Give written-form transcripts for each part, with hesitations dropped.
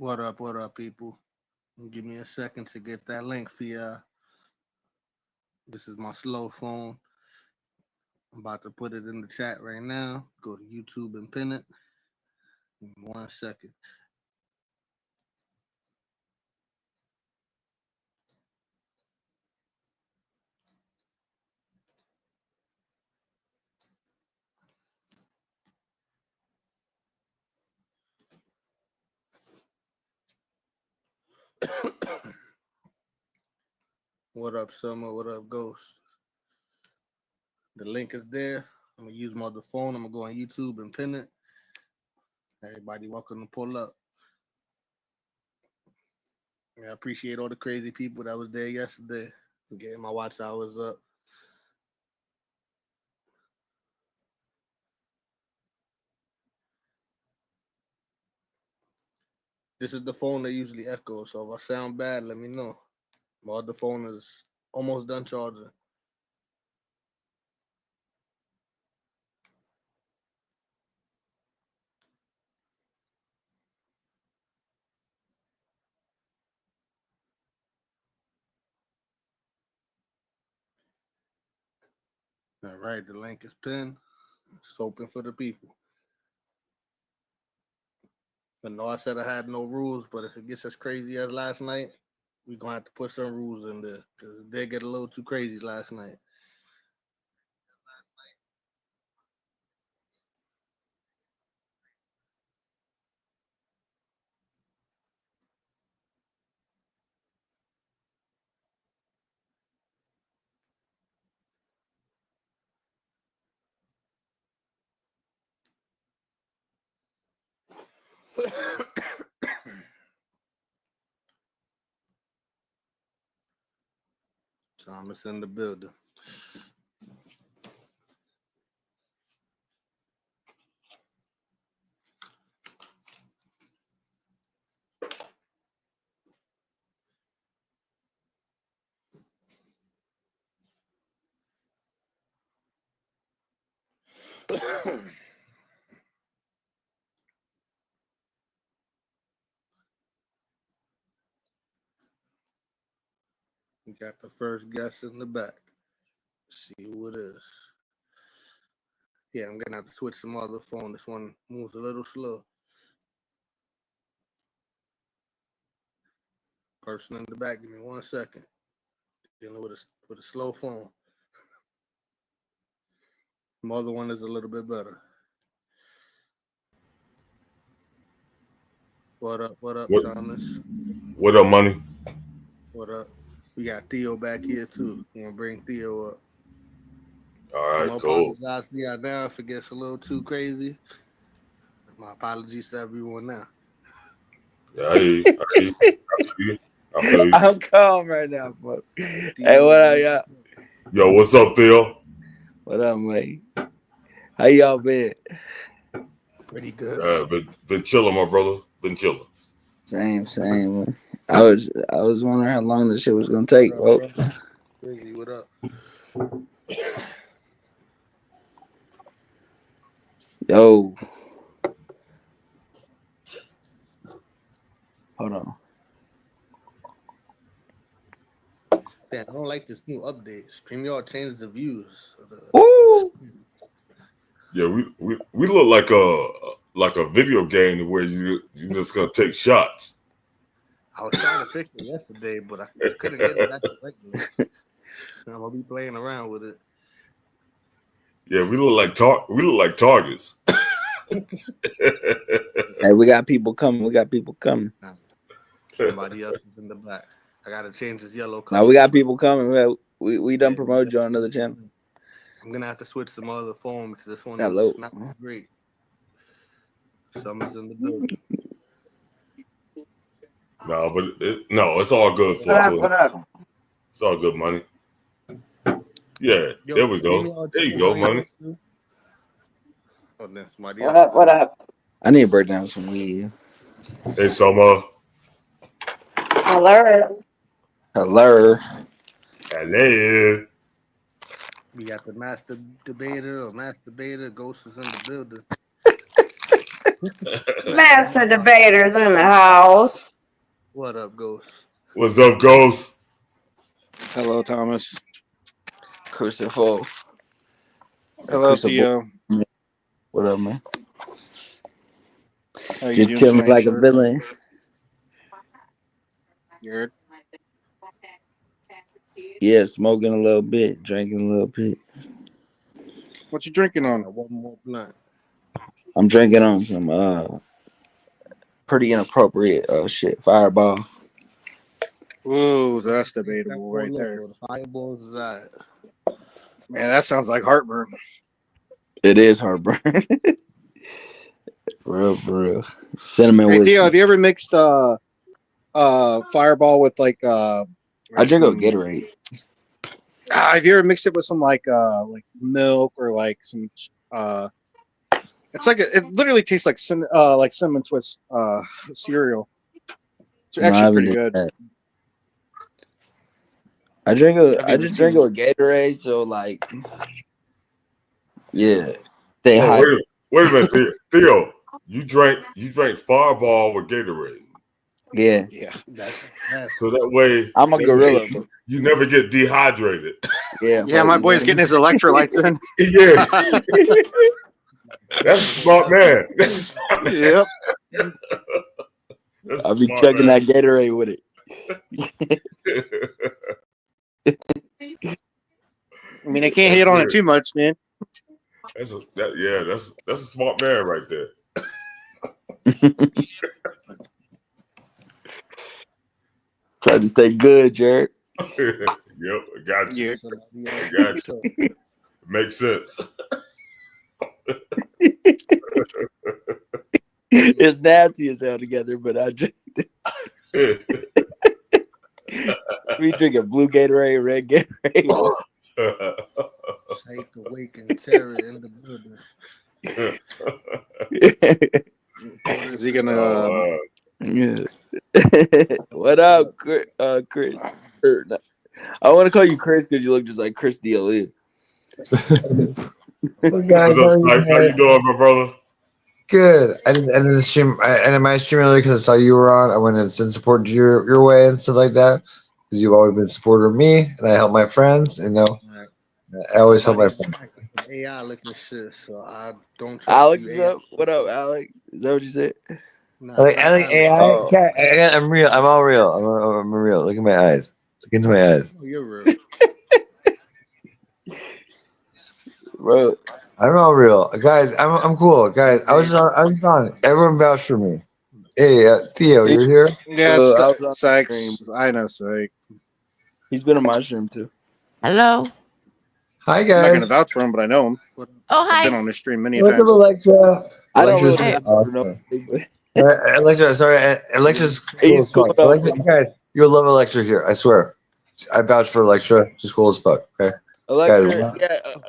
What up, people? Give me a second to get that link for y'all. This is my slow phone. I'm about to put it in the chat right now. Go to YouTube and pin it. Give me 1 second. What up, Summer? What up, Ghost? The link is there. I'm gonna use my other phone. I'm gonna go on YouTube and pin it. Everybody welcome to pull up. Yeah, I appreciate all the crazy people that was there yesterday. Getting my watch hours up. This is the phone that usually echoes, so if I sound bad, let me know. My other phone is almost done charging. All right, the link is pinned. It's open for the people. I know I said I had no rules, but if it gets as crazy as last night, we're gonna have to put some rules in there because it did get a little too crazy last night. Thomas in the building. We got the first guest in the back. Let's see who it is. Yeah, I'm gonna have to switch some other phone. This one moves a little slow. Person in the back, give me 1 second. Dealing with a slow phone. My other one is a little bit better. What up, Thomas? What up, money? What up? We got Theo back here too. You wanna bring Theo up? All right, I'm cool. apologize to y'all now if it gets a little too crazy. My apologies to everyone now. Yeah, I hear you. I feel you. I'm calm right now, bro. Hey, what up, y'all? Yo, what's up, Theo? What up, mate? How y'all been? Pretty good. Been chilling, my brother. Been chilling. Same, man. I was wondering how long this shit was gonna take, bro. Crazy, what up? Yo. Hold on. Man, I don't like this new update. StreamYard changed the views. Woo! Yeah, we look like a video game where you just gonna take shots. I was trying to fix it yesterday, but I couldn't get it back to regular. I'm gonna be playing around with it. Yeah, we look like targets. Hey, we got people coming. Nah, somebody else is in the back. I gotta change this yellow color. Now we got people coming. We done promoted you on another channel. I'm gonna have to switch some other phone because this one Hello. is not great. Summer's in the building. No, but it's all good. What happened? It's all good, money. Yeah, Yo, there we go. There you go, money. Oh, then somebody else. What happened? I need to break down some weed. Hey, Summer. Hello. Hello. We got the master debater. Ghost is in the building. Master debaters in the house. What up, Ghost? What's up, Ghost? Hello, Thomas. Christopher. Hello, Christopher. Theo. What up, man? How you Just doing chilling tonight, like sir? a villain. You heard? Yeah, smoking a little bit, drinking a little bit. What you drinking on? One more blunt. I'm drinking on some pretty inappropriate shit. Fireball. Ooh, that's That debatable Four right there. Loko, the fireballs is that. Man, that sounds like heartburn. It is heartburn. For real. Cinnamon Hey, whiskey. Theo, have you ever mixed Fireball with like I drink a some- Gatorade. have you ever mixed it with some like milk or like some it's like it literally tastes like cinnamon twist cereal. It's No, I actually haven't pretty did good. that. I drink Have you I ever just drink it seen- with Gatorade, so like, yeah, stay Oh, hydrated. wait a minute, Theo. You drank Fireball with Gatorade. Yeah, Yeah. That's So that way, I'm a gorilla. But you never get dehydrated. yeah, Yeah, but my you boy's know getting his electrolytes in. Yeah, that's a smart man. That's a smart man. Yep. That's a I'll be smart chugging man. that Gatorade with it. I mean, I can't hate on it too much, man. That's a smart man right there. Try to stay good, Jared. Yep, I got you. Yeah. somebody I else. got you. Makes sense. It's nasty as hell together, but I drink. We drinking blue Gatorade, red Gatorade. Safe, awaken, terror in the building. Is he gonna? Yeah. What up, Chris? Or, no, I want to call you Chris because you look just like Chris D'Elia. Hey guys, What's up, how are Spike? How you doing, my brother? Good. I just ended the stream. I ended my stream earlier because I saw you were on. I went and sent support your way and stuff like that because you've always been a supporter of me and I help my friends. You know, Right. I always help my friends. AI looking shit, so I don't trust Alex you, is AI. up. What up, Alex? Is that what you said? Nah, I think AI. Oh. I'm real. I'm all real. I'm real. Look at my eyes. Look into my eyes. Oh, you're real. Bro, I'm all real, guys. I'm cool, guys. I was on. Everyone vouched for me. Hey, Theo, you're here. Yeah, I was on it's the Sykes. I know, Syke. he's been on my stream too. Hello. Hi, I'm not gonna guys. vouch for him, but I know him. Oh, I've been hi. on his stream many What's up, times. Alexa? I don't Alexa's really awesome. know, but Alexa, sorry, Alexa's cool as fuck. cool. Alexa, guys, you'll love Alexa here. I swear. I vouch for Alexa. She's cool as fuck. Okay. Alexa,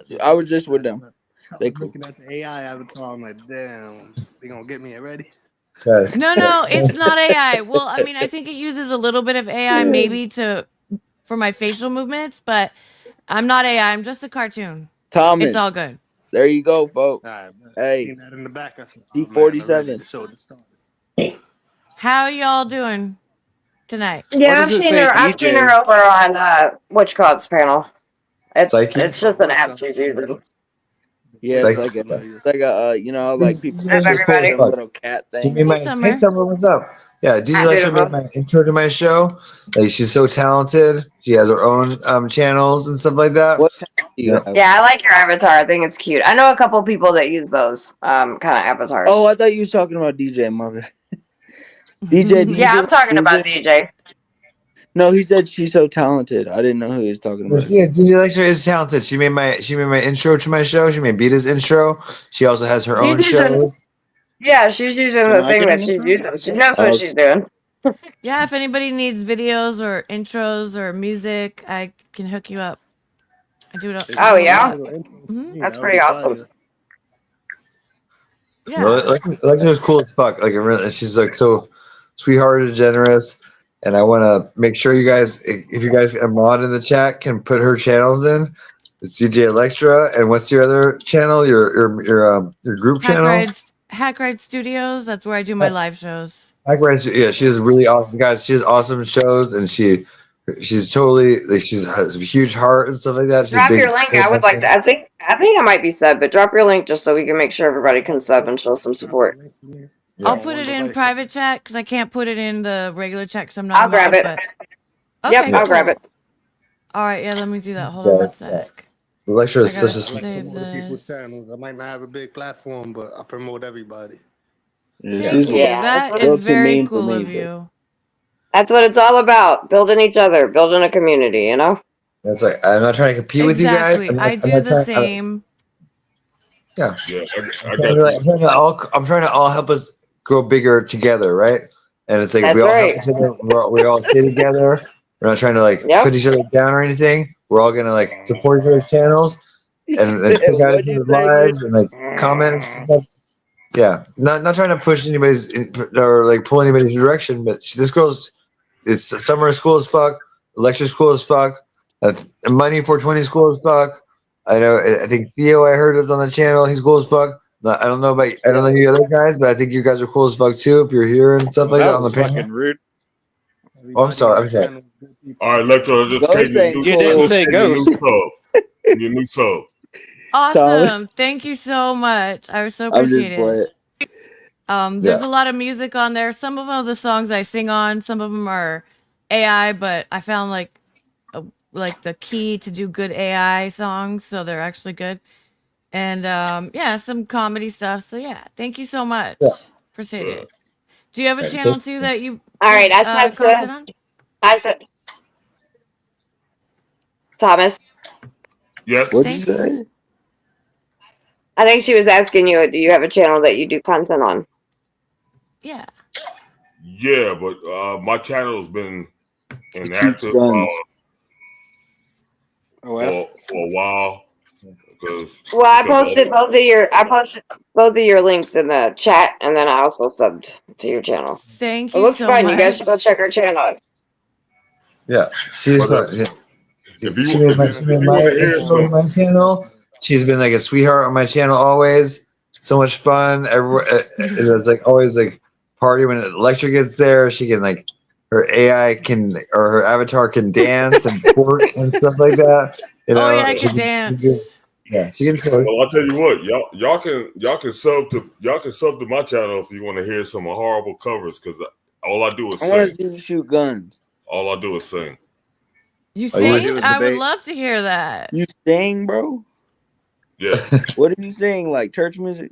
yeah, I was just with them. I They was cool. looking at the AI avatar. I'm like, damn, they gonna get me already. Guys. No, it's not AI. Well, I mean, I think it uses a little bit of AI maybe for my facial movements, but I'm not AI. I'm just a cartoon. Thomas, It's all good. there you go, folks. All right, Hey, seen that in the back. I said, D47. man, I'm ready to show the start. How y'all doing tonight? Yeah, does I've it seen say, her. I've seen her DJ? over on Witchcod's panel. Psyche? It's just an app she's using. yeah, Like- it's like a you know, like people How's everybody? them little cat She thing. made my, Hey, Summer. hey, Summer, what's up? Yeah, DJ Hi, Electra beautiful. made my intro to my show. Like, she's so talented. She has her own channels and stuff like that. What time do you Yeah. have? Yeah, I like your avatar. I think it's cute. I know a couple people that use those kind of avatars. Oh, I thought you was talking about DJ, my bad. DJ, yeah, I'm talking about DJ. No, he said she's so talented. I didn't know who he was talking about. Yeah, DJ Electra is talented. She made my intro to my show. She made Beta's intro. She also has her own She's using- show. Yeah, she's using Can the I thing get that an she's intro? using. She knows Oh. what she's doing. Yeah, if anybody needs videos or intros or music, I can hook you up. I do it. Oh, yeah? Mhm. That's pretty awesome. Yeah. Well, Electra's cool as fuck. Like, really, she's like so sweethearted and generous. And I want to make sure you guys, if you guys a mod in the chat, can put her channels in. It's DJ Electra, and what's your other channel? Your group channel? Hackride Studios. That's where I do my live shows. Yeah, she has really awesome guys. She has awesome shows, and she's totally like she has a huge heart and stuff like that. She's Drop big. your link. I would like to. I think I might be sub, but drop your link just so we can make sure everybody can sub and show some support. I'll put it in private chat because I can't put it in the regular chat because I'm not. I'll grab it. But... Yep, Okay, I'll grab it. All right, yeah, let me do that. Hold on one sec. The lecture is I gotta such a save Promote people's this. channels. I might not have a big platform, but I promote everybody. Thank you. Yeah, That little is too very mean for cool me, of but- you. That's what it's all about. Building each other, building a community, you know? That's like I'm not trying to compete with you guys. Exactly. I'm not- I I'm do not the trying- same. Yeah, I got you. I'm trying to all help us grow bigger together, right? And it's like That's we all right. help each other. We all stay together. We're not trying to like Yep. put each other down or anything. We're all gonna like support each other's channels and check out What'd each you other's say, lives and like comment and stuff. Yeah, not trying to push anybody's or like pull anybody's direction, but this girl's it's summer school as fuck, lecture school as fuck, money 420 school as fuck. I know. I think Theo I heard is on the channel. He's cool as fuck. I don't know you other guys, but I think you guys are cool as fuck too. If you're here and stuff like that That on the was panel. fucking rude. Oh, I'm sorry. I'm sorry. All right, Electro, just Ghost gave you ain't new, You didn't cool. say your new ghost. sub. Your new sub. Awesome. Thank you so much. I so I'm just appreciate it. playing. There's a lot of music on there. Some of them, the songs I sing on, some of them are AI, but I found like the key to do good AI songs, so they're actually good. And yeah, some comedy stuff. So yeah, thank you so much. Yeah. Appreciate it. Do you have a Okay, channel thank too that you All right, I said content on? I said Thomas. Yes. What'd you Thanks. say? I think she was asking you, do you have a channel that you do content on? Yeah. Yeah, but my channel's been inactive Guns. OF. for a while. Well, I posted both of your links in the chat, and then I also subbed to your channel. Thank It you looks so fun. much. You guys should go check her channel out. Yeah, she's But, fun. Yeah. if you She made my, if you want to hear intro to some, my channel. She's been like a sweetheart on my channel always. So much fun. Everyone, it was like always like party when the lecture gets there. She can like her AI can or her avatar can dance and twerk and stuff like that. You know, Oh yeah, I she can dance. yeah, she can twerk. well, I'll tell you what, y'all can sub to my channel if you want to hear some horrible covers, because all I do is I want to sing. see you shoot guns. All I do is sing. You Oh, you wanna sing? do a I would debate? love to hear that. You sing, bro? Yeah, What do you sing? Like church music?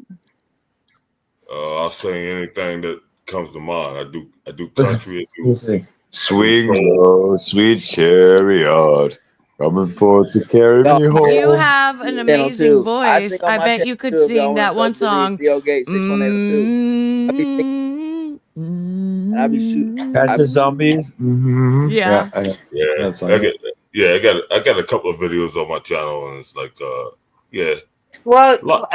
I'll sing anything that comes to mind. I do country. I do, Let's see. Swing low, sweet chariot, coming forth to carry No, me home. You have an Channel amazing two. voice. sing on I my bet channel you could too if y'all sing wanna that one sub to me, song. Theo Gate 6182. And I be shooting. Catch zombies. Mm-hmm. Yeah. I know. yeah, That's I got a couple of videos on my channel, and it's like, yeah. Well, Look.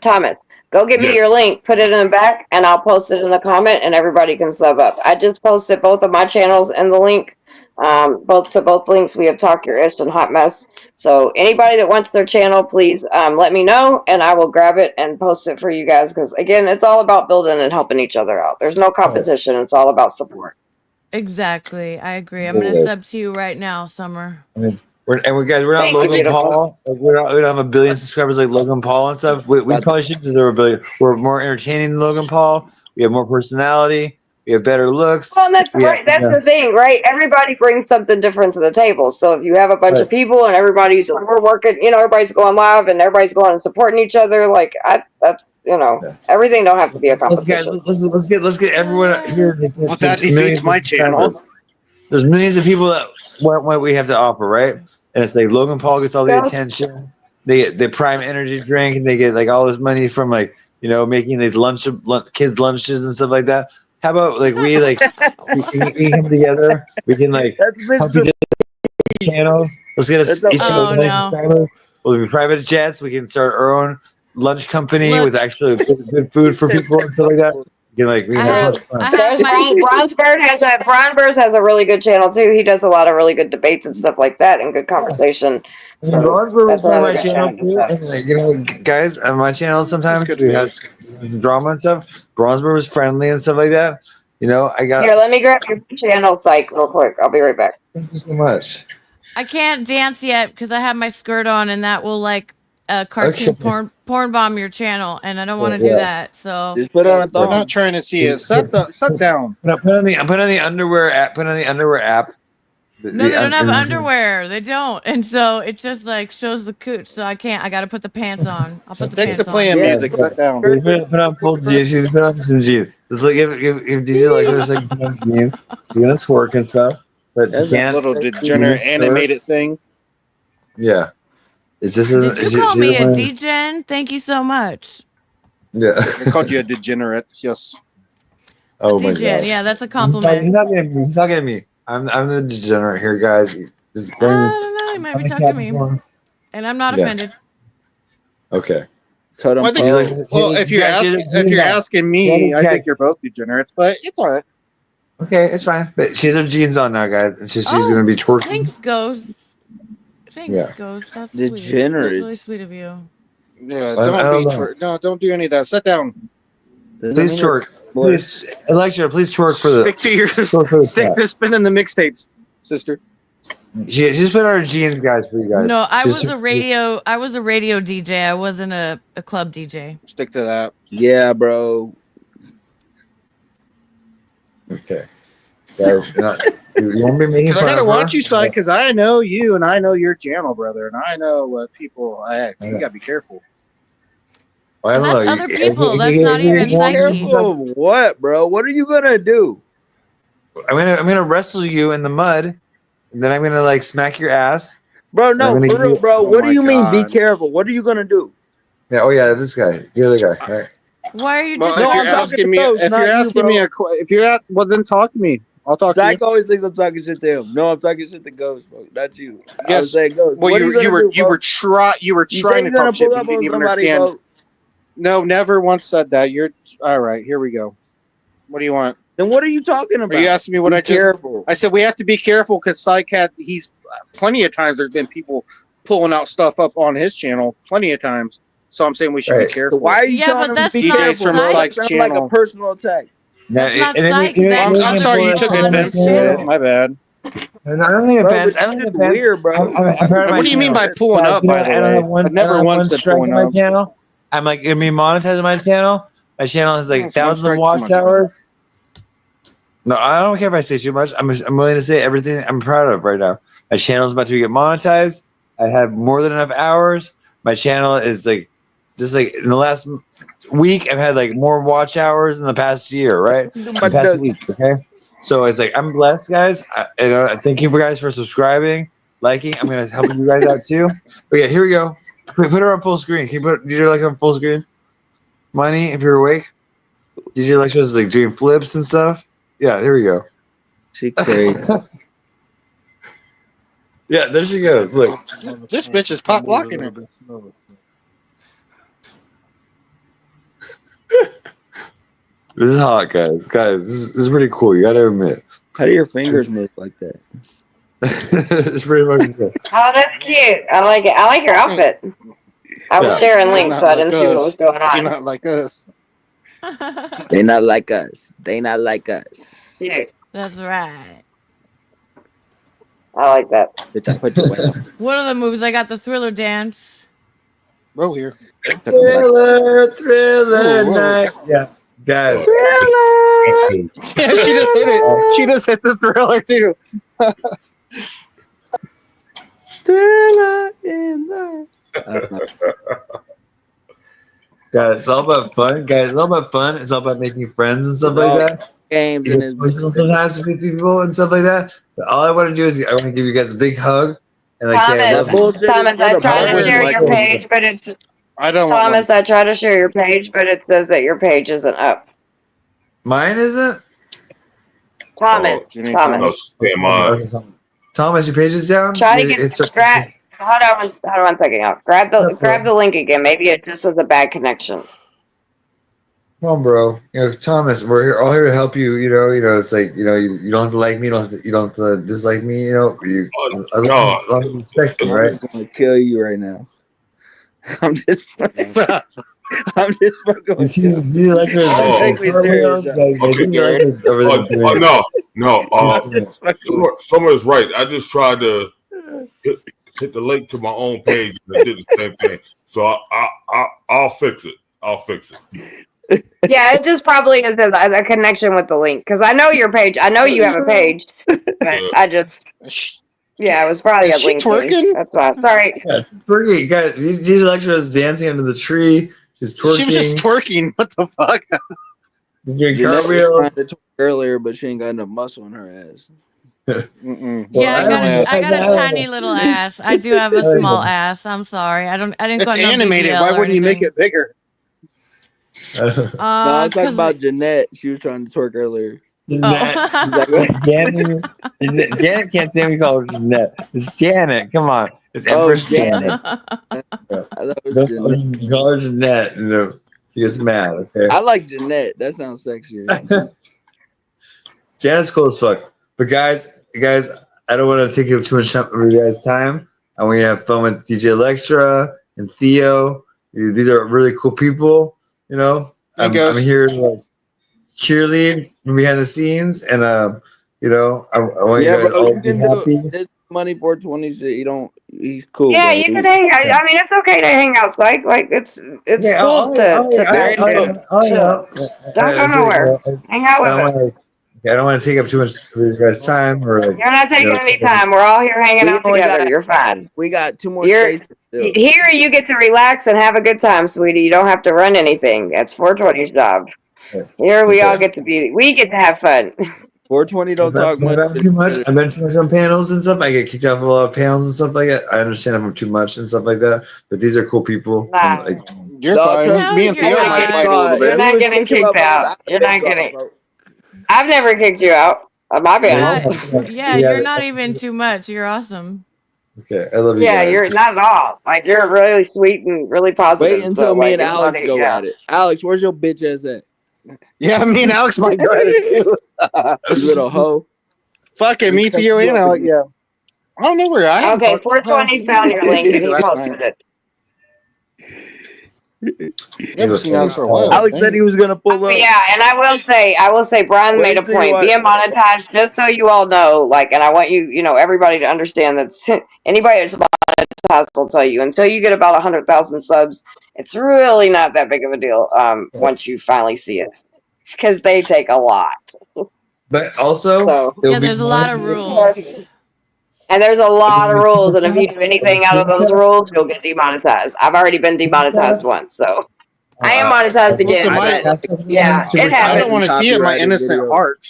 Thomas, go get me Yes. your link, put it in the back, and I'll post it in the comment, and everybody can sub up. I just posted both of my channels in the link. Both links we have Talk Your Ish and Hot Mess. So anybody that wants their channel, please let me know, and I will grab it and post it for you guys. Because again, it's all about building and helping each other out. There's no competition. It's all about support. Exactly. I agree. I'm gonna Yes. sub to you right now, Summer. we're not Thank you, Logan beautiful. Paul. Like, we don't have a billion subscribers like Logan Paul and stuff. We probably should deserve a billion. We're more entertaining than Logan Paul. We have more personality. We have better looks. Well, and that's We have- right. That's the thing, right? Everybody brings something different to the table. So if you have a bunch Right. of people and we're working, everybody's going live and everybody's going and supporting each other, like that's everything don't have to be a Look, guys, competition. let's get everyone here. Well, that defeats my channel. There's millions of people that want what we have to offer, right? And it's like Logan Paul gets all the Yeah. attention. They get the Prime Energy drink, and they get like all this money from making these kids lunches and stuff like that. How about we can come together? We can That's help each Mr. other channels. Let's get That's each Oh, other no. subscribers. We'll be private jets. We can start our own lunch company Look. with actually good food for people and stuff like that. We can have so much fun. I have There's my Bronzeberg has a really good channel too. He does a lot of really good debates and stuff like that and good conversation. And So Bronzeburg that's was on another my good channel channel to too. sub. And like, you know, guys, on my channel sometimes good we had drama and stuff. Bronzeburg was friendly and stuff like that. You know, I got. Here, let me grab your channel, Psych, real quick. I'll be right back. Thank you so much. I can't dance yet because I have my skirt on, and that will like cartoon Okay. porn bomb your channel, and I don't want to Yeah. do that. So Just put on a We're thong. not trying to see it. Sit down. Put on the underwear app. Put on the underwear app. no, they don't have underwear. They don't, and so it just like shows the cooch. So I can't. I got to put the pants on. I'll put the Stick to pants on. playing Yeah, music. Sit down. Put on full jeans. She's put on some jeans. Just like if DJ like her, like put on jeans. You're gonna twerk and stuff, but That's you a can't. Little you degenerate skirt. animated thing. Yeah. Is this? Did you call me a DJ? DGen? Thank you so much. Yeah. I called you a degenerate. Yes. Oh my DGen, god. yeah, that's a He's compliment. not getting me. He's not getting me. I'm the degenerate here, guys. Just I bring me. don't know. You might I'm be a talking to me, Capricorn. and I'm not Yeah. offended. Okay. Totem Well, I think, pole. well, if you're asking me, I think you're both degenerates, but it's all right. Okay, it's fine. But she has her jeans on now, guys. And she's Oh, gonna be twerking. Thanks, Ghost. Thanks, Yeah. Ghost. That's sweet. That's Degenerates. really sweet of you. Yeah, I don't don't know. no, don't do any of that. Sit down. Please twerk. Please, Electra, please twerk for the. Stick to your twerk for the stick chat. to spinning the mixtapes, sister. She just put on her jeans, guys, for you guys. No, I Just- was a radio. I was a radio DJ. I wasn't a club DJ. Stick to that. Yeah, bro. Okay. Guys, you won't be making Because fun I gotta of her. watch you, Psych, because I know you and I know your channel, brother, and I know what people act. You gotta be careful. I don't That's know. other people. That's not even Psyche. Careful of what, bro? What are you gonna do? I'm gonna wrestle you in the mud, and then I'm gonna like smack your ass. Bro, no, I'm gonna for give real, you- bro. Oh What do my you mean be God. careful? What are you gonna do? Yeah. Oh yeah, this guy. You're the guy. All right. Why are you Well, just? No, if I'm you're talking asking to me, Ghost, if not you're you, asking me, if you're at, well, then talk to me. I'll talk to you. Zach always thinks I'm talking shit to him. No, I'm talking shit to Ghost, bro. Not you. I Yes. was saying Ghost. Well, what are you gonna do, you bro? were trying You say to you're gonna talk shit, pull but up you on didn't even somebody, understand. bro. No, never once said that. You're all right. Here we go. What do you want? Then what are you talking about? Are you asking me what Be I just? careful. I said we have to be careful because Psych had. He's plenty of times. There's been people pulling out stuff up on his channel. Plenty of times. So I'm saying we should Right. be careful. So why are you Yeah, telling but him that's to be not careful, from bro? That Psych's sounds like channel. a personal attack. That's not and then Psych. you- That's you- I'm you- sorry you you- took on offense his to it. channel. My bad. I don't think Bro, offense. but I don't this think is offense. weird, bro. I'm proud of my What do you mean channel. by pulling up? By the I don't way, have one. I've never I don't have once one said strike pulling on my up. channel. I'm like gonna be monetized on my channel. My channel has like That's one thousands of strike too watch much. hours. No, I don't care if I say too much. I'm willing to say everything I'm proud of right now. My channel is about to get monetized. I have more than enough hours. My channel is like, just like in the last week, I've had like more watch hours in the past year, right? The past week, okay? So it's like, I'm blessed, guys. Thank you for guys for subscribing, liking. I'm going to help you guys out too. But yeah, here we go. Put her on full screen. Can you put DJ Alexa on full screen? Money, if you're awake. DJ Alexa is like doing flips and stuff. Yeah, here we go. She crazy. Yeah, there she goes. Look. This bitch is pop locking her. This is hot, guys. Guys, this is pretty cool. You gotta admit. How do your fingers move like that? It's pretty fucking cool. Oh, that's cute. I like it. I like your outfit. I was Yeah. sharing links, so I Not didn't like see what us. was going You're on. not like us. They not like us. They not like us. Cute. That's right. I like that. Bitch, I put your way. What are the moves? I got the Thriller dance. Bro here. Thriller Whoa, whoa. night. Yeah, guys. Yeah, she just hit it. She just hit the Thriller too. Thriller in the. Guys, it's all about fun. Guys, it's all about fun. It's all about making friends and stuff like that. Games It in gets his personal sometimes with people and stuff like that. But all I want to do is I want to give you guys a big hug and like say I love you. bullshit. Thomas, I is tried to wouldn't share like your one. page, but it's I don't want Thomas. I tried to share your page, but it says that your page isn't up. Mine isn't? Thomas, you mean No, Thomas, she's saying mine. Thomas, your page is down? try to get It's grab. Hold on one second. Y'all. Grab the link again. Maybe it just was a bad connection. Come on, bro. You know, Thomas, we're here, all here to help you. You know, it's like you don't have to like me. You don't have to dislike me. You know, as No, long as you respect me, it's- I'm right? just gonna kill you right now. I'm just I'm just fucking You with see, you. do you like her? Oh. Take me serious, Okay. Do you like her over there doing it? No. I'm just fucking with Summer is right. I just tried to hit the link to my own page and it did the same thing. So I'll fix it. I'll fix it. Yeah, it just probably is a connection with the link because I know your page. I know you have a page, but I just it was probably Is a she link thing. twerking? That's why. Sorry. Yeah, twerking. Guys, you like her dancing under the tree? She's twerking. She was just twerking. What the fuck? Doing Jeanette was cartwheels. trying to talk earlier, but she ain't got enough muscle in her ass. Mm-mm. Yeah, Well, I got a tiny little ass. I do have a small ass. I'm sorry. I didn't It's go no animated. BBL Why or wouldn't you make anything. it bigger? No, I was talking 'Cause- about Jeanette. She was trying to twerk earlier. Janet, Janet can't say we call her Jeanette. It's Janet. Come on. It's Empress Janet. I thought it was Don't Jeanette. call her Jeanette. You know, she gets mad, okay? I like Jeanette. That sounds sexier. Janet's cool as fuck. But guys, I don't want to take up too much of your guys' time. I want you to have fun with DJ Electra and Theo. These are really cool people. You know, I'm here to like cheerlead from behind the scenes, and you know, I want you Yeah, guys bro, all you to be can happy. do this money 420 shit. You don't. He's cool. Yeah, bro. you can hang. I mean, it's okay to hang out, psych. Like it's Yeah, cool to back in. Don't Don't go nowhere. Hang out with us. I don't want to take up too much of your guys' time, or like, You're not taking you know, any time. We're all here hanging We out only together. got- You're fine. We got 2 more You're- spaces still. Here, you get to relax and have a good time, sweetie. You don't have to run anything. That's 420's job. Yeah. Here, we all Okay. get to be. We get to have fun. 420 don't talk much. I've been too much. I've been too much on panels and stuff. I get kicked off of a lot of panels and stuff like that. I understand if I'm too much and stuff like that. But these are cool people. Nah. And, like, You're No, fine. no, Me and you're Theo not. might fight a little You're bit. not getting kicked out. You're not getting. I've never kicked you out of my panel. Yeah, you're not even too much. You're awesome. okay, I love you Yeah, guys. you're not at all. Like you're really sweet and really positive. Wait until so, me like, and it's Alex funny, go yeah. at it. Alex, where's your bitch ass at? Yeah, me and Alex might go at it too. You little hoe. Fuck it, me, Theo, and Alex. Yeah. I don't know where I am. Okay, 420 found your link and he posted it. You haven't seen Alex for a while. Alex said he was gonna pull up. Yeah, and I will say, Brian Wait made a till you point. watch- Being monetized, just so you all know, like, and I want you know, everybody to understand that anybody that's monetized will tell you, until you get about 100,000 subs, it's really not that big of a deal. Once you finally see it, because they take a lot. But also, So, it'll Yeah, be there's a lot of rules. and there's a lot of rules, and if you do anything out of those rules, you'll get demonetized. I've already been demonetized once, so I am monetized again. But yeah, it I happens. don't want to see it. My Copyrighted innocent video. heart.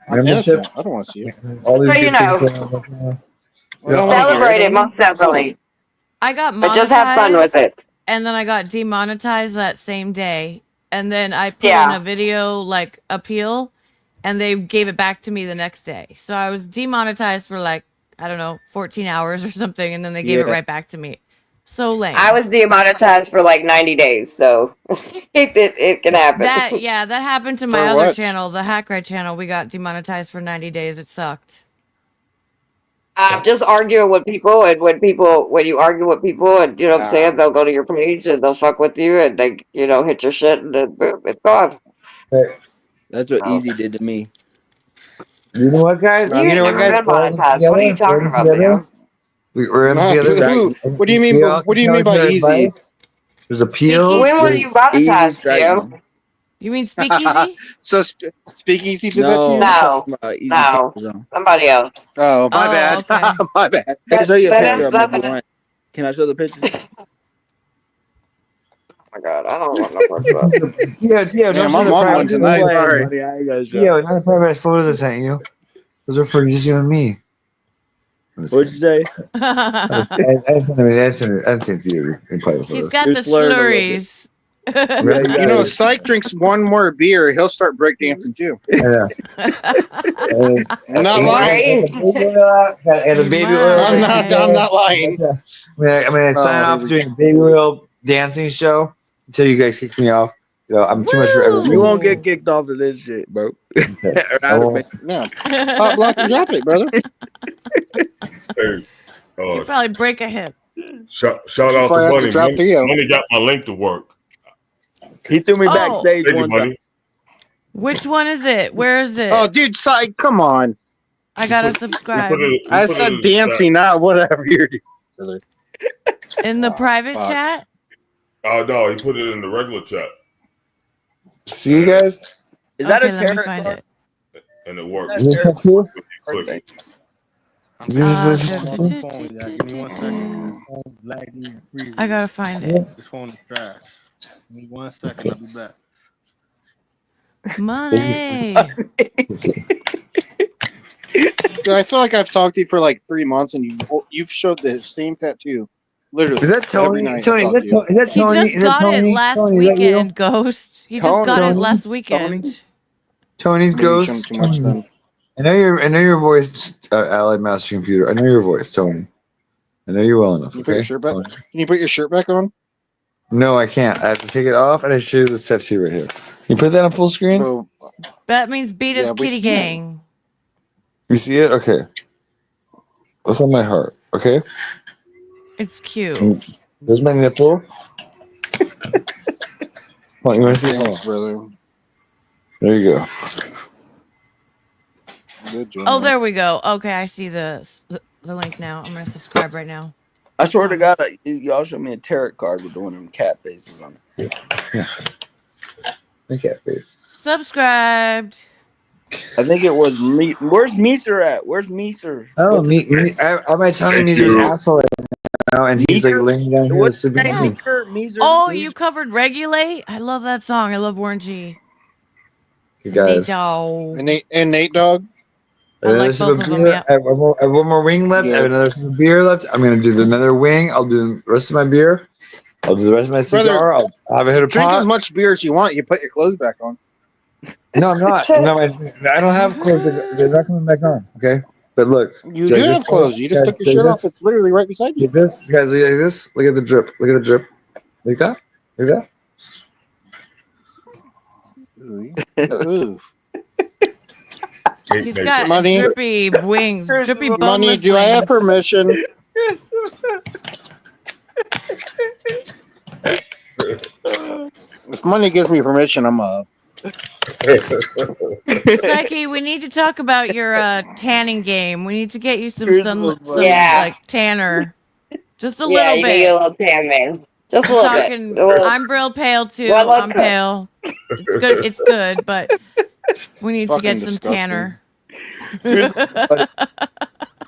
I'm innocent. I don't want to see it. All these So you good know. things going on right now. I don't wanna Celebrate hear it, most definitely. I got monetized. But just have fun with it. And then I got demonetized that same day. And then I put Yeah. in a video like appeal and they gave it back to me the next day. So I was demonetized for like, I don't know, 14 hours or something, and then they gave it Yeah. right back to me. So lame. I was demonetized for like 90 days, so it can happen. that happened to my For other what? channel, the Hackright channel. We got demonetized for 90 days. It sucked. Just arguing with people, and when you argue with people, and you know what I'm saying, they'll go to your page and they'll fuck with you, and they hit your shit, and then boom, it's gone. That's what Oh. Easy did to me. You know what, guys? You've You know what, never guys? been monetized. What are you talking about, Theo? We're in Nah, together. who- what do you mean? We all What do you can mean by tell each other easy? advice. There's appeals. When were you monetized, Theo? You mean Speakeasy? So Speakeasy did No. that to you? No, Easy no. Camper Zone. Somebody else. Oh, my Oh, bad. okay. My bad. I can show you a That picture has of him if nothing- you want. Can I show the picture? Oh my god, I don't want no part of that. Yeah, Damn, don't I'm show the on private one tonight. photos. Sorry. Buddy, I ain't gonna show. Yeah, not the private photos I sent you. Those are for just you and me. What'd you say? I didn't send you in private He's photos. got You're the slurring a little slurries. You know, Psych drinks one more beer, he'll start breakdancing too. Yeah. I'm not lying. And the baby oil. I'm not lying. I'm gonna sign Oh, off doing a baby oil dancing show until you guys kick me off. You know, I'm too much for everything. You won't get kicked off of this shit, bro. Okay. Or I out of won't. it. Yeah. Top block and drop it, brother. Hey, You probably break a hip. shout She out to probably have to Money. drop Theo. Money got my link to work. He threw me Oh. backstage Thank you, one time. Money. Which one is it? Where is it? Oh, dude, come on. I gotta He subscribe. put it I in said the chat. dancing, not whatever you're doing, brother. In the Oh, private fuck. chat? Oh no, he put it in the regular chat, See you guys. Is that Okay, a let me tarot find card? it. and it works. That's Is this tattoo? Click it. Is this- I'm on the phone, y'all. Give me 1 second. This phone lagging freezing. I gotta find it. This phone is trash. Give me 1 second. I'll be back. Money. Dude, I feel like I've talked to you for like 3 months, and you've showed the same tattoo, literally. Is that every Tony? night I Tony, talk to you. is that He Tony? just Is that got it Tony? last Tony, is that you? weekend, Ghost. He just Tony. got it Tony. last weekend. Tony's Maybe show him ghost. too much then. I know your voice, Allied Master Computer. I know your voice, Tony. I know you well enough. Can you put your Okay. shirt back? Can you put your shirt back on? No, I can't. I have to take it off, and I show you this tattoo right here. Can you put that on full screen? So, That means beat us Yeah, we kitty see it. gang. You see it? Okay. That's on my heart. Okay. It's cute. There's my nipple. What, you want to see? Hold thanks, on. brother. There you go. Good job. Oh, there we go. Okay, I see the link now. I'm gonna subscribe right now. I swear to God, y'all showed me a tarot card with one of them cat faces on it. My cat face. Subscribed. I think it was me. Where's Meeser at? Where's Meeser? Oh, What's his- I'm telling Thank me you. an asshole right now, and he's like Meeker? laying down here What's his sleeping. name? with me. Meeser? Oh, Meeser? you covered Regulate? I love that song. I love Warren G. You guys. Nato. And Nate Dogg. I like Another sip of both of them, beer. yeah. I have one more wing left. I have another sip of beer left. I'm gonna do another wing. I'll do the rest of my beer. I'll do the rest of my Brother, cigar. I'll have a hit of Drink pot. as much beer as you want. You put your clothes back on. No, I'm not. No, I don't have clothes. They're not coming back on. Okay, but look, You do have clothes. You just guys, took your shirt off. It's literally right beside you. Look at this, guys. Look at this. Look at the drip. Look at the drip. Like that. Like that. Ooh. He's got Money. drippy wings, drippy Money, boneless do I have wings. permission? If money gives me permission, I'm up. Psyche, we need to talk about your tanning game. We need to get you some Here's sun, the- some Yeah. like tanner, just a Yeah, little you bit. get a little tan, man. Just a little Talking, bit. Well, I'm real pale too. Well, look I'm good. pale. It's good. It's good, but we need to get Fucking some tanner.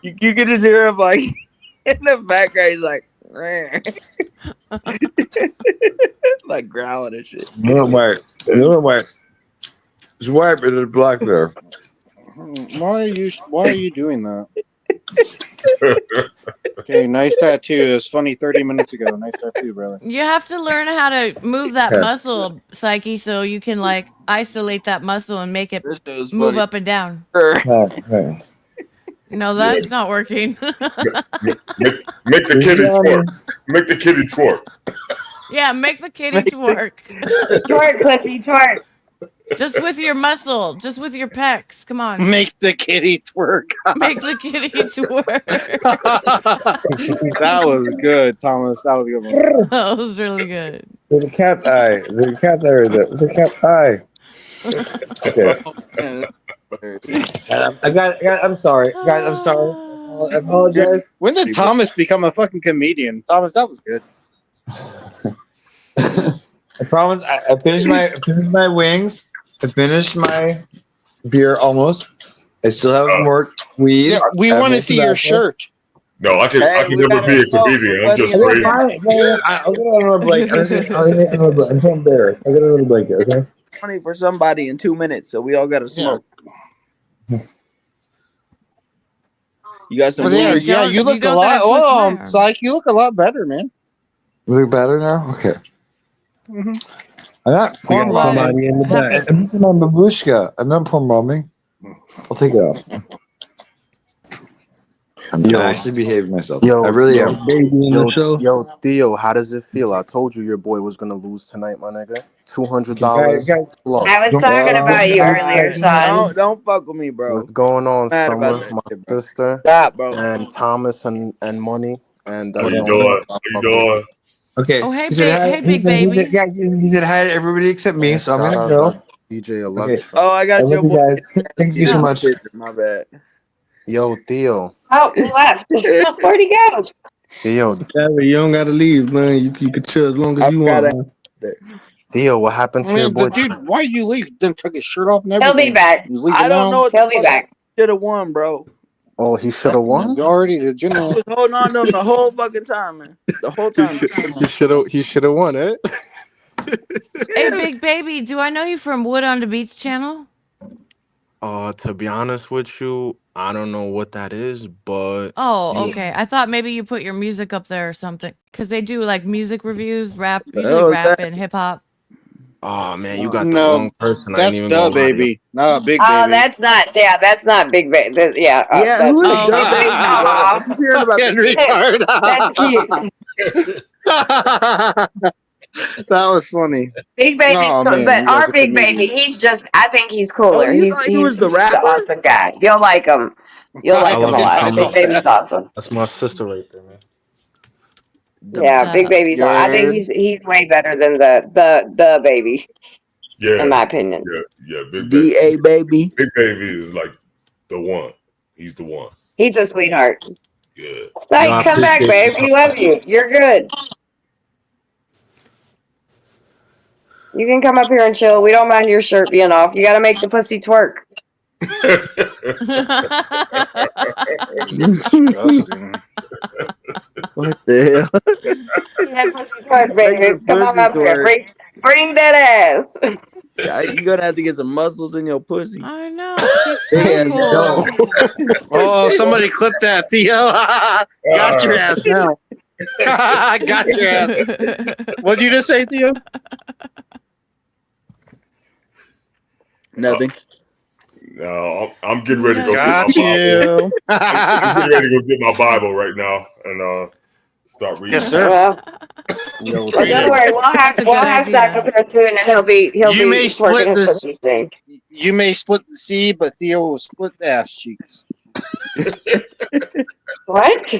You can just hear him like in the background. He's like, like growling and shit. No, white. No, white. It's white, but it's black there. Why are you doing that? Okay, nice tattoo. It was funny 30 minutes ago. Nice tattoo, brother. You have to learn how to move that Yeah. muscle, Psyche, so you can like isolate that muscle and make it This was move funny. up and down. Okay. No, that's not working. Make the kitty twerk. Make the kitty twerk. Yeah, make the kitty twerk. twerk, Cliffy, twerk. Just with your muscle, just with your pecs. Come on. Make the kitty twerk. Make the kitty twerk. That was good, Thomas. That was a good one. That was really good. There's a cat's eye. There's a cat's eye right there. There's a cat's eye. Okay. I'm sorry. Guys, I'm sorry. I apologize. When did Thomas become a fucking comedian? Thomas, that was good. I promise. I finished my wings. I finished my beer almost. I still haven't worked weed. Yeah, we want to see your shirt. No, I can we never gotta be a talk, comedian. I'm buddy. just Okay, crazy. fine. I'll get another blanket. I'm so embarrassed. I'll get another blanket, okay? Money for somebody in 2 minutes, so we all got to smoke. You got some But yeah, weed? yeah, you look a don't lot. gotta twist my Oh, arm. Psych, you look a lot better, man. You look better now? Okay. I'm not porn got bombing. somebody In the back. This is my babushka. I'm not porn bombing. I'll take it off. I'm Yo. actually behaving myself. Yo, I really yo, am. Baby in the show. yo, Theo, how does it feel? I told you your boy was gonna lose tonight, my nigga. $200 Guys, plus. I was don't- talking about you don't- earlier, don't- son. Don't fuck with me, bro. What's going on, Mad about Summer? that My shit, bro. sister Stop, bro. and Thomas and Money and How you don't doing? know. How you doing? Okay. Oh, hey, He said hi. hey, big baby. He said hi to everybody except me, so I'm Shout gonna out go. to DJ Okay. Electra. Oh, I I got your love you boy. guys. Thank you so Yeah. much. My bad. Yo, Theo. Oh, he left. Where'd he go? Theo, You don't gotta leave, man. You can chill as long as I you gotta- want, man. Theo, what happened to your Man, boy? the dude, why you leave? Then took his shirt off and He'll everything. be back. He's leaving I don't now. know what He'll the be fuck back. should have won, bro. Oh, he should have won. You already the I general. was holding on to him the whole fucking time, man. The whole time. He should have won, eh? Hey, big baby, do I know you from Wood on the Beach channel? To be honest with you, I don't know what that is, but Oh, Yeah. okay. I thought maybe you put your music up there or something. Because they do like music reviews, rap, hell usually is rap that? and hip hop. oh man, you got the No, wrong person. I That's ain't even the gonna lie to you. baby, not a big Oh, baby. that's not. Yeah, that's not big baby. Yeah. Yeah, that's who is Oh, the okay. baby, bro? Aw. I'm hearing about Fucking this. retard. That's cute. That was funny. Big baby, No, but man, you guys our are big comedians. baby, he's just. I think he's cooler. Oh, you he's thought he was the an rapper? awesome guy. You'll like him. You'll like I him love a you, lot. Thomas. Big baby's awesome. That's my sister right there, man. Yeah, big baby's. I think he's way better than the baby, Yeah, in my opinion. yeah. Big baby. DA baby. Big baby is like the one. He's the one. He's a sweetheart. Yeah. So No, I come back, appreciate babe. We love you. You're good. You can come up here and chill. We don't mind your shirt being off. You got to make the pussy twerk. Disgusting. What the hell? That pussy twerk, Make baby. the Come on pussy up here. twerk. Bring that ass. You're gonna have to get some muscles in your pussy. I know. She's so Yeah, cool. Oh, somebody clip that, Theo. Got your ass now. Got your ass. What'd you just say, Theo? Nothing. No, I'm getting ready to go Got get my Bible. you. I'm getting ready to go get my Bible right now and start reading. Yes, sir. Well, Yo, don't worry. We'll have That's a good Zach idea. up here soon, and he'll be You may split twerking his this- pussy thing. You may split the sea, but Theo will split the ass cheeks. What?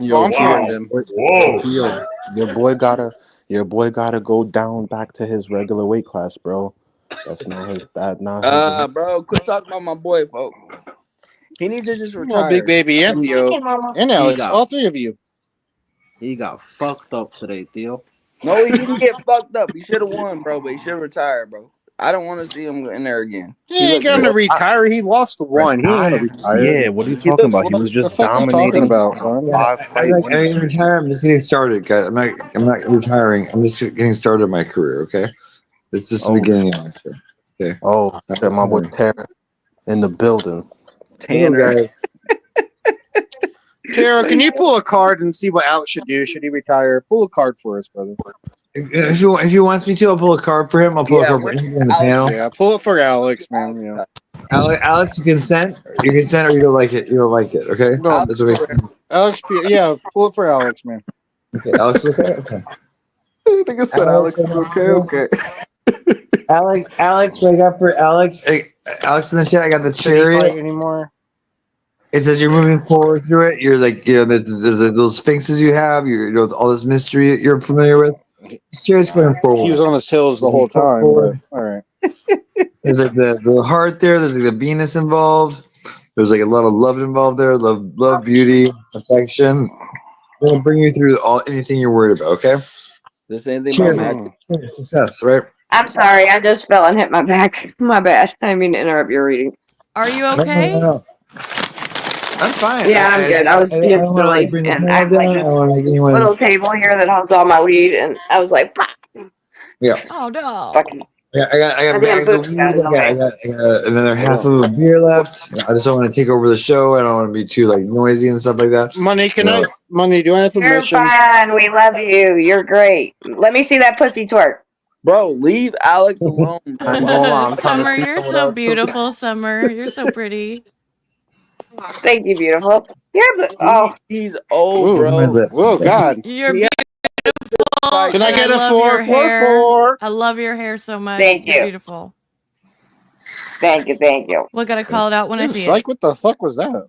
Yo, I'm Wow. hearing them. Whoa. Theo, your boy gotta go down back to his regular weight class, bro. That's not his. That not his. Bro, quit talking about my boy, folks. He needs to just retire. Well, Big Baby and Theo and Alex, got- all three of you. He got fucked up today, Theo. No, he didn't get fucked up. He should have won, bro, but he should retire, bro. I don't want to see him in there again. He ain't gonna retire. He lost the one. He ain't gonna retire. Yeah, what are you talking about? He was The just fuck you talking dominating about, son? five I'm fight not wins. going to retire. I'm just getting started, guys. I'm not retiring. I'm just getting started in my career. Okay, it's just the Oh. beginning of it. Okay. Oh, shit, my boy Tara in the building. Hello, Tanner. guys. Tara, can you pull a card and see what Alex should do? Should he retire? Pull a card for us, brother. If he wants me to, I'll pull a card for him. I'll pull a card for him on the panel. Yeah, pull it for Alex, man. Yeah. Alex, you consent? You consent, or you don't like it? You don't like it? Okay. No, That's what Alex, yeah, pull it for Alex, man. okay. Alex, okay. Okay. I think I said Alex is okay. Alex, wake up for Alex. Hey, Alex in the chat. I got the Should he fight chariot. anymore? It says you're moving forward through it. You're like, there's those sphinxes you have. All this mystery that you're familiar with. This chariot's going forward. He was on his heels the whole time. But, all right. There's like the heart there. There's like the Venus involved. There's like a lot of love involved there. Love, beauty, affection. I'm gonna bring you through anything you're worried about. Okay. This ain't anything Cheers. about magic. Cheers. Success, right? I'm sorry. I just fell and hit my back. My bad. I didn't mean to interrupt your reading. Are you No, no, okay? no, no. I'm fine. Yeah, I'm good. I was don't being wanna, silly, bring the and panel I have like down. I this don't want to make anyone. little table here that holds all my weed, and I was like, "Bah!" Yeah. Oh no. Fucking. I got I think bags of Boots weed. got it I got another half of a beer left. I just don't want to take over the show. I don't want to be too like noisy and stuff like that. Money, Yeah. Money, do I have You're permission? fine. We love you. You're great. Let me see that pussy twerk. Bro, leave Alex alone. I know, I'm trying to Summer, see you're someone so else. beautiful, Summer. You're so pretty. Thank you, beautiful. Oh, He's old, Ooh, bro. oh God. You're Yeah. beautiful. Can I and get a love 4 your 4 hair. 4? I love your hair so much. Thank You're you. beautiful. Thank you. What gotta call it out when I Dude, see psych, it? what the fuck was that?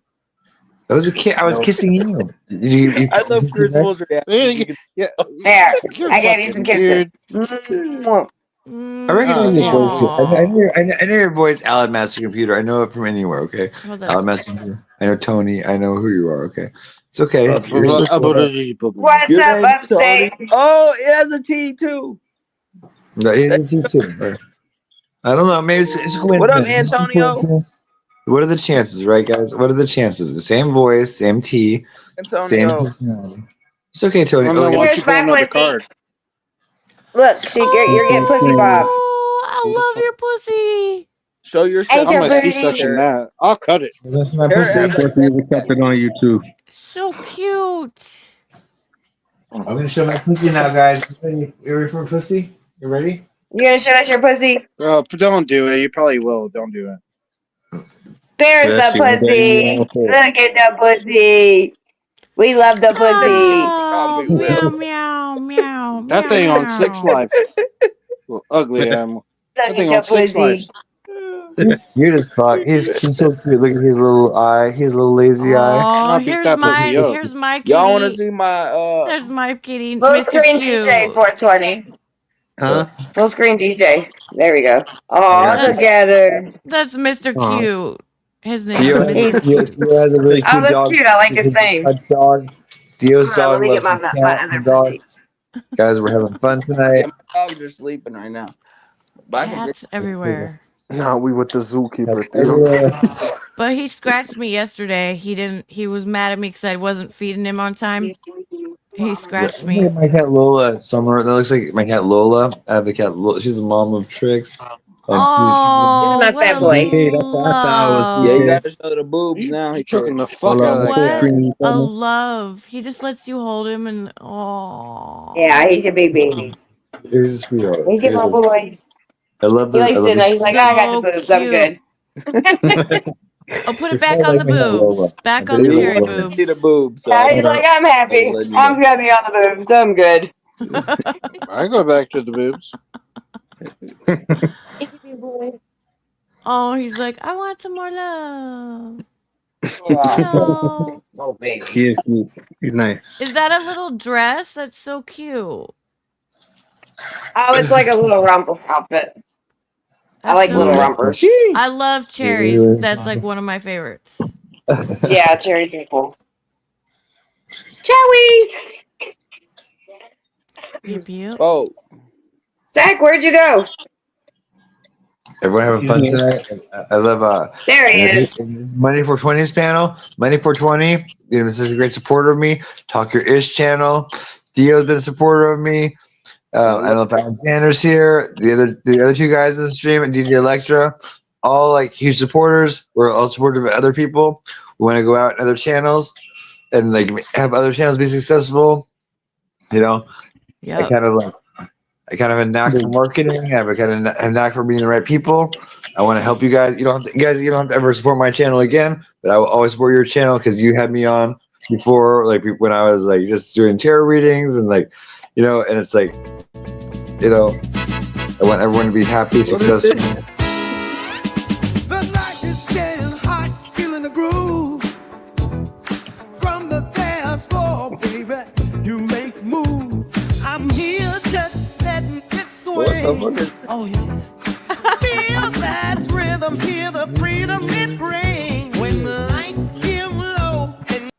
That was a kid. I was kissing you. You I love Chris Bull's reaction. Yeah, There, you're I gave you some fucking kisses. weird. I recognize your voice. Aw. I know your voice, Alan Master Computer. I know it from anywhere. Okay, Well, that's Alan Master Computer. I know Tony. I know who you are. Okay, it's okay. What's Your up, name's upstate? Tony. Oh, it has a T too. No, it's you too. Right? I don't know. Maybe it's a coincidence. What up, It's just a Antonio? coincidence. What are the chances, right, guys? What are the chances? The same voice, same T, same Antonio. personality. It's okay, Tony. And then Oh, why yeah. don't you pull another card? Look, you're getting pussy bob. Oh, I love your pussy. Show yourself. Ain't I'm your gonna booty? C-section that. I'll cut it. That's my Hair pussy. has a Pussy is accepted on YouTube. So cute. I'm gonna show my pussy now, guys. You ready for pussy? You ready? You gonna show us your pussy? Don't do it. You probably will. Don't do it. There's Yeah, the she went there, you pussy. know, Look at the pussy. We love the pussy. Oh, Probably meow, will. meow, meow, That meow, thing on meow. 6 Life. Well, ugly animal. That Look thing at on the 6 Life. pussy. He's cute as fuck. He's so cute. Look at his little eye. His little lazy eye. Oh, I'll beat here's that my pussy up. here's my Y'all want to kitty. see my There's my kitty, Full Mr. screen DJ Cute. 420. Huh? Full screen DJ. There we go. Oh, Yeah. together. That's Mr. Aw. Cute. His name Theo is has, Mr. Theo, Cute. Theo has a really Oh, cute that's dog. cute. I like his He's name. a dog. Theo's Hold on, let dog me get loves my his cat other and dog. Guys, we're having fun tonight. my dogs are sleeping right now. But I can Cats everywhere. Nah, we with the zookeeper, Cats Theo. everywhere. But he scratched me yesterday. He was mad at me because I wasn't feeding him on time. He scratched me. My cat Lola, Summer. That looks like my cat Lola. I have the cat Lola. She's the mom of Trix. And Oh, This is my fat boy. Okay, that's I was. Yeah, you Okay. gotta show the boobs now. You He choking said. the fuck Hold out on, of that full cat. screen. You what a feel me? love. He just lets you hold him and oh. Yeah, he's a big baby. he's a sweetheart. He's a my boy. I love He this. I likes love it. this. He's like, I got the So boobs. I'm good. Oh, put it It's back kinda on like the my cat Lola. boobs. Back I on the bet He you cherry wants Lola. to see the boobs. boobs. So Yeah, I he's was like, I'm happy. letting you Mom's know. got me on the boobs. I'm good. I go back to the boobs. Oh, he's like, I want some more love. Yeah. No. Oh, baby. He is cute. He's nice. Is that a little dress? That's so cute. Oh, it's like a little rumble outfit. I That's like so little cute. rumpers. I love cherries. That's like one of my favorites. Yeah, cherries are cool. Cherries! Yep, yep. Oh, Zach, where'd you go? Everyone having fun tonight. I love There he is. Money 420's panel. Money 420. You know, this is a great supporter of me. Talk Your Ish channel. Theo's been a supporter of me. I don't know if Alexander's here. The other two guys in the stream and DJ Electra, all like huge supporters. We're all supportive of other people. We want to go out in other channels and like have other channels be successful. You know, Yep. I kind of have a knack for marketing. I have a kind of a knack for meeting the right people. I want to help you guys. You don't have to ever support my channel again, but I will always support your channel because you had me on before, like when I was like just doing tarot readings and like, you know, and it's like, you know, I want everyone to be happy, successful. The night is getting hot, feeling the groove. From the dance floor, baby, you make move. I'm here just letting it swing. Oh yeah. Feel that rhythm, hear the freedom it brings. When the lights give low.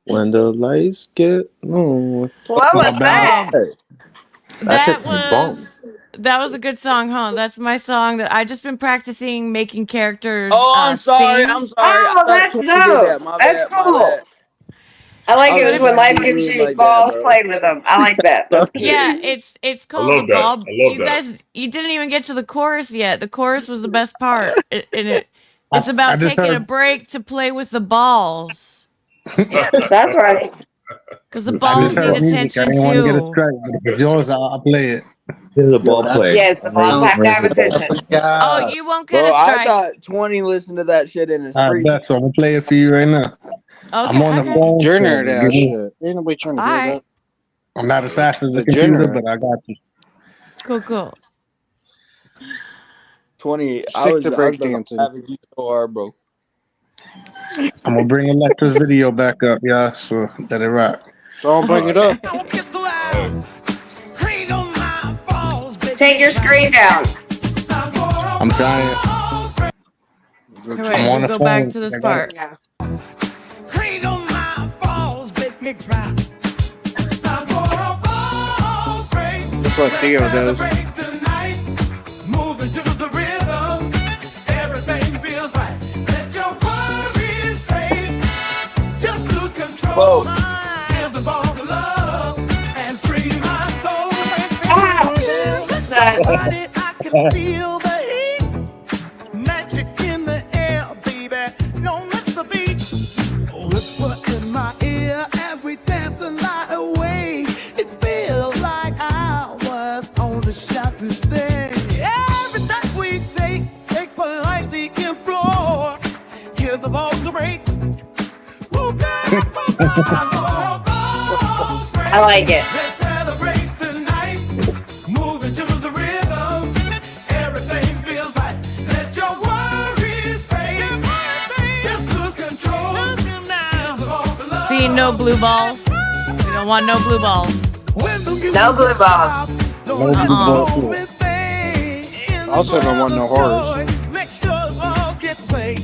When the lights get low. What was that? That was a good song, huh? That's my song that I just been practicing making characters. Oh, I'm sorry. Sing. I'm sorry. Oh, that's Tony did that. dope. My That's bad. cool. My bad. I like it I was was when life being gives rude you like balls, that, bro. play with them. I like that. That's cute. Yeah, it's called love the that. ball. I love You that. guys, you didn't even get to the chorus yet. The chorus was the best part, it's I about just taking a heard- break to play with the balls That's right. because the I balls just heard need music. I attention didn't want to get a too. strike, but if it's yours, I'll play it. This is a ball that's play. Yes, the balls have to have attention. Oh, Yeah. you won't get Bro, a I strike. thought 20 listened to that shit in his All right, free. bet. So I'm gonna play it for you right now. I'm Okay, on the okay. phone. so Generate give that me- shit. Ain't nobody trying to All hear right. I'm not as fast as the The computer, generator. but I got you. Cool, cool. 20. that. I Stick was to about breakdancing. to have it so hard, bro. I'm gonna bring Electra's video back up, y'all, so that it rock. Don't bring it up. Take your screen down. I'm trying. Okay, I'm wait, on we'll the go phone. back to this I got part. Yeah. That's what Theo does. Whoa. What's that? Magic in the air, baby. No miss a beat. Whisper in my ear as we dance the night away. It feels like hours on the shopping stage. Every step we take politely implore. Hear the balls break. I like it. Let's celebrate tonight. Moving to the rhythm. Everything feels right. Let your worries fade. Just lose control. See, no blue balls. We don't want no blue balls. No blue balls. Also don't want no horrors. Make sure the ball get played.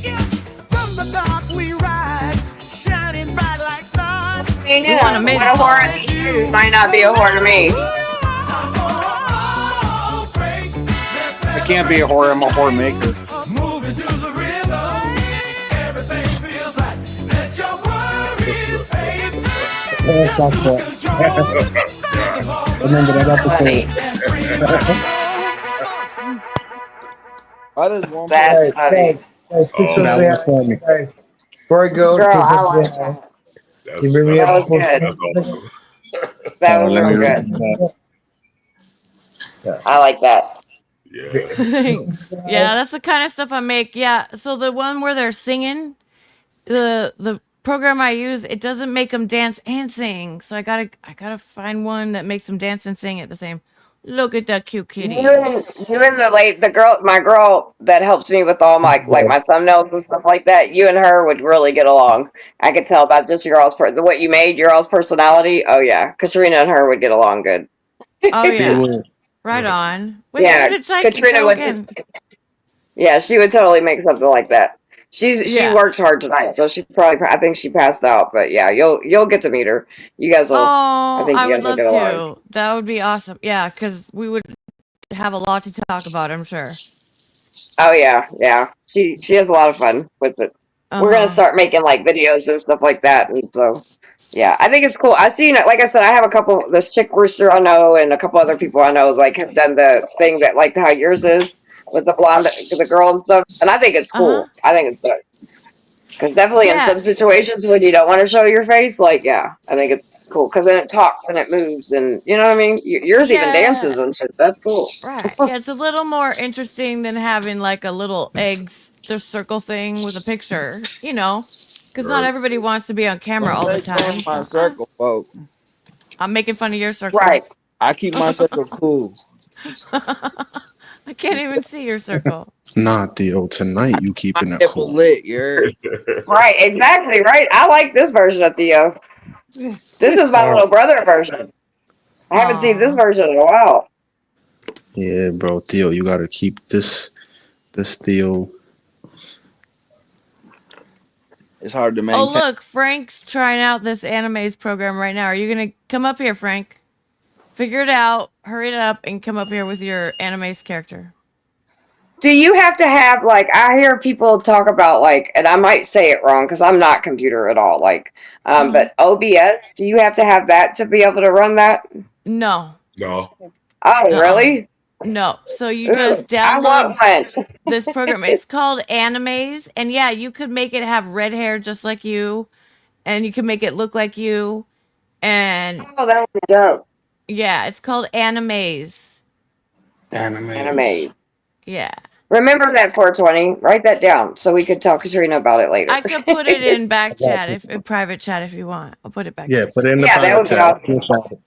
From the dark we rise, shining bright like stars. You know, want a mid- what a horror to you might not be a horror to me. I can't be a horror. I'm a horror maker. Moving to the rhythm. Everything feels right. Let your worries fade. Remember that Funny. episode. Why does one That's funny. Guys, please Oh, come that say was hi. funny. Guys, before I go, Girl, please I come like say hi. that. You bring me That up. was good. That's awesome. That was let real me good. I like that. Yeah. Thanks. Yeah, that's the kind of stuff I make. Yeah. So the one where they're singing, the program I use, it doesn't make them dance and sing. So I gotta find one that makes them dance and sing at the same. Look at that cute kitty. You and my girl that helps me with all my like my thumbnails and stuff like that. You and her would really get along. I could tell about just your all's what you made, your all's personality. Oh yeah, Katrina and her would get along good. Oh They yeah. would. Right on. Wait, Yeah, where did Psychic Katrina go would. again? Yeah, she would totally make something like that. She Yeah. works hard tonight, so she probably I think she passed out. But yeah, you'll get to meet her. You guys will. Oh, think I you would guys will love get along. to. That would be awesome. Yeah, because we would have a lot to talk about, I'm sure. Oh yeah, yeah. She has a lot of fun with it. We're gonna Uh-huh. start making like videos and stuff like that, and so yeah, I think it's cool. I've seen it. Like I said, I have a couple. This chick rooster I know, and a couple other people I know like have done the thing that like how yours is with the blonde, the girl and stuff. And I think it's cool. Uh-huh. I think it's good. Because definitely in Yeah. some situations when you don't want to show your face, like yeah, I think it's cool because then it talks and it moves and you know what I mean. Yours even dances Yeah. and shit. That's cool. Right. Yeah, it's a little more interesting than having like a little the circle thing with a picture, you know, because not everybody wants to be on camera all the Make fun time. of my So, circle, folks. I'm making fun of your circle. Right. I keep my circle cool. I can't even see your circle. Nah, Theo, tonight you keeping My it nipple cool. lit, you're Right. Exactly. Right. I like this version of Theo. This is my little brother version. I haven't seen this Aw. version in a while. Yeah, bro, Theo, you gotta keep this Theo. it's hard to Oh, maintain. look, Frank's trying out this animes program right now. Are you going to come up here, Frank? Figure it out, hurry it up, and come up here with your animes character. Do you have to have like I hear people talk about like, and I might say it wrong because I'm not computer at all. Like, but OBS, do you have to have that to be able to run that? No. No. Oh, really? No. So you Ooh, just I want download one. this program. It's called Animes, and yeah, you could make it have red hair just like you, and you can make it look like you, and Oh, that would be dope. yeah, it's called Animes. Anime. Yeah. Remember that 420. Write that down so we could tell Katrina about it later. I could put it in back chat in private chat if you want. I'll put it back. Yeah, there. put it in the Yeah, that would private be chat. awesome.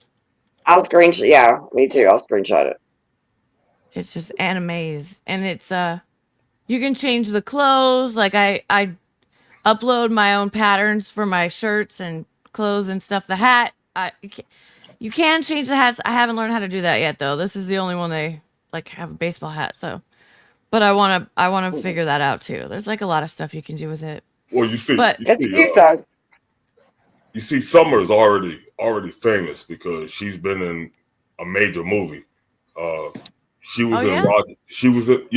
I'll screenshot. Yeah, me too. I'll screenshot it. It's just animes, and it's you can change the clothes. Like I upload my own patterns for my shirts and clothes and stuff. The hat, you can change the hats. I haven't learned how to do that yet, though. This is the only one they like have a baseball hat. So, but I wanna figure that out too. There's like a lot of stuff you can do with it. Well, you see, But you see, Summer's already famous because she's been in a major movie. She was in Roger. She was in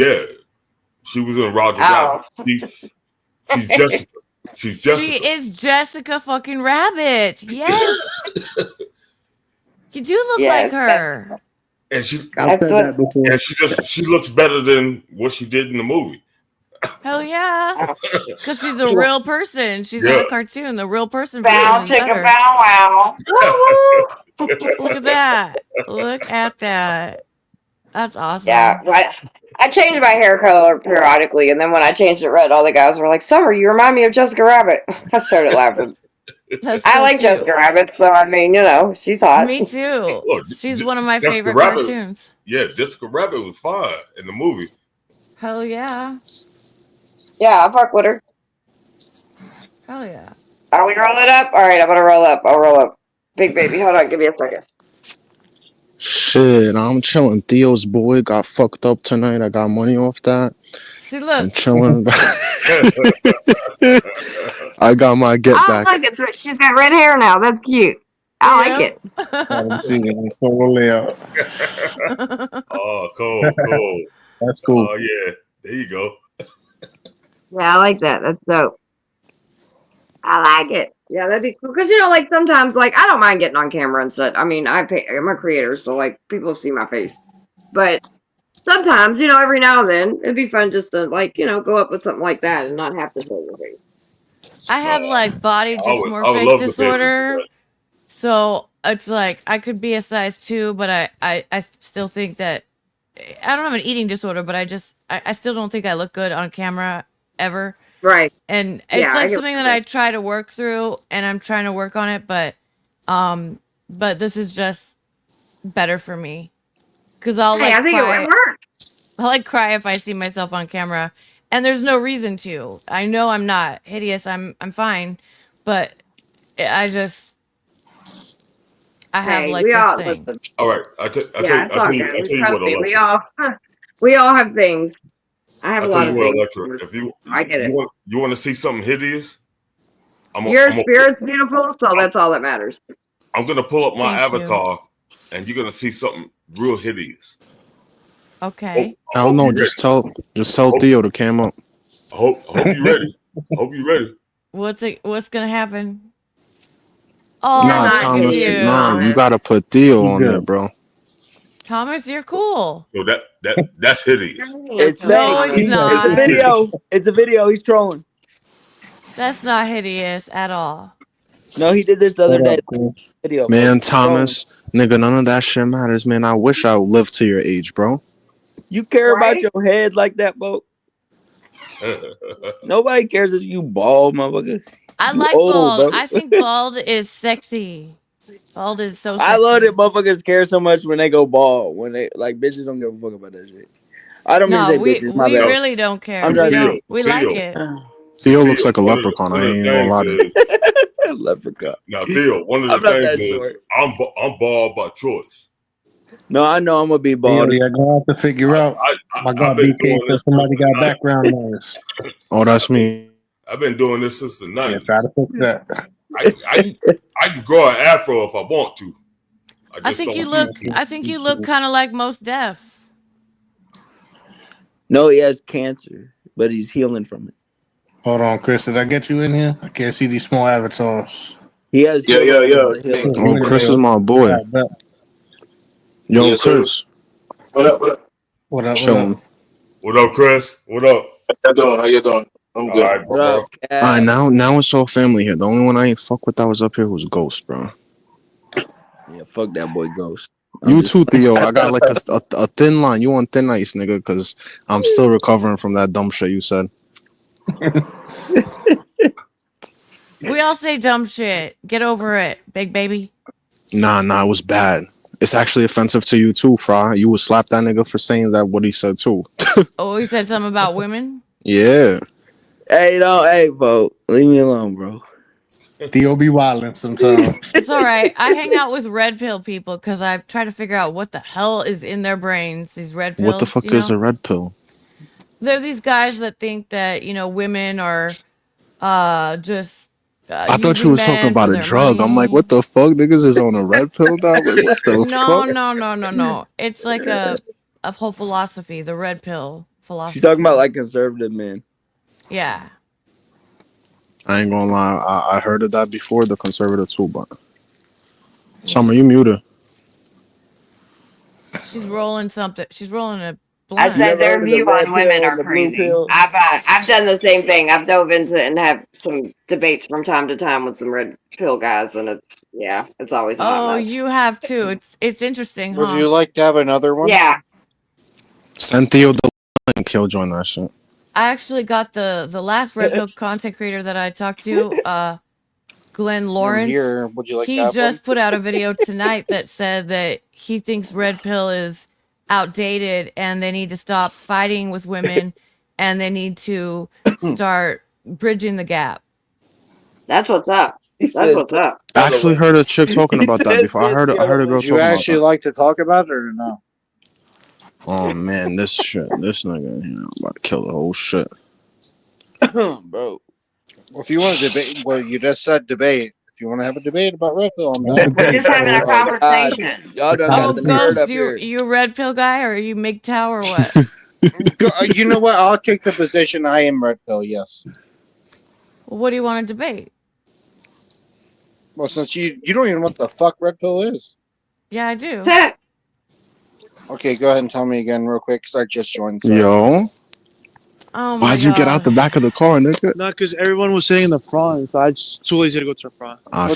Roger Rabbit. She's Jessica. She's Jessica. She is Jessica fucking Rabbit. Yes. You do look like her. And she looks better than what she did in the movie. Hell yeah. Because she's a real person. She's not a cartoon. The real person. Bow, version is chicka, better. bow, wow. Look at that. Look at that. That's awesome. Yeah, I changed my hair color periodically, and then when I changed it red, all the guys were like, "Summer, you remind me of Jessica Rabbit." I started laughing. I like Jessica Rabbit, so I mean, she's hot. Me too. Look, She's one of my Jessica favorite Rabbit, cartoons. Yeah, Jessica Rabbit was fine in the movie. Hell yeah. Yeah, I fuck with her. Hell yeah. Are we rolling up? All right, I'm gonna roll up. I'll roll up. Big baby, hold on, give me a second. Shit, I'm chilling. Theo's boy got fucked up tonight. I got money off that. See, look. I'm chilling. I got my get back. I like it. She's got red hair now. That's cute. I like it. Oh, cool. That's cool. Oh, yeah. There you go. Yeah, I like that. That's dope. I like it. Yeah, that'd be cool. Because, like, sometimes, like, I don't mind getting on camera and stuff. I mean, I'm a creator, so, like, people see my face. But sometimes, every now and then, it'd be fun just to, like, go up with something like that and not have to show your face. I have, like, body I would dysmorphic love to disorder. So it's like I could be a size 2, but I still think that I don't have an eating disorder, but I still don't think I look good on camera ever. Right. And it's like something that I try to work through, and I'm trying to work on it, but this is just better for me. Cause I'll like I think it would work. I'll like cry if I see myself on camera, and there's no reason to. I know I'm not hideous. I'm fine, but I have like this thing. All right, I tell you what, we all have things. I have a lot of things. Electra, if you want to see something hideous, your spirit's beautiful, so that's all that matters. I'm gonna pull up my avatar, and you're gonna see something real hideous. Okay. I don't know. Just tell Theo to cam up. I hope you ready. Hope you ready. What's gonna happen? Oh, nah, Thomas. Nah, you gotta put Theo on there, bro. Thomas, you're cool. So that's hideous. It's fake. No, it's not. It's a video. It's a video. He's trolling. That's not hideous at all. No, he did this the other day. Video. Man, Thomas, nigga, none of that shit matters, man. I wish I lived to your age, bro. You care about your head like that, bro? Nobody cares if you bald, motherfucker. I like bald. Bro. I think bald is sexy. Bald is so sexy. I love that motherfuckers care so much when they go bald. When they like bitches don't give a fuck about that shit. I don't mean to say bitches. We really don't care. We like it. Theo looks like a leprechaun. I ain't gonna lie to you. Leprechaun. Now, Theo, one of the things is I'm bald by choice. No, I know I'm gonna be bald. Yeah, I'm gonna have to figure out. I got BK because somebody got background noise. Oh, that's me. I've been doing this since the 90s. Yeah, try to fix that. I can grow an afro if I want to. I think you look kind of like Mos Def. No, he has cancer, but he's healing from it. Hold on, Chris. Did I get you in here? I can't see these small avatars. He has. Yeah. Oh, Chris is my boy. Yo, yes, Chris. What up? What up, Chris? What up? How you doing? I'm good. All right, now it's all family here. The only one I ain't fuck with that was up here was Ghost, bro. Yeah, fuck that boy Ghost. You too, Theo. I got like a thin line. You on thin ice, nigga, because I'm still recovering from that dumb shit you said. We all say dumb shit. Get over it, big baby. Nah, it was bad. It's actually offensive to you too, Fra. You would slap that nigga for saying that what he said too. Oh, he said something about women? Yeah. Hey, Bo. Leave me alone, bro. Theo be wildin' sometimes. It's all right. I hang out with red pill people because I try to figure out what the hell is in their brains. These red pills. What the fuck is a red pill? They're these guys that think that women are just. I thought you was talking about a drug. money. I'm like, what the fuck? Niggas is on a red pill now? Like, what the fuck? No. It's like a whole philosophy, the red pill philosophy. She's talking about like conservative men. Yeah. I ain't gonna lie. I heard of that before, the conservative too, but Summer, you muted. She's rolling something. She's rolling a I blunt. said their view on women are crazy. I've done the same thing. I've dove into it and have some debates from time to time with some red pill guys, and it's always a hot mess. You have too. It's interesting, Would huh? you like to have another one? Yeah. Send Theo the link. He'll join that shit. I actually got the last red pill content creator that I talked to, Glenn Lawrence. Here, would you like he to have just one? put out a video tonight that said that he thinks red pill is outdated and they need to stop fighting with women and they need to start bridging the gap. That's what's up. That's what's up. I actually heard a chick talking about that before. I heard a girl Would you talking about actually that. like to talk about it or no? Oh man, this nigga, I'm about to kill the whole shit. Bro. Well, if you want to debate, well, you just said debate. If you want to have a debate about red pill, I'm down. We're just having a conversation. Y'all done got the nerd up here. You a red pill guy or are you MGTOW or what? You know what? I'll take the position I am red pill, yes. Well, what do you want to debate? Well, since you don't even know what the fuck red pill is. Yeah, I do. Okay, go ahead and tell me again real quick, because I just joined. Sorry. Yo. Oh Why'd you get out the back of the car, nigga? No, because everyone was sitting in the front, so I just too lazy to go to the front. You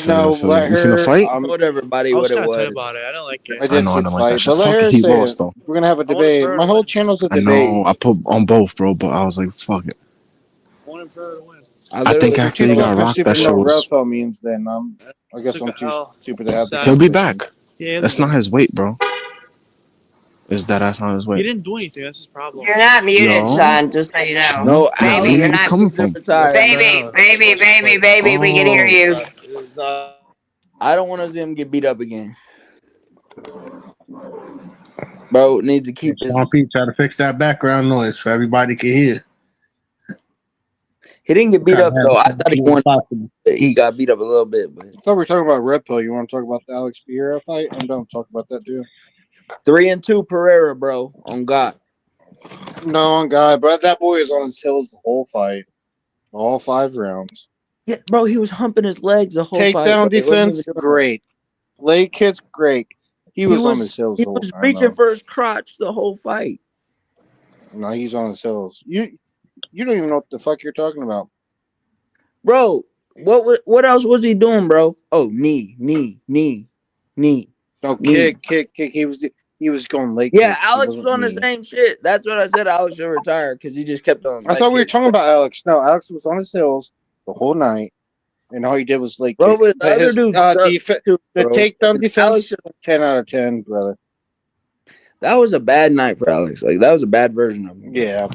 seen the fight? I told everybody I was what it kind of tight was. about it. I don't like it. I did see the fight, but let her He say lost it. though. If we're gonna have a debate, my whole channel's a I debate. know. I put on both, bro, but I was like, fuck it. I think If after you're he too got fucking rocked, stupid that to shit know what red was. pill means, then I guess I'm too stupid to have. He'll be back. Yeah, That's not his weight, bro. Is that's not his He weight? didn't do anything. That's his problem. You're not muted, Yo. son. Just so you know. No, baby, where you're niggas not. coming from? Baby, we can hear you. I don't want to see him get beat up again. Bro needs to keep his. Sean P try to fix that background noise so everybody can hear. He didn't get beat up though. I thought he won. He got beat up a little bit, but I thought we were talking about red pill. You want to talk about the Alex Pereira fight? I'm down to talk about that too. 3-2 Pereira, bro. On God. No, on God, but that boy is on his heels the whole fight, all 5 rounds. Yeah, bro, he was humping his legs the whole fight. Takedown defense, great. Leg kicks, great. He was on his heels He the whole was time. reaching for his crotch the whole fight. No, he's on his heels. You don't even know what the fuck you're talking about. Bro, what else was he doing, bro? Oh, knee. No, kick. He was going leg Yeah, kicks. Alex was on the same shit. That's what I said. Alex should retire because he just kept on. I thought we were talking about Alex. No, Alex was on his heels the whole night, and all he did was leg Bro, kicks. but the other dude the bro. takedown defense, Alex- 10 out of 10, brother. That was a bad night for Alex. Like that was a bad version of him. Yeah,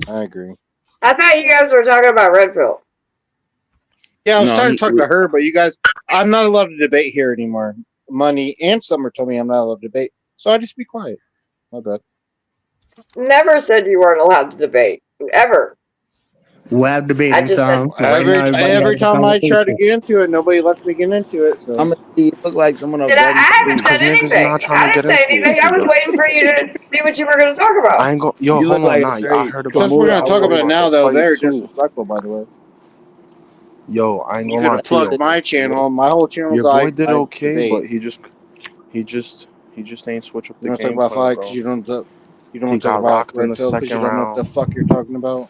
I agree. I thought you guys were talking about red pill. Yeah, I was No, trying to he- talk to her, but you guys, I'm not allowed to debate here anymore. Money and Summer told me I'm not allowed to debate, so I just be quiet. My bad. Never said you weren't allowed to debate. Ever. We'll have debating I just time. said- Every time I try to get into it, nobody lets me get into it. So I'm gonna see. You look like someone. Did I haven't said anything. I didn't say anything. I was waiting for you to see what you were going to talk about. I ain't go. Yo, You hold look on. like Nah, I heard about. since we're going I to talk was about it now, the though, fight, they're too. disrespectful, by the way. Yo, I ain't You gonna could lie have to you. plugged my channel. My whole channel's Your boy did okay, debate. but he just ain't switch up You the want to talk game about plan, fight bro. because you don't want He to talk got about rocked in red the pill because you second don't know what the round. fuck you're talking about.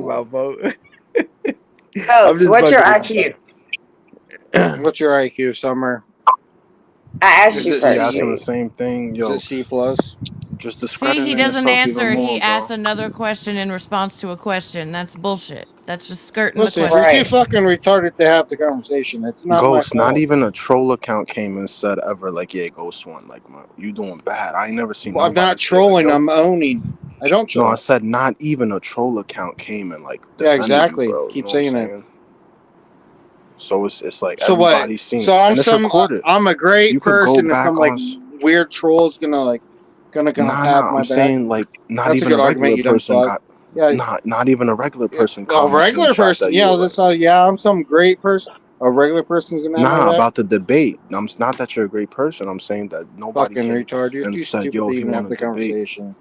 talking about, folks. Folks, what's your IQ? What's your IQ, Summer? I asked Is you it He first. asked him the C? same thing. Is Yo, it C plus? just See, discrediting he doesn't yourself even answer. more, He bro. asks another question in response to a question. That's bullshit. That's just skirting the Listen, question. you're too fucking retarded to have the conversation. It's not my Ghost, not fault. even a troll account came and said ever like, yeah, Ghost won. Like, you doing bad. I ain't never seen Well, I'm nobody not say, trolling. like, yo. I'm owning. I don't troll. No, I said not even a troll account came and like Yeah, defended exactly. you, bro. Keep You know what I'm saying it. saying? So it's like So what? everybody's seen. So I'm And it's recorded. I'm a great You could go person, and back some like on. weird troll's gonna have my I'm back. saying like not That's a even good a argument, regular you dumb person fuck. got. Yeah, Not even a regular person a comment regular screenshot person. that you Yeah, were that's like. all. Yeah, I'm some great person. A regular person's gonna have my Nah, back. about the debate. It's not that you're a great person. I'm saying that nobody Fucking came retard. You're and too said, stupid "Yo, to he even won have a the debate." conversation.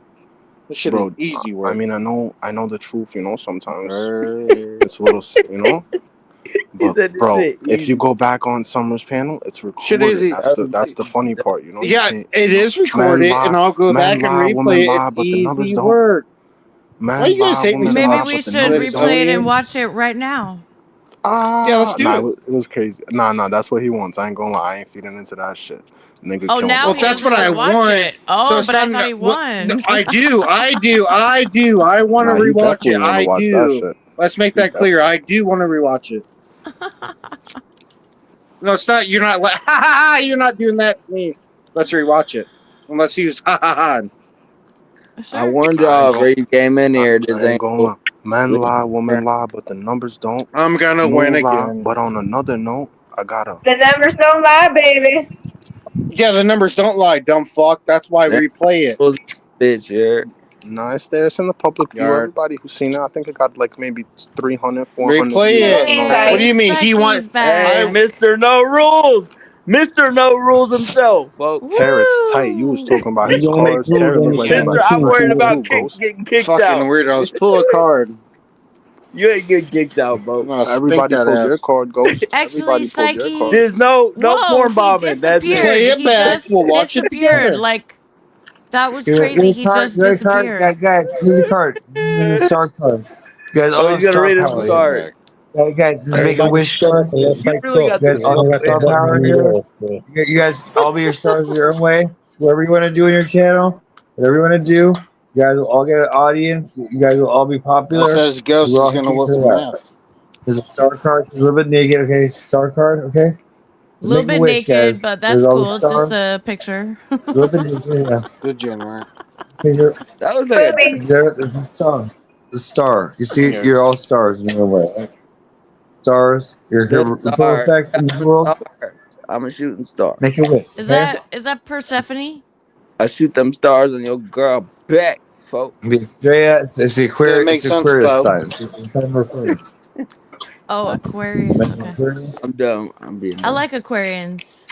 This shit Bro, is easy I work. mean, I know the truth. You know, sometimes it's a little, you know. But said this bro, shit if you easy. go back on Summer's panel, it's Shit recorded. easy. That's the funny part. You know, you Yeah, can't. it is Men recorded, lie, and I'll go men back and lie, women replay it. lie, It's but the numbers easy don't. work. Why Men you guys lie, hate me women so Maybe lie, much? we but the should numbers don't. replay it and watch it right now. Yeah, let's do it. It was crazy. Nah, that's what he wants. I ain't gonna lie. I ain't feeding into that shit. Nigga Oh, killing now Well, the if he that's whole what doesn't I want to watch want, it. Oh, so it's but I not. thought he won. I do. I want to Nah, he rewatch it. definitely want to I watch that do. shit. Let's make He that clear. I do want to rewatch it. No, it's not. You're not. Ha ha ha! You're not doing that to me. Let's rewatch it. And let's use ha ha ha. I warned y'all before you came in here. This I ain't ain't gonna lie. Men Listen, lie, women lie, but the numbers don't. I'm gonna Moon win lie, again. but on another note, I gotta. The numbers don't lie, baby. Yeah, the numbers don't lie, dumb fuck. That's why we play it. Bitch, here. Nah, it's there. It's in the public view. Yard. Everybody who's seen it, I think it got like maybe 300, 400 Replay views. it. You know what I'm What do you saying? mean? He wants. Hey, Mr. No Rules. Mr. No Rules himself, folks. Terror, it's tight. You was talking about his cards. Terror looked like he Mister, might I'm smack worried you about too, Ghost. getting kicked Fucking out. weirdos. Pull a card. You ain't getting kicked out, bro. No, spank Everybody that pulls their ass. card, Ghost. Actually, Everybody pulled their Psyche. card. There's no Whoa, porn he bombing. That's disappeared. Play it He back. just We'll watch it disappeared. together. Like, that was Give crazy. me He a card, just give me a card, disappeared. guys. Here's a card. This is a star card. You guys all Oh, have he's gonna star read him power. a card. Guys, this is make a wish card. You really got You the guys all have star power here. You guys all be your stars your own way. Whatever you want to do in your channel, whatever you want to do, you guys will all get an audience. You guys will all be That popular. says Ghost We're is all gonna happy whip for some that. ass. There's a star card. It's a little bit naked. Okay, star card. Okay. A little Make a bit wish, naked, guys. but There's that's all the cool. It's just stars. a picture. A little bit naked. Yeah. Degenerate. Picture. That looks like a There's a star. The star. You see, Yeah. you're all stars in your way. Right? Stars. You're the ripple star. effects in the world. I'm a shooting star. Make a wish. Is Okay. that Persephone? I shoot them stars on your girl back, folks. Andrea, it's the Aquarius. makes It's the sense, Aquarius Fo. sign. It's September 1st. Oh, Aquarius. Okay. I'm dumb. I'm being I dumb. like Aquarians.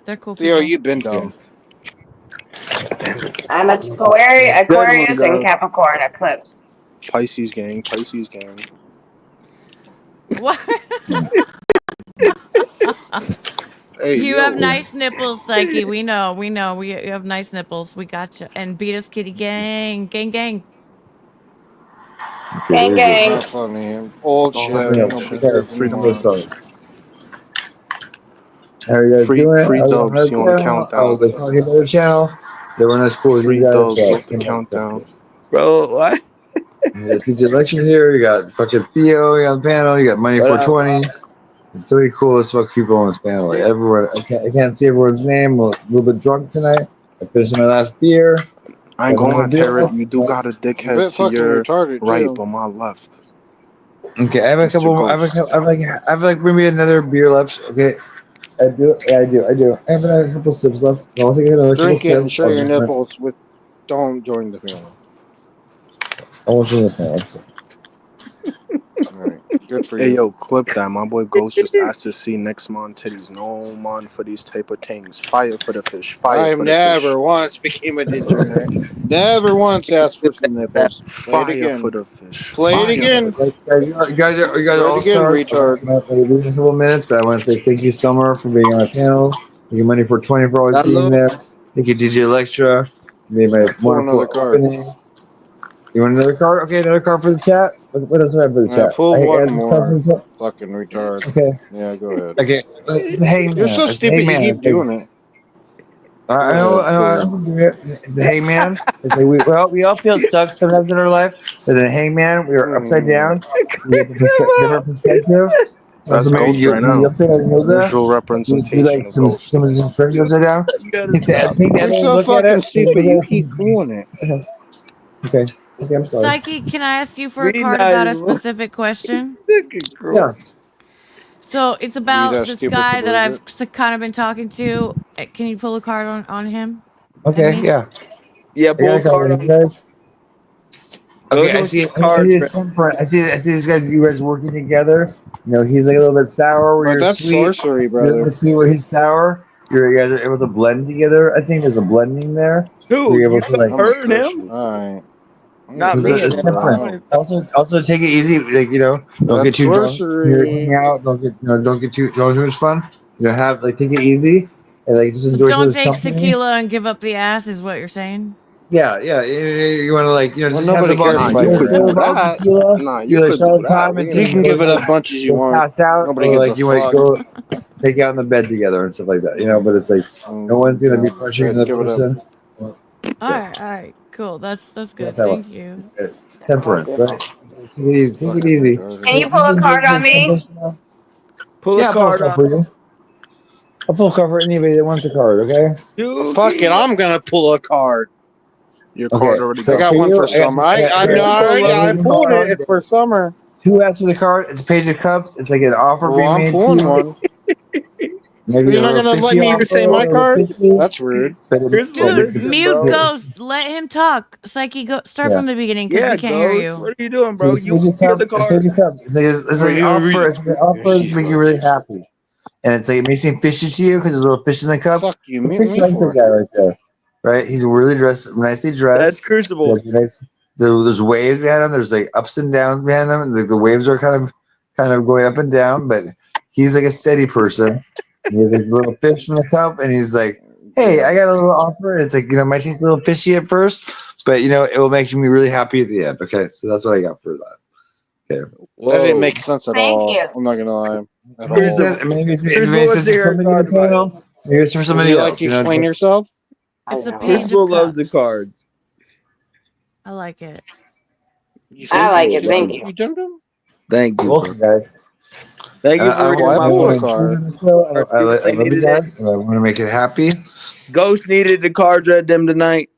They're cool Theo, people. you've been dumb. I'm Aquarius and Ghost. Capricorn eclipse. Pisces gang. Pisces gang. What? Hey, You yo. have nice nipples, Psyche. We know. You have nice nipples. We got you. And beat us, kitty gang, gang, gang. Gang gang. Not funny. Old All shit. that Nobody good shit. cares Freedom anymore. How are you guys doing? Free I was on dubs. another You want a channel. I countdown? was like talking another channel. They weren't as cool as Free you guys. dubs. So What's the countdown? Bro, what? you got TJ Lecture here. You got fucking Theo. You got the panel. You got Money What up? 420. It's really cool as fuck people on this panel. Like everyone, I can't see everyone's name. Well, it's a little bit drunk tonight. I finished my last beer. I ain't gonna lie, Terry. You do got a A bit dickhead to fucking your retarded right, too. but my left. Okay, I have a Mr. couple. I Ghost. have like maybe another beer left. Okay, I do. Yeah, I do. I have a couple sips left. I don't think I have another couple Drink it and sips. show your nipples. Don't join the family. I won't drink the panel. Alright. Good for Hey you. yo, clip that. My boy Ghost just asked to see next mon titties. No man for these type of things. Fire for the fish. Fire I for the never fish. once became a degenerate. Never once asked for some nipples. Play it Fire for again. the fish. Play it Fire. again. You guys are Play all it again, stars. retard. We're losing a couple minutes, but I want to say thank you, Summer, for being on my panel. Thank you, Money for 20 for always being Hello. there. Thank you, DJ Electra. You made my Pull another wonderful card. opening. You want another card? Okay, another card for the chat. What else do I have for the Yeah, chat? pull I one add this card for more. the chat? Fucking retard. Okay. Yeah, go ahead. Okay. It's a hangman. You're so It's a stupid. You hangman. keep It's like, doing it. I know. It's a hangman. It's like we all feel stuck sometimes in our life. But a hangman, we are upside down. We get the different perspective. That's So maybe Ghost you right now. upside down yoga. Visual You representation like of some Ghost. friends upside down. I think You're so fucking stupid. You keep doing it. Okay. Okay, I'm sorry. Psyche, can I ask you for a We card not about a even- specific question? Yeah. So it's that about this stupid guy to that lose I've kind of been talking to. Can you pull a card on him? Okay, And me? yeah. Yeah, pull a card on you guys. Okay, I Those see. are cards, I see these guys. You guys working together. You know, he's like a little bit sour. Where But you're that's sweet. sorcery, You're a brother. little sweet where he's sour. You guys are able to blend together. I think there's a blending there. Who? You're able You to like. heard him? Alright. Not It's me. it's temperance. Also take it easy. Like don't get too drunk. You're hanging out. Don't get too much fun. Have take it easy and just So enjoy don't each other's take company. tequila and give up the ass, is what you're saying? Yeah. You want to Well, just have nobody the cares bottle. about You your fill the ass. bottle of tequila. Nah, You you could all do the time that. until You can give it as much as you want. pass out. Nobody Or gives a you might fuck. go make out in the bed together and stuff like that. But it's no one's gonna be pressuring the give it up. person. All right, cool. That's good. that Thank way. you. Temperance, right? Take it easy. Take it easy. Can you pull a card on me? Pull Yeah, a card I'll on. pull a card for you. I'll pull a card for anybody that wants a card. Okay. Dude, Fuck it, I'm gonna pull a card. Your Okay, card already so I got for one you, for I got- summer. I got- pulled it. It's for summer. Who asked for the card? It's a Page of Cups. It's like an offer Well, being I'm made pulling to you. one. Maybe You're a not little gonna let fishy me offer, say my a little card? fishy, That's rude. but it- Here's but what it- Dude, listen, mute bro. Ghost. Let him talk. Psyche, go start Yeah. from the beginning because Yeah, we can't hear Ghost. you. What are you doing, So bro? it's You Page of hear Cups. the It's card. Page of Cups. It's like an offer. It's an offer to make you really happy, and it's like it may seem fishy to you because there's a little fish in the cup. Fuck you, The mute fish me likes for that guy right there, right? He's really nicely dressed. That's Crucible. Like, there's waves behind him. There's like ups and downs behind him, and the waves are kind of going up and down. But he's like a steady person. He has like a little fish in the cup, and he's like, "Hey, I got a little offer." It's like it might taste a little fishy at first, but it will make me really happy at the end. Okay, so that's what I got for that. Okay. That didn't make sense at Thank all. you. I'm not gonna lie. At Maybe all. maybe Here's maybe what it's was your something in card the panel. Maybe it's for Would somebody you else. like to explain yourself? It's a page Crucible of loves the cups. cards. I like it. I like it. Thank you. You dum-dum? Thank you, Welcome, bro. guys. Thank you for I reading my pulled a book. card. I love you guys. I want to make it happy. Ghost needed the cards read them tonight.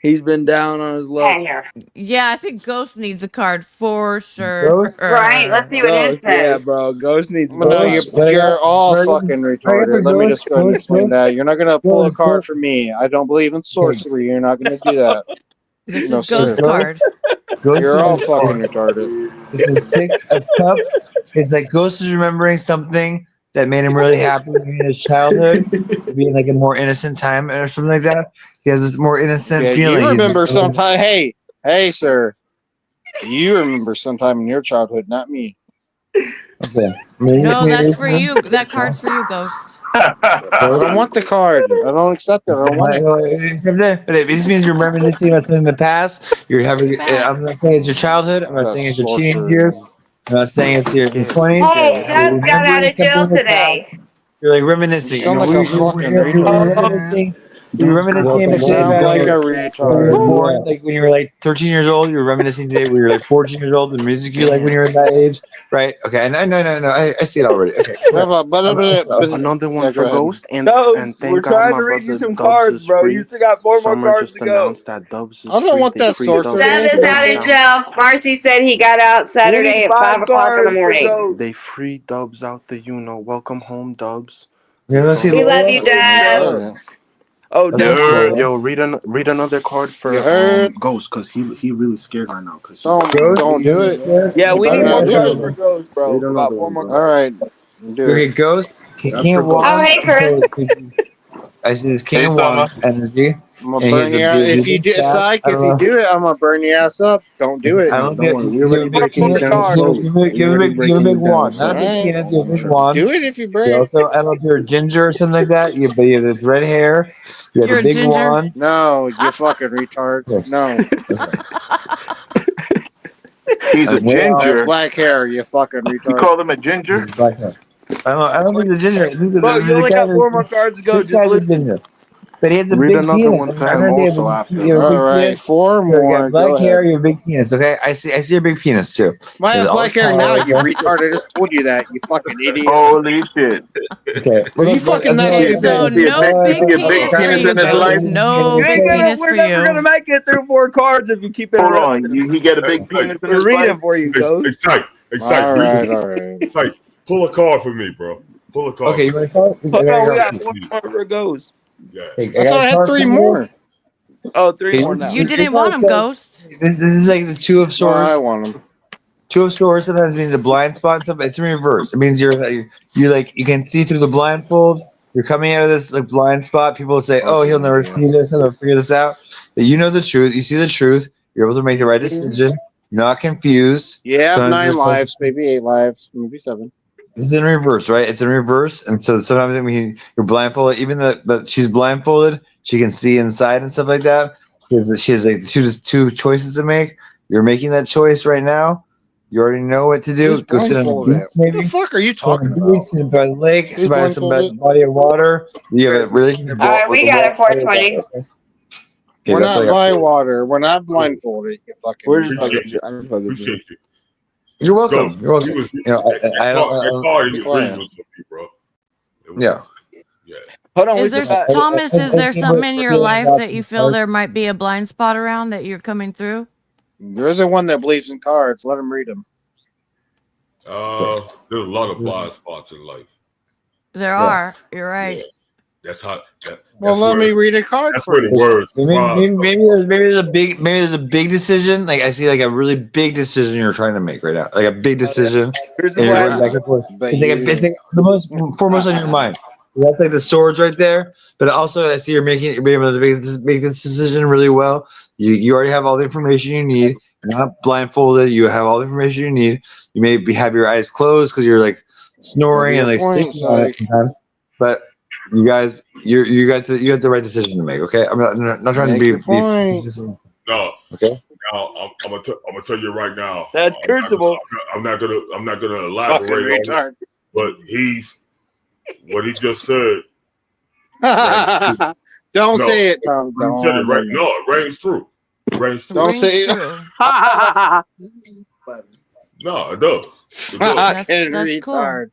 He's been down on his luck. Yeah, I think Ghost needs a card for sure. Ghost? Right, let's see what his Ghost, yeah, says. bro. Ghost needs No, cards. you're all Right, fucking right, retarded. Let me Ghost, just go ahead and Ghost, explain Ghost. that. You're not gonna pull a Ghost, card Ghost. for me. I don't believe in sorcery. You're not gonna do that. This No, is Ghost sir. card. Ghost You're all is- fucking retarded. This is Six of Cups. It's like Ghost is remembering something that made him really happy in his childhood, being like a more innocent time or something like that. He has this more innocent Yeah, feeling. you He's remember like, sometime. Hey, sir. You remember sometime in your childhood, not me. Okay. Maybe- No, maybe- that's for you. That card's for you, Ghost. I don't want the card. I don't accept it. I don't want it. Except that, but it just means you're reminiscing about something in the past. You're having. I'm not saying it's your childhood. I'm not That's saying it's your sorcery. teenage years. I'm not saying it's your 20s. Hey, You're Doug got out remembering of jail something in the today. past. You're like reminiscing. You sound like a fucking retard. You're reminiscing You today sound about like a when you were retard. born, like when you were like 13 years old. You're reminiscing today when you were like 14 years old. The music you like when you were that age, right? Okay, no. I see it already. Okay. Another one for Ghost, and Ghost, thank we're God trying my to read you brother some Dubs cards, is bro. free. You still got 4 more Summer cards just to go. announced that Dubs is I don't free. want They that freed sorcery. Dubs. Deb is out of jail. Marcy said he got out We Saturday need at 5 5 o'clock in the cards for morning. Ghost. They free Dubs out the Welcome home, Dubs. You want to see We love Lola? you, Deb. Oh, That's Deb. cool. Yo, read another card for You heard? Ghost, cause he really scared right now. Cause Don't do it. Yeah, we need Okay, more do cards it. for Ghost, bro. Read another About 4 one, more bro. All cards. right, do Okay, it. Ghost That's can't for walk. Ghost. Oh, hey, Chris. I see this Hey, King Summer. One energy. I'm gonna And burn he's a you out. big- If you big do, staff. Psych, I if don't you know. do it, I'm gonna burn your ass up. Don't do it. I don't Don't worry, we give already a big breaking Pull it the down card. slowly. give We a already big breaking it down wand, not a big Alright. penis, give a big slowly. wand. Do it if you You break. also, I don't know if you're a ginger or something like that. But you have the red hair. You have You're a a big ginger? wand. No, you fucking retard. Yes. No. He's a Way You have ginger. black hair, you fucking You retard. call him a ginger? off. Black hair. I don't think the ginger. Bro, you only got 4 more cards to go. This Just guy's a listen. ginger. But he has a Read big another penis. one to I'm him gonna say also you after. have a big Alright, penis. 4 You more. got black Go hair, ahead. you have a big penis, okay? I see your big penis too. I have There's black hair always now, power, you okay? retard. I just told you that, you fucking idiot. Holy shit. Okay. Are you fucking not Okay, serious? so no big penis for penis you, in his Ghost. life? No You ain't big gonna, penis we're for never gonna you. make it through 4 cards if you keep it. Hold on. He get a big penis in We're his reading life? for you, Hey, Ghost. Sight. Hey, Sight. Alright, alright. Sight. Pull a card for me, bro. Pull a card. Okay, you for want me. to call it? Hold on, we got Yeah. 4 more for Ghost. Yeah. Hey, I thought I had 3 more. Oh, 3 Okay, more now. You didn't want him, Ghost. This is like the Two of No, I Swords. want them. Two of Swords sometimes means a blind spot. Sometimes it's in reverse. It means you're like you can see through the blindfold. You're coming out of this like blind spot. People say, "Oh, he'll never see this. He'll never figure this out." But you know the truth. You see the truth. You're able to make the right decision. You're not confused. You have Sometimes 9 it's like- lives, maybe 8 lives, maybe 7. This is in reverse, right? It's in reverse, and so sometimes when you're blindfolded, even that she's blindfolded, she can see inside and stuff like that. She has like two choices to make. You're making that choice right now. You already know what to do. Who's Go sit on the blindfolded? beach, What maybe. the fuck are you Sit on talking the about? beach, sit by the lake, Who's sit by some blindfolded? body of water. You have a relationship. Alright, we got it, 420. Okay, We're that's not all I got. by water. We're not blindfolded. You fucking. We're just Appreciate fucking. you. I'm just fucking. Appreciate you. You're welcome. Ghost. You're welcome. He was, You know, that card he be was quiet. reading was for me, bro. It was- yeah. Yeah. Hold on, we Is there, just got. Thomas, is there I- something in your I- life I- that you feel there might be a blind spot around that you're coming through? You're the one that believes in cards. Let him read them. There's a lot of blind spots in life. There are. You're right. Yeah. That's how. Well, that's let where- me read a card That's for where the you. words. Maybe there's a big decision. Like I see like a really big decision you're trying to make right now. Like a big decision. Here's the And you're plan. going back and forth. But It's like the most foremost on your mind. That's like the swords right there. But also I see you're being able to make this decision really well. You already have all the information you need. You're not blindfolded. You have all the information you need. You may have your eyes closed because you're like snoring and like Point, sleeping on it Psych. sometimes. But you guys, you got the right decision to make. Okay, I'm not trying Make to your be point. No. Okay. Now I'm gonna tell you right now. That's crucible. I'm not gonna Fucking elaborate on it. retard. But what he just said. Don't No. say it, Tom. He said it right. Don't. No, it rings true. It rings true. Don't say it. No, it does. It does. Fucking that's retard.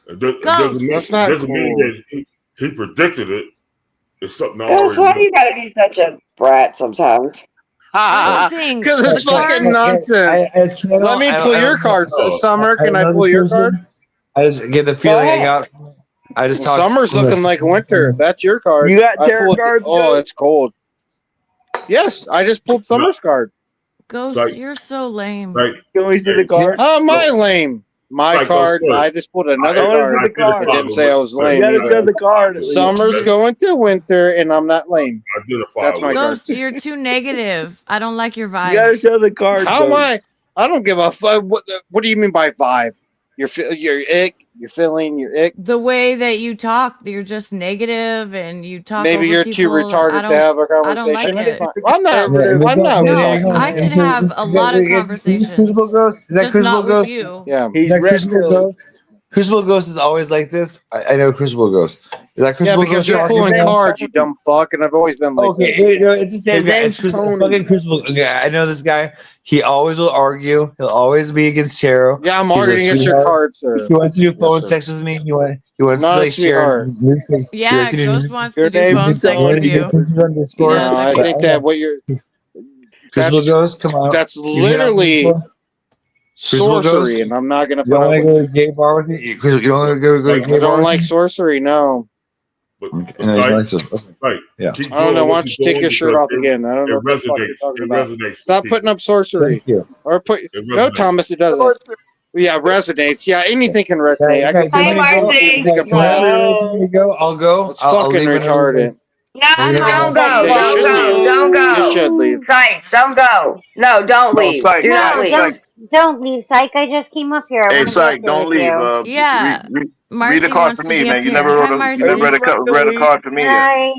It doesn't Ghost. mean, That's not doesn't mean cool. that he predicted it. It's something I Ghost, already why know. do you gotta be such a brat sometimes? Good thing. Because it's the card- fucking nonsense. Let me pull your card, Summer. Can I pull your card? I just get the feeling I ahead. got. I just Well, talked. summer's looking like winter. That's your card. You got I tarot pulled- cards, Oh, Ghost? it's cold. Yes, I just pulled Summer's card. Ghost, Psych. you're so lame. Psych. Can we see the card? How am I lame? My Psycho card. Squid. I just pulled another I wanna see card. the card. It didn't say I was You lame. gotta either. show the card. at least. Summer's going to winter, and I'm not lame. Identify That's my with. card. Ghost, you're too negative. I don't like your vibe. You gotta show the card. How am Ghost. I? I don't give a fuck. What do you mean by vibe? You're ick. You're feeling your ick. The way that you talk, you're just negative and you talk Maybe over you're too people. I retarded don't- to have a I don't like conversation. It's it. fine. I'm not. Yeah, I'm not. No, retarded. I can have a lot of Is this conversations. Crucible Ghost? Is that Just Crucible not with Ghost? you. Yeah. He's Is that red Crucible pilled. Ghost? Crucible Ghost is always like this. I know Crucible Ghost. Is that Yeah, Crucible because Ghost? you're talking pulling now? cards, you dumb fuck, and I've always been like Okay, this. wait, no, it's the same His guy. name's It's Crucible, Tony. fucking Crucible. Okay, I know this guy. He always will argue. He'll always be against tarot. Yeah, I'm He's a arguing against your sweetheart. cards, sir. He wants to do phone sir. sex with me. He wants Not to a like share. sweetheart. new things. He Yeah, likes to do Ghost new- wants Your to do name's phone sex Tony. with you. Pictures on Discord. does. No, I but think that what you're. Crucible That's, Ghost, come on. that's You hit up literally before? Crucible sorcery, Ghost? and I'm not gonna You don't put up want to with go it. to a gay bar with me? You don't want to go to a I gay bar don't with like me? sorcery. No, But And he's Psych, nice to- okay. Psych, Yeah. keep I don't doing know. what Why don't you're you take doing your shirt because off again? I don't know It what the fuck you're resonates. talking It about. resonates. Stop with putting up sorcery, Thank you. or put. It No, resonates. Thomas, it doesn't. Yeah, resonates. Yeah, anything can resonate. I can Guys, see you many want people to go? think of that. Whenever you go, I'll go. It's I'll fucking leave whenever you retarded. No, I guys. miss don't go. Yeah, you Don't should go. leave. Don't You go. should leave. Psych, don't go. No, don't No, leave. psych, Do not psych, leave. psych. Don't leave, Psych. I just came up here. I Hey, want to be up psych, there don't with leave. you. Yeah, Read a Marcy card for wants to me, be up man. You here. never Hi, you never Are you Marcy. about to read a leave? card for me yet. Hi.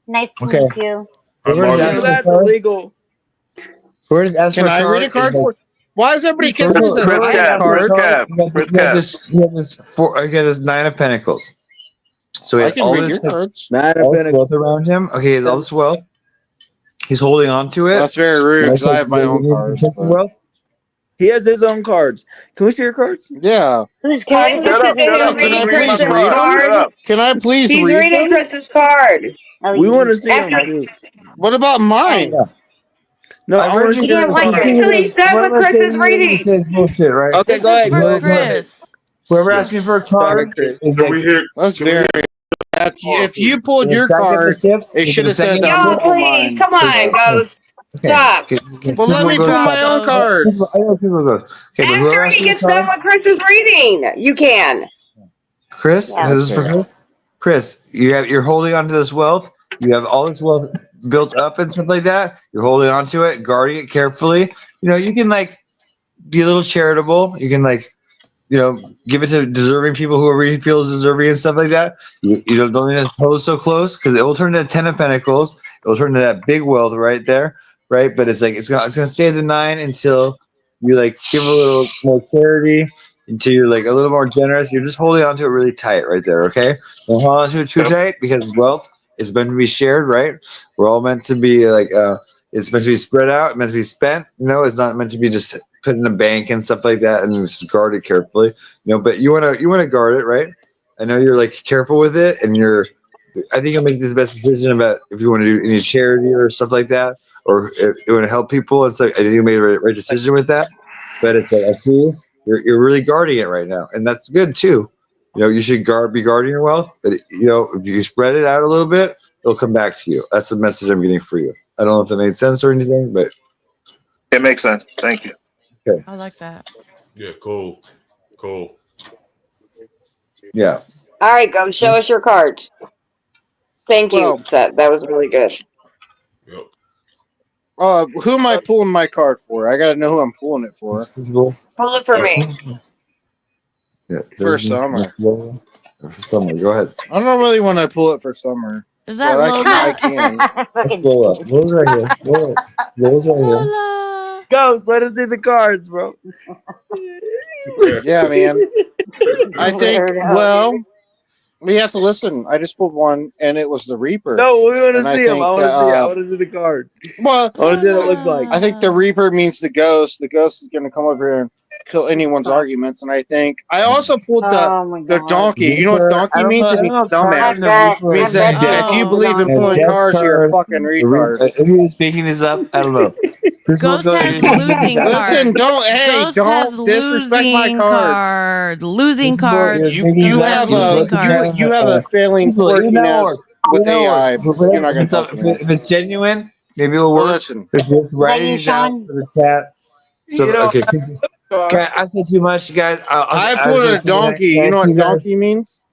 Nice to Okay. meet you. Hi, Whoever's You Marcy. asking too. for a That's card, illegal. whoever's asking Can for a I read a card is card like for? Why does everybody whoever, kiss this as Chris whoever's I have Cap, asking for a Chris cards? card. Cap, Chris Cap. You got this 9 of Pentacles. So he I has can all read your this, cards. Nine of all this Pentacles. wealth around him. Okay, he has all this wealth. He's holding on to it. That's very rude And I because I said, have my "You own need to cards. protect the But wealth." He has his own cards. Can we see your cards? yeah. Whose Can I card is Shut listen up, to shut him up. Can Let I me read read my please Chris's read card. them? Shut card? up. Can I please He's read reading them? Chris's card. Oh, We want to see After, them too. What about mine? Yeah. No, I've I want heard to you see he your can't guys. listen cards. until he's done with Whoever says Chris's anything reading. says bullshit, right? Okay, This go is ahead. for Go ahead. Go ahead. Chris. Whoever Yeah. asks me for a Go card ahead, Chris. is Can like, we hear? That's Can we very. hear? If you in pulled a your second for card, tips. it should In a have said second don't for Y'all, pull please, mine. come on, Ghost. Okay. Stop. Okay. Well, let me Goes pull my stop. own Ghost. cards. I know people go. Okay, but After whoever he asks me gets for a done card, with Chris's reading, you can. Chris, yeah. this is for Okay. Chris. Chris, you're holding on to this wealth. You have all this wealth built up and stuff like that. You're holding on to it, guarding it carefully. You know, you can like be a little charitable. You can like, you know, give it to deserving people, whoever you feel is deserving and stuff like that. You don't need to pose so close because it will turn to 10 of Pentacles. It will turn to that big wealth right there, right? But it's like it's gonna stay at the 9 until you like give a little more charity, until you're like a little more generous. You're just holding on to it really tight right there, okay? Don't hold on to it too tight because wealth is meant to be shared, right? We're all meant to be like it's meant to be spread out, meant to be spent. No, it's not meant to be just put in a bank and stuff like that and just guard it carefully. You know, but you wanna guard it, right? I know you're like careful with it, and I think you'll make the best decision about if you want to do any charity or stuff like that, or if you want to help people. And so I think you made the right decision with that. But it's like I see you're really guarding it right now, and that's good too. You know, you should be guarding your wealth, but you know, if you spread it out a little bit, it'll come back to you. That's the message I'm getting for you. I don't know if that made sense or anything, but It makes sense. Thank you. okay. I like that. Yeah, cool. Yeah. All right, go show us your cards. Thank you, Well, Seth. That was really good. Yep. who am I pulling my card for? I gotta know who I'm pulling it for. Pull it for me. Yeah. For Summer. For Summer. Go ahead. I don't really want to pull it for Summer. Is that But Lola? I can. Let's roll up. Rose right here. Rose right here. Lola. Ghost, let us see the cards, bro. Yeah, man. I think, well, we have to listen. I just pulled one, and it was the Reaper. No, we want to And I see him. I think, want to see. I want to see the card. Well, I want to see what it looks like. I think the Reaper means the Ghost. The Ghost is going to come over here and kill anyone's arguments. And I also pulled the donkey. You know what donkey means? It means dumbass. It means that if you believe in pulling cars, you're a fucking retard. If he was speaking this up, I don't know. Ghost has losing cards. Listen, Ghost has don't disrespect my losing cards. card. Losing cards. You have a failing quirkiness with AI. You're not going to talk to me. If it's genuine, maybe it'll work. Listen. If you're writing these out for the chat. So, okay, I said too much, guys. I pulled a donkey. You know what donkey means?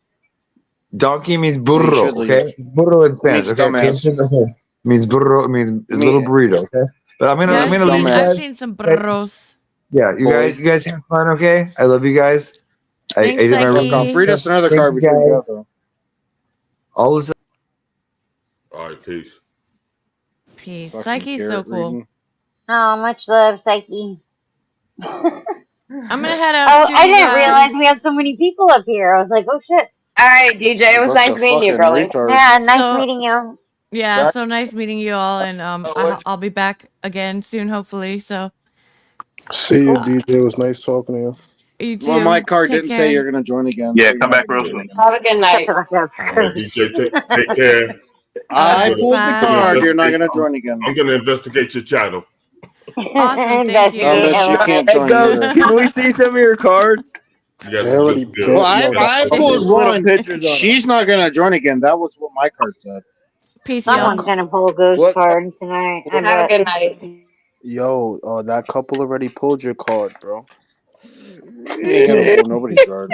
Donkey means burro, okay? Burro in Spanish, okay? Okay. Means burro, means little burrito, okay? But I'm gonna leave you guys. I've seen some burros. Yeah, you guys have fun, okay? I love you guys. Thanks, I did my Psyche. Read us another card before you go, though. All this. All right, peace. Peace. Fucking Psyche's so Garrett cool. reading. Oh, much love, Psyche. I'm gonna head out. Oh, too, I didn't guys. realize we had so many people up here. I was like, oh shit. All right, DJ. It was nice meeting you, brother. Yeah, nice So- meeting you. Yeah, so nice meeting you all, and I'll be back again soon, hopefully. So See you, DJ. It was nice talking to you. you too. Well, my card Take didn't care. say you're going to join again. Yeah, so come you back know. real soon. Have a good night. DJ, take care. I pulled the Bye. card. You're not going to join again. I'm gonna investigate your channel. Awesome, thank you. Unless you can't Hey, join Ghost, either. can we see some of your cards? You guys They already investigate. did. Well, I pulled one. Pictures on it. She's not going to join again. That was what my card said. Peace, Someone's y'all. gonna pull a ghost What- card tonight. I Have a bet. good night. Yo, that couple already pulled your card, bro. You ain't gonna blow nobody's guard.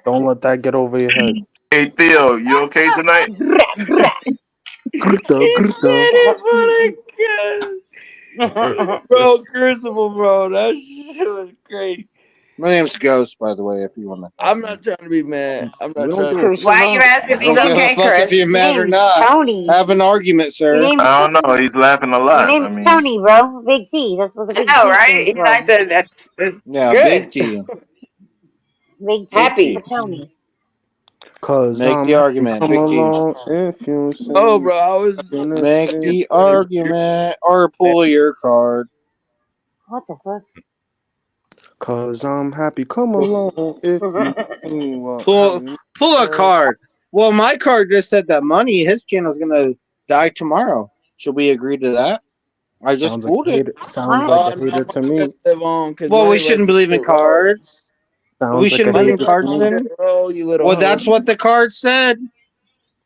Don't let that get over your head. Hey Theo, you okay tonight? Bro, Crucible, bro. That shit was great. My name's Ghost, by the way, if you want to. I'm not trying to be mad. I'm not We trying don't to. do Why you ask if I he's don't give okay, a fuck if Chris? you're mad or Name's not. Tony. Have an argument, sir. Your name's, I don't know. He's laughing a your lot. I name's mean, Tony, bro. Big T. That's what the I big know, T right? stands He's for. like that's Yeah, good. big T. Big T Happy. for Tony. Cause Make I'm the happy. argument, Come big T. along if you see Oh, bro, I was. happiness Make is the what it argument or pull your card. What the fuck? Cause I'm happy. Come along if you see what Pull a card. Well, my card just said that Money, his channel's gonna die tomorrow. Should we agree to that? I just sounds like pulled a it. hater. Sounds What? like a hater to me. Live on, cause Well, we money shouldn't let believe in shit roll. cards. We Sounds like a shouldn't believe in hater cards to me. then. Oh, you little Well, hoe. that's what the card said.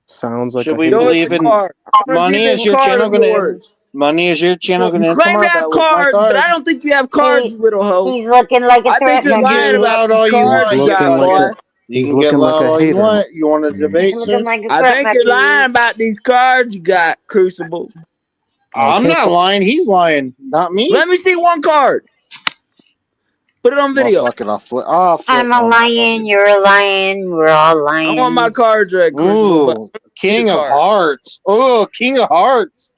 Sounds like Should a we hater. Show us believe the in card. I wanna see Money? if Is this your card channel of gonna end? yours. Money, is your channel gonna You end claim to tomorrow? have That was my cards, but card. I don't think you have cards, He, you little hoe. he's looking like a I think threat. you're You can lying get about loud these all you cards want. you You got, Looking like boy. a You he's can get looking like loud a all you hater. want. You want to debate, Looking sir? like a I threat, think you're lying Becky. about these cards you got, Crucible. I'm Okay, not lying. He's lying, not me. Let me see one card. Put it on Well, video. fuck it. I'll flip. I'll flip I'm a one. lion. You're a lion. We're all I want my lions. cards read, Crucible, but I Ooh, want to see King the of card. Hearts. Oh, King of Hearts.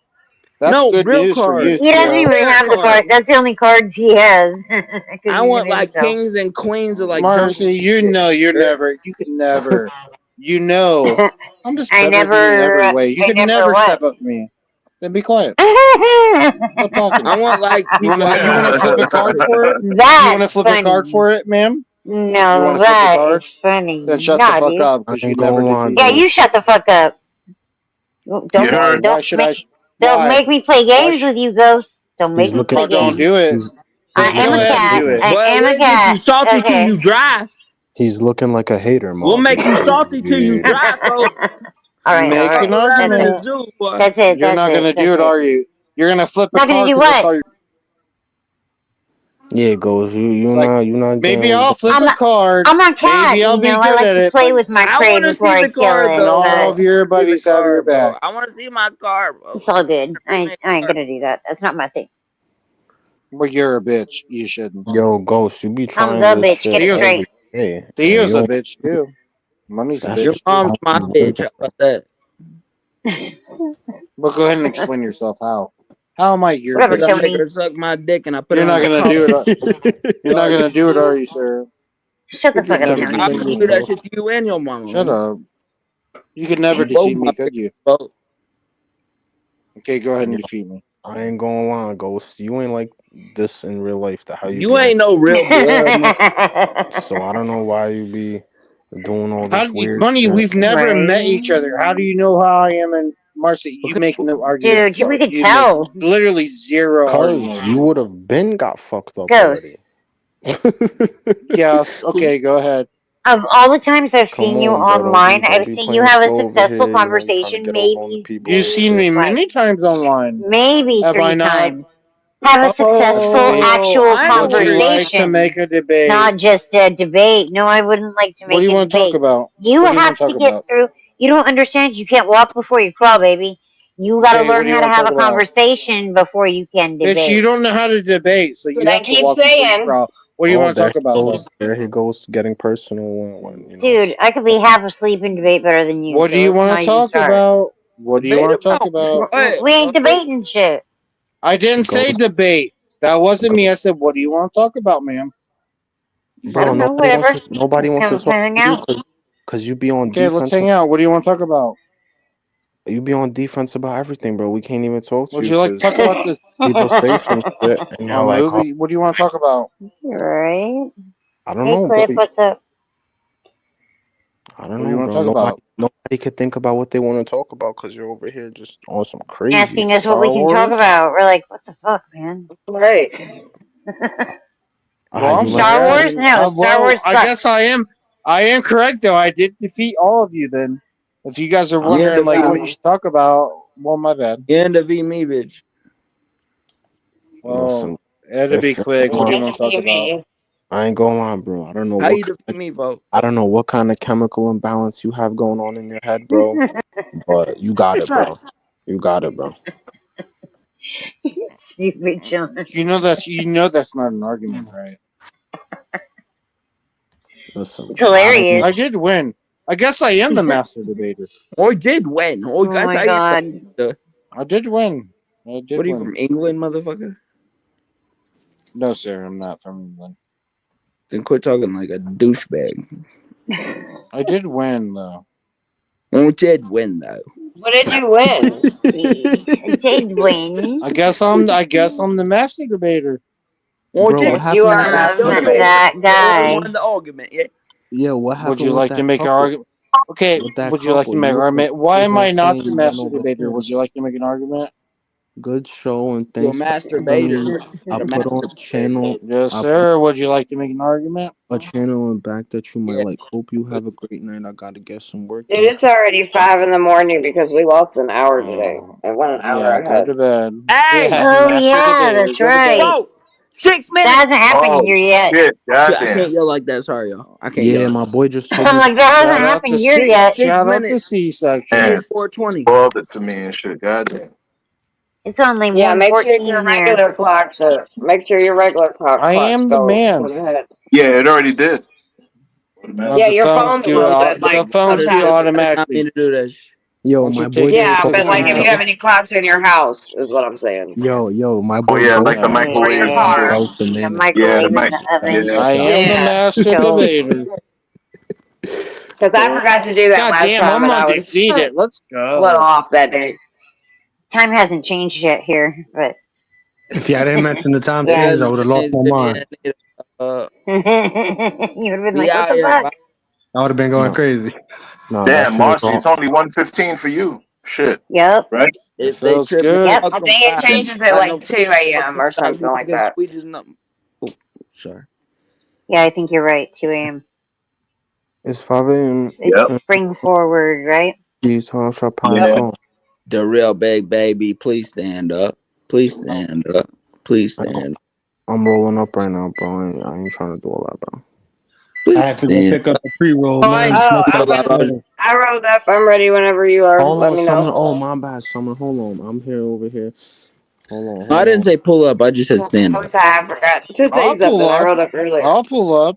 That's No, good real news for you, cards. He doesn't Theo. even Real have the card. cards. That's the only cards he has. Because I he's want an like incel. kings and queens of like Marcy, jungle. you know you're never. You could never. You know. I'm just I better than you in every never. way. You I could never never what? step up to me. Then be quiet. Stop talking. I want like You people wanna I you can wanna flip a card talk for it? You wanna That's flip a card funny. for it, ma'am? You No, wanna flip a that card? is funny. Then shut the Nah, fuck dude. up I because you ain't never gonna lie, defeat Yeah, me. you shut the fuck up. you Don't heard. Why should I? don't Why? make me play Why? games with you, Ghost. Don't make he's me looking. play Oh, don't games. do it. He's I he's am Go a looking ahead like and a cat. do it. hater. I Well, am a we'll get you cat. salty till Okay. you dry. He's looking like a hater, We'll Marvin. make you salty till you Yeah. dry, folks. All right, all Make right. an Go down That's in it. the argument. zoo, boy. That's it. You're That's not it. gonna do That's it, it. are you? You're gonna flip a Not gonna card do because that's what? all. Yeah, it goes. You It's like not maybe getting. I'll flip I'm a card. a cat. Maybe I'll You be know, I good like at to it, play but with my I prey want to before see I the kill card, it. and though, all bro. of your See the buddies have your card, bro. back. I want to see my card, bro. It's all good. I Remake ain't card. gonna do that. That's not my thing. Well, you're a bitch. You shouldn't. Yo, Ghost, you be I'm trying the this bitch. Get shit it Theo's, every straight. day, and Theo's you a don't. bitch too. Money's a That's Your bitch too. mom's my bitch. How about that? But go ahead and explain yourself. How? How am I your Whatever, Because I bitch? make Tony. her suck my dick and I put You're it on not the gonna collar. do it. You're not Dog, gonna do it, are you, sir? Shut the You could fuck up, never Tony. I defeat can me. do that shit to you and your mama. Shut homie. up. You could never On both defeat my me, could you? both. Okay, go ahead and Yo, defeat me. I ain't gonna lie, Ghost. You ain't like this in real life. How you You be ain't no real blood, man. So I don't know why you be doing all How this do you, weird Money? shit. We've never Right. met each other. How do you know how I am? And Marcy, you Because make no Dude, arguments. we could You make tell. literally zero Cause arguments. you would have been got fucked up Ghost. already. Yes. Okay, go ahead. Of all the times I've Come seen you on, bro. online, Don't I've be seen you playing have a slow over successful here. Trying to conversation get over on the maybe people You've over seen here. me twice. many times online. Maybe Have I 3 not? times. Have a successful Okay. actual I know Would you like to conversation. make a debate? Not just a debate. No, I wouldn't like to What do make you a want to talk debate. about? You What do you want have to talk to get about? through. You don't understand. You can't walk before you crawl, baby. You got to Okay, what learn do you how to want to have talk a about? conversation before you can Bitch, you debate. don't know how to debate, so you But I have to keep walk before you saying, crawl. What do you Oh, want to there talk he about, though? goes. There he goes, getting personal when you know. Dude, I could be half asleep and debate better than you, What do so you let's want not to even talk start. about? What do you debate want to talk about about? what? We ain't debating shit. I didn't say Ghost, debate. That wasn't me. I said, what do you want to talk about, ma'am? I bro. don't know, Nobody whatever. wants to Come talk hang to you out. because you be on Okay, let's defense. hang out. What do you want to talk about? You be on defense about everything, bro. We can't even talk to Would you you like to because talk about this people say some shit, and you're like, oh, movie? What do you want to talk about? Right? I don't Hey, know, bro. Cliff, what's up? I don't What do you know, want to bro. talk about? Nobody could think about what they want to talk about because you're over here just on some crazy Asking us what Star we can talk Wars? about. We're like, what the fuck, man? right. Well, I'm You like sorry. Star Wars? No, Star Wars I sucks. guess I am. I am correct though. I did defeat all of you. Then, if you guys are You end wondering up like eating what you me. should talk about, well, my bad. You end up eating me, bitch. Well, listen. It'll be quick. You don't talk about. I ain't going on, bro. I don't know How what you defeat me, folks? I don't know what kind of chemical imbalance you have going on in your head, bro. But you got it, bro. You got it, bro. Stupid John. You know that's not an argument, right? Listen, It's hilarious. I did win. I guess I am the master debater. I did win. Oh my god. I did win. I did What are you win. from England, motherfucker? No, sir, I'm not from England. Then quit talking like a douchebag. I did win, though. I did win, though. What did you win? I did win. I guess I'm the master debater. Well, bro, what happened? That guy. won the argument, yeah. Yeah, what happened? Would you with like that to make an couple? argument? Okay, With that would you like to couple, make an you argument? were- Why you am were I not saying the you master went over debater? here. Would you like to make an argument? Good show, and You're a thanks for masturbator. having me. I put on a channel. Yes, I sir. Would you like to make an argument? put a channel in back that you might like. Hope you have a great night. I gotta get some work Dude, done. it's already 5 a.m. because we lost an hour today. I went an hour Yeah, go ahead. to bed. Hey! Yeah, Oh master yeah, debater, that's go to right. bed. Whoa! 6 minutes! That hasn't happened here yet. Shit, I goddamn. can't yell like that. Sorry, y'all. I can't Yeah, yell. my boy just told I'm me. like, that hasn't Shout out happened to here C. yet. Shout out to minutes. C-section. Man, 4:20. spoiled it to me and shit. Goddamn. It's only Yeah, make sure 1:14 your here. regular clocks are. Make sure your regular clocks I am the go man. ahead. Yeah, it already did. No, Yeah, the your phones phone do will, it. but like The phones do sometimes. I did not automatically. mean to do that. Yo, Once my you boy take Yeah, just it, but like if you yeah. have any clocks in your house, is what I'm saying. yo, my Oh boy yeah, like the Ghost Or your microwave and car. shit. sells the The man. Yeah, the microwave in mic. the oven. Yeah. I am the Yeah. master Cool. debater. Because I forgot to do that God last damn, time, I'm and I was undefeated. Let's a little go. off that day. Time hasn't changed yet here, but If y'all didn't mention the time Yeah. change, I would have lost my mind. you would have been Be like, what out the here, fuck? bro. I would have been going No, crazy. no, that Damn, shit was Marcy, all. it's only 1:15 for you. Shit, Yep. right? It If they feels trip me, good. Yep. I think it changes at like 2 a.m. or something like that. Sweet as nothing. Oh, sorry. Yeah, I think you're right. 2 a.m. It's 5 a.m. It's spring forward, right? These times shall pass Yeah. on. The real big baby, please stand up. Please stand up. Please stand up. I'm rolling up right now, bro. I ain't trying to do all that, bro. Please I have to go stand pick up the pre-roll, Oh, I man. ain't Oh, gonna lie, I was- I rolled up. I'm ready whenever you are. Hold Let on, me Summer. know. Oh, my bad, Summer. Hold on. I'm here over here. Hold No, I didn't say pull up. I just said stand up. I'm sorry, I forgot to say I'll pull something. I up. rolled up earlier. I'll pull up.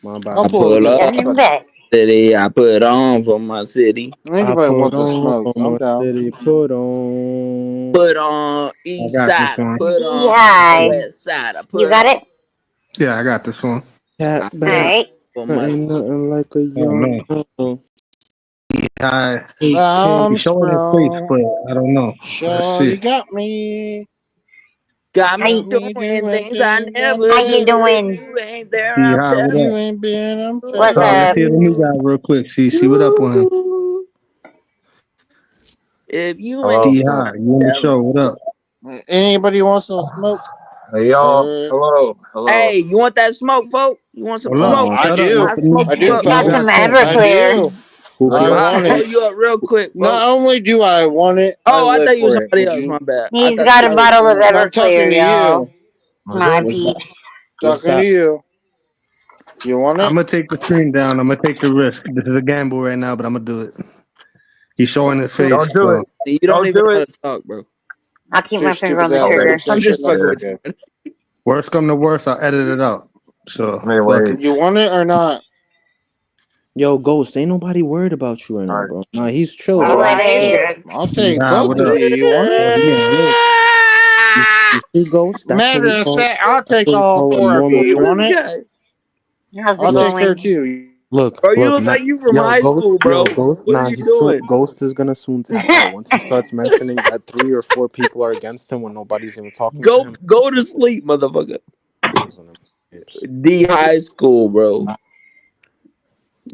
My bad. I'll I pull up. pull up. Coming back. City, I put on for my city. Anybody put wants to on smoke? for I'm my down. city. Put on. Put on east got this side. I one. put on Hi. west side. I put You got it? Yeah, I got this one. Cat I back. Alright. for my Ain't nothing like a young girl. He's showing his face, but I don't know. Let's Sure, see. you got me. got me How doing things I never How do. you doing? You ain't there. See, I'm hi, what telling You up? ain't been. I'm What's Let's up? hear the new guy real quick. See what up with him. you. If you Hello. ain't See, hi, you on the show. What up? Anybody wants some smoke? Hey, y'all. Hello. Hello. Hey, you want that smoke, folk? You want some Hold up. smoke? I Shut up. do. Let the new, I do, let the Got new folks. guy some talk. I Everclear. do. Who I got I'll want pull it. you up real quick, Not folk. only do I want it, I Oh, I live thought you was for it. somebody Would else. you? My bad. I He's thought got a somebody bottle of No, I'm talking Everclear, to y'all. you. My What's that? peeps. What's Talking to that? you. You want I'm it? gonna take the screen down. I'm gonna take the risk. This is a gamble right now, but I'm gonna do it. He's showing his face. Don't do So. it. You don't Don't even do know how it. to talk, bro. I'll keep my You're finger on stupid the that trigger. way. Say I'm shit just like fucking that. with you. Okay. Worst come to worst, I'll edit it out. So Anyway. fuck it. You want it or not? Yo, Ghost, ain't nobody worried about you right now, bro. Nah, he's chill, I'll bro. let He's chill. it. I'll take Nah, both what of up? you. You want Oh, it? he getting lit. You see, Ghost? Matter of fact, I'll That's take what we all call a 4 of you. normal You want This it? guy. How's it I'll take her going? too. Look, Bro, you look, look like you from yo, high school, Ghost, bro. Ghost, What nah, are you doing? Ghost is gonna soon tap out once he starts mentioning that 3 or 4 people are against him when nobody's even talking to him. Go to sleep, motherfucker. Losing him. D high school, bro.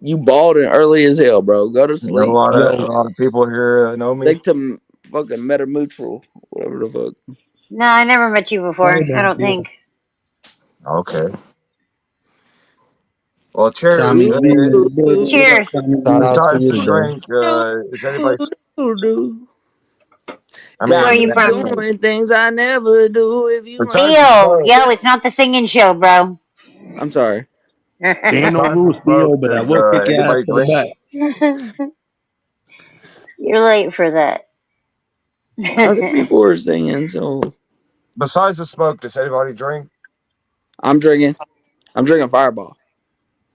You balding early as hell, bro. Go to There's a sleep. lot of people here that know me. Take to fucking Metamutual, whatever the fuck. No, I never met you before. I don't think. Okay. Well, cheers. Tommy G in the building. What up, Cheers. Tommy G? Shout out to Besides you, the bro. drink, is anybody I Where are mean, you from? doing things I never do. If you Theo, yo, it's not the singing show, bro. I'm sorry. Ain't no rules, Theo, but I will kick your ass to the back. You're late for that. Other people were singing, so Besides the smoke, does anybody drink? I'm drinking. I'm drinking Fireball.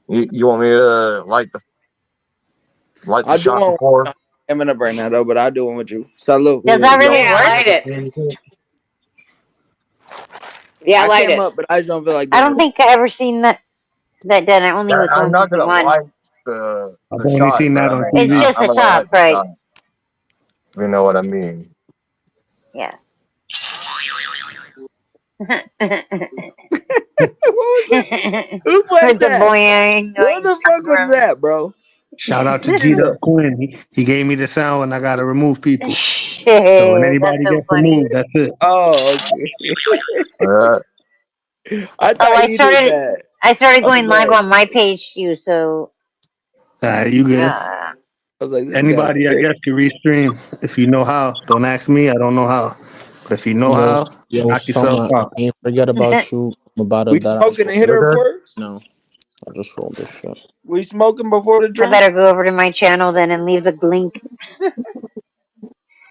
You want me to light the I do shot one before? coming up right now though, but I'll do one with you. Salute. Does that really Yeah, work? light it. Yeah, I light came it. up, but I just don't feel like I doing don't think I ever seen that done. I only was I'm not gonna one. light the I've only shot. seen that but on I mean, It's TV. just I'm the gonna light top, the right? shot. You know what I mean? Yeah. what was that? Who played With the that? boing. What the fuck was that, bro? Shout out to G Dub Quinn. He gave me the sound when I gotta remove people. So when Shit, that's anybody so gets funny. removed, that's it. Oh, okay. I thought I you did that. started I was going live like, on my page too, so You good. yeah. I was like, this Anybody, I guy. guess, can restream if you know how. Don't ask me. I don't know how. But if you know how, knock yourself Summer, I out. ain't forget about you. I'm about to We that. smoking a hitter first? No, I just rolled this shit. We smoking before the I drink? better go over to my channel then and leave the link.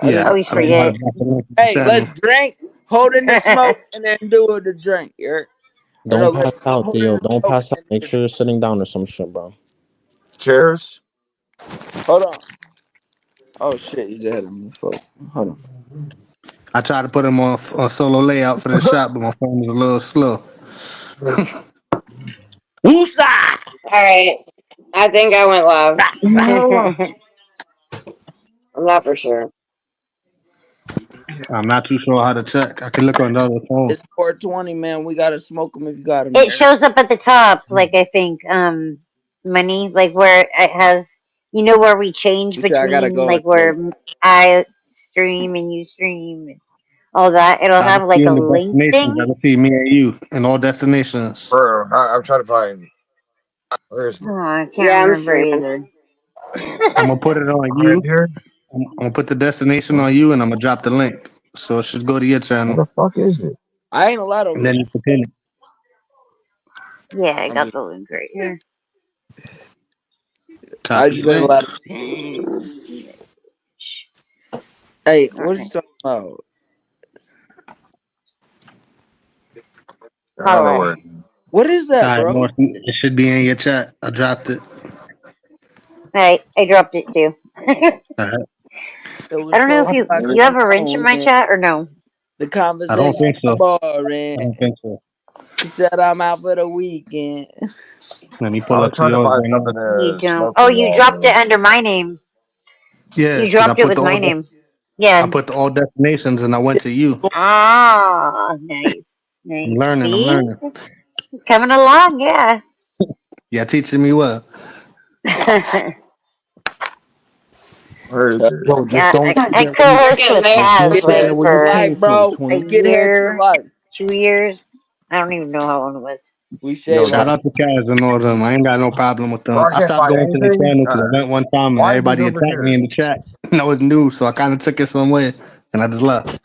Yeah, Always I'm about to forget. drop the link to the Hey, channel. let's drink, hold in the smoke, and then do the drink. Don't Let's pass out, hold in Theo. the Don't smoke. pass out. Make sure you're sitting down or some shit, bro. Cheers. Hold on. Oh shit, you just had him. Hold on. I tried to put him on solo layout for the shot, but my phone was a little slow. Woosah! All right. I think I went live. I'm not for sure. I'm not too sure how to check. I can look on the other phone. It's 420, man. We gotta smoke them if you got them. It shows up at the top, like I think, money, like where it has, you know, where we change You said I gotta between, go. like where I stream and you stream and all that. It'll I have can like see a in the link destinations. I thing. can see me and you in all destinations. Bro, I'm trying to find. Where is it? Oh, I can't Yeah, I'm remember streaming. either. I'm gonna put it on Right you. here? I'm gonna put the destination on you, and I'm gonna drop the link. So it should go to your Where channel, the fuck is it? I ain't allowed over and then there. you can pin it. Yeah, I I'm got just, the link right here. I Copy just the ain't link. allowed. Hey, All what you right. talking about? I don't know where. What is All that, right, bro? Morris, it should be in your chat. I dropped it. Alright, I dropped it too. All right. It was I don't know if so you fucking do you have a wrench in my lonely. chat or no? The I don't conversation think so. boring. I don't think so. He said I'm out for the weekend. Let me I pull was up to trying to yours find right now. something You to don't. smoke Oh, with you y'all, dropped it man. under my name. Yeah, You because dropped it with my name. I Yeah. put the all destinations, and I went to you. Ah, nice. I'm Nice. learning. I'm See? learning. Coming along, yeah. Yeah, teaching me well. Where is it? Yo, just Yeah, don't I forget where you co-hosted with just Taz don't Get like there forget to where your you for came life, from, bro. a 20. Get here to your year, life. 2 years. I don't even know how long it was. We Yo, shave Shout life. out to Kaz and all of them. I ain't got no problem with Bro, them. I I can't stopped find going to the anything. channel because I went one time and Why is this everybody over attacked me here? in the chat. And I was new, so I kind of took it somewhere and I just left.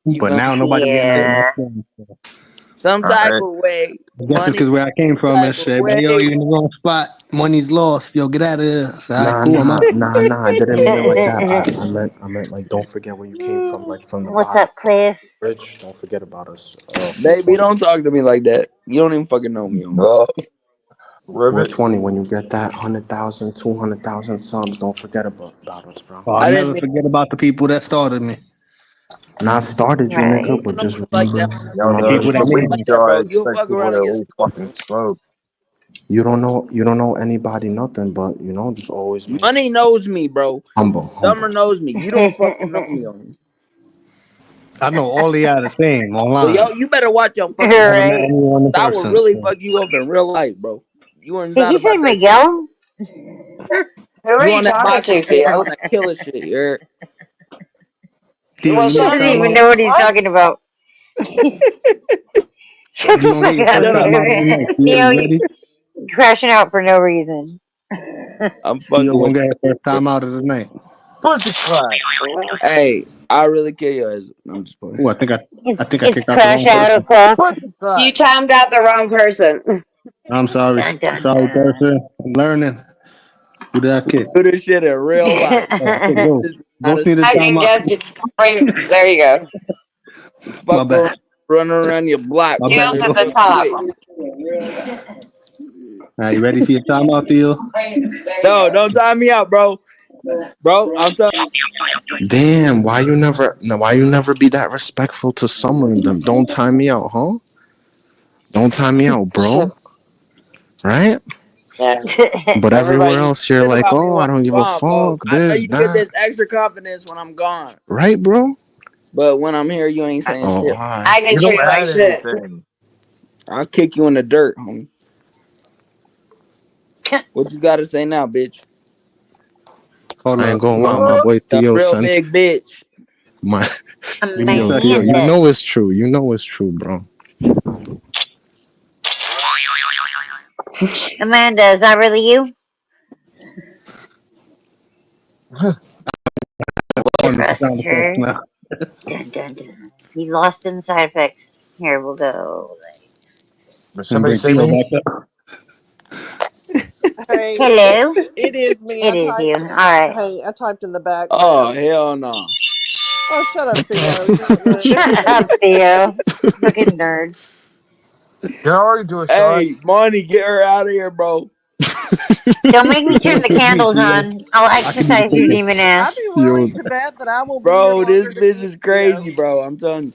You But gonna now nobody's getting on my Yeah. channel. So some All type right. of way. I guess it's Money because where I came from and type of shit. But yo, way. you're in the wrong spot. Money's lost. Yo, get out of here. All right, nah, cool. I'm out. I didn't mean it like that. I meant like don't forget where you came from, like from the What's bottom. up, Cliff? Rich, don't forget about us. Baby, 420. don't talk to me like that. You don't even fucking know me. Ribbit. 420. When you get that 100,000, 200,000 subs, don't forget about us, bro. Oh, I'll I didn't never mean forget about the people that started me. Not started you, Right. nigga, but know just me like that. remember Yo, my The no, people it's that the people. made weed me. Like that, jar. I bro. You'll expect fuck people around to and at get least smoked. fucking smoke. You don't know anybody nothing, but you know, just always make sure Money knows me, bro. humble. Summer knows me. You don't fucking know me on me. I know all the are the same So online. yo, you better watch your fucking. I haven't met Right. anyone in I will person. really So. fuck you up in real life, bro. You are Did not you say about that shit. Miguel? Who are You you on that talking boxing to, shit? I'm Theo? on that killer shit. You're Theo, Well, you He need shut doesn't up. even time know out. what he's What? talking about. Shut You the gonna get fuck your up, first shut up. time out of the dude. night. Theo, Theo, you ready? crashing out for no reason. I'm Theo fucking gonna with get her first you. time out of the night. Pussy clap. Hey, I really kill you. I'm just playing. Oh, I think I It's kicked out the Crash wrong Out person. O'Clock. Pussy clap. You timed out the wrong person. I'm sorry. Dun, dun, Sorry, dun. person. I'm learning. Who did I kick? Do this shit in real life. Oh, This is go. not a Ghost need to I time can out. just there you go. My fuck bad. running around your block. My Deals bad. at the Ghost. top. All right, you ready for your timeout, Theo? No, don't time me out, bro. Bro, I'm telling Damn, why you never be that respectful to some of them? Don't time me out, huh? Don't time me out, bro. Right? Yeah. But everywhere everybody else, you're shit like, about me oh, I when don't I'm give a gone, bro. fuck. I know This, you get this that. extra confidence when I'm gone. Right, bro? But when I'm here, you ain't saying Oh, shit. alright. I can You treat don't you like add shit. anything. I'll kick you in the dirt, homie. What you gotta say now, bitch? Hold I up. ain't gonna lie, my What? boy A Theo real sent big bitch. my Give me a yo, second. Theo, you Amanda. know it's true. You know it's true, bro. Amanda, is that really you? On the Press sound effects her. now. Dun, dun, dun. He's lost in the side effects. Here, we'll go. Did And somebody bring say Theo me? back up. Hey, Hello? it is me. It I is you. typed. Alright. Hey, I typed in the Oh, background. hell no. Oh, shut up, Theo. You're the Shut up, Theo. Fucking nerd. Did I already do a shot? Hey, Money, get her out of here, bro. Don't make me turn the Pick me, candles Theo. on. I'll I can be the exercise your picker. demon I'd ass. be Yo, willing to bet that I will be here Bro, this longer than bitch you, is Theo. crazy, bro. I'm telling you.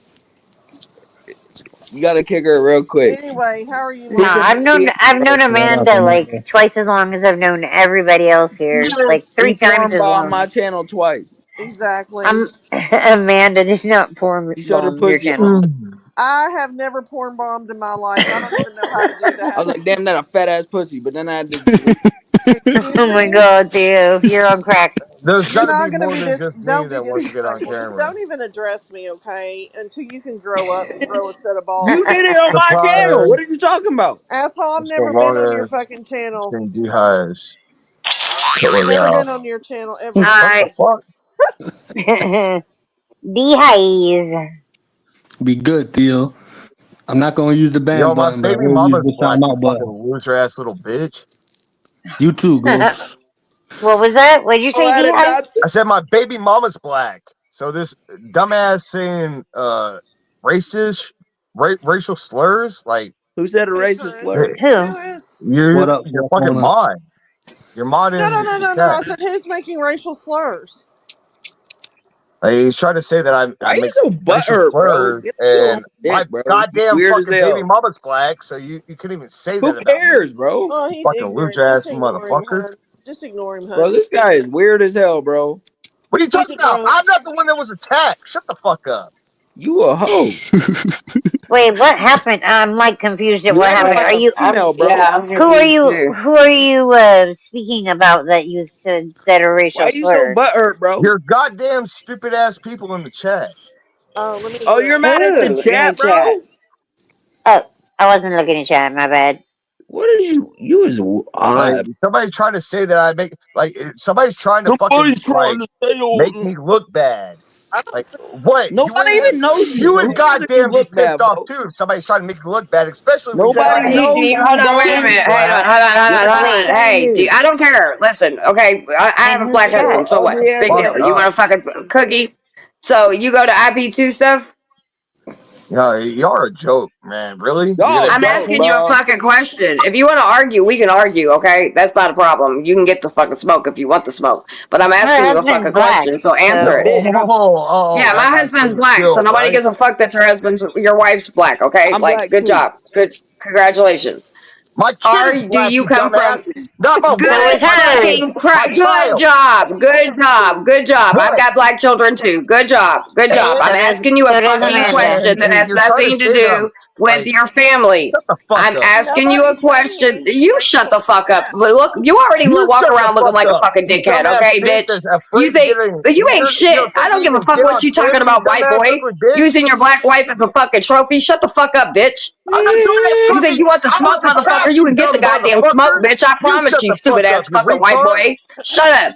You gotta kick her real quick. Anyway, how are you, Nah, Kick her Monty? booty out, I've known bro. What up, Amanda like Amanda? twice as long as I've known everybody else here. Like 3 times He as porn long. my channel twice. Exactly. I'm Amanda does not porn She showed her bomb your pussy. channel. I have never porn bombed in my life. I don't even know how to do I that. was like, damn, that a fat ass pussy. But then I had to delete. Excuse Oh my me? god, Theo, you're on crack. There's got You're to be not going to more be than just me don't be that wants to get on disrespectful. Just camera. don't even address me, okay? Until you can grow up and grow a set of You balls. did it on my channel. Surprise! What are you talking about? Asshole, I've Let's go never been on your longer. fucking channel. Sing D-Highs. Killer Never out. been on your channel ever. What the Alright. fuck? D-Highs. Be good, Theo. I'm not gonna use the ban Yo, my button, but I baby will use mama's the black, you timeout fucking button. loser ass little bitch. You too, Ghost. What was that? What'd you say, D-Highs? I said my baby mama's black. So this dumbass saying racial slurs, like Who said a racist slur? Who? Who is? What up, your cell fucking phone? mod. Your mod No, no, in no, the no, no. I chat. said who's making racial slurs? He's trying to say that I Why you make so racial butthurt, bro? slurs Get your own and my dick, bro. You goddamn weird as fucking baby hell. mama's black, so you couldn't even say Who that about me. cares, bro? Oh, he's Fucking loser ignorant. Just ass ignore him, motherfucker. hun. Just ignore him, Bro, hun. this guy is weird as hell, bro. What are you He's talking a about? drunk. I'm not the one that was attacked. Shut the fuck up. You a hoe. Wait, what happened? I'm like confused at You what act happened. like Are a you female, bro. I'm who are confused you too. who are you speaking about that you said a Why racial you so slur? butthurt, bro? You're goddamn stupid ass people in the chat. Oh, let me Oh, you're look. mad at the Who in the chat, chat? bro? Oh, I wasn't looking at chat, my bad. What is you? You is Like odd. somebody's trying to say that I make somebody's trying to fucking Somebody's trying to say, make me look bad. Like what? You nobody wouldn't even even knows you, you so would who cares if you goddamn be look pissed bad, off bro? too if somebody's trying to make you look bad, especially when you're Nobody trying to knows Do you, hold you, on, wait a dumb. minute. black. Yes, Hold on. Wait, Hey, is. I don't care. Listen, okay, I have and a who's black Your husband, chat? so what? ugly ass Big Fuck deal. up. You up. want a fucking cookie? So you go to IP2 stuff? You know, y'all are a joke, man. Really? You're Y'all gonna I'm joke, asking you a bro. fucking question. If you want to argue, we can argue, okay? That's not a problem. You can get the fucking smoke if you want the smoke. But I'm Her asking you a husband's fucking black, question, so no, answer it. so Yeah, my that's husband's pretty black, so chill, nobody right? gives a fuck that your wife's black, okay? I'm Like, black good too. job. Congratulations. My kid is Do black, you you come from dumbass. Not my so wife, is good my kid, hers. fucking my good child. job. Good job. Good job. I've What? got black children too. Good job. Good job. And I'm asking you a So does fucking Amanda. question that has you're trying to nothing to say that I'm do with like, your family. shut the fuck I'm up. asking you a Nobody's saying question. You anything. shut the fuck up. Look, you already You walk shut the around looking fuck like a up. fucking You dickhead, dumbass okay, bitch bitch? that's You afraid to think, get any but you ain't answers. You shit. don't I think don't you give a even fuck get what on you talking camera, you about, white dumbass boy. ugly bitch? Using your black wife as a fucking trophy. Shut the fuck up, bitch. I'm not doing that You think trophy. you want the I smoke, want the motherfucker? cash, You you can get the dumb goddamn smoke, motherfucker. bitch. I You promise shut you, the fuck stupid up, ass you fucking white retard. boy. Shut up.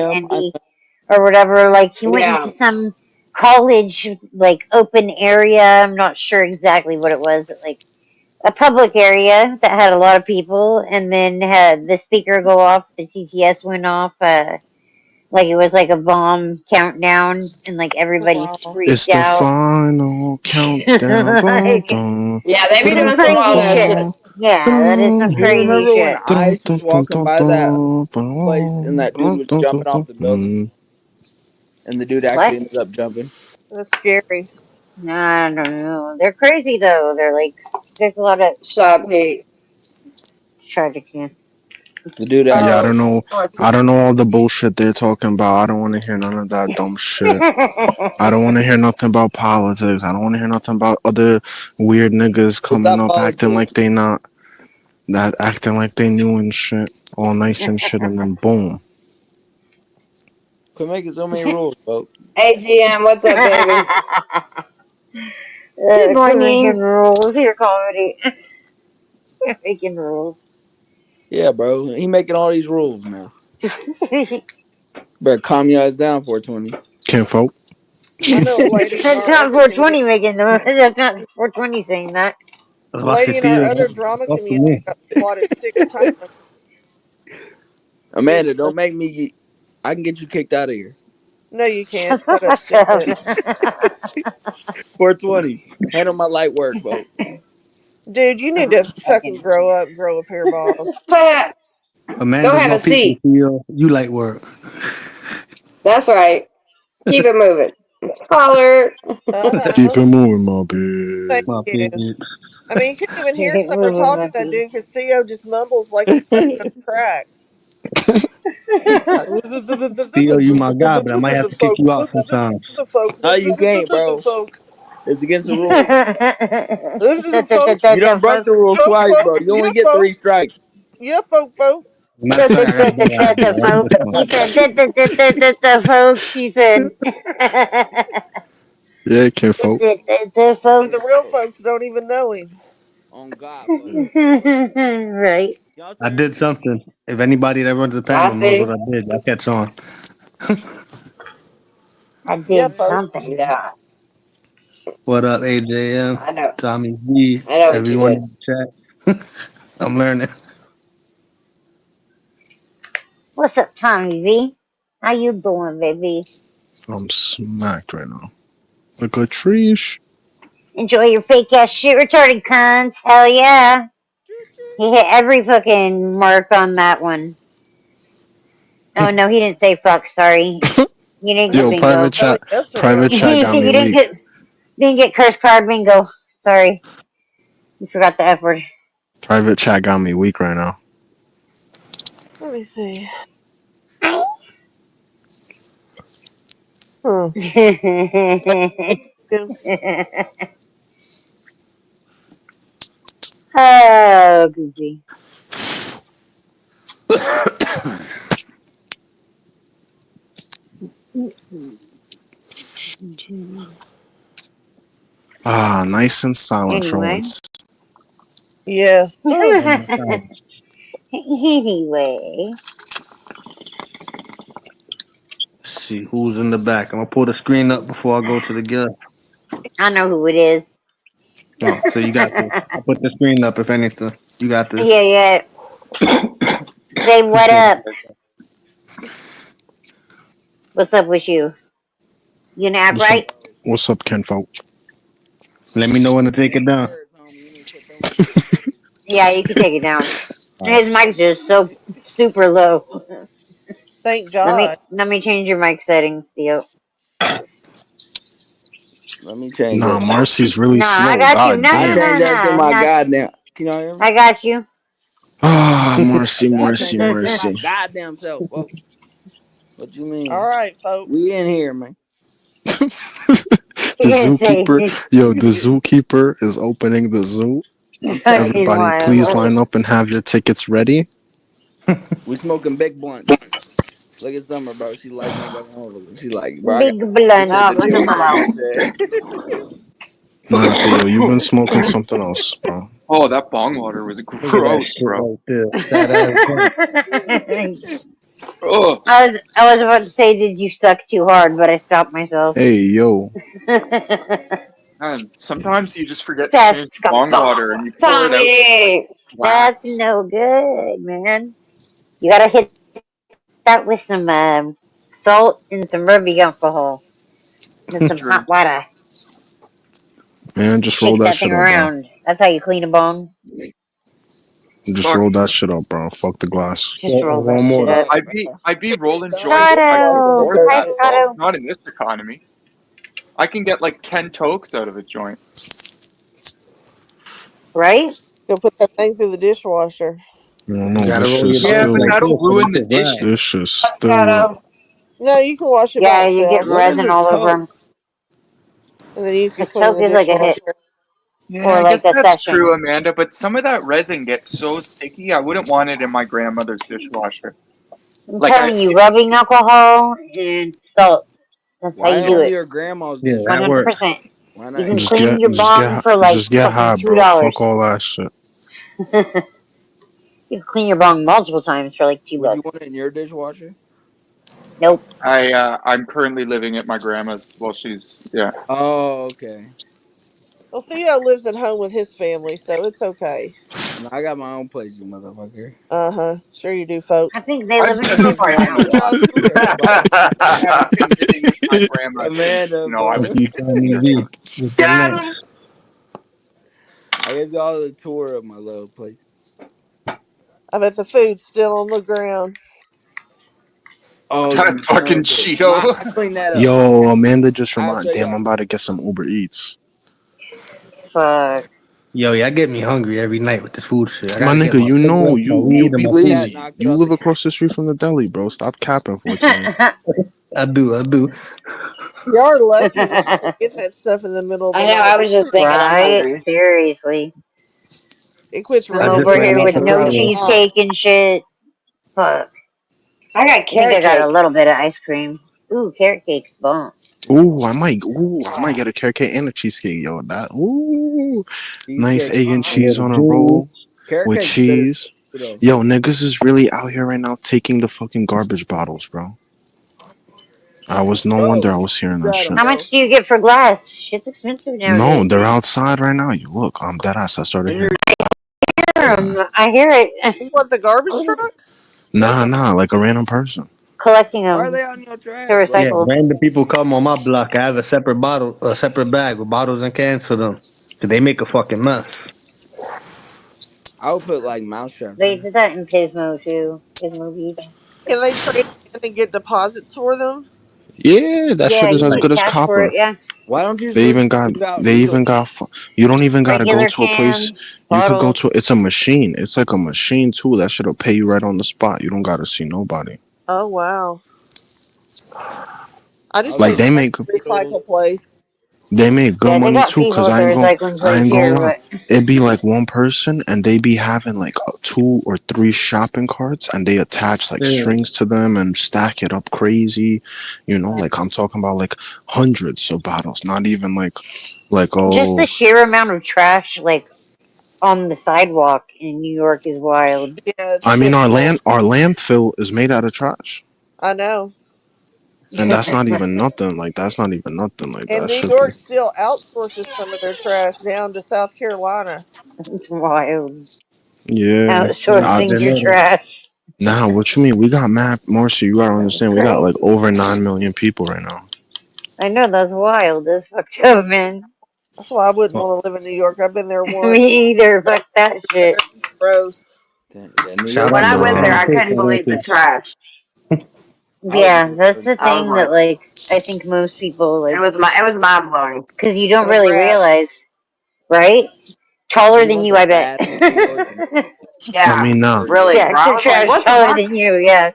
him. or whatever. Like he went Yeah. into some college like open area. I'm not sure exactly what it was, but like a public area that had a lot of people, and then had the speaker go off. The TTS went off. Like it was like a bomb countdown, and like everybody Wow. It's freaked the out. final countdown. Like, Yeah, they be some doing some wild crazy ass shit. shit. Yeah, that is some You crazy remember when shit. Ice was walking by that place and that dude was jumping off the building, and the dude What? actually ended up jumping? That's scary. No, I don't know. They're crazy though. They're like, there's a lot of Shut Pete. tragic. Yeah. The dude Yeah, I actually. don't Oh, know. I don't know all the bullshit they're talking about. I don't want to hear none of that dumb shit. I don't want to hear nothing about politics. I don't want to hear nothing about other weird niggas What's coming that up acting like politics? they not that acting like they knew and shit, all nice and shit, and then boom. Quit making so many rules, folks. AGM, what's up, baby? Good Quit making morning. rules. Your comedy. You're making rules. Yeah, bro. He making all these rules now. Better calm your ass down, 420. Kinfolk. I know a lady in That's our not other 420 community. making them. That's not 420 saying that. I was A about to say, lady in our Theo, other drama talk to community me. got swatted 6 times. Amanda, don't make me. I can get you kicked out of here. No, you can't. Shut the Shut up, fuck up. stupid. 420. Handle my light work, folks. Dude, you need to fucking grow up and grow a pair of balls. Go Amanda's have my a people, seat. Theo. You like work. That's right. Keep it moving. Caller. Keep it Uh-huh. moving, my Thank bitch. My you. baby. I mean, you couldn't even hear Keep someone moving, talking to that monkey. dude because Theo just mumbles like he's fucking on crack. He's like, Theo, you my guy, but I might have to kick you out sometimes. No, you can't, bro. It's against the rules. You done broke The the rules twice, bro. You only get 3 strikes. Yeah, folk. Matter of fact, I got a better idea. Watch folk. this He one. said, the folk. She said, Yeah, Kinfolk. the But folk. the real folks don't even know him. On God, folks. Right. Y'all I still hear did me? something. If anybody that runs a I panel knows what see. I did, y'all catch on. I Yeah, did folk. something. Yeah, What up, AJM, I know. Tommy V, I know what you everyone did. in the chat? I'm learning. What's up, Tommy V? How you doing, baby? I'm smacked right now. Like a treesh. Enjoy your fake ass shit retarded cunts. Hell yeah. He hit every fucking mark on that one. Oh no, he didn't say fuck, sorry. You didn't get Yo, bingo. private Oh, chat. yes, sir. Private chat got me You weak. didn't get curse card bingo. Sorry. You forgot the F word. Private chat got me weak right now. Let me see. Hmm. Oh, goofy. Ah, nice and silent for Anyway. once. Yes. Anyway. Let's see who's in the back. I'm gonna pull the screen up before I go to the guest. I know who it is. Oh, so you got this. I'll put the screen up if anything. You got this. Yeah. Say what up. What's up with you? You gonna act What's up? right? What's up, Kinfolk? Let me know when to take it down. Yeah, you can take it down. His mic's just so super low. Thank Let God. me change your mic settings, Theo. Let me change Nah, it. Marcy's really No, I slow. got you. God No. I changed that to my Not. goddamn. Can y'all hear me? I got you. Ah, Marcy, I said I Marcy, changed that to my Marcy. goddamn self, folks. What you All mean? right, folk. We in here, man. The zookeeper, yo, the zookeeper is opening the zoo. I'm telling you, He's Everybody, wild. please line up and have your tickets ready. we smoking big blunts. Look at Summer, bro. She lighting that motherfucker. She like, bro, I got Big blunt. shit to do. She said. Nah, Theo, you've been smoking something else, bro. Oh, that bong water was Look at that gross, shit bro. right there. That ass joint. Oh, I was about to say, did you suck too hard, but I stopped myself. Hey, yo. man. Sometimes you just forget to That's change the bong water and you pour it out. Tommy. Flat. That's no good, man. You gotta hit that with some salt, and some rubbing alcohol. And some True. hot water. Man, just roll Shake that that shit thing up, bro. around. That's how you clean a bone. Just Fuck. roll that shit up, bro. Fuck the glass. Just roll that One more. shit up. I'd be rolling Don't joints if I could Scotto! afford Hi, that. Well, Scotto. not in this economy. I can get like 10 tokes out of a joint. Right? Go put that thing through the dishwasher. I don't You know. gotta This roll your shit's Yeah, joints but still. like that'll this to ruin make the it right. dishes. This shit's What, still. Scotto? No, you can wash it Yeah, by you get itself, What resin are all over them. tokes? and then you A can put it in toke the is like a hit. dishwasher. Yeah, Or I like guess a that's session. true, Amanda, but some of that resin gets so sticky, I wouldn't want it in my grandmother's dishwasher. I'm Like, telling you, rubbing alcohol and salt. That's how Why you do only it. your grandma's Yeah, dish? that works. 100%. Why You not can Just clean yours? get, your bong for like just get fucking high, bro. $2. Fuck all that shit. You can clean your bong multiple times for like Would $2. you want it in your dishwasher? Nope. I'm currently living at my grandma's while she's, yeah. Oh, okay. Well, Theo lives at home with his family, so it's okay. No, I got my own place, you motherfucker. Sure you do, folk. I think they I've live in a been different around a house. lot. I haven't been living with my grandma since, Amanda, I That's was fuck. you 16 Chinese years old. eat with the Got link. him. I gave y'all the tour of my little place. I bet the food's still on the ground. Oh, That you son fucking of a bitch. Ma, Cheeto. I cleaned that up. Yo, Amanda just I'll reminded. show Damn, y'all. I'm about to get some Uber Eats. Fuck. Yo, y'all get me hungry every night with this food shit. I My gotta get nigga, my you know, cigarettes, my you weed, and be my Cat food. lazy. knocked it You off live the counter. across the street from the deli, bro. Stop capping 14. I do. You're lucky that you can get that stuff in the middle of I the know. night. I was just thinking I'm Right? hungry. Seriously. It quits I'm I raining just over at ran here out 8 with the no o'clock. flour. cheesecake and shit. Fuck. I got I think I carrot got a cake. little bit of ice cream. Ooh, carrot cake's bomb. I might get a carrot cake and a cheesecake, yo. Nice Cheesecake. egg and A cheese little on a juice. roll Carrot with cake's good as cheese. too, though. Yo, niggas is really out here right now taking the fucking garbage bottles, bro. No wonder I Bro, was you hearing that got 'em, shit. How bro. much do you get for glass? Shit's expensive No, nowadays. they're outside right now. You look, I'm dead ass. I started In your hearing. I hear it. What, the garbage truck? Nah, like a random person. Collecting why are them they on your to trash, bro? Yeah, recycle. random people come on my block. I have a separate bag with bottles and cans for them. 'Cause they make a fucking mess. I would put like mouse traps They in did that in Pismo too. Pismo Beach. Can they trade in and get deposits for them? Yeah, that Yeah, shit is you can as Like, get good as cash for it. copper. Yeah, Why don't you just They even give out real? got. You don't even gotta go regular to a place. cans, You could go bottles. to. It's a machine. It's like a machine too. That shit'll pay you right on the spot. You don't gotta see nobody. Oh, wow. I just I'll Like need give to they find make a recycle place. good Yeah, they money got too. people Cause at the recycling I place ain't gonna here, lie. but It'd be like one person and they be having like 2 or 3 shopping carts and they attach like yeah. strings to them and stack it up crazy. Like I'm talking about like hundreds of bottles. Not even like just the oh. sheer amount of trash like on the sidewalk in New York is wild. Yeah, it's I mean typical. our landfill is made out of trash. I know. And that's not even nothing. Like that's not even nothing. Like And that New should be. York still outsources some of their trash down to South Carolina. It's wild. Yeah. Nah, Outsourcing they your know trash. Nah, what you mean? We got mad Marcy, you gotta understand, we got like over 9 million people right now. I know that's wild. That's fucked up, man. That's why I wouldn't that. want to live in New York. I've been there once. Me either. Fuck that shit. Gross. Yeah, New Shout York When out is I to a went bad there, Nah. I Atlantic. couldn't believe the trash. I was Yeah, that's bored. the I was thing like, that like I think most people it like was mind blowing. because you don't The really rats. realize, right? Taller You than want you, the I bet. bad in New York and I Yeah, mean, nah. really. Yeah, Bro. I extra was like, trash what the taller fuck? than you. Yeah,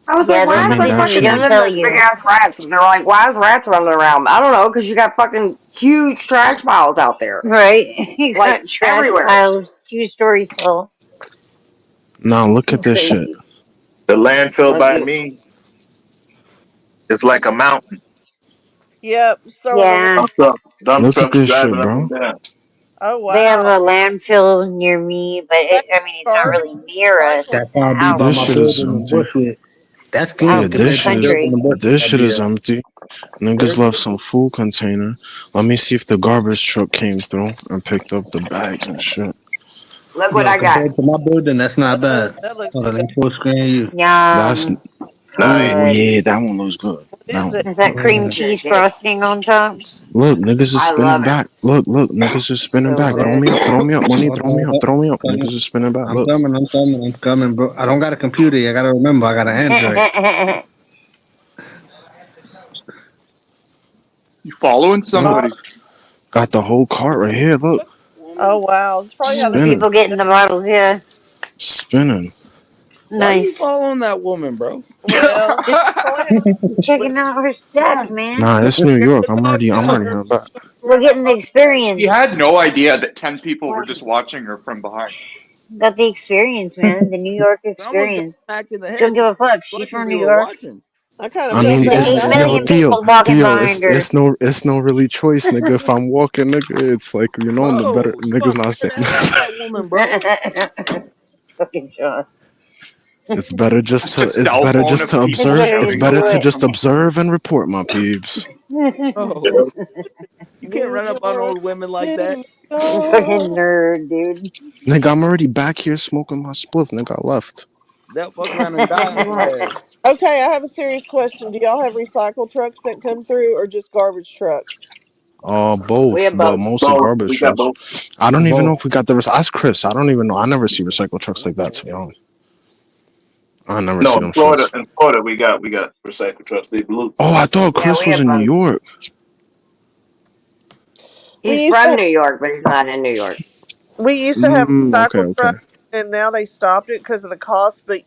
I was like, yeah. what I That's happened mean, the to that thing they fucking shit don't is. getting tell the big you. ass rats? And they're like, why is rats running around? I don't know, because you got fucking huge trash piles out there. Right? You Like, got trash everywhere. piles 2 stories tall. Nah, look at this shit. Crazy. The landfill by Like, me is like a mountain. Yep. So are the yeah, Dump Look at trucks this shit, driving up and bro. down. Oh, they have wow. a landfill near me, but That's I mean it's not garbage really near us. recycling. It's That's how I be out by This my shit is building in empty. Bushwick. That's Yeah, clean out in the this compared to shit the is building in country. Bushwick this I shit be is at. empty. Niggas left some food container. Let me see if the garbage truck came through and picked up the bags and shit. Look what Yo, I got. compared to my building, that's not bad. That looks Hold on, let good. me full screen you. That's Yum. Nice. Oh yeah, that one looks good. That Is one. it? Is that cream cheese frosting on top? Look, niggas is I spinning love it. back. Look, niggas is spinning So back. Throw good. me up, money. Hold Throw me on, up, throw me up. coming. Niggas is spinning back. I'm Look, coming, bro. I don't got a computer. I gotta remember, I got an Android. You following somebody? got the whole cart right here. Look, Oh wow, that's probably how they spinning, People getting the bottles, yeah. spinning. Why you Nice. following that woman, bro? well, Just probably how checking out her stuff, man. Nah, it's New York. I'm already here back. We're getting the She experience. had no idea that 10 people were just watching her from behind. Got the experience, man. The New York Someone's got experience. smacked in the She don't head. give a fuck. She's Lucky from we New were York. watching. I kind of I felt mean, that With it's 7 yo, million Eleven. people walking Theo, behind her. it's no really choice, nigga. If I'm walking, nigga, it's like the better Bro, niggas fuck, not you're saying. gonna help that woman, bro. Fucking John. It's better Just a cell phone of people It's observe. better It's to shouting better do to over. just observe and report, my peeps. Oh, you can't New run up on York, old women like that. New Fucking York. nerd, dude. Nigga, I'm already back here smoking my spliff. Nigga, I left. They'll fuck around and die on your ass. Okay, I have a serious question. Do y'all have recycle trucks that come through, or just garbage trucks? We Both, have but both. mostly garbage We got trucks. both. I don't even know Both. if we got the. Ask Chris. I don't even know. I never see recycle trucks like that. To be honest, I never No, see in them Florida, shits. we got recycle trucks. They blue. Oh, I thought Yeah, Chris we was have in New both. York. We He's used from to New York, but he's not in New York. have Okay, recycle okay. trucks, and now they stopped it because of the cost. But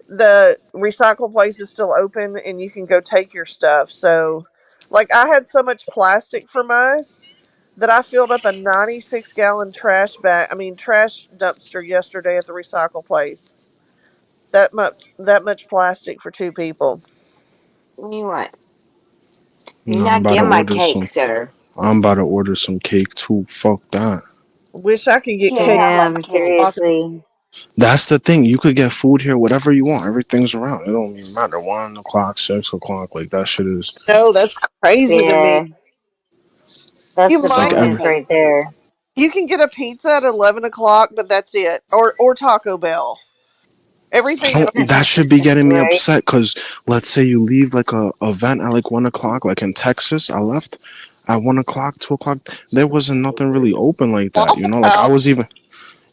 the recycle place is still open, and you can go take your stuff. So, like, I had so much plastic from us that I filled up a 96-gallon trash dumpster yesterday at the recycle place. That much plastic for two people. You what? You're No, I'm not about to getting my order cake, some. sir. I'm about to order some cake too. Fuck that. Wish I could get Yeah, cake. I love Damn, cake. seriously. That's the thing. You could get food here, whatever you want. Everything's around. It don't even matter. 1 o'clock, 6 o'clock. Like that shit is. No, that's crazy to me. Yeah, that's You the It's like might every. bonus right there. you can get a pizza at 11 o'clock, but that's it. Or Taco Bell. Everything else. That should be getting me Right? upset because let's say you leave like a event at like 1 o'clock, like in Texas. I left at 1 o'clock, 2 o'clock. There wasn't nothing really open like that. Waffle Like I House. was even.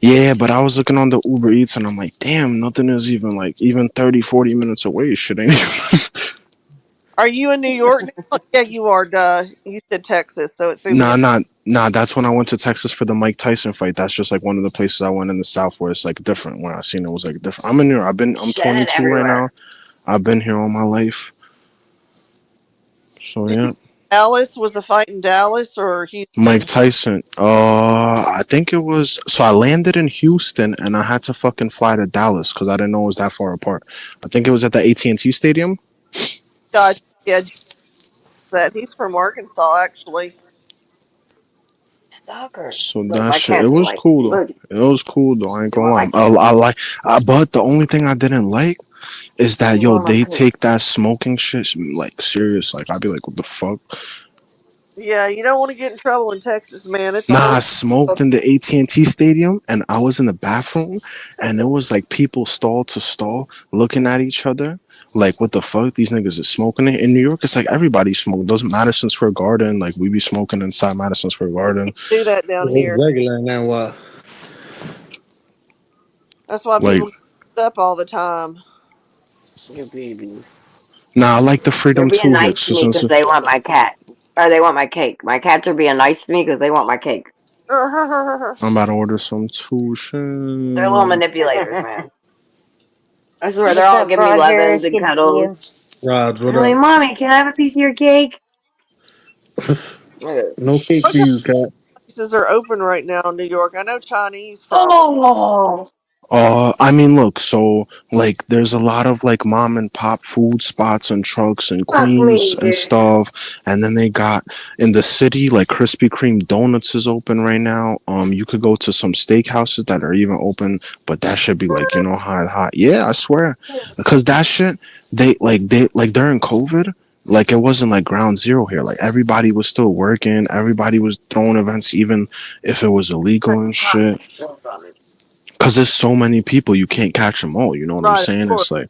Yeah, but I was looking on the Uber Eats and I'm like, damn, nothing is even like even 30, 40 minutes away. Shit ain't even. Are you in New York now? Yeah, you are. Duh. You said Texas, so it threw me. Nah. That's when I went to Texas for the Mike Tyson fight. That's just like one of the places I went in the South where it's like different. When I seen it was like different. I'm in New York. I'm Shed it 22 right now. everywhere. I've been here all my life. So Did you yeah. say Dallas was a fight in Dallas or Mike Houston? Tyson. I think it was. So I landed in Houston and I had to fucking fly to Dallas because I didn't know it was that far apart. I think it was at the AT&T Stadium. God, yeah, that he's from Arkansas, actually. Stalker. So Look, that my shit. It cat's was like, cool though. look, It was cool though. I ain't you gonna want lie. my cake? I like. But the only thing I didn't like is that You yo want my they cake? take that smoking shit like serious. Like I'd be like, what the fuck? Yeah, you don't want to get in trouble in Texas, man. It's a Nah, whole. I smoked in the AT&T Stadium and I was in the bathroom and it was like people stall to stall looking at each other. Like, what the fuck? These niggas is smoking it. In New York, it's like everybody smoke. Doesn't Madison Square Garden. Like, we be smoking inside Madison Square Garden. Do that down It's here. regular now. What? That's why Like, people get up all the time. Your baby. nah, I like the They're freedom being too here. nice to me because they want my cat. Or they want my cake. My cats are being nice to me because they want my cake. I'm about to order some too. They're little Shit. manipulators, man. I swear, they're What's all up, giving me Rogers? lemons and Good to see you. cuddles. Rods, what I'm like, up? Mommy, can I have a piece of your cake? No cake for you, cat. Places are open right now in New York. I know Chinese probably. Oh, I mean, look, so like, there's a lot of like mom and pop food spots and trucks in fuck Queens me, and dude. stuff, and then they got in the city like Krispy Kreme Donuts is open right now. You could go to some steakhouses that are even open, but that should be like hot. Yeah, I swear, because that shit they like during COVID. Like it wasn't like ground zero here. Like everybody was still working. Everybody was throwing events, even if it was illegal and shit. Cause there's so many people, you can't catch them all. You know what I'm Right, of saying? course. It's like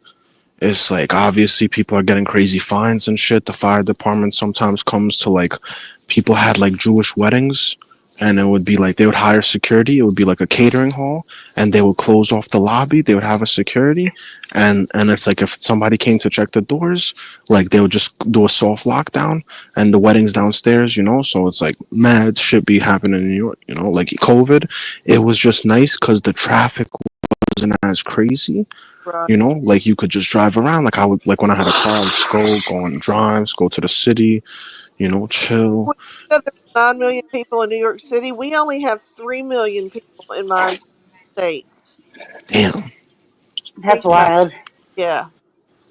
it's like obviously people are getting crazy fines and shit. The fire department sometimes comes to like people had like Jewish weddings, and it would be like they would hire security. It would be like a catering hall, and they would close off the lobby. They would have a security, and it's like if somebody came to check the doors, like they would just do a soft lockdown, and the wedding's downstairs, you know. So it's like mad shit be happening in New York, you know. Like COVID, it was just nice because the traffic wasn't as crazy, Right. you know. Like you could just drive around. Like I would, like when I had a car, I would just go on drives, go to the city, you know, chill. Well, you know, there's 9 million people in New York City. We only have 3 million people in my state. Damn. That's Think about wild. yeah.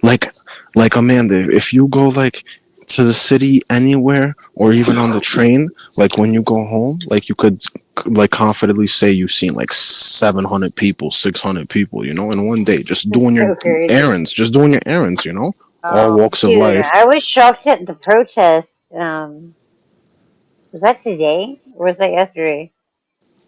Like Amanda, if you go like to the city anywhere or even on the train, like when you go home, like you could like confidently say you've seen like 700 people, 600 people, you know, in one day, just doing your So crazy. errands, just doing your errands, you know, all walks of Dude, life. I was shocked at the protest. Was that today or was that yesterday?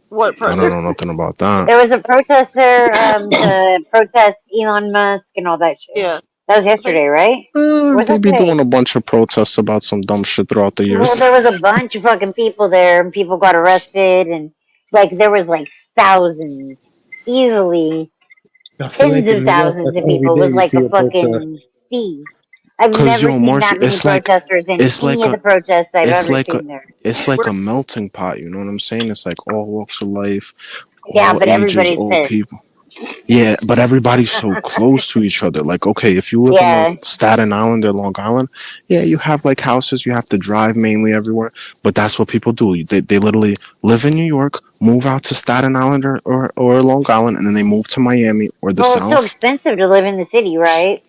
What I don't know nothing about that. There was a protest there to protest Elon Musk and all that shit. Yeah. That was yesterday, right? Was They that be today? doing a bunch of protests about some dumb shit throughout the Well, years. there was a bunch of fucking people there, and people got arrested, and like there was like thousands, easily I feel tens like of in New York, thousands that's of every people. It day was you like see a a protest. fucking sea. I've Cause never yo, seen that Marcia, many it's like protesters in any of the protests I've ever seen there. it's like a melting pot. You know what I'm saying? It's like all walks of life, Yeah, all but ages, everybody's old pissed. people. Yeah, but everybody's so close to each other. Like, okay, if you live Yeah. on Staten Island or Long Island, yeah, you have like houses. You have to drive mainly everywhere. But that's what people do. They literally live in New York, move out to Staten Island or Long Island, and then they move to Miami or the Well, it's so South. expensive to live in the city, right?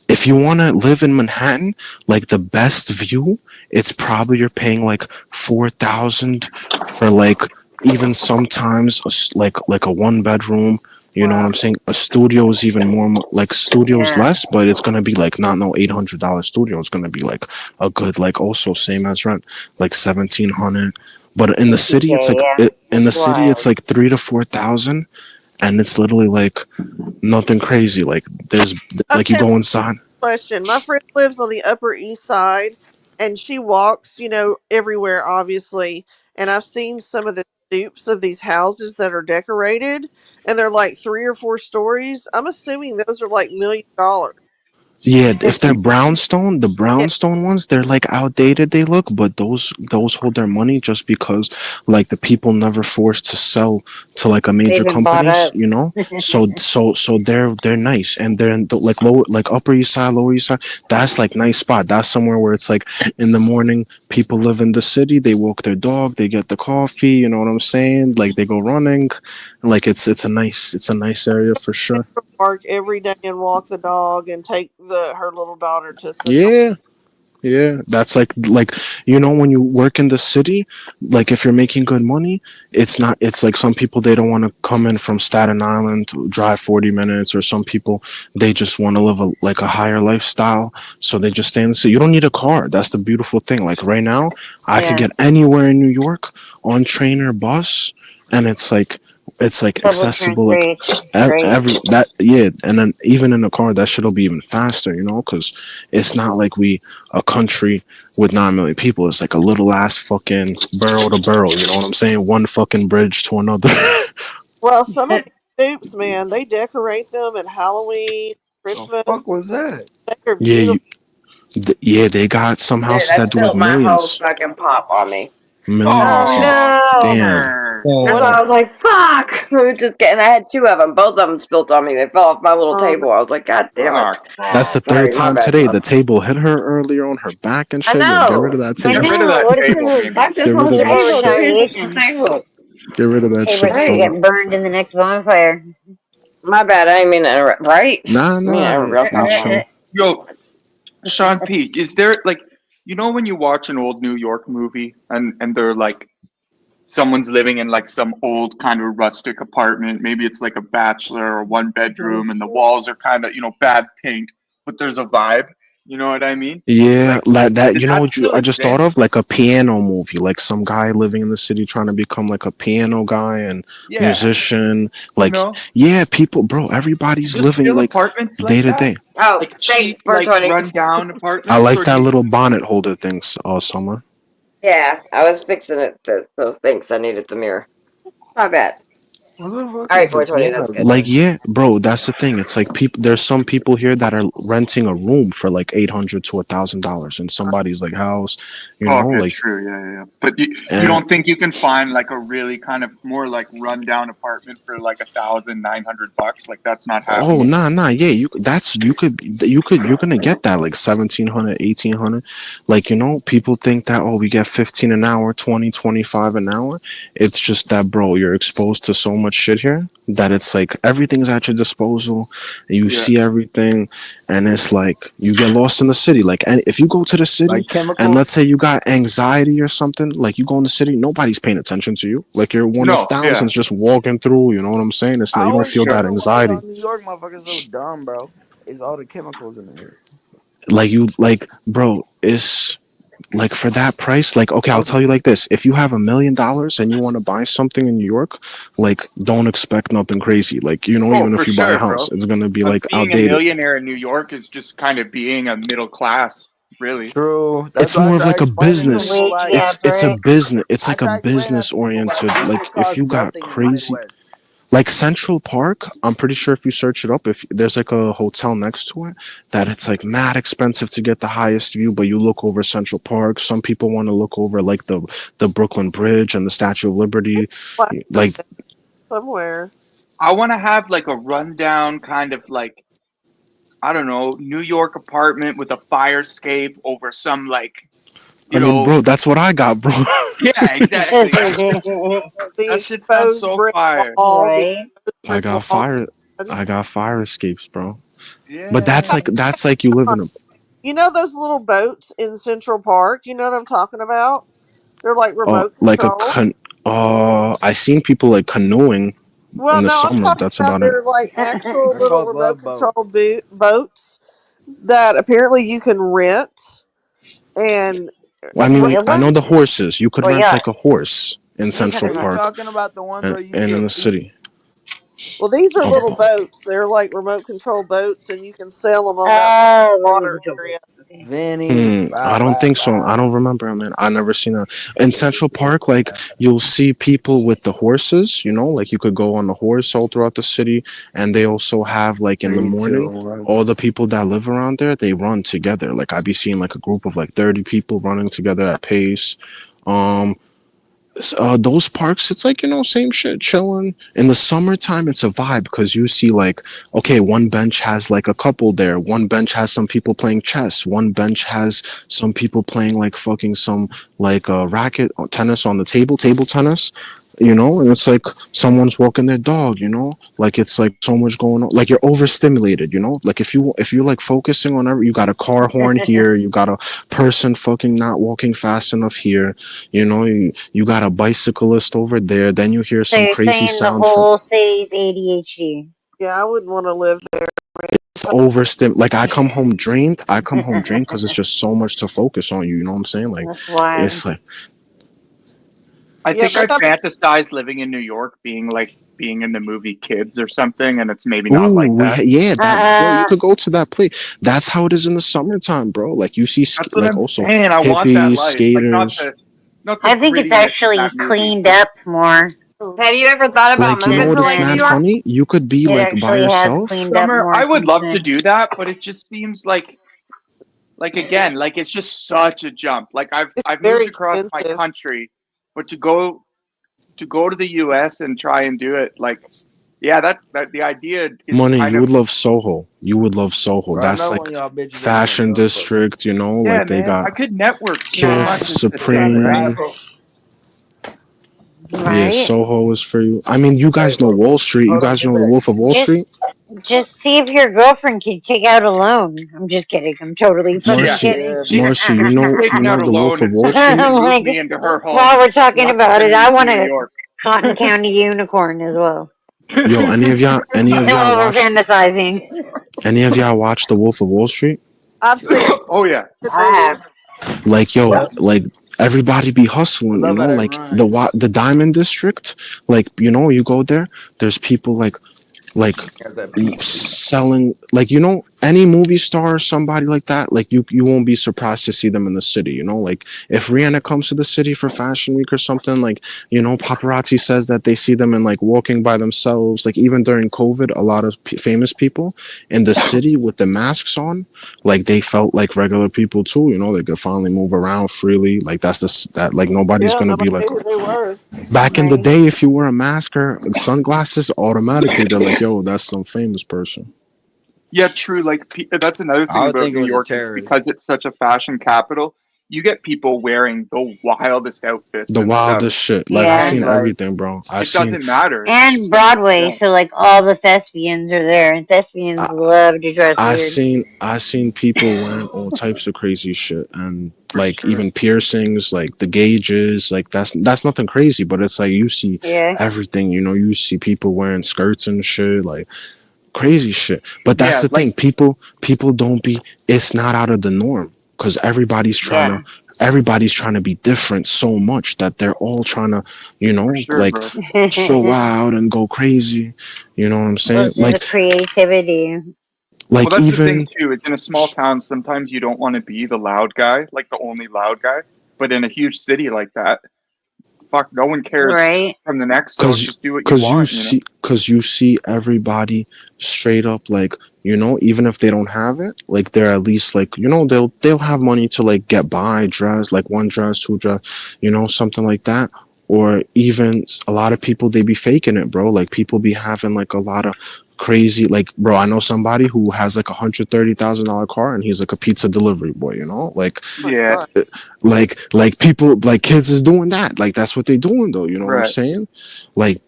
If you want to live in Manhattan, like the best view, it's probably you're paying like 4,000 for like even sometimes like a 1 bedroom. You know what I'm saying? A studio is even more like studio's Yeah. less, but it's gonna be like not no $800 studio. It's gonna be like a good like also same as rent like 1,700. But in the city, it's like yeah. in the city Wild. it's like 3 to 4,000, and it's literally like nothing crazy. Like there's like you Okay, go inside. question. My friend lives on the Upper East Side, and she walks, you know, everywhere, obviously. And I've seen some of the stoops of these houses that are decorated, and they're like 3 or 4 stories. I'm assuming those are like $1 million. Yeah, if they're brownstone, the brownstone ones, they're like outdated. They look, but those hold their money just because like the people never forced to sell to like a major They've been bought companies, up. you know. So they're nice, and they're in the, like lower like Upper East Side, Lower East Side. That's like nice spot. That's somewhere where it's like in the morning, people live in the city. They walk their dog, they get the coffee. You know what I'm saying? Like they go running. Like it's a nice area for sure. Park every day and walk the dog and take her little daughter to some. Yeah, that's like you know when you work in the city, like if you're making good money, it's like some people they don't want to come in from Staten Island to drive 40 minutes, or some people they just want to live like a higher lifestyle, so they just stay in the city. You don't need a car. That's the beautiful thing. Like right now, I could Yeah. get anywhere in New York on train or bus, and it's like Public accessible like transportation, great. every that yeah, and then even in the car that shit'll be even faster, you know, because it's not like we a country with 9 million people. It's like a little ass fucking borough to borough, you know what I'm saying? One fucking bridge to another. Well, some of these stoops, man, they decorate them at Halloween, Christmas. Fuck was that? They're Yeah, beautiful. yeah, they got some Dude, houses I that do like spilled my whole millions. fucking pop on me. Millions. Oh no! Damn. That's why I was like, "Fuck!" Just getting. I had 2 of them. Both of them spilled on me. They fell off my little table. I was like, "God damn it!" That's the Sorry, third my time bad, today. Bob. The table hit her earlier on her back and I shit. Yeah, get know. rid of that I table. know. rid of that What table, is baby. Fuck this Get whole rid of table. that. Show you retaliation? the table. Get rid of that Hey, shit. we're gonna So get burned in the next bonfire. My bad. I didn't mean to. Right? nah, Yeah, real I'm tough one. chill. Yo, Sean P, is there like, you know, when you watch an old New York movie and they're like, someone's living in like some old kind of rustic apartment, maybe it's like a bachelor or 1 bedroom, and the walls are kind of, you know, bad pink, but there's a vibe. You know what I mean? Yeah, like that. Did You know that what still I just thought exist? of? Like a piano movie, like some guy living in the city trying to become like a piano guy and Yeah. musician. You Like, know? yeah, people, bro, everybody's There's living still like apartments day like to that. day. Oh, Like thanks cheap, for like 20. rundown I apartments, like or do that you? little bonnet holder thing, Summer. Yeah, I was fixing it, so thanks. I needed the mirror. Not bad. What the fuck All is right, the 420. That's piano good. Like, guy? yeah, bro, that's the thing. It's like people. There's some people here that are renting a room for like $800 to $1,000 in somebody's like house. You Oh, know, okay, like, true, yeah. But you and don't think you can find like a really kind of more like rundown apartment for like $1,900? Like that's not oh, happening. nah, yeah, you're gonna get that like 1,700, 1,800. Like, you know, people think that, oh, we get 15 an hour, 20, 25 an hour. It's just that, bro, you're exposed to so much shit here that it's like everything's at your disposal. You Yeah. see everything, and it's like you get lost in the city. Like, and if you go to the city Like and chemicals? let's say you got anxiety or something, like you go in the city, nobody's paying attention to you. Like you're one of No, yeah, thousands just walking through. You know what I'm saying? It's I like you don't always feel that sure. wonder why anxiety. New York motherfuckers so dumb, bro. It's all the chemicals in there. Like you, like, bro, it's like for that price. Like, okay, I'll All tell you like this: if you have $1 million and you want to buy something in New York, like, don't expect nothing crazy. Like, you know, Oh, even for if you buy a sure, house, bro. it's gonna be But like being a outdated. millionaire in New York is just kind of being a middle class, really. true. That's It's what I more of try like a explaining to The business. people. wage Like It's a fabric. business. It's I like a try explaining that business to people. Like oriented. this Like shit if costs you got nothing in the crazy, Midwest. like Central Park, I'm pretty sure if you search it up, if there's like a hotel next to it, that it's like mad expensive to get the highest view, but you look over Central Park. Some people want to look over like the Brooklyn Bridge and the Statue of Liberty. Like, somewhere. I want to have like a rundown kind of like, I don't know, New York apartment with a fire escape over some like, I you mean, know, bro, that's what I got, bro. yeah, exactly. The That shit sounds exposed so brick fire. wall, the Right? I exposed brick got wall. fire. I got fire escapes, bro. But Yeah. that's like you live in a You know those little boats in Central Park? You know what I'm talking about? They're like oh, remote like a control. I seen people like canoeing Well, in the no, I'm summer. talking That's about about it. they're like actual They're little called remote love boats. control boats that apparently you can rent. And I mean, Real I know ones? the horses. You could Or rent yacht? like a horse in What are you Central talking Are you about? Park talking about the ones where you and in get the city. well, these are Oh, little boats. They're like remote control boats, and you can sail them on that Oh, remote water control area. boats. Okay. Vinny? I Blah don't blah think so. blah. I don't remember, man. I never seen that. In Central Park, like you'll see people with the horses, you know, like you could go on the horse all throughout the city. And they also have like in the 3, 2, morning, 1. all the people that live around there, they run together. Like I'd be seeing like a group of like 30 people running together at pace. Um, those parks, it's like, you know, same shit, chilling in the summertime. It's a vibe because you see like, okay, one bench has like a couple there, one bench has some people playing chess, one bench has some people playing like fucking some like racket tennis on the table tennis, you know. And it's like someone's walking their dog, you know, like it's like so much going on, like you're overstimulated, you know. Like if you like focusing on every, you got a car horn here, you got a person fucking not walking fast enough here, you know, you got a bicyclist over there, then you hear So some you're crazy saying the sounds from whole city's ADHD? Yeah, I wouldn't want to live there. it's overstim. Like I come home drained. I come home drained because it's just so much to focus on. You know what I'm saying? Like That's wild. it's like I Yeah, think I but I mean, fantasize living in New York being like being in the movie Kids or something, and it's maybe not like ooh, that. yeah, that bro. You Uh, could go to that place. That's how it is in the summertime, bro. Like you see, That's what like I'm also saying. I want that hippies, life. Like skaters. not the I think it's grittiness of actually that movie. cleaned up more Have you ever thought about Like you know moving since what to is like New mad then. York? funny? You could be It like by actually has yourself. cleaned up Summer, more I would since love to then. do that, but it just seems like again, like it's just such a jump. Like it's I've very moved across my expensive. country, but to go to the US and try and do it, like yeah, that the idea is Money, kind you of would love Soho. You would love Soho. Bro, I That's know like one of y'all bitches ain't gonna fashion go, but district. You know, yeah, like they man. got I could network so Kith, much nah, and sit there, nah, right? Supreme. bro. Yeah, Right? Soho is for you. I mean, you guys know Wall Street. You Hold on, guys get know the back. Wolf of Wall Street. Just see if your girlfriend can take out a loan. I'm just kidding. I'm totally fucking Yeah. Marcy, kidding. Yeah, She Marcy, she's you taking out know a the Wolf loan of and Wall so she Street. can move Like, me into her while home we're talking once about I it, move I to want New a York. Cotton County unicorn as well. Yo, any of y'all While we're watch fantasizing. any of y'all watch the Wolf of Wall Street? I've seen Oh yeah. it. Like yo, like everybody be hustling, you know, like the Diamond District, like you know, you go there, there's people like selling, like you know, any movie star or somebody like that, like you won't be surprised to see them in the city, you know, like if Rihanna comes to the city for Fashion Week or something, like you know, paparazzi says that they see them in like walking by themselves, like even during COVID, a lot of famous people in the city with the masks on, like they felt like regular people too, you know, they could finally move around freely, like that's that like nobody's gonna be like, knew who they were. back in the day, if you wear a mask or sunglasses, automatically they're like, yo, that's some famous person. Yeah, true. Like that's another thing I would about think it New was a York is terrorist. because it's such a fashion capital. You get people wearing the wildest outfits. The and wildest stuff. shit. Like I've Yeah. seen Like, everything, bro. I've it seen doesn't matter. And Broadway, so like all the thespians are there, and thespians love to dress I weird. seen people wearing all types of crazy shit, and like even piercings, like the gauges, like that's nothing crazy, but it's like you see Yeah. everything, you know, you see people wearing skirts and shit, like crazy shit. But that's the thing, people don't be, it's not out of the norm, because everybody's trying to be different so much that they're all trying to, you know, like show out and go crazy, you know what I'm saying? Well, the creativity. Like well, that's the even thing too. Is in a small town, sometimes you don't want to be the loud guy, like the only loud guy. But in a huge city like that, fuck, no one cares Right. from the next. So just do what you want. you see everybody straight up, like, you know, even if they don't have it, like they're at least like, you know, they'll have money to like get by, dress like one dress, two dress, you know, something like that. Or even a lot of people, they be faking it, bro. Like people be having like a lot of crazy, like, bro, I know somebody who has like $130,000 car and he's like a pizza delivery boy, you know, like Yeah. like people, like kids is doing that, like that's what they doing though, you know what I'm Right. saying? Like,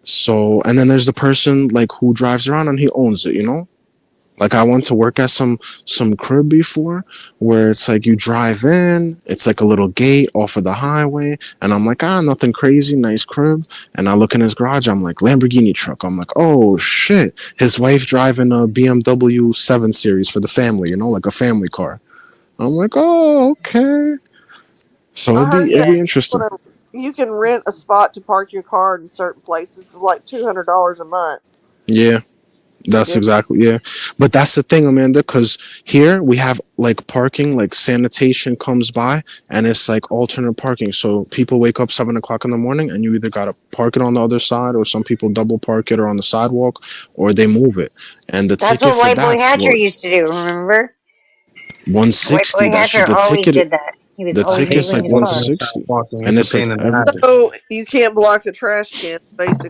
so, and then there's the person like who drives around and he owns it, you know. Like I went to work at some crib before where it's like you drive in, it's like a little gate off of the highway, and I'm like, nothing crazy, nice crib. And I look in his garage, I'm like, Lamborghini truck. I'm like, oh shit. His wife driving a BMW 7 Series for the family, you know, like a family car. I'm like, oh, okay. So it'd be interesting. You can rent a spot to park your car in certain places. It's like $200 a month. Yeah. That's exactly, yeah. But that's the thing, Amanda, because here we have like parking, like sanitation comes by and it's like alternate parking. So people wake up 7 o'clock in the morning and you either got to park it on the other side, or some people double park it or on the sidewalk, or they move it. And the That's ticket what for White Boy that's Hatcher used to do, remember? 160. White Boy That shit, Hatcher the always ticket, did that. He was the always ticket's like moving his car. 160. And it's like every, So you can't block the trash can, basically.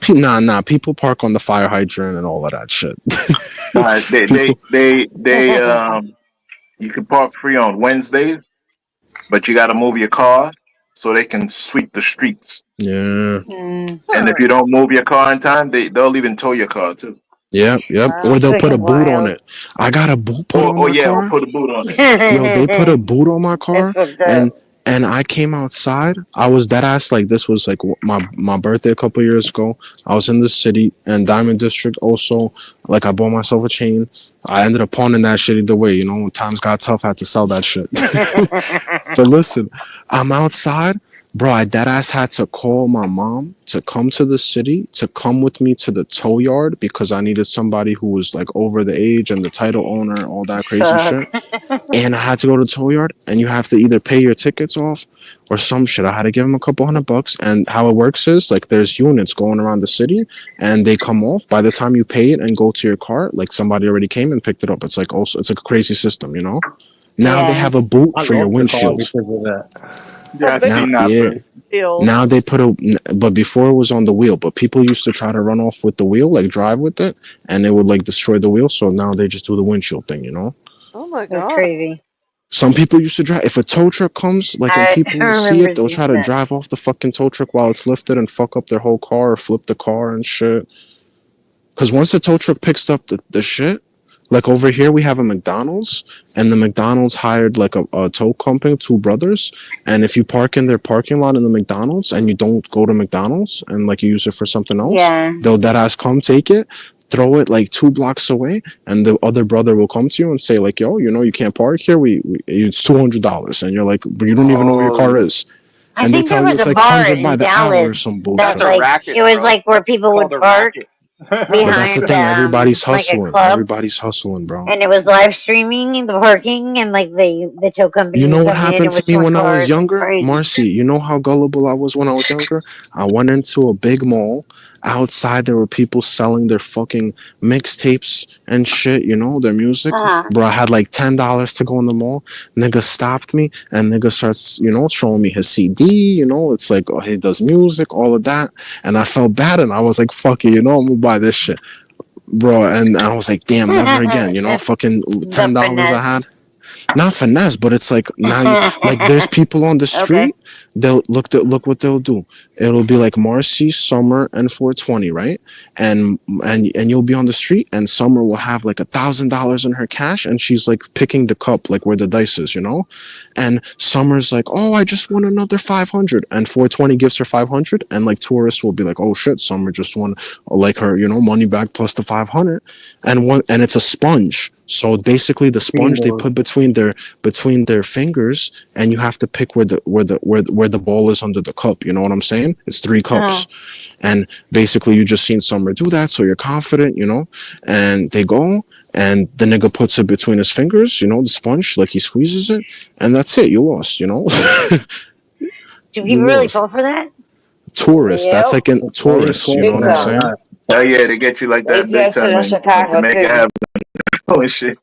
nah, people park on the fire hydrant and all of that shit. You can park free on Wednesdays, but you got to move your car so they can sweep the streets. Yeah. And if you don't move your car in time, they'll even tow your car too. Yep. Or they'll put a boot on it. I got a boot put on my car. Or put a boot on it. Yo, they put a boot on my car, and I came outside. I was dead ass, like this was like my birthday a couple years ago. I was in the city and Diamond District also. Like I bought myself a chain. I ended up pawning that shit either way. You know, when times got tough, I had to sell that shit. But listen, I'm outside. Bro, I dead ass had to call my mom to come to the city, to come with me to the tow yard because I needed somebody who was like over the age and the title owner, all that crazy shit. And I had to go to the tow yard, and you have to either pay your tickets off or some shit. I had to give them a couple $100. And how it works is like there's units going around the city and they come off. By the time you pay it and go to your car, like somebody already came and picked it up. It's like a crazy system, you know? Now they have a boot for your windshield. Yeah, I've seen that. Now they put but before it was on the wheel, but people used to try to run off with the wheel, like drive with it, and it would like destroy the wheel. So now they just do the windshield thing, you know? Oh my That's god. crazy. Some people used to drive. If a tow truck comes, like when people see it, they'll try to that. drive off the fucking tow truck while it's lifted and fuck up their whole car or flip the car and shit. Because once the tow truck picks up the shit, like over here we have a McDonald's, and the McDonald's hired like a tow company, two brothers, and if you park in their parking lot in the McDonald's and you don't go to McDonald's and like you use it for something else, they'll dead ass come take it, throw it like 2 blocks away, and the other brother will come to you and say like, yo, you can't park here. It's $200, and you're like, but you don't even know where your car is. I And they think there tell you was it's a like bar 100 by in the hour or Dallas some that bullshit. like it was like where people would park But that's the behind thing. Everybody's like a hustling. club, Everybody's hustling, bro. and it was live streaming the parking, and like the tow company You know would what come in and happened it to was me when I was $20. younger, Crazy. Marcy? You know how gullible I was when I was younger? I went into a big mall. Outside, there were people selling their fucking mixtapes and shit, their music. Bro, I had like $10 to go in the mall. Nigga stopped me, and nigga starts, showing me his CD. It's like, oh, he does music, all of that. And I felt bad, and I was like, fuck it, I'm gonna buy this shit. Bro, and I was like, damn, never again, fucking $10 I had. Not finesse, but it's like now you like there's people on the street. They'll look what they'll do. It'll be like Marcy, Summer, and 420, right? And you'll be on the street, and Summer will have like $1,000 in her cash, and she's like picking the cup like where the dice is, And Summer's like, oh, I just won another 500, and 420 gives her 500, and like tourists will be like, oh shit, Summer just won like her, money back plus the 500, and it's a sponge. So basically, the sponge they put between their fingers, and you have to pick where the ball is under the cup. You know what I'm saying? It's 3 cups, and basically you just seen Summer do that, so you're confident, And they go, and the nigga puts it between his fingers, the sponge, like he squeezes it, and that's it. You lost, Do people really fall for that? Tourist. That's like in tourists. You know what I'm saying? Hell yeah, they get you like that big time. in And Chicago make too. it happen. Oh shit.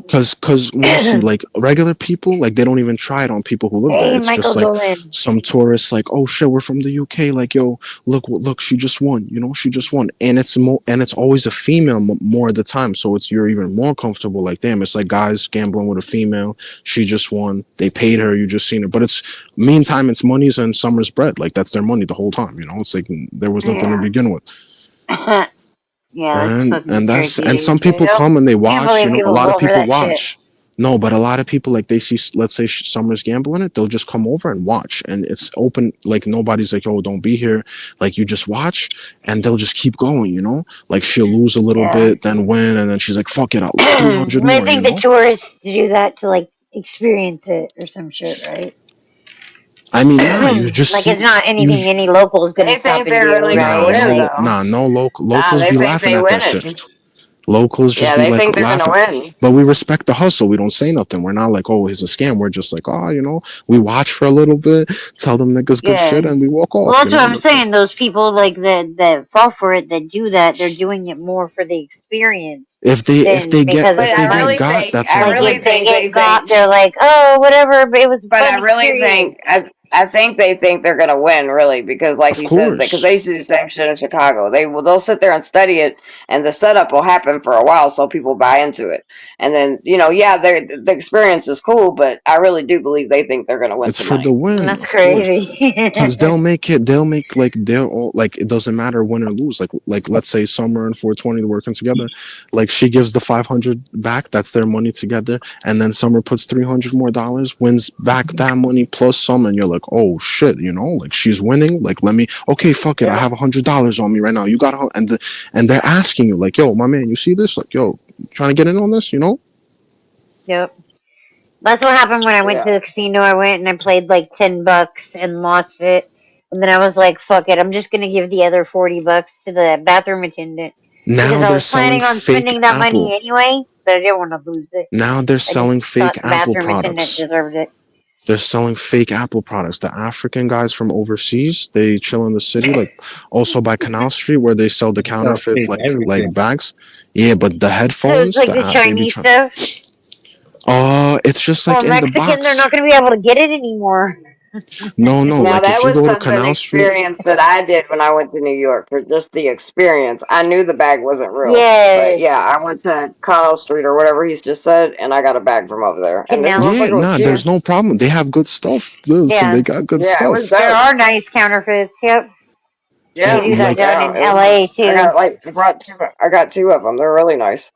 Cause mostly like regular people, like they don't even try it on people who live there. It's Michael just like Dolan. some tourists, like, oh shit, we're from the UK. Like, yo, look, she just won. She just won, and it's always a female more of the time. So you're even more comfortable. Like, damn, it's like guys gambling with a female. She just won. They paid her. You just seen her. But meantime, it's money's and Summer's bread. Like that's their money the whole time. It's like there was nothing to begin with. Yeah, and some people come and they watch. A lot of people watch. No, but a lot of people, like they see, let's say Summer's gambling it, they'll just come over and watch, and it's open. Like nobody's like, oh, don't be here. Like you just watch, and they'll just keep going. Like she'll lose a little bit, then win, and then she's like, fuck it, I'll 300 more. I think the tourists do that to like experience it or some shit, right? I mean, nah, you just like it's not anything any local is going to stop and do, right? No locals be laughing at that shit. Locals just be like laughing. But we respect the hustle. We don't say nothing. We're not like, oh, it's a scam. We're just like, oh, we watch for a little bit, tell them niggas good shit, and we walk off. Well, that's what I'm saying. Those people like that fall for it, that do that, they're doing it more for the experience. If they get got, that's I really think they got. They're like, oh, whatever. But it was. But I really think I think they think they're gonna win, really, because like he says, because they used to do the same shit in Chicago. They'll sit there and study it, and the setup will happen for a while, so people buy into it. And then the experience is cool, but I really do believe they think they're gonna win. It's for the win. That's crazy. Because they'll make like they're all like it doesn't matter win or lose. Like let's say Summer and 420 are working together. Like she gives the 500 back, that's their money together, and then Summer puts $300 more, wins back that money plus some, and you're like, oh shit, like she's winning. Like okay, fuck it, I have $100 on me right now. You got and they're asking you like, yo, my man, you see this? Like, yo, trying to get in on this, Yep. That's what happened when I went to the casino. I went and I played like $10 and lost it. And then I was like, fuck it, I'm just gonna give the other $40 to the bathroom attendant. Now because I they're was planning on spending that money anyway, but I didn't want to lose it. Now they're selling fake Apple bathroom attendant products. deserved it. They're selling fake Apple products. The African guys from overseas, they chill in the city, like also by Canal Street, where they sell the counterfeits, like bags. Yeah, but the headphones, so it's like the Chinese stuff. It's just like in Mexicans, the box. they're not going to be able to get it anymore. No. Now like that if you was go to something Canal Street, experience that I did when I went to New York, for just the experience. I knew the bag wasn't real. Yes. But yeah, I went to Canal Street or whatever he's just said, and I got a bag from over there. And there's no problem. They have good stuff. Listen, they got good stuff. There are nice counterfeits. Yep. Yeah, they do that down in it was LA nice. too. I got two of them. They're really nice.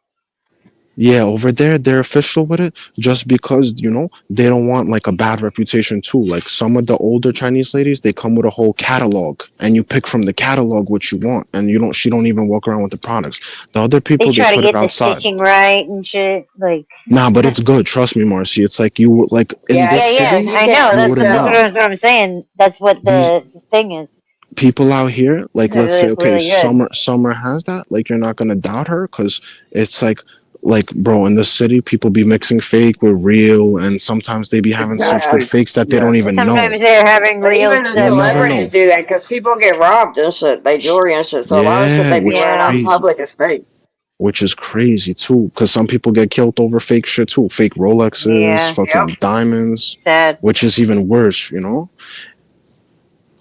Yeah, over there they're official with it just because, they don't want like a bad reputation too. Like some of the older Chinese ladies, they come with a whole catalog and you pick from the catalog what you want and she don't even walk around with the products. The other They people, they try to put it get the outside. stitching right and shit. Like, Nah, but it's good. Trust me, Marcy. It's like you like in Yeah, this yeah, city, I know. you That's wouldn't know. what I'm saying. That's what These the thing is. people out here, like They let's say, look okay, really good. Summer has that. Like you're not gonna doubt her because it's like bro, in the city, people be mixing fake with real, and sometimes they be having such good Exactly. fakes that they Yeah. don't even know. Sometimes they're having But real even the You'll stuff. never celebrities know. do that because people get robbed and shit. They jewelry and shit. So a lot of shit Yeah, they be which is wearing out in crazy. public is fake. Which is crazy too, because some people get killed over fake shit too, fake Rolexes, Yeah. fucking Yep. diamonds, Sad. which is even worse.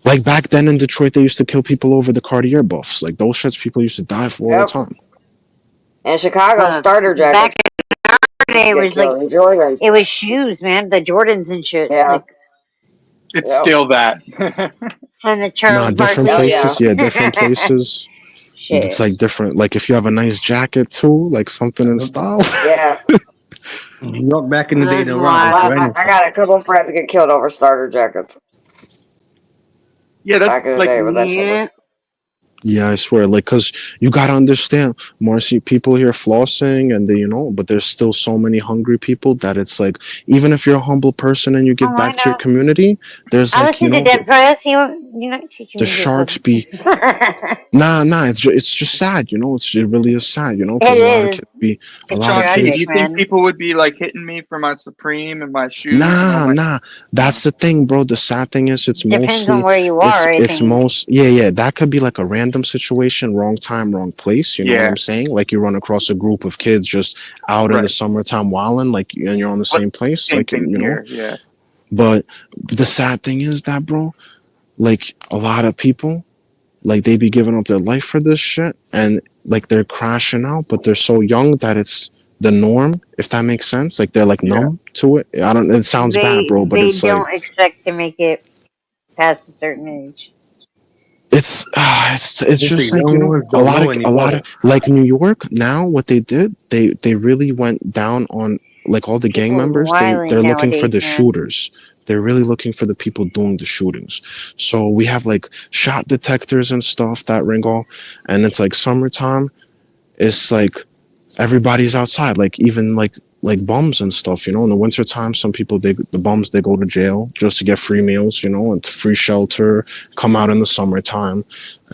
Like back then in Detroit, they used to kill people over the Cartier buffs. Like those shits, people used to die for all the Yep. time. In Chicago, starter Back jackets in our day, it get was like killed in jewelry. it was shoes, man. The Jordans and shit. Yeah. Like, It's Yep. still that. and the Nah, Charles different Oh Barkley. yeah. places. Yeah, different places. It's Shit. like different. Like if you have a nice jacket too, like something in style. Yeah. New York back in the day, That's they'll rob you why. for I anything. got a couple friends get killed over starter jackets Yeah, that's back in the like day, but that shit Yeah. was Yeah, I swear. Like, cause you gotta understand, Marcy. People here flossing, and but there's still so many hungry people that it's like, even if you're a humble person and you give Oh, I back to your know. community, there's I like, listen to Dead Press. You're not teaching the me good sharks fucking be things. nah. It's just sad, it really is sad, It because a lot of is. kids be a It's lot of Chauncey, do kids. you tragic, think man. people would be like hitting me for my Supreme and my shoes and all my? Nah. That's the thing, bro. The sad thing is, it's Depends on mostly, where you are, I it's think. most, yeah. That could be like a random situation, wrong time, wrong place. You know what Yeah, I'm saying? Like you run across a group of kids just out in the right. summertime wilding, like, and you're on the But same place, same like, thing here. Yeah. But the sad thing is that, bro, like a lot of people, like they be giving up their life for this shit, and like they're crashing out, but they're so young that it's the norm, if that makes sense. Like they're like Yeah. numb to it. I don't. It sounds bad, bro, but They it's like don't expect to make it past a certain age. it's If the just like young ones don't know any a lot of better. like New York now. What they did, they really went down on like all the gang People members. wilding They're looking for nowadays, the man. shooters. They're really looking for the people doing the shootings. So we have like shot detectors and stuff that ring off, and it's like summertime. It's like everybody's outside, like even like bums and stuff, in the wintertime, some people, the bums, they go to jail just to get free meals, and free shelter, come out in the summertime.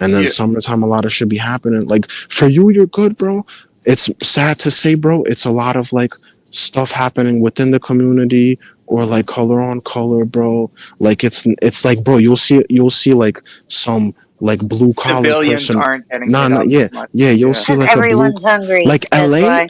And then Yeah. summertime, a lot of shit be happening. Like for you, you're good, bro. It's sad to say, bro, it's a lot of like stuff happening within the community, or like color on color, bro. Like it's like, bro, you'll see like some like blue collar Civilians person. aren't getting Nah, hit nah, up yeah, as much. you'll Yeah. see Because like a blue, everyone's hungry. like That's LA, why.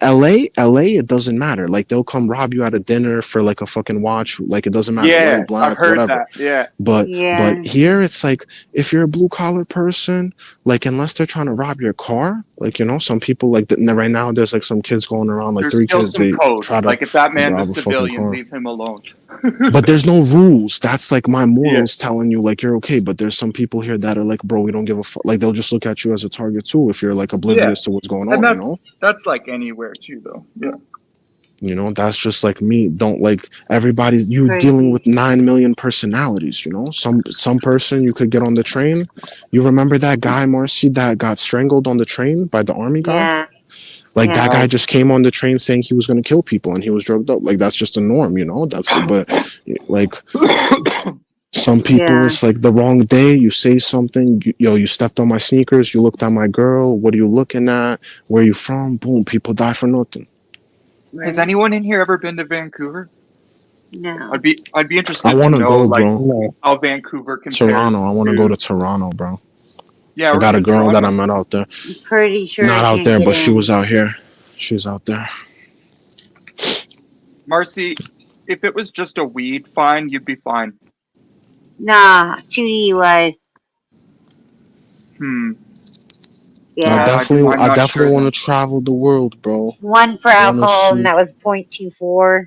LA, it doesn't matter. Like they'll come rob you at a dinner for like a fucking watch. Like it doesn't matter, Yeah, white, I've black, heard whatever. that. Yeah. But Yeah. here it's like, if you're a blue collar person, like unless they're trying to rob your car, like some people like right now there's like some kids going around, like There's 3 still kids, some they code. try to Like if that man's a rob a fucking civilian, car. leave him alone. But there's no rules. That's like my Yeah. morals telling you like you're okay. But there's some people here that are like, bro, we don't give a fuck. Like they'll just look at you as a target too if you're like Yeah. oblivious to what's going And on. that's like anywhere too, though. Yeah. That's just like me. Don't like everybody's you dealing with 9 million personalities. Some person you could get on the train. You remember that guy, Marcy, that got strangled on the train by the army guy? Yeah. Like Yeah. that guy just came on the train saying he was gonna kill people and he was drugged up. Like that's just a norm, That's but like some people, Yeah. it's like the wrong day. You say something, you stepped on my sneakers. You looked at my girl. What are you looking at? Where you from? Boom, people die for nothing. Has anyone in here ever been to Vancouver? No. I'd be interested I to want to know go, like bro. how Vancouver compares Toronto. I want to go to. to Toronto, bro. Yeah, I we're got a going to girl that I Toronto. met out there. I'm pretty sure Not I out can't there, get but she in. was out here. She's out there. Marcy, if it was just a weed fine, you'd be fine. Nah, 2 DUIs. Hmm. Yeah. I definitely want to travel the world, bro. One for I wanna alcohol, and see. that was 0.24,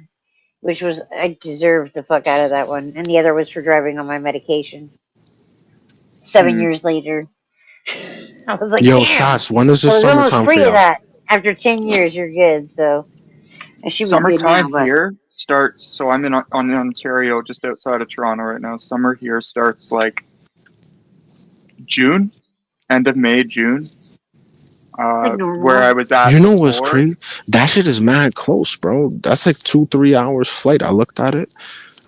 which was, I deserved the fuck out of that one. And the other was for driving on my medication. 7 years later. I was like, Yo, damn. Shots, when is So this I was almost summertime for free of y'all? that. After 10 years, you're good, so. It should be good now, Summertime but here starts. So I'm in Ontario, just outside of Toronto right now. Summer here starts like June, end of May, June. like Where I normal. was at You know what's before. crazy? That shit is mad close, bro. That's like 2-3 hours flight. I looked at it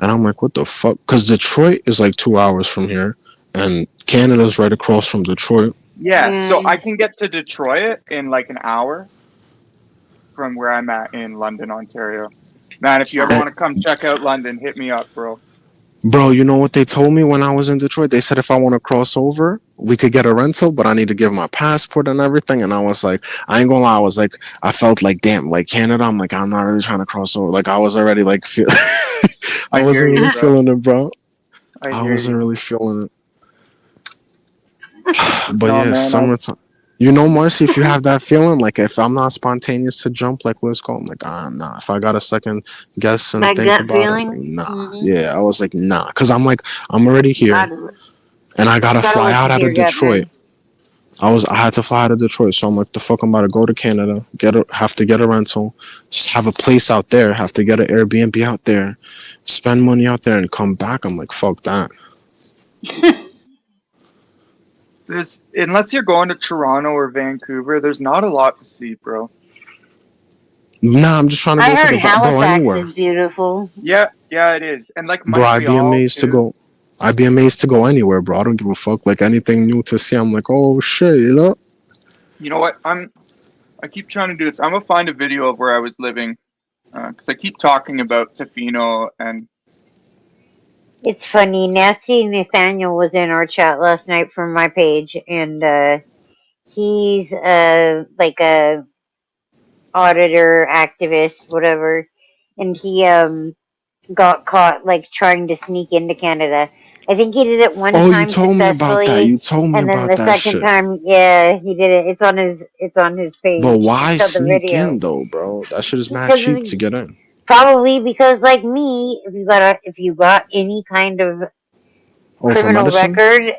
and I'm like, what the fuck? Because Detroit is like 2 hours from here, and Canada's right across from Detroit. Yeah, so Yeah. I can get to Detroit in like an hour from where I'm at in London, Ontario. Man, if you ever want to come check out London, hit me up, bro. Bro, you know what they told me when I was in Detroit? They said if I want to cross over, we could get a rental, but I need to give my passport and everything. And I was like, I ain't gonna lie, I was like, I felt like, damn, like Canada, I'm like, I'm not really trying to cross over. Like I was already like, I wasn't hear you, really bro. feeling it, bro. I I hear wasn't you. really feeling it. But No, yeah, man, summertime. You know, Marcy, if you have that feeling, like if I'm not spontaneous to jump, like let's go, I'm like, nah. If I got a second guess and My think gut about it, feeling. like, nah. Mm-hmm. Yeah, I was like, nah. Because I'm like, I'm already here. And I gotta Gotta fly out listen to of your gut, Detroit. man. I had to fly out of Detroit, so I'm like, the fuck, I'm about to go to Canada, have to get a rental, just have a place out there, have to get an Airbnb out there, spend money out there, and come back. I'm like, fuck that. Unless you're going to Toronto or Vancouver, there's not a lot to see, bro. Nah, I'm just trying to I go to heard the bro Halifax anywhere. is beautiful. Yeah, it is, and like Bro, I'd be Montreal amazed to too. go. I'd be amazed to go anywhere, bro. I don't give a fuck. Like anything new to see, I'm like, oh shit, you know. You know what? I keep trying to do this. I'm gonna find a video of where I was living, because I keep talking about Tofino and. It's funny. Nasty Nathaniel was in our chat last night from my page, and he's like a auditor, activist, whatever, and he got caught like trying to sneak into Canada. I think he did it one Oh, you time told me about that. successfully, You told me and then about the that second shit. time, yeah, he did it. It's on his page. But why He showed the sneak video. in though, bro? That shit is mad Because cheap to get in. probably because like me, if you got any kind of Oh, for criminal medicine? record,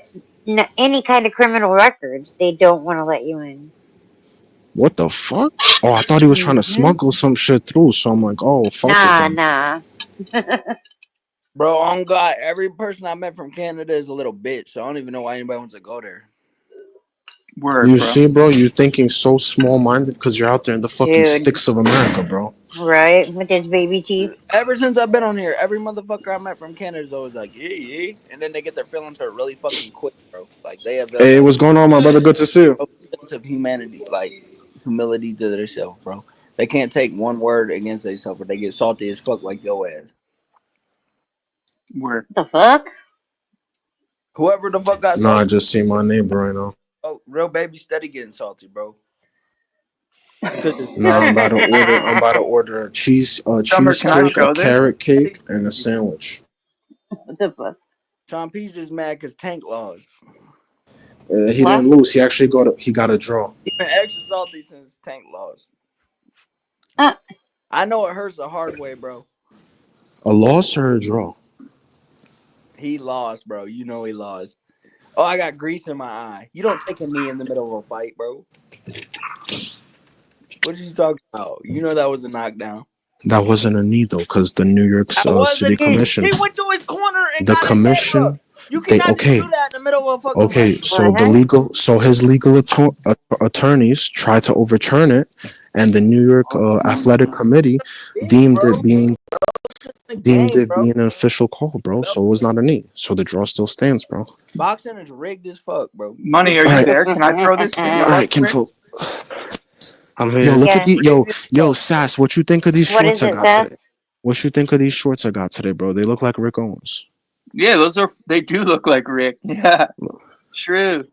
any kind of criminal record, they don't want to let you in. What the fuck? Oh, I thought he was trying to smuggle some shit through. So I'm like, oh, fuck it then. Nah. Bro, on God, every person I met from Canada is a little bitch. So I don't even know why anybody wants to go there. Word, You bro. see, bro, you thinking so small-minded because you're out there in the fucking Dude. sticks of America, bro. Right? With his baby teeth. Ever since I've been on here, every motherfucker I met from Canada is always like, yeah. And then they get their feelings hurt really fucking quick, bro. Like, they have Hey, what's going on, my brother? Good to see you. a sense of humanity, like, humility to themselves, bro. They can't take one word against themselves, but they get salty as fuck like your ass. Word. What the fuck? Whoever the fuck got Nah, I salty. just see my neighbor right now. Oh, real baby steady getting salty, bro. Nah, I'm about to order a Summer, cheesecake, can I show a this? carrot cake, and a sandwich. What the fuck? Sean P's just mad because Tank lost. He didn't lose. He actually got a draw. He's been extra salty since Tank lost. I know it hurts the hard way, bro. A loss or a draw? He lost, bro. You know he lost. Oh, I got grease in my eye. You don't take a knee in the middle of a fight, bro. What are you talking about? You know that was a knockdown. That wasn't a knee though, because the New York City Commission, He went to his corner and the got commission, you cannot do that in the middle of a fucking fight. so his legal attorneys tried to overturn it, and the New York Athletic Committee deemed it being an official call, bro. So it was not a knee. So the draw still stands, bro. Boxing is rigged as fuck, bro. Money, are you there? Can I throw this video? All right, Kinfo. I'm here. Yo, look at the yo, Sass. What you think of these What shorts is I it, got Sass? today? What you think of these shorts I got today, bro? They look like Rick Owens. Yeah, they do look like Rick. Yeah, true.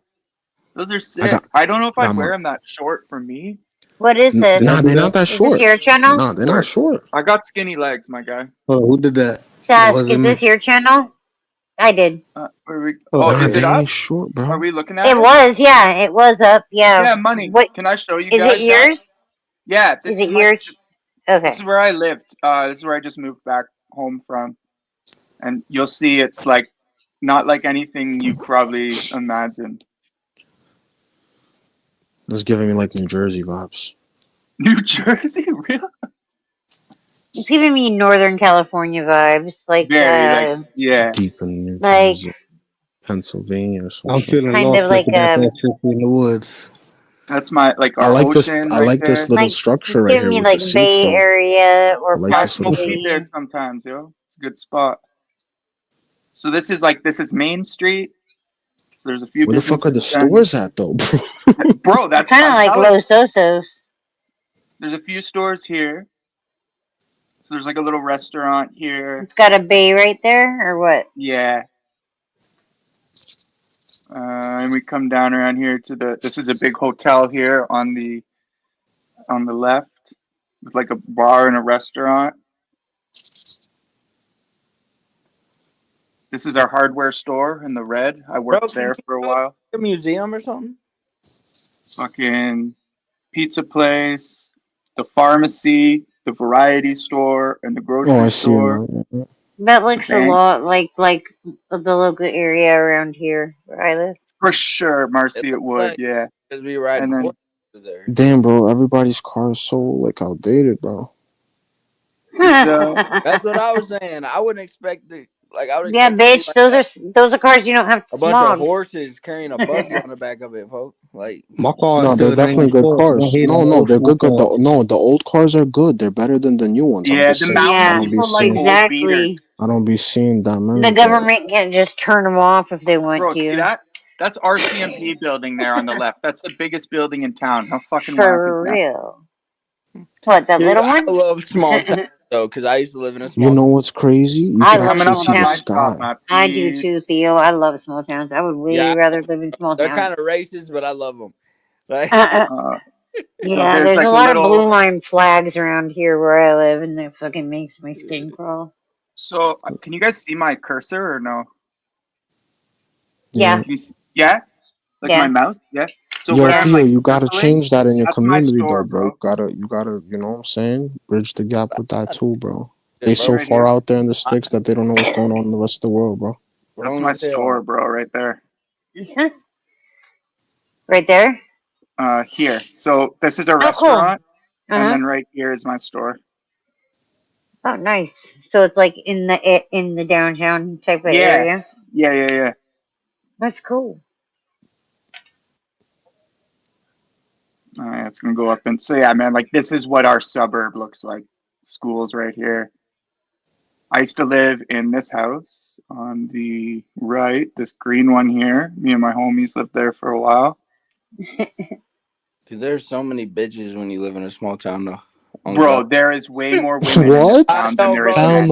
Those are sick. I don't know if I'd wear them that short for me. What is this? Nah, they're not that Is short. this your channel? Nah, they're not short. I got skinny legs, my guy. Oh, who did that? Sass, is this your channel? I did. Is Nah, it they up? ain't short, bro. Are we looking at It was, yeah. It was up, yeah. Yeah, Money. What? Can I show you Is guys it yours? that? Yeah, this Is it yours? Okay. This is where I lived. This is where I just moved back home from. And you'll see it's like not like anything you probably imagine. It's giving me like New Jersey vibes. New Jersey, really? It's giving me Northern California vibes, like yeah. Deep in New like Jersey, Pennsylvania, or some I'm shit. feeling kind lost of like looking at that shit in the woods. That's my I our like this. ocean I right like there. this little like structure it's right giving here me with the like seats, Bay though. Area I or like I this little smoke weed shit. there possibly. sometimes, yo. It's a good spot. So this is Main Street. So there's a few Where the fuck are the businesses down stores at, though, bro? bro, that's Kind of I'm like telling you. Los Osos. There's a few stores here. So there's like a little restaurant here. It's got a bay right there, or what? Yeah. And we come down around here to this is a big hotel here on the left with like a bar and a restaurant. This is our hardware store in the red. I worked there for a while. A museum or something? Fucking pizza place, the pharmacy, the variety store, and the grocery Oh, I see store. it now. That looks a Bank. lot like the local area around here where I live. For sure, Marcy, it would, yeah. Because we ride And then horses over there. Damn, bro, everybody's car is so like outdated, bro. That's what I was saying. I wouldn't expect it. Like I would Yeah, expect to bitch. Those are cars you don't have to a bunch of smog. horses carrying a buggy on the back of it, folks. Like My car No, is they're good definitely good 94. I cars. hate No, them no, old they're school good. cars. No, the old cars are good. They're better than the new ones. I'm yeah, just the saying. mountain I Yeah, don't be people like seeing. old beaters. exactly. I don't be seeing that many. The Bro. government can't just turn them off if they want Bro, see to. that? That's RCMP building there on the left. That's the biggest building in town. How fucking whack is For that? real. What, that dude, little I one? love small towns though, because I used to live in a small You know what's crazy? You I could love Coming actually up small see on the my towns. top sky. map. I do too, Theo. I love small towns. I would way Yeah, rather live in small they're towns. kind of racist, but I love them. Like So Yeah, there's there's a like a lot of blue little. line flags around here where I live, and it fucking makes my skin crawl. So can you guys see my cursor or no? Yeah. Can you yeah? Like Yeah. my mouse? Yeah. So Yo, where I'm Theo, like you gotta circling, change that in your that's my community, store, though, bro. bro. You gotta, you know what I'm saying? Bridge the gap with that too, bro. They See so right far here? out there in the sticks that they don't know what's going on in the rest of the world, bro. That's my store, bro, right there. Right there? Here. So this is a Oh, cool. restaurant, and Uh-huh. then right here is my store. Oh, nice. So it's like in the downtown type of Yeah. area. Yeah. That's cool. It's gonna go up and so yeah, man. Like this is what our suburb looks like. Schools right here. I used to live in this house on the right, this green one here. Me and my homies lived there for a while. Dude, there's so many bitches when you live in a small town, though. Oh, Bro, God. there is way more women in this What? town than there is Hell men.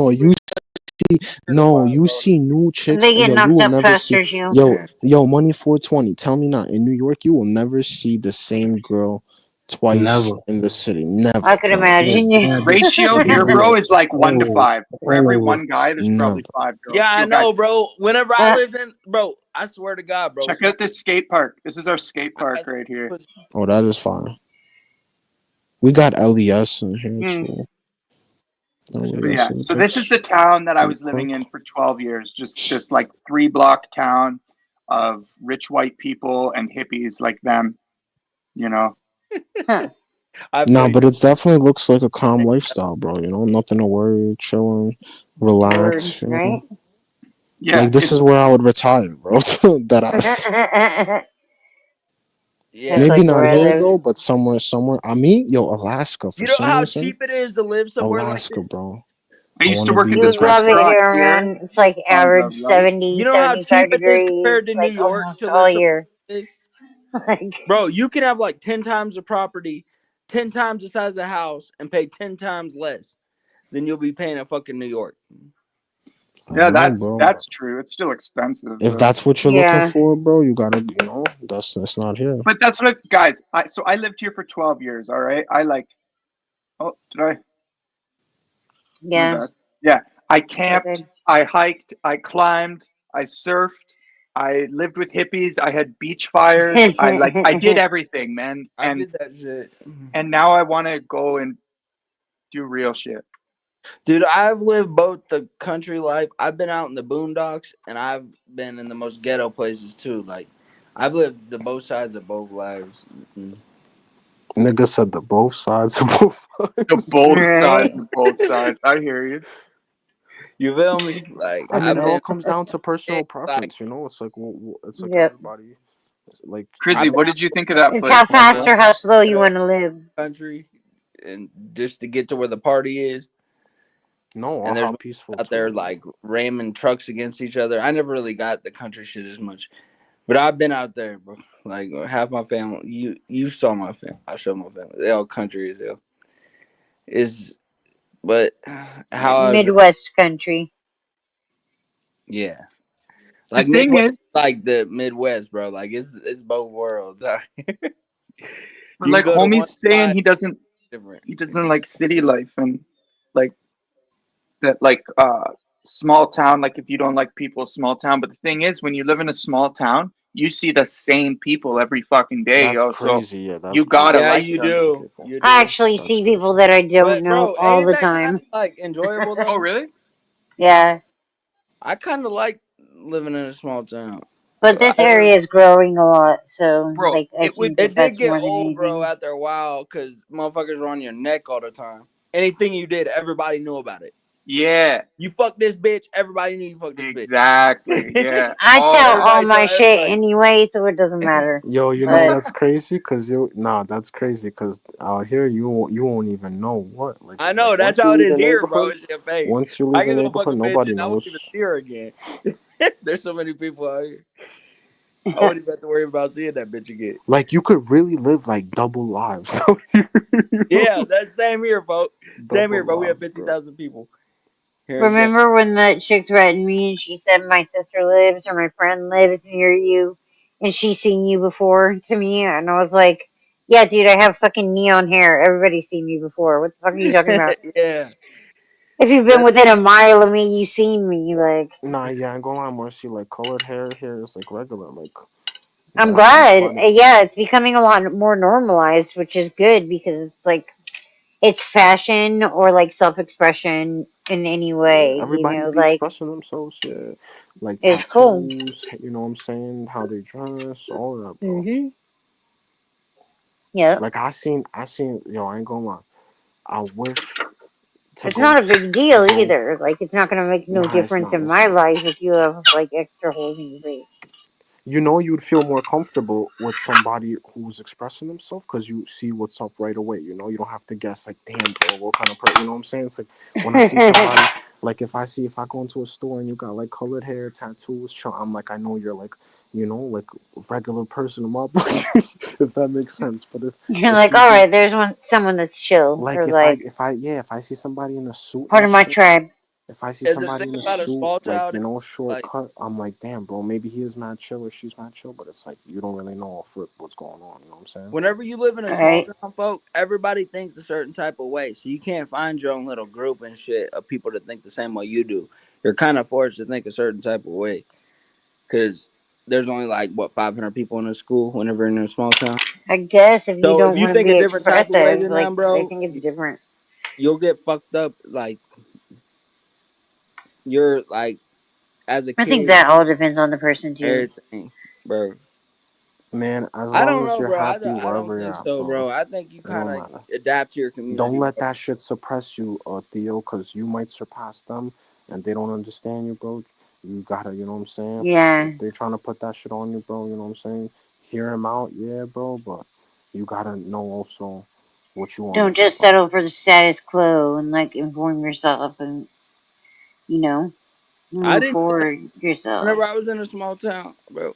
no. You see new chicks. They get Yo, you knocked will up never see. faster, too. Yo, Money 420. Tell me not. In New York, you will never see the same girl twice Never. in the city. Never. I could bro. imagine you. Ratio here, bro, is like 1 to 5. For every one guy, there's probably Never. 5 girls. Yeah, I Yo, guys, know, bro. Whenever I lived in, bro, I swear to God, bro. check out this skate park. This is our skate park right here. Oh, that is fine. We got LES in here too. But yeah, so this is the town that I was living in for 12 years. Just like 3-block town of rich white people and hippies like them, you know. No, but it definitely looks like a calm lifestyle, bro. You know, nothing to worry, chilling, relax. You know? Right? Yeah, like this is where I would retire, bro. That Yeah. maybe like not where I here live. though, but somewhere. I mean, yo, Alaska for You know some how reason. cheap it is to live somewhere Alaska, like bro. I used to wanna work be at You this would love it restaurant here here. around. It's like average right? 70, You know how 75 cheap it is degrees, compared to New like York almost to all live year. somewhere? Bro, you can have like 10 times the property, 10 times the size of the house, and pay 10 times less than you'll be paying in fucking New York. Yeah, I know, that's bro. true. It's still expensive. If though. that's what you're Yeah. looking for, bro, you gotta, you know, that's not here. But that's what, guys. So I lived here for 12 years. All right, I like. Oh, did I? Yeah. Yeah, I camped, Okay. I hiked, I climbed, I surfed, I lived with hippies, I had beach fires, I did everything, man. I did that shit. And now I want to go and do real shit. Dude, I've lived both the country life. I've been out in the boondocks, and I've been in the most ghetto places too. Like, I've lived the both sides of both lives. Nigga said the both sides of both The both sides, the both sides. I hear you. You feel me? Like I mean, I've it all been comes down to personal like preference, It's like it's like Yep. everybody, like Chrissy, I've been what out did you think of like that It's place, how my fast friend? or how slow you the want to live. country, and just to get to where the party is, no, or and there's how peaceful out too. there like ramming trucks against each other. I never really got the country shit as much, but I've been out there, bro. Like half my family, you saw my family. I showed my family. They all country as hell. Is but however, Midwest country. yeah. The Like thing Midwest, is, like the Midwest, bro. Like it's both worlds. but You can like go to one homie's saying spot different. he doesn't like city life and like that like small town, like if you don't like people small town. But the thing is, when you live in a small town, you see the same people every fucking day, That's yo. So crazy. Yeah, that's you gotta crazy. Yeah, You like you see the them. same do. people. You I do. actually That's see crazy. people that I don't But know bro, all ain't the that kind time. of like enjoyable Oh though? really? Yeah. I kind of like living in a small town. But this I, area is growing a lot, so Bro, like I it would think it that did that's get more than old, bro, anything. after a while, because motherfuckers were on your neck all the time. Anything you did, everybody knew about it. yeah. You fucked this bitch, everybody knew you fucked this bitch. Exactly. Yeah. I All tell that. all Everybody my tell shit everybody. anyway, so it doesn't matter. Yo, you know But that's crazy, cause that's crazy, cause out here you won't even know what I like know that's once you how it leave is the here, bro. neighborhood, It's your face. once you I leave the can go fuck a neighborhood, bitch nobody and I won't even knows. see her again. There's so many people out here. I wouldn't even have to worry about seeing that bitch again. Like you could really live like double lives. Yeah, that's same here, folks. Same here, Double bro. We have lives, bro. 50,000 people here in San. remember when that chick threatened me and she said my sister lives or my friend lives near you and she's seen you before to me? And I was like, yeah, dude, I have fucking neon hair. Everybody's seen me before. What the fuck are you talking about? Yeah, If you've been that's within a mile of me, you've seen me. Like, Nah, yeah, I ain't gonna lie, Marcy. Like colored hair here is like regular. Like I'm that's glad. funny. Yeah, it's becoming a lot more normalized, which is good because it's like it's fashion or like self-expression in any Yeah, way. everybody be Like expressing themselves. Yeah, like it's cool. tattoos. You know what I'm saying? How they dress, all that, bro. Mhm. Yep. Like I seen. Yo, I ain't gonna lie. I wish to It's go not a big to deal go. either. Like it's not gonna make no Nah, it's difference not. in It's my not. life if you have like extra holes in your face. You'd feel more comfortable with somebody who's expressing themselves because you see what's up right away. You don't have to guess like, damn, bro, what kind of person. You know what I'm saying? It's like when I see somebody, like if I go into a store and you got like colored hair, tattoos, I'm like, I know you're like, like a regular person in my book, if that makes sense. But You're if like, you all be right, there's someone that's chill like or like if I see somebody in a suit part and of my shit. tribe. If I see yeah, the somebody thing in a about a suit, small like, town is short like cut, I'm like, damn, bro, maybe he is mad chill or she's mad chill, but it's like, you don't really know what's going on, you know what I'm saying? whenever you live in a small Right. town, folk, everybody thinks a certain type of way. So you can't find your own little group and shit of people that think the same way you do. You're kind of forced to think a certain type of way because there's only like what 500 people in a school whenever you're in a small town. I guess if you So if don't you want to think a be different type of way expressive, than like them, I bro, think it's different. you'll get fucked up. Like you're like as a I think kid, that all depends on the person too. everything, bro. Man, as I long don't as know, you're bro. happy I don't wherever think you're at, so, bro, bro. I think you it kind don't of matter. adapt to your Don't community, let bro. that shit suppress you, Theo, because you might surpass them and they don't understand you, bro. You gotta, you know what I'm saying? Yeah. If they're trying to put that shit on you, bro, you know what I'm saying? Hear them out, yeah, bro, but you gotta know also what you want to Don't do, just bro. settle for the status quo and like inform yourself and you know I move didn't. forward yourself. Whenever I was in a small town, bro,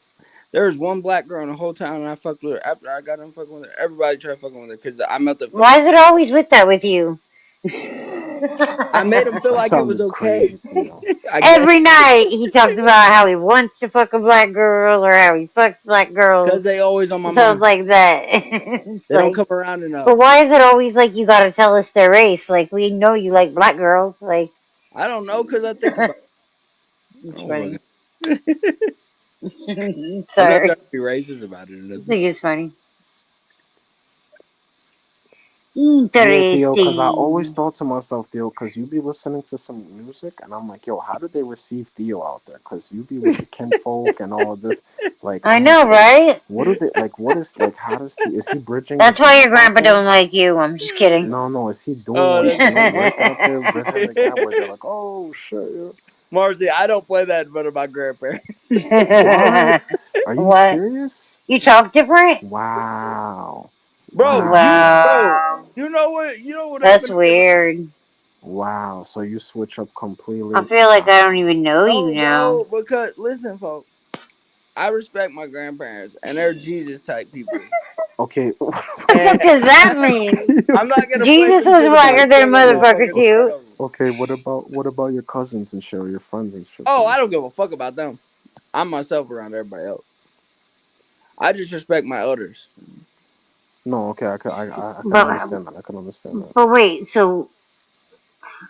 there was one black girl in the whole town, and I fucked with her. After I got done fucking with her, everybody tried fucking with her because I met them. Why is it always with that with you? I made them feel That like it was sounded okay. crazy, Theo. I guess Every night he talks about how he wants to fuck a black girl or how he fucks black girls. because they always on my So it's mind. like that. It's They don't like, come around enough. but why is it always like you gotta tell us their race? Like we know you like black girls. Like I don't know because I think about. It. it's Oh funny. fucking. I'm not trying Sorry. to be racist about it or Just nothing. think it's funny. Yeah, Theo, because I always Interesting. thought to myself, Theo, because you be listening to some music, and I'm like, yo, how did they receive Theo out there? Because you be with the kinfolk and all of this. Like, I I'm know, like, yo, right? what do they, like, what is, like, how does is he bridging That's the why your gap out grandpa there? don't like you. I'm just kidding. No, is he doing, Oh, like, that's you know, funny. work out there, bridging the gap where they're like, oh, shit, yeah. Marcy, I don't play that in front of my grandparents. What? Are you What? serious? You talk different? Wow. Bro, Wow. you know what That's happened to me? weird. Wow. So you switch up completely. I feel like I don't even know you No, now. bro, because listen, folks, I respect my grandparents, and they're Jesus type people. Okay. What does that mean? I'm not gonna play Jesus some was shit blacker about than a killing motherfucker motherfuckers in front too. of them. Okay, what about your cousins and shit, or your friends and shit? Oh, Though? I don't give a fuck about them. I'm myself around everybody else. I just respect my elders. No, okay, I can But understand that. I can understand that. but wait, so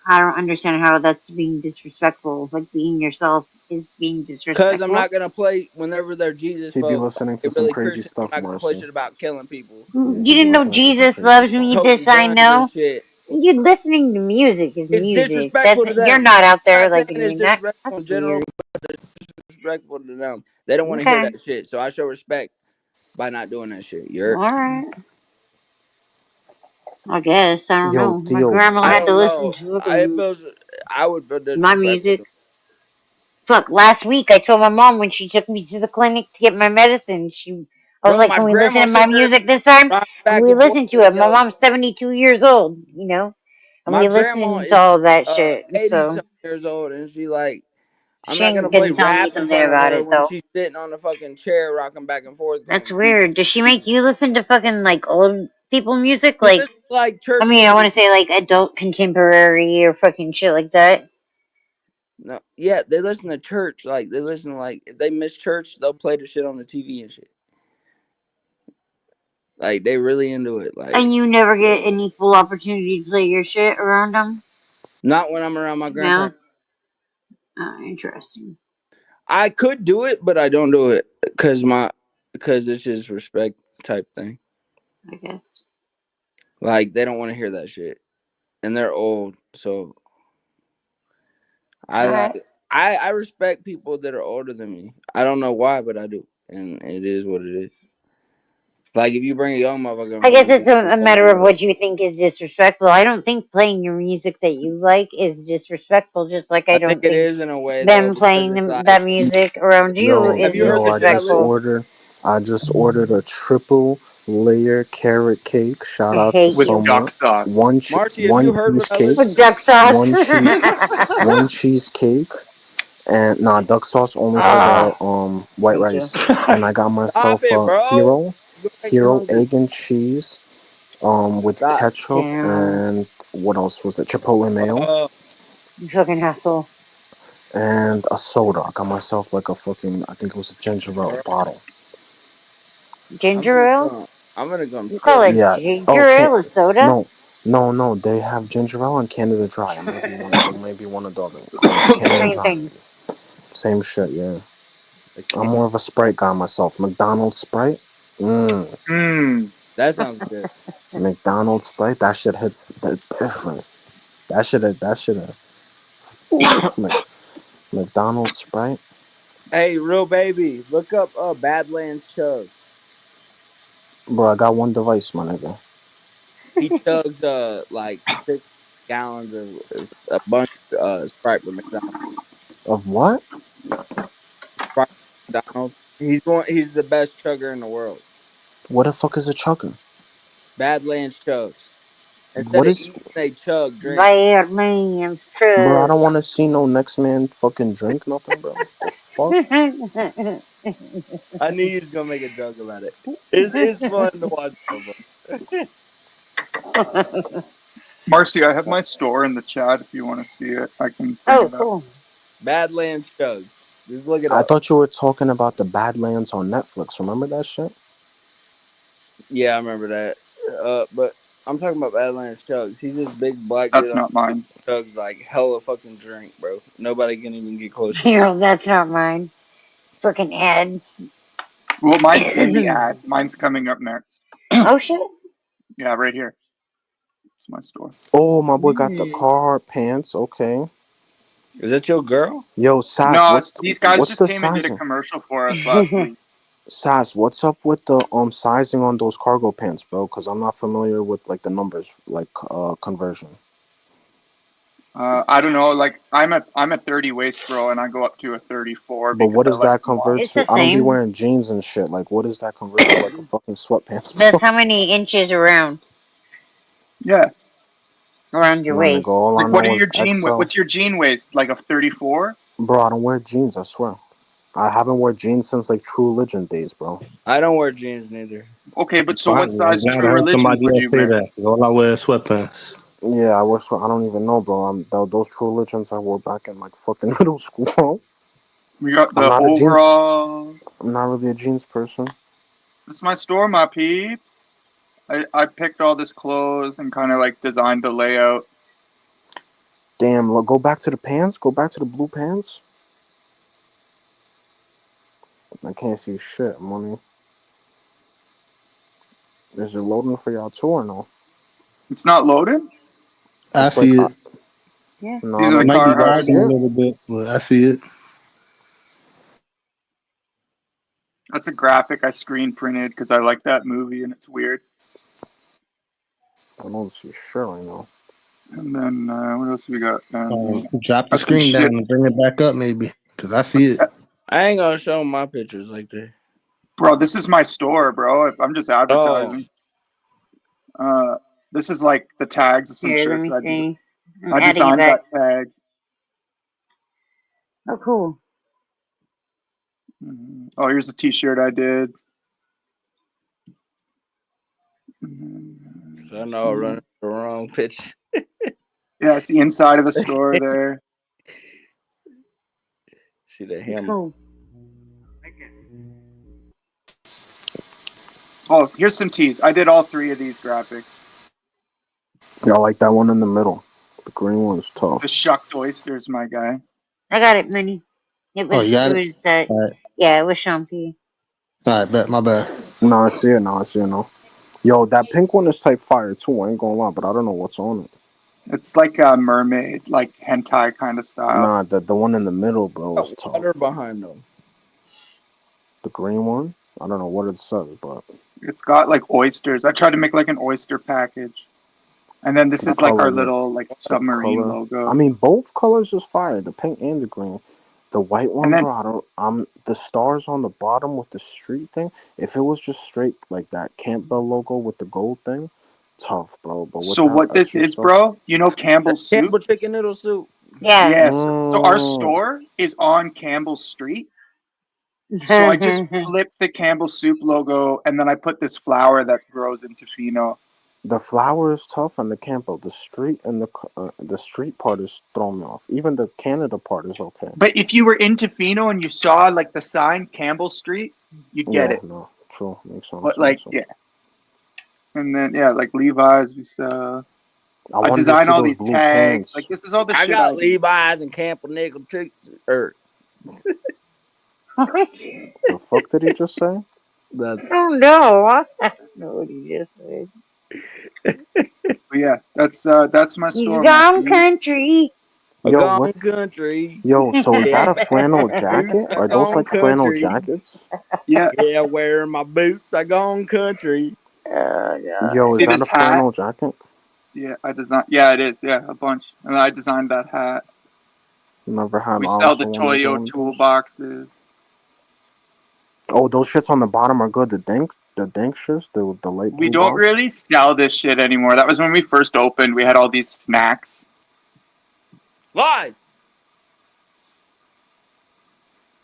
I don't understand how that's being disrespectful. Like being yourself is being Cause I'm disrespectful. not gonna play whenever they're Jesus He be folk. listening They to some really crazy Christian. I'm stuff, not gonna play Marcy. shit about killing people. Yeah, You he be didn't know listening to some Jesus crazy loves stuff. me. This Toting I guns and know. shit. You listening to music is It's music. That's disrespectful to you're them. not out I'm there not saying like it's doing that. disrespectful That's in general, weird. but it's disrespectful to them. They don't want to hear Okay. that shit. So I show respect by not doing that shit. All right. I guess I don't Yo, know. My Theo. grandma I had to don't listen know. to It fucking feels I would feel my disrespectful music. to Fuck, last week I told my mom when she took me to the clinic to get my medicine, I was bro. like, My can we listen grandma to my sitting there music this time? rocking And back we and forth listened to to it. it, My yo. mom's 72 years old, and My we grandma listened to is all of that shit. 80 So some years old, and she like, I'm she not gonna ain't play gonna tell me rap in something front of about her it when though. she's sitting on the fucking chair rocking back and forth That's going Jesus. weird. Does she make you listen to fucking like old people music? She Like, listens to, like I church mean, I want music. to say like adult contemporary or fucking shit like that. No, yeah, they listen to church. Like they listen to, like if they miss church, they'll play the shit on the TV and shit. Like they really into it. Like And you never get an equal opportunity to play your shit around them? not when I'm around my No? grandparents. Interesting. I could do it, but I don't do it because it's just respect type thing. I guess. Like they don't want to hear that shit, and they're old, so I Alright. like I respect people that are older than me. I don't know why, but I do, and it is what it is. Like if you bring a young motherfucker in I guess front of it's me, a I'm matter gonna of what you think is disrespectful. I don't think playing your music that you like is disrespectful, just like I I think don't it think is in a way though them because playing it's that like, music around you Yo, have is you heard the shit I listen? disrespectful. I just ordered a triple layer carrot cake. Shout I out to hate with you. duck Soma. sauce. Marcy, have you One heard what I cheesecake, listen With to? duck sauce. one cheesecake, and duck sauce only for Ah, the white me too. rice. And I got Stop myself it, a bro. You gonna make me hero hungry. egg and cheese, with Stop. ketchup, Damn. and what else was it? Chipotle mayo, You fucking asshole. and a soda. I got myself like a fucking, I think it was a ginger ale Bro, bottle. Ginger ale? I'm gonna go You call kill it you. Yeah. Oh, ginger ale a soda? no. They have ginger ale and Canada Dry. It may be one of the other. Canada Same Dry, thing. maybe. Same shit. Yeah. I'm more of a Sprite guy myself. McDonald's Sprite. That sounds good. McDonald's Sprite. That shit hits different. That shit. McDonald's Sprite. Hey, real baby, look up Badlands Chug. Bro, I got one device, my nigga. He chugs like 6 gallons of a bunch of Sprite with McDonald's. Of what? Sprite with McDonald's. He's the best chugger in the world. What the fuck is a chugger? Badlands chugs. Instead What of is? eating, they chug drink. Bad man's Bro, I true. don't want to see no next man fucking drink nothing, bro. The fuck? I knew you was gonna make a joke about it. It's fun to watch so far. Marcy, I have my store in the chat if you want to see it. I can bring Oh, it up. cool. Badlands chugs. Just look it I up. thought you were talking about the Badlands on Netflix. Remember that shit? Yeah, I remember that. But I'm talking about Badlands chugs. He's this big black dude That's on not mine. chugs like hella fucking drink, bro. Nobody can even get close to him. Hero, that's not mine. Freaking ad. Well, mine's in the ad. Mine's coming up next. Oh shit. Yeah, right here. my store. Oh, my boy got the Carhartt pants. Okay. Is that your girl? Yo, Sass, No, what's these guys what's just the came and did a sizing? commercial for us last week. Sass, what's up with the sizing on those cargo pants, bro? Because I'm not familiar with like the numbers, like conversion. I don't know. Like I'm a 30 waist, bro, and I go up to a 34 But what because I does like that them wide. convert It's to? the I don't be same. wearing jeans and shit. Like, what does that convert to? Like a fucking sweatpants, bro? That's how many inches around Yeah. your My nigga, waist. all I Like, what are know your is XL. what's your jean waist? Like a 34? Bro, I don't wear jeans, I swear. I haven't worn jeans since like True Religion days, bro. I don't wear jeans neither. Okay, but so Fine. what size I'm glad True I heard Religions somebody would else you say wear? that. 'Cause all I wear is sweatpants. Yeah, I was. I don't even know, bro. Those True Religions I wore back in like fucking middle school, bro. We got I'm the not a jeans. overall. I'm not really a jeans person. It's my store, my peeps. I picked all this clothes and kind of like designed the layout. Damn, look, go back to the pants. Go back to the blue pants. I can't see shit, money. Is it loading for y'all too or no? It's not loaded? I It's like, see it. Yeah. no, These I are the don't. Might be You guys see lagging a Carhartt. it? little bit, but I see it. That's a graphic I screen printed because I like that movie and it's weird. I don't see shit right now. And then what else we got? Drop the Got some screen down shit. and bring it back up, maybe, because I see it. I ain't gonna show my pictures like that. Bro, this is my store, bro. I'm just Oh, advertising. This is like the tags of some Here, let shirts. me see. I'm I adding you designed back. that tag. Oh, cool. Oh, here's a t-shirt I did. so I know I run the wrong picture. Yeah, it's the inside of the store there. See the It's hammer. cool. Oh, here's some tees. I did all three of these graphics. Yeah, I like that one in the middle. The green one's tough. The shucked oysters, my guy. I got it, Minnie. It Oh, was, you got it? it was, All right. yeah, it was Shampoo. All right, bet. My bad. No, I see it now. I see it now. Yo, that pink one is type fire too. I ain't gonna lie, but I don't know what's on it. It's like a mermaid, like hentai kind of style. Nah, the one in the middle, bro, is tough. Water behind them. The green one, I don't know what it says, but It's got like oysters. I tried to make like an oyster package. And then this the is like our color, little like submarine color. logo. I mean, both colors is fire. The pink and the green. The white one, And then- bro. I don't. The stars on the bottom with the street thing. If it was just straight like that Campbell logo with the gold thing, tough, bro. But with So that what this extra is, stuff, bro, you know Campbell's soup? Campbell chicken noodle soup. Yeah. Yes. So our Mm. store is on Campbell Street. So I just flipped the Campbell soup logo and then I put this flower that grows in Tofino. The flower is tough, and the Campbell, the street and the street part is throwing me off. Even the Canada part is okay. But if you were in Tofino and you saw like the sign Campbell Street, you'd get Yeah, it. no, true, makes sense. But like, yeah. And then yeah, like Levi's, we sell. I wanted to design see all those these blue tags. pants. Like this is all the I shit got I do. Levi's and Campbell nickel chicken. The fuck did he just say? Oh no! I don't know what he just said. But yeah, that's my He's store. gone country. Yo, gone what's country? Yo? So is that a flannel jacket? Are those Gone like flannel country. jackets? Yeah. Yeah, wearing my boots. I gone country. Yo, See is that this a flannel hat? jacket? Yeah, I designed. Yeah, it is. Yeah, a bunch. And I designed that hat. Never had. We also sell the one of Toyo those. toolboxes. Oh, those shits on the bottom are good. The dank shits, the light We blue don't box. really sell this shit anymore. That was when we first opened. We had all these snacks. Lies.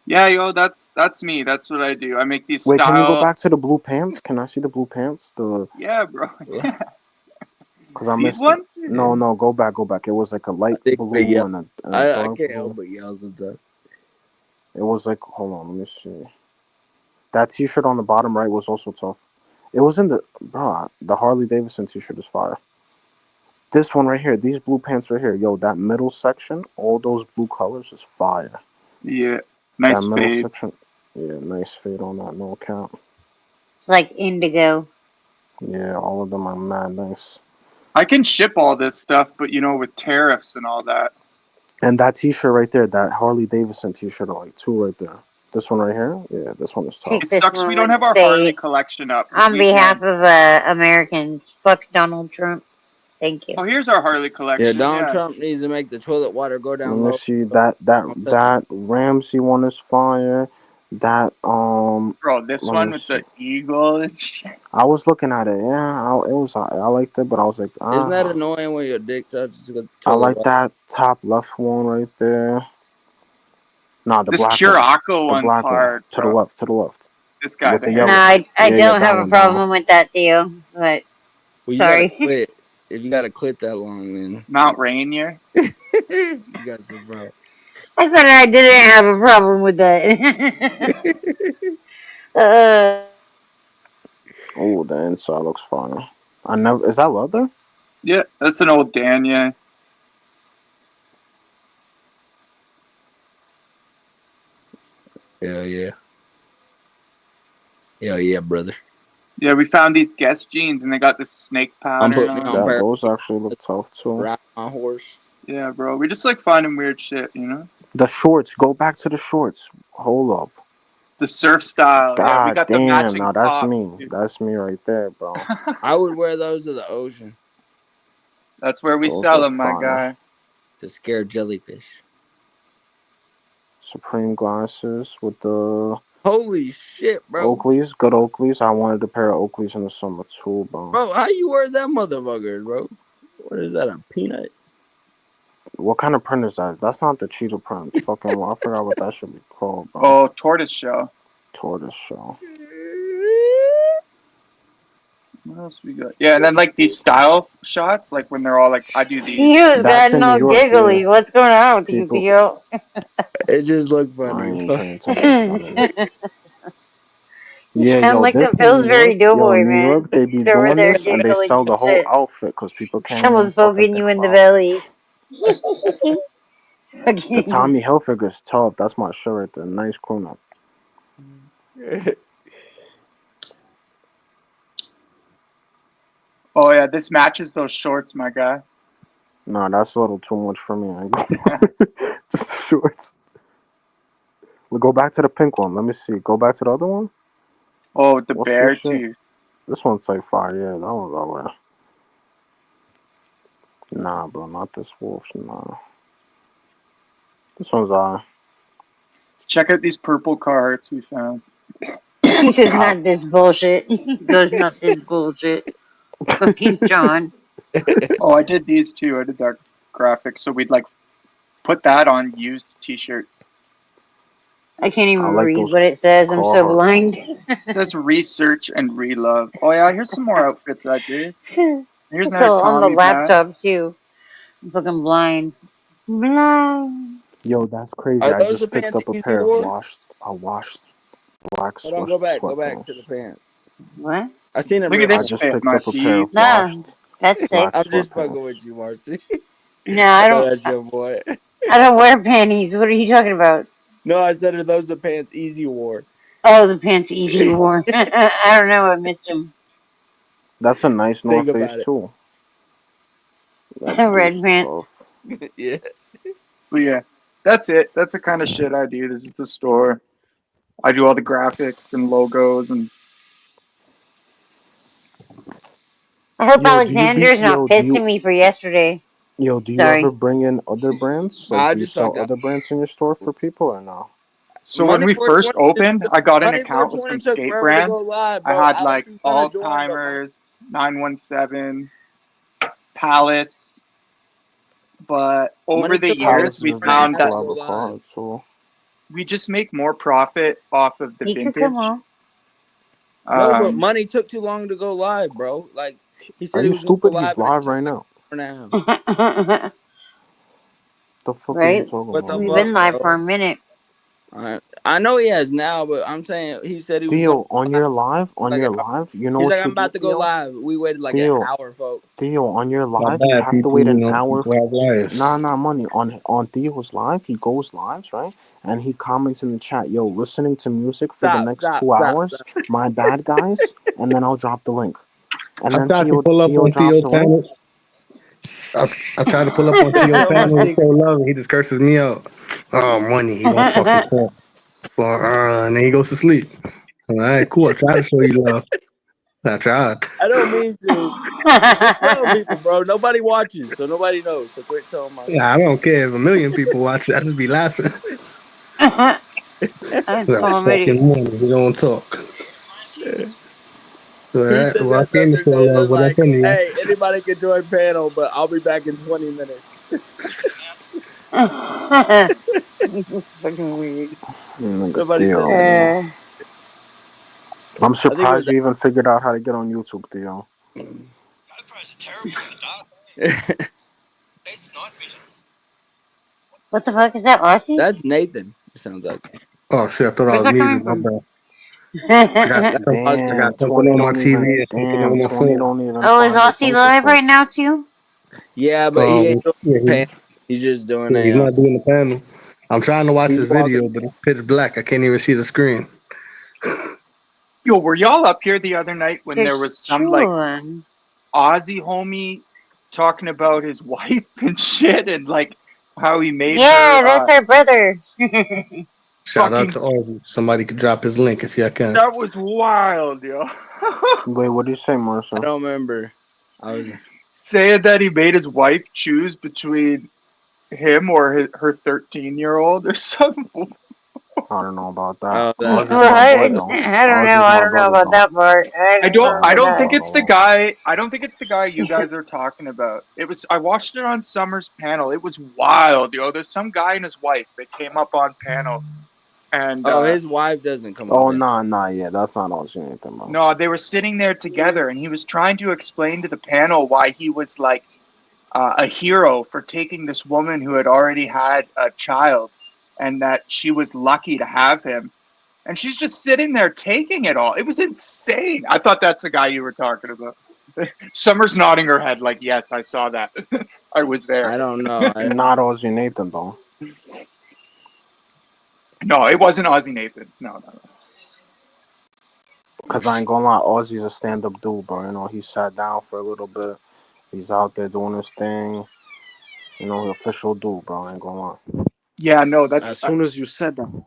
Yeah, yo, that's me. That's what I do. I make these Wait, can you go style. back to the blue pants? Can I see the blue pants? Yeah, bro. Yeah. Because I These missed ones? it. No, go back. It was like a light blue yeah. and a I dark can't blue. help but yell sometimes. It was like, hold on, let me see. That T-shirt on the bottom right was also tough. It was in the Harley Davidson T-shirt is fire. This one right here, these blue pants right here, yo, that middle section, all those blue colors is fire. Yeah, nice that middle fade. section, yeah, nice fade on that, no count. It's like indigo. Yeah, all of them are mad nice. I can ship all this stuff, but with tariffs and all that. And that T-shirt right there, that Harley Davidson T-shirt, I like 2 right there. This one right here, yeah, this one is tough. It sucks we don't have our Harley collection up. On behalf of Americans, fuck Donald Trump. Thank you. Oh, here's our Harley collection. Yeah, Donald Trump needs to make the toilet water go down Let low. me see that Ramsey one is fire. That Bro, this let one me with see. the eagle and shit. I was looking at it. Yeah, I liked it, but I was like, Isn't that annoying when your dick touches the toilet I like water? that top left one right there. Nah, the This black Curaco one. one's The black hard, one. bro. To the left. This guy With the there. yellow. No, I Yeah, don't that have a one, problem with that, Theo. But Well, you sorry. gotta quit. If you gotta quit that long, then Mount Rainier. you got some problem. I said I didn't have a problem with that. Oh, the inside looks fire. Is that leather? Yeah, that's an old Dan, yeah. Hell yeah. Hell yeah, brother. Yeah, we found these Guess jeans and they got this snake I'm pattern putting me on. on Yeah, those actually look tough too. ride my horse. Yeah, bro. We just like finding weird shit, The shorts. Go back to the shorts. Hold up. The surf style. Yeah, we God got the damn, matching now that's tops, me. dude. That's me right there, bro. I would wear those to the ocean That's where we Those sell are them, my fire. guy. to scare jellyfish. Supreme glasses with the Holy shit, bro. Oakleys. Good Oakleys. I wanted a pair of Oakleys in the summer too, bro. Bro, how you wear that motherfucker, bro? What is that, a peanut? What kind of print is that? That's not the cheetah print. Fucking, I forgot what that should be called, bro. Oh, tortoise shell. Tortoise shell. What else we got? Yeah, and then like these style shots, like when they're all like, I do these. Theo's That's in gotten all New York, giggly. yeah. What's going on with you, People- Theo? It just looked I funny. ain't bro. paying attention. Yeah, Sound yo, like this the Pillsbury New York, Doughboy, New man. York, they be He's over doing there this and they giggling sell the and whole shit. outfit because people can't Someone's even fuck at poking their you in the clout. belly. The Tommy Hilfiger's tough. That's my shirt right there. Nice crew neck. Oh yeah, this matches those shorts, my guy. Nah, that's a little too much for me. I ain't gonna- Just the shorts. We'll go back to the pink one. Let me see. Go back to the other one. Oh, with the What's bear this shit? too. This one's like fire. Yeah, that one's alright. Nah, bro, not this wolf. Nah. This one's Check out these purple cards we found. He says not this bullshit. He goes not this bullshit. Fucking John. Oh, I did these too. I did that graphic, so we'd like put that on used T-shirts. I can't even I like read those what it says. I'm so Carhartt blind. It says research and relove. Oh yeah, here's some more outfits I did. Here's It's another all on the Tommy bag. laptop too. I'm fucking blind. Blind. Yo, that's crazy. Are I those just the picked pants up a easy pair of wore? washed black Hold on, go back to the sweatpants. pants. What? I seen it. Look at I this just fit, picked my up a pair of Phoebe. Nah, washed that's sick. black I'm just fucking sweatpants. with you, Marcy. No, I don't. That's your boy. I don't wear panties. What are you talking about? No, I said are those the pants Easy wore? Oh, the pants Easy wore. I don't know. I missed them. That's a nice Think North Face about it. too. That Red dude's pants. tough. Yeah. But yeah, that's it. That's the kind of shit I do. This is the store. I do all the graphics and logos and I hope Yo, do you Alexander's be not yo? Do pissing you me for yesterday. yo? Do you Sorry. ever bring in other brands? I Like, do you just sell talked. other brands in your store for people or no? so when Money we for first 20 opened, I got an Money for account with 20 some took skate forever to go brands. live, I bro. had Alex like is trying to join, but Alzheimer's, 917, Palace. But over Money the took forever years, Palace we is a for very found that go clever live. card, so we just make more profit off of the He could come vintage. on. No, but Money took too long to go live, bro. Like he said are he you was gonna go stupid? live He's and it live took right like now. an hour and a half. The fuck are you Right? talking What the about, We've bro? been fuck, live for bro? a minute. I know he has now, but I'm saying he said he was gonna Theo, go on live your live, like an hour. you know He's what like, I'm you do, about to go Theo? live. We waited like an Theo, hour, folks. Theo, on your Not live, you bad, have to people. wait You an know, hour. people have lives. Nah, money on Theo's live. He goes lives, right? And he comments in the chat, "Yo, listening to music for the next 2 hours. My bad, guys." And then I'll drop the link. And I then tried to Theo pull up on drops Theo's the link. channel. I tried to pull up on Theo panel and show love, and he just curses me out. Oh, money. He don't fucking talk. And then he goes to sleep. All right, cool. I tried to show you love. I tried. I don't mean to. Quit telling people, bro. Nobody watches, so nobody knows. So quit telling my. Yeah, I don't care if a million people watch it. I just be laughing. Fucking money. He don't talk. All right. Well, I came to show love. What up, anyway? Hey, anybody can join panel, but I'll be back in 20 minutes. Fucking weird. I'm surprised you even figured out how to get on YouTube, Theo. What the fuck is that, Aussie? That's Nathan. It sounds like. Oh shit! I thought I was muted. My bad. I got something on my TV. On my phone. Oh, is Aussie live right now too? Yeah, but he ain't doing the panel. He's just doing He's not doing the panel. I'm trying to watch this video, but it's pitch black. I can't even see the screen. Yo, were y'all up here the other night when there was some like Aussie homie talking about his wife and shit and like how he made Yeah, her, that's our brother. Shout out to all. Somebody could drop his link if y'all can. That was wild, yo. Wait, what did you say, Marcel? I don't remember. I was saying that he made his wife choose between him or her 13-year-old or something. I don't know about that. I don't know. I don't know about that part. I don't think it's the guy. I don't think it's the guy you guys are talking about. It was. I watched it on Summer's panel. It was wild, yo. There's some guy and his wife that came up on panel, and his wife doesn't come. Oh nah, yeah, that's not all she anything about. No, they were sitting there together, and he was trying to explain to the panel why he was like a hero for taking this woman who had already had a child, and that she was lucky to have him. And she's just sitting there taking it all. It was insane. I thought that's the guy you were talking about. Summer's nodding her head like, yes, I saw that. I was there. I don't know. Not Aussie Nathan, though. No, it wasn't Aussie Nathan. No. Because I ain't gonna lie, Aussie's a stand-up dude, bro. You know, he sat down for a little bit. He's out there doing his thing. You know, the official dude, bro. I ain't gonna lie. Yeah, no, that's... As soon as you said that.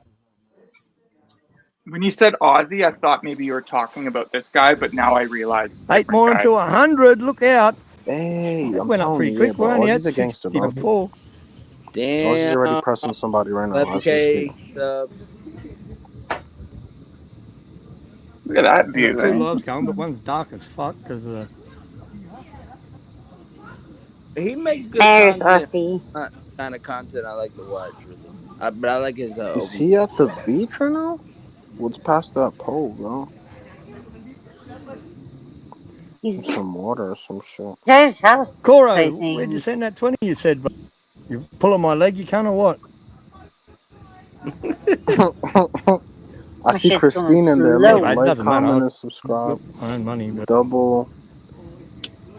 When you said Aussie, I thought maybe you were talking about this guy, but now I realize... 8 more into 100, look out. Hey, that I'm went up pretty quick, bro. weren't Aussie's a gangster, bro. Damn. Aussie's already pressing somebody right now. Okay, subs. Look at that view, Two lives going, but one's dark as fuck because He makes good There's content. Aussie. Not kind of content I like to watch, really. But I like his. Is he at the beach right now? What's past that pole, bro? Some water or some shit. There's house. Coro, I think. where'd you send that 20 you said, bro? You pulling my leg, you can't or what? I see Christine in there. Like, comment, and subscribe. I earn money, but... Double.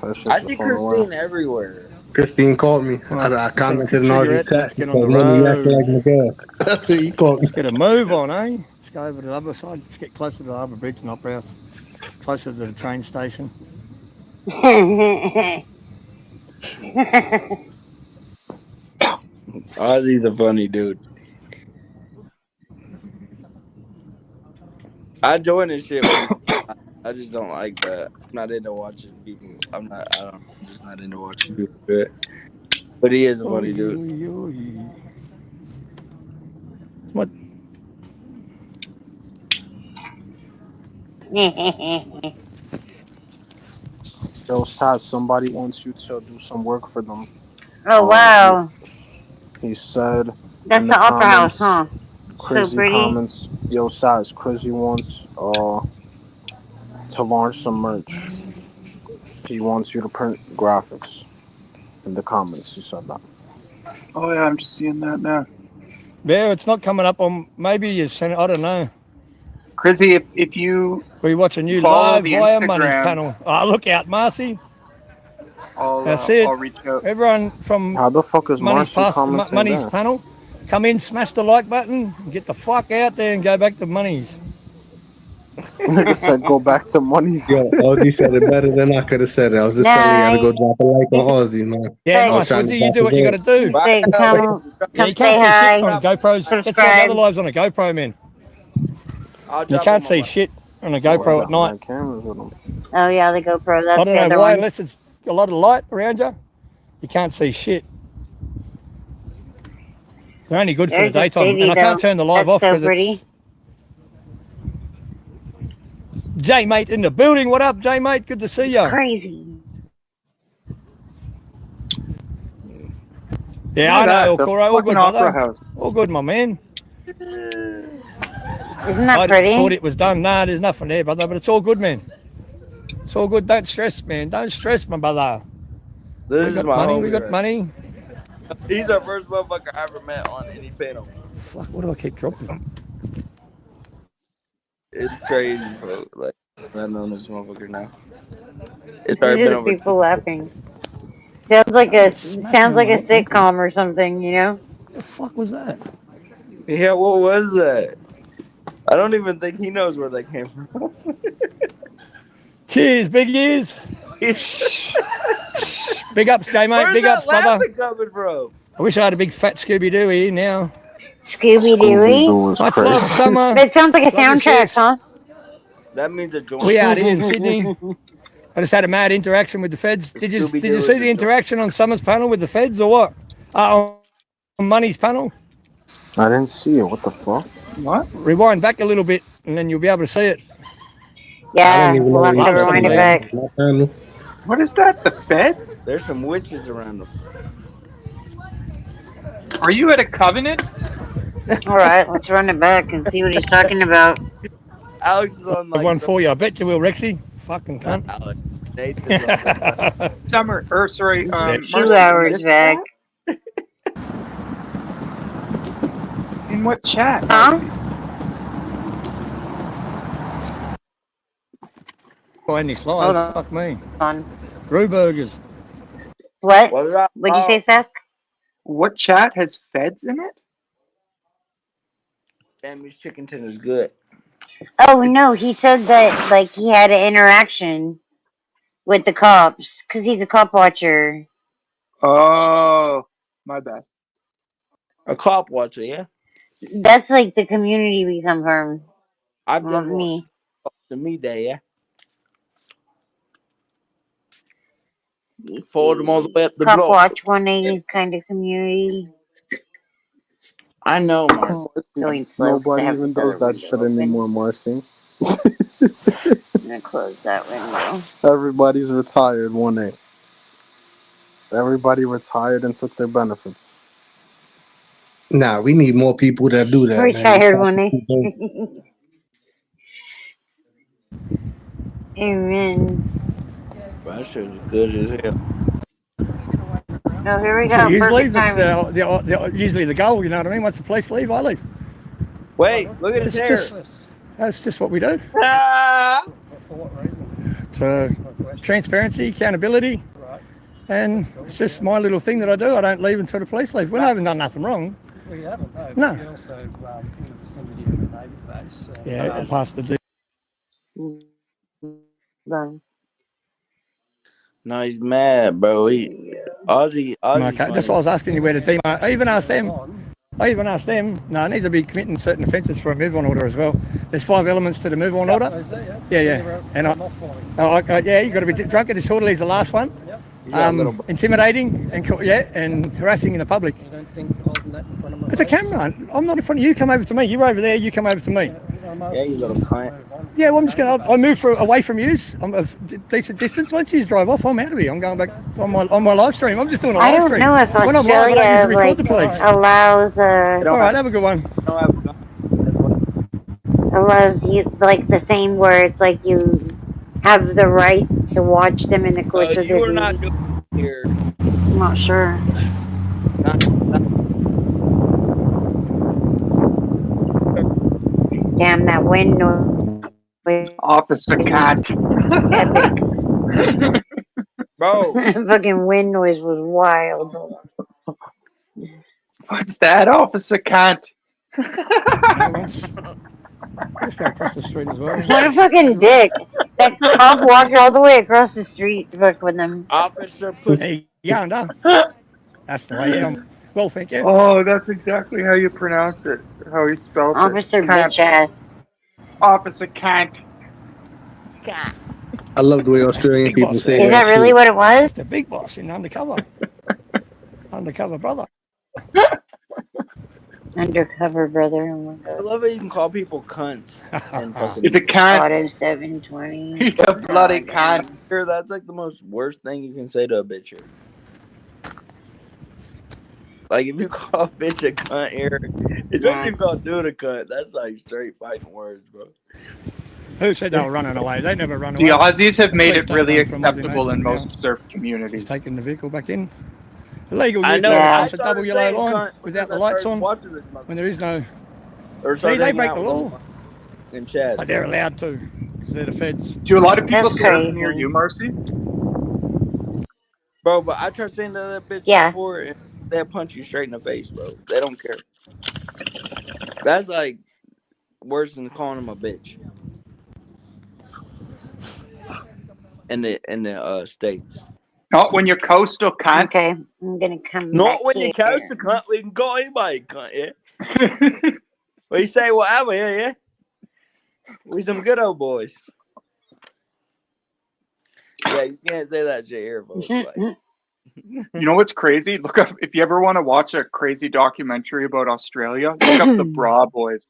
I see Christine everywhere. Christine called me. I commented on all the chat. Let's get on the road. He called me. Let's get a move on, eh? Let's go over to the other side. Let's get closer to the Harbour Bridge and Opera House. Closer to the train station. Ozzy's a funny dude. I join this shit. I just don't like that. I'm not into watching people. I'm just not into watching people do it. But he is a funny dude. What? Yo, Saz, somebody wants you to do some work for them. Oh, wow. He said. That's the Opera House, huh? Crizzy So pretty. comments. Yo, Saz, Crizzy wants to launch some merch. He wants you to print graphics. In the comments, he said that. Oh yeah, I'm just seeing that now. Yeah, it's not coming up on. Maybe you sent it. I don't know. Crizzy, if you we watching you follow live the via Instagram, Money's panel. Oh, look out, Marcy. I'll reach out. Everyone from how the fuck is Money's, Money's there? panel, come in, smash the like button, get the fuck out there, and go back to Money's. Nigga said go back to money. Yo, Ozzy said it better than I could have said it. I was just telling you how to go drop a like on Ozzy, man. Yeah, I was nice. trying Well, to you drop do what you got to do. Say, come Yeah, you say can't see hi, shit on GoPros. That's like the subscribe. other lives on a GoPro, man. You can't see shit on a GoPro at night. Cameras with them. Oh yeah, the GoPro. That's I the don't know other why, one. unless it's a lot of light around you, you can't see shit. They're only good for There's the a daytime, city, and I can't though. turn the live That's off so because pretty. it's. J mate in the building. What up, J mate? Good to see you. Crazy. Yeah, I know, That's Cora. All good, fucking Opera brother. House. All good, my man. Isn't that I pretty? thought it was done. Nah, there's nothing there, brother. But it's all good, man. It's all good. Don't stress, man. Don't stress, my brother. This We is got my money. homie We got right money. He's our first motherfucker I ever met on any panel. Fuck, what do I keep dropping? It's crazy, bro. Like, I know this motherfucker now. It's These already are been the over. people laughing. Sounds like a sitcom or something, you know? What the fuck was that? Yeah, what was that? I don't even think he knows where that came from. Cheers, big ears. Big ups, J mate. Where's Big that ups, brother. laughing coming from? I wish I had a big fat Scooby Doo here now. Scooby Doo. Much love, Summer. That sounds like a Love the soundtrack, shifts. huh? That means a joint. We out here in Sydney. I just had a mad interaction with the feds. Did you see the interaction on Summer's panel with the feds or what? On Money's panel? I didn't see it. What the fuck? What? Rewind back a little bit and then you'll be able to see it. Yeah, we'll have to rewind it back. What is that? The feds? There's some witches around them. Are you at a covenant? All right, let's run it back and see what he's talking about. Alex is on like One for you. I bet you will, Rexy. Fucking cunt. Alex. Nathan's on like Summer, or sorry, 2 Marcy, hours this back. chat? In what chat? Huh? Find this Hold live. on. Fuck me. On. Brew burgers. What? What'd you say, Sask? What chat has feds in it? Sammy's chicken tin is good. Oh no, he said that like he had an interaction with the cops because he's a cop watcher. Oh, my bad. A cop watcher, yeah? That's like the community we come from. I've Not done more me. to me day, yeah? Followed them all the way up the Cop block. watch 180 kind of community. I know, Mark. Going slow 'cause I Nobody have even this does other that window shit open. anymore, Marcy. I'm gonna close that window. Everybody's retired 1-8. Everybody retired and took their benefits. Nah, we need more people that do that, man. Retired 180. Amen. That shit is good as hell. No, here we So go. usually, Perfect that's timing. usually the goal, you know what I mean? Once the police leave, I leave. Wait, look at his It's hair. That's just what we do. Ah! So transparency, accountability, and it's just my little thing that I do. I don't leave until the police leave. We haven't done nothing wrong. We haven't, no. No. We also in the vicinity of the Navy base. Yeah, past the. Done. No, he's mad, bro. Ozzy. Okay, that's why I was asking you where the team are. I even asked them. No, I need to be committing certain offences for a move-on order as well. There's 5 elements to the move-on order. Yeah. And you got to be drunk and disorderly is the last one. Intimidating and harassing in the public. You don't think holding that in front of my It's a camera. I'm not in front of you. Come over to me. You're over there. You come over to me. Yeah, you got a client. Yeah, well, I'm just going to. I move away from you. I'm a decent distance. Once you drive off, I'm out of here. I'm going back on my live stream. I'm just doing a I live don't stream. know if When I'm live, I don't Australia usually record the police. allows All right, have a good one. allows you like the same where it's like you have the right to watch them in the course of You the are day. not doing it here. I'm not sure. Damn, that wind noise. Officer cat. Epic. Bro. Fucking wind noise was wild. What's that, Officer cat? just go across the street as well. What a fucking dick. That cop walked all the way across the street to fuck with him. Officer Pussy. Hey, going down. That's the way. Yeah. Well, thank you. Oh, that's exactly how you pronounce it. How he spelled Officer it. Can't. bitch ass. Officer can't. I love the way Australian Big people boss. say Is that. that really too. what it was? The big boss in Undercover. Undercover brother. Undercover brother. Oh my I god. love it. You can call people cunts. And fucking It's a cunt. Auto 720. He's a bloody cunt. Sure, that's like the most worst thing you can say to a bitch here. Like if you call a bitch a cunt here, especially if you call a dude a cunt, that's like straight fighting words, bro. Who said they were running away? They never run The away. Aussies have made Police it don't really run from Aussie acceptable in Nation now. most surf communities. Just taking the vehicle back in. Illegal I use know. across I a double started yellow saying line cunt without the because I lights started on watching this motherfucker. when there is no. Or See, started they hanging break out the with law. them in chat. But they're allowed to because they're the feds. Do a lot of people That's surf crazy. near you, Marcy? Bro, but I tried saying to that bitch Yeah. before, and they'll punch you straight in the face, bro. They don't care. That's like worse than calling them a bitch. In the States. Not when you're coastal, cunt. Okay, I'm gonna come Not back when you here. catch the cunt, we can call anybody cunt, yeah? We say whatever, yeah? We some good old boys. Yeah, you can't say that shit here, folks. Like, You know what's crazy? Look up if you ever want to watch a crazy documentary about Australia. Look up the Bra Boys.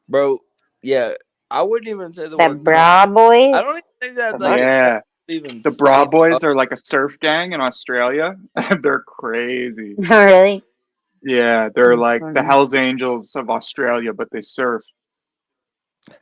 bro, yeah, I wouldn't even say the The word bra cunt. boys? I don't even think that's like Yeah, even the Bra saying Boys are like a surf gang in Australia. They're crazy. Oh, really? Yeah, they're That's like the funny. Hells Angels of Australia, but they surf.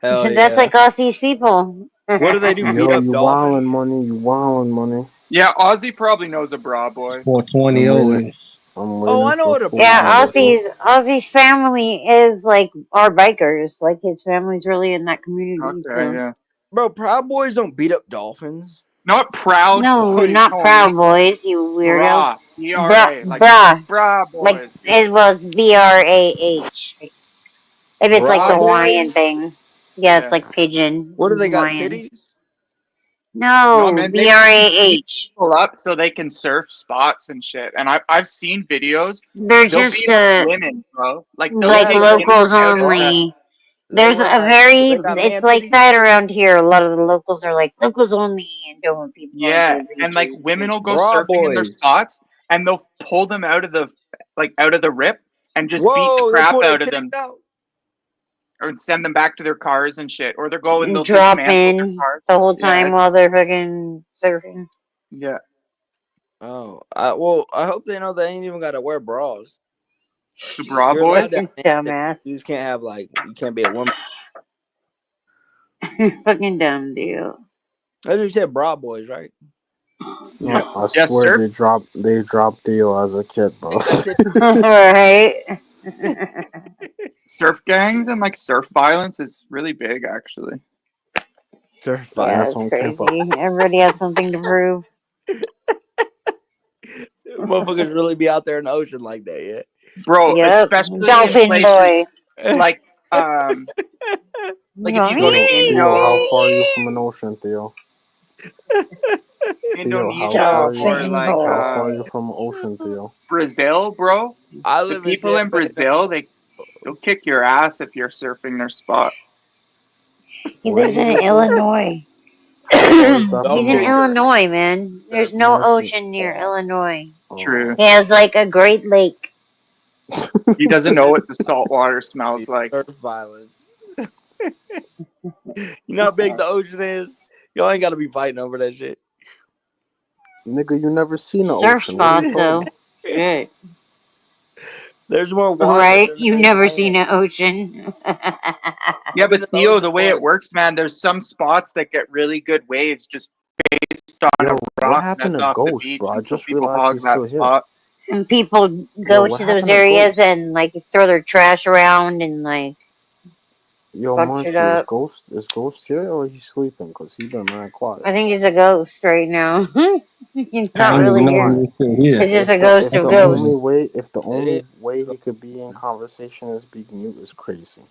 hell That's yeah. like Aussie's people. What do they do? Beat Yo, up you dolphins? wildin' money. You wildin' money. Yeah, Ozzy probably knows a Bra Boy. 420 I'm Owen. waiting. I'm Oh, I waiting know for what a food. Yeah, bra boy is. Aussie's family is like our bikers. Like his family's really in that community. Okay, So. yeah. Bro, Proud Boys don't beat up dolphins. Not Proud No, Boys, not Proud homie. Boys, you weirdo. Bra. B-R-A. Like Brah. Bra Like, Boys. well, it's B-R-A-H. If it's like the Bra Hawaiian boys? thing. Yeah, it's Yeah. like pigeon. What do they got? Hawaiian. Titties? No, No, man, they beat B-R-A-H. people up so they can surf spots and shit. And I've seen videos. They're They'll just beat up women, bro. Like they'll like take locals women out of the only. They There's wear a like, very, they got it's man like titties? that around here. A lot of the locals are like locals only and don't want people on Yeah, their and like beaches. women will go Bra surfing in their boys. spots and they'll pull them out of the rip and just beat the Whoa, they crap pull their out of titties them out? or send them back to their cars and shit. Or they'll go and they'll Drop dismantle their in cars. the whole Yeah, time while they're fucking surfing. yeah. Oh, I hope they know they ain't even got to wear bras. The Bra You're allowed Boys? to have man titties. Dumbass. You just can't have like, you can't be a woman. Fucking dumb, dude. As you said, bra boys, right? Yeah, I Yes, swear sir. they dropped Theo as a kid, bro. Right? Surf gangs and like surf violence is really big, actually. Surf Yeah, violence. it's crazy. Everybody has something to prove. Motherfuckers really be out there in the ocean like that, yeah? Bro, Yep. especially Dolphin in places boy. like like if you go to Theo, how Indo, far are you from an ocean, Theo? Theo, how Indonesia, far are you? or like How far are you from an ocean, Theo? Brazil, bro. I The live people in Brazil, they'll kick your ass if you're surfing their spot. He Where lives do in you live? Illinois. How far is that He's from in here? Illinois, man. There's no Marcy. ocean near Illinois. True. He has like a Great Lake. He doesn't know what the salt water smells like. Surf violence. You know how big the ocean is? Y'all ain't gotta be fighting over that shit. Nigga, you never seen an Surf ocean. What are you spots, talking though. about? Shit. There's more water Right? than You've there is never land. seen an ocean. Yeah, I've been but to the Theo, ocean the way it once. works, man, there's some spots that get really good waves just based on Yo, a what rock happened that's to off the Ghost, beach, bro? I and so just people realized hog he's that still here. spot. And people Yo, go what to those happened to areas Ghost? and like throw their trash around and like Yo, fuck Marcy, shit up. is Ghost here or he's sleeping? Cause he been mad quiet. I think he's a ghost right now. He's I not don't even really know here. why he's still here. He's just If a the ghost if of the ghosts. if the only way he could be in conversation is be mute is crazy.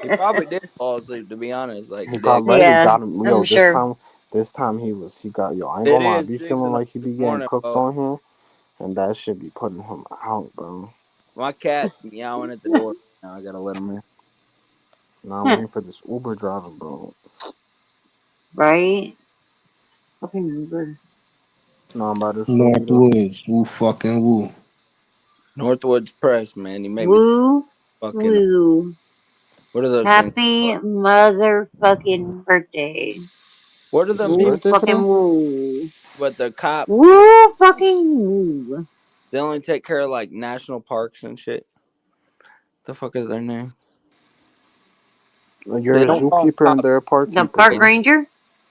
He probably did fall asleep, to be honest. Like He got dead. ready, Yeah, got him. Yo, I'm sure. this time he got, yo, I ain't It gonna lie, I is be 6 feeling in the like he be fucking getting morning, cooked bro. on here, and that should be putting him out, bro. My cat meowing at the door. Now I gotta let him in. Now I'm waiting for this Uber driver, bro. Right? Fucking Uber. No, I'm about to show you though. Northwoods, woo fucking woo. Northwoods Press, man. He made me Woo. fucking. Woo. What are those things Happy called? motherfucking birthday. What are It's them his people? Woo birthday fucking today? woo. But the cops, Woo fucking woo. they only take care of like national parks and shit. The fuck is their name? You're They a don't call them zookeeper and cops. they're a park The keeper, park They, bro. ranger?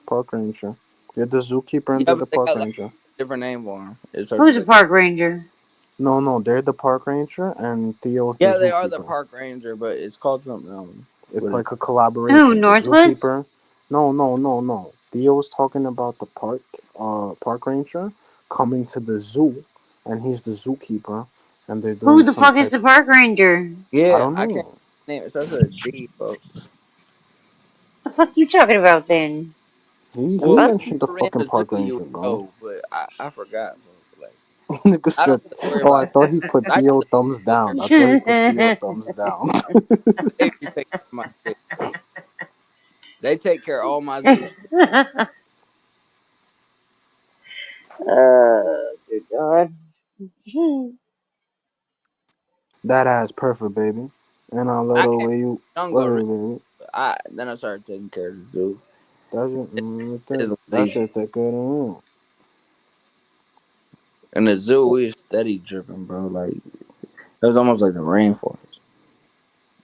Park ranger. You're the zookeeper and yeah, they're the but they park got like ranger. a different name for them. It starts Who's with a a. park ranger? No, they're the park ranger and Theo's the Yeah, they are the zookeeper. park ranger, but it's called something else. It's What is like a Who, collaboration. The Northwoods? zookeeper. No. Theo's talking about the park ranger coming to the zoo, and he's the zookeeper, and they're Who doing the some fuck is type. the park ranger? I Yeah, don't I can't know. name it. It starts with a D, folks. The fuck you talking about then? The He Well, fuck? if mentioned the you were in fucking the zoo, park you ranger, would bro. know, but I forgot, bro. Like, Nigga I don't said, have to worry "Oh, I about thought he put I used Theo to thumbs take care down. of I thought he put Theo thumbs down." they used to take care of my shit. They take care of all my zoo shit. Good God. That ass perfect, baby. And I love I the came way you from jungle word, originally, baby. but then I started taking care of the zoo. That It's easy. shit that good. In the zoo, we was steady dripping, bro. Like it was almost like the rainforest.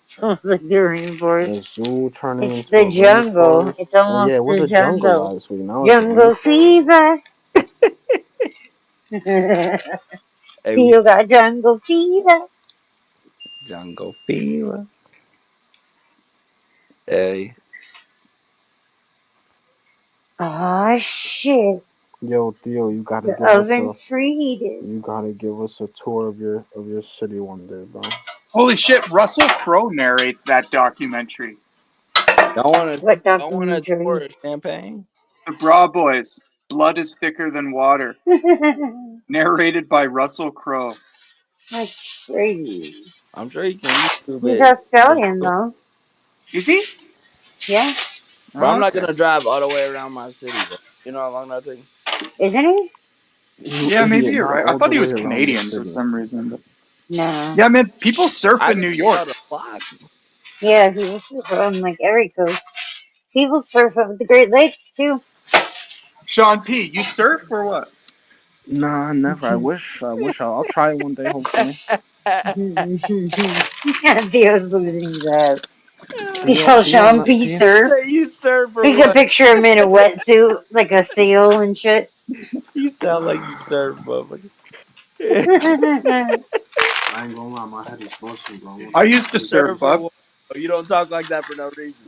Sounds like the rainforest. The zoo turning It's into the a jungle. rainforest. It's Oh almost yeah, it was the a jungle jungle. last week. Now it's a Jungle rainforest. fever. Hey, we You got jungle fever. jungle fever. Hey, Oh shit. Yo, Theo, you gotta The give us oven's a preheated. tour of your city one day, bro. Holy shit! Russell Crowe narrates that documentary. What don't want to tour documentary? of Champagne. The Bra Boys. Blood is thicker than water. Narrated by Russell Crowe. That's crazy. I'm sure you can YouTube He's it. Australian though. Is he? Yeah. But I'm not Okay. gonna drive all the way around my city, bro. You know how long that takes? Isn't he? You Yeah, maybe idiot! you're Not right. I all the thought he way was around the Canadian for city. some reason. But No. yeah, man, people surf I in can New see York. all the clock. Yeah, he surf on like every coast. People surf over the Great Lakes too. Sean P, you surf or what? Nah, never. I wish. I'll try it one day, hopefully. Theo's losing his ass. You Theo, saw Theo, Sean not P Theo. surf. Say you surf or We could what? picture him in a wetsuit, like a seal and shit. You sound like you surf, motherfucker. I ain't gonna lie, my head is buzzing, bro. I used to surf, Surf or Buck. what? You don't talk like that for no reason.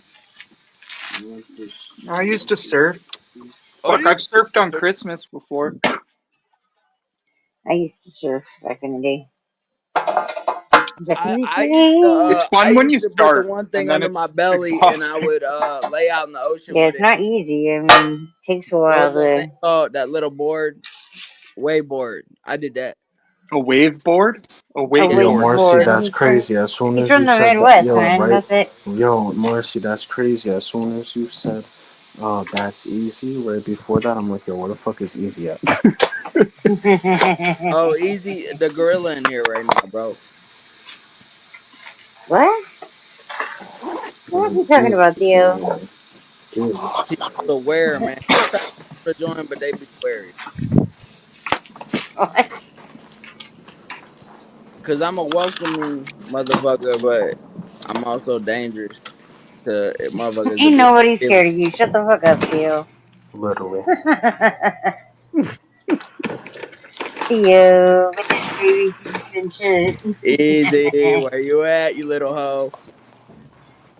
I used to surf. Oh, Fuck, you? I've surfed on Christmas before. I used to surf back in the day. Back in the It's day. I fun when you used to put the start, one and thing then under it's my belly and I exhausting. would lay out in the ocean Yeah, with it's it. not easy. I mean, it takes a What while was that thing to. called? That little board, wave board. I did that. A wave board? A A Yo, wakeboard. Morrissey, wakeboard. that's crazy. As soon He's as you from the said that, Midwest, yo, man. right? That's it. Yo, Morrissey, that's crazy. As soon as you said, that's easy, right before that, I'm like, yo, where the fuck is easy at? Oh, easy. The gorilla in here right now, bro. What? What are you talking about, Theo? People aware, man. I try to join, but they be wary. What? Cause I'm a welcoming motherfucker, but I'm also dangerous to motherfuckers that Ain't be nobody giving. scared of you. Shut the fuck up, Theo. Literally. Theo, with his baby teeth and shit. Easy, where you at, you little hoe?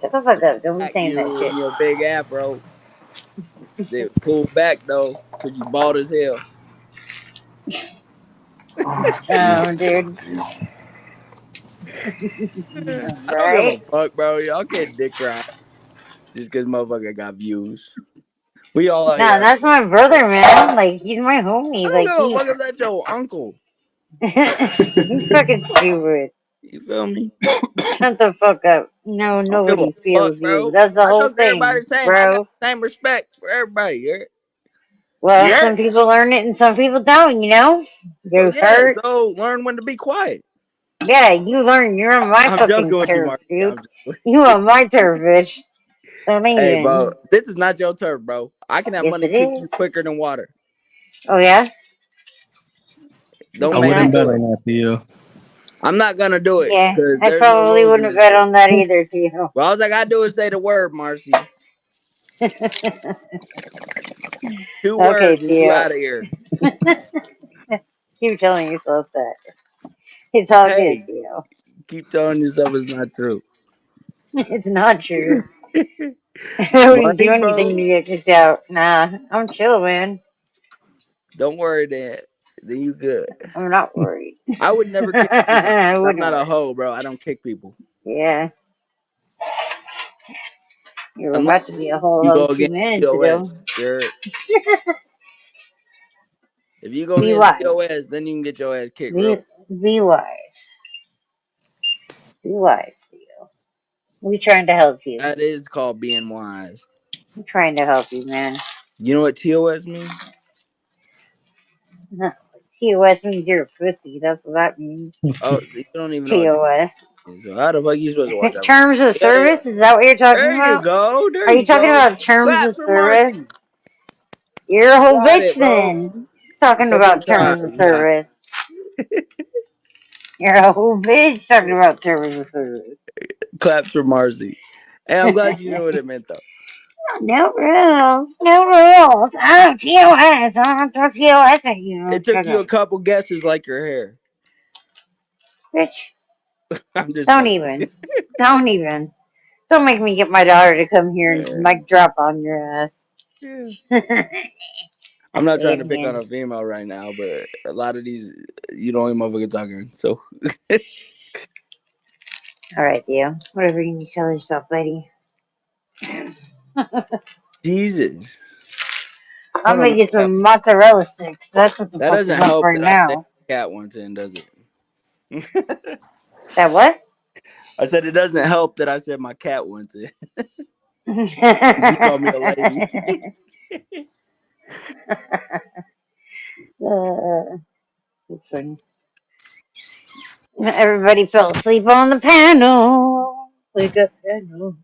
Shut the fuck up. Don't be Back saying that you shit. and your big afro. They pull back though, cause you bald as hell. Oh, Oh, dude. I don't give a fuck, bro. Y'all can't dick ride just because motherfucker got views. We all out No, here. that's my brother, man. Like, he's my homie. I don't Like, give a fuck if that's your uncle. he's fucking stupid. You feel me? Shut the fuck up. No, I don't give a nobody feels fuck, you. bro. That's the I whole talk to everybody thing, the same. I got bro. the same respect for everybody. Yeah. Well, Yeah. some people learn it and some people don't, you know? So Go yeah. hurt. So learn when to be quiet. Yeah, you learn. You're on my I'm fucking joking with you, turf, Mark. dude. You on my turf, bitch. Don't Hey, even. bro. This is not your turf, bro. I can have Yes, money it kick is. you quicker than water. Oh, yeah? Don't I make me wouldn't bet do it. on that, Theo. I'm not gonna do it Yeah, because I there's no probably rules in wouldn't this bet shit. on that either, Theo. Well, all I gotta do is say the word, Marcy. 2 Okay, words and you Theo. out of here. Keep telling yourself that. It's all good, Hey, Theo. keep telling yourself it's not true. It's not true. I wouldn't Money, do anything to bro. get kicked out. Nah, I'm chill, man. Don't worry, then. Then you good. I'm not worried. I would never kick anyone. I I'm wouldn't not a worry. hoe, bro. I don't kick people Yeah, you're unless about to be a whole you go of 2 against minutes COS. ago. You're if you go Be against wise. COS, then you can get your ass kicked real. Be wise. Be wise, Theo. We trying to help you. That is called being wise. We're trying to help you, man. You know what TOS means? TOS means you're a pussy. That's what that means. Oh, you don't even know what TOS. TOS means. So how the fuck you supposed to watch out? Terms of Yeah, yeah. service? Is that what you're talking There you about? go. There Are you you talking go. about terms Clap of for service? Marcy. You're a whole Got bitch it, bro. then. Talking One more about terms of time. Yeah. service. You're a whole bitch talking about terms of service. Claps for Marcy. Hey, I'm glad you knew what it meant, though. No rules. No rules. I'm TOS. I'm TOS at you. It took Shut you up. a couple guesses like your hair. Bitch. I'm just Don't fucking. even. Don't even. Don't make me get my daughter to come here and Yeah. mic drop on your ass. Yeah. I I'm not say trying it to pick on again. a female right now, but a lot of these, you don't even motherfucker talking. So, All right, Theo. Whatever you need to tell yourself, lady. Jesus. I'm Hold on. making some mozzarella sticks. That's what the That fuck is doesn't up help right that I said now. cat once in, does it? That what? I said it doesn't help that I said my cat wants it. You call me a lady. That's funny. Everybody fell asleep on the panel. Wake up, panel.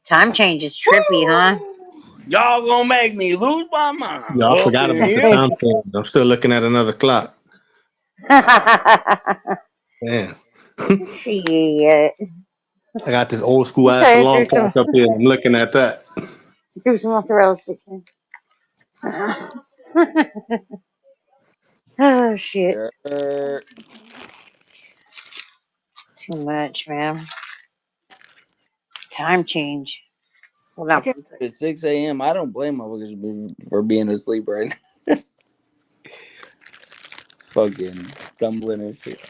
Time change is trippy, huh? Y'all gonna make me lose my mind. Yo, I Up forgot in about the here. time change. I'm still looking at another clock. Damn. Shit. I got this old school I'm ass trying to alarm clock up here. I'm looking at that. do some mozzarella sticks. Oh shit. Yeah. Too much, man. Time change. Hold I on can't one second. it's 6 a.m. I don't blame motherfuckers for being asleep right now. Fucking stumbling and shit.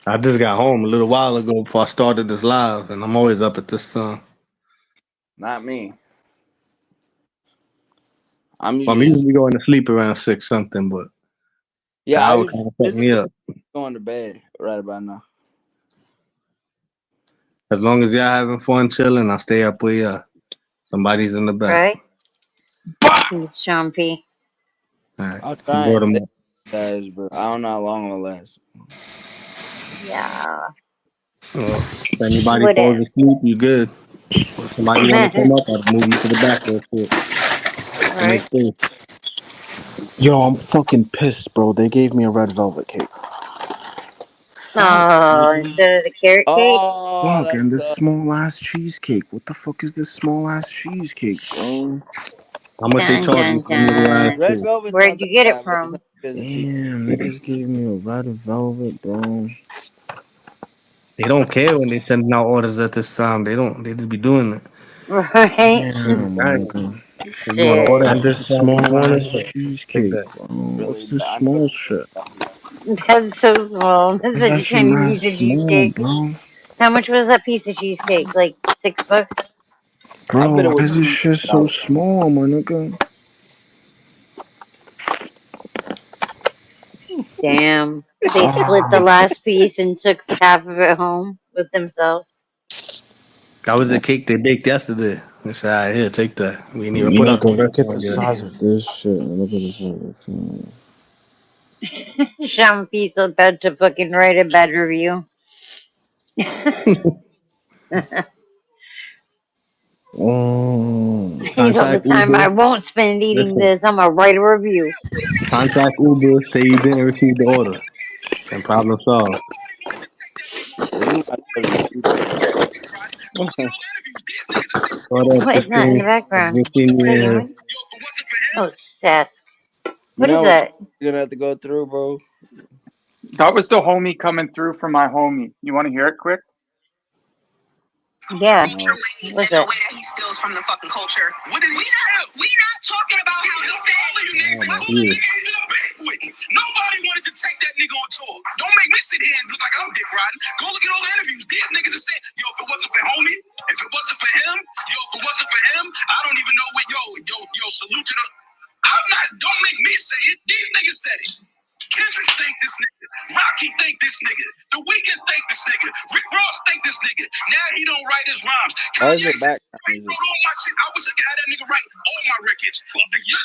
I just got home a little while ago before I started this live, and I'm always up at this time. Not me. I'm I'm usually usually going to sleep around 6 something, but the yeah. hour kind of fucked This is me up. going to bed right about now. As long as y'all having fun chilling, I'll stay up with y'all. Somebody's in the back. Right? Peace, Sean P. All right. I'll try Brought and 'em stay, up. guys, but I don't know how long it'll last. Yeah. If anybody falls Whatever. asleep, you good. If somebody want to come up, I'll move you to the back real quick. Make Right? space. Yo, I'm fucking pissed, bro. They gave me a red velvet cake. Fuck, Oh, man. instead of the carrot cake? Oh, Fuck, that and this sucks. small ass cheesecake. What the fuck is this small ass cheesecake, bro? How much they Dun charge you dun for the little ass dun. Red cake? velvet's not Where'd that you get it bad, but it's from? not as good as a cheese. Damn, niggas gave me a red velvet, bro. They don't care when they sending out orders at this time. They don't. They just be doing it. Right? Damn, Right. man. If you want to order Shit. And at this this time in the small morning, ass take cheesecake, that. bro. Really What's this bad. I know small it's shit? bad. That's so small. That's Is such that a shit tiny not piece of small, cheesecake. bro? How much was that piece of cheesecake? Like $6? I Bro, bet it why was is this shit so $2. small, my nigga? Damn. They split the Ah, last piece and took half of it home with themselves. That was the cake they baked yesterday. They said, "All right, here, take that. We didn't even put out the nigga, first look at the one yet." size of this shit. Look at this fucking Sean P's about to fucking write a bad review. He's all the Contact time, I Uber. won't spend eating Listen, this. I'm gonna write a review. contact Uber. Say you didn't receive the order, and problem solved. So you might as well just eat it. Order What is that in the 15, background? 15 What are they years. doing? Oh, it's Sask. You What is know what that? you're gonna have to go through, bro? That was the homie coming through from my homie. You want to hear it quick? Yeah. No. What's that? He steals from the fucking culture. What did we not talking about how he said Oh, yeah. nobody wanted to take that nigga on tour. Don't make me sit here and look like I'm dick riding. Go look at all the interviews. These niggas are saying, yo, if it wasn't for homie, if it wasn't for him, I don't even know what salute to the don't make me say it. These niggas said it. Kendrick thank this nigga. Rocky thank this nigga. The Weeknd thank this nigga. Rick Ross thank this nigga. Now he don't write his rhymes. Why is Kanye it said, background wrote music? all my shit. I was a guy that nigga write all my records. The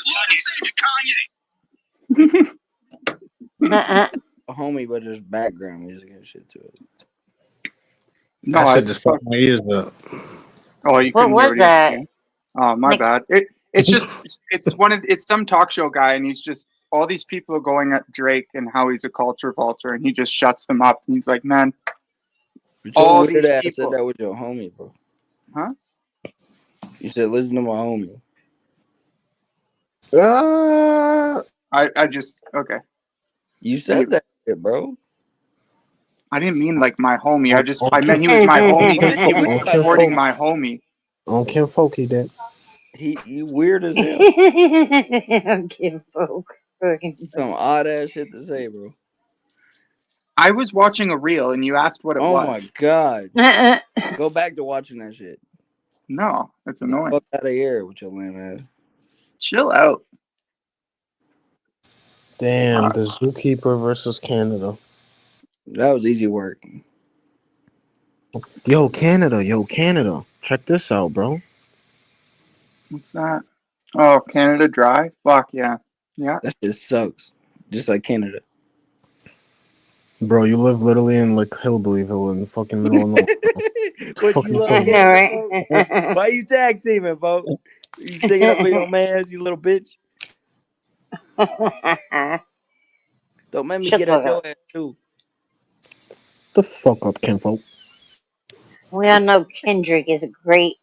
Lord and Savior Kanye. A homie, but there's background music and shit to it. No, That I shit just fucked my ears up. Oh, you What couldn't hear was what he was that? saying. Oh, my Nick- bad. It's just it's some talk show guy, and he's just all these people are going at Drake and how he's a culture vulture, and he just shuts them up. And he's like, man, But all your weird these ass said people, that was your homie, bro. huh? You said listen to my homie. I just okay. You said that shit, bro. I didn't mean like my homie. I meant he Kim was my homie because he You was mean like supporting homie. my homie. on Kim Folky that. He weird as hell. Kim Folk. Some odd ass shit to say, bro. I was watching a reel, and you asked what it Oh was. my god. Go back to watching that shit. No, that's Get annoying. the fuck out of here with your lame ass. Chill out. Damn, the Zookeeper versus Canada. That was easy work. Yo, Canada. Check this out, bro. What's that? Oh, Canada Dry. Fuck yeah, yeah. That shit sucks. Just like Canada. Bro, you live literally in like Hillbillyville in the fucking middle of nowhere. What Fucking you love tell me. Canada, folks? Why you tag teaming, folks? You sticking up for your mans, you little bitch. Don't make me Shut get the at fuck your up. ass too. The fuck up, Kim Folk. We all know Kendrick is a great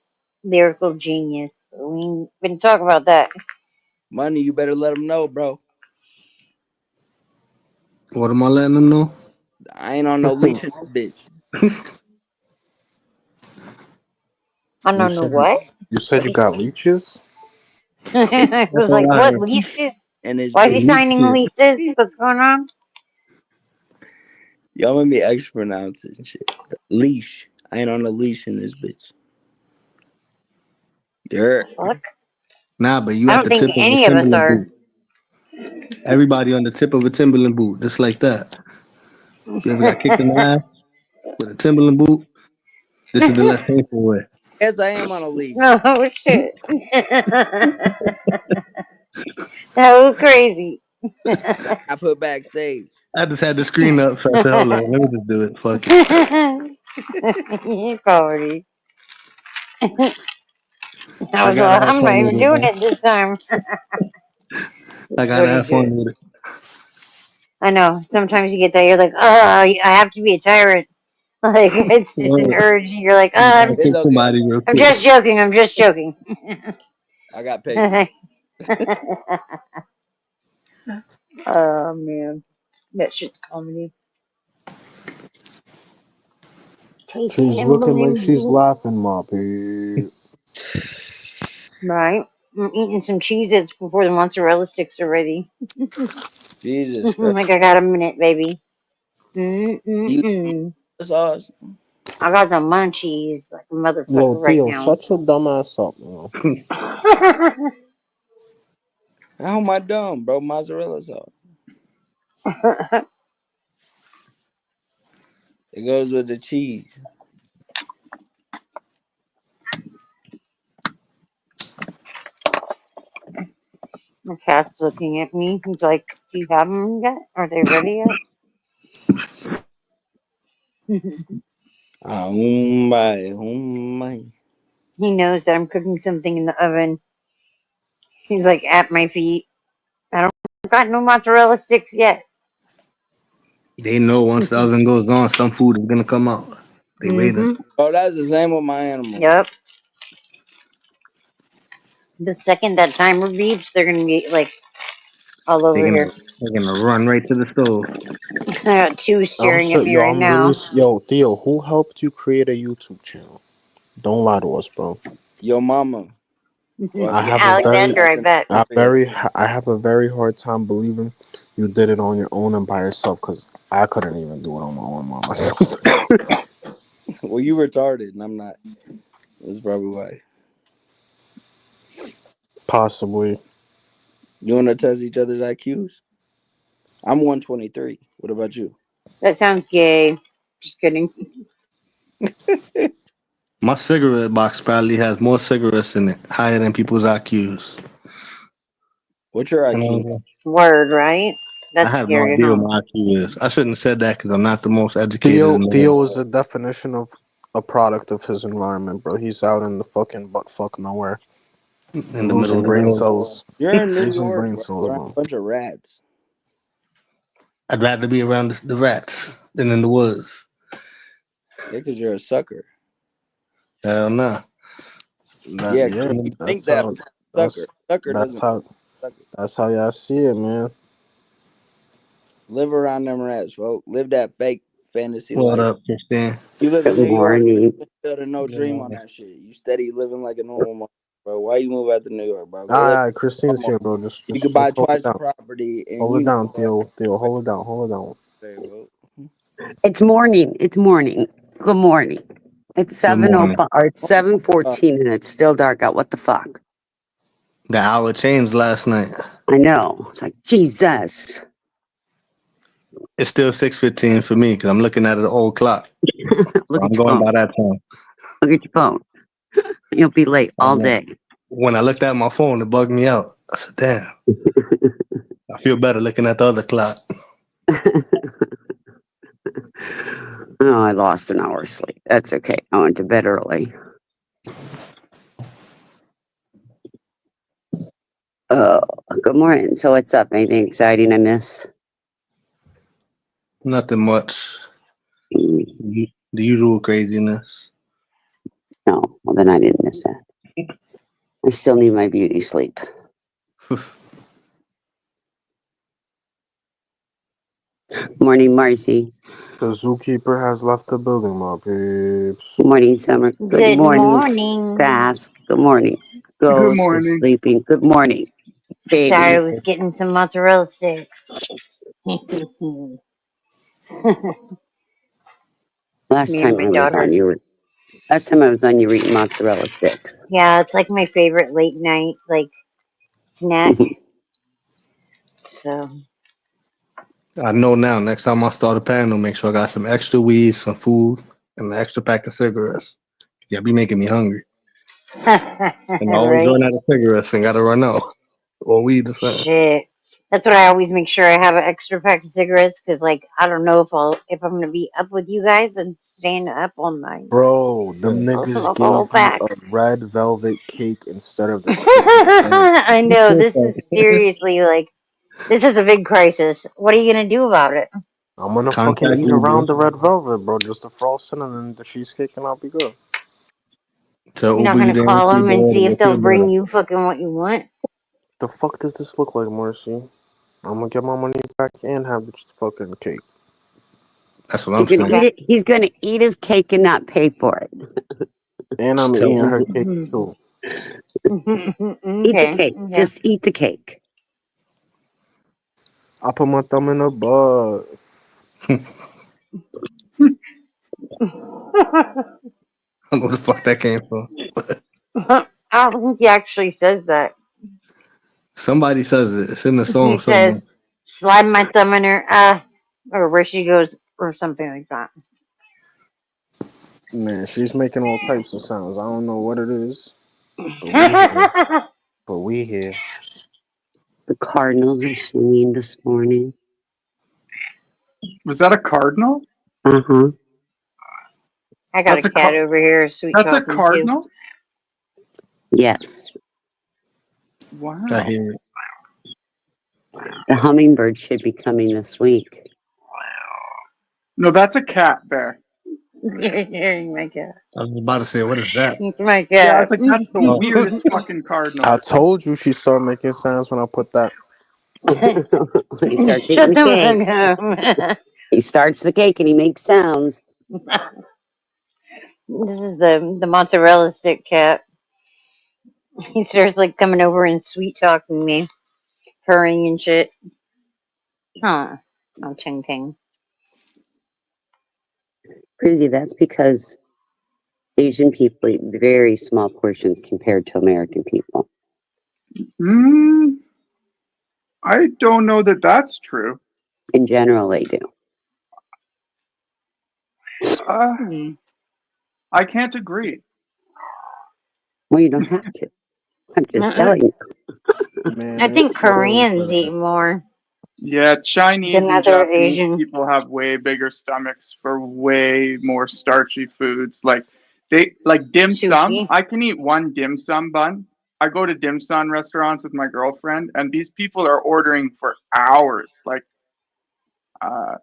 lyrical genius. We been talking about that. Money, you better let them know, bro. What am I letting them know? I ain't on no leash in this bitch. I don't know what. You said you got leeches? I was like, what leases? And it's Why is he bitch. signing leases? What's going on? Y'all made me extra pronounce it and shit. Leash. I ain't on a leash in this bitch. Dirt. Fuck. Nah, but you I at don't the think tip of a any of us Timberland are. boot. Everybody on the tip of a Timberland boot, just like that. You ever got kicked in the ass with a Timberland boot? This is the less painful way. Yes, I am on a leash. Oh shit. That was crazy. I put backstage. I just had the screen up, so I said, hold on, let me just do it. Fuck it. You comedy. I I was gotta like, have I'm not fun even with it, doing man. it this time. I gotta have fun with it. I know. Sometimes you get that, you're like, oh, I have to be a tyrant. Like, it's just an urge. You're like, oh, I'll kick somebody real I'm quick. just joking. I'm just joking. I got patience. Oh, man. That shit's comedy. Taste She's looking like Timberland she's boot. laughing, Moppy. Right. I'm eating some Cheez-Its before the mozzarella sticks are ready. Jesus Christ. Like I got a minute, baby. You sauce. I got the munchies like a motherfucker Yo, right Theo, now. shut your dumb ass up, man. How am I dumb, bro? Mozzarella sauce. It goes with the cheese. My cat's looking at me. He's like, "Do you have them yet? Are they ready yet?" Oh my. He knows that I'm cooking something in the oven. He's like at my feet. I don't got no mozzarella sticks yet. They know once the oven goes on, some food is gonna come out. They waiting. Oh, that's the same with my animal. Yep. The second that timer beeps, they're gonna be like all over here. They're gonna run right to the stove. I got two staring at me right now. Yo, Theo, who helped you create a YouTube channel? Don't lie to us, bro. Yo, mama. I have Alexander, I bet. I have a very hard time believing you did it on your own and by yourself, because I couldn't even do it on my own, mama. Well, you retarded, and I'm not. That's probably why. Possibly. You want to test each other's IQs? I'm 123. What about you? That sounds gay. Just kidding. My cigarette box probably has more cigarettes in it, higher than people's IQs. What's your IQ? Word, right? That's I have no scary, idea huh? what my IQ is. I shouldn't have said that because I'm not the most educated in the Theo world. is a definition of a product of his environment, bro. He's out in the fucking butt fuck nowhere. In the middle of the brain road. cells. You're in New Losing York, brain bro, cells, around bro. a bunch of rats. I'd rather be around the rats than in the woods. Yeah, because you're a sucker. Hell no. Yeah, you think that sucker. Sucker doesn't. That's how y'all see it, man. Live around them rats, folks. Live that fake fantasy What life. up, Christine? You live in Good New York, morning. you build a no dream on that shit. You steady living like a normal man, bro. Why you move out to New York, bro? Go live. Alright, Christine's here, bro. You could buy hold it twice the down. property and Hold it you down, Theo. Theo, hold it down. Hold it down. It's morning. It's morning. Good morning. It's 7:05 or it's 7:14 and it's still dark out. What the fuck? The hour changed last night. I know. It's like Jesus. It's still 6:15 for me because I'm looking at an old clock. Look I'm at your going phone. by that time. Look at your phone. You'll be late all day. When I looked at my phone, it bugged me out. I said, damn. I feel better looking at the other clock. Oh, I lost an hour of sleep. That's okay. I went to bed early. Oh, good morning. So what's up? Anything exciting I missed? Nothing much. The usual craziness. No, well then I didn't miss that. I still need my beauty sleep. Morning, Marcy. The zookeeper has left the building, my peeps. Good morning, Summer. Good morning, Sass. Good morning. Ghost is morning. sleeping. Good morning, baby. Sorry, I was getting some mozzarella sticks. Last Me time and I my was daughter. on, you were eating mozzarella sticks. Yeah, it's like my favorite late night like snack. So I know now. Next time I start a panel, make sure I got some extra weed, some food, and an extra pack of cigarettes. Yeah, be making me hungry. And I always right? run out of cigarettes and gotta run out. Or weed or something. Shit. That's what I always make sure I have an extra pack of cigarettes because, like, I don't know if I'm gonna be up with you guys and staying up all night. Bro, them I'll niggas smoke a gave whole you pack. a red velvet cake instead of the I know this is seriously like this is a big crisis. What are you gonna do about it? I'm gonna fucking Contact eat Uber. around the red velvet, bro. Just the frosting and then the cheesecake, and I'll be good. So You're not Uber gonna Eats call them and Uber see Eats, if they'll feel better. bring you fucking what you want. The fuck does this look like, Marcy? I'm gonna get my money back and have this fucking cake. That's what I'm saying. He's gonna eat his cake and not pay for it. And I'm Tell eating her Uber. cake too. Eat the cake. Just eat the cake. I put my thumb in her butt. I don't know where the fuck that came from. I don't think he actually says that. Somebody says it. It's in the He song says, somewhere. slide my thumb in her, or where she goes, or something like that. Man, she's making all types of sounds. I don't know what it is, but we here. But we here. The Cardinals are singing this morning. Was that a cardinal? Uh-huh. I got That's a a cat car- over here, sweet That's a talking cardinal? Yes. Wow. I hear it. The hummingbird should be coming this week. No, that's a cat, Bear. too. My cat. I was about to say, what is that? My cat. Yeah, I was like, that's the Oh. weirdest fucking cardinal. I told you she started making sounds when I put that. When he starts Shut eating the the fuck cake, up. he starts the cake and he makes sounds. This is the mozzarella stick cat. He starts like coming over and sweet talking me, purring and shit. Huh. Oh, Ting Ting. Crazy, that's because Asian people eat very small portions compared to American people. I don't know that that's true. In general, they do. I can't agree. Well, you don't have to. I'm just telling you. I think Koreans eat more. Yeah, Chinese Than and other Japanese Asian. people have way bigger stomachs for way more starchy foods. Like dim sum. Sushi. I can eat one dim sum bun. I go to dim sum restaurants with my girlfriend, and these people are ordering for hours. Like,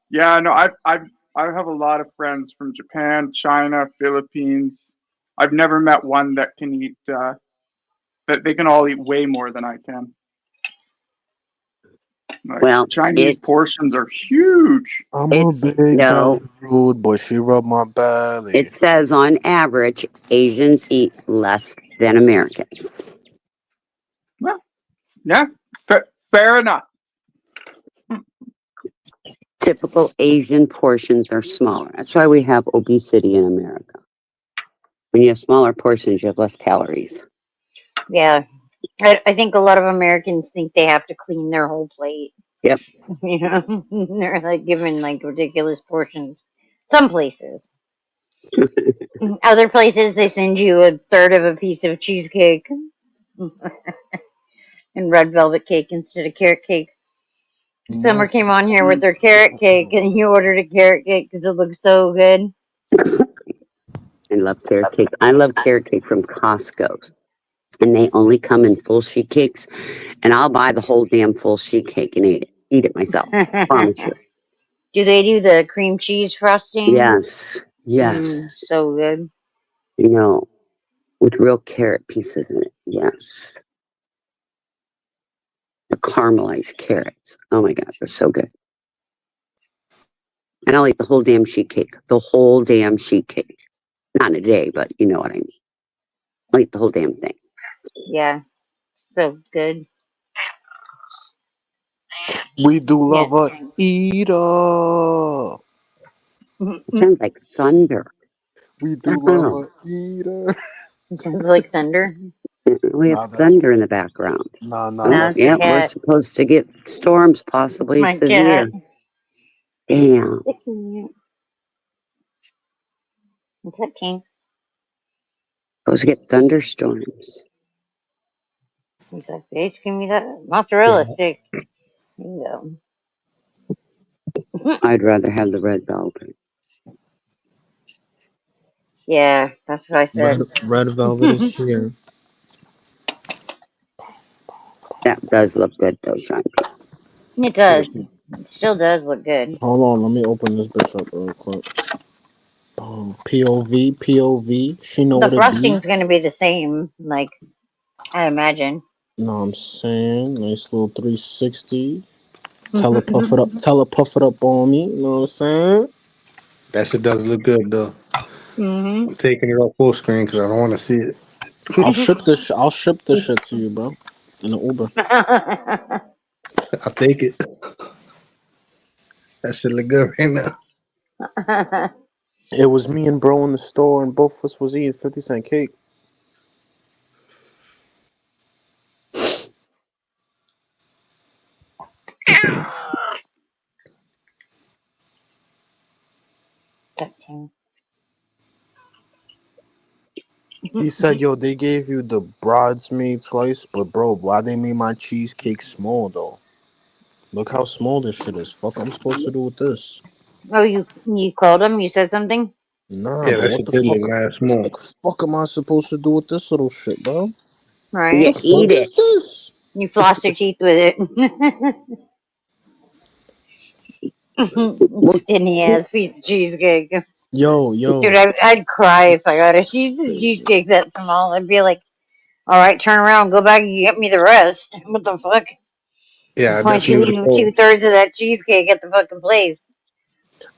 yeah, no, I have a lot of friends from Japan, China, Philippines. I've never met one that can eat that they can all eat way more than I can. Like, Well, Chinese portions are huge. I'm a big belly rude boy. She rubbed my belly. It says on average, Asians eat less than Americans. Well, yeah, fair enough. Typical Asian portions are smaller. That's why we have obesity in America. When you have smaller portions, you have less calories. Yeah. I think a lot of Americans think they have to clean their whole plate. Yep. You know, they're like given like ridiculous portions. Some places. Other places, they send you a third of a piece of cheesecake and red velvet cake instead of carrot cake. Summer came on here with their carrot cake, and you ordered a carrot cake because it looks so good. I love carrot cake. I love carrot cake from Costco. And they only come in full sheet cakes. And I'll buy the whole damn full sheet cake and eat it myself. I promise you. Do they do the cream cheese frosting? Yes. Yes. So good. You know, with real carrot pieces in it. Yes. The caramelized carrots. Oh my God, they're so good. And I'll eat the whole damn sheet cake. The whole damn sheet cake. Not in a day, but you know what I mean. I'll eat the whole damn thing. Yeah. So good. We do love a eater. It sounds like thunder. We do love a eater. It sounds like thunder. We have thunder in the background. No, Oh, yeah, we're supposed to get storms, possibly My severe. cat. Damn. What's that, King? Supposed to get thunderstorms. He's like, bitch, give me that mozzarella stick. There you go. I'd rather have the red velvet. Yeah, that's what I said. Red velvet is here. That does look good, though, Sean. It does. It still does look good. Hold on, let me open this bitch up real quick. POV. She know The what it frosting's be. gonna be the same, like I imagine. Know what I'm saying? Nice little 360. Tell her puff it up on me. You know what I'm saying? That shit does look good though. Mm-hmm. I'm taking it off full screen because I don't want to see it. I'll ship this shit to you, bro. In an Uber. I'll take it. That shit look good right now. It was me and bro in the store, and both of us was eating 50-cent cake. He said, "Yo, they gave you the bridesmaid slice, but bro, why they made my cheesecake small though? Look how small this shit is. Fuck, I'm supposed to do with this? Oh, you called him? You said something? Nah, Yeah, but that what shit the did look fuck? mad What small. the fuck am I supposed to do with this little shit, bro? You Right? What the eat fuck it. is this? You flossed your teeth with it. What? Skinny ass piece of cheesecake. Yo, Dude, yo. I'd cry if I got a cheesecake that small. I'd be like, all right, turn around, go back and get me the rest. What the fuck? Yeah, I Why don't you definitely would have leave told. 2/3 of that cheesecake at the fucking place?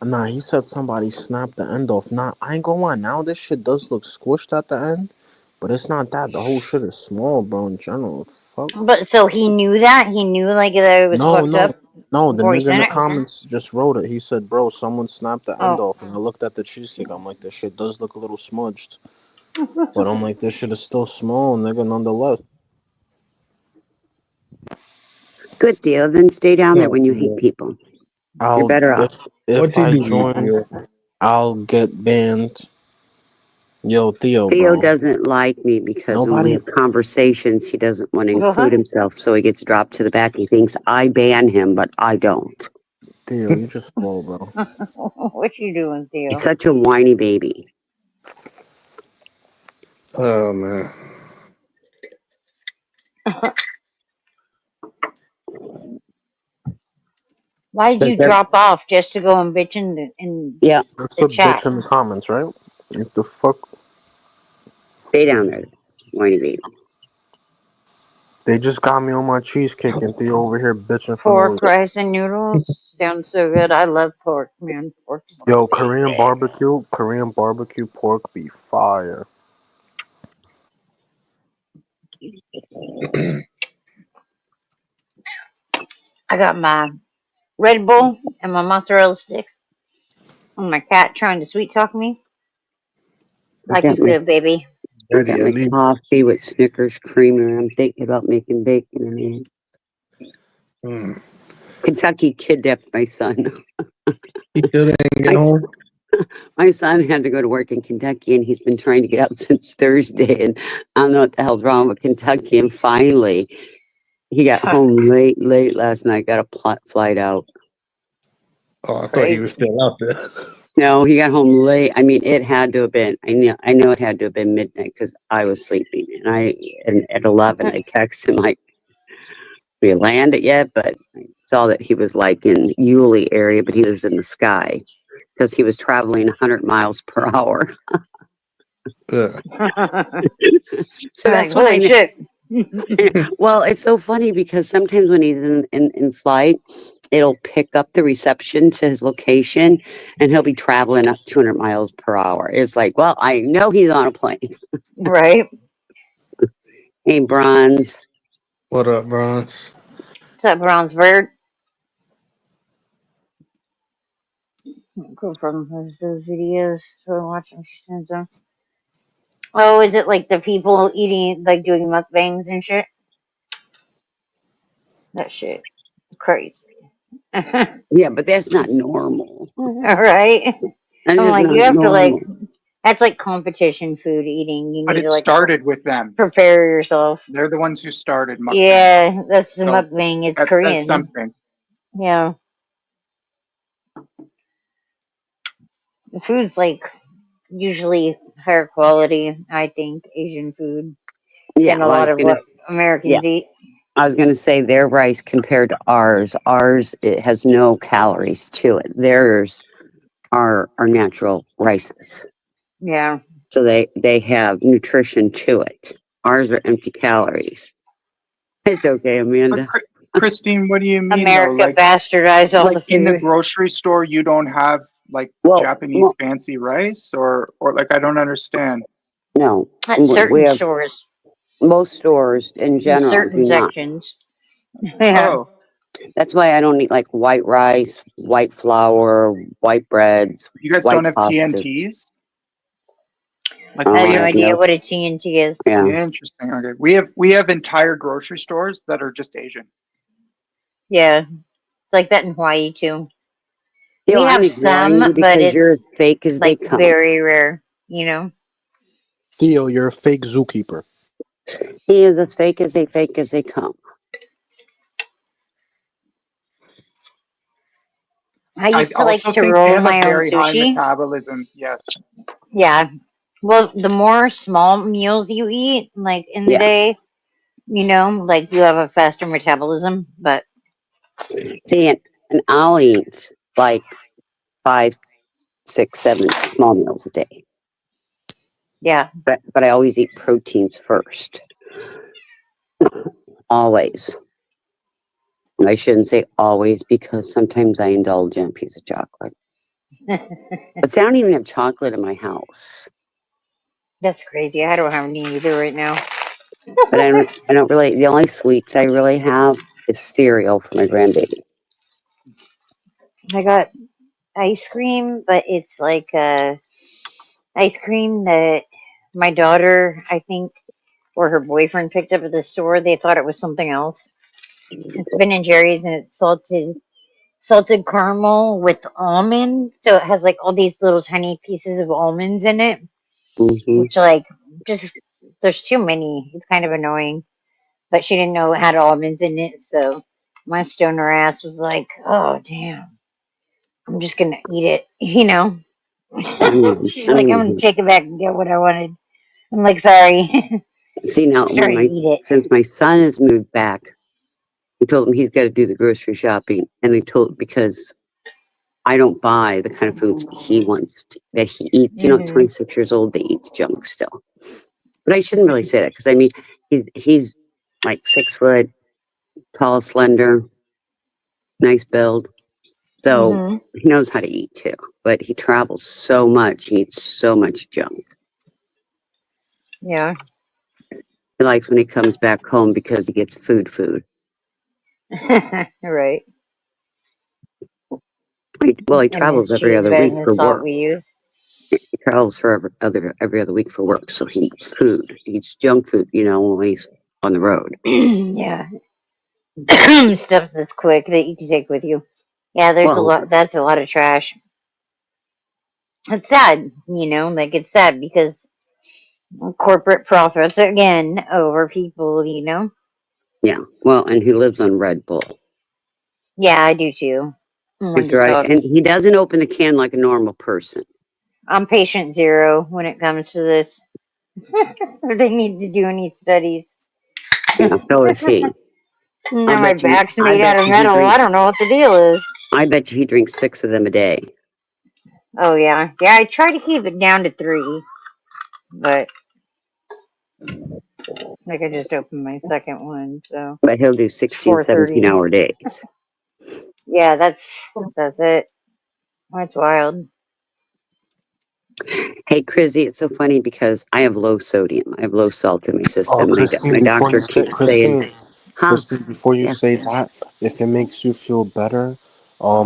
Nah, he said somebody snapped the end off. Nah, I ain't gonna lie. Now this shit does look squished at the end, but it's not that. The whole shit is small, bro. In general, what the fuck? But so he knew that? He knew like that it was No, fucked no, up no. The before he nigga in sent the it? comments just wrote it. He said, "Bro, someone snapped the end Oh. off," and I looked at the cheesecake. I'm like, this shit does look a little smudged, but I'm like, this shit is still small, nigga. Nonetheless. Good deal. Then stay down there No, when you hate people. You're I'll better off. if what you I do, join, Theo? I'll get banned. Yo, Theo, Theo bro. doesn't like me because when we Nobody. have conversations, he doesn't want to include himself, so he gets dropped to the back. He thinks I ban him, but I don't. Theo, you just slow, bro. What you doing, Theo? He's such a whiny baby. Oh man. Why did you drop off just to go and bitch in Yeah. That's the a chat? bitch in the comments, right? What the fuck? Stay down there, whiny baby. They just got me on my cheesecake, and Theo over here bitching for no Pork, reason. rice, and noodles sounds so good. I love pork, man. Pork is Yo, Korean barbecue pork be fire. I got my Red Bull and my mozzarella sticks. And my cat trying to sweet talk me. Life is good, baby. I got my coffee with Snickers creamer. I'm thinking about making bacon in it. Kentucky kidnapped my son. He still didn't get home. My son had to go to work in Kentucky, and he's been trying to get out since Thursday. And I don't know what the hell's wrong with Kentucky. And finally, he got home late last night. Got a flight out. Oh, I thought he was still out there. No, he got home late. I mean, it had to have been. I know it had to have been midnight because I was sleeping. And at 11, I texted him like, "We landed yet?" But I saw that he was like in Yulee area, but he was in the sky because he was traveling 100 miles per hour. So that's what I Holy shit. Well, it's so funny because sometimes when he's in flight, it'll pick up the reception to his location and he'll be traveling up 200 miles per hour. It's like, well, I know he's on a plane. Right. Hey, Bronze. What up, Bronze? What's up, Bronze Bird? Go from those videos. So I'm watching. She sends them. Oh, is it like the people eating, like doing mukbangs and shit? That shit. Crazy. Yeah, but that's not normal. All right. That I'm is like, not you have to normal. that's like competition food eating. You But need it to like started with them. prepare yourself. They're the ones who started mukbang. Yeah, that's the So mukbang. It's that Korean. says something. Yeah. The food's like usually higher quality, I think, Asian food Yeah, than a well, lot of what Americans eat. I was going to say their rice compared to ours. Ours, it has no calories to it. Theirs are natural rices. Yeah. So they have nutrition to it. Ours are empty calories. It's okay, Amanda. Christine, what do you mean America though? Like, bastardized all the like in the food. grocery store, you don't have like Japanese fancy rice, or like I don't understand. No, At we certain have stores. most stores in In general certain do not. sections. Yeah. Oh, That's why I don't eat like white rice, white flour, white breads, You guys white don't have pasta. TNTs? Like I have we no have. idea what a TNT is. Yeah. Interesting. Okay. We have entire grocery stores that are just Asian. Yeah, it's like that in Hawaii too. You know, We I'm have ignoring some, you but because you're as it's fake as they like come. very rare. You know. Theo, you're a fake zookeeper. He is as fake as they come. I I used to like also to think they roll have a my own very high sushi. metabolism. Yes. Yeah. Well, the more small meals you eat, like in the Yeah. day, you know, like you have a faster metabolism. But See, and I'll eat like 5, 6, 7 small meals a day. yeah, But I always eat proteins first. Always. And I shouldn't say always because sometimes I indulge in a piece of chocolate. But see, I don't even have chocolate in my house. that's crazy. I don't have any either right now. But I don't really. The only sweets I really have is cereal for my grandbaby. I got ice cream, but it's like ice cream that my daughter, I think, or her boyfriend picked up at the store. They thought it was something else. It's Ben and Jerry's, and it's salted caramel with almond. So it has like all these little tiny pieces of almonds in it, Mm-hmm. which like just there's too many. It's kind of annoying. But she didn't know it had almonds in it, so my stoner ass was like, "Oh damn, I'm just gonna eat it," you know. She's like, "I'm gonna take it back and get what I wanted." I'm like, "Sorry." See now, Started to eat it. since my son has moved back, I told him he's got to do the grocery shopping, and I told because I don't buy the kind of foods he wants that he eats. You know, at 26 years old, they eat junk still. But I shouldn't really say that because I mean, he's like 6 foot, tall, slender, nice build. So Mhm. he knows how to eat too. But he travels so much, he eats so much junk. Yeah. He likes when he comes back home because he gets food. Right. Well, he And his travels every cheese other bed week and the for salt work. we use. He travels for every other week for work, so he eats food. He eats junk food, you know, when he's on the road. Yeah. Stuff that's quick that you can take with you. Yeah, there's a Well, lot. That's a lot of trash. It's sad, you know, like it's sad because corporate profits again over people, you know. yeah. Well, and he lives on Red Bull. Yeah, I do too. I'm After just and he doesn't open the can like a normal person. I'm patient zero when it comes to this. So they need to do any studies. Yeah, so is he. Now my back's made out of metal. I don't know what the deal is. I bet you he drinks 6 of them a day. Oh yeah, yeah. I try to keep it down to 3, but like I just opened my second one, so But he'll do 16, 17 hour days. Yeah, that's it. That's wild. Hey, Chrissy, it's so funny because I have low sodium. I have low salt in my system. My Christine, doctor keeps saying, Christine, before you Yes. say that, if it makes you feel better,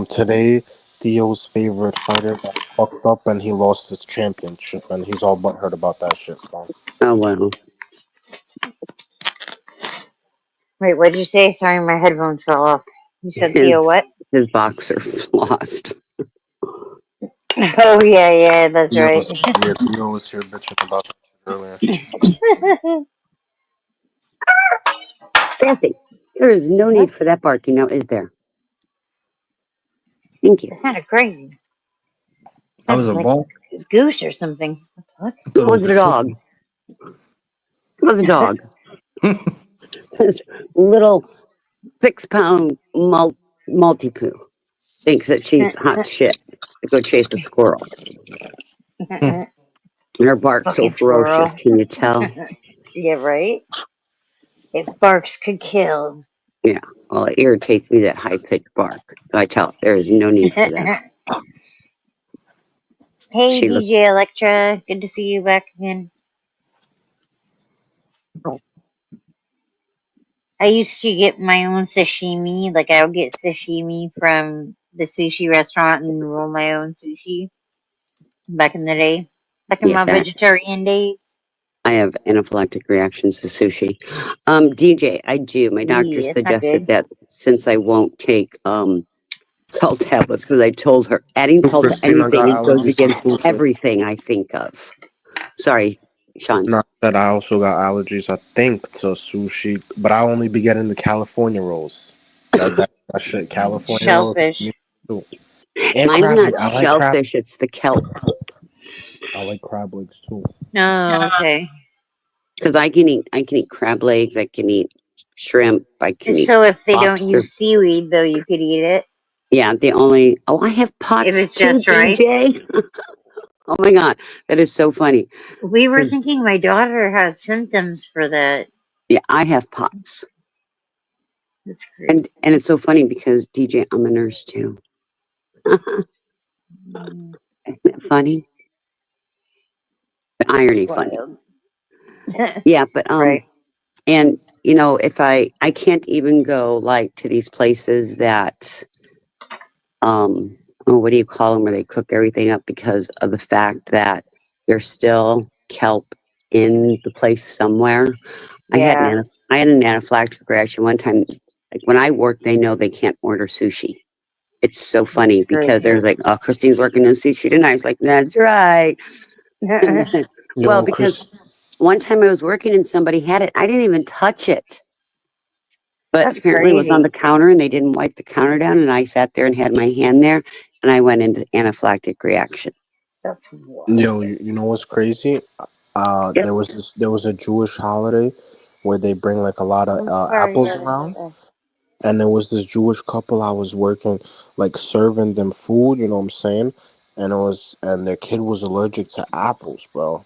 today Theo's favorite fighter got fucked up and he lost his championship, and he's all butthurt about that shit. So. Oh well. Wait, what did you say? Sorry, my headphones fell off. You said Theo what? His boxer lost. Oh yeah, that's right. Theo was here bitching about that earlier. Sassy, there is no need for that barking now, is there? Thank you. That sounded crazy. That was a Like ball. a goose or something. What? It was a dog. It was a dog. This little 6-pound multi-poo thinks that she's hot shit to go chase a squirrel. And her bark's so Fucking squirrel. ferocious, can you tell? Yeah, right? If barks could kill. Yeah, well, it irritates me, that high-pitched bark. So I tell her, there is no need for that. Hey, She looked, DJ Electra. Good to see you back again. I used to get my own sashimi. Like I would get sashimi from the sushi restaurant and roll my own sushi back in the day, back in my Yes, vegetarian days. I have anaphylactic reactions to sushi. DJ, I do. My doctor Yeah, it's not suggested good. that since I won't take salt tablets, because I told her adding salt to Christina anything got it goes allergies to against sushi. everything I think of. Sorry, Sean. Not that I also got allergies, I think, to sushi, but I only be getting the California rolls. That shit, California rolls. Shellfish. Too. And Mine's crab. not I like crab. shellfish, it's the kelp. I like crab legs too. Oh, okay. Because I can eat crab legs, I can eat shrimp, I can eat So if they don't lobster. use seaweed, though, you could eat it Yeah, I have if pots it's too, just right. DJ. Oh my god, that is so funny. We were thinking my daughter has symptoms for that. Yeah, I have pots. That's crazy. And it's so funny because DJ, I'm a nurse too. Mm, Isn't that funny? The irony it's funny. wild. Yeah, but Right. and you know, if I can't even go like to these places that oh, what do you call them, where they cook everything up, because of the fact that there's still kelp in the place somewhere. Yeah. I had an anaphylactic reaction one time. Like when I work, they know they can't order sushi. It's so funny because crazy. there's like, oh, Christine's working on sushi tonight. It's like, that's right. Well, because one time I was working and somebody had it. I didn't even touch it. But That's apparently it was on the crazy. counter and they didn't wipe the counter down. And I sat there and had my hand there and I went into anaphylactic reaction. That's wild. Yo, you know what's crazy? Yep. There was a Jewish holiday where they bring like a lot of I'm sorry apples you heard around, about and there was this Jewish couple I was working, like serving them food. You know what I'm saying? And their kid was allergic to apples, bro.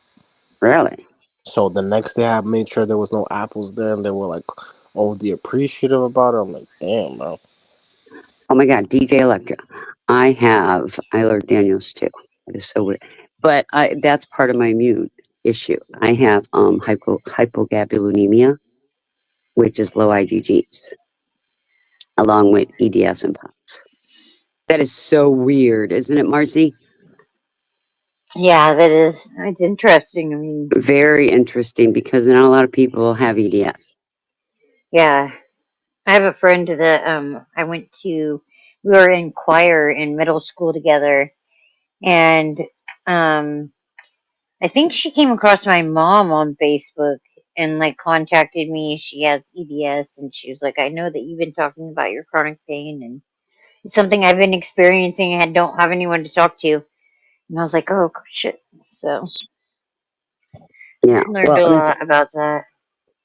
Really? So the next day I made sure there was no apples there, and they were like, "OD appreciative about it." I'm like, "Damn, bro." Oh my God, DJ Electra. I have Eilers Daniels too. It is so weird. But that's part of my immune issue. I have hypogammaglobulinemia, which is low IgGs, along with EDS and POTS. That is so weird, isn't it, Marcy? Yeah, that is. It's interesting. I mean, Very interesting because not a lot of people have EDS. yeah. I have a friend that I went to. We were in choir in middle school together, and um I think she came across my mom on Facebook and like contacted me. She has EDS, and she was like, "I know that you've been talking about your chronic pain, and it's something I've been experiencing and don't have anyone to talk to." And I was like, "Oh shit!" So Yeah. learned a lot about that.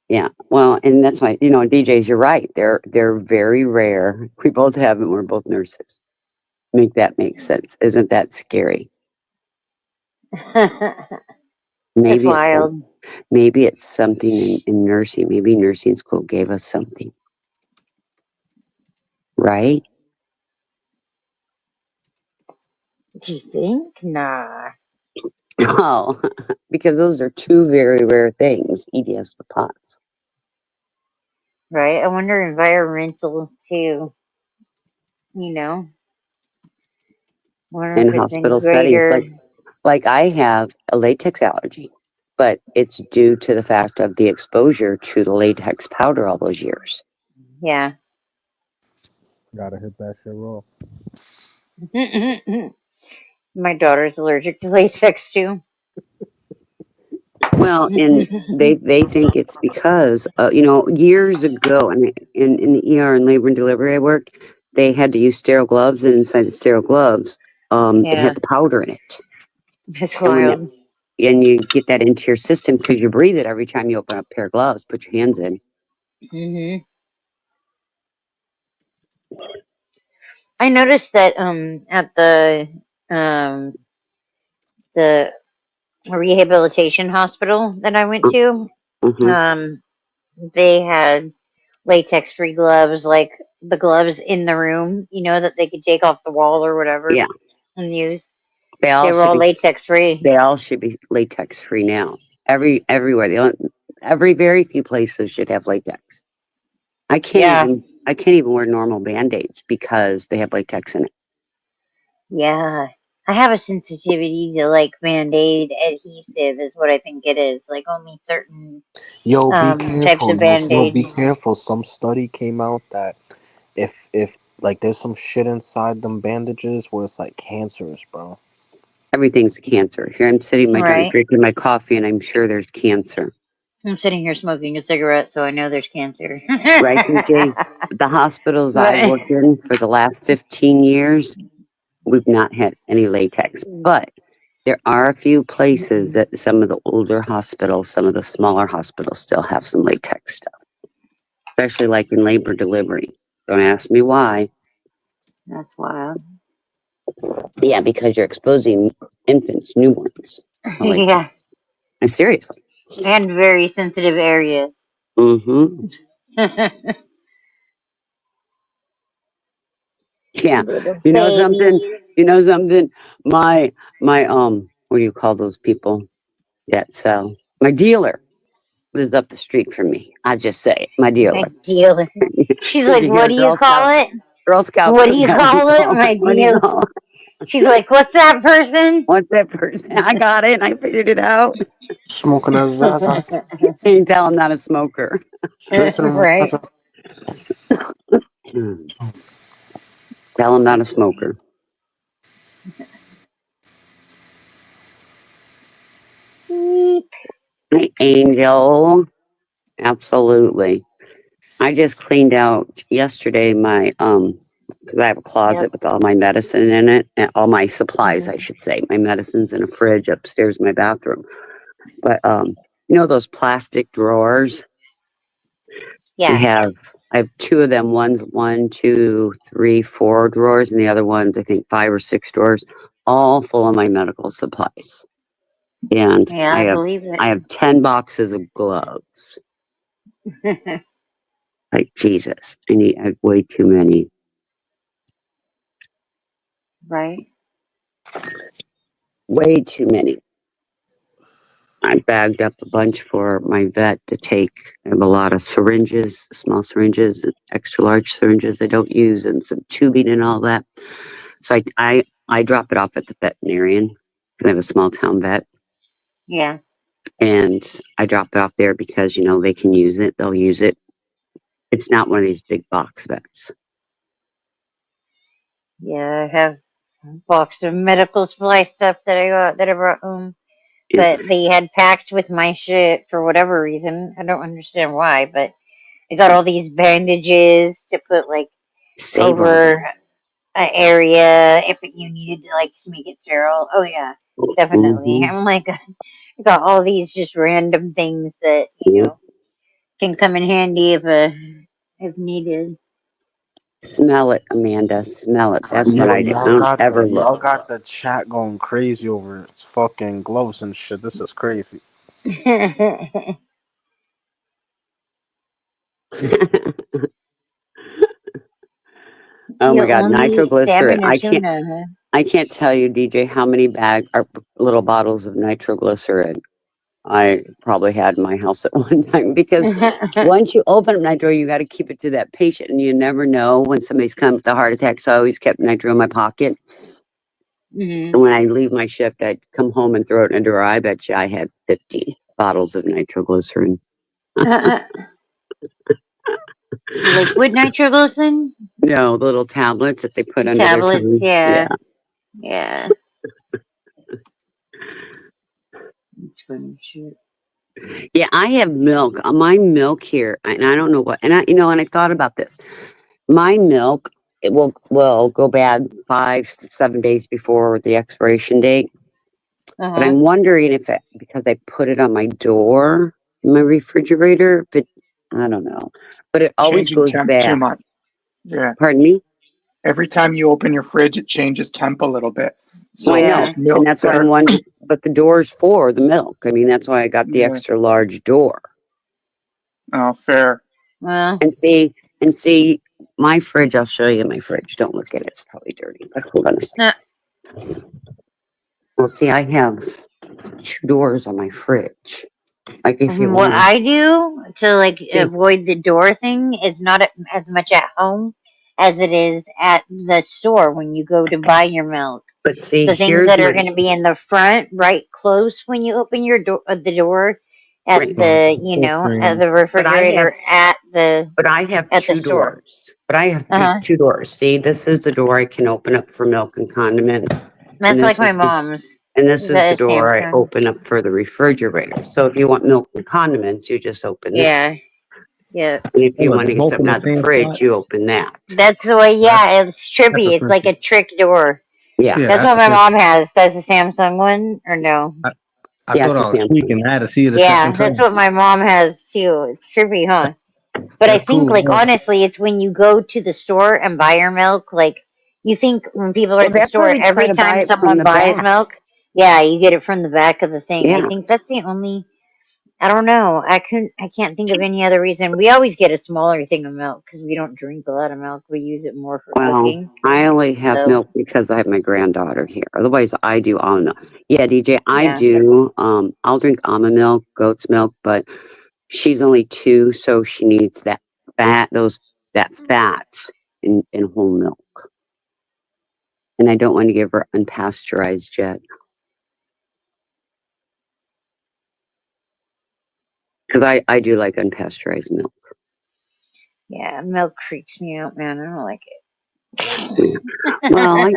Yeah, well, and that's why, you know, DJs, you're right. They're very rare. We both have them. We're both nurses. Make that make sense. Isn't that scary? That's wild. Maybe it's something in nursing. Maybe nursing school gave us something, right? Do you think? Nah. Oh, because those are two very rare things. EDS with POTS. Right? I wonder environmental too. You know, wonder In if it's any hospital settings, greater. like I have a latex allergy, but it's due to the fact of the exposure to the latex powder all those years. Yeah. Gotta hit that shit raw. My daughter's allergic to latex too. Well, and they think it's because you know, years ago, and in the ER and labor and delivery I worked, they had to use sterile gloves, and inside the sterile gloves, it Yeah. had the powder in it. That's And when wild. and you get that into your system because you breathe it every time you open up a pair of gloves. Put your hands in. Hmm. I noticed that at um the rehabilitation hospital that I went to, Mhm. they had latex free gloves, like the gloves in the room, you know, that they could take off the wall or whatever Yeah, and use. they all They were should all be. latex free. They all should be latex free now. Everywhere. Every very few places should have latex. I can't even wear normal band-aids because they have latex in it. Yeah. I have a sensitivity to like Band-Aid adhesive is what I think it is. Like only certain Yo, be types careful. of Yo, be Band-Aids. careful. Some study came out that if like there's some shit inside them bandages where it's like cancerous, bro. Everything's cancer. Here I'm sitting Right. drinking my coffee, and I'm sure there's cancer. I'm sitting here smoking a cigarette, so I know there's cancer. Right, DJ? The hospitals I Right. worked in for the last 15 years, we've not had any latex. But there are a few places that some of the older hospitals, some of the smaller hospitals still have some latex stuff. Especially like in labor delivery. Don't ask me why. That's wild. Yeah, because you're exposing infants, newborns. Yeah. And seriously. And very sensitive areas. Mm-hmm. Yeah. You know something? You know something? My what do you call those people that sell? My dealer lives up the street from me. I just say it. My dealer. My dealer. She's Did like, you what hear do you Girl call Scout? it? Girl Scout. What do you call it? My What do you dealer. call it? She's like, what's that person? What's that person? I got it. I figured it out. Smoking a Zaza. Can't tell I'm not a smoker. Right. Tell I'm not a smoker. Hi, Angel. Absolutely. I just cleaned out yesterday my because I have a closet with all my medicine in it, and all my supplies, I should say. My medicine's in a fridge upstairs in my bathroom. But you know those plastic drawers? Yeah. I have two of them. One's 1, 2, 3, 4 drawers, and the other one's I think 5 or 6 drawers, all full of my medical supplies. And Yeah, I believe it. I have 10 boxes of gloves. Like Jesus, I have way too many. Right. Way too many. I bagged up a bunch for my vet to take. I have a lot of syringes, small syringes, and extra large syringes I don't use, and some tubing and all that. So I drop it off at the veterinarian because I have a small town vet. Yeah. And I drop it off there because, you know, they can use it. They'll use it. It's not one of these big box vets. Yeah, I have a box of medical supply stuff that I brought home. Yeah. But they had packed with my shit for whatever reason. I don't understand why, but I got all these bandages to put like over an area if you needed to like make it sterile. Oh yeah, definitely. I'm like, I got all these just random things that you know can come in handy if needed. Smell it, Amanda. Smell it. That's what I do. I don't ever look. Y'all got the chat going crazy over its fucking gloves and shit. This is crazy. Oh my God, nitroglycerin! I can't tell you, DJ, how many little bottles of nitroglycerin I probably had in my house at one time. Because once you open up nitro, you got to keep it to that patient, and you never know when somebody's come with a heart attack. So I always kept nitro in my pocket. And when I leave my shift, I'd come home and throw it in a drawer. I bet you I had 50 bottles of nitroglycerin. Liquid nitroglycerin? No, the little tablets that they put under Tablets, their tongue. yeah. Yeah. That's funny shit. Yeah, I have milk. My milk here, and I don't know what. And I thought about this. My milk, it will go bad 5, 7 days before the expiration date. But I'm wondering if because I put it on my door in my refrigerator, I don't know. But it always Changing goes temp bad. too much. Yeah. Pardon me? Every time you open your fridge, it changes temp a little bit. So I know, and that's why I'm wondering. But the door's for the milk. I mean, that's why I got the extra large door. Oh, fair. And see, my fridge. I'll show you my fridge. Don't look at it; it's probably dirty. But hold on a second. Well, see, I have 2 doors on my fridge. Like if you what want. I do to like avoid the door thing is not as much at home as it is at the store when you go to buy your milk. But see, The things here's that are where going to be in the front, right close when you open your door, the door at Right. the at the refrigerator at the But I have at the two store. doors. But I have Uh-huh. two doors. See, this is the door I can open up for milk and condiments. That's and like this my is the- mom's. And this is the door I Samsung. open up for the refrigerator. So if you want milk and condiments, you just open Yeah. this. Yeah. And if you Oh, want to get both something in out the of the same fridge, spot? you open that. That's the way. Yeah, it's trippy. That's It's like a trick door. Yeah. Yeah, That's what my mom has. That's a Samsung one, or no? I Yeah, thought it's I a was Samsung. tweaking. I had to see it a Yeah, second that's time. what my mom has too. It's trippy, huh? But I That's think, cool. like, Yeah. honestly, it's when you go to the store and buy your milk. Like, you think when people are Well, at the that's store, why we try every to buy time it from someone the buys back. milk, yeah, you get it from the back of the thing. I Yeah. think that's the only. I don't know. I can't think of any other reason. We always get a smaller thing of milk because we don't drink a lot of milk. We use it more for Well, cooking. I only have So milk because I have my granddaughter here. Otherwise, I do almond milk. Yeah, DJ, I yeah. do. I'll drink almond milk, goat's milk, but she's only 2, so she needs that fat in whole milk. And I don't want to give her unpasteurized yet. Because I do like unpasteurized milk. Yeah, milk freaks me out, man. I don't like it. Well,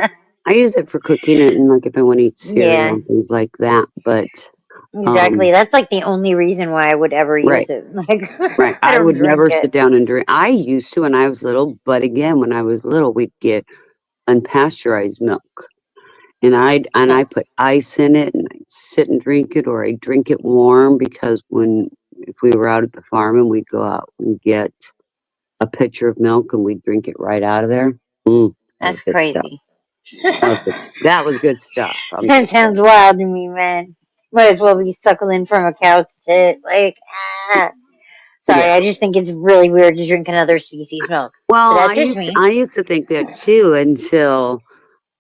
I use it for cooking it and like if I want to eat cereal Yeah. and things like that. But Exactly. That's like the only reason why I would ever right. use it. Like, Right. I I don't would drink never it. sit down and drink. I used to when I was little, but again, when I was little, we'd get unpasteurized milk. And I put ice in it and I'd sit and drink it or I'd drink it warm because if we were out at the farm and we'd go out and get a pitcher of milk and we'd drink it right out of there. That's Good stuff. crazy. That was good stuff. That sounds wild to me, man. Might as well be suckling from a cow's tit. Like, sorry, Yeah. I just think it's really weird to drink another species milk. Well, But that's just me. I used to think that too until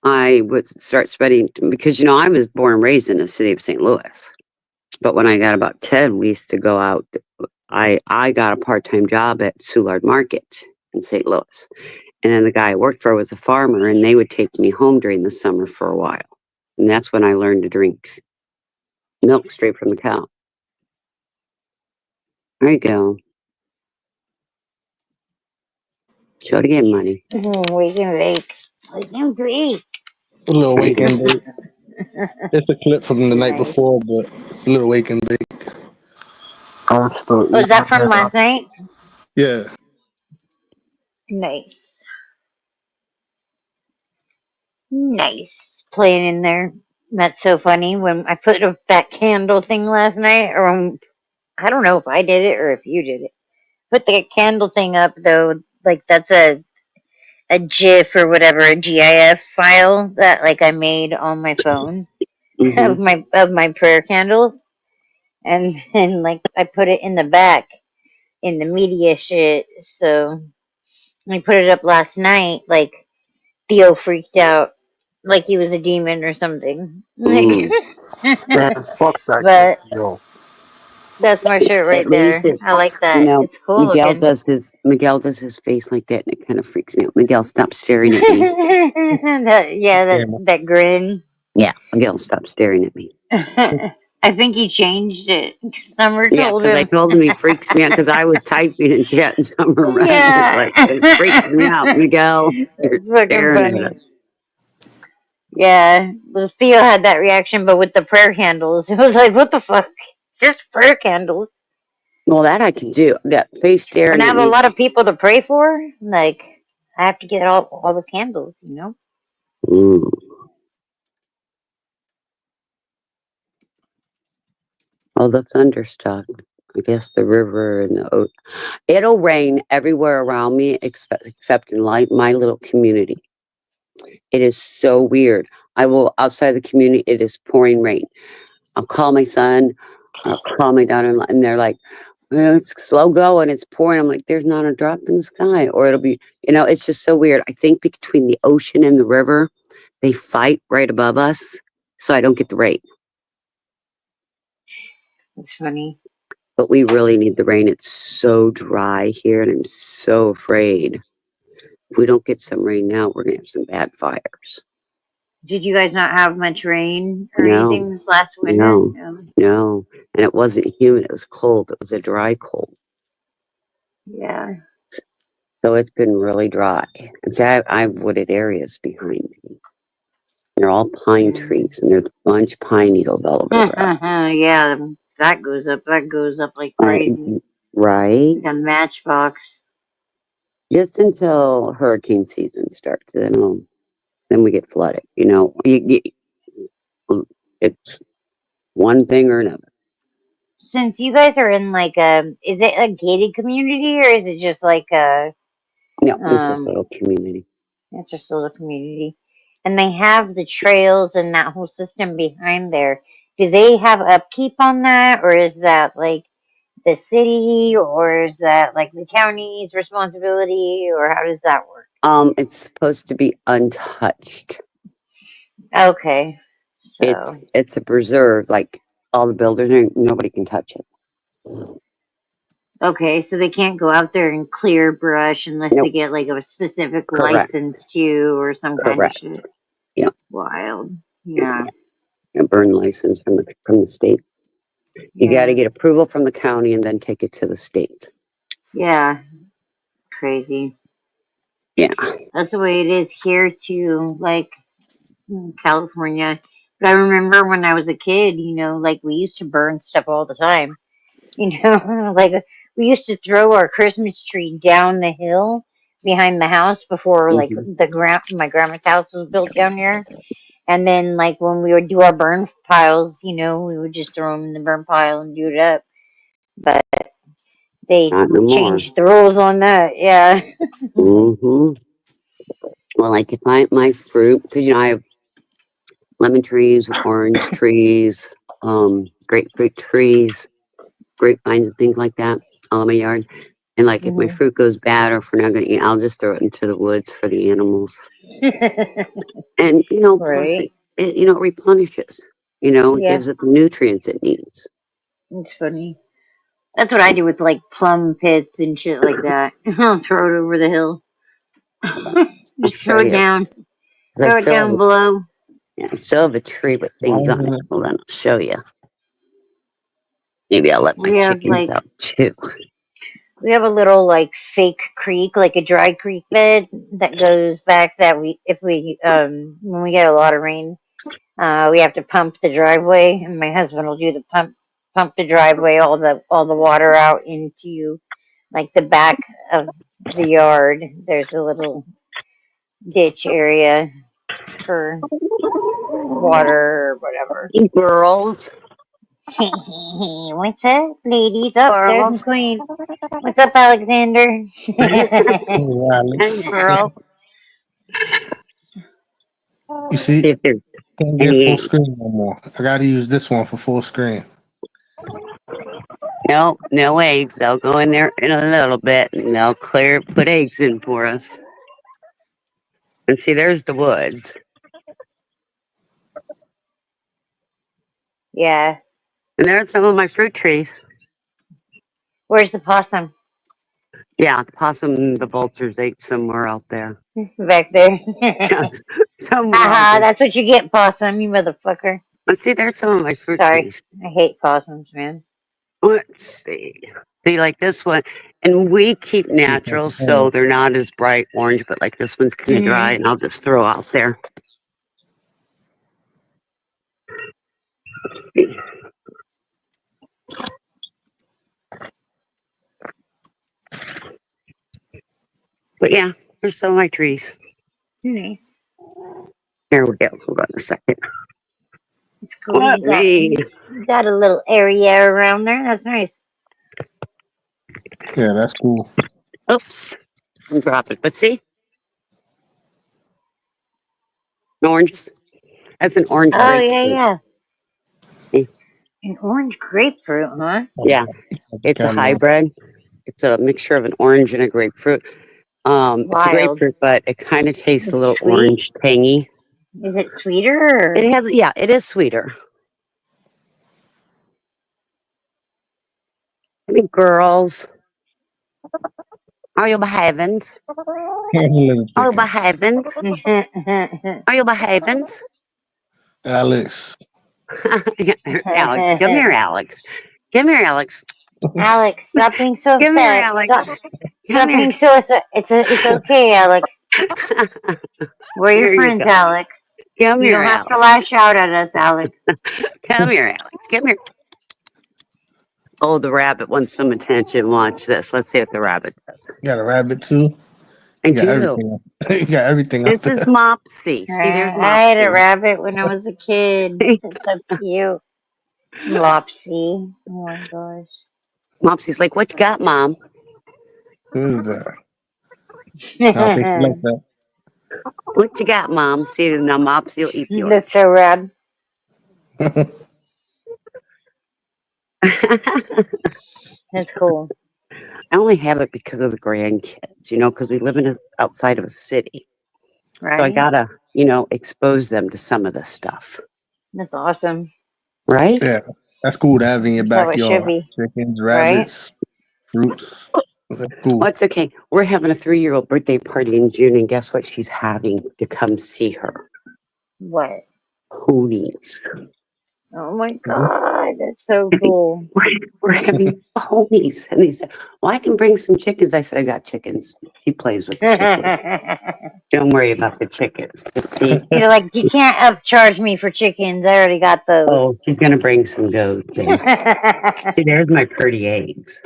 I would start spending, because, I was born and raised in the city of St. Louis. But when I got about 10, we used to go out. I got a part-time job at Soulard Market in St. Louis. And then the guy I worked for was a farmer, and they would take me home during the summer for a while. And that's when I learned to drink milk straight from the cow. There you go. Show it again, money. Wake and bake. Wake and bake. A little wake and bake. It's a clip from the night before, but it's a little wake and bake. Was that from last night? Yeah. Nice. Nice. Playing in there. That's so funny. When I put up that candle thing last night, or I don't know if I did it or if you did it. Put the candle thing up though, like that's a GIF or whatever, a GIF file that like I made on my phone of my prayer candles, and like I put it in the back in the media shit. So I put it up last night. Like Theo freaked out, like he was a demon or something. Like, Man, fuck that but kid, yo. that's my shirt right At least there. I like that. It's cool Miguel looking. does his face like that, and it kind of freaks me out. Miguel, stop staring at me. that grin. Yeah, Miguel, stop staring at me. I think he changed it. Summer Yeah, told because I him. told him he freaks me out because I was typing in chat and Summer ran. Yeah. Like, it freaks me out, Miguel. You're It's fucking staring funny. at us. Yeah, well, Theo had that reaction, but with the prayer candles, it was like, what the fuck? Just prayer candles. Well, that I can do. That face staring When I at have a me. lot of people to pray for, like, I have to get all the candles, you know? Ooh. Oh, the thunder stopped. I guess the river and the it'll rain everywhere around me except in my little community. It is so weird. I will outside the community. It is pouring rain. I'll call my son. I'll call my daughter, and they're like, well, "It's slow going. It's pouring." I'm like, "There's not a drop in the sky," or it'll be, it's just so weird. I think between the ocean and the river, they fight right above us, so I don't get the rain. It's funny. But we really need the rain. It's so dry here, and I'm so afraid if we don't get some rain now, we're gonna have some bad fires. Did you guys not have much rain or No, anything this last winter? no. And it wasn't humid. It was cold. It was a dry cold. Yeah. So it's been really dry. And see, I have wooded areas behind me. They're all pine trees, and there's a bunch of pine needles all over the ground. Yeah, that goes up. That goes up like crazy. Right? Like a matchbox. Just until hurricane season starts, then we get flooded. It's one thing or another. Since you guys are in like is it a gated community or is it just like a? No, it's just a little community. It's just a little community, and they have the trails and that whole system behind there. Do they have upkeep on that, or is that like the city, or is that like the county's responsibility, or how does that work? It's supposed to be untouched. Okay. It's a preserve, like all the builders, nobody can touch it. Okay, so they can't go out there and clear brush unless they get like a specific Correct. license to or some kind of Correct. shit. Yeah. Wild. Yeah. A burn license from the state. You got to get approval from the county and then take it to the state. Yeah. Crazy. Yeah. That's the way it is here too, like in California. But I remember when I was a kid, like we used to burn stuff all the time. Like we used to throw our Christmas tree down the hill behind the house before like my grandma's house was built down here. And then like when we would do our burn piles, we would just throw them in the burn pile and do it up. But they Not no more. changed the rules on that. Yeah. Well, like if my fruit, because I have lemon trees, orange trees, grapefruit trees, grapevines and things like that all in my yard. And like if my fruit goes bad or if we're not going to eat, I'll just throw it into the woods for the animals. And plus it replenishes. It gives it the nutrients it needs. It's funny. That's what I do with like plum pits and shit like that. I'll throw it over the hill. Just throw it down. Throw it down below. Yeah, I still have a tree with things on it. Hold on, I'll show you. Maybe I'll let my chickens out too. We have a little like fake creek, like a dry creek bed that goes back when we get a lot of rain, we have to pump the driveway, and my husband will do the pump the driveway, all the water out into like the back of the yard. There's a little ditch area for water or whatever. Girls. What's up, ladies? There's the queen. What's up, Alexander? Girl. You see, can't get full screen no more. I gotta use this one for full screen. No eggs. They'll go in there in a little bit and they'll put eggs in for us. And see, there's the woods. Yeah. And there's some of my fruit trees. Where's the possum? Yeah, the possum and the vultures ate somewhere out there. Back there. Somewhere. That's what you get, possum, you motherfucker. Let's see, there's some of my fruit Sorry, trees. I hate possums, man. Let's see. See, like this one. And we keep natural, so they're not as bright orange, but like this one's kind of dry, and I'll just throw out there. But yeah, there's some of my trees. Nice. There we go. Hold on a second. It's cool. You got a little area around there. That's nice. Yeah, that's cool. Oops. Drop it. But see? Oranges. That's an orange grapefruit. Yeah. An orange grapefruit, huh? Yeah. It's a hybrid. It's a mixture of an orange and a grapefruit. It's a grapefruit, but it kind of tastes a little orange tangy. Is it sweeter? Or? It is sweeter. Hey, girls. Are you behaving? Are you behaving? Are you behaving? Alex. Alex, come here, Alex. Come here, Alex. Alex, stop being so Come here, upset. Alex. Stop Come being here. so upset. It's okay, Alex. We're your Here you friends, go. Alex. Come You here, don't have to Alex. lash out at us, Alex. Come here, Alex. Come here. Oh, the rabbit wants some attention. Watch this. Let's see what the rabbit does. You got a rabbit too? I You got do. everything. You got everything out This is there. Mopsy. See, there's I had a Mopsy. rabbit when I was a kid. It's so cute. Lopsy. Oh my gosh. Mopsy's like, what you got, Mom? Who is that? I'll think you like that. What you got, Mom? See, now Mopsy will eat the orange. That's so rad. That's cool. I only have it because of the grandkids, because we live outside of a city. Right? So I gotta, expose them to some of this stuff. That's awesome. Right? Yeah, that's cool to have in your That's how it should backyard. be. Chickens, Right? rabbits, fruits. That's cool. Well, it's okay. We're having a 3-year-old birthday party in June, and guess what she's having to come see her? What? Ponies. Oh my god, that's so cool. We're having ponies. And they said, well, I can bring some chickens. I said, I got chickens. She plays with the chickens. Don't worry about the chickens. But see, You're like, you can't upcharge me for chickens. I already got those. oh, she's going to bring some goats. And see, there's my pretty eggs.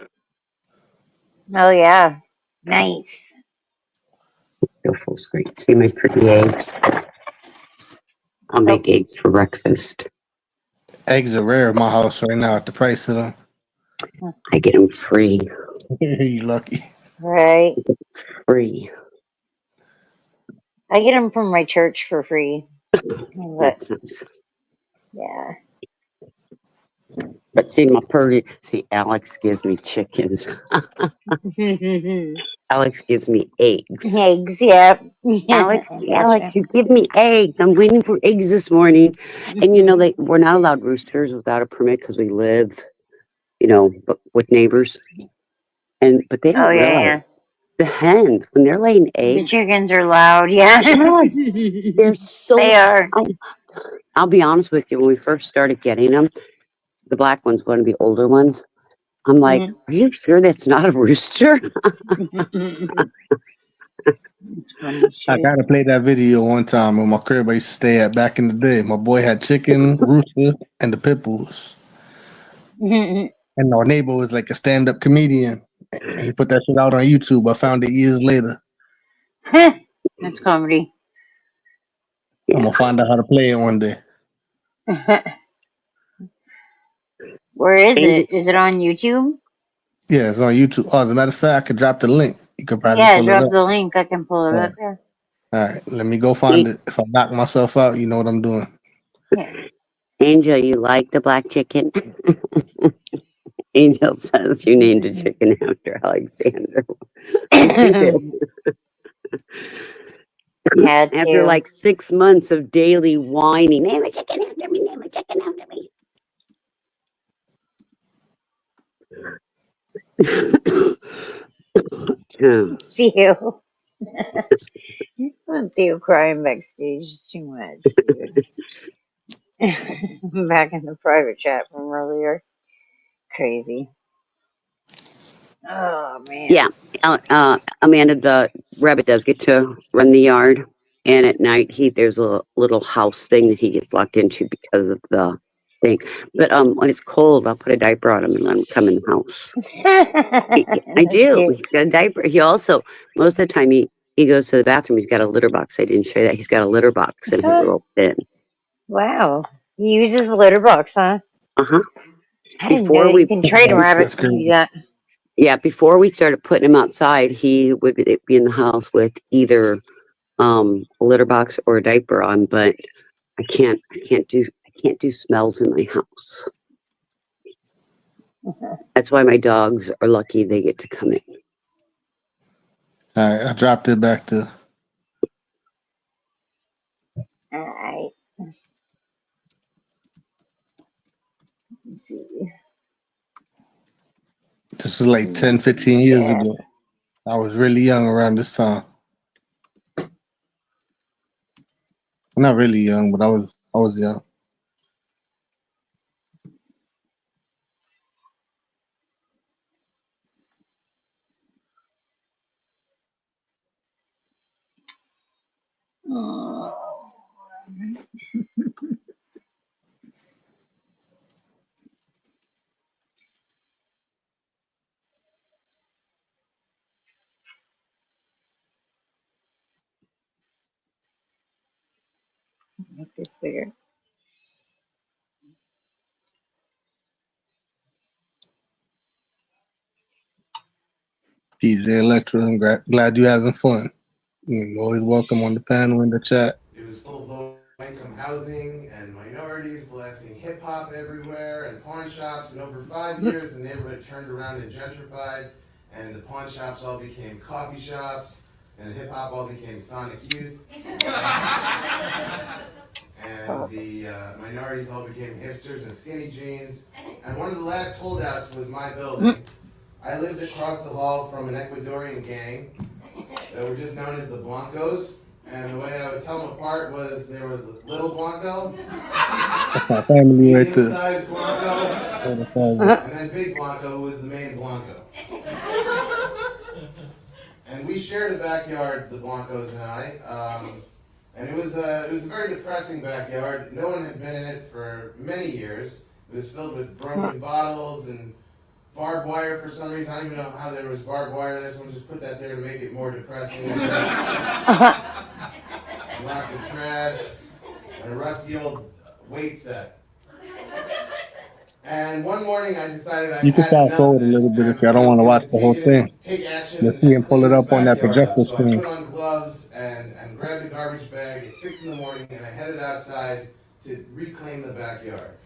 Oh yeah. Nice. Go full screen. See my pretty eggs. I'll make eggs for breakfast. Eggs are rare in my house right now at the price of them. I get them free. You lucky. Right. Free. I get them from my church for free. That's nice. Yeah. But see, Alex gives me chickens. Alex gives me eggs. Eggs, yeah. Alex, you give me eggs. I'm waiting for eggs this morning. And we're not allowed roosters without a permit because we live, with neighbors. But they don't realize the hens, when they're laying eggs. The chickens are loud, yeah. Yes, they're so. They are. I'll be honest with you. When we first started getting them, the black ones, one of the older ones, I'm like, are you sure that's not a rooster? I gotta play that video one time in my crib I used to stay at back in the day. My boy had chicken, rooster, and the pit bulls. And our neighbor was like a stand-up comedian. And he put that shit out on YouTube. I found it years later. That's comedy. I'm gonna find out how to play it one day. Where is it? Is it on YouTube? Yeah, it's on YouTube. Oh, as a matter of fact, I could drop the link. You could probably Yeah, pull it drop up. the link. I can pull it up. Yeah. All right, let me go find it. If I knock myself out, you know what I'm doing. Angel, you like the black chicken? Angel says you named a chicken after Alexander. After like 6 months of daily whining, name a chicken after me, name a chicken after me. Theo. Theo crying backstage is too much, dude. Back in the private chat from earlier. Crazy. Oh man. Yeah, Amanda, the rabbit does get to run the yard, and at night there's a little house thing that he gets locked into because of the thing. But when it's cold, I'll put a diaper on him and let him come in the house. I do. He's got a diaper. He also, most of the time, he goes to the bathroom. He's got a litter box. I didn't show you that. He's got a litter box and he'll rope in. Wow. He uses the litter box, huh? Uh-huh. I didn't know you can trade rabbits to do that. Yeah, before we started putting him outside, he would be in the house with either a litter box or a diaper on, but I can't do smells in my house. That's why my dogs are lucky they get to come in. All right, I dropped it back to. All right. Let's see. This is like 10, 15 years ago. I was really young around this time. Not really young, but I was young. Make this bigger. PJ Electra, I'm glad you're having fun. You're always welcome on the panel in the chat. It was full of low-income housing and minorities blasting hip-hop everywhere and pawn shops. And over 5 years, the neighborhood turned around and gentrified, and the pawn shops all became coffee shops, and the hip-hop all became Sonic Youth. And the minorities all became hipsters and skinny jeans. And one of the last holdouts was my building. I lived across the hall from an Ecuadorian gang that were just known as the Blancos. And the way I would tell them apart was there was Little Blanco, That's my family right there. medium-sized Blanco, and then Big Blanco, who was the main Blanco. And we shared a backyard, the Blancos and I. And it was a very depressing backyard. No one had been in it for many years. It was filled with broken bottles and barbed wire for some reason. I don't even know how there was barbed wire there. Someone just put that there to make it more depressing. Lots of trash and a rusty old weight set. And one morning I decided I You can had fast enough forward of a this. little bit if y'all don't want to watch the whole thing. Take action Let's see him pull it up on that projector So I screen. put on gloves and grabbed a garbage bag at 6 in the morning, and I headed outside to reclaim the backyard.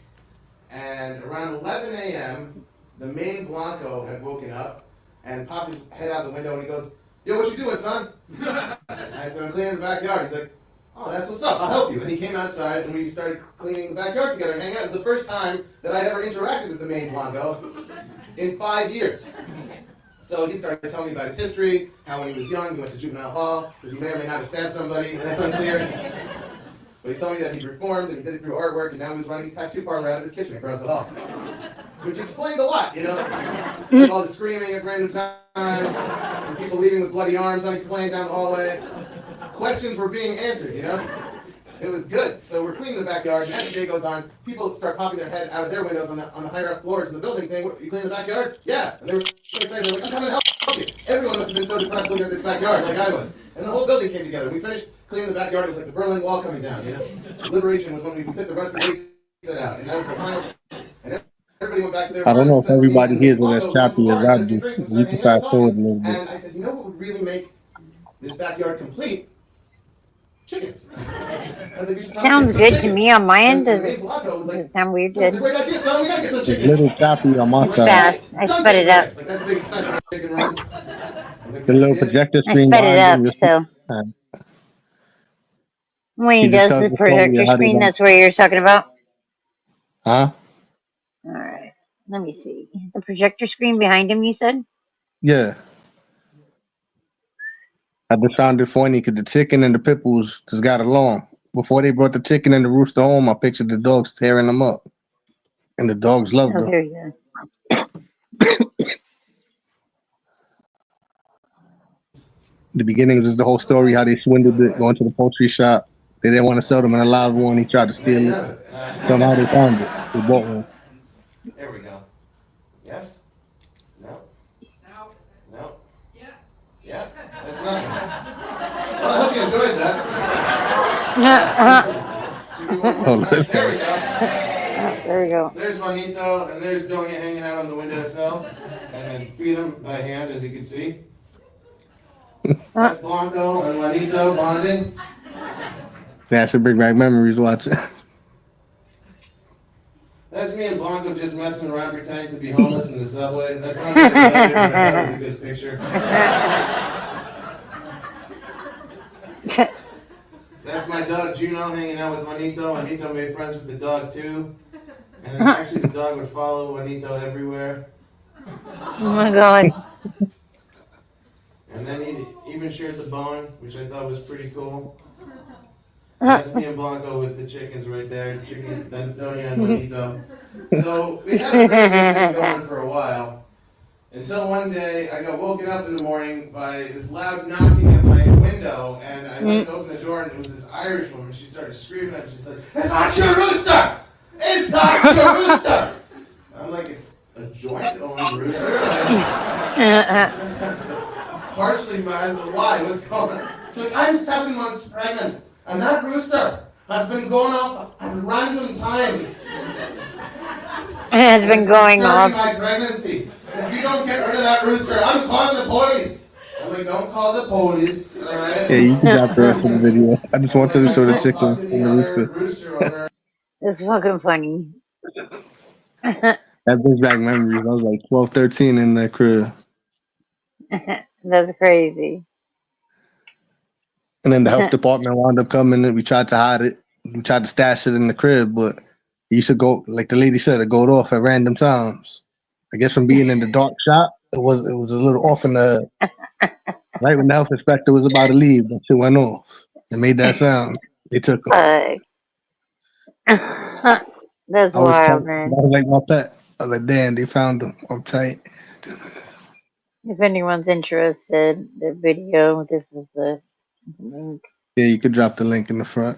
And around 11 a.m., the main Blanco had woken up and popped his head out the window, and he goes, "Yo, what you doing, son?" I said, "I'm cleaning the backyard." He's like, "Oh, that's what's up. I'll help you." And he came outside, and we started cleaning the backyard together and hanging out. It was the first time that I'd ever interacted with the main Blanco in 5 years. So he started telling me about his history, how when he was young, he went to juvenile hall, because he may or may not have stabbed somebody, and that's unclear. But he told me that he'd reformed, and he did it through artwork, and now he was running a tattoo parlor out of his kitchen across the hall. Which explained a lot, you know? Like all the screaming at random times, and people leaving with bloody arms unexplained down the hallway. Questions were being answered, you know? It was good. So we're cleaning the backyard, and as the day goes on, people start popping their head out of their windows on the higher up floors of the building saying, "You cleaning the backyard?" "Yeah." And they were so excited, they were like, "I'm coming to help you." Everyone must have been so depressed looking at this backyard like I was. And the whole building came together. We finished cleaning the backyard. It was like the Berlin Wall coming down, you know? Liberation was when we took the rusty weight set out, and that was the final. And everybody went back to their I don't know apartments, if everybody and here is Blanco as choppy went as to I the do. drinks and You started can hanging out fast forward a talking. little bit. And I said, "You know what would really make this backyard complete? Chickens." I was like, "We should probably Sounds get some good to chickens." me on my end. And Does it, Blanco was does like, it sound weird? "That's a great idea, son. We gotta get some It's a chickens." little choppy on my Like, side. Fast. I sped it up. Like, that's a big expensive chicken run. I was like, The little projector I screen sped it behind him. up, so when he He just does tells the the story projector of how they screen, got. that's what you're talking about? Huh? Alright. Let me see. The projector screen behind him, you said? Yeah. I just found it funny because the chicken and the pit bulls just got along. Before they brought the chicken and the rooster home, I pictured the dogs tearing them up. And the dogs loved Oh, them. there you go. The beginning was just the whole story, how they swindled it, going to the poultry shop. They didn't want to sell them in a live one. He tried to steal it. Somehow they found it. They bought one. There we go. Yes? No? No? Yeah. Yeah? That's nothing. Well, I hope you enjoyed that. Oh, look. There we go. There we go. There's Juanito, and there's Doña hanging out on the windowsill. And then feed him by hand, as you can see. That's Blanco and Juanito bonding. Yeah, I should bring back memories watching. That's me and Blanco just messing around pretending to be homeless in the subway. That's not really good, but that was a good picture. That's my dog Juno hanging out with Juanito. Juanito made friends with the dog too. And then actually the dog would follow Juanito everywhere. Oh my god. And then he even shared the bone, which I thought was pretty cool. And that's me and Blanco with the chickens right there. Chicken, then Doña and Juanito. So we had a pretty good thing going for a while. Until one day I got woken up in the morning by this loud knocking at my window, and I went to open the door, and it was this Irish woman. She started screaming at me. She's like, "It's not your rooster! It's not your rooster!" I'm like, "It's a joint-owned rooster." Partially mad. Why? What's going on? She's like, "I'm 7 months pregnant, and that rooster has been going off at random times. It has been going During off. my pregnancy. If you don't get rid of that rooster, I'm calling the police." I'm like, "Don't call the police, all right?" Yeah, you can drop the rest of the video. I just wanted to show the chicken and the rooster. It's fucking funny. That brings back memories. I was like 12, 13 in that crib. That's crazy. And then the health department wound up coming and we tried to hide it. We tried to stash it in the crib, but it used to go, like the lady said, it go off at random times. I guess from being in the dark shop, it was a little off in the right when the health inspector was about to leave, that shit went off. It made that sound. They took him. That's I was tight. wild, man. I was like my pet. I was like, damn, they found him. I'm tight. If anyone's interested, the video, this is the link. Yeah, you could drop the link in the front.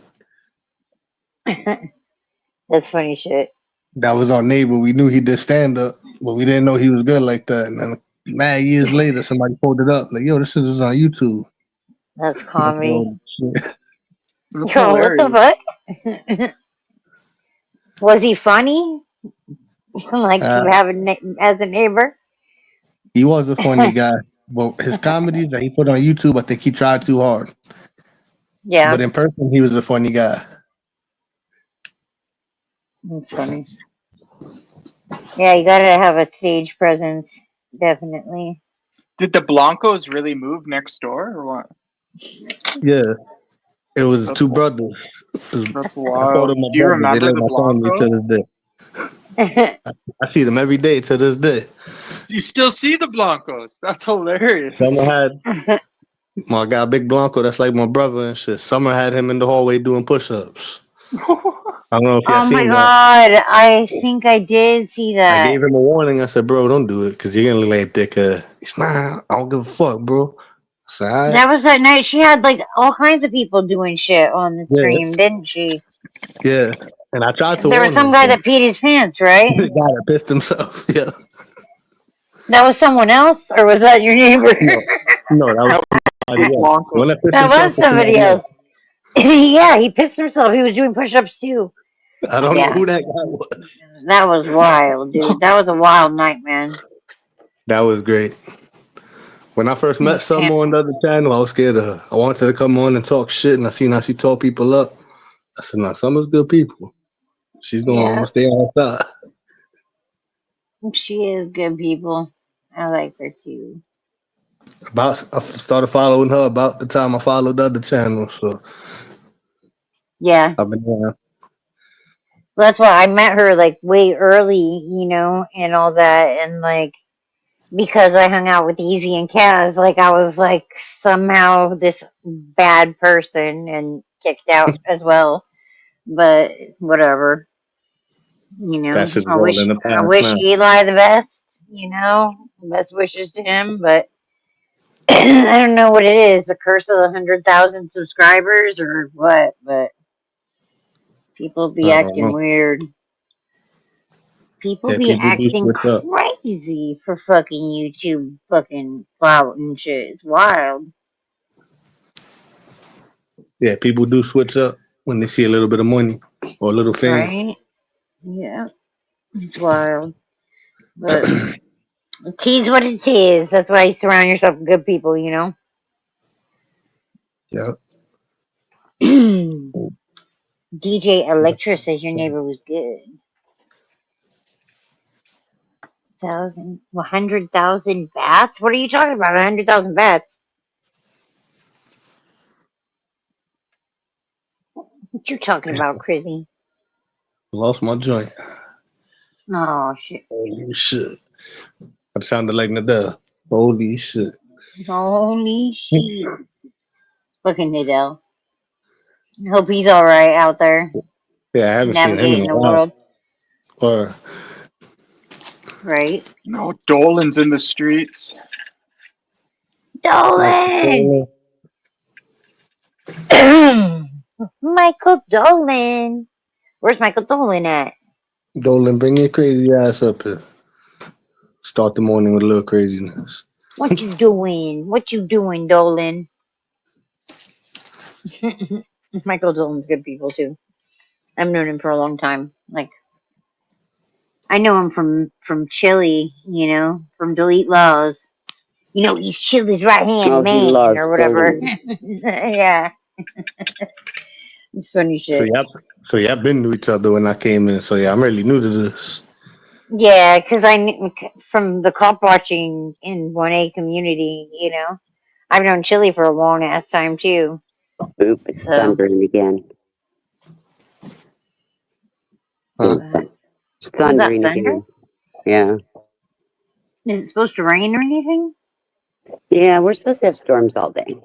That's funny shit. That was our neighbor. We knew he did stand up, but we didn't know he was good like that. And then mad years later, somebody pulled it up. Like, yo, this shit was on YouTube. That's comedy. Shit. Yo, what the fuck? Was he funny? Like you have as a neighbor? He was a funny guy. But his comedies that he put on YouTube, I think he tried too hard. Yeah. But in person, he was a funny guy. That's funny. Yeah, you gotta have a stage presence, definitely. Did the Blancos really move next door or what? Yeah. It was two brothers. That's I wild. called them my Do you brothers. They remember like the my family Blancos? to this day. I see them every day to this day. You still see the Blancos? That's hilarious. Summer had my guy Big Blanco, that's like my brother and shit. Summer had him in the hallway doing push-ups. I don't know if y'all Oh my seen that. god, I think I did see I that. gave him a warning. I said, bro, don't do it because you're gonna look like a dickhead. He's nah, I don't give a fuck, bro. I said, all right. That was that night. She had like all kinds of people doing shit on the Yeah. stream, didn't she? Yeah. And I tried to There was warn some him. guy that peed his pants, right? The guy that pissed himself. Yeah. That was someone else, or was that your neighbor? No, that was somebody else. When that pissed That was himself, somebody else. Yeah, he pissed himself. He was doing push-ups too. I don't know Yeah. who that guy was. That was wild, dude. That was a wild night, man. That was great. When I first met Summer Pants. on the other channel, I was scared of her. I wanted her to come on and talk shit, and I seen how she tore people up. I said, nah, Summer's good people. She's going Yeah. to stay on her side. She is good people. I like her too. I started following her about the time I followed the other channel, so Yeah. I've been Well, that's why I met her like way early, you know, and all that, and like because I hung out with Easy and Kaz, like I was like somehow this bad person and kicked out as well. But whatever, you know. that shit's I all wish in the I past wish now. Eli the best, you know. Best wishes to him, but I don't know what it is, the curse of the 100,000 subscribers or what, but people be I don't acting know. weird. People Yeah, be people do acting switch up. crazy for fucking YouTube fucking clout and shit. It's wild. Yeah, people do switch up when they see a little bit of money or a little fame. Right? Yeah. It's wild. But it is what it is. That's why you surround yourself with good people, you know? Yeah. DJ Electra says your neighbor was good. 100,000 bats? What are you talking about? 100,000 bats? What you talking about, Chrissy? Lost my joint. Oh shit. Holy shit. That sounded like Nadell. Holy shit. Holy shit. Fucking Nadell. Hope he's alright out there. Yeah, I haven't seen him in Navigating a the while. world. Or Right? No, Dolan's in the streets. Dolan! Michael Dolan. Where's Michael Dolan at? Dolan, bring your crazy ass up here. Start the morning with a little craziness. What you doing? What you doing, Dolan? Michael Dolan's good people too. I've known him for a long time. Like I know him from Chili, you know, from Delete Laws. You know, he's Chili's right hand Oh, he man loves or whatever. Dolan. Yeah. It's funny So shit. yeah, I've been to each other when I came in. So yeah, I'm really new to this. Yeah, because from the cop watching in 1A community, you know, I've known Chili for a long ass time too. Oop, it's So thundering again. Huh? It's is that thundering thunder? again. Yeah. Is it supposed to rain or anything? Yeah, we're supposed to have storms all day,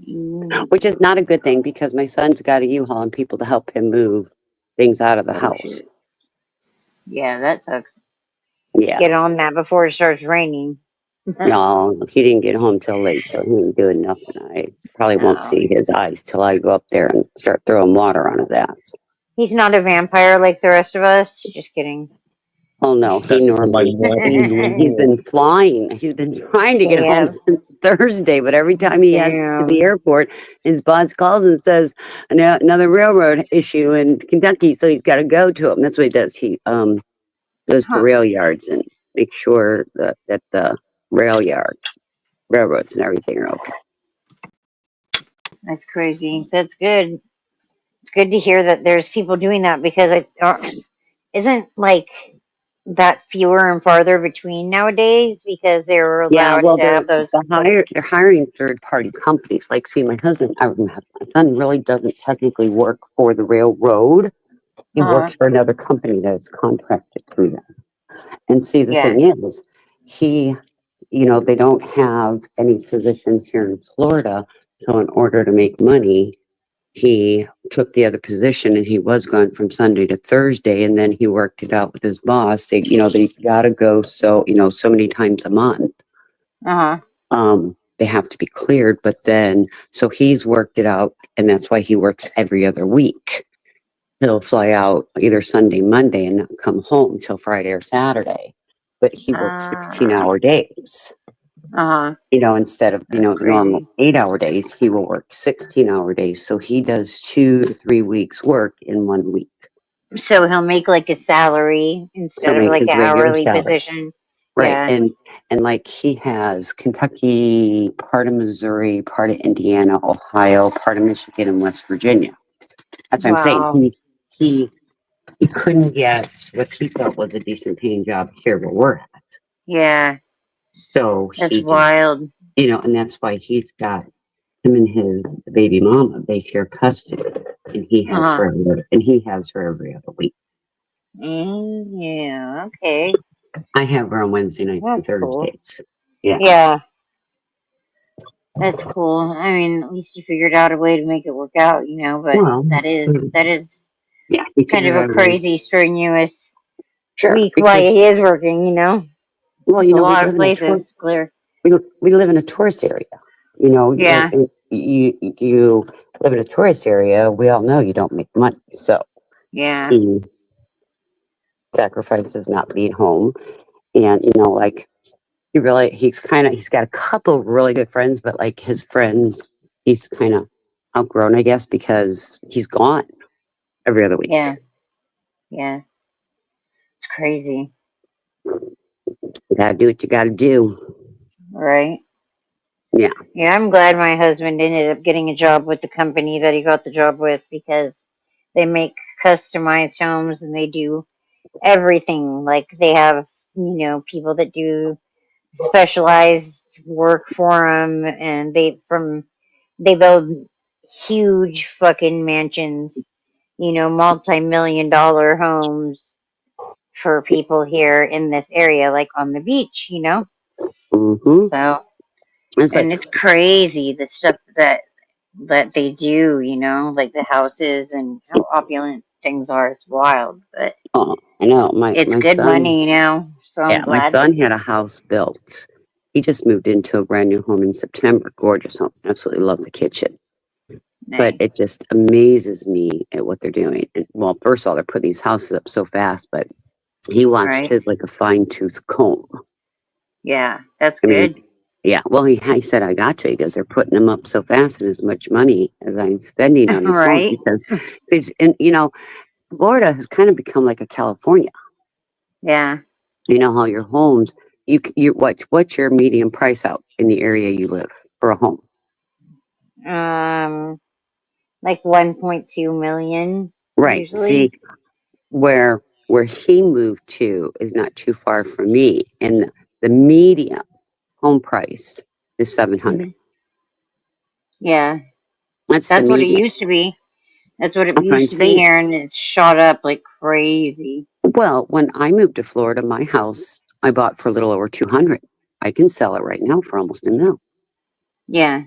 Mm. which is not a good thing because my son's got a U-Haul and people to help him move things out of the Oh house. shit. Yeah, that sucks. Yeah. Get on that before it starts raining. No, he didn't get home till late, so he ain't doing nothing. I probably won't Oh. see his eyes till I go up there and start throwing water on his ass. He's not a vampire like the rest of us. Just kidding. Oh no, he normally he's been flying. He's been trying to get home Damn. since Thursday, but every time he heads to the Damn. airport, his boss calls and says another railroad issue in Kentucky, so he's got to go to him. That's what he does. He goes to Huh. rail yards and makes sure that the railroads and everything are open. That's crazy. That's good. It's good to hear that there's people doing that because isn't like that fewer and farther between nowadays because they're Yeah, allowed well, to have those. they're hiring third party companies. Like, see, my son really doesn't technically work for the railroad. He works for another company that's contracted through them. And see, the Yeah. thing is, they don't have any positions here in Florida. So in order to make money, he took the other position and he was gone from Sunday to Thursday. And then he worked it out with his boss. They got to go so many times a month. They have to be cleared, but then, so he's worked it out and that's why he works every other week. He'll fly out either Sunday, Monday and not come home till Friday or Saturday, but he works 16-hour days. Instead of, the normal 8-hour days, he will work 16-hour days. So he does 2 to 3 weeks work in 1 week. So he'll make like a salary instead He'll of make like his an regular hourly salary. position. Right. Yeah. And like he has Kentucky, part of Missouri, part of Indiana, Ohio, part of Michigan, and West Virginia. That's what I'm Wow. saying. He couldn't get what he felt was a decent paying job here where we're at. Yeah. So That's he wild. and that's why he's got him and his baby mama, they share custody. And he has her every other week. Yeah, okay. I have her on Wednesday nights and That's cool. Thursdays. Yeah. Yeah. That's cool. I mean, at least you figured out a way to make it work out, but Well, that is yeah, he kind figured of a out a way. crazy, strenuous Sure, week while he is working, Well, It's a we lot live of in a tourist. places, clear. We live in a tourist area. Yeah. You live in a tourist area. We all know you don't make money, so Yeah. he sacrifices not being home, and he's got a couple of really good friends, but like his friends, he's kind of outgrown, I guess, because he's gone every other week. Yeah. Yeah. It's crazy. You gotta do what you gotta do. Right? Yeah. Yeah, I'm glad my husband ended up getting a job with the company that he got the job with because they make customized homes and they do everything. Like they have, people that do specialized work for them, and they build huge fucking mansions, multi-million-dollar homes for people here in this area, like on the beach, you know. Mm-hmm. So, It's and like, it's crazy the stuff that they do, you know, like the houses and how opulent things are. It's wild, but oh, I know. it's My good son, money, you know. So I'm yeah, my glad son that had a house built. He just moved into a brand new home in September. Gorgeous home. Absolutely love the kitchen. But nice. it just amazes me at what they're doing. And, well, first of all, they're putting these houses up so fast, but he watched Right? his like a fine tooth comb. Yeah, that's I mean, good. yeah. Well, he said I got to because they're putting them up so fast and as much money as I'm spending on these homes Right? because and you know, Florida has kind of become like a California. Yeah. You know how your homes, what's your median price out in the area you live for a home? Like 1.2 million Right. usually. See, where he moved to is not too far from me, and the median home price is 700. Mhm. Yeah, That's the that's what it median. used to be. That's what it That's what I'm used to be saying. here, and it's shot up like crazy. Well, when I moved to Florida, my house I bought for a little over 200. I can sell it right now for almost $1 million. Yeah.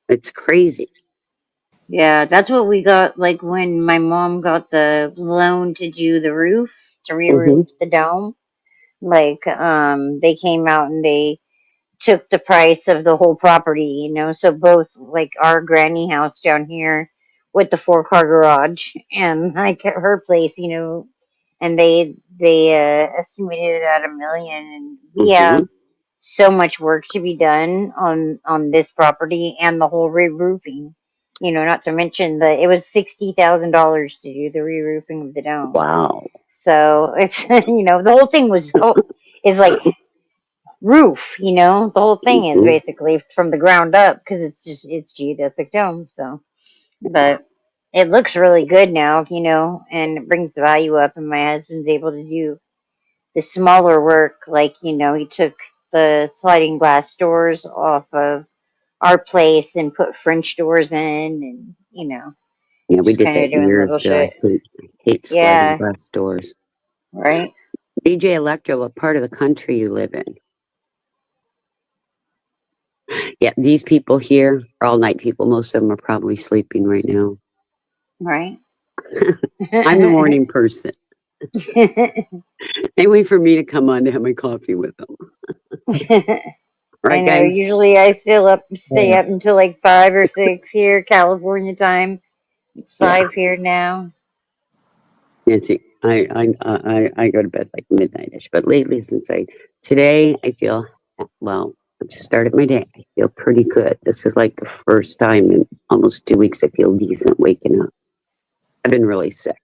It's crazy. Yeah, that's what we got like when my mom got the loan to do the roof, to Mm-hmm. re-roof the dome. Like, they came out and they took the price of the whole property, you know. So both like our granny house down here with the 4-car garage and like her place, you know, and they estimated it at $1 million, and we Mm-hmm. have so much work to be done on this property and the whole re-roofing. You know, not to mention that it was $60,000 to do the re-roofing of the dome. Wow. So it's you know the whole thing is like roof. You know, the whole thing is Mm-hmm. basically from the ground up because it's geodesic dome. So, but it looks really good now. You know, and it brings the value up. And my husband's able to do the smaller work, like, you know, he took the sliding glass doors off of our place and put French doors in, and, you know, Yeah, we just did kind of that doing years little ago. shit. I hate sliding Yeah, glass doors. right? DJ Electro, what part of the country you live in? Yeah, these people here are all night people. Most of them are probably sleeping right now. Right? I'm the morning person. They wait for me to come on to have my coffee with them. I Right, know. guys? Usually I stay up until like 5 or 6 here, California time. It's Yeah. 5 here now. Nancy, I go to bed like midnight-ish, but lately today I feel, well, I just started my day. I feel pretty good. This is like the first time in almost 2 weeks I feel decent waking up. I've been really sick.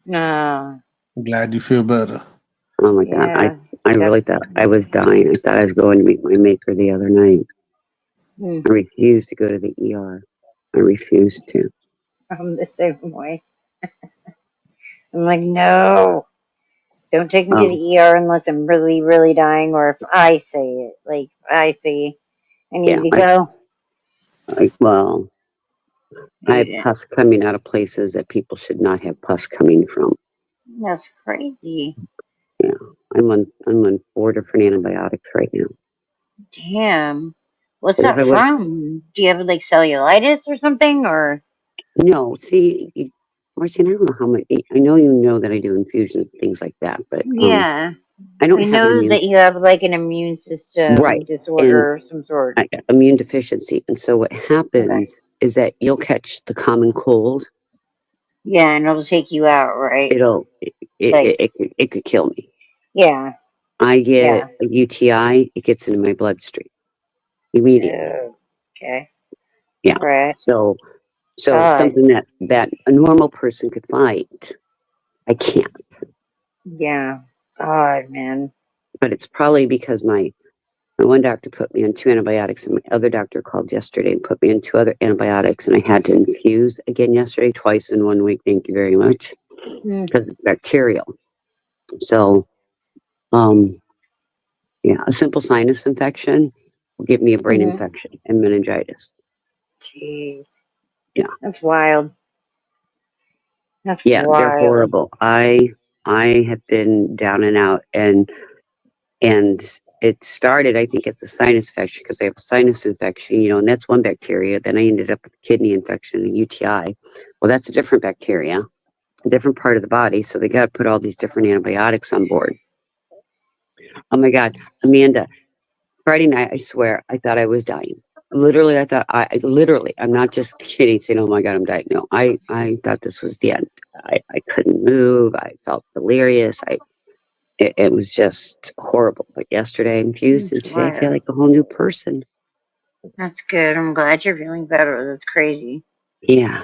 No. I'm glad you feel better. Oh my God. Yeah. I really thought I was dying. I thought I was going to meet my maker the other night. Mm, I refused to go to the ER. I refused to. I'm the same way. I'm like, no. Don't take me to Oh, the ER unless I'm really, really dying, or if I say it. Like, I say I yeah. need to go. Well, I have Dude, pus coming out of places that people should not have pus coming from. that's crazy. Yeah. I'm on 4 different antibiotics right now. Damn. What's But if I that would, from? Do you have like cellulitis or something? Or no, see, Marcy, I don't know how much, I know you know that I do infusions and things like that, but yeah, I don't I have an know that you have like an immune system right. And disorder of some sort. I got immune deficiency. And so what Okay. happens is that you'll catch the common cold. Yeah, and it'll take you out, right? Like, It could kill me. yeah, I yeah. get a UTI, it gets into my bloodstream immediately. Okay. Yeah. Right. So God. something that a normal person could fight, I can't. Yeah. God, man. But it's probably because my one doctor put me on 2 antibiotics, and my other doctor called yesterday and put me on 2 other antibiotics, and I had to infuse again yesterday, twice in 1 week. Thank you very much, because it's bacterial. So, yeah, a simple sinus infection will give me a brain Mm-hmm. infection and meningitis. Jeez. Yeah. That's wild. That's Yeah, they're wild. horrible. I I have been down and out, and it started. I think it's a sinus infection because I have a sinus infection, and that's one bacteria. Then I ended up with a kidney infection, a UTI. Well, that's a different bacteria, a different part of the body. So they got to put all these different antibiotics on board. Oh my God, Amanda! Friday night, I swear, I thought I was dying. Literally, I thought I'm not just kidding saying, oh my God, I'm dying. No, I thought this was the end. I couldn't move. I felt delirious. It was just horrible. But yesterday I infused, and today I feel like a whole new person. That's good. I'm glad you're feeling better. That's crazy. Yeah.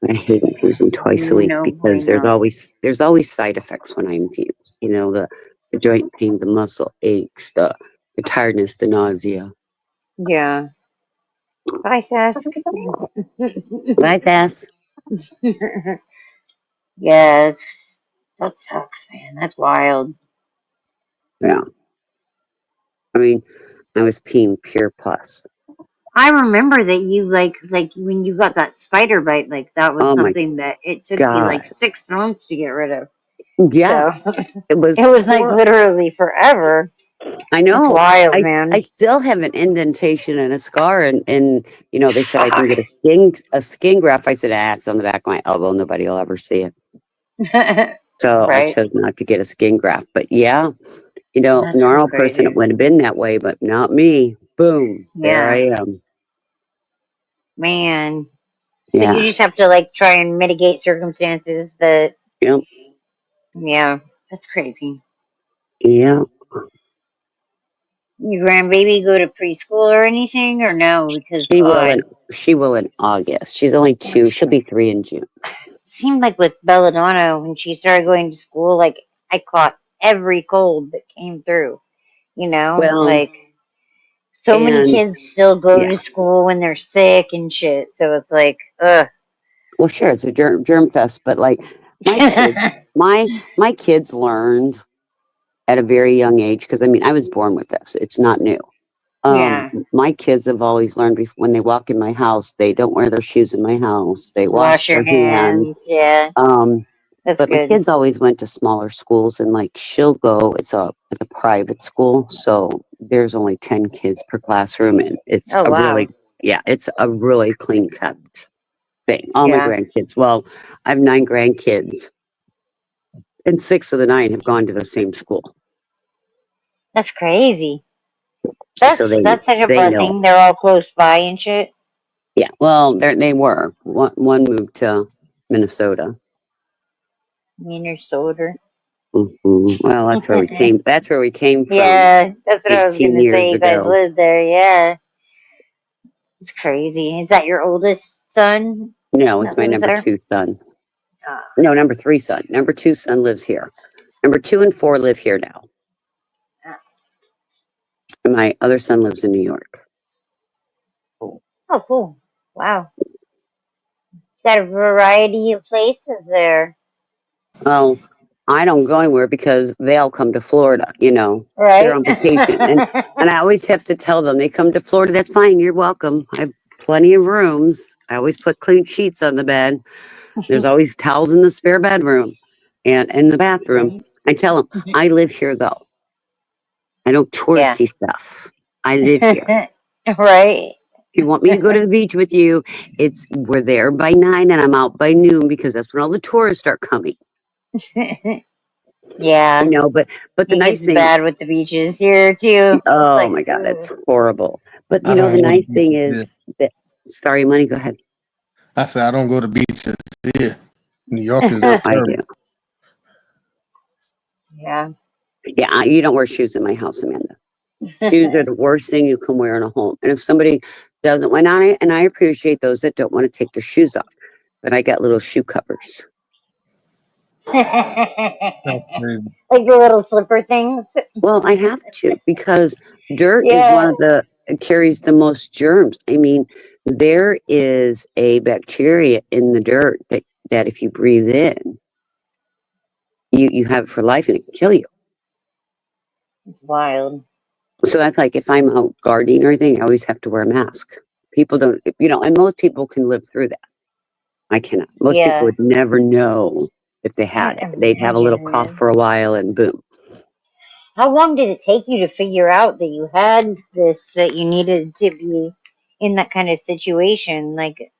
I hate infusing twice a week because there's always side effects when I infuse. The joint pain, the muscle aches, the tiredness, the nausea. Yeah. Bye, Sask. Bye, Sask. Yeah, that sucks, man. That's wild. Yeah. I mean, I was peeing pure pus. I remember that you like when you got that spider bite, like that was something that it took you like 6 months to get rid of. Yeah. So, it was like literally forever. I know. That's wild, man. I still have an indentation and a scar, and they said I can get a skin graft. I said, it's on the back of my elbow. Nobody will ever see it. So I chose not to get a skin graft. But yeah, That's normal crazy. person, it would have been that way, but not me. Boom. There I am. Man. So you just have to like try and mitigate circumstances that. Yep. Yeah, that's crazy. Yeah. Your grandbaby go to preschool or anything, or no? Because she will in August. She's only 2. She'll be 3 in June. Seemed like with Belladonna, when she started going to school, like I caught every cold that came through. Well, so many kids still go to school when they're sick and shit. So it's like, ugh. Well, sure, it's a germ fest, but like my kids learned at a very young age, because I was born with this. It's not new. My kids have always learned when they walk in my house, they don't wear their shoes in my house. They wash their hands. Yeah. That's but good. my kids always went to smaller schools, and like she'll go. It's a private school, so there's only 10 kids per classroom, and it's it's a really clean kept thing. All my grandkids. Well, I have 9 grandkids, and 6 of the 9 have gone to the same school. That's crazy. That's such a blessing. Know. They're all close by and shit. Yeah. Well, they were. One moved to Minnesota. Minnesota. Mm-hmm. Well, that's where we came. That's where we came from. Yeah, that's what I was going to say. You guys ago. lived there. Yeah. It's crazy. Is that your oldest son? No, it's my number 2 son. No, number 3 son. Number 2 son lives here. Number 2 and 4 live here now. And my other son lives in New York. Oh, cool. Wow. Got a variety of places there. Well, I don't go anywhere because they all come to Florida, Right. They're on vacation. and I always have to tell them, they come to Florida, that's fine, you're welcome. I have plenty of rooms. I always put clean sheets on the bed. There's always towels in the spare bedroom and in the bathroom. I tell them, I live here though. I don't touristy stuff. I live here. Right. If you want me to go to the beach with you, we're there by 9 and I'm out by noon, because that's when all the tourists start coming. Yeah. But the nice thing, bad with the beaches here too. Oh my God, it's horrible. But the nice thing is that. Sorry, Money. Go ahead. I said I don't go to beaches here. New York is I do. Yeah. Yeah, you don't wear shoes in my house, Amanda. Shoes are the worst thing you can wear in a home. And if somebody doesn't want on it, and I appreciate those that don't want to take their shoes off, but I got little shoe covers. That's crazy. Like the little slipper things. Well, I have to, because dirt is one of the carries the most germs. I mean, there is a bacteria in the dirt that if you breathe in, you have it for life and it can kill you. It's wild. So that's like if I'm out gardening or anything, I always have to wear a mask. People don't, and most people can live through that. I cannot. Most people would never know if they had it. I'm They'd have a little getting cough mad. for a while and boom. How long did it take you to figure out that you had this, that you needed to be in that kind of situation? Like,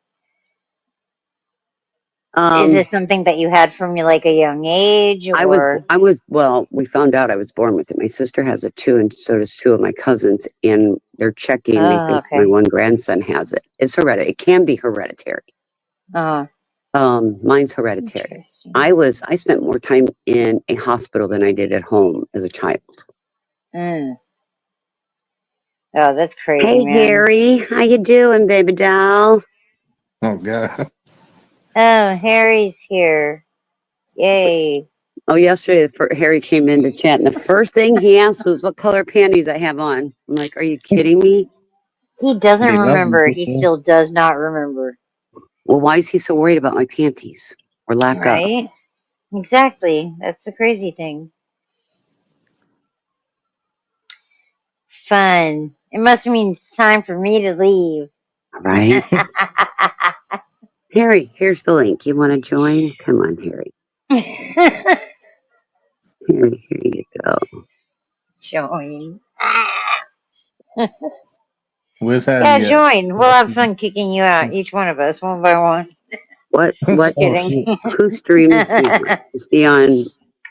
is this something that you had from like a young age, or? Well, we found out I was born with it. My sister has it too, and so does two of my cousins, and they're checking. They think my Okay. one grandson has it. It's hereditary. It can be hereditary. Mine's hereditary. I spent more time in a hospital than I did at home as a child. Oh, that's crazy, Hey, man. Harry, how you doing, baby doll? Oh God. Oh, Harry's here. Yay. Oh, yesterday Harry came in to chat, and the first thing he asked was what color panties I have on. I'm like, are you kidding me? He doesn't They love remember. you, He people. still does not remember. Well, why is he so worried about my panties or lack of? Right? Exactly. That's the crazy thing. Fun. It must mean it's time for me to leave. Right? Harry, here's the link. You want to join? Come on, Harry. Harry, here you go. Join. Where's Harry Yeah, at? join. We'll have fun kicking you out, each one of us, one by one. What? Just Oh, kidding. shit. Whose stream is he on? Is he on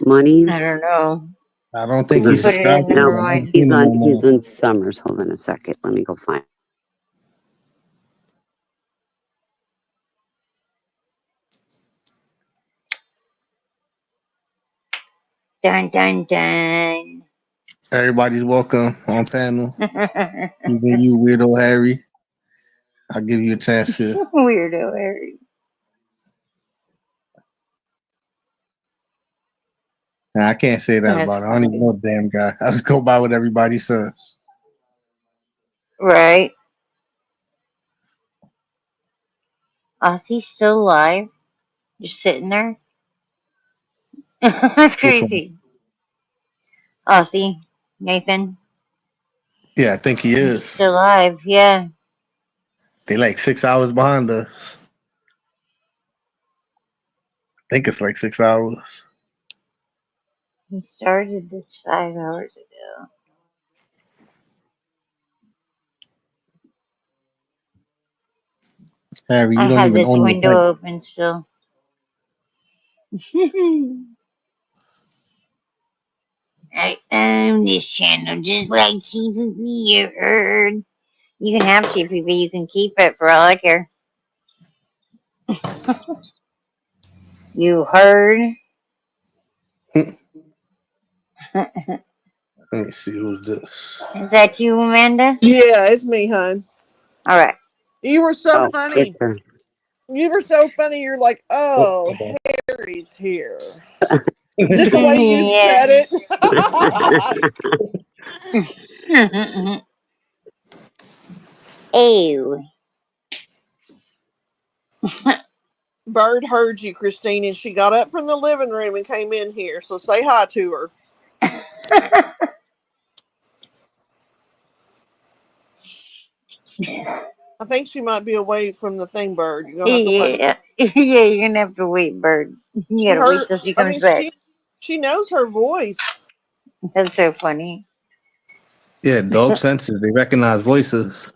Money's? I don't know. I don't think Put he's it in, subscribed to never you. I haven't mind. seen him no more. He's on Summers. Hold on a second. Let me go find. Dun, dun, dun. Everybody's welcome on panel. Even you, weirdo Harry. I'll give you a chance to. Weirdo Harry. Nah, I can't say that That's about it. I don't even know the damn guy. I just go by what everybody says. right. Aussie's still alive. Just sitting there. That's Which one? crazy. Aussie. Nathan. Yeah, I think he He's is. still alive. Yeah. They like 6 hours behind us. I think it's like 6 hours. He started this 5 hours ago. Harry, you I don't have even this own your window mic. open still. I own this channel just like TPP, you heard. You can have TPP, you can keep it for all I care. You heard? Let me see who's this. Is that you, Amanda? Yeah, it's me, hon. All right. You were so Oh, funny. it's her. You were so funny. You're like, oh, Okay. Harry's here. Just the way you said it. Ew. Bird heard you, Christine, and she got up from the living room and came in here. So say hi to her. I think she might be away from the thing, Bird. You're gonna have to wait. Yeah. Yeah, you're gonna have to wait, Bird. You She gotta wait heard. till she I comes mean, back. she knows her voice. That's so funny. Yeah, dog senses. They recognize voices.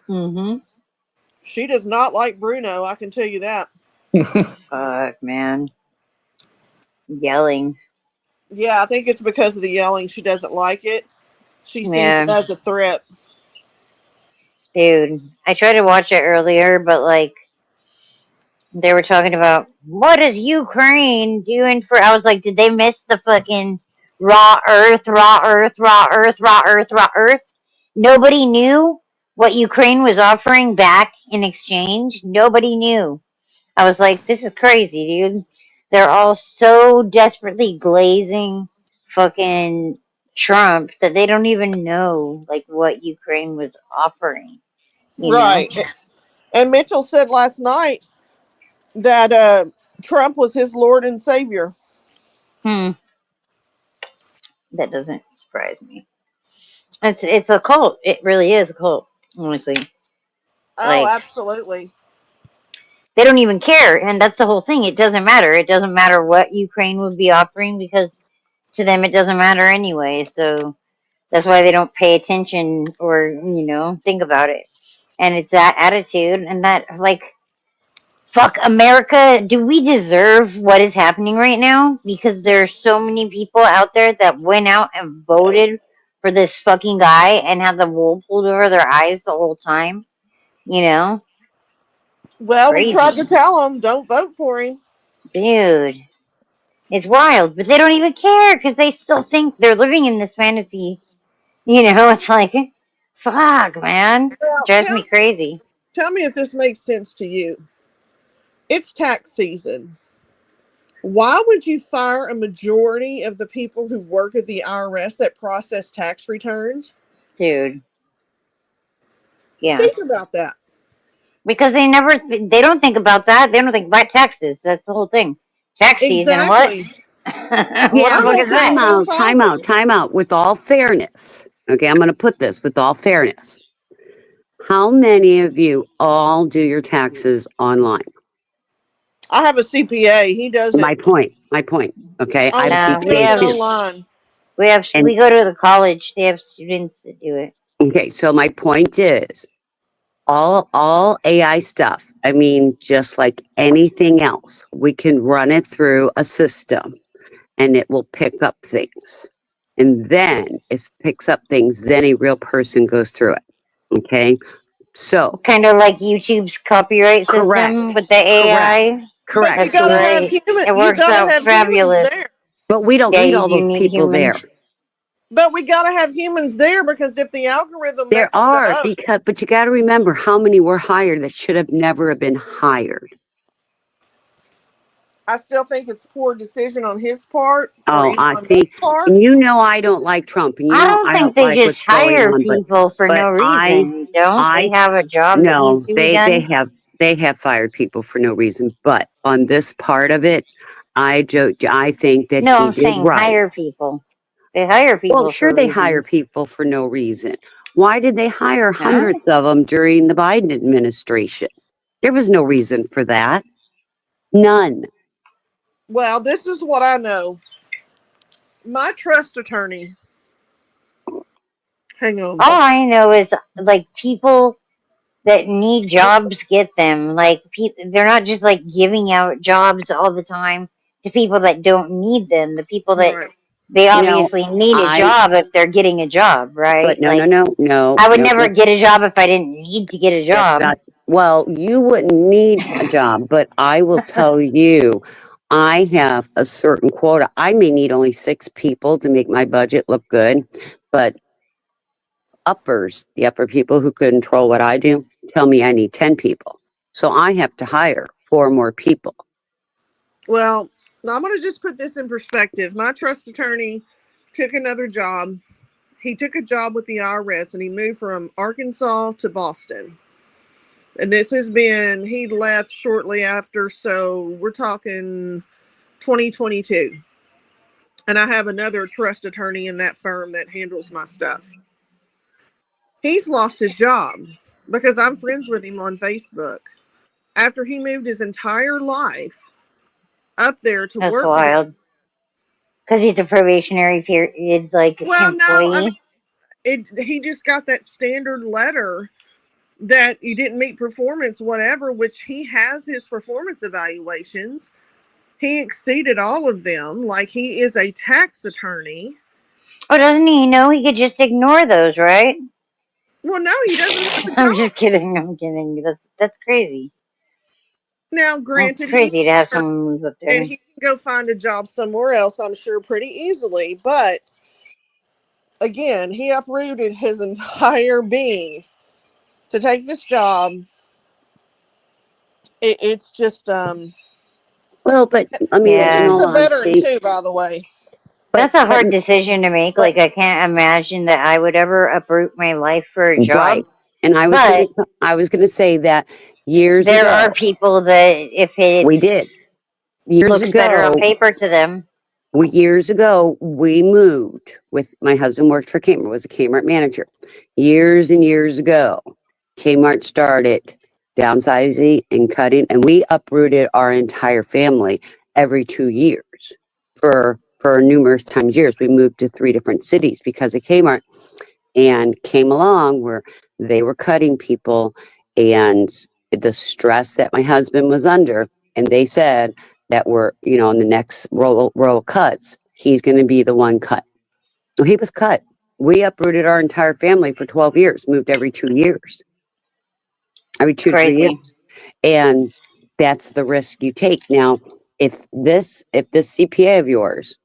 Mm-hmm. She does not like Bruno. I can tell you that. Fuck, man. Yelling. Yeah, I think it's because of the yelling. She doesn't like it. She sees it Yeah. as a threat. Dude, I tried to watch it earlier, but like they were talking about what is Ukraine doing for. I was like, did they miss the fucking raw earth, raw earth, raw earth, raw earth, raw earth? Nobody knew what Ukraine was offering back in exchange. Nobody knew. I was like, this is crazy, dude. They're all so desperately glazing fucking Trump that they don't even know like what Ukraine was offering. You know? Right. And Mitchell said last night that Trump was his Lord and Savior. That doesn't surprise me. It's a cult. It really is a cult, honestly. Oh, Like absolutely. they don't even care, and that's the whole thing. It doesn't matter. It doesn't matter what Ukraine would be offering because to them it doesn't matter anyway. So that's why they don't pay attention or think about it. And it's that attitude and that like fuck America. Do we deserve what is happening right now? Because there's so many people out there that went out and voted for this fucking guy and had the wool pulled over their eyes the whole time. It's Well, we tried to crazy. tell them, don't vote for him. Dude, it's wild, but they don't even care because they still think they're living in this fantasy. It's like, fuck, man. Well, Drives me crazy. tell me if this makes sense to you. It's tax season. Why would you fire a majority of the people who work at the IRS that process tax returns? Dude. Yeah. Think about that. Because they don't think about that. They don't think about taxes. That's the whole thing. Tax season, what? What Yeah, the fuck is that? time out. With all fairness, okay, I'm going to put this with all fairness. How many of you all do your taxes online? I have a CPA. He does it. My point. Okay, I have a we CPA have too. online. We go to the college. They have students that do it. Okay, so my point is, all AI stuff. I mean, just like anything else, we can run it through a system, and it will pick up things. And then, if it picks up things, then a real person goes through it. Okay, so kind of like YouTube's copyright system with the AI. Correct. But you gotta have humans. It works out fabulous. There. But we don't need all those people there. But we gotta have humans there because if the algorithm There messes it are up, but you got to remember how many were hired that should have never have been hired. I still think it's poor decision on his part. Oh, I see. And you know I don't like Trump. And you I know don't I think don't they like just what's going hire on, people for but no reason. Don't they have a job? No, that needs to be done? they have fired people for no reason. But on this part of it, I think that No, he I'm did saying right. hire people. They hire people. Well, sure, for they reasons. hire people for no reason. Why did they hire hundreds of them during the Biden administration? There was no reason for that. None. well, this is what I know. My trust attorney. Hang on. All I know is like people that need jobs get them. Like they're not just like giving out jobs all the time to people that don't need them. The people that they obviously need a job if they're getting a job, right? But no. I would never get a job if I didn't need to get a job. Well, you wouldn't need a job, but I will tell you, I have a certain quota. I may need only 6 people to make my budget look good, but the upper people who control what I do, tell me I need 10 people. So I have to hire 4 more people. Well, I'm going to just put this in perspective. My trust attorney took another job. He took a job with the IRS and he moved from Arkansas to Boston. And this has been, he left shortly after, so we're talking 2022. And I have another trust attorney in that firm that handles my stuff. He's lost his job because I'm friends with him on Facebook. After he moved his entire life up there to work. That's wild. Because he's a probationary period, like employee. No, I mean, he just got that standard letter that you didn't meet performance, whatever, which he has his performance evaluations. He exceeded all of them. Like, he is a tax attorney. Oh, doesn't he know he could just ignore those, right? Well, no, he doesn't have a job. I'm just kidding. I'm kidding. That's crazy. Now, granted, it's crazy to have someone move up there. And he can go find a job somewhere else, I'm sure, pretty easily. But, again, he uprooted his entire being to take this job. It's just, well, but, I mean, he's a veteran, too, by the way. That's a hard decision to make. Like, I can't imagine that I would ever uproot my life for a job. Right. And I was going to say that years there ago. There are people that if it we did years looks ago, better on paper to them. Years ago, we moved with my husband worked for Kmart, was a Kmart manager. Years and years ago, Kmart started downsizing and cutting, and we uprooted our entire family every 2 years for numerous times years. We moved to 3 different cities because of Kmart, and came along where they were cutting people, and the stress that my husband was under, and they said that we're, you know, on the next roll of cuts, he's going to be the one cut. Well, he was cut. We uprooted our entire family for 12 years, moved every 2 years, every 3 years. And that's the risk you take. Now, if this CPA of yours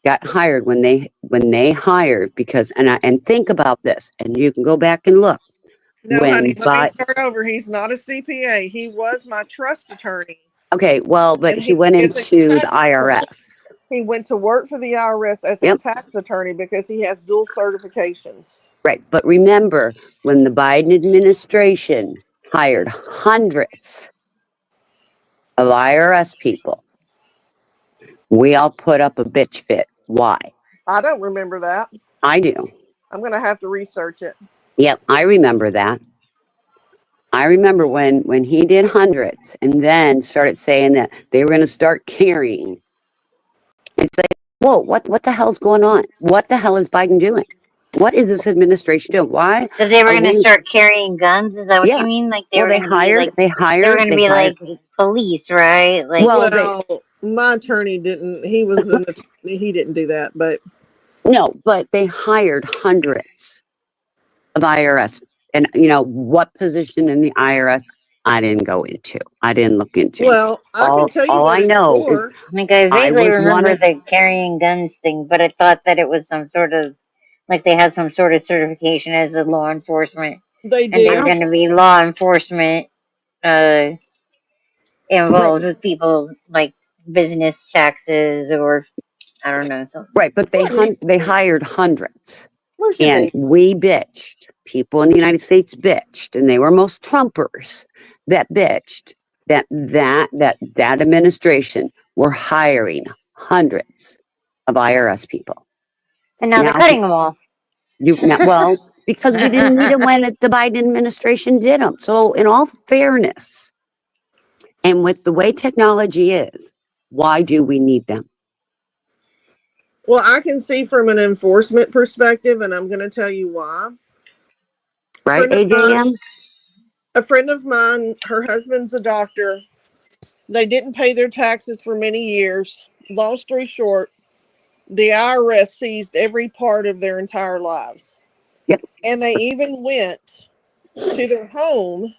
got hired when they hired, because, and think about this, and you can go back and look. No, honey, let me start over. He's not a CPA. He was my trust attorney. Okay, well, but And he went is a into the tax IRS. He went to work for the IRS as a tax attorney because he has dual certifications. Right, but remember, when the Biden administration hired hundreds of IRS people, we all put up a bitch fit. Why? I don't remember that. I do. I'm going to have to research it. Yep, I remember that. I remember when he did hundreds and then started saying that they were going to start carrying and say, whoa, what the hell's going on? What the hell is Biden doing? What is this administration doing? Why? Because they were going to start carrying guns. Is that what you mean? Like they were going to be like they were going to be like police, right? Like well, my attorney didn't. He was he didn't do that, but no, but they hired hundreds of IRS, and you know what position in the IRS? I didn't go into. I didn't look into. Well, I can tell you all what I know is like I vaguely remember the carrying guns thing, but I thought that it was some sort of like they had some sort of certification as a law enforcement. They did. And they were going to be law enforcement involved with people like business taxes or I don't know something. Right, but they hired hundreds, and we bitched. People in the United States bitched, and they were most Trumpers that bitched that administration were hiring hundreds of IRS people. And now they're cutting them all. Well, because we didn't need them when the Biden administration did them. So in all fairness, and with the way technology is, why do we need them? well, I can see from an enforcement perspective, and I'm going to tell you why. Right, AJM? A friend of mine, her husband's a doctor. They didn't pay their taxes for many years. Long story short, the IRS seized every part of their entire lives. Yep. And they even went to their home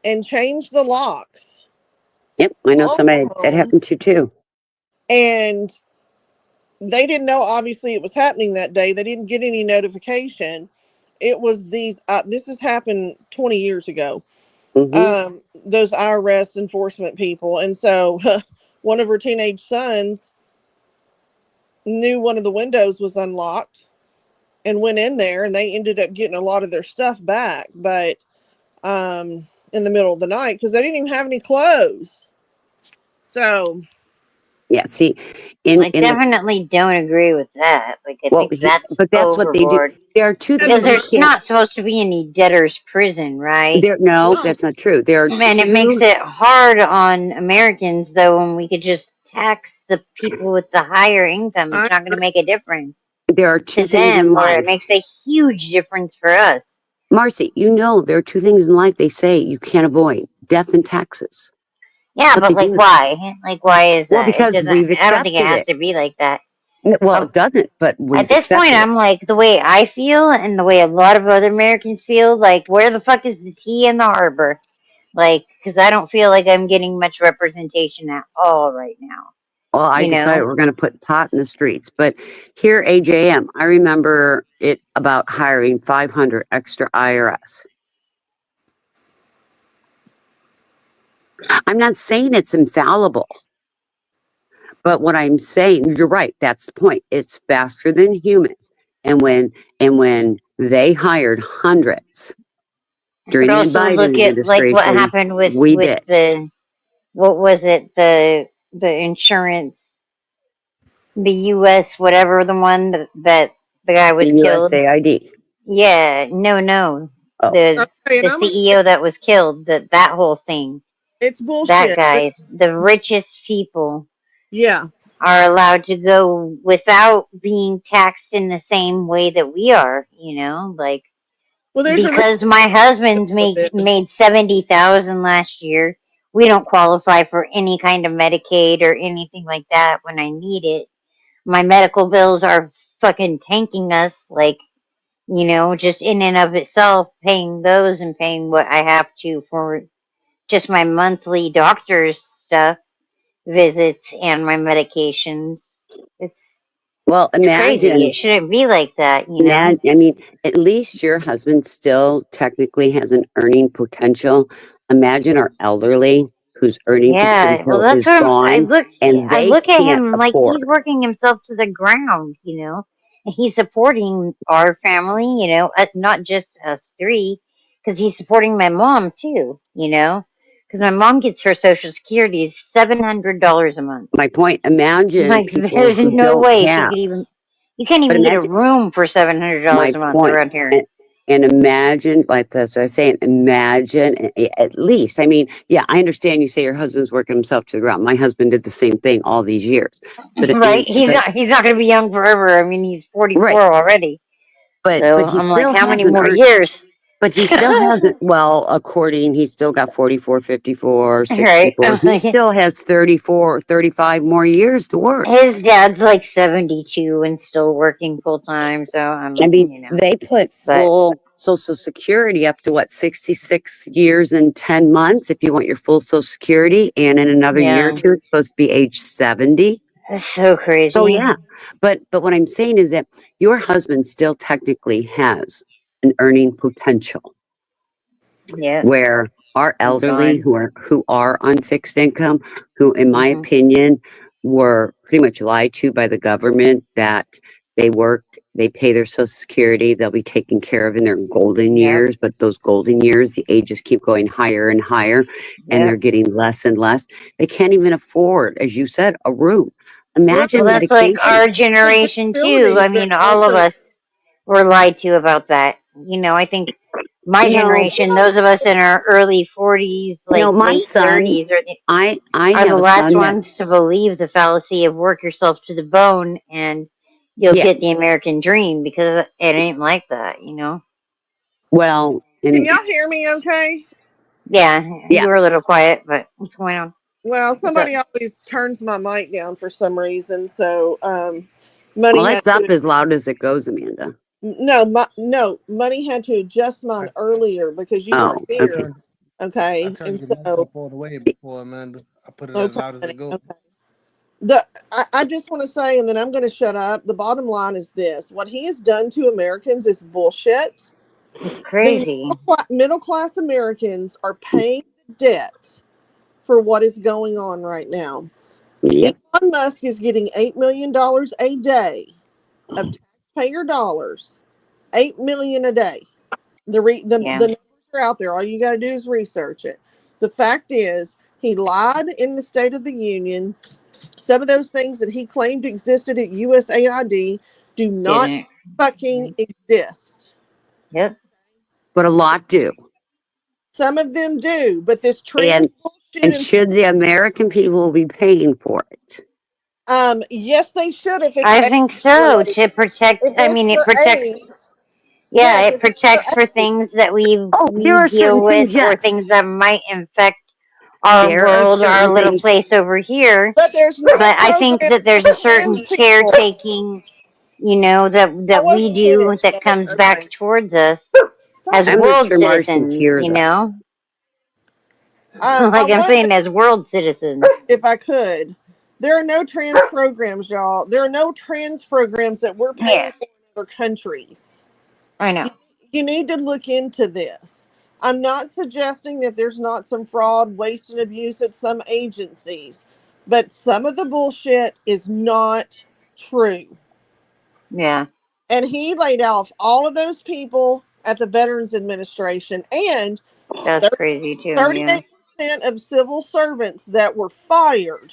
and changed the locks. Yep, I know somebody that happened to too. And they didn't know, obviously, it was happening that day. They didn't get any notification. It was these, this has happened 20 years ago. Mm-hmm. Those IRS enforcement people. And so one of her teenage sons knew one of the windows was unlocked and went in there, and they ended up getting a lot of their stuff back. But in the middle of the night, because they didn't even have any clothes. So yeah, see, I definitely don't agree with that. Like I think that's that's what they do. There are two things. Because there's not supposed to be any debtor's prison, right? No, that's not true. And it makes it hard on Americans, though, when we could just tax the people with the higher income. It's not going to make a difference. There are two things in life. It makes a huge difference for us. Marcy, you know there are two things in life they say you can't avoid: death and taxes. Yeah, but like why? Like why is that? Well, because we've accepted I don't think it has to be like that. Well, it doesn't, but at this point, I'm like, the way I feel and the way a lot of other Americans feel, like, where the fuck is the tea in the harbor? Like, because I don't feel like I'm getting much representation at all right now. Well, I decided we're going to put pot in the streets. But here, AJM, I remember it about hiring 500 extra IRS. I'm not saying it's infallible. But what I'm saying, you're right, that's the point. It's faster than humans. And when they hired hundreds during the Biden administration, like what happened with the what was it, the insurance, the US whatever, the one that the guy was killed. USAID. Yeah, no. Oh. The Okay, and the I'm gonna CEO that was killed, that whole thing. it's That bullshit. guy, the richest people Yeah. are allowed to go without being taxed in the same way that we are, like Well, there's a reason because my husband's for this. made 70,000 last year. We don't qualify for any kind of Medicaid or anything like that when I need it. My medical bills are fucking tanking us, like, just in and of itself, paying those and paying what I have to for just my monthly doctor's stuff, visits, and my medications. Well, It's crazy. imagine. It shouldn't be like that, you know? I mean, at least your husband still technically has an earning potential. Imagine our elderly whose earning Yeah, well, potential that's is what gone and I they look at can't him like afford. he's working himself to the ground, and he's supporting our family, not just us three, because he's supporting my mom too, because my mom gets her Social Security $700 a month. My point, imagine Like, people there's who no don't way have. you can't But even get a imagine room for $700 my a month point, around here. and imagine, like that's what I was saying, imagine at least, I mean, yeah, I understand you say your husband's working himself to the ground. My husband did the same thing all these years. But Right? He's not going to be young forever. I mean, he's 44 Right. already. But So he I'm like, still how many hasn't more earned. years? But he still hasn't, well, according, he's still got 44, 54, Right. 64. He still has 34, 35 more years to work. His dad's like 72 and still working full time. So I'm, I mean, they put full Social Security up to what, 66 years and 10 months if you want your full Social Security. And in another year or Yeah. two, it's supposed to be age 70. That's so crazy. So yeah, but what I'm saying is that your husband still technically has an earning potential. Yeah. Where our elderly God. who are on fixed income, who in my Mhm. opinion were pretty much lied to by the government that they worked, they pay their Social Security, they'll be taken care of in their golden Yep. years, but those golden years, the ages keep going higher and higher, and they're Yep. getting less and less. They can't even afford, as you said, a room. Imagine Well, that's like our medications. generation too. Disabilities I that mean, all of also us were lied to about that. I think my No, generation, those of us in our early 40s, no, like my late son, 30s, I are have the a last son ones that's, to believe the fallacy of work yourself to the bone and you'll yeah, get the American dream, because it ain't like that, well, Can and y'all hear me okay? Yeah, yeah, you were a little quiet, but what's going on? Well, What's up? somebody always turns my mic down for some reason, so Money well, had it's up to as loud as it goes, Amanda. no, Money had to adjust mine earlier because you Oh, weren't okay. here. I Okay, turned and your mic so up all the way before, Amanda. I put it as okay, loud as it goes. okay. I just want to say, and then I'm going to shut up. The bottom line is this: what he has done to Americans is bullshit. It's crazy. The middle class Americans are paying the debt for what is going on right now. Yep. Elon Musk is getting $8 million a day of taxpayer dollars. $8 million a day. The numbers are out there. All you got to do is research it. The fact is, he lied in the State of the Union. Some of those things that he claimed existed at USAID do not fucking exist. Yep. But a lot do. Some of them do, but this trans bullshit. And should the American people be paying for it? Yes, they should. If it's I think so, related. to protect. If I it's mean, it for protects. AIDS, Yeah, yes, it protects for things that we there are deal certain with, things, or yes. things that might infect our There are world, our certain little things. place over here. But there's no But I think program that there's for a certain trans people. caretaking, that we wasn't do finished, that but comes okay. back towards us as I'm not world sure Marcy citizens. hears us. Like I'm saying, as world citizens. If I could, there are no trans programs, y'all. There are no trans programs that we're paying for in other countries. I know. You need to look into this. I'm not suggesting that there's not some fraud, waste, and abuse at some agencies, but some of the bullshit is not true. Yeah. And he laid off all of those people at the Veterans Administration, and That's crazy too. 38% of civil servants that were fired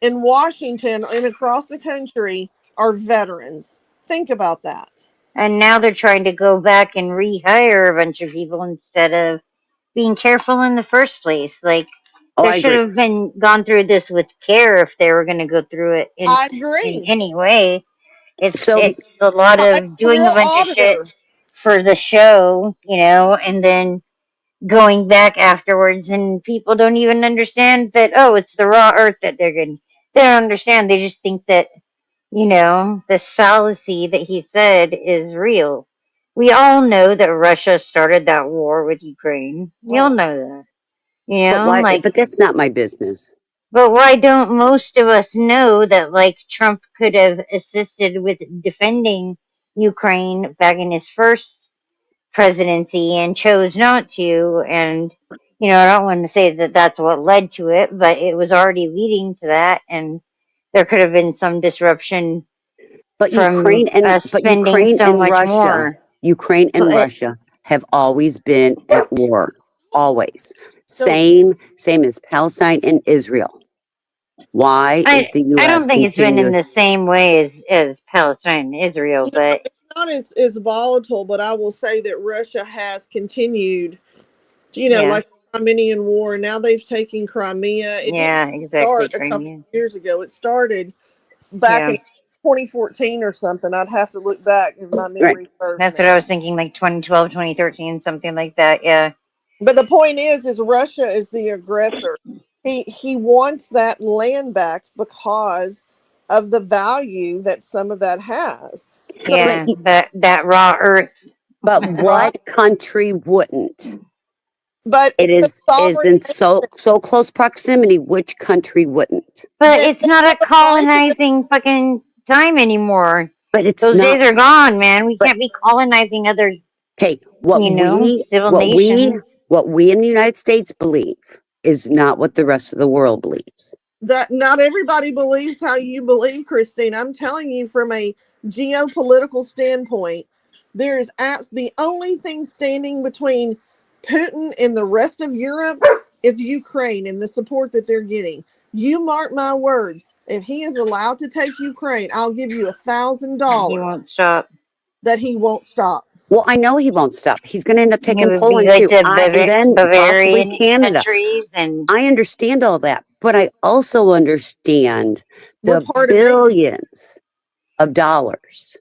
in Washington and across the country are veterans. Think about that. And now they're trying to go back and rehire a bunch of people instead of being careful in the first place. Like, Oh, they I should agree. have been gone through this with care if they were going to go through it I in agree. any way. So It's a lot Hire of a doing a real bunch of shit auditor. for the show, you know, and then going back afterwards, and people don't even understand that, oh, it's the raw earth that they're getting. They don't understand. They just think that, you know, this fallacy that he said is real. We all know that Russia started that war with Ukraine. We all know that. You But know, why? like, But that's not my business. but why don't most of us know that, like, Trump could have assisted with defending Ukraine back in his first presidency and chose not to? And, you know, I don't want to say that that's what led to it, but it was already leading to that. And there could have been some disruption But from us spending Ukraine so and much Russia, more. Ukraine and But Russia have always been at war. Always. So Same as Palestine and Israel. Why is the I U.S. don't think it's been in continuous? the same way as Palestine and Israel, you know, but it's not as volatile, but I will say that Russia has continued. You know, yeah, like the Crimean War. Now they've taken Crimea. It didn't yeah, exactly, start a couple Crimea. of years ago. It started back Yeah, in 2014 or something. I'd have to look back if my Right. memory serves that's me. what I was thinking, like 2012, 2013, something like that. Yeah, But the point is Russia is the aggressor. He wants that land back because of the value that some of that has. So, But yeah, that raw earth. but right? what country wouldn't? But It it's a is sovereign in nation. so close proximity. Which country wouldn't? But That it's they not have a a right to. colonizing fucking time anymore. But it's Those not. days are gone, man. We But can't be colonizing other, okay, you know, civil nations. what we in the United States believe is not what the rest of the world believes. That not everybody believes how you believe, Christine. I'm telling you from a geopolitical standpoint, there's the only thing standing between Putin and the rest of Europe is Ukraine and the support that they're getting. You mark my words, if he is allowed to take Ukraine, I'll give you He $1,000 won't stop. that he won't stop. Well, I know he won't stop. He's going to end up It taking would be Poland like too, the and then possibly Bavarian Canada. countries, and I understand all that, but I also understand We're the part of NATO. billions of dollars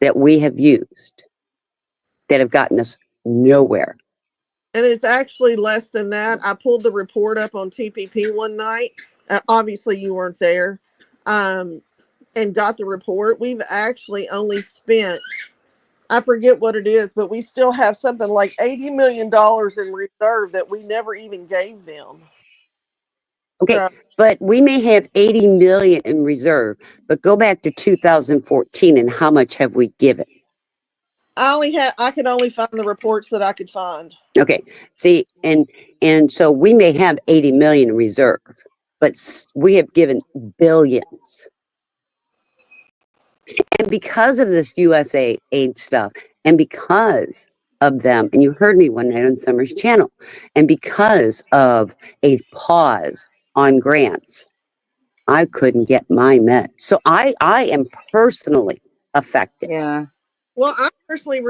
that we have used that have gotten us nowhere. And it's actually less than that. I pulled the report up on TPP one night. Obviously, you weren't there, and got the report. We've actually only spent, I forget what it is, but we still have something like $80 million in reserve that we never even gave them. Okay, So, but we may have 80 million in reserve, but go back to 2014 and how much have we given? I could only find the reports that I could find. Okay, see, and so we may have 80 million in reserve, but we have given billions. And because of this USA aid stuff, and because of them, and you heard me one night on Summer's channel, and because of a pause on grants, I couldn't get my meds. So I am personally affected. yeah, Well, I'm personally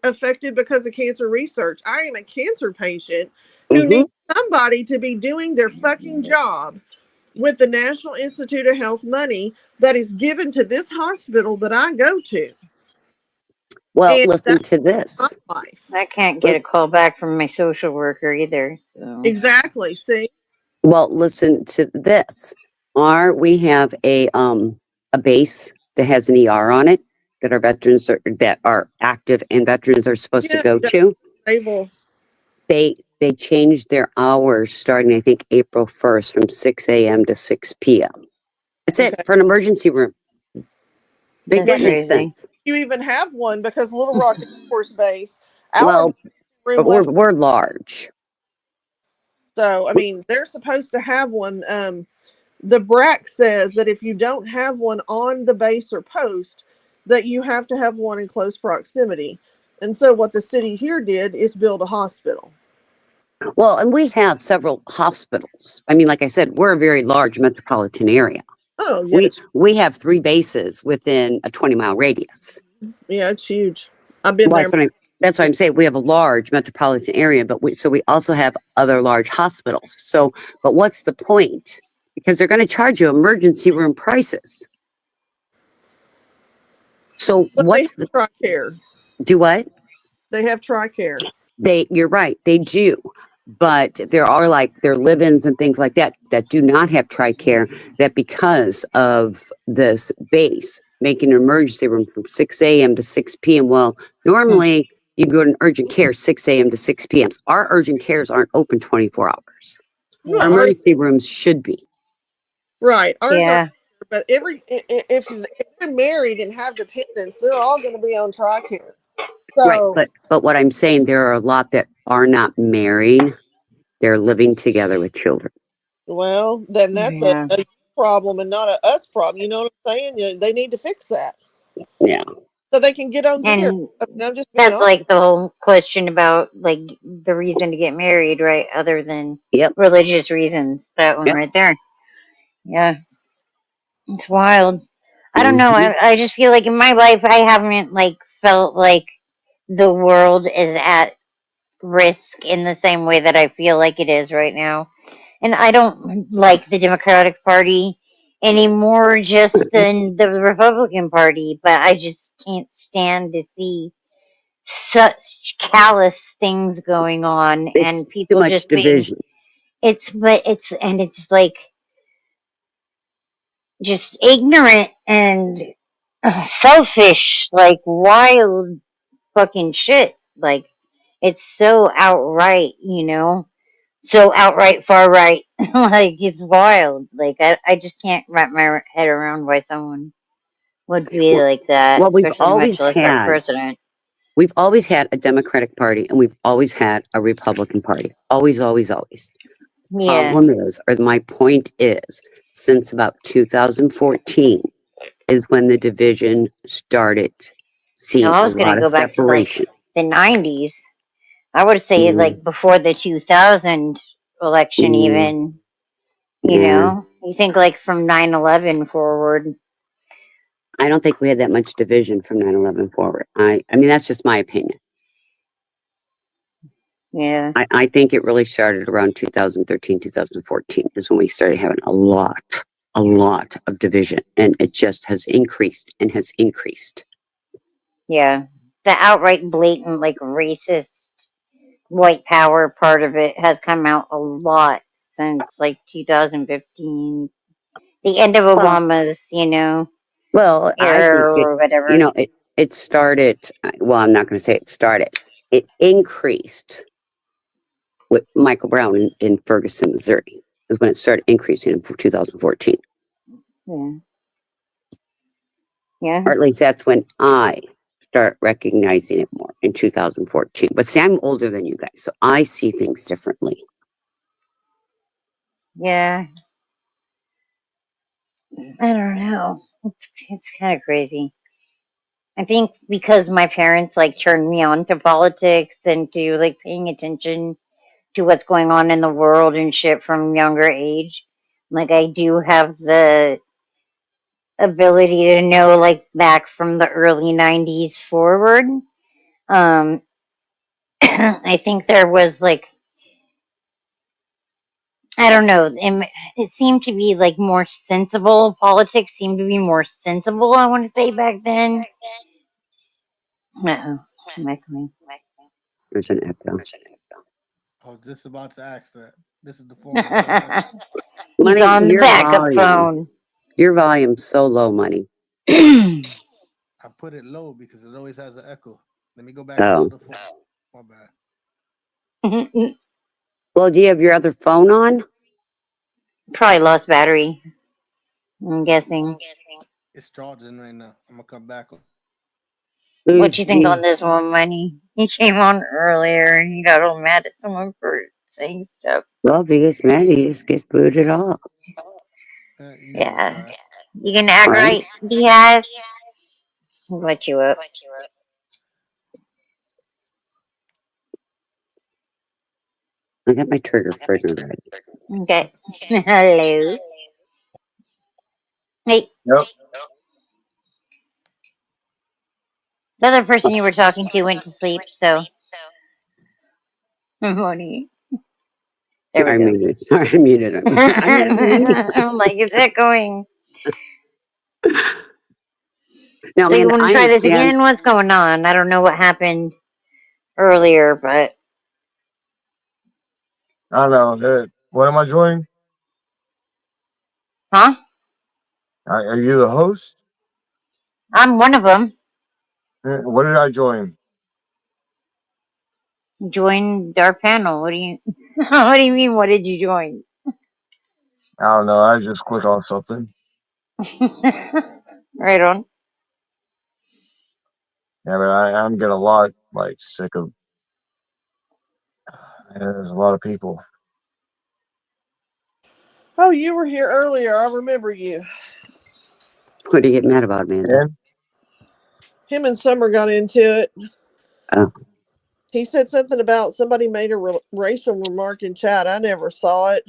affected because of cancer research. I am a cancer patient who needs somebody to be doing their fucking job with the National Institute of Health money that is given to this hospital that I go to. Well, And listen that's to this. my life. I can't get a call back from my social worker either. So Exactly. See? Well, listen to this. We have a base that has an ER on it that our veterans that are active and veterans are supposed to go to. Able. They changed their hours starting, I think, April 1st from 6 a.m. to 6 p.m. That's it for an emergency room. Make that make sense. You even have one because Little Rock Air Force Base, Well, room but left. we're large. So, I mean, they're supposed to have one. The BRAC says that if you don't have one on the base or post, that you have to have one in close proximity. And so what the city here did is build a hospital. Well, and we have several hospitals. I mean, like I said, we're a very large metropolitan area. Oh, yeah. We have 3 bases within a 20-mile radius. Yeah, it's huge. I've been Well, there. that's what I'm saying. We have a large metropolitan area, but we also have other large hospitals. So, but what's the point? Because they're going to charge you emergency room prices. So But what's they have TRICARE. Do what? They have TRICARE. You're right, they do. But there are live-ins and things like that do not have TRICARE, that because of this base making an emergency room from 6 a.m. to 6 p.m. Well, normally you go to an urgent care 6 a.m. to 6 p.m. Our urgent cares aren't open 24 hours. Well, Our emergency rooms should be. Right. Ours Yeah. are, but if they're married and have dependents, they're all going to be on TRICARE. So, Right, but what I'm saying, there are a lot that are not married. They're living together with children. well, then that's a problem and not a us problem. You know what I'm saying? They need to fix that. Yeah. So they can get on gear. And I'm just being that's honest. like the whole question about like the reason to get married, right? Other than religious reasons. That one right there. Yeah. It's wild. I don't know. I just feel like in my life I haven't like felt like the world is at risk in the same way that I feel like it is right now. And I don't like the Democratic Party any more just than the Republican Party, but I just can't stand to see such callous things going on and people too much just division. it's like just ignorant and selfish, like wild fucking shit. Like it's so outright, so outright far right. Like it's wild. Like I just can't wrap my head around why someone would be like that, Well, especially much less our president. We've always had a Democratic Party and we've always had a Republican Party. Always, always, always. Yeah. My point is, since about 2014 is when the division started seeing No, I a was gonna lot of go back to like separation. the 90s. I would say like before the 2000 election, even. You think like from 9/11 forward. I don't think we had that much division from 9/11 forward. I mean, that's just my opinion. Yeah. I think it really started around 2013, 2014 is when we started having a lot of division, and it just has increased and has increased. Yeah. The outright blatant, like racist white power part of it has come out a lot since like 2015. The end of Obama's, Well, I think era or whatever. it started. Well, I'm not going to say it started. It increased with Michael Brown in Ferguson, Missouri. Is when it started increasing in 2014. Yeah. Yeah. Or at least that's when I start recognizing it more in 2014. But see, I'm older than you guys, so I see things differently. Yeah. I don't know. It's kind of crazy. I think because my parents like turned me on to politics and to like paying attention to what's going on in the world and shit from younger age. Like I do have the ability to know like back from the early 90s forward. I think there was like I don't know. It seemed to be like more sensible. Politics seemed to be more sensible, I want to say, back then. Uh-oh. I'm echoing. There's an echo. I was just about to ask that. This is the phone. He's on the backup phone. Your volume's so low, Money. I put it low because it always has an echo. Let me go back to the other phone. My bad. Well, do you have your other phone on? Probably lost battery. I'm guessing. It's charging right now. I'm gonna come back. What you think on this one, Money? He came on earlier and he got all mad at someone for saying stuff. Well, if he gets mad, he just gets booted off. Yeah. You can act right, Diaz. What you up? I got my trigger finger ready. Okay. Hello. Hey, Yep. the other person you were talking to went to sleep, so. Money. There we I go. muted. Sorry, I muted him. I'm like, is that going? No, So you man, want to I try this understand. again? What's going on? I don't know what happened earlier, but I don't know. What am I joining? huh? Are you the host? I'm one of them. What did I join? Joined our panel. What do you? What do you mean? What did you join? I don't know. I just clicked on something. Right on. Yeah, but I'm getting a lot like sick of. There's a lot of people. Oh, you were here earlier. I remember you. What do you get mad about, Amanda? Him and Summer got into it. Oh. He said something about somebody made a racial remark in chat. I never saw it,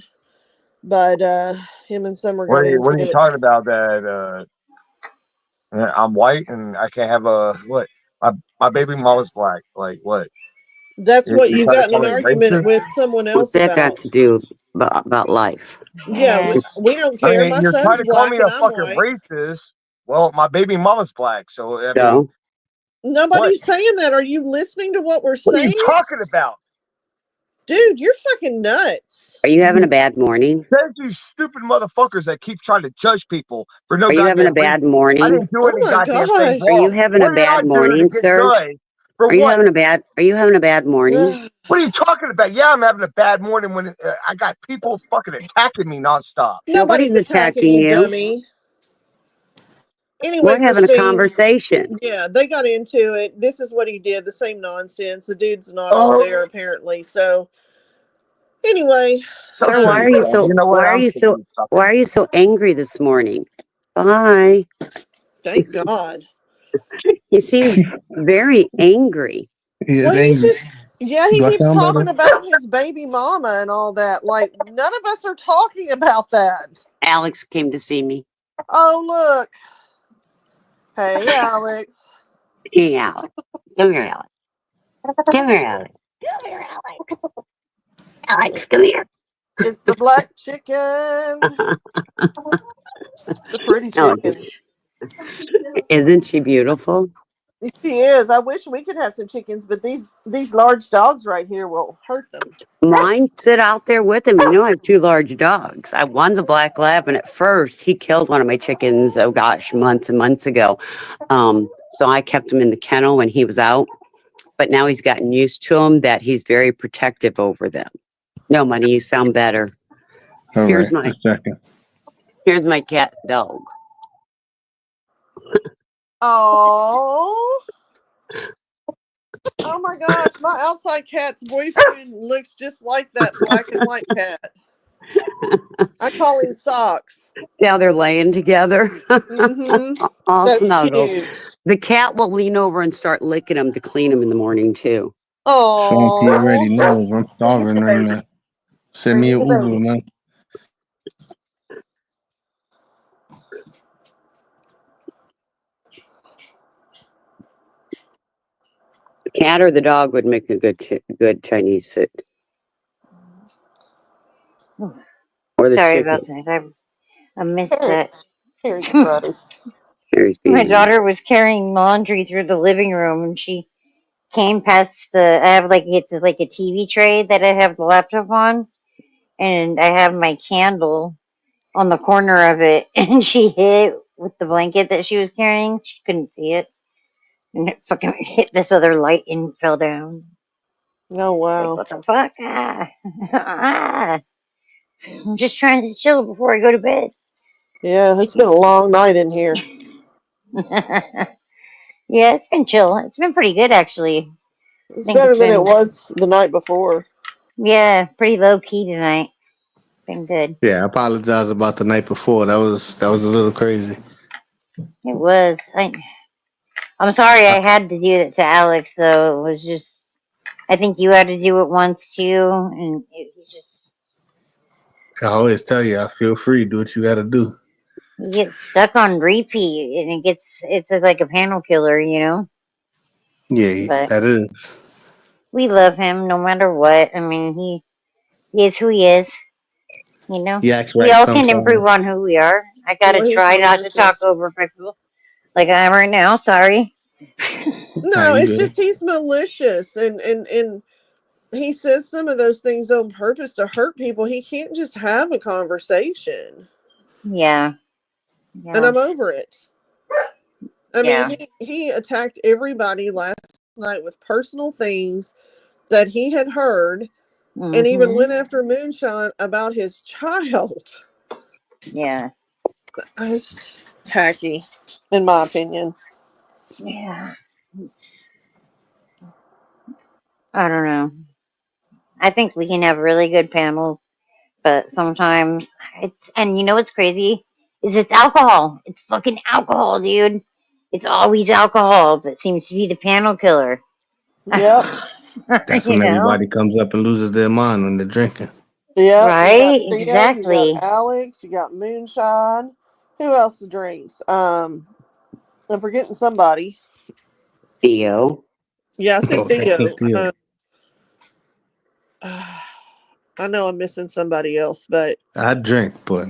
but him and Summer got into What are you it. talking about? That I'm white and I can't have a what? My baby mama's black. Like what? That's what you trying to got in call an me argument racist? with someone What's else that got about. to do about life? Yeah, we don't I care. mean, My you're trying son's to call me black a and I'm fucking white. racist. Well, my baby mama's black, so I mean, So, Nobody's saying that. Are you listening to what we're what are you saying? talking about? Dude, you're fucking nuts. are you having a bad morning? There's these stupid motherfuckers that keep trying to judge people for no Are you having a goddamn reason. bad morning? I didn't do Oh any my goddamn things gosh. Are you wrong. having What a did I bad do to morning, get sir? judged? For Are you what? having a bad morning? What are you talking about? Yeah, I'm having a bad morning when I got people fucking attacking me nonstop. Nobody's attacking you, dummy. Anyway, We're having a Christine. conversation. Yeah, they got into it. This is what he did. The same nonsense. The dude's not Oh. all there apparently. So anyway, Sir, why are you so You know what? I'm sick of you fucking- why are you so angry this morning? Bye. thank God. You seem very angry. He is Well, he's angry. just he Do I keeps sound talking better? about his baby mama and all that. Like none of us are talking about that. Alex came to see me. Oh look. Hey Alex. Hey, Alex. Come here, Alex. Come here, Alex. Come here, Alex. Alex, come here. It's the black chicken. The pretty No, chicken. isn't she beautiful? She is. I wish we could have some chickens, but these large dogs right here will hurt them. Mine sit out there with him. You know, I have two large dogs. One's a black lab, and at first he killed one of my chickens. Oh gosh, months and months ago. So I kept him in the kennel when he was out. But now he's gotten used to them that he's very protective over them. No, Money, you sound better. All Here's right, my a second. here's my cat dog. Oh. Oh my gosh, my outside cat's boyfriend looks just like that black and white cat. I call him Socks. Yeah, they're laying together. Mm-hmm. All That's snuggled. cute. The cat will lean over and start licking them to clean them in the morning too. Oh. Sean P already knows I'm starving right now. Send me an Uber, man. The cat or the dog would make a good Chinese food. Or the Sorry chicken. about that. I missed that. Here's gross. My daughter was carrying laundry through the living room, and she came past I have it's like a TV tray that I have the laptop on, and I have my candle on the corner of it, and she hit it with the blanket that she was carrying. She couldn't see it, and it fucking hit this other light and fell down. Oh wow. Like, what the fuck? I'm just trying to chill before I go to bed. Yeah, it's been a long night in here. Yeah, it's been chill. It's been pretty good actually. It's better than it was the night before. Yeah, pretty low key tonight. Been good. Yeah, I apologize about the night before. That was a little crazy. It was. I'm sorry I had to do it to Alex though. It was just I think you had to do it once too, and it was just I always tell you, I feel free. Do what you got to do. He gets stuck on repeat, and it's like a panel killer, you know. Yeah, But that is. we love him no matter what. I mean, he is who he is. You know, He acts we right all can improve sometimes. on who we are. I gotta Well, he's try not to talk malicious. over people like I am right now. Sorry. Nah, No, you it's good. just he's malicious, and he says some of those things on purpose to hurt people. He can't just have a conversation. Yeah. And Yeah. I'm over it. I mean, Yeah. he attacked everybody last night with personal things that he had heard, and even went Mhm. after Moonshine about his child. Yeah. It's just tacky, in my opinion. Yeah. I don't know. I think we can have really good panels, but sometimes and you know what's crazy is it's alcohol. It's fucking alcohol, dude. It's always alcohol that seems to be the panel killer. Yep. That's You when know? everybody comes up and loses their mind when they're drinking. Yep. You got Right? Theo, you got Exactly. Alex, you got Moonshine. Who else drinks? I'm forgetting somebody. Theo. Yeah, I said Oh, that's Theo. Theo. I know I'm missing somebody else, but I drink, but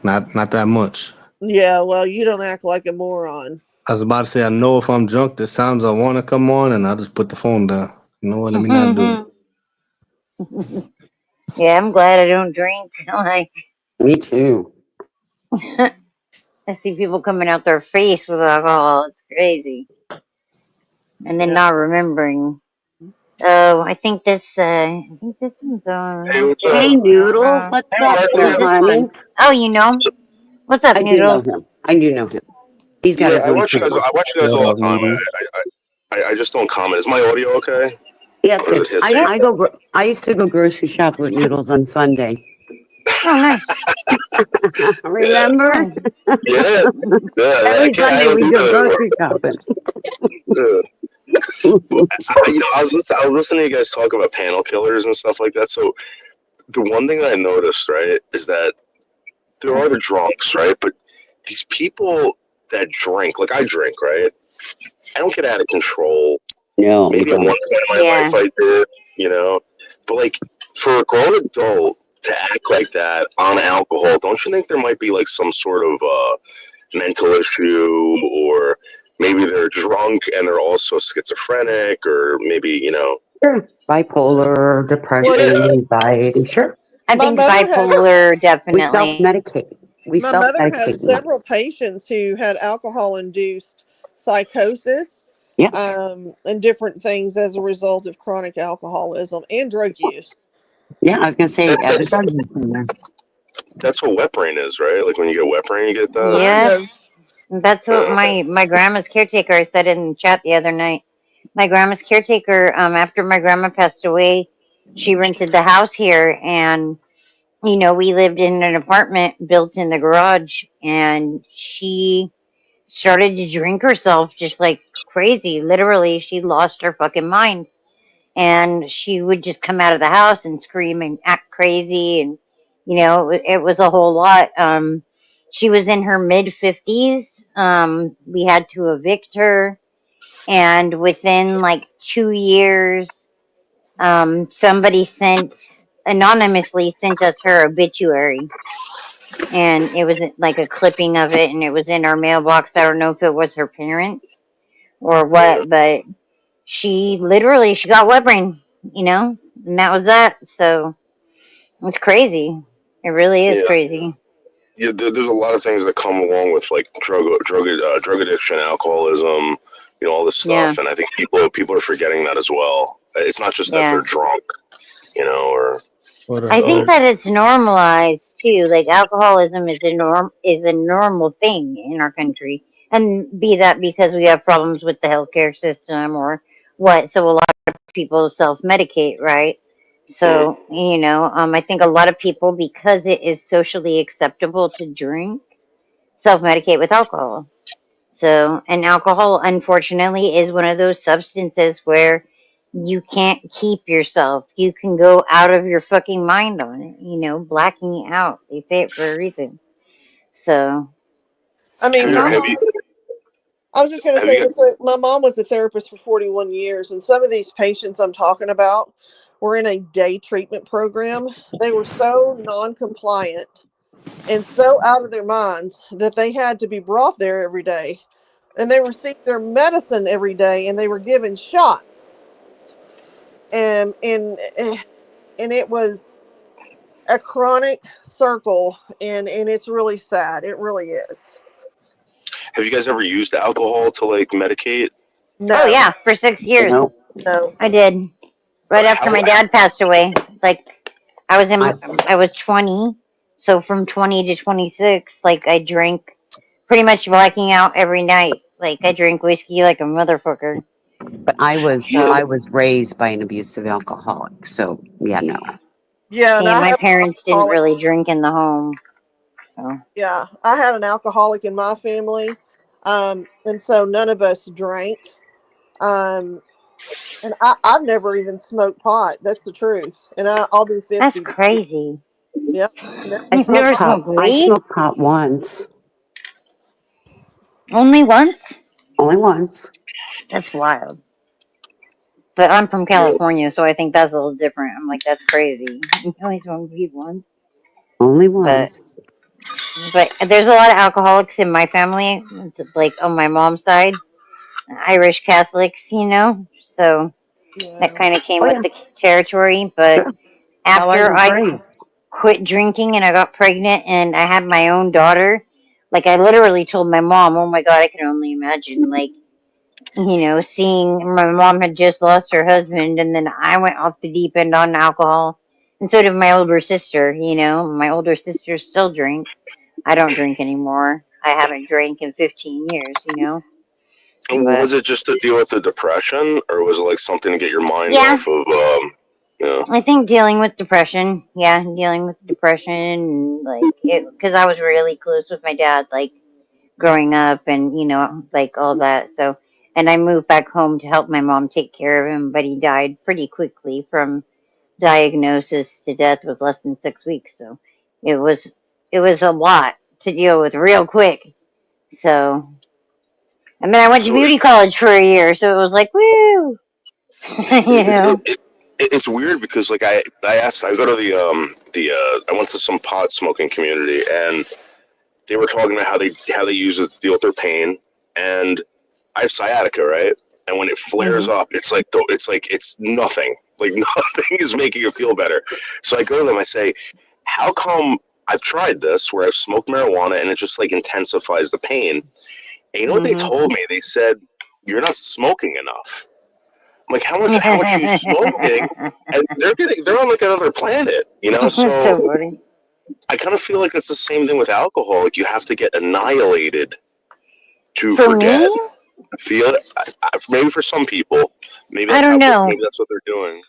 not that much. yeah, well, you don't act like a moron. I was about to say I know if I'm drunk, there's times I want to come on, and I just put the phone down. You know what? Let me not do it. Yeah, I'm glad I don't drink. Like, Me too. I see people coming out their face with alcohol. It's crazy. And then Yeah. not remembering. Oh, I think this one's Hey, on. what's up? Hey, Noodles. What's up, Yeah, this honey? one. Oh, you know. What's up, I do know Noodles? him. I do know him. He's got Yeah, his own channel. I watch you guys What all up, the time. Noodles? I just don't comment. Is my audio okay? Yeah, it's Or is good. it hissing? Yep. I used to go grocery shop with Noodles on Sunday. Oh, nice. Remember? Yeah. Yeah, I Every can't. I Sunday don't we do go that anymore. grocery shopping. I was listening to you guys talk about panel killers and stuff like that. So the one thing that I noticed, right, is that there are the drunks, right? But these people that drink, like I drink, right? I don't get out of control. No, Maybe at one point in my Yeah. life I did, you know. But like for a grown adult to act like that on alcohol, don't you think there might be like some sort of mental issue, or maybe they're drunk and they're also schizophrenic, or maybe, you know. Sure. Bipolar, depression, Yeah. anxiety. Sure. I My think mother had bipolar We definitely. self-medicate. We my mother had self-medicate. several patients who had alcohol-induced psychosis, Yeah. and different things as a result of chronic alcoholism and drug use. Yeah, I was gonna say That's everybody's in there. that's what wet brain is, right? Like when you get wet brain, you get that. Kind Yep. of. That's what Okay. my grandma's caretaker, I said in the chat the other night. My grandma's caretaker, after my grandma passed away, she rented the house here, and you know, we lived in an apartment built in the garage, and she started to drink herself just like crazy. Literally, she lost her fucking mind. And she would just come out of the house and scream and act crazy. And, you know, it was a whole lot. She was in her mid 50s. We had to evict her. And within like 2 years, somebody anonymously sent us her obituary, and it was like a clipping of it, and it was in our mailbox. I don't know if it was her parents or what, but she got wet brain, you know, and that was that. So it's crazy. It really is Yeah. crazy. Yeah, there's a lot of things that come along with like drug addiction, alcoholism, you know, all this Yeah. stuff, and I think people are forgetting that as well. It's not just that Yeah. they're drunk, you know, or I think that it's normalized too. Like alcoholism is a normal thing in our country, and be that because we have problems with the healthcare system or what. So a lot of people self-medicate, right? So you know, I think a lot of people, because it is socially acceptable to drink, self-medicate with alcohol. So, and alcohol, unfortunately, is one of those substances where you can't keep yourself. You can go out of your fucking mind on it, you know, blacking it out. They say it for a reason. So, I mean, my Have mom. I was just going to Have say you real quick, my mom was a therapist for 41 years, and some of these patients I'm talking about were in a day treatment program. They were so non-compliant and so out of their minds that they had to be brought there every day, and they received their medicine every day, and they were given shots, and it was a chronic circle, and it's really sad. It really is. Have you guys ever used alcohol to like medicate? No. Oh yeah, for 6 years. No. No. I did. Right after my dad passed away. Like I was 20, so from 20 to 26, like I drank, pretty much blacking out every night. Like I drank whiskey like a motherfucker. But I was raised by an abusive alcoholic, so yeah, no. Yeah, and Yeah, I my have an parents didn't alcoholic. really drink in the home. So Yeah, I had an alcoholic in my family, and so none of us drank. Um, and I've never even smoked pot. That's the truth. And I'll be 50. that's crazy. Yep. I You've never smoked pot. smoked I weed? smoked pot once. Only once? Only once. That's wild. But I'm from California, so I think that's a little different. I'm like, that's crazy. You only smoked weed once. Only But once. but there's a lot of alcoholics in my family. It's like on my mom's side, Irish Catholics, So that kind of came Oh with yeah. the territory. But Sure. How I after was I raised. quit drinking and I got pregnant and I had my own daughter, like I literally told my mom, "Oh my God, I can only imagine like." Seeing my mom had just lost her husband, and then I went off the deep end on alcohol, and so did my older sister. My older sister still drink. I don't drink anymore. I haven't drank in 15 years. And But was it just to deal with the depression, or was it like something to get your mind yeah, off of? I think dealing with depression. Yeah, dealing with depression, and like it, because I was really close with my dad, like growing up, and like all that. So. And I moved back home to help my mom take care of him, but he died pretty quickly from diagnosis to death was less than 6 weeks. So it was a lot to deal with real quick. So I went to beauty college for a year, so it was like woo. It's weird because like I go to I went to some pot smoking community, and they were talking about how they use it to deal with their pain, and I have sciatica, right? And when it flares up, it's nothing. Like nothing is making it feel better. So I go to them, I say, how come I've tried this where I've smoked marijuana and it just like intensifies the pain? And you know what they told me? They said, you're not smoking enough. I'm like, how much are you smoking? And they're on like another planet, So funny. I kind of feel like that's the same thing with alcohol. Like you have to get annihilated to For forget. me? Feel it. Maybe for some people, maybe I that's don't know. maybe that's what they're doing.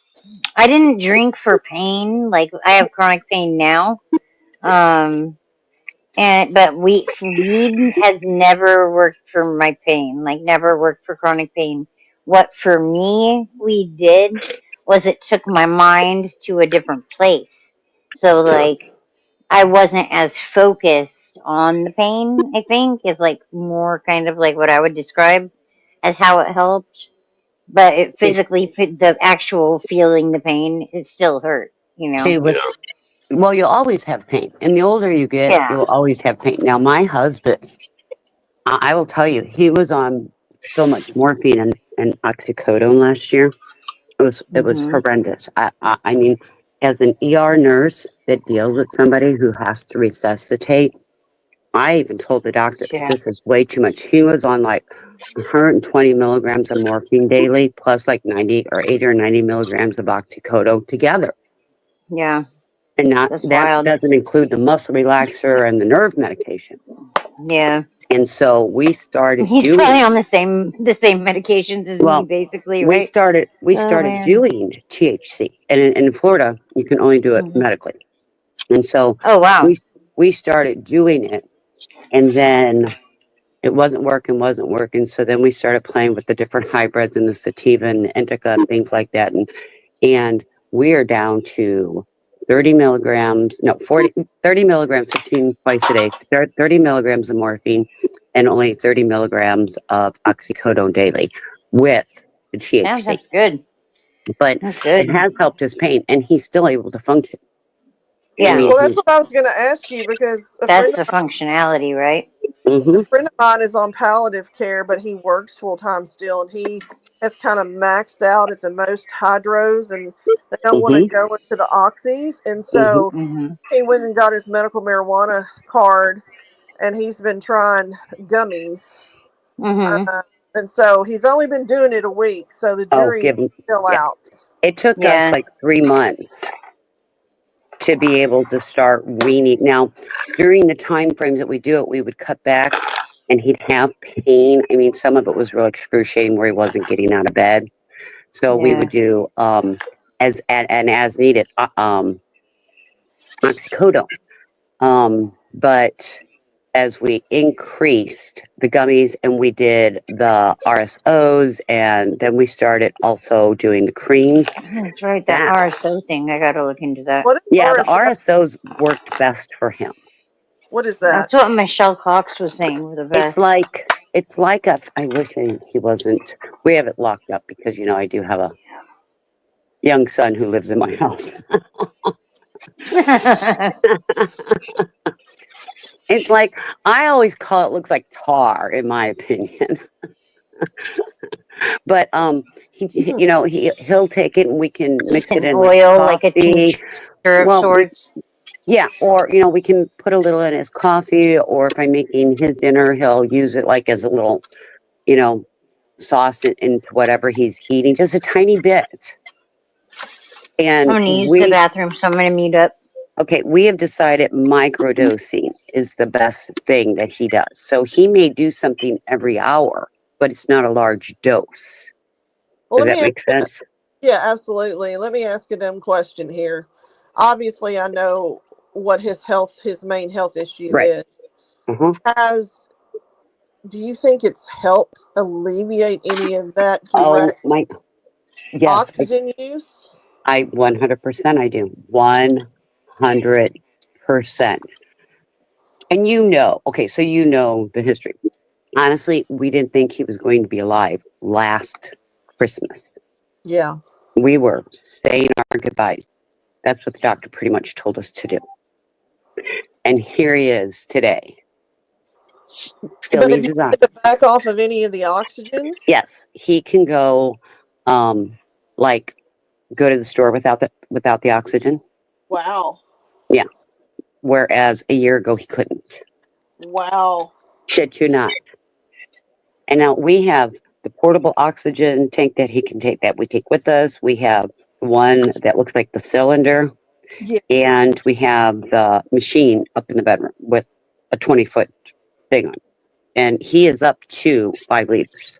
I didn't drink for pain. Like I have chronic pain now. But weed has never worked for my pain. Like never worked for chronic pain. What for me weed did was it took my mind to a different place. So like I wasn't as focused on the pain, I think, is like more kind of like what I would describe as how it helped. But it physically, the actual feeling the pain, it still hurt, See, well, you'll always have pain. And the older you get, Yeah. you'll always have pain. Now, my husband, I will tell you, he was on so much morphine and oxycodone last year. It was horrendous. I mean, as an ER nurse that deals with somebody who has to resuscitate, I even told the doctor, this is way too much. He was on like 120 milligrams of morphine daily, plus like 80 or 90 milligrams of oxycodone together. Yeah. And That's that wild. doesn't include the muscle relaxer and the nerve medication. Yeah. And so we started He's doing, probably on the same medications as me, basically, we right? started Oh, man. doing THC. And in Florida, you can only do it medically. And so oh wow, we started doing it, and then it wasn't working. So then we started playing with the different hybrids and the sativa and indica and things like that. And we are down to 30 milligrams, no, 30 milligrams, 15 twice a day, 30 milligrams of morphine, and only 30 milligrams of oxycodone daily with the THC. Yeah, that's good. But That's good. it has helped his pain, and he's still able to function. Yeah. I mean, Well, that's what I was going to ask you because That's the functionality, right? a friend of mine is on palliative care, but he works full time still, and he has kind of maxed out at the most hydros, and they don't want to go into the oxys, and so he went and got his medical marijuana card, and he's been trying gummies, and so he's only been doing it a week, so the jury is still out. It took us like 3 months to be able to start weaning. Now, during the time frames that we do it, we would cut back and he'd have pain. I mean, some of it was real excruciating where he wasn't getting out of bed. So we would do as needed oxycodone. But as we increased the gummies and we did the RSOs, and then we started also doing the creams. That's right, that RSO thing. I got to look into that. Yeah, the RSOs worked best for him. What is that? That's what Michelle Cox was saying were the best. It's like I wish he wasn't. We have it locked up because, you know, I do have a young son who lives in my house. It's like, I always call it, looks like tar, in my opinion. But he'll take it and we can mix it in oil, with like a coffee. tincture of sorts. Yeah, or we can put a little in his coffee, or if I'm making his dinner, he'll use it like as a little, sauce into whatever he's eating, just a tiny bit. And I'm gonna use the bathroom, so I'm gonna mute up. Okay, we have decided microdosing is the best thing that he does. So he may do something every hour, but it's not a large dose. Does that make sense? Yeah, absolutely. Let me ask a dumb question here. Obviously, I know what his main health issue is. Do you think it's helped alleviate any of that direct oxygen use? I 100% I do. 100%. And so you know the history. Honestly, we didn't think he was going to be alive last Christmas. Yeah. We were saying our goodbyes. That's what the doctor pretty much told us to do. And here he is today. But if you had to back off of any of the oxygen? Yes, he can go, go to the store without the oxygen. Wow. Yeah. Whereas a year ago he couldn't. Wow. Shit you not. And now we have the portable oxygen tank that he can take, that we take with us. We have one that looks like the cylinder. Yeah. And we have the machine up in the bedroom with a 20-foot thing on. And he is up to 5 liters.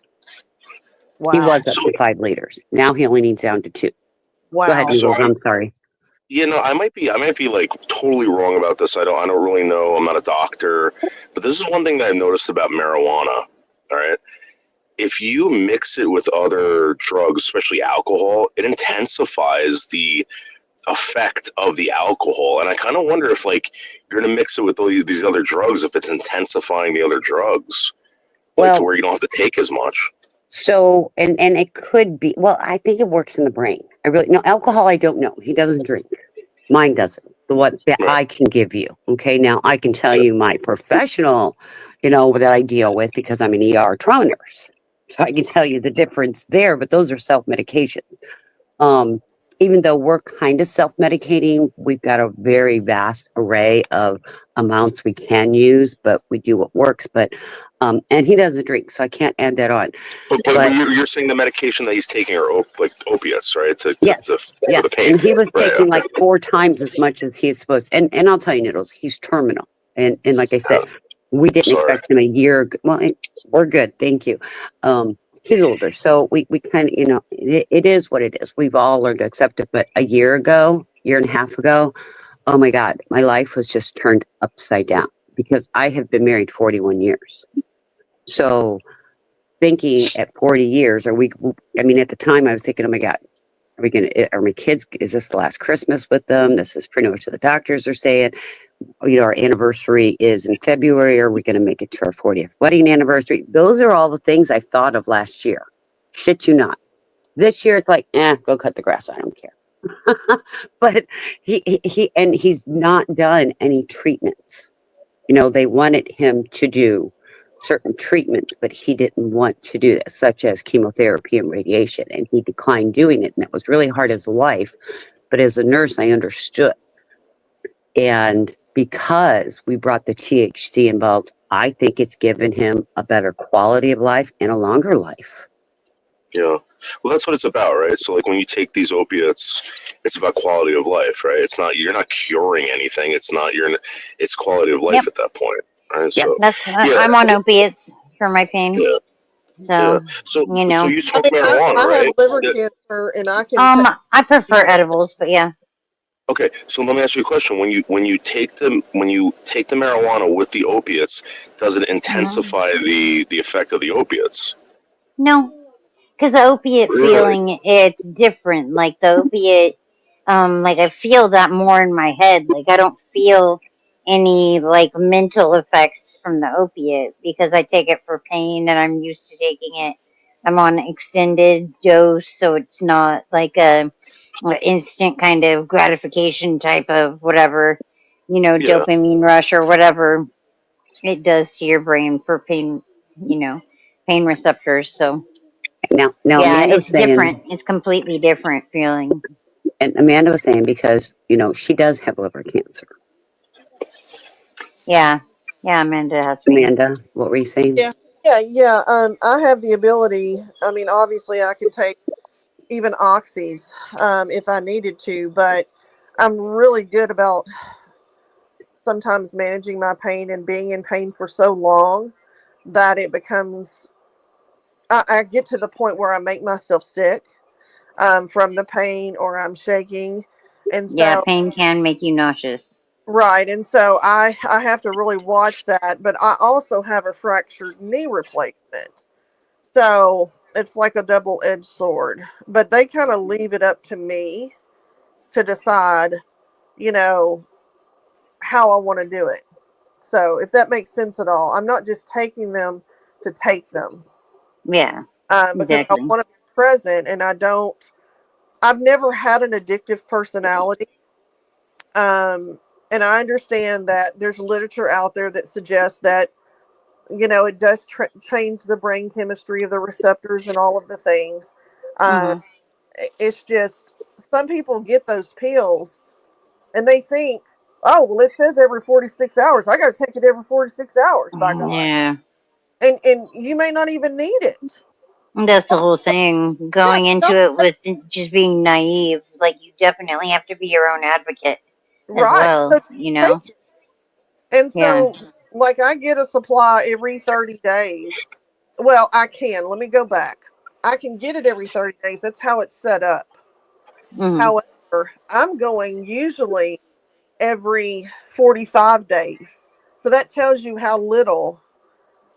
Wow. He was up to 5 liters. Now he only needs down to 2. Wow. Go ahead, Noodles. I'm sorry. I might be like totally wrong about this. I don't really know. I'm not a doctor, but this is one thing that I've noticed about marijuana. All right. If you mix it with other drugs, especially alcohol, it intensifies the effect of the alcohol. And I kind of wonder if you're going to mix it with all these other drugs, if it's intensifying the other drugs, to where you don't have to take as much. So, and it could be, I think it works in the brain. Alcohol, I don't know. He doesn't drink. Mine doesn't. The one that I can give you. Okay. Now I can tell you my professional, that I deal with, because I'm an ER trauma nurse. So I can tell you the difference there, but those are self-medications. Even though we're kind of self-medicating, we've got a very vast array of amounts we can use, but we do what works. But and he doesn't drink, so I can't add that on. But you're saying the medication that he's taking are opiates, right? Yes. For the pain. And he was taking 4 times as much as he is supposed to. And I'll tell you, Noodles, he's terminal. And like I said, we didn't expect him a year ago. Well, we're good, thank you. He's older, so we kind of, it is what it is. We've all learned to accept it. But a year and a half ago, oh my God, my life was just turned upside down, because I have been married 41 years. So thinking at 40 years, at the time I was thinking, oh my God, Are we gonna? Are my kids? Is this the last Christmas with them? This is pretty much what the doctors are saying. Our anniversary is in February. Are we going to make it to our 40th wedding anniversary? Those are all the things I thought of last year. Shit you not. This year it's like, go cut the grass. I don't care. But he's not done any treatments. They wanted him to do certain treatments, but he didn't want to do that, such as chemotherapy and radiation, and he declined doing it. And it was really hard as a wife, but as a nurse, I understood. And because we brought the THC involved, I think it's given him a better quality of life and a longer life. Yeah. Well, that's what it's about, right? So, like, when you take these opiates, it's about quality of life, right? It's not, you're not curing anything. It's quality of life at that point, right? Yep, So, I'm on opiates for my pain. Yeah. So, So you smoke marijuana, I right? have liver cancer, and I can. I prefer edibles, but yeah. Okay, so let me ask you a question. When you take the marijuana with the opiates, does it intensify the effect of the opiates? No, because the opiate feeling, it's different. Like the opiate, like I feel that more in my head. Like I don't feel any like mental effects from the opiate because I take it for pain and I'm used to taking it. I'm on extended dose, so it's not like a instant kind of gratification type of whatever, dopamine rush or whatever it does to your brain for pain, pain receptors. So Now yeah, Amanda was it's saying, different. It's completely different feeling. and Amanda was saying because she does have liver cancer. Yeah, Amanda has. Amanda, what were you saying? Yeah. I have the ability. I mean, obviously, I can take even oxys if I needed to, but I'm really good about sometimes managing my pain and being in pain for so long that it becomes. I get to the point where I make myself sick from the pain, or I'm shaking, and so Pain can make you nauseous. right, and so I have to really watch that. But I also have a fractured knee replacement. So it's like a double-edged sword. But they kind of leave it up to me to decide, how I want to do it. So if that makes sense at all, I'm not just taking them to take them. Yeah. Because Exactly. I want to be present, and I've never had an addictive personality. And I understand that there's literature out there that suggests that it does change the brain chemistry of the receptors and all of the things. It's just some people get those pills and they think, oh, well, it says every 46 hours. I got to take it every 46 hours, by God. Yeah. And you may not even need it. That's the whole thing. Going into it with just being naive, like you definitely have to be your own advocate as well, So take it. And so, like, I get a supply every 30 days. Well, I can. Let me go back. I can get it every 30 days. That's how it's set up. However, I'm going usually every 45 days. So that tells you how little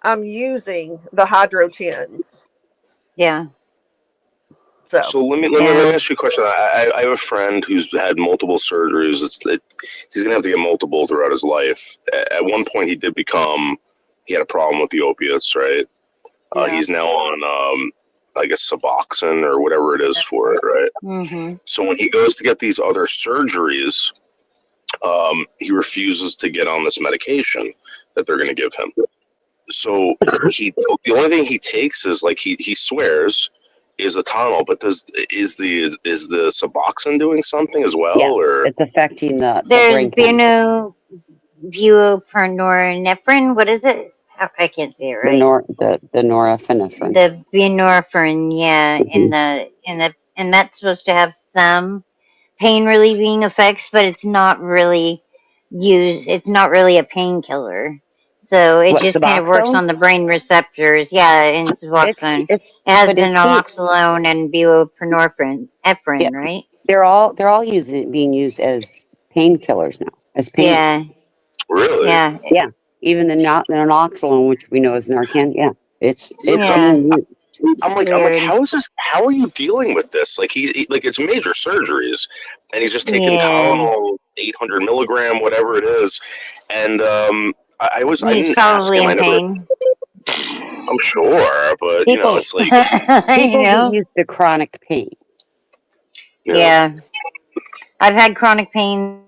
I'm using the Hydro 10s. Yeah. So let me ask you a question. I have a friend who's had multiple surgeries. He's gonna have to get multiple throughout his life. At one point, he had a problem with the opiates, right? He's now on, I guess, Suboxone or whatever it is for it, right? So when he goes to get these other surgeries, he refuses to get on this medication that they're gonna give him. So the only thing he takes is like he swears is a Tylenol, but is the Suboxone doing something as well? Yes, or it's affecting the There's brain chemistry. buprenorphine. What is it? I can't say it right. The norepinephrine. The buprenorphine, yeah, and that's supposed to have some pain relieving effects, but it's not really it's not really a painkiller. So it just kind of works Suboxone? on the brain receptors. Yeah, in Suboxone. It has naloxone and buprenorphine, right? They're all being used as painkillers now. As pain. Yeah. Really? Yeah. Yeah. Even the naloxone, which we know is Narcan. Yeah. It's Yeah. being used. I'm like, Weird. how is this? How are you dealing with this? Like like it's major surgeries, and he's just taking Yeah. Tylenol 800 milligram, whatever it is. And I He's didn't ask probably him. I in never. pain. I'm sure, but you know, People, it's like, people You get know? used to chronic pain. Yeah. I've had chronic pain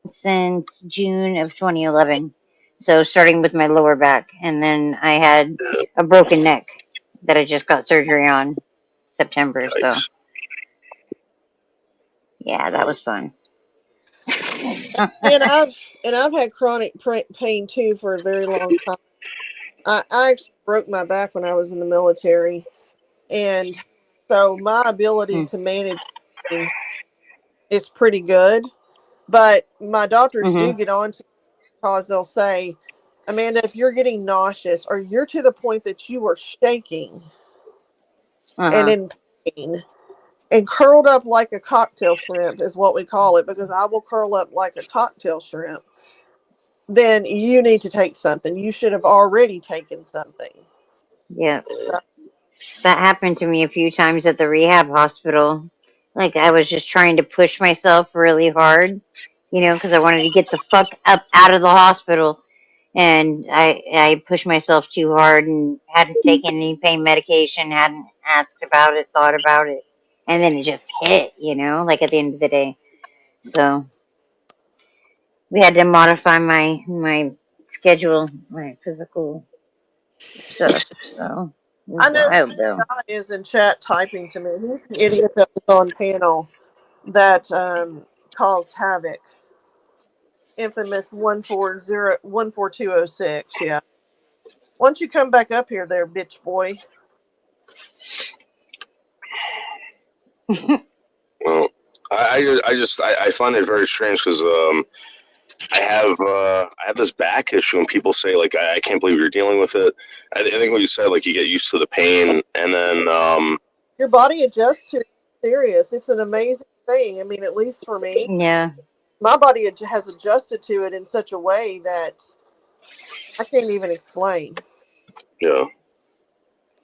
since June of 2011. So starting with my lower back, and then I had a broken neck that I just got surgery on September. So yeah, that was fun. And I've had chronic pain too for a very long time. I actually broke my back when I was in the military, and so my ability to manage pain is pretty good. But my doctors do get on to me because they'll say, Amanda, if you're getting nauseous or you're to the point that you are shaking and in pain and curled up like a cocktail shrimp is what we call it, because I will curl up like a cocktail shrimp, then you need to take something. You should have already taken something. Yeah. That happened to me a few times at the rehab hospital. Like I was just trying to push myself really hard, you know, because I wanted to get the fuck up out of the hospital. And I pushed myself too hard and hadn't taken any pain medication, hadn't asked about it, thought about it. And then it just hit, you know, like at the end of the day. So we had to modify my schedule, my physical stuff. So it was I know wild though. Scott is in chat typing to me. He's the idiot that was on panel that caused havoc. Infamous 14206. Yeah. Once you come back up here, there, bitch boy. well, I find it very strange because I have this back issue, and people say like I can't believe you're dealing with it. I think what you said, like you get used to the pain, and then your body adjusts to it. Serious. It's an amazing thing. I mean, at least for me. Yeah. My body has adjusted to it in such a way that I can't even explain. Yeah.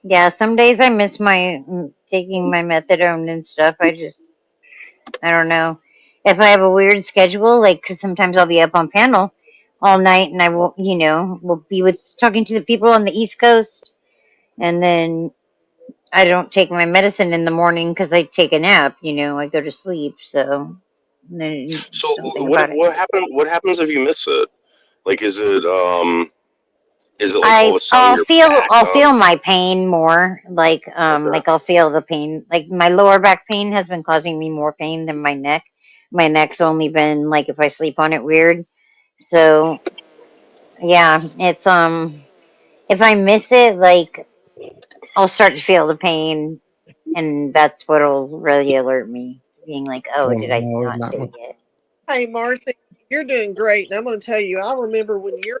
Yeah, some days I miss my taking my methadone and stuff. I don't know. If I have a weird schedule, like, because sometimes I'll be up on panel all night and I will, you know, will be talking to the people on the East Coast. And then I don't take my medicine in the morning because I take a nap, you know, I go to sleep. So then So something about it. what happens if you miss it? Like, is it like all of a sudden I'll feel my pain more. Like I'll feel the pain. Like my lower back pain has been causing me more pain than my neck. My neck's only been like if I sleep on it weird. So yeah, it's if I miss it, like I'll start to feel the pain, and that's what'll really alert me to being like, oh, did I not take it? Hey, Marcy, you're doing great. And I'm going to tell you, I remember when your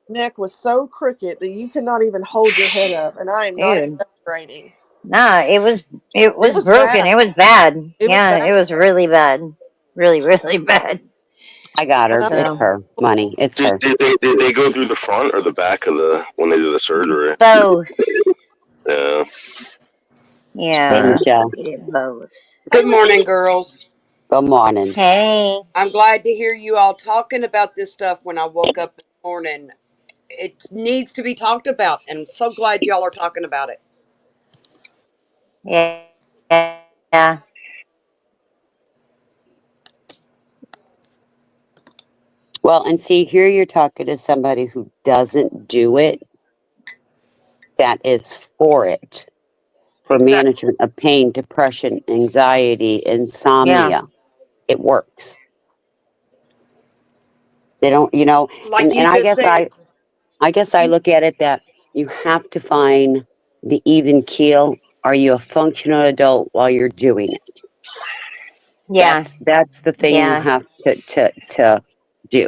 neck was so crooked that you could not even hold your head up. And I am not exaggerating. Nah, it was broken. bad. It was bad. It was bad. It was really bad. Really, really bad. I got her. So- It's her money. It's her. Did they go through the front or the back of when they did the surgery? Both. Yeah. Yeah. Hey, Michelle. We did both. Good morning, girls. Good morning. Hey. I'm glad to hear you all talking about this stuff when I woke up this morning. It needs to be talked about, and I'm so glad y'all are talking about it. Yeah. Yeah. Well, and see, here you're talking to somebody who doesn't do it, that is for it, for management of pain, depression, anxiety, insomnia. Yeah. It works. They don't, you know, Like and you I just guess said. I guess I look at it that you have to find the even keel. Are you a functional adult while you're doing it? Yeah. That's the thing you have to do.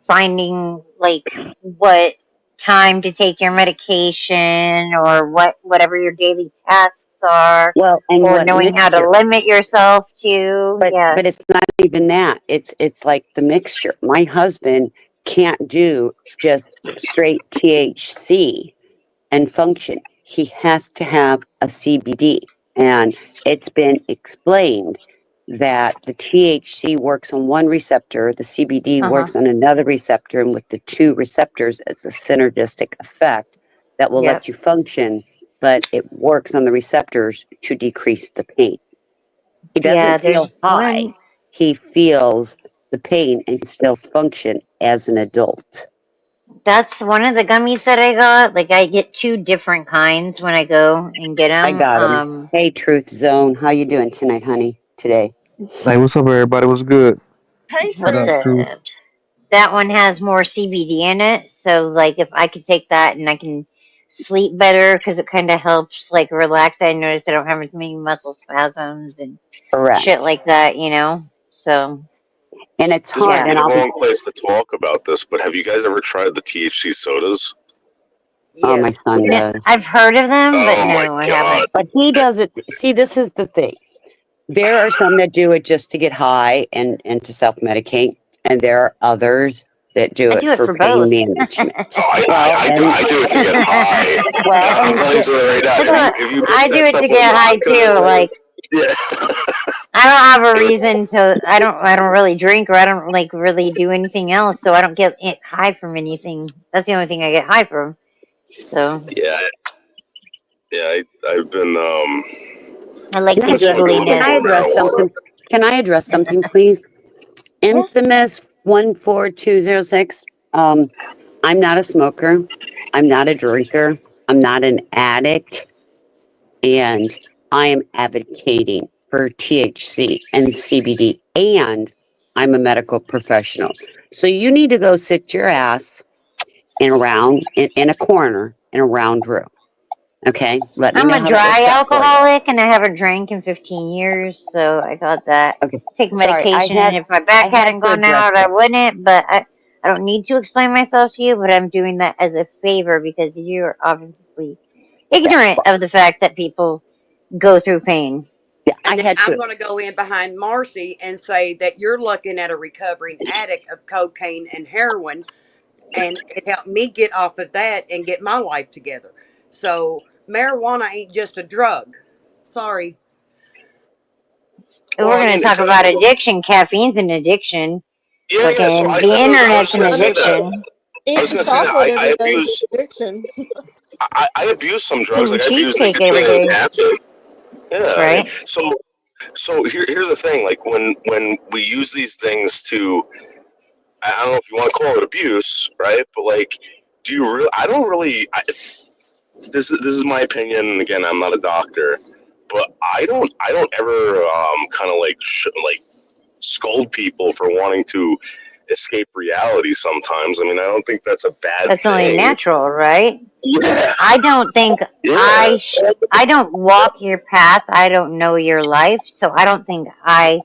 Finding like what time to take your medication or whatever your daily tasks are. Well, and or what knowing how to mixture. limit yourself to. But it's not even that. It's like the mixture. My husband can't do just straight THC. and function, he has to have a CBD. And it's been explained that the THC works on one receptor, the CBD works on another receptor, and with the two receptors, it's a synergistic effect that will Yep. let you function, but it works on the receptors to decrease the pain. He doesn't Yeah, feel there's high. one. He feels the pain and can still function as an adult. That's one of the gummies that I got. Like I get 2 different kinds when I go and get I them. got him. Hey, Truth Zone, how you doing tonight, honey? Today? Hey, what's up, everybody? What's good? Hey, What up, True? That one has more CBD in it, so like if I could take that and I can sleep better because it kind of helps like relax. I notice I don't have as many muscle spasms and Correct. shit like that, you know. So and it's This hard. might be And the I'll wrong place to talk about this, but have you guys ever tried the THC sodas? Oh, my Yes. son no, does. I've heard of them, but Oh my no, I god! haven't. But he does it. See, this is the thing. There are some that do it just to get high and to self-medicate, and there are others that do I it do it for for pain both. management. I do it to get high. Well, I'm telling you something right now. If you I mix do that it stuff to with get high vodka or too. something, Like yeah. I don't have a reason to. I don't really drink or I don't like really do anything else, so I don't get high from anything. That's the only thing I get high from. So I've been I like Can the I address, smoking can giggliness. I more address marijuana. something? Can I address something, please? Infamous 14206. I'm not a smoker. I'm not a drinker. I'm not an addict. And I am advocating for THC and CBD. And I'm a medical professional. So you need to go sit your ass in a corner in a round room. Okay? Let me I'm know a how that dry works out for you. alcoholic and I haven't drank in 15 years, so I got that. Okay. Take Sorry, medication, and if my back hadn't to gone address out, I wouldn't. But I don't need to explain myself to you, but I'm doing that as a favor because you're obviously ignorant of the fact that people go through pain. Yeah, And then I'm going to go in behind Marcy and say that you're looking at a recovering addict of cocaine and heroin, and it helped me get off of that and get my life together. So marijuana ain't just a drug. Sorry. We're Well, I going mean, to it talk does. about addiction. Caffeine's an addiction. Yeah. So Fucking the I was internet's an gonna say that. addiction. I was eating gonna say that chocolate I every day is abuse addiction. I abuse some drugs. Eating Like I've used cheesecake every nicotine and day, acid. Yeah. right? So here's the thing. Like when we use these things to, I don't know if you want to call it abuse, right? But like, do you really? I don't really. This is my opinion. And again, I'm not a doctor, but I don't ever kind of like like scold people for wanting to escape reality. Sometimes, I mean, I don't think that's a bad That's only thing. natural, right? Yeah. I don't think Yeah. I don't walk your path. I don't know your life, so I don't think I,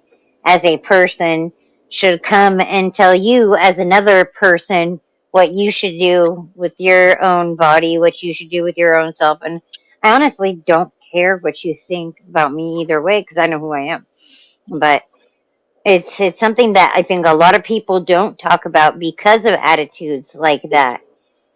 as a person, should come and tell you as another person what you should do with your own body, what you should do with your own self. And I honestly don't care what you think about me either way because I know who I am. But it's something that I think a lot of people don't talk about because of attitudes like that.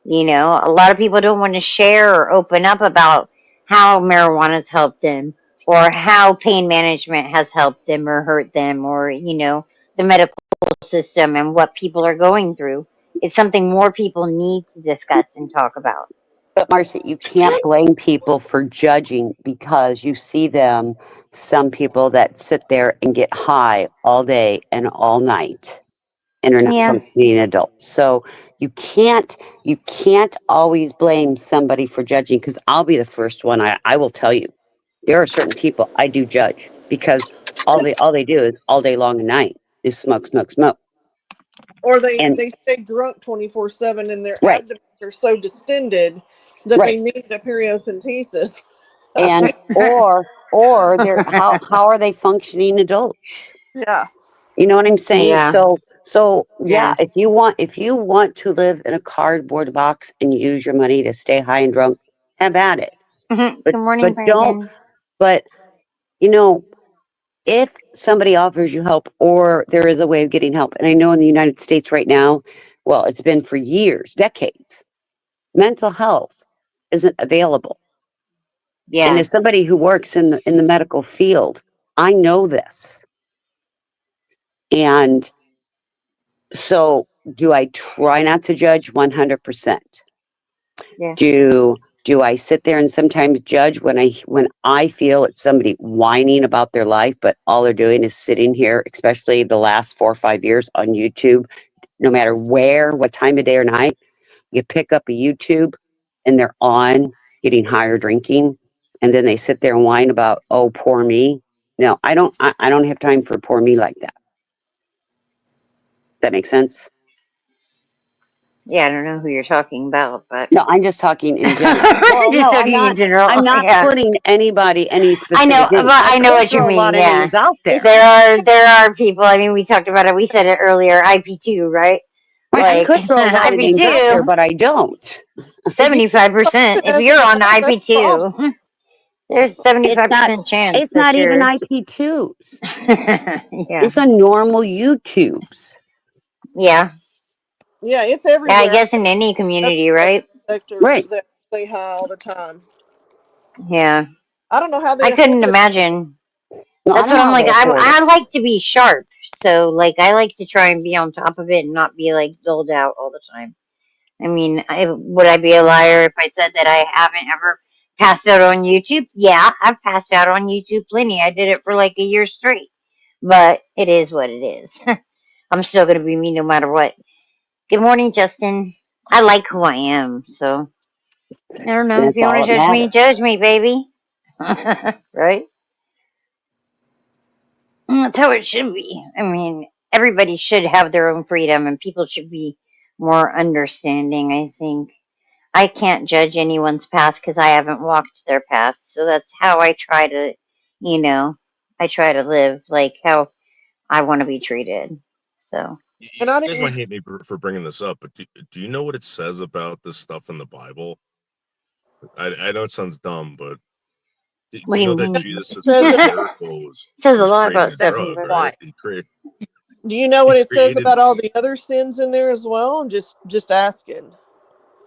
You know, a lot of people don't want to share or open up about how marijuana's helped them or how pain management has helped them or hurt them or, you know, the medical system and what people are going through. It's something more people need to discuss and talk about. But Marcy, you can't blame people for judging because you see them, some people that sit there and get high all day and all night and are not Yeah. functioning adults. So you can't always blame somebody for judging because I'll be the first one. I will tell you, there are certain people I do judge because all they do is all day long and night is smoke, smoke, smoke. Or they And stay drunk 24/7 and their right. abdomens are so distended that Right. they need the periocentesis. And or they're how are they functioning adults? Yeah. You know what I'm saying? Yeah. So Yeah. if you want to live in a cardboard box and use your money to stay high and drunk, have at it. Good But morning, don't Brandon. but you know, if somebody offers you help or there is a way of getting help, and I know in the United States right now, well, it's been for years, decades, mental health isn't available. Yeah. And as somebody who works in the medical field, I know this. And so do I try not to judge 100%? Yeah. Do I sit there and sometimes judge when I feel it's somebody whining about their life, but all they're doing is sitting here, especially the last 4 or 5 years on YouTube, no matter where, what time of day or night, you pick up a YouTube and they're on getting high or drinking, and then they sit there and whine about, oh, poor me. No, I don't have time for poor me like that. That makes sense? Yeah, I don't know who you're talking about, but No, I'm just talking in general. Well, just no, talking in general. I'm not Yeah. putting anybody any I specific know, names. but I know what you throw a mean. lot of Yeah, names out there. there are people. I mean, we talked about it. We said it earlier. IP2, right? Right, I Like could throw a lot of names out there, IP2, but I don't. 75%. If you're on IP2, there's 75% chance It's that not even you're. IP2s. Yeah. It's on normal YouTubes. Yeah. Yeah, it's Yeah, I everywhere. guess in any community, right? Sectors Right. that stay high all the time. Yeah. I don't know how they I couldn't afford it. imagine. No, I That's know what I'm how like. they afford it. I like to be sharp, so like I like to try and be on top of it and not be like dulled out all the time. I mean, would I be a liar if I said that I haven't ever passed out on YouTube? Yeah, I've passed out on YouTube plenty. I did it for like a year straight, but it is what it is. I'm still gonna be me no matter what. Good morning, Justin. I like who I am, so I don't know. If That's you all want that to matters. judge me, baby. Right? That's how it should be. I mean, everybody should have their own freedom, and people should be more understanding, I think. I can't judge anyone's path because I haven't walked their path. So that's how I try to, I try to live like how I want to be treated. So. And I You guys might didn't. hate me for bringing this up, but do you know what it says about this stuff in the Bible? I know it sounds dumb, but do What do you you know that mean? Jesus' Says first about, miracle was Says a lot creating about a stuff drug, in the right? Bible. do you know what He it says created. about all the other sins in there as well? Just asking.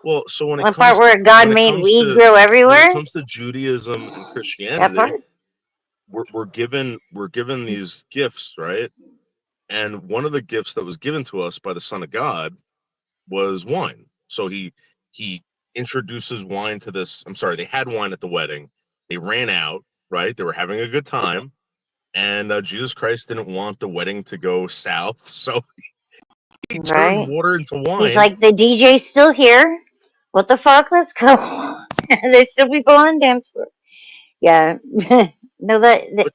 Well, so when it One part comes to where God made weed grow when it everywhere. comes to Judaism and That Christianity, part. we're given these gifts, right? And one of the gifts that was given to us by the Son of God was wine. So he introduces wine to this. I'm sorry, they had wine at the wedding. They ran out, right? They were having a good time, and Jesus Christ didn't want the wedding to go south, so he turned Right. water into He's wine. like, the DJ's still here. What the fuck? Let's go. There's still people on the dance floor. Yeah. No,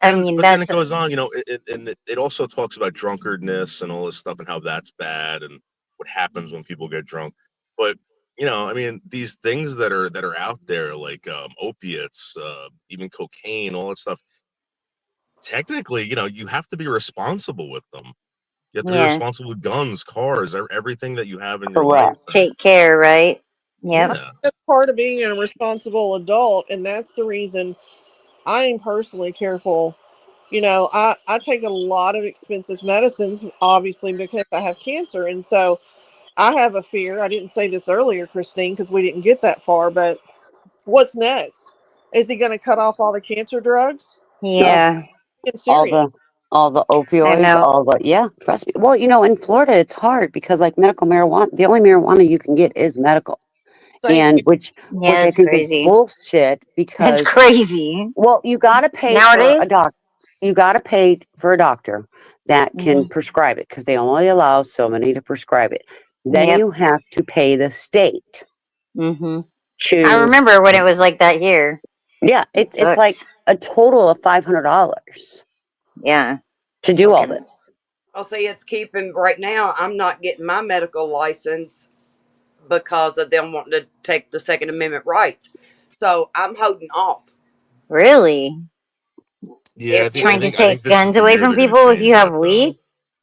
I mean, But then it that's goes on, it also talks about drunkardness and all this stuff and how that's bad and what happens when people get drunk. But I mean, these things that are out there, like opiates, even cocaine, all that stuff. Technically, you have to be responsible with them. You have to be yeah. responsible with guns, cars, everything that you have in your life. Correct. Take care, right? Yep. Yeah. That's part of being a responsible adult, and that's the reason I am personally careful. I take a lot of expensive medicines, obviously, because I have cancer. And so I have a fear. I didn't say this earlier, Christine, because we didn't get that far, but what's next? Is he going to cut off all the cancer drugs? Yeah. It's serious. All the I opioids, know. trust me. Well, in Florida it's hard because like medical marijuana, the only marijuana you can get is medical. Thank And you. which Yeah, I that's think is crazy. bullshit That's because crazy. well, you gotta pay for Nowadays. a doc. You gotta pay for a doctor that can Mhm. prescribe it because they only allow so many to prescribe it. Then Yep. you have to pay the state Mhm. I to remember when it was like that here. yeah. It's Sucks. like a total of $500 Yeah. to do all this. I'll say it's keeping right now. I'm not getting my medical license because of them wanting to take the Second Amendment rights. So I'm holding off. Really? Yeah, If Trying to I think take this is guns the away year from they're gonna people if you change have that, though. weed?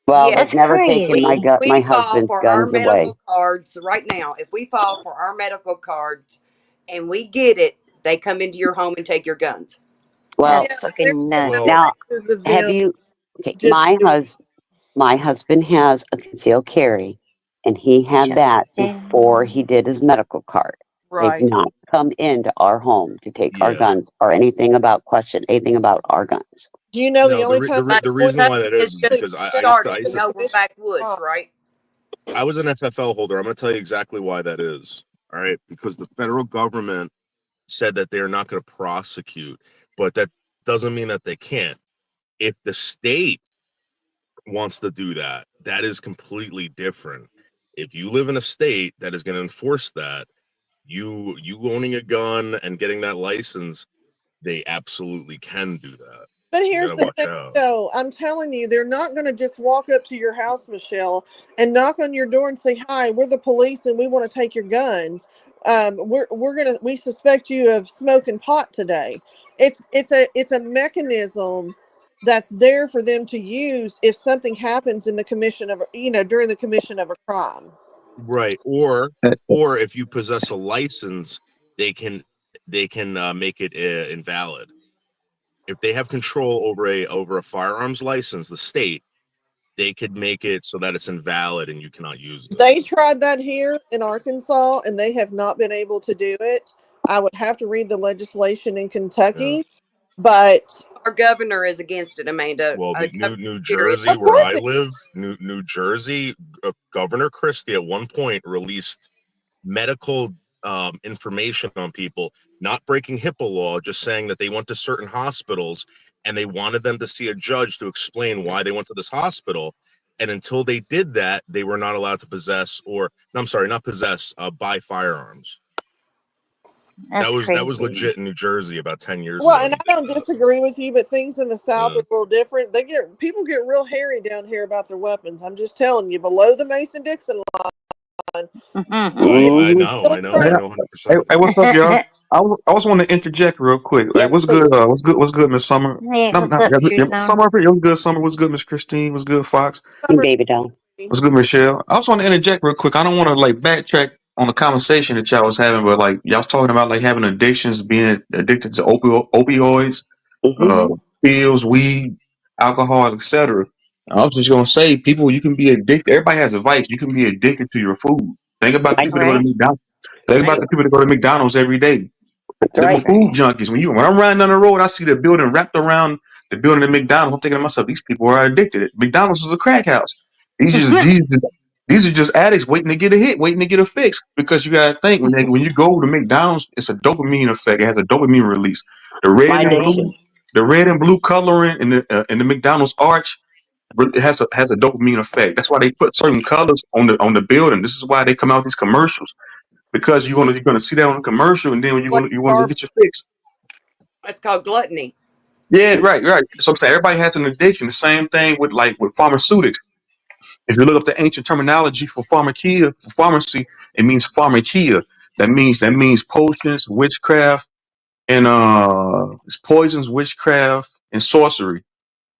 Well, Yes, they've That's never crazy. taken my we file husband's for our guns away. medical cards right now. If we file for our medical cards and we get it, they come into your home and take your guns. Well, Yeah, Fucking there's nuts. enough now cases of have them you? Okay, just doing. my husband has a concealed carry, and he had that Justin. before he did his medical card. They've Right. not come into our home to take our Yeah. guns or anything about anything about our guns. Do you know the No, only time the they're reason going why that It's is just because I used to started. You know, we're backwoods, right? I was an FFL holder. I'm going to tell you exactly why that is. All right, because the federal government said that they're not going to prosecute, but that doesn't mean that they can't. If the state wants to do that, that is completely different. If you live in a state that is going to enforce that, you owning a gun and getting that license, they absolutely can do that. But You here's gotta the watch thing, out. though. I'm telling you, they're not going to just walk up to your house, Michelle, and knock on your door and say, "Hi, we're the police, and we want to take your guns. We suspect you of smoking pot today." It's a mechanism that's there for them to use if something happens in the commission of during the commission of a crime. Right, or if you possess a license, they can make it invalid. If they have control over a firearms license, the state, they could make it so that it's invalid and you cannot use it. They tried that here in Arkansas, and they have not been able to do it. I would have to read the legislation in Kentucky, but our governor is against it, Amanda. Well, New Serious. Jersey, where I live, New Jersey, Governor Christie at one point released medical information on people not breaking HIPAA law, just saying that they went to certain hospitals and they wanted them to see a judge to explain why they went to this hospital. And until they did that, they were not allowed to buy firearms. That was legit in New Jersey about 10 years ago. Well, and I don't disagree with you, but things in the South are a little different. People get real hairy down here about their weapons. I'm just telling you, below the Mason-Dixon line. I know, 100%. Hey, what's up, y'all? I just want to interject real quick. Like, what's good? What's good, Miss Summer? Summer, it was good. Summer, what's good, Miss Christine? What's good, Fox? Baby doll. What's good, Michelle? I just want to interject real quick. I don't want to like backtrack on the conversation that y'all was having, but like y'all was talking about like having addictions, being addicted to opioids, pills, weed, alcohol, etc. I was just gonna say, people, you can be addicted. Everybody has a vice. You can be addicted to your food. Think about the people that go to McDonald's. Think about the people that go to McDonald's every day. They're food junkies. When I'm riding down the road, I see the building wrapped around the building at McDonald's. I'm thinking to myself, these people are addicted. McDonald's is a crack house. These are just addicts waiting to get a hit, waiting to get a fix. Because you gotta think when you go to McDonald's, it's a dopamine effect. It has a dopamine release. The red and blue coloring in the McDonald's arch. It has a dopamine effect. That's why they put certain colors on the building. This is why they come out with these commercials, because you're gonna see that on the commercial, and then when you want to get your fix. It's called gluttony. Yeah, right. So I'm saying everybody has an addiction. The same thing with pharmaceutics. If you look up the ancient terminology for pharmacia, for pharmacy, it means pharmacia. That means potions, witchcraft, and it's poisons, witchcraft, and sorcery.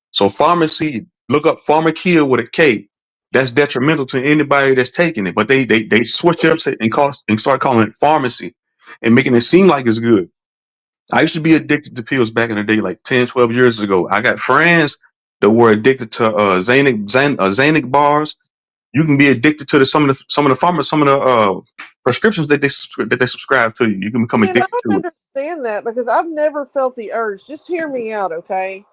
So pharmacy, look up pharmacia with a K. That's detrimental to anybody that's taking it. But they switch it up and start calling it pharmacy and making it seem like it's good. I used to be addicted to pills back in the day, like 10, 12 years ago. I got friends that were addicted to Xanax bars. You can be addicted to some of the prescriptions that they subscribe to you. You can become Man, I addicted don't to it. understand that because I've never felt the urge. Just hear me out, okay?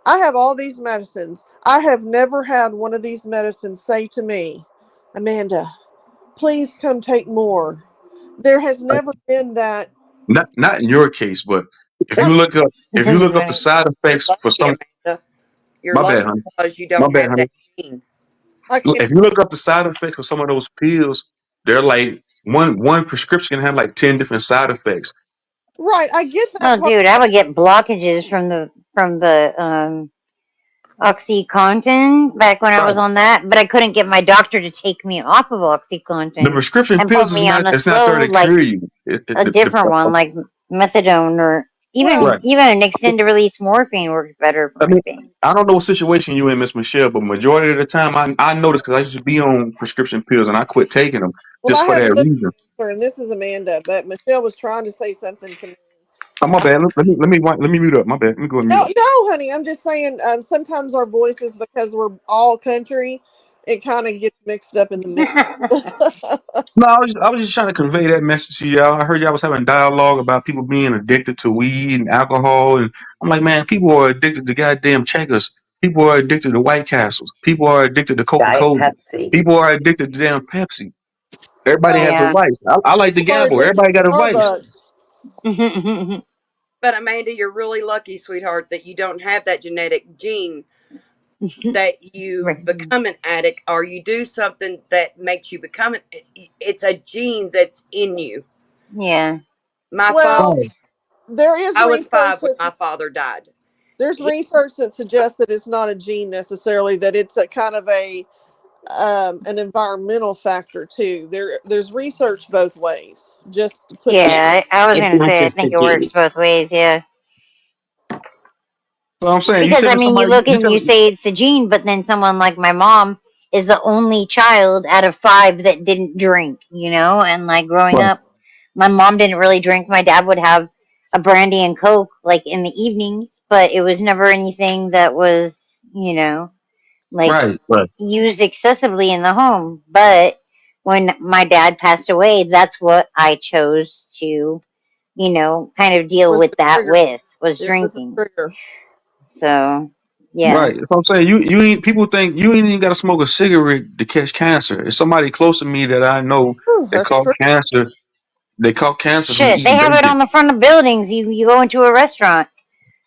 I have all these medicines. I have never had one of these medicines say to me, "Amanda, please come take more." There has never been that. Not in your case, but if you look up the side effects for some, You're my bad, lucky honey. because you My don't bad, have honey. that gene. If you look up the side effects for some of those pills, they're like one prescription can have like 10 different side effects. Right, I get that. Oh, dude, I would get blockages from the OxyContin back when I was on that, but I couldn't get my doctor to take me off of OxyContin. The prescription and pills put me on a it's not slow, there to like cure you. a different one, like methadone or even an extended release morphine works better for my pain. I don't know what situation you in, Miss Michelle, but majority of the time I noticed because I used to be on prescription pills and I quit taking them just for I have that another reason. answer, and this is Amanda, but Michelle was trying to say something to me. Oh, my bad. Let me mute up. My bad. Let me go and mute up. No, honey, I'm just saying. Sometimes our voices, because we're all country, it kind of gets mixed up in the mix. No, I was just trying to convey that message to y'all. I heard y'all was having dialogue about people being addicted to weed and alcohol, and I'm like, man, people are addicted to goddamn checkers. People are addicted to White Castles. People are addicted to Coca Diet Cola. Pepsi. People are addicted to damn Pepsi. Everybody Well, has a Yeah. vice. I like to people are gamble. addicted Everybody got a to vice. Starbucks. But Amanda, you're really lucky, sweetheart, that you don't have that genetic gene that you become an addict or you do something that makes you become an. It's a gene that's in you. Yeah. My father. Well, there is I was research 5 when my that father died. there's research that suggests that it's not a gene necessarily, that it's a kind of a an environmental factor too. There's research both ways. Just to put that. Yeah, I was It's gonna not say I just a think it works gene. both ways. Yeah. So I'm saying, you Because I telling mean, you somebody, look you and you telling, say it's a gene, but then someone like my mom is the only child out of 5 that didn't drink, and like growing right, up, my mom didn't really drink. My dad would have a brandy and coke like in the evenings, but it was never anything that was, like right. used excessively in the home. But when my dad passed away, that's what I chose to, kind of deal Was with the that trigger. with was It was the drinking. trigger. So, yeah. Right. That's what I'm saying. You ain't people think you ain't even gotta smoke a cigarette to catch cancer. It's somebody close to me that I know Whew, that that's caught true. cancer. They caught cancer from Shit, they eating have it bacon. on the front of buildings. You go into a restaurant.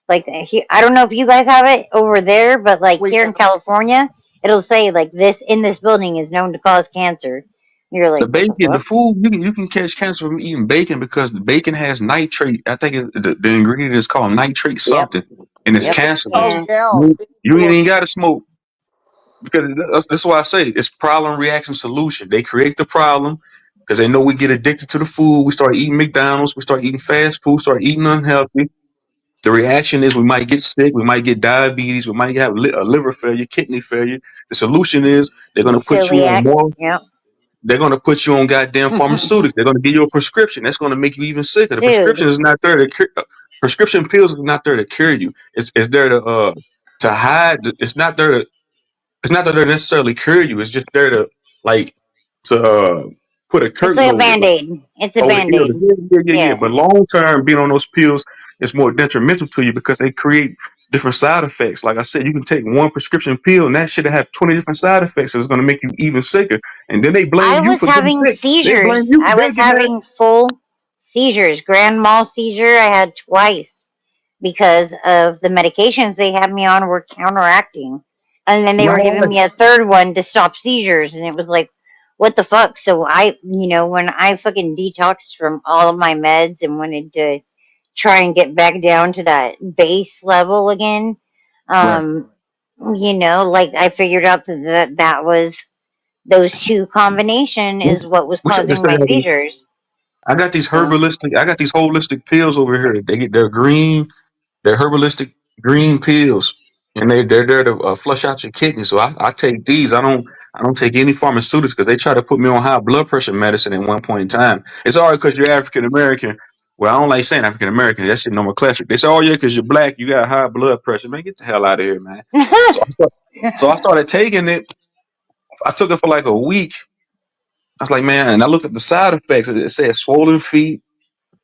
Like, I don't know if you guys have it over there, but like We here in don't. California, it'll say like this in this building is known to cause cancer. You're The like, what the bacon, the fuck? food, you can catch cancer from eating bacon because the bacon has nitrate. I think the ingredient is called nitrate Yep. something, and it's Yep. It cancerous. causes Yeah. gout. You ain't even gotta smoke because that's why I say it's problem reaction solution. They create the problem because they know we get addicted to the food. We start eating McDonald's. We start eating fast food. Start eating unhealthy. The reaction is we might get sick, we might get diabetes, we might have a liver failure, kidney failure. The solution is they're going to put you on Celiac. more. Yep. They're going to put you on goddamn pharmaceutics. They're going to give you a prescription. That's going to make you even sicker. The Dude, prescription is not there to cure. Prescription pills are not there to cure you. It's there to hide. It's not that they're necessarily cure you. It's just there to like to put a it's curtain like a over it. Like, band-aid. It's a over the illness. band-aid. Yeah. Yeah. But long term, being on those pills is more detrimental to you because they create different side effects. Like I said, you can take one prescription pill and that shit have 20 different side effects. So it's going to make you even sicker. And then they blame I you was for getting having sick. They blame seizures. you. I They'll was get mad. having full seizures. Grand mal seizure I had twice because of the medications they had me on were counteracting. And then they were giving Right. me a third one to stop seizures, and it was like, what the fuck? So when I fucking detoxed from all of my meds and wanted to try and get back down to that base level again, Right. like I figured out that was those two combination is what was We should have causing my said seizures. I got these So, holistic pills over here. They're green. They're herbalistic green pills, and they're there to flush out your kidneys. So I take these. I don't take any pharmaceuticals because they try to put me on high blood pressure medicine at one point in time. It's all right because you're African American. Well, I don't like saying African American. That shit nomenclature. They say, oh yeah, because you're black, you got high blood pressure. Man, get the hell out of here, man. So I started taking it. I took it for like a week. I was like, man, and I looked at the side effects. It said swollen feet,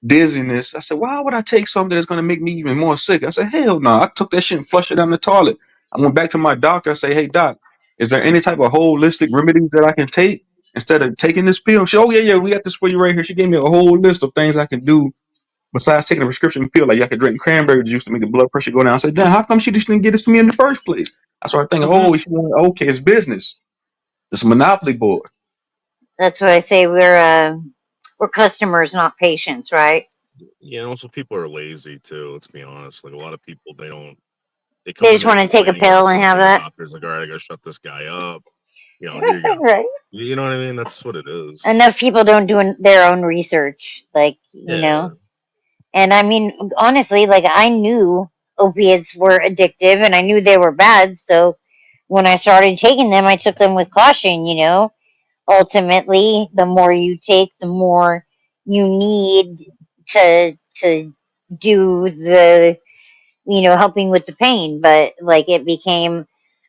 dizziness. I said, why would I take something that's going to make me even more sick? I said, hell no. I took that shit and flushed it down the toilet. I went back to my doctor. I say, hey, doc, is there any type of holistic remedies that I can take instead of taking this pill? She, oh, yeah, we got this for you right here. She gave me a whole list of things I can do besides taking a prescription pill. Like, I could drink cranberry juice to make the blood pressure go down. I said, damn, how come she just didn't get this to me in the first place? I started thinking, oh, she wanted, okay, it's business. It's a monopoly board. that's what I say. We're customers, not patients, right? Yeah, and also people are lazy too. Let's be honest. Like a lot of people, they come They in just there want to take a complaining about pill and have something. The that. doctor's like, all right, I gotta shut this guy up. Here you go. Right. You know what I mean? That's what it is. Enough people don't do their own research, like, Yeah. And I mean, honestly, like I knew opiates were addictive and I knew they were bad. So when I started taking them, I took them with caution, Ultimately, the more you take, the more you need to do the, helping with the pain. But like it became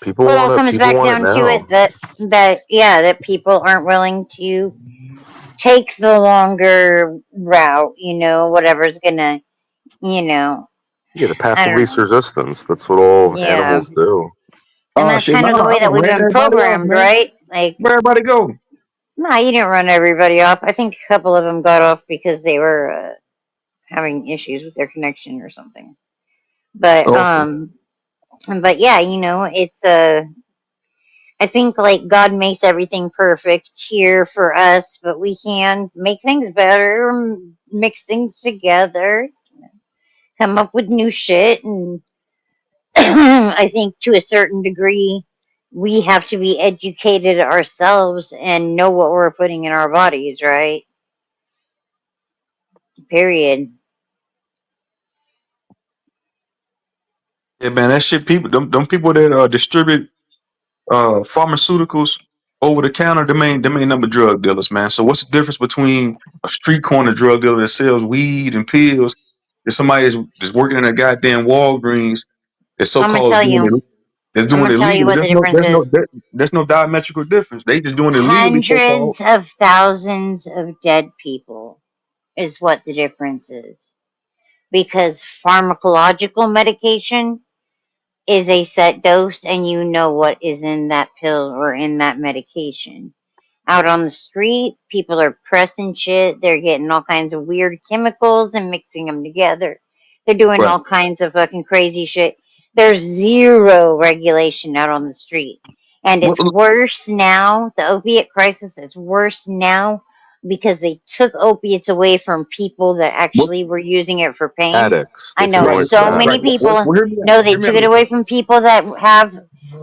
People Well, it all want it. comes People back want it down to now. it that people aren't willing to take the longer route, whatever's gonna, Yeah, the path I of don't least know. resistance. That's what all Yeah. animals do. And Oh that's shit, kind no, of the I way that done we've ran been everybody off, programmed, man. right? Like, Where everybody go? no, you didn't run everybody off. I think a couple of them got off because they were having issues with their connection or something. But Okay. yeah, it's I think like God makes everything perfect here for us, but we can make things better, mix things together, come up with new shit, and I think to a certain degree, we have to be educated ourselves and know what we're putting in our bodies, right? Period. Yeah, man, that shit. People, them people that distribute pharmaceuticals over the counter, them ain't number drug dealers, man. So what's the difference between a street corner drug dealer that sells weed and pills and somebody that's working in a goddamn Walgreens that's so I'm gonna called tell you. I'm doing gonna it tell you legally? what the difference is. There's no diametrical difference. They just doing it legally, so called. Hundreds of thousands of dead people is what the difference is. Because pharmacological medication is a set dose and you know what is in that pill or in that medication. Out on the street, people are pressing shit. They're getting all kinds of weird chemicals and mixing them together. They're doing Right. all kinds of fucking crazy shit. There's zero regulation out on the street. And it's worse now. The opiate crisis is worse now because they took opiates away from people that actually were using it for pain. Addicts. I They took know them away from so many addicts. people. hear me out. No, they Hear me took out. it away from people that have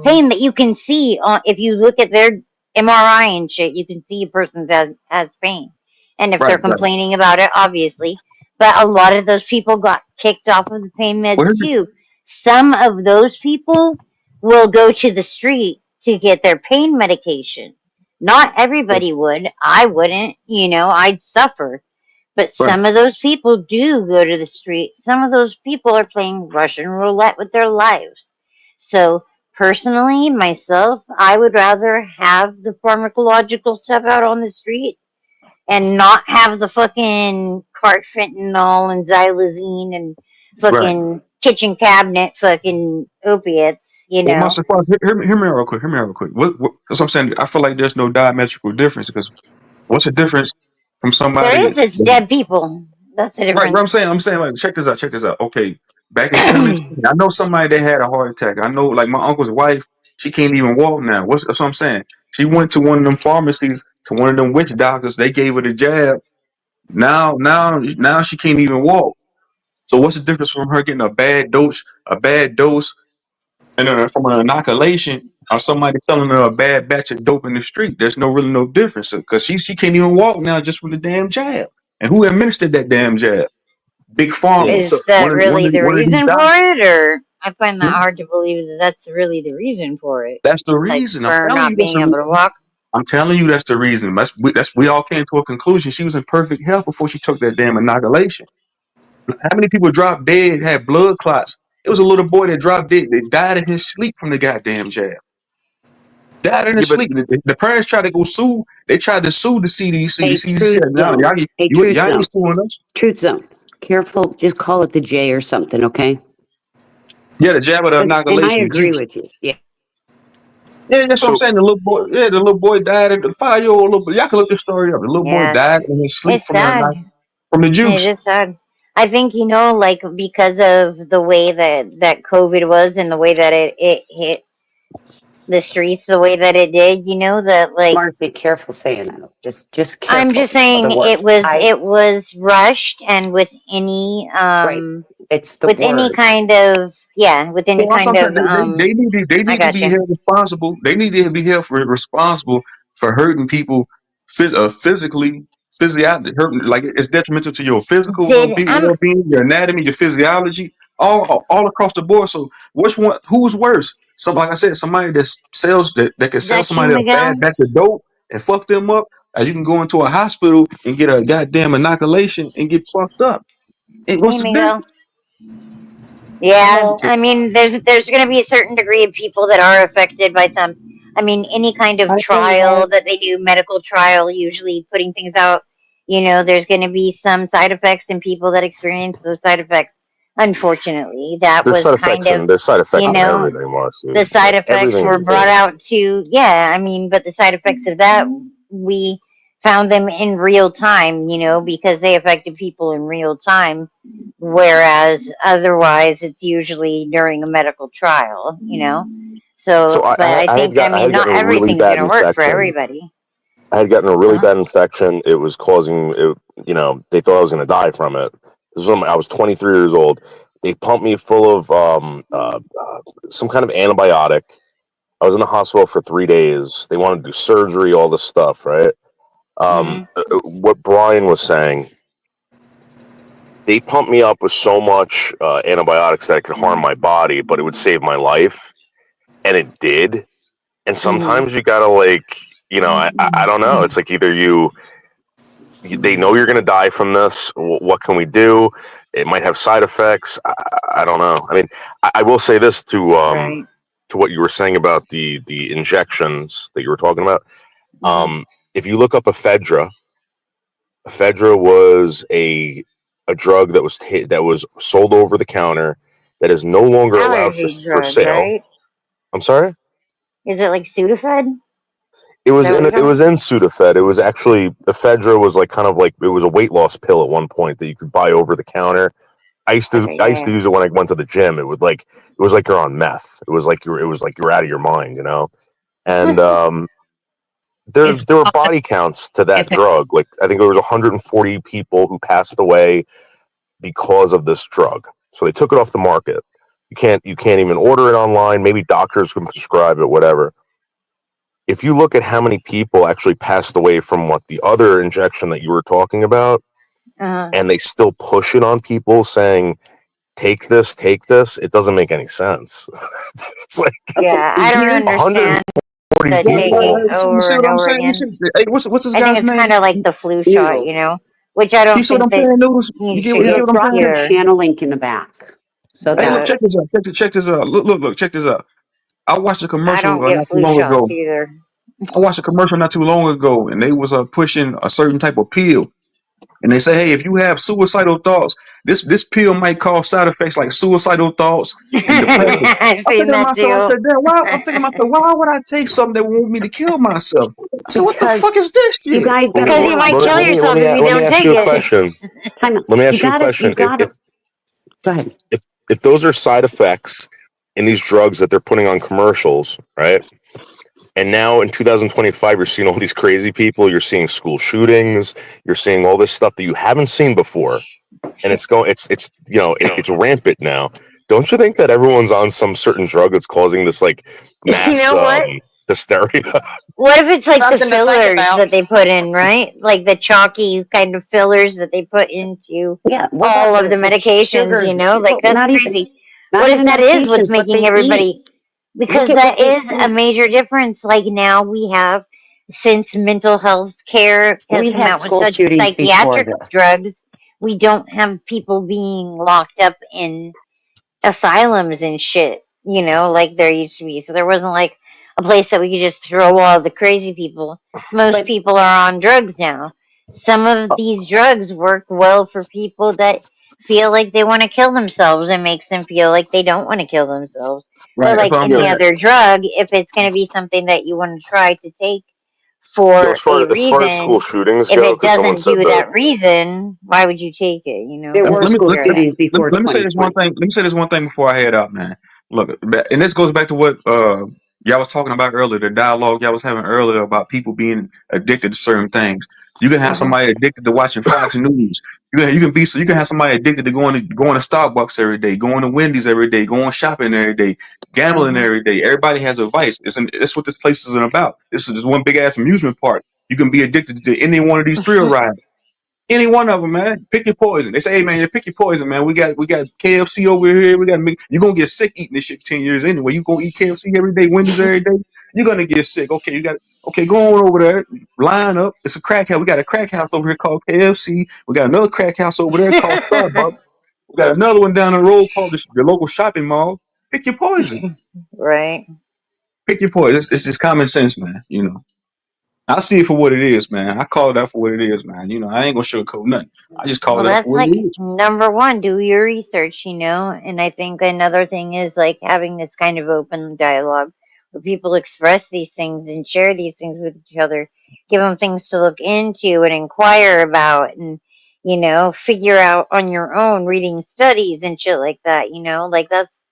pain that you can see if you look at their MRI and shit. You can see a person has pain, and if they're Right, right. complaining about it, obviously. But a lot of those people got kicked off of the pain meds too. Some of those people will go to the street to get their pain medication. Not everybody would. I wouldn't. I'd suffer. But some of those people do go to the street. Some of those people are playing Russian roulette with their lives. So, personally, myself, I would rather have the pharmacological stuff out on the street and not have the fucking cart fentanyl and xylazine and Right. fucking kitchen cabinet fucking opiates, Well, my surprise. Hear me out real quick. Hear me out real quick. That's what I'm saying. I feel like there's no diametrical difference because what's the difference from There somebody? is, it's dead people. That's the Right, difference. I'm saying, like, check this out. Okay, back in 2010, I know somebody that had a heart attack. I know, like, my uncle's wife, she can't even walk now. That's what I'm saying. She went to one of them pharmacies, to one of them witch doctors. They gave her the jab. Now she can't even walk. So what's the difference from her getting a bad dose, and from an inoculation, or somebody telling her a bad batch of dope in the street? There's really no difference because she can't even walk now just with the damn jab. And who administered that damn jab? Big Pharma. Is that really the One of these reason for doctors. it, or I find that hard to believe that that's really the reason for it? That's the Like reason. I'm for telling not you that's being the able to reason. walk. I'm telling you that's the reason. We all came to a conclusion. She was in perfect health before she took that damn inoculation. How many people dropped dead, had blood clots? It was a little boy that dropped dead. They died in his sleep from the goddamn jab. Died in Yeah, his but sleep. The parents tried to go sue. They tried to sue the CDC. The Hey, CDC Truth said, "No, Zone. Hey, Truth y'all Zone. ain't suing us." Truth Zone. Careful. Just call it the J or something, okay? Yeah, the jab of the And I inoculation, the agree juice. with you. Yeah. Yeah, that's what I'm saying. The little boy died. The 5-year-old little boy. Y'all can look this story up. The little boy Yes, died in his sleep it's sad. from the It juice. is sad. I think like because of the way that COVID was and the way that it hit the streets the way that it did, that like. Marcy, careful saying that. Just careful. I'm just saying Other words. it was rushed, and with any It's the with any word. kind of with any Well, that's kind what I'm of saying. They need I to be gotcha. held responsible. They need to be held responsible for hurting people physically, hurting, like it's detrimental to your physical well-being, your anatomy, your physiology, all across the board. So who's worse? Like I said, somebody that can sell Got you, somebody a Miguel? bad batch of dope and fuck them up, or you can go into a hospital and get a goddamn inoculation and get fucked up. And what's Hey, the Miguel. difference? Yeah, I mean, there's going to be a certain degree of people that are affected by some. I mean, any kind of trial that they do, medical trial, usually putting things out, there's going to be some side effects in people that experience those side effects. Unfortunately, that There's was side kind effects of, and there's side effects you in know, everything, Marcy. the side effects Everything were you brought do. out to, yeah, I mean, but the side effects of that, we found them in real time, because they affected people in real time. Whereas otherwise, it's usually during a medical trial, So So, I, but I I I had think, I got I mean, had not gotten a really everything's going bad to work for infection. everybody. I had gotten a really Huh? bad infection. It was causing it. They thought I was going to die from it. This was when I was 23 years old. They pumped me full of some kind of antibiotic. I was in the hospital for 3 days. They wanted to do surgery, all this stuff, right? Hmm. What Brian was saying, they pumped me up with so much antibiotics that it could harm my body, but it would save my life, and it did. And Hmm. sometimes you gotta I don't know. It's like either they know you're gonna die from this. What can we do? It might have side effects. I don't know. I mean, I will say this Right. to what you were saying about the injections that you were talking about. Hmm. If you look up ephedra was a drug that that was sold over the counter that is no longer allowed Allergy for drug, sale. right? I'm sorry. Is it like Sudafed? Is It was that what in you're it talking was in Sudafed. It was actually ephedra was like kind of like it was a weight loss pill at one point that you could buy over the counter. Okay, I yeah, used to use it when I went to the gym. It was like you're on meth. It was like you're out of your mind, And there were body counts to that drug. Like I think there was 140 people who passed away because of this drug. So they took it off the market. You can't even order it online. Maybe doctors can prescribe it, whatever. If you look at how many people actually passed away from what the other injection that you were talking about, yeah. and they still push it on people saying, take this, it doesn't make any sense. It's like Yeah, I don't understand 140 the people. taking over and over again. Hey, what's this I think guy's it's name? kind of like the flu shot, Noodles. which I You don't see what think I'm that saying, Noodles? you You should get It'll get what I'm drop saying? your either. channel link in the back. So Hey, look, that check this out. Check this out. Look, check this out. I watched a I commercial don't get not too flu long shots ago. either. I watched a commercial not too long ago, and they was pushing a certain type of pill. And they say, hey, if you have suicidal thoughts, this pill might cause side effects like suicidal thoughts and depression. I've I'm seen thinking to that myself, I too. said, damn, why would I take something that want me to kill myself? I said, what the because fuck is this you shit? guys gotta Because you might realize kill something. yourself if you Let me don't ask take you a it. question. Time out. Let me ask you a You question. gotta go ahead. If those are side effects in these drugs that they're putting on commercials, right? And now in 2025, you're seeing all these crazy people. You're seeing school shootings. You're seeing all this stuff that you haven't seen before, and it's rampant now. Don't you think that everyone's on some certain drug that's causing this like You mass know what? hysteria? What if it's like the Something to think fillers about. that they put in, right? Like the chalky kind of fillers that they put into Yeah. What all about of the the medications, sugars? Like Well, that's crazy. not What if even that is what's medications, what making they eat. everybody? Because Look at what that they is a eat. major difference. Like now we have, since mental health care has We've come had out with school such shootings before psychiatric this. drugs, we don't have people being locked up in asylums and shit, like there used to be. So there wasn't like a place that we could just throw all the crazy people. Most people are on drugs now. Some of these drugs work well for people that feel like they want to kill themselves and makes them feel like they don't want to kill themselves. Right. But That's like what I'm any saying. other drug, if it's going to be something that you want to try to take Yo, for a as far as school reason, shootings if go, it because someone doesn't said do that. that reason, why would you take it? There Let's were be school clear on that. shootings before Let me say this one 2020. thing. Let me say this one thing before I head out, man. Look, and this goes back to what y'all was talking about earlier, the dialogue y'all was having earlier about people being addicted to certain things. You can have somebody addicted to watching Fox News. You can have somebody addicted to going to Starbucks every day, going to Wendy's every day, going shopping every day, gambling every day. Everybody has a vice. It's what this place isn't about. This is just one big ass amusement park. You can be addicted to any one of these thrill rides. Any one of them, man. Pick your poison. They say, hey, man, you pick your poison, man. We got KFC over here. You're going to get sick eating this shit for 10 years anyway. You going to eat KFC every day, Wendy's every day. You're going to get sick. Okay, go on over there. Line up. It's a crack house. We got a crack house over here called KFC. We got another crack house over there called Starbucks. We got another one down the road called the local shopping mall. Pick your poison. Right. Pick your poison. It's just common sense, man. You know. I see it for what it is, man. I call it out for what it is, man. You know, I ain't gonna sugarcoat nothing. I just call Well, it out for that's what it like is. number one, do your research, you know? And I think another thing is like having this kind of open dialogue where people express these things and share these things with each other, give them things to look into and inquire about and, you know, figure out on your own, reading studies and shit like that, you know? Like that's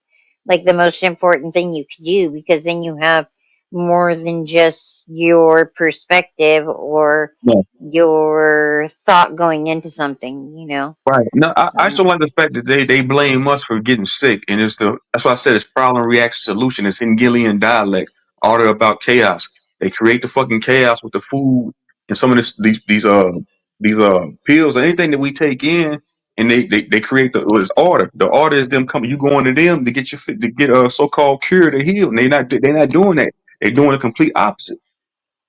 like the most important thing you can do because then you have more than just your perspective or Yeah. your thought going into something, you know. Right. No, I So still like the fact that they blame us for getting sick, and that's why I said it's problem, reaction, solution. It's Hegelian dialect, order about chaos. They create the fucking chaos with the food and some of these pills or anything that we take in, and they create this order. The order is them coming. You going to them to get to get a so-called cure to heal. And they not doing that. They're doing the complete opposite.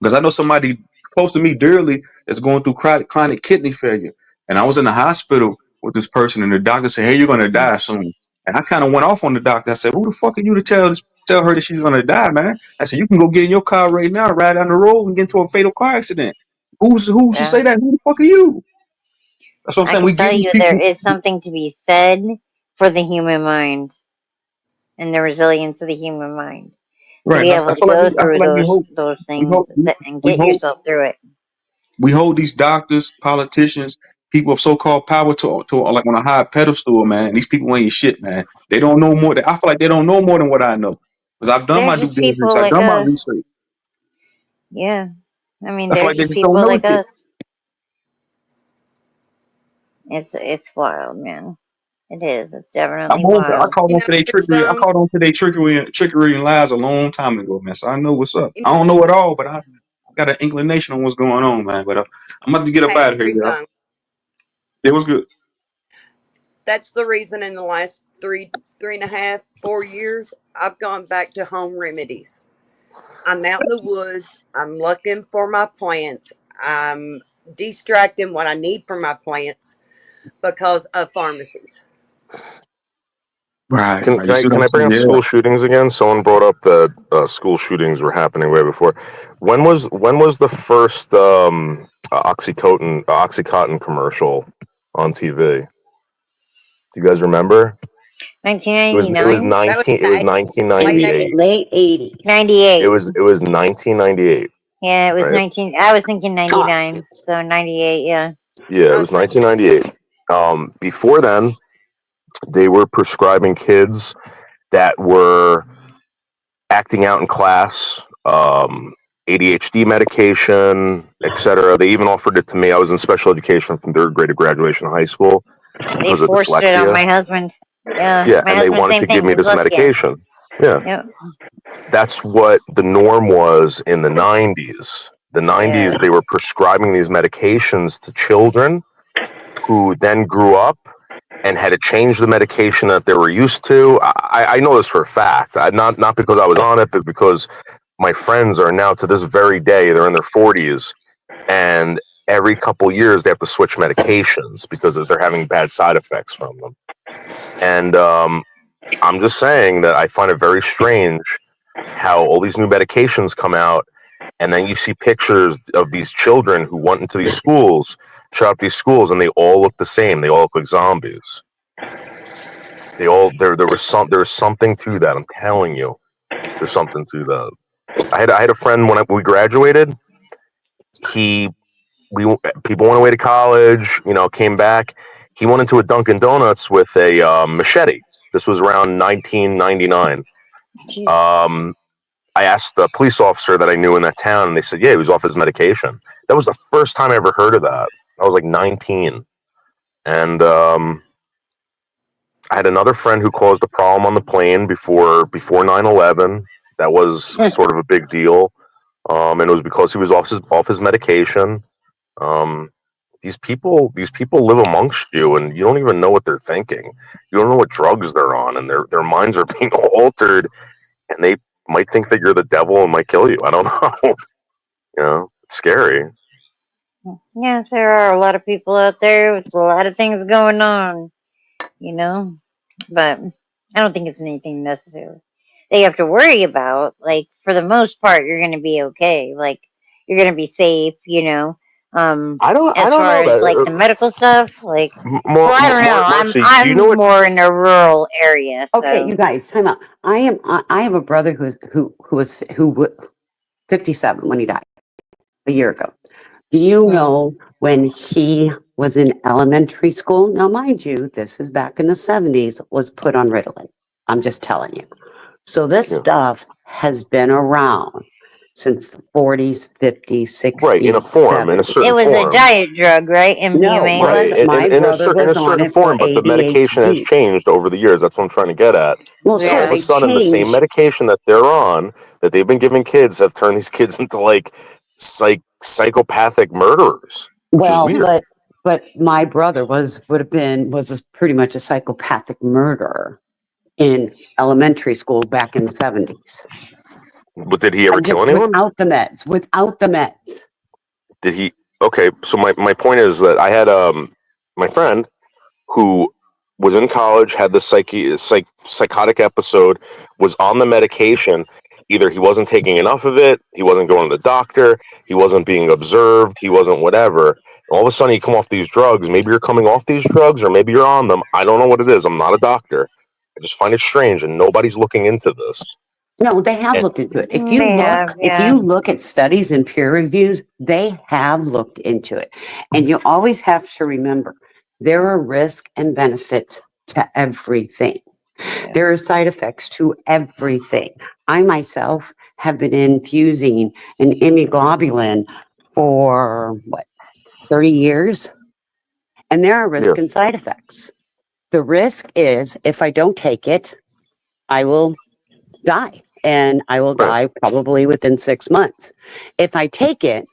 Because I know somebody close to me dearly is going through chronic kidney failure. And I was in the hospital with this person, and the doctor said, "Hey, you're going to die soon." And I kind of went off on the doctor. I said, "Who the fuck are you to tell her that she's going to die, man?" I said, "You can go get in your car right now, ride down the road, and get into a fatal car accident." Who should say yeah. that? Who the fuck are you? That's what I'm I saying. can We give tell these you there people is something to be said for the human mind and the resilience of the human mind. To right. be I able to feel like go I feel through like those we things hope we, and we get hope yourself through it. we hold these doctors, politicians, people of so-called power to like on a high pedestal, man. These people ain't shit, man. They don't know more. I feel like they don't know more than what I know because I've done They're my due just diligence. people I've like done my us. research. Yeah. I mean, I feel they're like they just just don't people know like shit. us. It's wild, man. It is. It's I'm definitely on. I wild. called You on know, to their True trickery. I Stone. called on to their trickery and lies a long time ago, man. So I know what's up. You I know, don't know it all, but I got an inclination on what's going on, man. But I'm about to get up hey, out of here, True y'all. Stone. It was good. That's the reason in the last 3.5, 4 years, I've gone back to home remedies. I'm out in the woods. I'm looking for my plants. I'm distracting what I need for my plants because of pharmacies. Right, Can right. You can I see what can I'm I bring saying? up Yeah. school shootings again? Someone brought up that school shootings were happening way before. When was the first Oxycontin commercial on TV? Do you guys remember? It was 1999? That was 19 it in was the late 80s. 1998. Late 80s. 98. It was 1998, Yeah, it was right? 19. I was thinking Oh, 99. So 98, yeah. Yeah, it Oh, was it's 1998. 1998. Before then, they were prescribing kids that were acting out in class, ADHD medication, etc. They even offered it to me. I was in special education from third grade to graduation of high school They because of forced it on dyslexia. my husband. Yeah, Yeah, my and they husband, wanted same to give thing, me this dyslexia. medication. Yeah, Yep. that's what the norm was in the 90s. The 90s, Yeah. they were prescribing these medications to children who then grew up and had to change the medication that they were used to. I know this for a fact. Not because I was on it, but because my friends are now to this very day, they're in their 40s, and every couple years they have to switch medications because they're having bad side effects from them. And I'm just saying that I find it very strange how all these new medications come out, and then you see pictures of these children who went into these schools, shot up these schools, and they all look the same. They all look like zombies. There was something to that. I'm telling you, there's something to that. I had a friend when we graduated. People went away to college. Came back. He went into a Dunkin' Donuts with a machete. This was around 1999. I asked the police officer that I knew in that town, and they said, "Yeah, he was off his medication." That was the first time I ever heard of that. I was like 19, and I had another friend who caused a problem on the plane before 9/11. That was sort of a big deal, and it was because he was off his medication. These people live amongst you, and you don't even know what they're thinking. You don't know what drugs they're on, and their minds are being altered, and they might think that you're the devil and might kill you. I don't know. It's scary. Yes, there are a lot of people out there with a lot of things going on. you know. But I don't think it's anything necessary they have to worry about. Like, for the most part, you're going to be okay. Like, you're going to be safe, you know. I don't As far know as like that the medical stuff, like, more, well, I don't know. Marcy, do you know I'm what? more in a rural area, Okay, you so guys, time out. I have a brother who was 57 when he died a year ago. Do you know when he was in elementary school? Now, mind you, this is back in the 70s, was put on Ritalin. I'm just telling you. So this stuff has been around since the 40s, 50s, 60s, Right, in a form, in a 70s. certain it was a form. diet drug, right? No, MDMA Right, was. my in a brother certain was on it for form, but the medication has ADHD. changed over the years. That's what I'm trying to get at. Well, So sure, all of a they sudden, the same changed. medication that they're on, that they've been giving kids, have turned these kids into like psychopathic murderers, which is Well, weird. but my brother was pretty much a psychopathic murderer in elementary school back in the 70s. But did he ever kill Just anyone? without the meds. Did he? Okay, so my point is that I had my friend who was in college, had this psychotic episode, was on the medication. Either he wasn't taking enough of it, he wasn't going to the doctor, he wasn't being observed, he wasn't whatever. All of a sudden, you come off these drugs. Maybe you're coming off these drugs, or maybe you're on them. I don't know what it is. I'm not a doctor. I just find it strange, and nobody's looking into this. No, they have And looked into it. If They have, yeah. you look at studies and peer reviews, they have looked into it. And you always have to remember there are risks and benefits to everything. There are side effects to everything. I myself have been infusing an immunoglobulin for 30 years, and there are risks and side effects. The risk is if I don't take it, I will die, and I will die probably within 6 months. If I take it,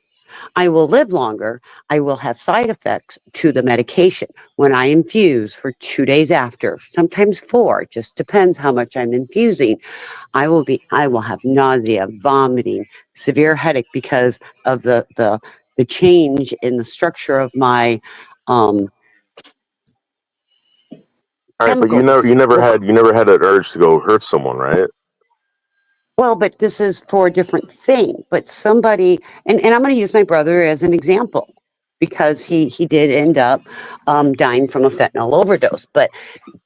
I will live longer. I will have side effects to the medication. When I infuse for 2 days after, sometimes 4, just depends how much I'm infusing, I will have nausea, vomiting, severe headache because of the change in the structure of my all right, but chemicals. you never had an urge to go hurt someone, right? Well, but this is for a different thing. But somebody, and I'm going to use my brother as an example because he did end up dying from a fentanyl overdose. But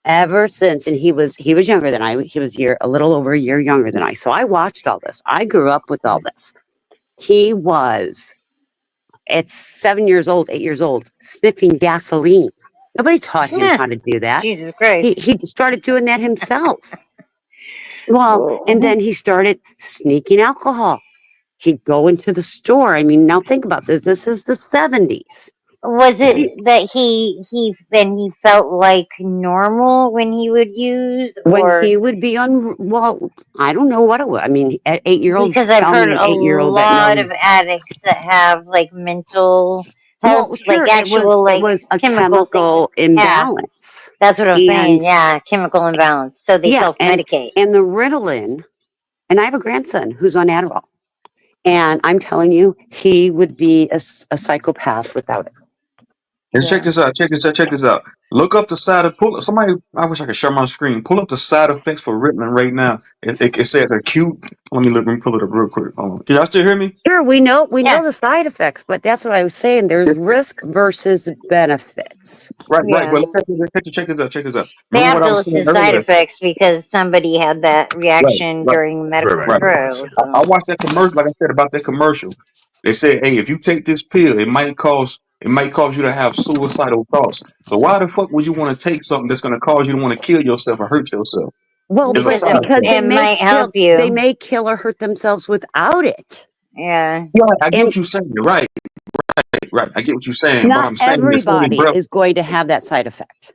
ever since, and he was younger than I, he was a little over a year younger than I. So I watched all this. I grew up with all this. He was at 7 years old, 8 years old, sniffing gasoline. Nobody taught him how to do that. Jesus Christ. He started doing that himself. Well, and then he started sneaking alcohol. He'd go into the store. I mean, now think about this. This is the 70s. Was it that he felt like normal when he would use, When or he would be on, well, I don't know what it was. I mean, at 8-year-olds, because I've tell me heard an a 8-year-old that lot knows. of addicts that have like mental health, Well, sure, like actual it like was a chemical chemical things. Yeah, imbalance. that's what I'm saying. And Yeah, chemical imbalance. So they self-medicate. and the Ritalin, and I have a grandson who's on Adderall. And I'm telling you, he would be a psychopath without it. And check this out. Look up the somebody, I wish I could share my screen. Pull up the side effects for Ritalin right now. It says acute. Let me pull it up real quick. Can y'all still hear me? Sure, we know the side effects, but that's what I was saying. There's risk versus benefits. Right. Well, check this out. They Remember have what I to was list saying the side earlier? effects because somebody had that reaction during medical trial. I watched that commercial, like I said, about that commercial. They said, hey, if you take this pill, it might cause you to have suicidal thoughts. So why the fuck would you want to take something that's going to cause you to want to kill yourself or hurt yourself? Well, It's a because side effect. they may might help you. They may kill or hurt themselves without it. Yeah. I get what you're saying. Right. I get what you're saying. But Not I'm saying everybody is going to have that side effect.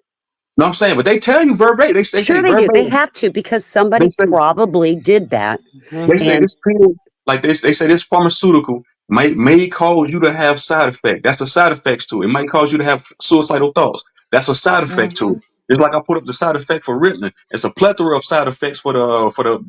No, I'm saying, but they tell you verbatim. They say Sure, they do. They have to because somebody probably did that. They say this pill, like they say this pharmaceutical may cause you to have side effect. That's a side effects to it. It might cause you to have suicidal thoughts. That's a side effect to it. Just like I put up the side effect for Ritalin. It's a plethora of side effects for the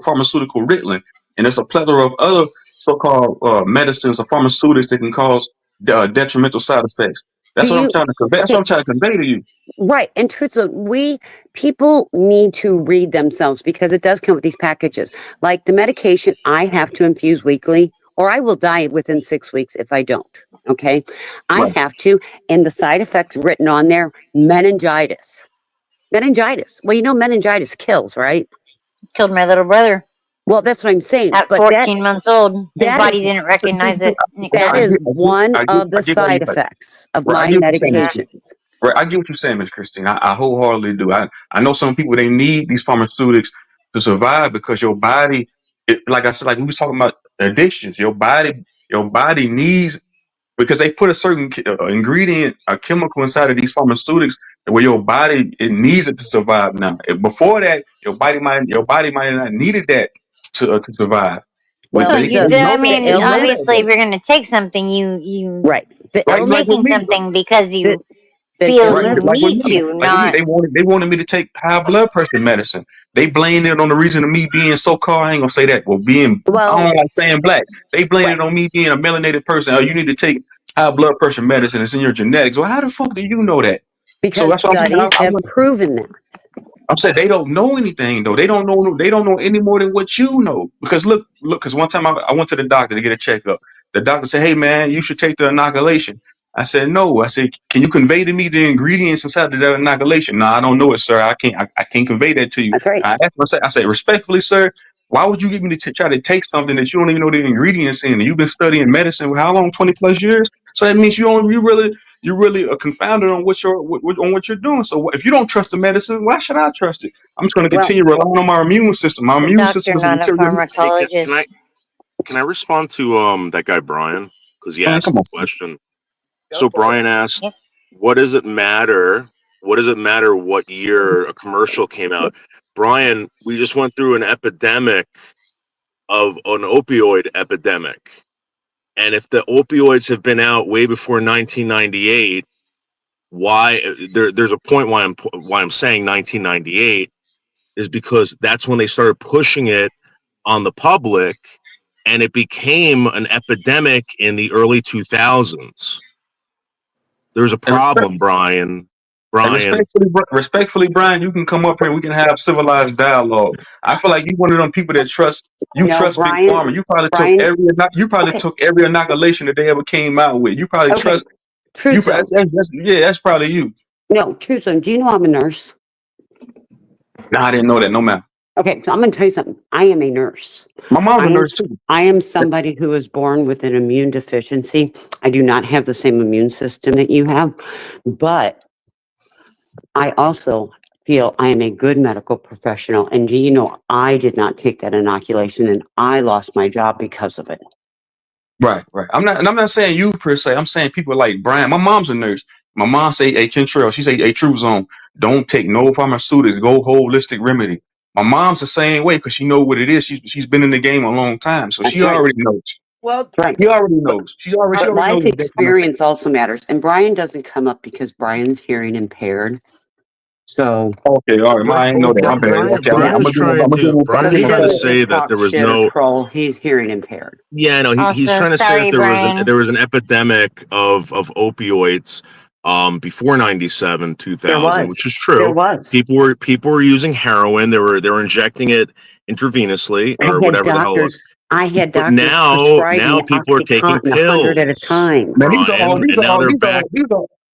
pharmaceutical Ritalin, and it's a plethora of other so-called medicines or pharmaceuticals that can cause detrimental side effects. That's what I'm trying to convey. That's what I'm trying to convey to you. Right. And truthfully, people need to read themselves because it does come with these packages. Like the medication I have to infuse weekly, or I will die within 6 weeks if I don't. Okay. I have to. And the side effects written on there, meningitis. Meningitis. Well, you know, meningitis kills, right? Killed my little brother. Well, that's what I'm saying. At But 14 months old, his that body is- didn't recognize it. that is one I get of the what side you're saying. effects of Right, I my get what you're saying, Miss medications. Right, I get what you're saying, Miss Christine. I wholeheartedly do. I know some people, they need these pharmaceutics to survive because your body, like I said, like we was talking about addictions. Your body needs, because they put a certain ingredient, a chemical inside of these pharmaceutics where your body, it needs it to survive now. Before that, your body might not needed that to survive. Well, So the obviously, illness, if you're going to take something, you right. The are illness, taking something because you the feel illness, you Like with need me, to, like with me, not. they wanted me to take high blood pressure medicine. They blamed it on the reason of me being so-called, I ain't gonna say that, well, I don't like saying black. They blamed it on me being a melanated person. Oh, you need to take high blood pressure medicine. It's in your genetics. Well, how the fuck do you know that? So because that's what I'm saying. studies have proven that. I'm saying they don't know anything though. They don't know any more than what you know. Because look, because one time I went to the doctor to get a checkup. The doctor said, "Hey man, you should take the inoculation." I said, "No." I said, "Can you convey to me the ingredients inside of that inoculation?" "No, I don't know it, sir. I can't convey that to you." That's right. I asked him, I said, "Respectfully, sir, why would you get me to try to take something that you don't even know the ingredients in? And you've been studying medicine for how long? 20 plus years. So that means you really are confounded on what you're doing. So if you don't trust the medicine, why should I trust it? I'm just going to continue relying on my immune system. My immune system is a material." Hey, can I respond to that guy Brian, because he Man, asked come the on. question? So Brian asked, "What does it matter? What does it matter what year a commercial came out?" Brian, we just went through an epidemic of an opioid epidemic, and if the opioids have been out way before 1998, why there's a point why I'm saying 1998 is because that's when they started pushing it on the public, and it became an epidemic in the early 2000s. There's a problem, Brian. And respectfully, Brian, you can come up here. We can have civilized dialogue. I feel like you one of them people that trust Big Pharma. You probably took every inoculation that they ever came out with. You probably trust. That's probably you. No, truthfully, do you know I'm a nurse? No, I didn't know that. No, ma'am. Okay, so I'm going to tell you something. I am a nurse. My mom's a nurse too. I am somebody who was born with an immune deficiency. I do not have the same immune system that you have, but I also feel I am a good medical professional. And do you know, I did not take that inoculation and I lost my job because of it. Right. I'm not saying you per se. I'm saying people like Brian. My mom's a nurse. My mom say, "Hey, Kentrell," she say, "Hey, True Zone, don't take no pharmaceutics. Go holistic remedy." My mom's the same way because she know what it is. She's been in the game a long time, so she already knows. Well, She already knows. She already Life knows. experience also matters. And Brian doesn't come up because Brian's hearing impaired. So okay, all right. I ain't know that. I'm bad. Okay, Brian's trying to say that there was no. He's hearing impaired. Yeah, no, he's trying to say that there was an epidemic of opioids before 97, 2000, which is true. There was. People were using heroin. They were injecting it intravenously or whatever the hell it was. I had But doctors now prescribe me people are taking OxyContin pills 100 at a time. Man,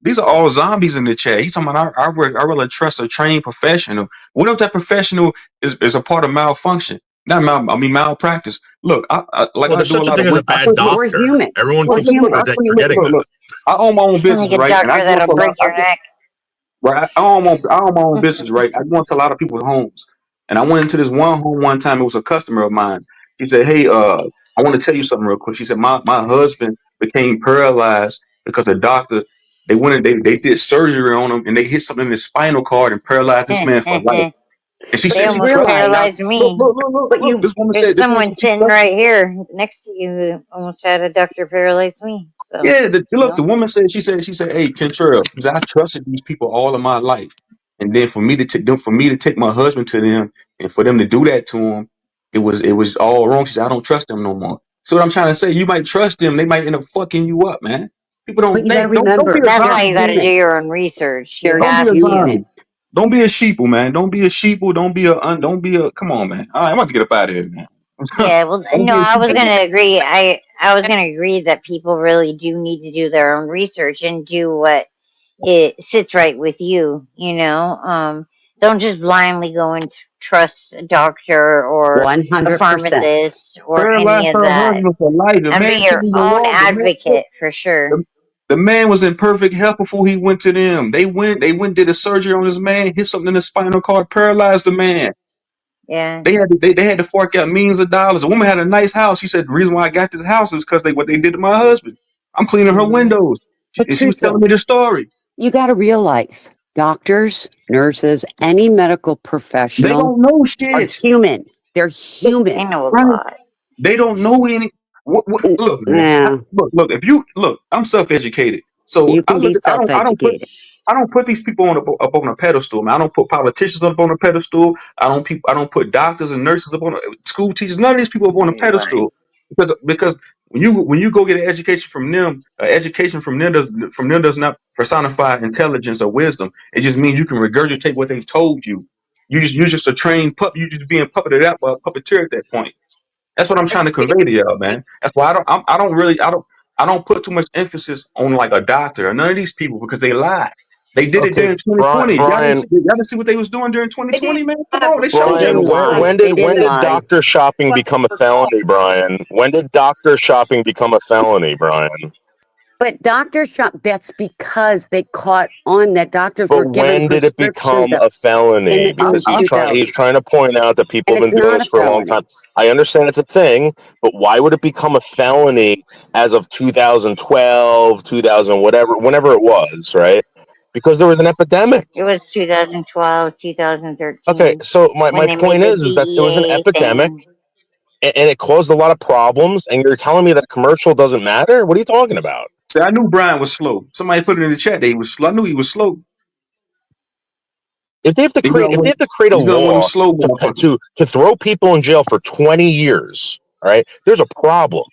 these are all zombies in the chat. He's talking about I really trust a trained professional. What if that professional is a part of malfunction? Malpractice. Look, there's such a thing as a bad doctor. Everyone keeps forgetting that. I own my own business, right? Doctor that'll break your neck. Right. I own my own business, right? I go into a lot of people's homes. And I went into this one home one time. It was a customer of mine. He said, "Hey, I want to tell you something real quick." She said, my husband became paralyzed because the doctor, they did surgery on him and they hit something in his spinal cord and paralyzed this man for life. And she said, almost paralyzed me. Look, this woman There's someone sitting right here next to you who almost had a doctor paralyze me. So, yeah, the woman said, she said, "Hey, Kentrell, because I trusted these people all of my life, and then for me to take my husband to them, and for them to do that to him, it was all wrong." She said, "I don't trust them no more." So what I'm trying to say, you might trust them, they might end up fucking you up, man. People don't But you got to think. Don't remember, be a That's why you got to zombie. do your own research. You there's Don't be have a beauty in to. it. zombie. Don't be a sheeple, man. Don't be a sheeple. Don't be a. Come on, man. All right, I'm about to get up out of here, man. Yeah, well, Don't no, be a I was sheeple, man. gonna agree. I was gonna agree that people really do need to do their own research and do what it sits right with you. Don't just blindly go and trust a doctor or a 100%. pharmacist or Paralyzed any of her that, husband for life. The and be man couldn't your even own walk. advocate for sure. The man was in perfect health before he went to them. They went, did a surgery on this man, hit something in the spinal cord, paralyzed the man. Yeah. They had to fork out millions of dollars. The woman had a nice house. She said the reason why I got this house is because what they did to my husband. I'm cleaning her windows. But She was telling me the story. you got to realize doctors, nurses, any medical They professional don't know are shit. human. They're human. They know a Right? lot. They don't know any. Look, man. Yeah, Look. If you look, I'm self-educated, so you I can look. be self-educated. I don't put these people up on a pedestal, man. I don't put politicians up on a pedestal. I don't put doctors and nurses up on school teachers. None of these people up on a Right. pedestal because when you go get an education from them, from them does not personify intelligence or wisdom. It just means you can regurgitate what they've told you. You're just a trained pup. You just being puppeted out by a puppeteer at that point. That's what I'm trying to convey to y'all, man. That's why I don't put too much emphasis on like a doctor or none of these people because they lie. They did it Okay, during 2020. Brian, Y'all didn't see what they was doing during 2020, man. Come on, they They showed didn't you. Brian, lie. when They did didn't lie. doctor shopping become a felony, Brian? When did doctor shopping become a felony, Brian? But doctor shop, that's because they caught on that doctors were But giving when did it prescriptions become a felony? in Because he's 2000. trying to point out that people And have it's been doing not this a for a long felony. time. I understand it's a thing, but why would it become a felony as of 2012, 2000, whatever, whenever it was, right? Because there was an epidemic. It was 2012, Okay, 2013 so my when they point made the is that there was an DEA epidemic thing. and it caused a lot of problems, and you're telling me that commercial doesn't matter? What are you talking about? See, I knew Brian was slow. Somebody put it in the chat that he was slow. I knew he was slow. If they have to create a He's gonna win law slow motherfuckers. to throw people in jail for 20 years, all right, there's a problem.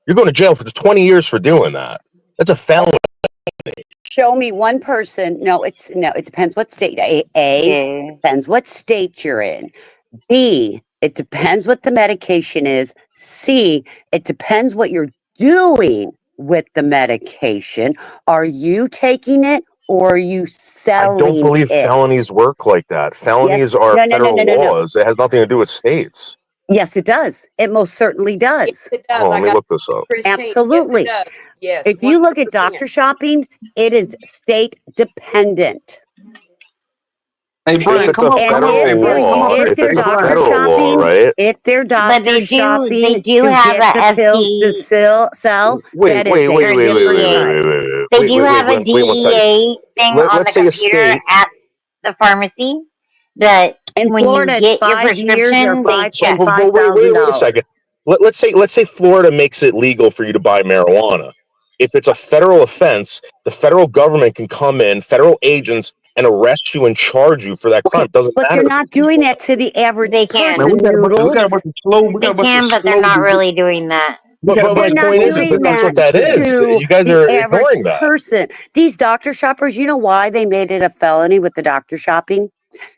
You're going to jail for 20 years for doing that. That's a felony. Show me one person. No, it depends what state. A depends what state you're in. B, it depends what the medication is. C, it depends what you're doing with the medication. Are you taking it or are you I selling don't believe it? felonies work like that. Felonies are federal laws. It has nothing to do with states. Yes, it does. It most certainly does. Yes, it does. Hold on, I let me got look this up. Christine. Absolutely. Yes, it does. Yes. If you look at 100%. doctor shopping, it is state dependent. Hey, Brian, If it's a come up. federal law, If if they're it's a doctor federal law, shopping, right? if they're doctor They shopping do to have get a the pills to sell, Wait, that is wait, a wait, wait, wait, different wait, crime. They do have a wait 1 second. DEA thing on Let's the say a computer state. at the pharmacy that In when Florida, you it's get your 5 years or prescription, they check. Wait a second. Let's say Florida makes it legal for you to buy marijuana. If it's a federal offense, the federal government can come in, federal agents, and arrest you and charge you for that crime. It doesn't But matter. they're not doing that to the average person. Man, we got a Noodles. bunch of slow. We got They a bunch of can, but they're slow. not really doing that. But They're my not point is doing that that's what that that is. to You guys the are average ignoring that. person. These doctor shoppers, you know why they made it a felony with the doctor shopping?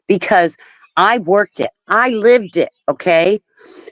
Because I worked it. I lived it, okay?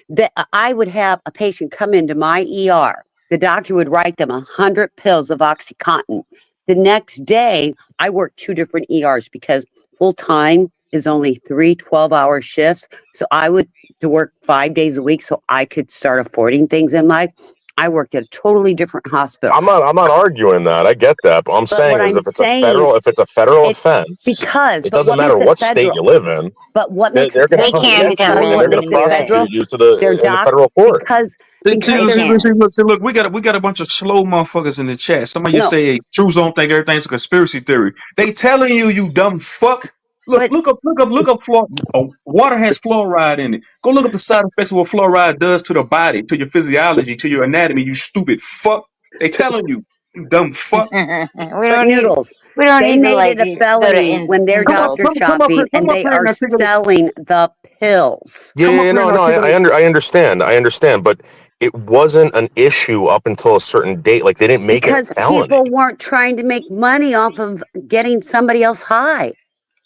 That I would have a patient come into my ER. The doctor would write them 100 pills of OxyContin. The next day, I worked 2 different ERs because full time is only 3 12-hour shifts. So I would to work 5 days a week so I could start affording things in life. I worked at a totally different hospital. I'm not arguing that. I get that. But I'm saying what is I'm if it's saying, a federal it's offense, because it but doesn't what matter makes it what state federal? you live in. But what They're makes it going to federal? come They can get you tell you and they're what going to to do. prosecute you in the doc federal court. because Look, we got a bunch of slow motherfuckers in the chat. Somebody just say, hey, truths don't think everything's a conspiracy theory. They telling you dumb fuck. Look up fluoride. Water has fluoride in it. Go look up the side effects of what fluoride does to the body, to your physiology, to your anatomy, you stupid fuck. They telling you dumb fuck. we But don't need. Noodles, We don't they need to made like it a go to felony when they're doctor shopping and they are selling the pills. Yeah, no, I understand. But it wasn't an issue up until a certain date. Like they didn't make it a Because felony. people weren't trying to make money off of getting somebody else high.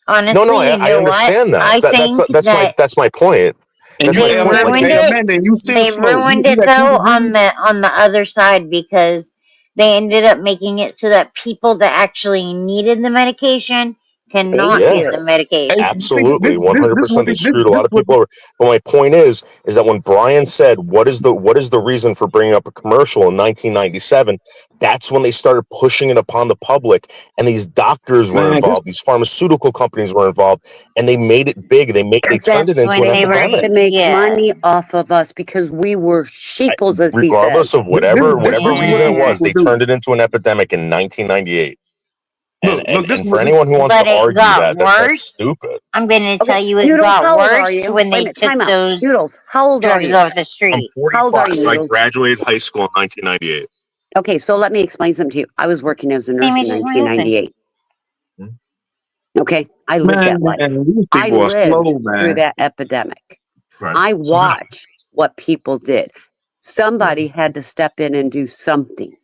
Honestly, No, you I know understand what? I that. think That's my point. And That's you, my they point. ruined Like, it. and you still They smoke. ruined You it got 2 though degrees. on the other side because they ended up making it so that people that actually needed the medication cannot yeah. get the medication. Absolutely, This what 100%. They screwed a lot of people over. But my point is that when Brian said, "What is the reason for bringing up a commercial in 1997?" That's when they started pushing it upon the public, and these doctors were involved, these pharmaceutical companies were involved, and they made it big. They turned it into an They epidemic, wanted to make money off of us because we were sheeples, as he regardless says. of whatever reason it was. people They do. turned it into an epidemic in 1998. Look, this And is for what anyone who wants But to it argue got that's worse. stupid. I'm going to tell you it Noodles, got how old are worse you? when Wait a they minute, took time out. those Noodles, how old are drugs you? off the I'm street. 45. How old are you, I Noodles? graduated high school in 1998. Okay, so let me explain something to you. I was working as a nurse Same in age as my husband. 1998. Okay, I lived that life. these I people are lived slow, through man. that epidemic. Right. I watched what people did. Somebody had to step in and do something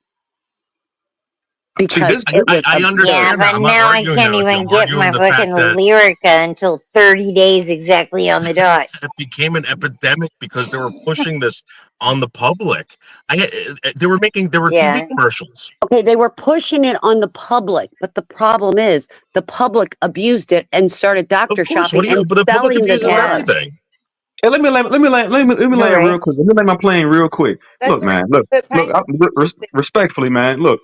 because it was I absurd. understand that. But I'm not now I arguing can't that with you. even I'm get arguing my the fact fucking that Lyrica until 30 days exactly on the dot. it became an epidemic because they were pushing this on the public. There were Yeah. TV commercials. Okay, they were pushing it on the public, but the problem is the public abused it and started doctor shopping and But the public selling the abuses drugs. everything. Hey, let me land real quick. Let me land my plane real quick. That's Look, man. Look. Respectfully, man. Look,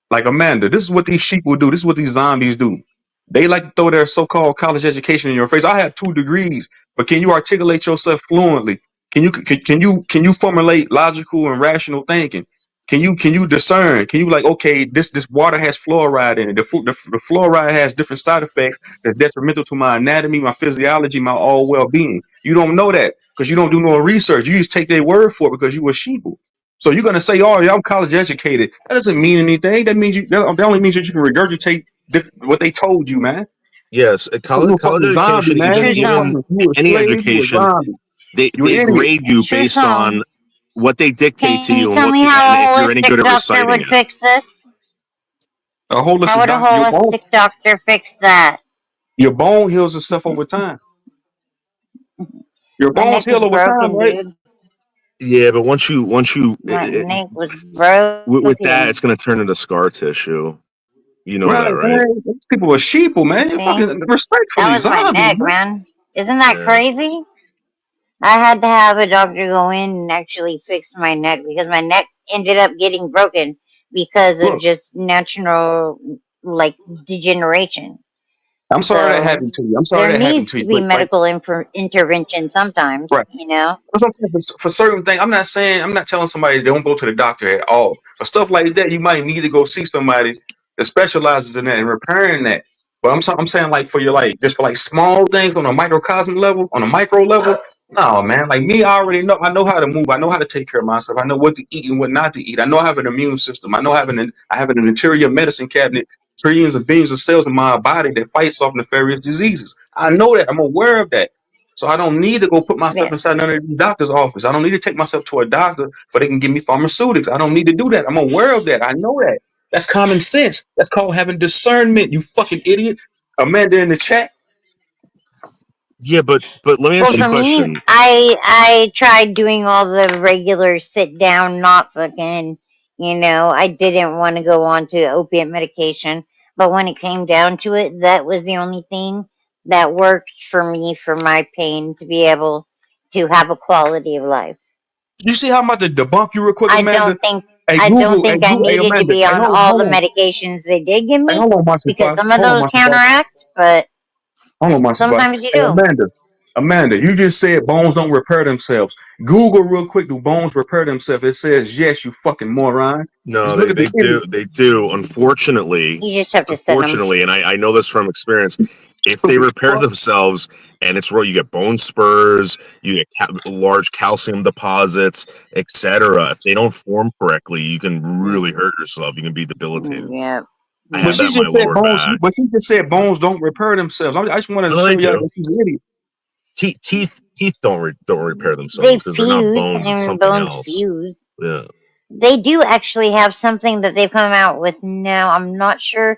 like Amanda. This is what these sheep will do. This is what these zombies do. They like to throw their so-called college education in your face. I have 2 degrees, but can you articulate yourself fluently? Can you formulate logical and rational thinking? Can you discern? Can you like, okay, this water has fluoride in it. The fluoride has different side effects that's detrimental to my anatomy, my physiology, my all well-being. You don't know that because you don't do no research. You just take their word for it because you a sheeple. So you're gonna say, "Oh, yeah, I'm college educated." That doesn't mean anything. That means that only means that you can regurgitate what they told you, man. Yes, You a college fucking zombie, education, man. even You a any slave. You a education, zombie. they You an idiot. grade you True based song. on what they dictate to Can you you tell me and how if a you're any good holistic at doctor reciting would it. fix this? A How holistic would a doctor. holistic doctor fix that? Your bone heals itself over time. Your My bones neck heal is over time, broken, right? dude. Yeah, but once you My neck was broken. with that, it's going to turn into scar tissue. You know Right, that, right? man. These people are sheeple, man. You're See? fucking respectfully That was my zombies, neck, man. man. Isn't that Yeah. crazy? I had to have a doctor go in and actually fix my neck because my neck ended up getting broken because of Look, just natural, like, degeneration. I'm sorry that So happened to you. I'm sorry there that happened needs to to you. be But like, medical intervention sometimes, right. you know? That's what I'm saying. For certain things, I'm not telling somebody don't go to the doctor at all. For stuff like that, you might need to go see somebody that specializes in that and repairing that. But I'm saying like for your just for like small things on a microcosm level, on a micro level, no man. Like me, I know how to move. I know how to take care of myself. I know what to eat and what not to eat. I know I have an immune system. I know I have an interior medicine cabinet, trillions of billions of cells in my body that fights off nefarious diseases. I know that. I'm aware of that. So I don't need to go put myself Yeah. inside none of the doctor's office. I don't need to take myself to a doctor for they can give me pharmaceutics. I don't need to do that. I'm aware of that. I know that. That's common sense. That's called having discernment, you fucking idiot. Amanda in the chat. Yeah, but let me Well, ask you a for me, question. I tried doing all the regular sit down, not fucking, I didn't want to go on to opiate medication. But when it came down to it, that was the only thing that worked for me for my pain to be able to have a quality of life. You see how I'm about to debunk you real quick, I Amanda? don't think Hey I don't Google, think I hey needed to Amanda. be Hey, on hold all the on. medications they did give Hey, me hold on, Marcy because Fox. some of Hold on, those Marcy Fox. counteract, but Hold on, Marcy Fox. sometimes you Hey do. Amanda, you just said bones don't repair themselves. Google real quick, do bones repair themselves? It says yes, you fucking moron. No, Just look at the do. image. They do. Unfortunately, You just have to send them. and I know this from experience. If they repair themselves and it's you get bone spurs, you get large calcium deposits, etc. If they don't form correctly, you can really hurt yourself. You can be debilitated. Yeah. I But have she that in my just said lower bones. back. But she just said bones don't repair themselves. I just wanted to No, show they y'all do. that she's an idiot. teeth don't repair They themselves because they're not fuse, bones. It's and something bones else. fuse. Yeah. They do actually have something that they've come out with now. I'm not sure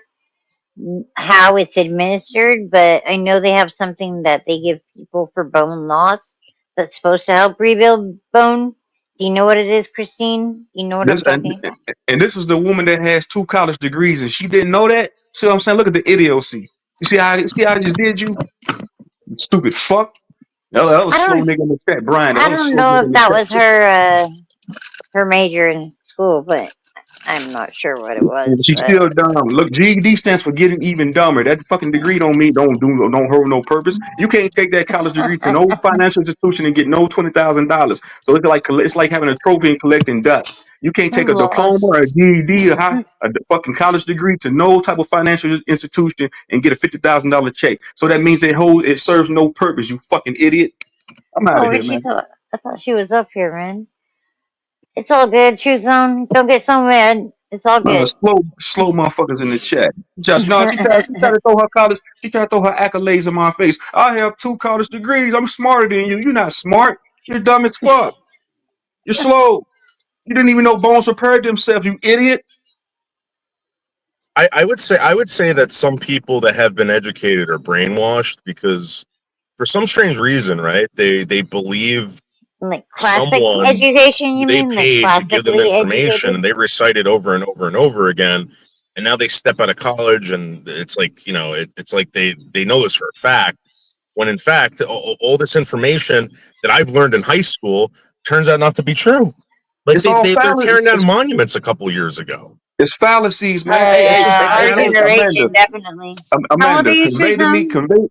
how it's administered, but I know they have something that they give people for bone loss that's supposed to help rebuild bone. Do you know what it is, Christine? You know what I'm This talking about? and this is the woman that has 2 college degrees and she didn't know that. See what I'm saying? Look at the idiocy. You see how I just did you? Stupid fuck. That was I slow don't. nigga in the chat, Brian. I That was don't slow know nigga if in that the was her major in school, but I'm not sure what it was. She's still dumb. Look, GED stands for getting even dumber. That fucking degree don't hold no purpose. You can't take that college degree to no financial institution and get no $20,000. So it's like having a trophy and collecting dust. You can't take a diploma or a GED a fucking college degree to no type of financial institution and get a $50,000 check. So that means it serves no purpose. You fucking idiot. I'm out of Oh, here, she man. thought. I thought she was up here, man. It's all good. Choose on. Don't get so mad. It's all good. Slow motherfuckers in the chat. Just no, she tried to throw her college. She tried to throw her accolades in my face. I have 2 college degrees. I'm smarter than you. You're not smart. You're dumb as fuck. You're slow. You didn't even know bones repaired themselves. You idiot. I would say that some people that have been educated are brainwashed because for some strange reason, right? They believe Like classic someone education, you they mean? Like paid to give them classically information educated? and they recite it over and over and over again. And now they step out of college and it's like, it's like they know this for a fact. When in fact, all this information that I've learned in high school turns out not to be true. Like It's all they're tearing down fallacies. monuments a couple years ago. It's fallacies, Oh man. Hey, yeah, our generation Amanda. definitely. How old Amanda, are you,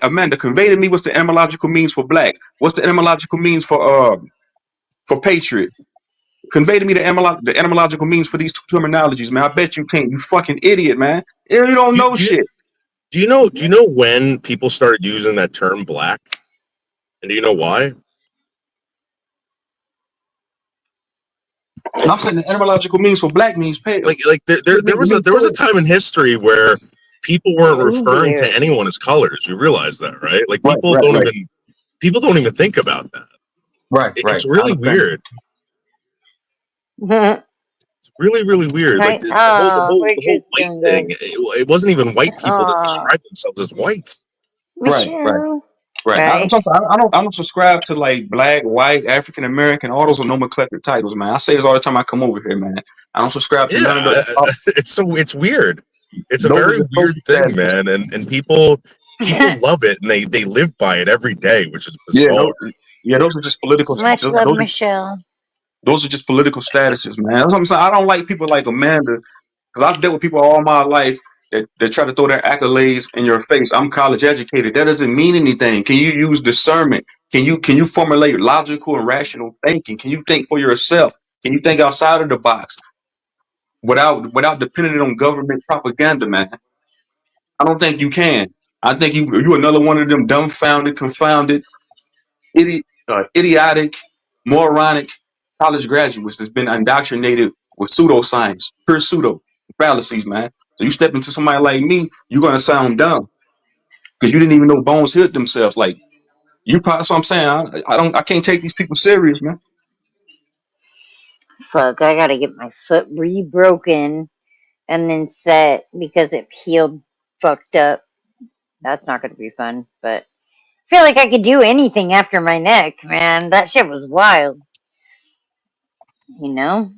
Amanda, convey to me what's the etymological means for black. What's the etymological means for patriot? Convey to me the etymological means for these 2 terminologies, man. I bet you can't. You fucking idiot, man. You don't know shit. Do you know when people started using that term black? And do you know why? I'm saying the etymological means for black means pale. Like there was a time in history where people weren't referring to anyone as colors. You realize that, right? Like people don't even think about that. Right. It's really weird. It's really, really weird. Right? Like the whole We're white just thing. It wasn't even white people that described themselves as whites. Right. I don't subscribe to like black, white, African American. All those are nomenclature titles, man. I say this all the time I come over here, man. I don't subscribe to none of those. It's weird. It's a very weird thing, man. And people love it and they live by it every day, which is bizarre. Yeah, those are just political. Much love, Michelle. Those are just political statuses, man. That's what I'm saying. I don't like people like Amanda because I've dealt with people all my life that try to throw their accolades in your face. I'm college educated. That doesn't mean anything. Can you use discernment? Can you formulate logical and rational thinking? Can you think for yourself? Can you think outside of the box without depending on government propaganda, man? I don't think you can. I think you another one of them dumbfounded, confounded, idiotic, moronic college graduates that's been indoctrinated with pseudoscience, pure pseudo fallacies, man. So you step into somebody like me, you're gonna sound dumb because you didn't even know bones hit themselves. Like you, so I'm saying I can't take these people serious, man. Fuck, I gotta get my foot re-broken and then set because it healed fucked up. That's not gonna be fun, but I feel like I could do anything after my neck, man. That shit was wild. You know?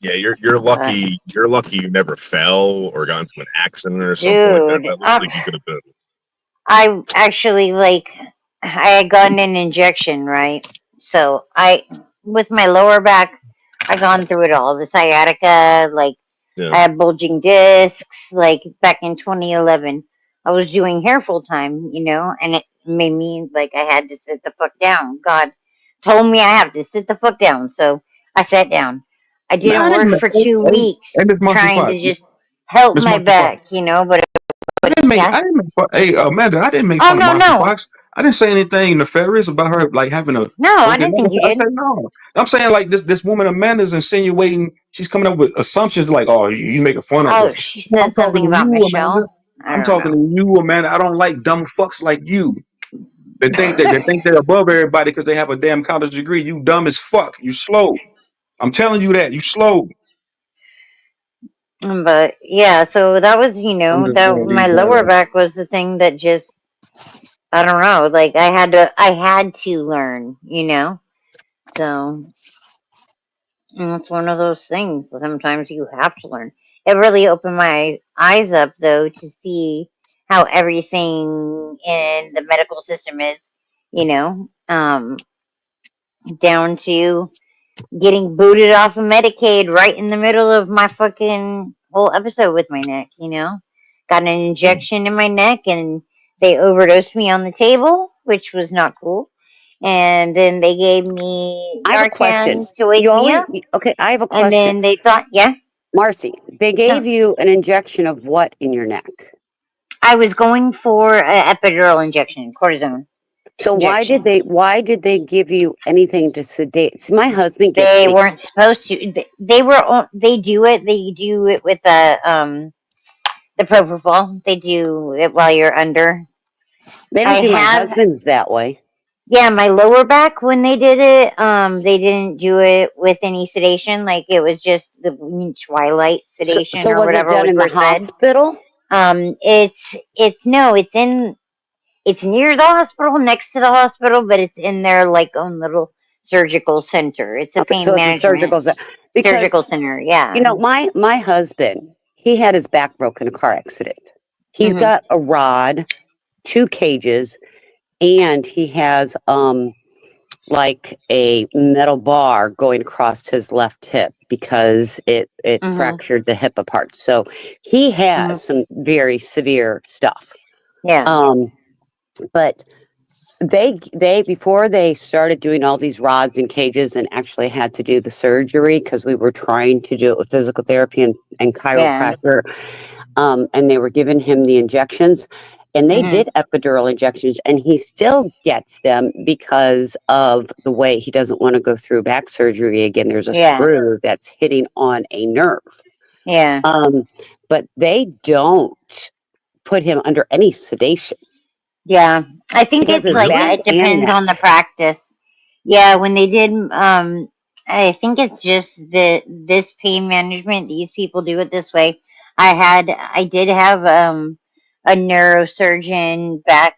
Yeah, you're lucky. You're lucky you never fell or got into an accident or something like that. That looks like you could have been. I actually I had gotten an injection, right? So with my lower back, I gone through it all. The sciatica, I had bulging discs, back in 2011. I was doing hair full time, and it made me I had to sit the fuck down. God told me I have to sit the fuck down, so I sat down. I didn't work for 2 weeks trying to just help my back, but I didn't make hey Amanda, I didn't make fun of monkeypox. I didn't say anything nefarious about her having a I didn't think you did. I said no. I'm saying this woman Amanda's insinuating she's coming up with assumptions you making fun of her. She said something about Michelle. I'm talking to you, Amanda. I don't like dumb fucks like you. They think they're above everybody because they have a damn college degree. You dumb as fuck. You slow. I'm telling you that. You slow. But yeah, so that was, you I'm know, just that gonna my leave lower that. back was the thing that just, I don't know, like I had to learn, you know. So it's one of those things. Sometimes you have to learn. It really opened my eyes up, though, to see how everything in the medical system is, you know, down to getting booted off of Medicaid right in the middle of my fucking whole episode with my neck, you know? Got an injection in my neck and they overdosed me on the table, which was not cool. And then they gave me I have a question. Narcan to wake You me always up. okay? I have a And question. then they thought, yeah, Marcy, they gave you an injection of what in your neck? I was going for an epidural injection, cortisone. So Injection. why did they give you anything to sedate? See, my husband gets They the weren't supposed to. They do it. They do it with the propofol. They do it while you're under. they don't do my husband's that way. Yeah, my lower back when they did it, they didn't do it with any sedation. Like it was just the twilight sedation So or was it whatever done we in the were said. hospital? It's near the hospital, next to the hospital, but it's in their like own little surgical center. It's a pain So it's a management surgical center. Yeah. You know, my husband, he had his back broken in a car accident. He's Mhm. got a rod, 2 cages, and he has like a metal bar going across his left hip because it Mhm. fractured the hip apart. So he has some very severe stuff. Yeah. But they before they started doing all these rods and cages and actually had to do the surgery because we were trying to do it with physical therapy and chiropractor, and they were giving him the injections, and they Mhm. did epidural injections, and he still gets them because of the way he doesn't want to go through back surgery again. There's a Yeah. screw that's hitting on a nerve. Yeah. But they don't put him under any sedation. Yeah. I think Because it's like back it depends and on the neck. practice. Yeah, when they did I think it's just this pain management, these people do it this way. I did have a neurosurgeon back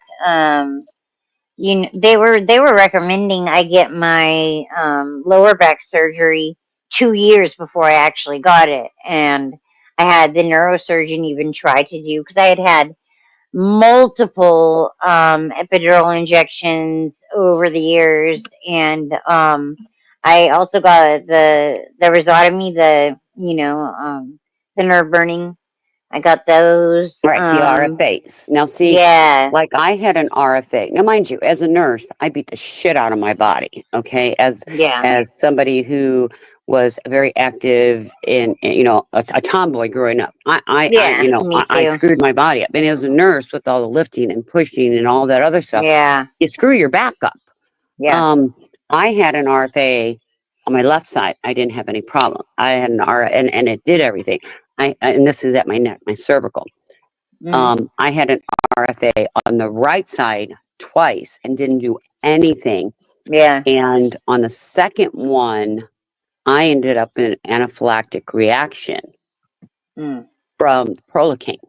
they were recommending I get my lower back surgery 2 years before I actually got it, and I had the neurosurgeon even try to do because I had multiple epidural injections over the years, and I also got the rhizotomy, the nerve burning. I got those. Right, the RFAs. Now, see, Yeah. like I had an RFA. Now, mind you, as a nurse, I beat the shit out of my body. Okay, as somebody who was very active in a tomboy growing up, I me I too. screwed my body up. And as a nurse, with all the lifting and pushing and all that other stuff, you screw your back up. Yeah. I had an RFA on my left side. I didn't have any problem. I had an and it did everything. And this is at my neck, my cervical. I had an RFA on the right side twice and didn't do anything. Yeah. And on the second one, I ended up in an anaphylactic reaction from Prolocaine.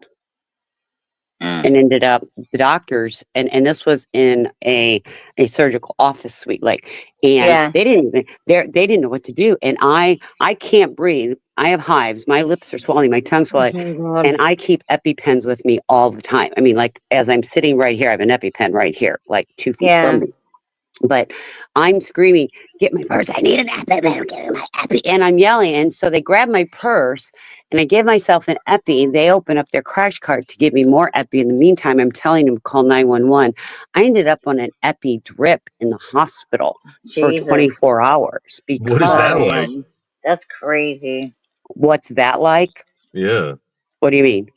And ended up the doctors and this was in a surgical office suite, and they didn't know what to do, and I can't breathe. I have hives, my lips are swelling, my tongue's swelling, and I keep EpiPens with me all the time. I mean, like as I'm sitting right here, I have an EpiPen right here, like 2 feet from me. But I'm screaming, get my purse, I need an EpiPen, get my Epi, and I'm yelling. And so they grab my purse and I give myself an Epi. They open up their crash cart to give me more Epi. In the meantime, I'm telling them to call 911. I ended up on an Epi drip in the hospital for 24 hours. What is that like? That's crazy. What's that like? Yeah. What do you mean?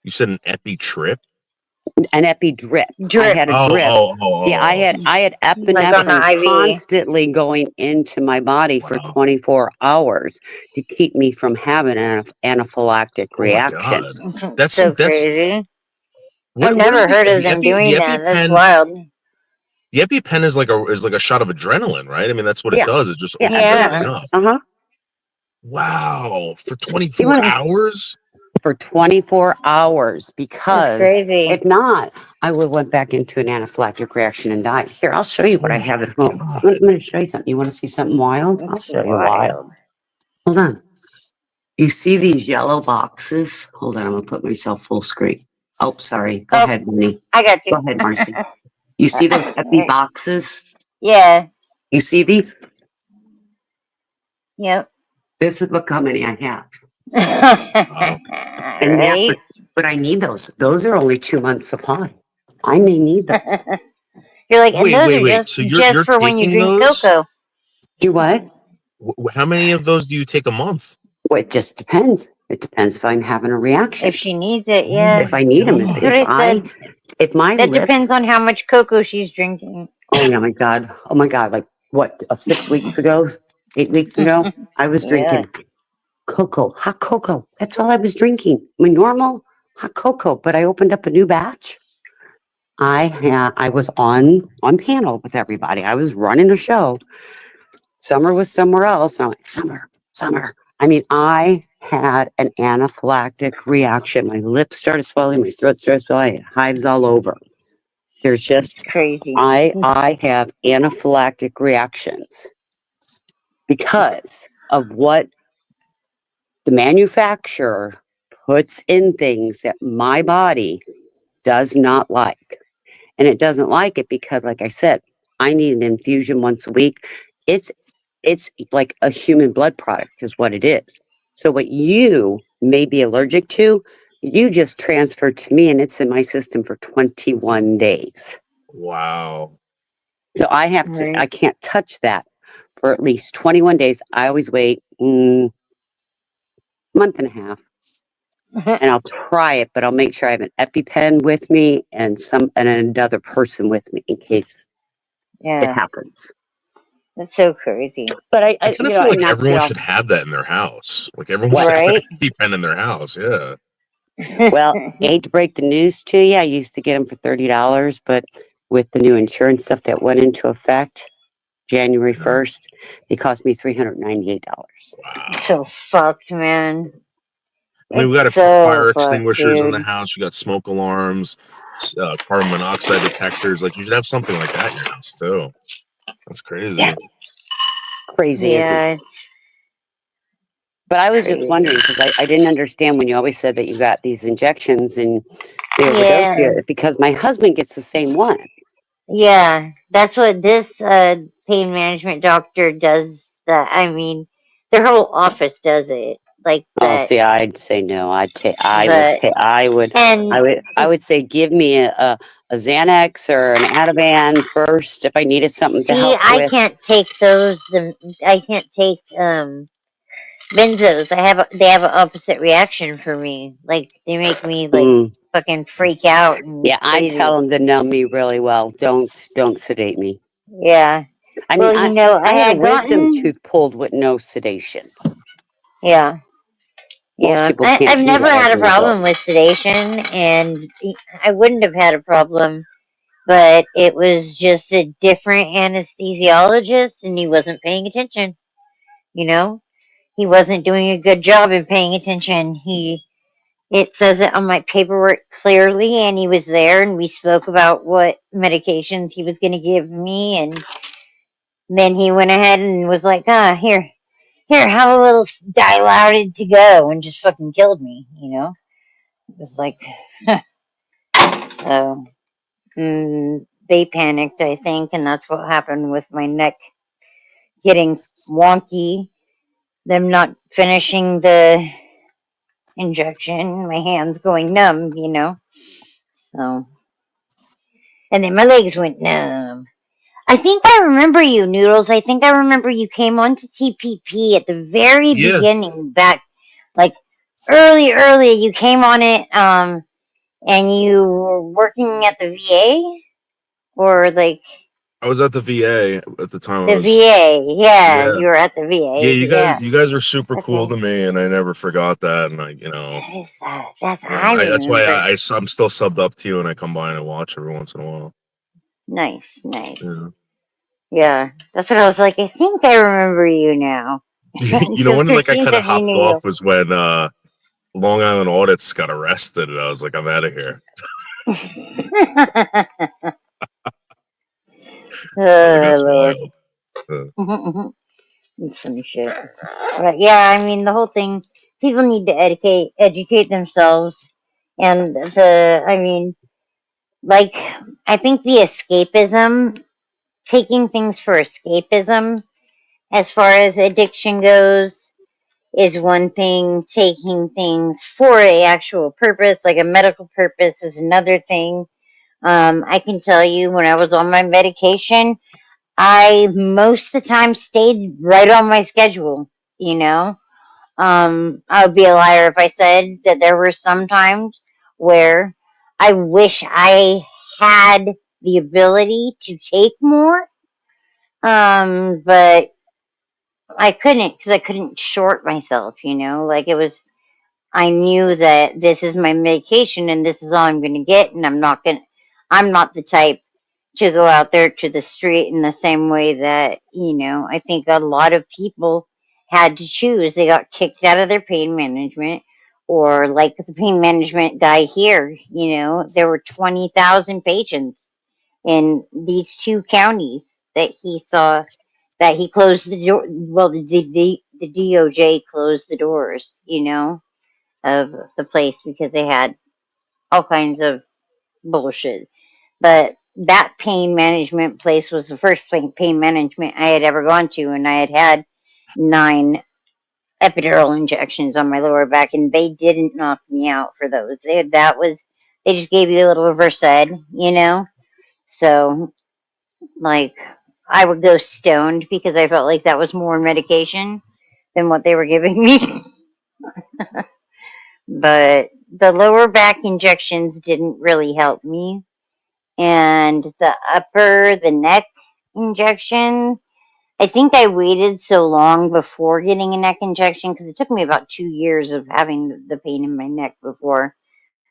You said an Epi trip? An Epi drip. I had a drip. Yeah, I had epinephrine constantly going into my body for 24 hours to keep me from having an anaphylactic reaction. That's so crazy. What, I've never heard of them doing that. That's wild. The EpiPen is like a shot of adrenaline, right? I mean, that's what it does. It just opens everything up. Uh-huh. Wow, for 24 hours? For 24 hours, because crazy. if not, I would have went back into an anaphylactic reaction and died. Here, I'll show you what I have at home. I'm going to show you something. You want to see something wild? I'll show you wild. Hold on. You see these yellow boxes? Hold on, I'm going to put myself full screen. Oh, sorry. Go ahead, Minnie. I got you. Go ahead, Marcy. You see those Epi boxes? Yeah. You see these? Yep. This is what company I have. And yeah, but I need those. Those are only 2 months supply. I may need those. You're like, and Wait, those wait, are wait. just, So just you're for when you taking drink those? cocoa. Do what? How many of those do you take a month? Well, it just depends. It depends if I'm having a reaction. If she needs it, yeah. If I need them, That's what I said. if my That lips, depends on how much cocoa she's drinking. oh my god, like what? 6 weeks ago, 8 weeks ago, I was drinking cocoa, hot cocoa. That's all I was drinking. I mean, normal hot cocoa. But I opened up a new batch. I was on panel with everybody. I was running a show. Summer was somewhere else. And I'm like, Summer. I mean, I had an anaphylactic reaction. My lips started swelling, my throat started swelling, hives all over. There's just crazy. I have anaphylactic reactions because of what the manufacturer puts in things that my body does not like. And it doesn't like it because, like I said, I need an infusion once a week. It's like a human blood product is what it is. So what you may be allergic to, you just transferred to me and it's in my system for 21 days. Wow. So I have to, I can't touch that for at least 21 days. I always wait month and a half. And I'll try it, but I'll make sure I have an EpiPen with me and another person with me in case it happens. That's so crazy. But I kind of feel like everyone should have that in their house. Like everyone should have an EpiPen in their house. Yeah. Well, I hate to break the news to you. I used to get them for $30, but with the new insurance stuff that went into effect January 1st, they cost me $398. So fucked, man. I mean, we got fire extinguishers in the house. You got smoke alarms, carbon monoxide detectors. Like you should have something like that in your house too. That's crazy. Yeah. Crazy. Yeah. But I was just wondering because I didn't understand when you always said that you got these injections and they overdosed you because my husband gets the same one. Yeah, that's what this pain management doctor does. I mean, their whole office does it. Like that. Oh, see, I'd say no. I would say give me a Xanax or an Ativan first if I needed something to help with. I can't take those. I can't take benzos. They have an opposite reaction for me. Like they make me like fucking freak out. And yeah, I tell them to numb me really well. Don't sedate me. Yeah. I mean, I had a wisdom tooth pulled with no sedation. Yeah. Most people can't I've do never that had as a an problem with sedation, and I wouldn't have had a problem, but it was just a different anesthesiologist, and he wasn't paying attention. You know, he wasn't doing a good job in paying attention. It says it on my paperwork clearly, and he was there, and we spoke about what medications he was going to give me, and then he went ahead and was like, here, have a little dilated to go, and just fucking killed me, you know? It was like, so, they panicked, I think, and that's what happened with my neck getting wonky, them not finishing the injection, my hands going numb, you know? So, and then my legs went numb. I think I remember you, Noodles. I think I remember you came onto TPP at the very beginning, back, like, early. You came on it, and you were working at the VA? Or, like... I was at the VA at the time. The VA, yeah, you were at the VA. Yeah, you guys were super cool to me, and I never forgot that. And That's why I'm still subbed up to you, and I come by and I watch every once in a while. Nice, nice. Yeah. Yeah, that's what I was like. I think I remember you now. You know, Because when like I Christine kind of said she hopped knew you. off was when Long Island Audits got arrested, and I was like, I'm out of here. That's Lord. wild. That's funny shit. But yeah, I mean the whole thing. People need to educate themselves, and I mean, like, I think the escapism, taking things for escapism, as far as addiction goes, is one thing. Taking things for a actual purpose, like a medical purpose, is another thing. I can tell you, when I was on my medication, I most of the time stayed right on my schedule, you know. I would be a liar if I said that there were some times where I wish I had the ability to take more, but I couldn't because I couldn't short myself, you know. Like, it was, I knew that this is my medication and this is all I'm going to get, and I'm not the type to go out there to the street in the same way that, you know, I think a lot of people had to choose. They got kicked out of their pain management, or like the pain management guy here, you know, there were 20,000 patients in these two counties that he saw, that he closed the door. Well, the DOJ closed the doors, you know, of the place because they had all kinds of bullshit. But that pain management place was the first pain management I had ever gone to, and I had 9 epidural injections on my lower back, and they didn't knock me out for those. They just gave you a little Versed, you know. So, like, I would go stoned because I felt like that was more medication than what they were giving me. But the lower back injections didn't really help me, and the neck injection, I think I waited so long before getting a neck injection because it took me about 2 years of having the pain in my neck before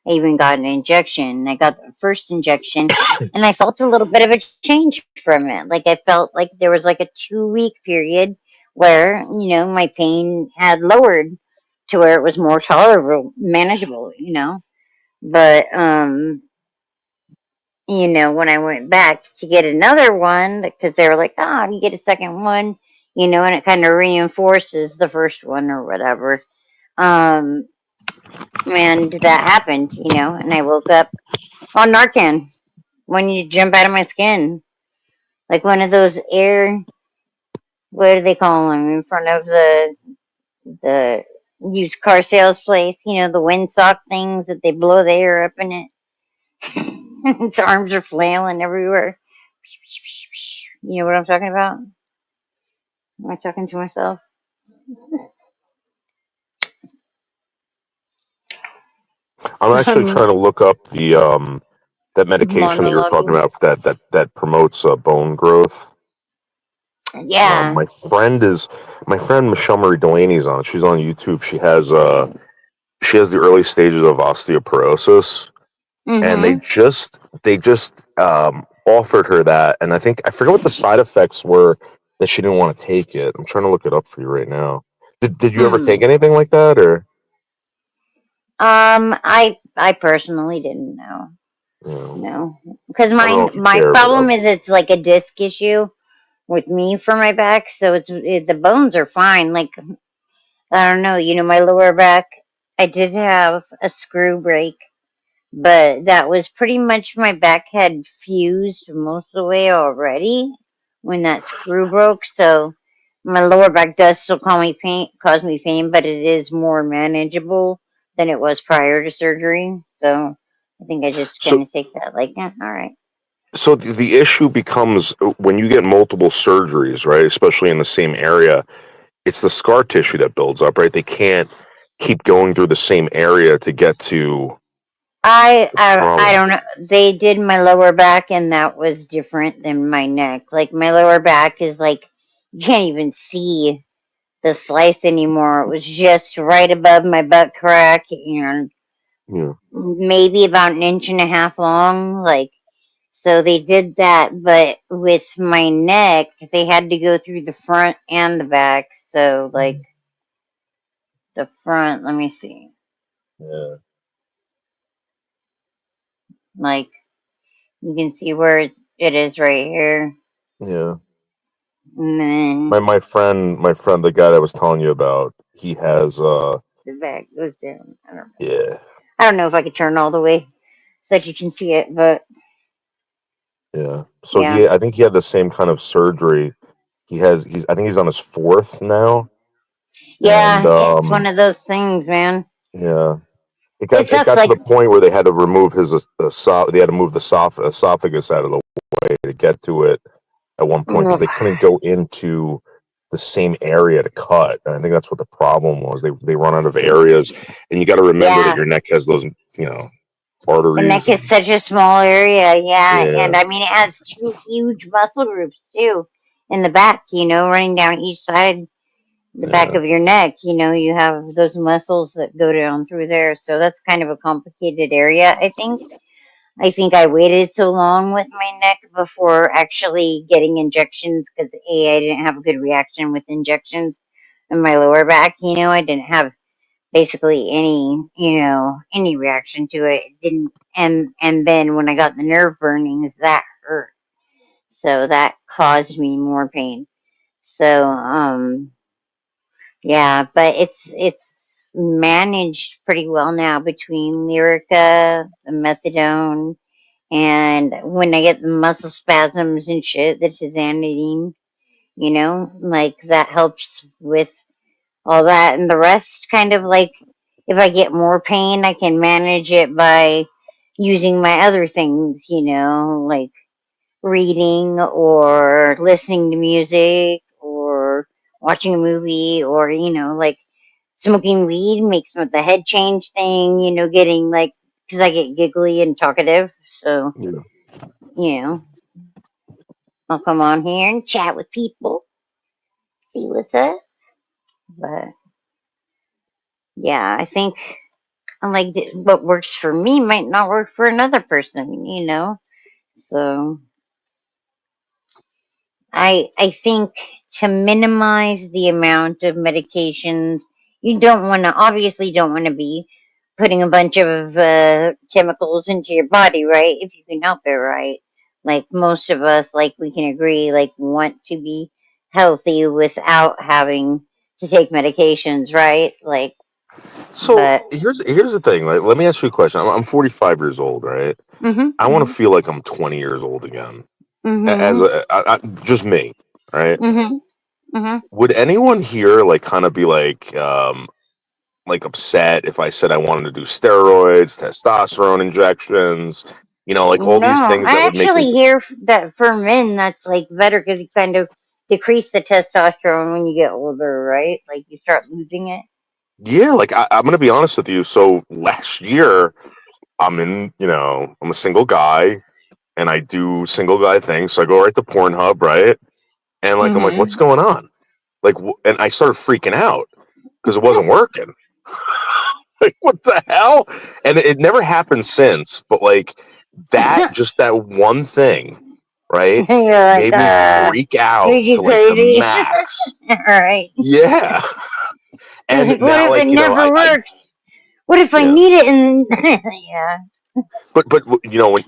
I even got an injection. I got the first injection and I felt a little bit of a change from it. Like, I felt like there was like a 2-week period where, you know, my pain had lowered to where it was more tolerable, manageable, you know. But you know, when I went back to get another one, because they were like, oh, you get a second one, you know, and it kind of reinforces the first one or whatever. And that happened, you know, and I woke up on Narcan when you jump out of my skin. Like one of those what do they call them, in front of the used car sales place, you know, the windsock things that they blow the air up in it. Its arms are flailing everywhere. You know what I'm talking about? Am I talking to myself? I'm actually trying to look up the that medication that you were talking Monologuing. about that promotes bone growth. Yeah. My friend Michelle Marie Delaney's on it. She's on YouTube. She has the early stages of osteoporosis, and they just offered her that, and I forget what the side effects were that she didn't want to take it. I'm trying to look it up for you right now. Did you ever take anything like that, or? I personally didn't know. No, because I don't know if you my care, but problem is it's like a disc issue with me for my back, so the bones are fine. Like, I don't know, you know, my lower back, I did have a screw break, but that was pretty much, my back had fused most of the way already when that screw broke. So my lower back does still cause me pain, but it is more manageable than it was prior to surgery. So I think I just So- kind of take that like, yeah, all right. So the issue becomes when you get multiple surgeries, right? Especially in the same area, it's the scar tissue that builds up, right? They can't keep going through the same area to get to. I problem. don't know. They did my lower back, and that was different than my neck. Like, my lower back is like, you can't even see the slice anymore. It was just right above my butt crack and Yeah. maybe about 1.5 inches long. Like, So they did that, but with my neck, they had to go through the front and the back. So like the front, let me see. Yeah. Like you can see where it is right here. Yeah. And then My friend, the guy that I was telling you about, he has the back goes down. yeah. I don't know if I could turn all the way so that you can see it, but Yeah. So yeah. I think he had the same kind of surgery. I think he's on his 4th now. Yeah, And it's one of those things, man. yeah. It It got sucks, to like, the point where they had to remove his they had to move the esophagus out of the way to get to it at one point because they couldn't go into the same area to cut. And I think that's what the problem was. They run out of areas, and you got to remember that yeah. your neck has those, The arteries. neck is such a small area, yeah. Yeah. And I mean, it has two huge muscle groups too in the back, running down each side, the back Yeah. of your neck. You have those muscles that go down through there. So that's kind of a complicated area, I think. I think I waited so long with my neck before actually getting injections because I didn't have a good reaction with injections in my lower back. I didn't have basically any reaction to it. It didn't, and then when I got the nerve burnings, that hurt. So that caused me more pain. So yeah, but it's managed pretty well now between Lyrica, the methadone, and when I get the muscle spasms and shit, the tizanidine, like that helps with all that. And the rest kind of like, if I get more pain, I can manage it by using my other things, like reading or listening to music or watching a movie or, like smoking weed makes the head change thing, getting like, because I get giggly and talkative. So, I'll come on here and chat with people, see what's up. But yeah, I think what works for me might not work for another person. So I think to minimize the amount of medications, you obviously don't want to be putting a bunch of chemicals into your body, right? If you can help it, right? Like most of us, like we can agree, like want to be healthy without having to take medications, right? Like, So but here's the thing. Like, let me ask you a question. I'm 45 years old, right? I want to feel like I'm 20 years old again. As just me, right? Would anyone here like kind of be like upset if I said I wanted to do steroids, testosterone injections, like all No, these things that I would make actually me hear that for men, that's like better because you kind of decrease the testosterone when you get older, right? Like you start losing it. Yeah, like I'm gonna be honest with you. So last year, I'm a single guy, and I do single guy things. So I go right to Pornhub, right? And like I'm like, what's going on? Like, and I started freaking out because it wasn't working. Like, what the hell? And it never happened since. But like just that one thing, right, You're like, made me freak out made you to like the crazy. max. All right. Yeah. And Like, what now, if like, it never I works? What if I yeah. need it? And yeah. But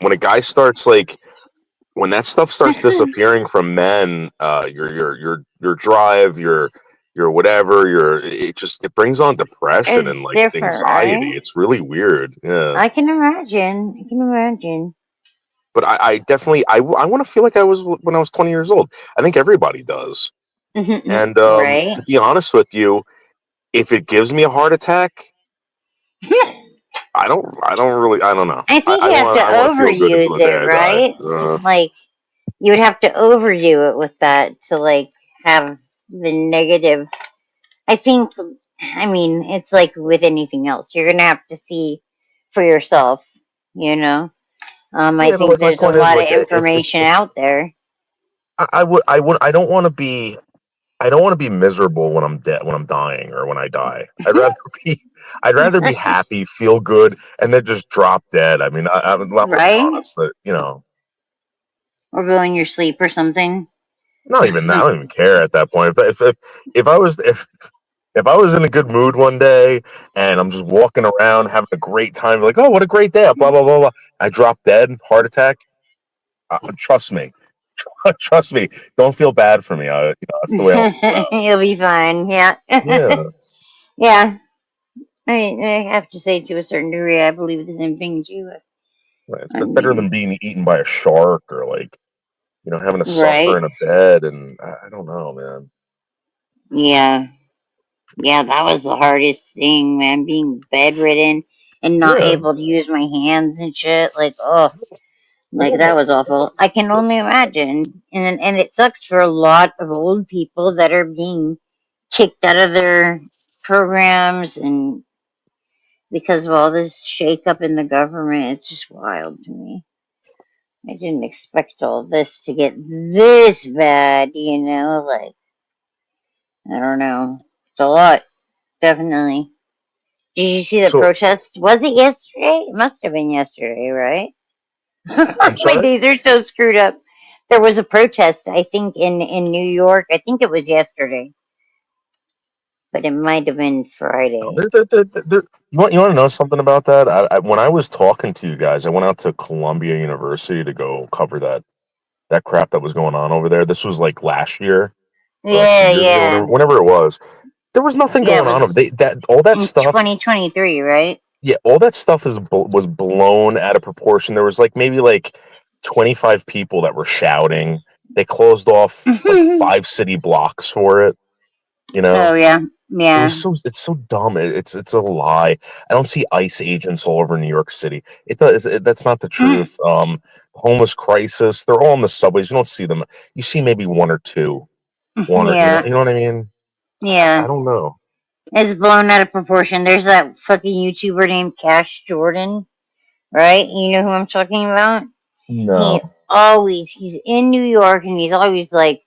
when a guy starts like when that stuff starts disappearing from men, your drive, your whatever, it brings on depression and It's like different, anxiety. right? It's really weird. Yeah. I can imagine. I can imagine. But I definitely I want to feel like I was when I was 20 years old. I think everybody does. And Right? to be honest with you, if it gives me a heart attack, I don't know. I think you have to I want to feel good until overuse the day it, I die. right? Like you would have to overdo it with that to like have the negative. I think. I mean, it's like with anything else. You're gonna have to see for yourself. I Yeah, but think like my there's a point is lot of like information out there. I don't want to be miserable when I'm dead, when I'm dying, or when I die. I'd rather be happy, feel good, and then just drop dead. I mean, I'm not being Right? honest. That or go in your sleep or something. Not even that. I don't even care at that point. But if I was if I was in a good mood one day and I'm just walking around having a great time, like, oh, what a great day, blah blah blah blah, I drop dead, heart attack. Trust me, trust me. Don't feel bad for me. That's the way I'll. You'll be fine. Yeah. Yeah. Yeah. I have to say, to a certain degree, I believe the same thing too. It's better than being eaten by a shark or like, having to Right. suffer in a bed. And I don't know, man. Yeah. Yeah, that was the hardest thing, man. Being bedridden and not Yeah. able to use my hands and shit. Like, oh, like that was awful. I can only imagine. And it sucks for a lot of old people that are being kicked out of their programs and because of all this shakeup in the government. It's just wild to me. I didn't expect all this to get this bad, like, I don't know. It's a lot, definitely. Did you see the So protest? Was it yesterday? It must have been yesterday, right? I'm My sorry. days are so screwed up. There was a protest, I think, in New York. I think it was yesterday, but it might have been Friday. You want to know something about that? When I was talking to you guys, I went out to Columbia University to go cover that crap that was going on over there. This was like last year, or like 2 Yeah, years ago, yeah. whenever it was. There was nothing Yeah, it going on was over all that in stuff. 2023, right? Yeah, all that stuff was blown out of proportion. There was like maybe like 25 people that were shouting. They closed off like 5 city blocks for it. Oh, yeah. Yeah. It's so dumb. It's a lie. I don't see ICE agents all over New York City. That's not the truth. Homeless crisis. They're all in the subways. You don't see them. You see maybe one or two. Yeah. You know what I mean? Yeah. I don't know. It's blown out of proportion. There's that fucking YouTuber named Cash Jordan, right? You know who I'm talking about? No. He's in New York and he's always like,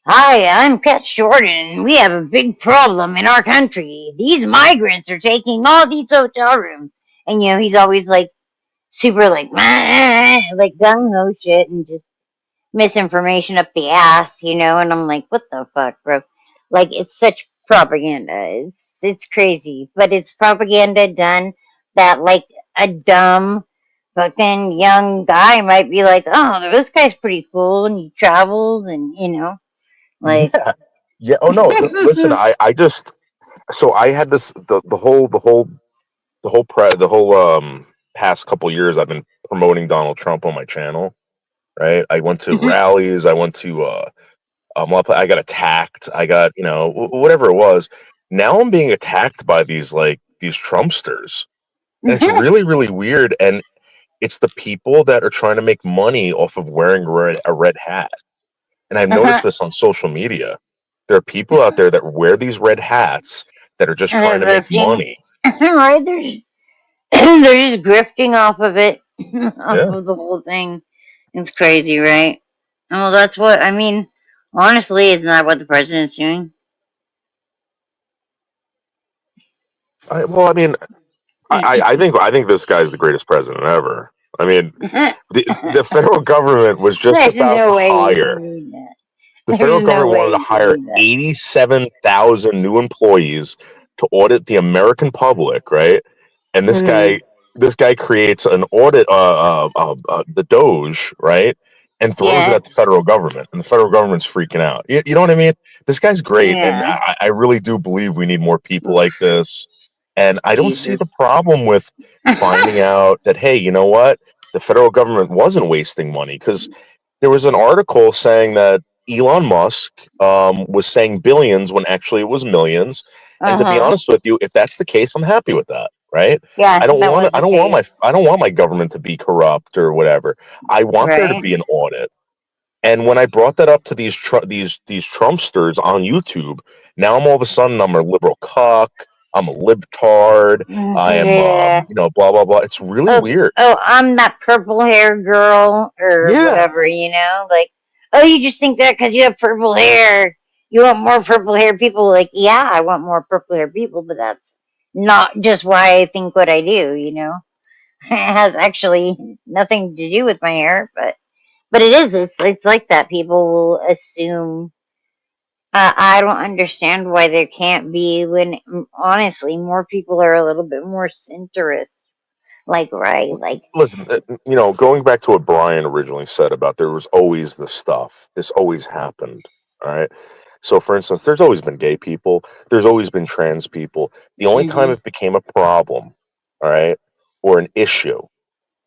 "Hi, I'm Cash Jordan. We have a big problem in our country. These migrants are taking all these hotel rooms." And he's always like super like like gung ho shit and just misinformation up the ass, and I'm like, what the fuck, bro? Like, it's such propaganda. It's crazy, but it's propaganda done that like a dumb fucking young guy might be like, oh, this guy's pretty cool and he travels and like Yeah. Oh no. Listen, I just I had this the whole past couple years I've been promoting Donald Trump on my channel, right? I went to rallies, I went to I got attacked, I got, whatever it was. Now I'm being attacked by these Trumpsters. And it's really, really weird. And it's the people that are trying to make money off of wearing a red hat. And I've noticed this on social media. There are people out there that wear these red hats that are just trying to make money. Right? They're just grifting off of it, off of the whole thing. It's crazy, right? Well, that's what I mean. Honestly, isn't that what the president's doing? I think this guy's the greatest president ever. I mean, the federal government was just There's about no to way you hire. can do that. The federal There's no government way wanted to you can hire do that. 87,000 new employees to audit the American public, right? And this guy creates an audit, the Doge, right? And throws it at the federal government, and the federal government's freaking out. You know what I mean? This guy's great, and I really do believe we need more people like this. And I don't see the problem with finding out that, hey, you know what? The federal government wasn't wasting money, because there was an article saying that Elon Musk was saying billions when actually it was millions. And to be honest with you, if that's the case, I'm happy with that, right? Yeah, I don't want my government to be corrupt or whatever. I want there to Right. be an audit. And when I brought that up to these Trumpsters on YouTube, now I'm all of a sudden I'm a liberal cuck, I'm a libtard, I am Yeah. blah blah blah. It's really weird. Oh, I'm that purple hair girl or whatever, like, oh, you just think that because you have purple hair, you want more purple hair people. Like, yeah, I want more purple hair people, but that's not just why I think what I do, It has actually nothing to do with my hair, but But it is. It's like that. People will assume. I don't understand why there can't be when honestly more people are a little bit more centrist. Like right, like Listen, going back to what Brian originally said about there was always this stuff. This always happened. All right. So, for instance, there's always been gay people. There's always been trans people. The only time it became a problem, all right, or an issue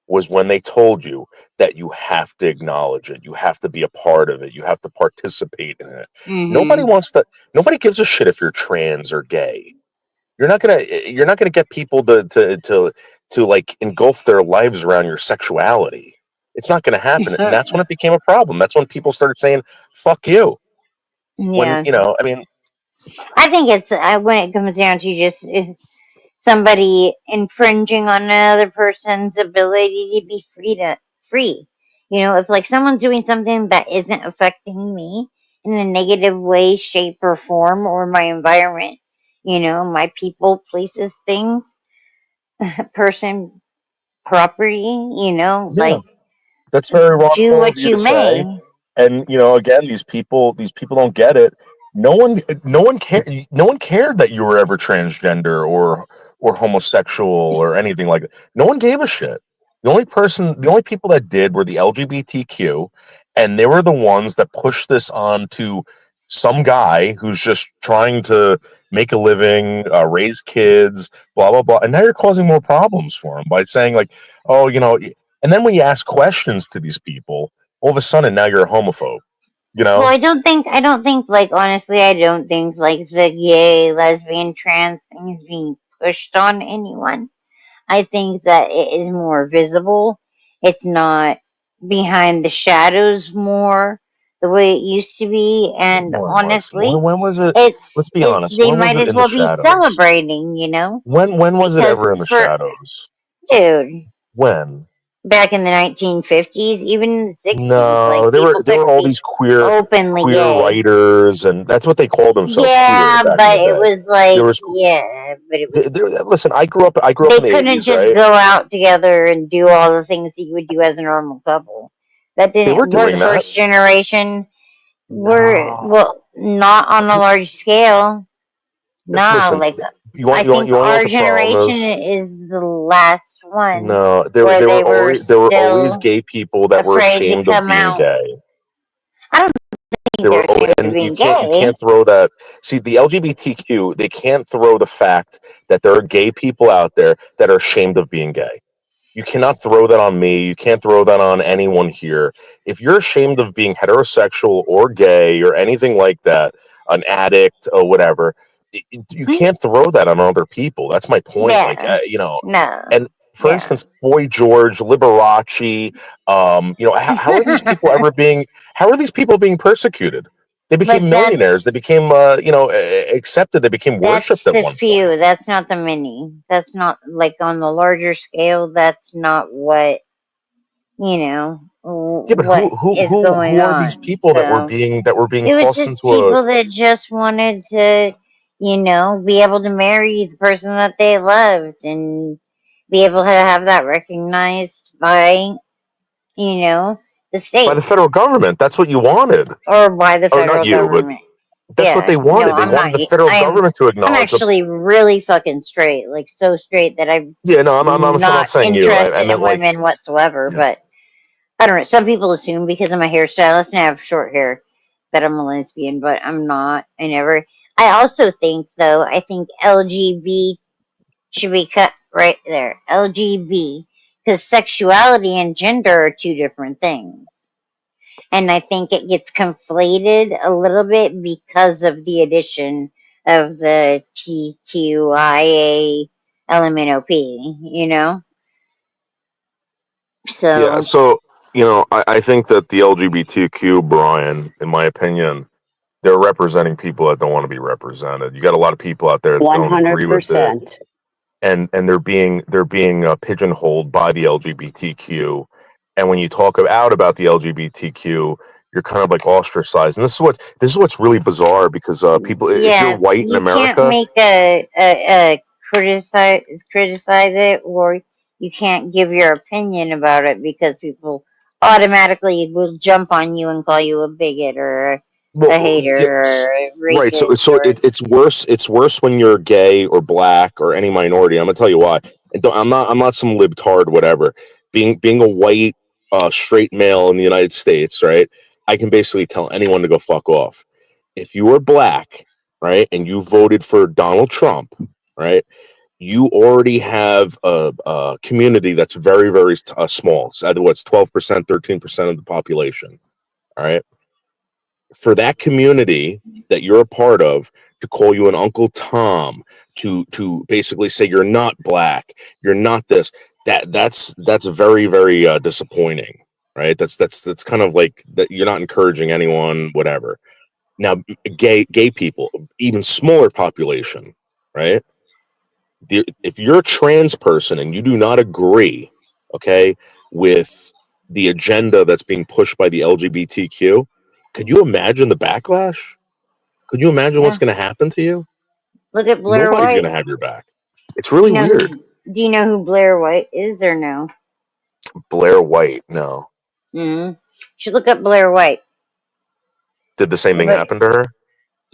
was when they told you that you have to acknowledge it. You have to be a part of it. You have to participate in it. Nobody gives a shit if you're trans or gay. You're not gonna get people to like engulf their lives around your sexuality. It's not gonna happen. And that's when it became a problem. That's when people started saying, fuck you. When, yeah. I mean, I think it's when it comes down to just somebody infringing on another person's ability to be free. If like someone's doing something that isn't affecting me in a negative way, shape, or form, or my environment, my people, places, things, person, property, like that's very wrong do of what you you to say. may. And again, these people don't get it. No one cared that you were ever transgender or homosexual or anything like that. No one gave a shit. The only people that did were the LGBTQ, and they were the ones that pushed this on to some guy who's just trying to make a living, raise kids, blah blah blah. And now you're causing more problems for him by saying like, oh, and then when you ask questions to these people, all of a sudden now you're a homophobe. Well, I don't think like honestly, I don't think like the gay, lesbian, trans thing is being pushed on anyone. I think that it is more visible. It's not behind the shadows more the way it used to be. And honestly, When was it? Let's be honest. They When was might it as in the well be shadows? celebrating, When was it because ever in the shadows? dude, When? back in the 1950s, even in the 60s, No, like there people were could all be these queer openly gay. writers, and that's what they called themselves. Yeah, queer back in but the it day. was like There was but it was listen. I grew up they in the couldn't 80s, just right? go out together and do all the things that you would do as a normal couple. That They were didn't. We're the doing that. first generation. We're not on a large scale. No, Listen, like you I want think to know our what the problem generation is? is the last one No, where they were there were always still gay people that were afraid to ashamed of come being out. gay. I don't think There they're were ashamed of and being you gay. can't throw that. See, the LGBTQ, they can't throw the fact that there are gay people out there that are ashamed of being gay. You cannot throw that on me. You can't throw that on anyone here. If you're ashamed of being heterosexual or gay or anything like that, an addict or whatever, you can't throw that on other people. That's my point. Like, Yeah. No. and for Yeah. instance, Boy George, Liberace, how are these people how are these people being persecuted? They became But millionaires. They became, accepted. They became that's worshipped at the one point. few. That's not the many. That's not like on the larger scale. That's not what Yeah, but what is going who are these on. people that were So being it was tossed just into a people that just wanted to, be able to marry the person that they loved and be able to have that recognized by, the by state the federal government? That's what you wanted. or by the Or not federal you, but government. that's what Yeah, they no, wanted. They I'm wanted not. the federal government to I'm acknowledge them. actually really fucking straight, like so straight that I'm Yeah, no, I'm not not saying you. I interested in meant like, women whatsoever. But I don't know. Some people assume because I'm a hairstylist and I have short hair that I'm a lesbian, but I'm not. I never. I also think, though, I think LGB should be cut right there. LGB, because sexuality and gender are two different things. And I think it gets conflated a little bit because of the addition of the TQIA LMNOP, yeah. So, So I think that the LGBTQ, Brian, in my opinion, they're representing people that don't want to be represented. You got a lot of people out there that don't agree with it, 100%. and they're being pigeonholed by the LGBTQ. And when you talk out about the LGBTQ, you're kind of like ostracized. And this is what's really bizarre because people, if you're yeah, white in you can't America, make a criticize it, or you can't give your opinion about it because people automatically will jump on you and call you a bigot or a hater or a right. So racist or it's worse. It's worse when you're gay or black or any minority. I'm gonna tell you why. And I'm not some libtard, whatever. Being a white straight male in the United States, right? I can basically tell anyone to go fuck off. If you are black, right, and you voted for Donald Trump, right, you already have a community that's very, very small. It's either what's 12%, 13% of the population. All right. For that community that you're a part of to call you an Uncle Tom, to basically say you're not black, you're not this, that's very, very disappointing, right? That's kind of like that. You're not encouraging anyone, whatever. Now, gay people, even smaller population, right? If you're a trans person and you do not agree, okay, with the agenda that's being pushed by the LGBTQ, could you imagine the backlash? Could you imagine what's going to happen to you? look at Blair Nobody's White. going to have your back. It's really weird. Do you know who Blair White is or no? Blair White, no. You should look up Blair White. Did the same thing happen to her?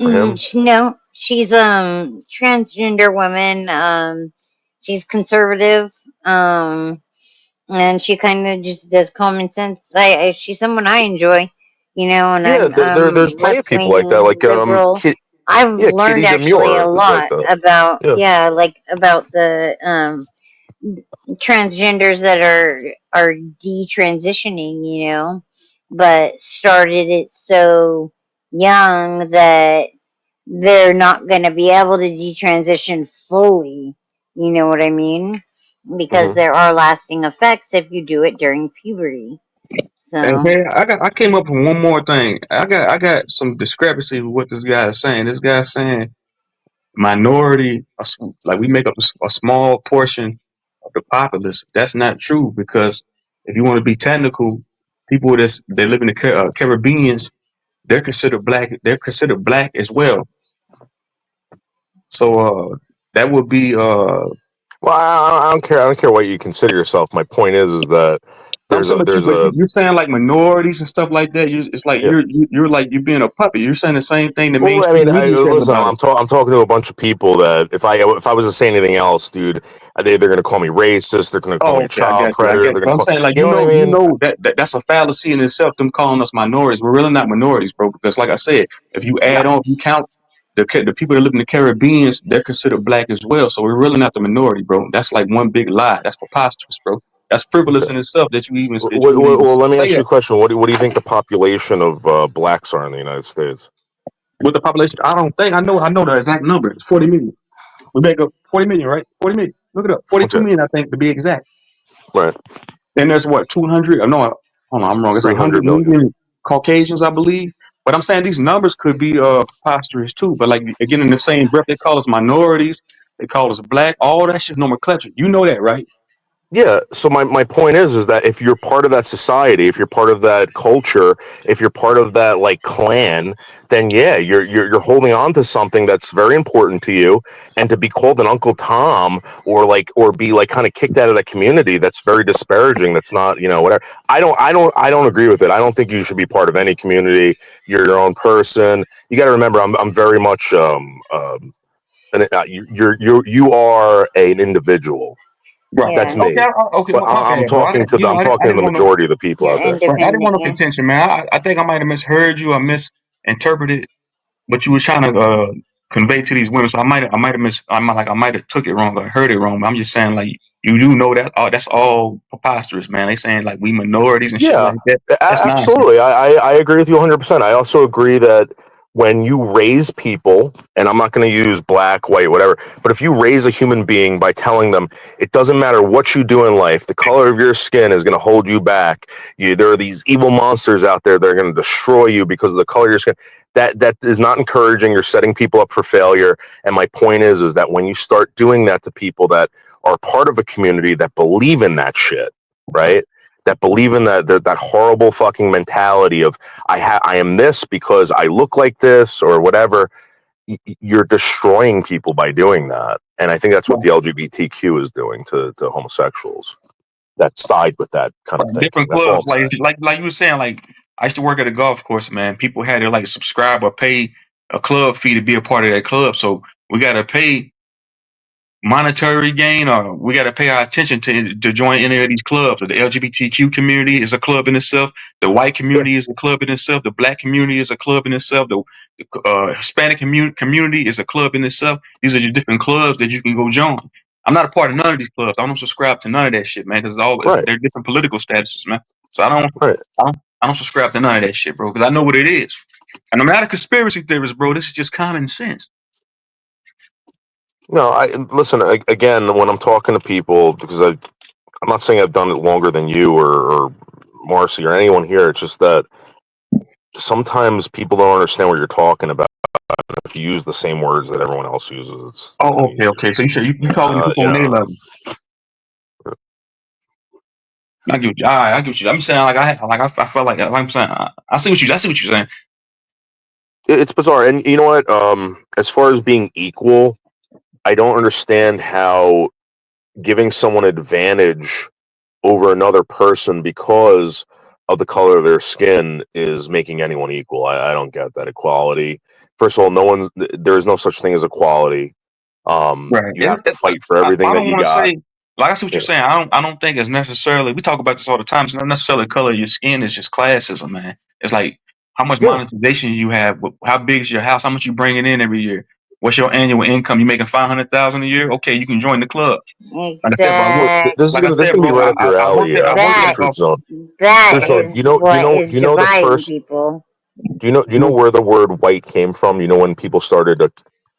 Or him? No, she's transgender woman. She's conservative. And she kind of just does common sense. She's someone I enjoy, you know. And Yeah, there's plenty of people like that. Like liberal. I've learned Kitty actually Demure a is lot like that. about about the transgenders that are detransitioning, you know, but started it so young that they're not going to be able to detransition fully. You know what I mean? Because there are lasting effects if you do it during puberty. So Okay, I came up with one more thing. I got some discrepancy with what this guy is saying. This guy's saying minority, like we make up a small portion of the populace. That's not true, because if you want to be technical, people they live in the Caribbeans, they're considered black. They're considered black as well. So that would be Well, I don't care. I don't care what you consider yourself. My point is that you're saying like minorities and stuff like that. It's like you're like you're being a puppet. You're saying the same thing that Well, I mean, mainstream media says listen, about it. I'm talking to a bunch of people that if I was to say anything else, dude, they're going to call me racist. They're going to call me a child predator. They're I'm going saying, to, like, you know what I mean? that's a fallacy in itself. Them calling us minorities, we're really not minorities, bro. Because, like I said, if you add on, you count the people that live in the Caribbean, they're considered black as well. So we're really not the minority, bro. That's like one big lie. That's preposterous, bro. That's frivolous in itself that you even. Well, let me ask you a question. What do you think the population of blacks are in the United States? With the population, I don't think I know the exact number. It's 40 million. We make up 40 million, right? 40 million. Look it up. 42 million, I think, to be exact. Right. And there's what, 200? No, hold on, I'm wrong. It's like 100 million Caucasians, I believe. But I'm saying these numbers could be preposterous too. But like again, in the same breath, they call us minorities. They call us black. All that shit nomenclature. You know that, right? Yeah. So my point is that if you're part of that society, if you're part of that culture, if you're part of that like clan, then yeah, you're holding on to something that's very important to you. And to be called an Uncle Tom or be like kind of kicked out of that community, that's very disparaging. That's not, you know, whatever. I don't agree with it. I don't think you should be part of any community. You're your own person. You got to remember, I'm very much you are an individual. Right. That's me. Okay. But I'm talking to the majority of the people out there. Right. I didn't want no contention, man. I think I might have misheard you. I misinterpreted what you were trying to convey to these women. So I might have took it wrong. I heard it wrong. But I'm just saying, like, you do know that that's all preposterous, man. They saying like we minorities and shit like that. That's absolutely. I agree with you 100%. I also agree that when you raise people, and I'm not going to use black, white, whatever, but if you raise a human being by telling them it doesn't matter what you do in life, the color of your skin is going to hold you back. There are these evil monsters out there that are going to destroy you because of the color of your skin. That is not encouraging. You're setting people up for failure. And my point is that when you start doing that to people that are part of a community that believe in that shit, right? That believe in that horrible fucking mentality of I am this because I look like this or whatever. You're destroying people by doing that, and I think that's what the LGBTQ is doing to homosexuals. that side with that kind of thinking. Different That's all I'm clubs, saying. like you were saying, like I used to work at a golf course, man. People had to like subscribe or pay a club fee to be a part of that club. So we got to pay monetary gain, or we got to pay our attention to join any of these clubs. The LGBTQ community is a club in itself. The white community is a club in itself. The black community is a club in itself. The Hispanic community is a club in itself. These are the different clubs that you can go join. I'm not a part of none of these clubs. I don't subscribe to none of that shit, man, because they're different political statuses, man. So I don't subscribe to none of that shit, bro, because I know what it is. And I'm not a conspiracy theorist, bro. This is just common sense. No, I listen again when I'm talking to people, because I'm not saying I've done it longer than you or Marcy or anyone here. It's just that sometimes people don't understand what you're talking about if you use the same words that everyone else uses. Okay. So you talking to people on their level. I get you. I get you. I'm saying I felt like I'm saying I see what you're saying. It's bizarre, and you know what? As far as being equal, I don't understand how giving someone advantage over another person because of the color of their skin is making anyone equal. I don't get that equality. First of all, there is no such thing as equality. Right. You have to fight for everything that you got. Like I see what you're saying. I don't think it's necessarily. We talk about this all the time. It's not necessarily the color of your skin. It's just classism, man. It's like how much monetization you have. How big is your house? How much you bringing in every year? What's your annual income? You making $500,000 a year? Okay, you can join the club. Exactly. This is gonna be right up your alley. Truth Zone. That is what is dividing people. Do you know where the word white came from? You know, when people started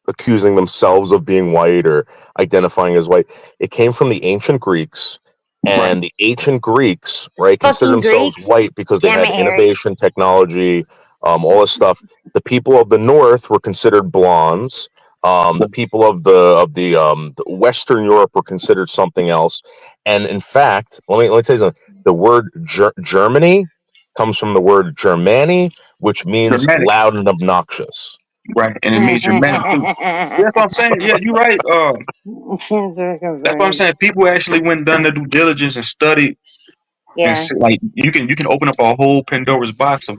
accusing themselves of being white or identifying as white, it came from the ancient Greeks. And the ancient Greeks, right, considered themselves white because they had innovation, technology, all this stuff. The people of the North were considered blondes. The people of the Western Europe were considered something else. And in fact, let me tell you something. The word Germany comes from the word Germani, which means loud and obnoxious. Right, and it means Germanic too. That's what I'm saying. Yeah, you're right. That's what I'm saying. People actually went and done their due diligence and studied. Yeah. And like you can open up a whole Pandora's box of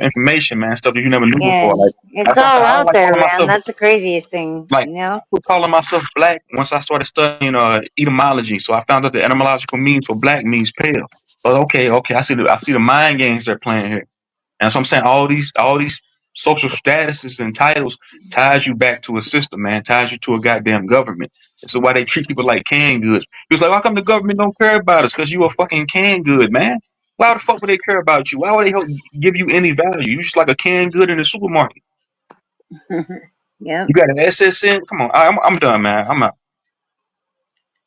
information, man, stuff that you never knew before. Like it's all out there, man. That's the craziest thing. Like you know, I was calling myself black once I started studying etymology. So I found out the etymological meaning for black means pale. But okay, I see the mind games they're playing here. And so I'm saying all these social statuses and titles ties you back to a system, man, ties you to a goddamn government. And so why they treat people like canned goods. He was like, how come the government don't care about us? Because you a fucking canned good, man. Why the fuck would they care about you? Why would they give you any value? You just like a canned good in the supermarket. Yeah. You got an SSN? Come on, I'm done, man. I'm out.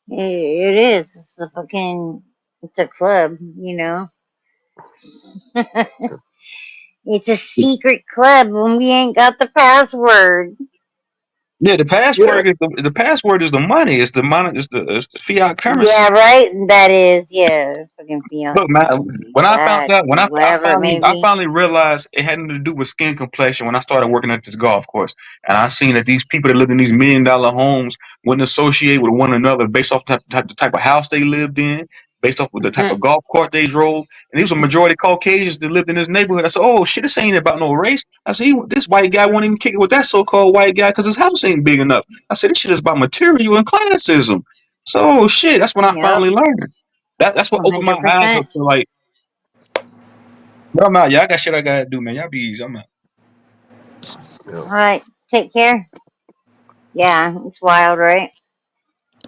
It is. It's a club, you know. It's a secret club when we ain't got the password. Yeah, the password is the money. It's the money. It's the fiat currency. Yeah, right. That is, fucking fiat. Look, man. When I found out, I I finally realized it had nothing to do with skin complexion. When I started working at this golf course, and I seen that these people that lived in these $1 million homes wouldn't associate with one another based off the type of house they lived in, based off of the type of golf cart they drove. And these were majority Caucasians that lived in this neighborhood. I said, "Oh shit, this ain't about no race." I said, "This white guy won't even kick it with that so-called white guy because his house ain't big enough." I said, "This shit is about material and classism." So, oh shit, that's when I finally learned. That's what opened my eyes up to like. But I'm out. Y'all got shit I gotta do, man. Y'all be easy. I'm out. All right, take care. Yeah, it's wild, right?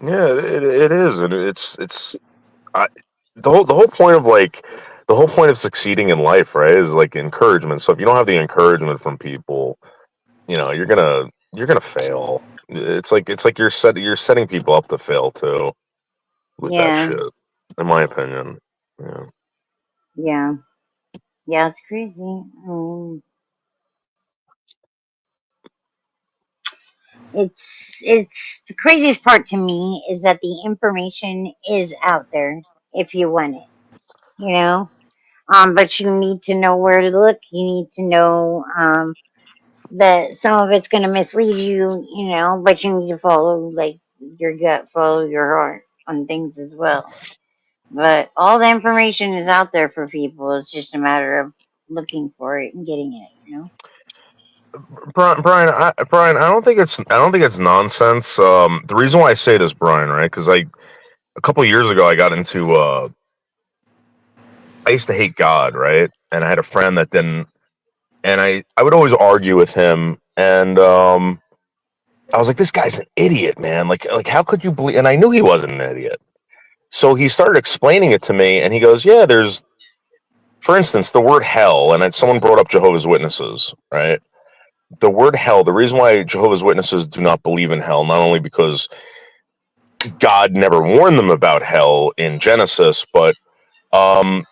Yeah, it is, and the whole point of the whole point of succeeding in life, right, is like encouragement. So if you don't have the encouragement from people, you know, you're gonna fail. It's like you're setting people up to fail too with that shit, in my opinion. Yeah, it's crazy. It's the craziest part to me is that the information is out there if you want it, you know. But you need to know where to look. You need to know that some of it's going to mislead you, you know. But you need to follow like your gut, follow your heart on things as well. But all the information is out there for people. It's just a matter of looking for it and getting it. Brian, I don't think it's nonsense. The reason why I say this, Brian, right? Because a couple of years ago, I got into I used to hate God, right? And I had a friend that didn't, and I would always argue with him, and I was like, this guy's an idiot, man. Like how could you believe? And I knew he wasn't an idiot. So he started explaining it to me, and he goes, yeah, there's, for instance, the word hell, and someone brought up Jehovah's Witnesses, right? The word hell, the reason why Jehovah's Witnesses do not believe in hell, not only because God never warned them about hell in Genesis, but the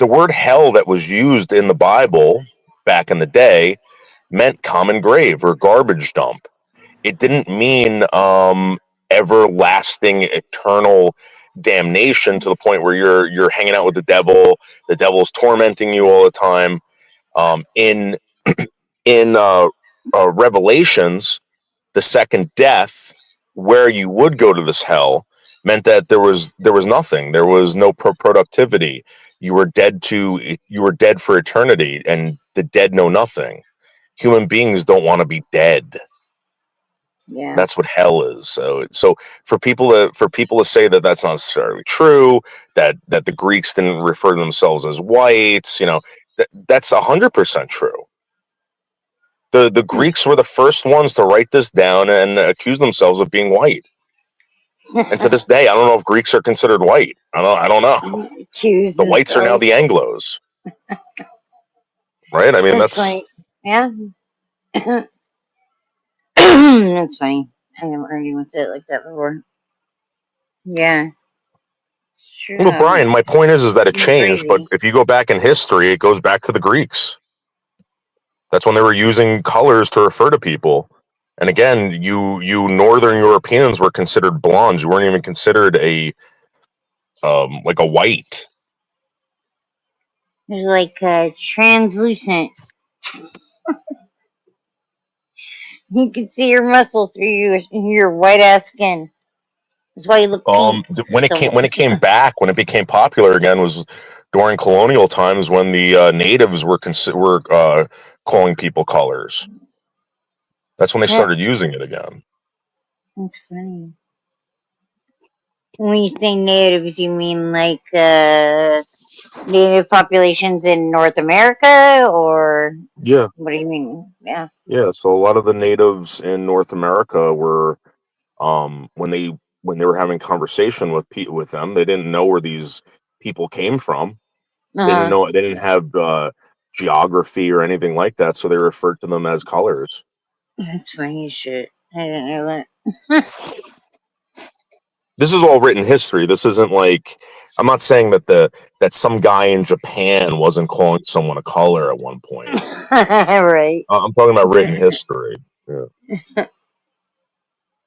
word hell that was used in the Bible back in the day meant common grave or garbage dump. It didn't mean everlasting, eternal damnation to the point where you're hanging out with the devil's tormenting you all the time. In Revelations, the second death, where you would go to this hell, meant that there was nothing. There was no productivity. You were dead for eternity, and the dead know nothing. Human beings don't want to be dead. Yeah. That's what hell is. So for people to say that that's not necessarily true, that the Greeks didn't refer to themselves as whites, that's 100% true. The Greeks were the first ones to write this down and accuse themselves of being white. And to this day, I don't know if Greeks are considered white. I don't know. Accuse The whites are now the Anglos. Right? I mean, that's funny. Yeah. That's funny. I never heard anyone say it like that before. Yeah. Sure. Well, Brian, my point is that it changed, crazy. but if you go back in history, it goes back to the Greeks. That's when they were using colors to refer to people. And again, you Northern Europeans were considered blondes. You weren't even considered like a white. It's like translucent. You can see your muscle through your white ass skin. That's why you look pink. When it came back, when it became popular again, was during colonial times when the natives were calling people colors. That's when they started using it again. That's funny. When you say natives, you mean like native populations in North America, or Yeah. what do you mean? Yeah. Yeah, so a lot of the natives in North America were, when they were having conversation with them, they didn't know where these people came from. They didn't have geography or anything like that, so they referred to them as colors. That's funny as shit. I didn't know that. This is all written history. This isn't like, I'm not saying that some guy in Japan wasn't calling someone a color at one point. Right. I'm talking about written history. Yeah.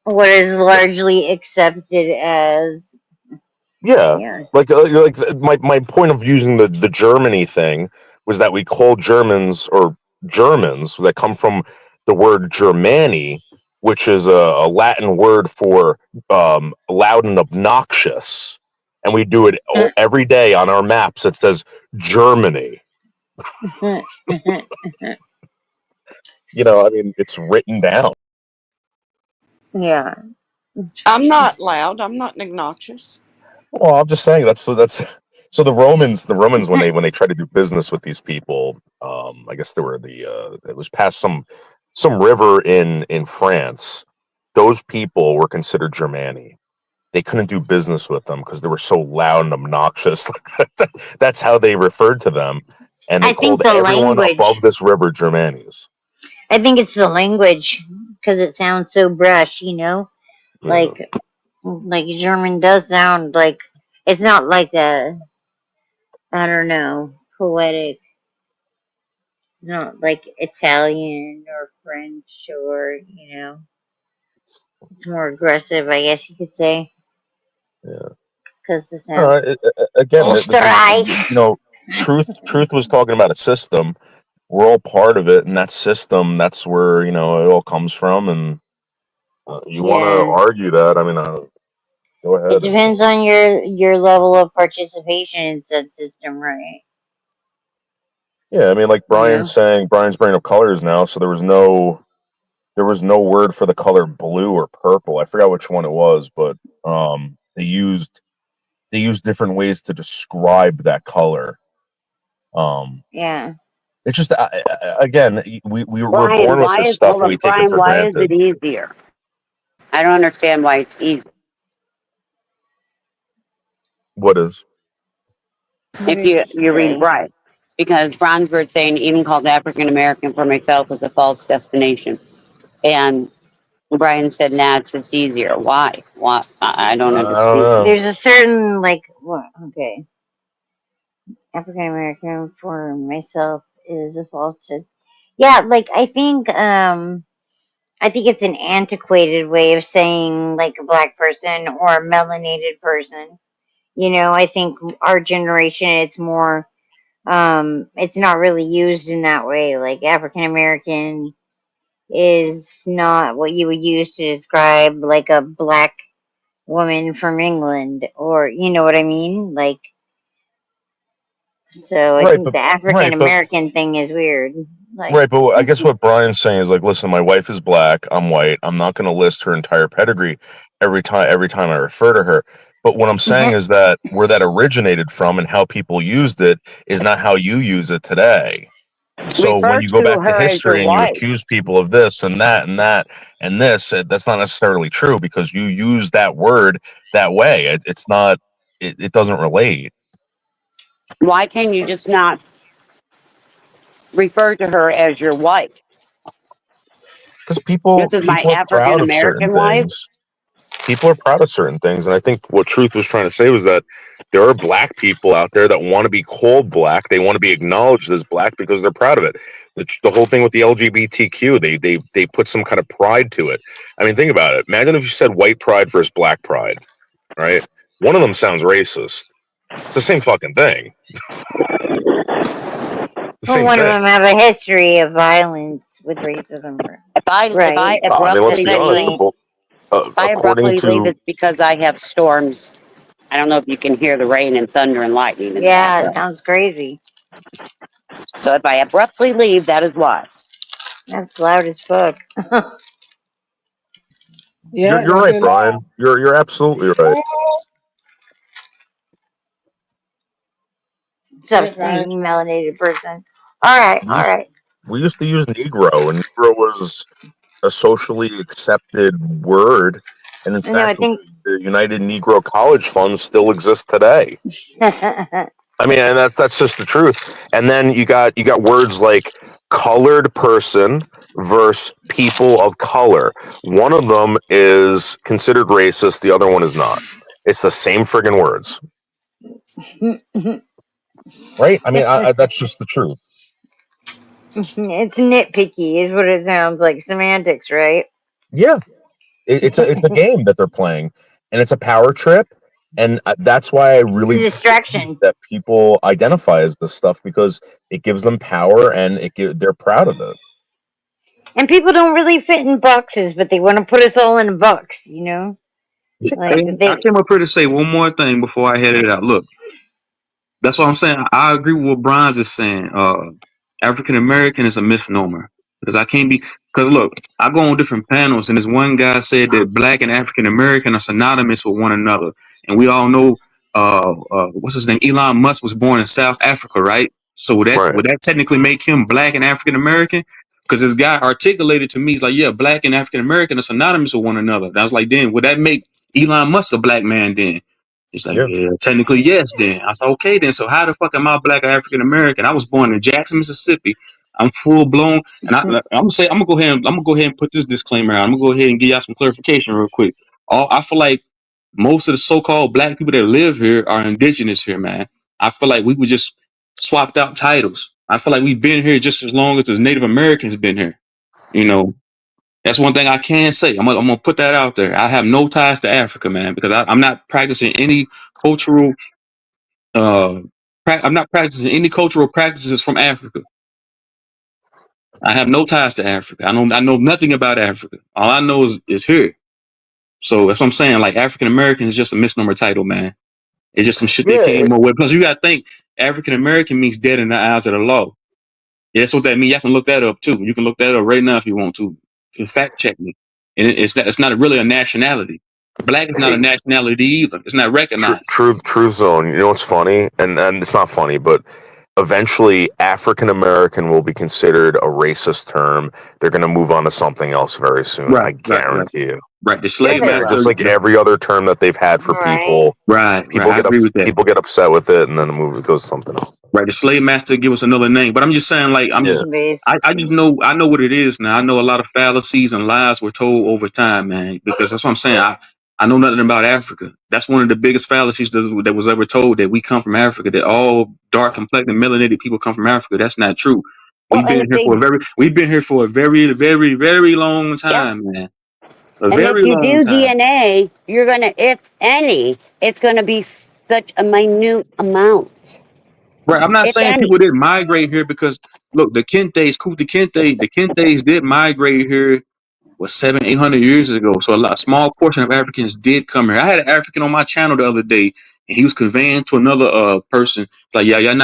What is largely accepted as. Yeah. Like my point of using the Germany thing was that we call Germans that come from the word Germani, which is a Latin word for loud and obnoxious, and we do it every day on our maps. It says Germany. I mean, it's written down. Yeah. I'm not loud. I'm not obnoxious. Well, I'm just saying that's so the Romans when they tried to do business with these people, I guess there were it was past some river in France. Those people were considered Germani. They couldn't do business with them because they were so loud and obnoxious. That's how they referred to them, and they called everyone above this river Germanis. I think it's the language, because it sounds so brash, Like German does sound like, it's not like I don't know, poetic. It's not like Italian or French or, it's more aggressive, I guess you could say. Yeah. Because the sound. Again, this is, truth was talking about a system. We're all part of it, and that system, that's where, it all comes from. And you want to argue that. I mean, Go It ahead. depends on your level of participation in said system, right? Yeah, I mean, like Brian's bringing up colors now, so there was no word for the color blue or purple. I forgot which one it was, but they used different ways to describe that color. Yeah. It's just again, we're Brian, born with this stuff and we take it Brian, for why is it granted. easier? I don't understand why it's easy. What is? If you read Brian, because Bronsford saying even called African American for myself was a false destination, and Brian said, "Nah, it's just easier." Why? Why? I don't I understand. don't know. There's a certain okay. African American for myself is a false just. Yeah, like I think it's an antiquated way of saying like a black person or a melanated person. I think our generation it's more it's not really used in that way. Like African American is not what you would use to describe like a black woman from England, or you know what I mean? Like, so I think the African American thing is weird. Like, Right, but I guess what Brian's saying is like, listen, my wife is black, I'm white. I'm not going to list her entire pedigree every time I refer to her. But what I'm saying is that where that originated from and how people used it is not how you use it today. So when you go back to history and you accuse people of this and that and that and this, that's not necessarily true because you use that word that way. It's not. It doesn't relate. Why can you just not refer to her as your wife? Because people This is my are proud African of certain American wife. things. People are proud of certain things, and I think what Truth was trying to say was that there are black people out there that want to be called black. They want to be acknowledged as black because they're proud of it. The whole thing with the LGBTQ, they put some kind of pride to it. I mean, think about it. Imagine if you said white pride versus black pride, right? One of them sounds racist. It's the same fucking thing. well, one of them have a history of violence with racism. If I let's be honest. According leave, to it's because I have storms. I don't know if you can hear the rain and thunder and lightning. Yeah, it sounds crazy. So if I abruptly leave, that is why. That's loud as fuck. you're right, Brian. You're absolutely right. Melanated person. All right. We used to use Negro, and Negro was a socially accepted word, and in fact, the United Negro College Fund still exists today. I mean, and that's just the truth. And then you got words like colored person versus people of color. One of them is considered racist, the other one is not. It's the same friggin' words. Right? I mean, that's just the truth. It's nitpicky, is what it sounds like. Semantics, right? Yeah, it's a game that they're playing, and it's a power trip, and that's why I really distraction that people identify as this stuff because it gives them power and they're proud of it. And people don't really fit in boxes, but they want to put us all in a box, you know. I came up here to say one more thing before I head it out. Look, that's what I'm saying. I agree with what Bronze is saying. African American is a misnomer because I can't be. Because look, I go on different panels, and this one guy said that Black and African American are synonymous with one another, and we all know what's his name? Elon Musk was born in South Africa, right? So would that technically make him Black and African American? Because this guy articulated to me, he's like, yeah, Black and African American are synonymous with one another. And I was like, then would that make Elon Musk a black man then? He's like, yeah, technically, yes, then. I said, okay, then. So how the fuck am I Black or African American? I was born in Jackson, Mississippi. I'm full blown. And I'm gonna go ahead and put this disclaimer out. I'm gonna go ahead and give y'all some clarification real quick. I feel like most of the so-called black people that live here are indigenous here, man. I feel like we were just swapped out titles. I feel like we've been here just as long as the Native Americans been here. You know, that's one thing I can say. I'm gonna put that out there. I have no ties to Africa, man, because I'm not practicing any cultural. I'm not practicing any cultural practices from Africa. I have no ties to Africa. I know nothing about Africa. All I know is here. So that's what I'm saying. Like African American is just a misnomer title, man. It's just some shit they Yeah, came up with. Plus, you gotta think African American means dead in the eyes of the law. Yeah, that's what that means. Y'all can look that up too. You can look that up right now if you want to. You can fact check me. And it's not really a nationality. Black is not a hey, nationality either. It's not recognized. Truth Zone. You know what's funny, and it's not funny, but eventually African American will be considered a racist term. They're going to move on to something else very soon. I guarantee you. Right. The slave Like, master. just like every other term that they've had for people. People I agree with that. people get upset with it, and then the movie goes to something else. Right, the slave master give us another name, but I'm just saying, like, I just know, I know what it is now. I know a lot of fallacies and lies were told over time, man. Because that's what I'm saying. I know nothing about Africa. That's one of the biggest fallacies that was ever told, that we come from Africa. That all dark complected, melanated people come from Africa. That's not true. We've been here for a very, very, very long time, man. A And if very you long do time. DNA, you're gonna, if any, it's gonna be such a minute amount. Right, I'm not If saying any. people didn't migrate here because look, the Kentes did migrate here was 700-800 years ago. So a small portion of Africans did come here. I had an African on my channel the other day, and he was conveying to another person, like, yeah, y'all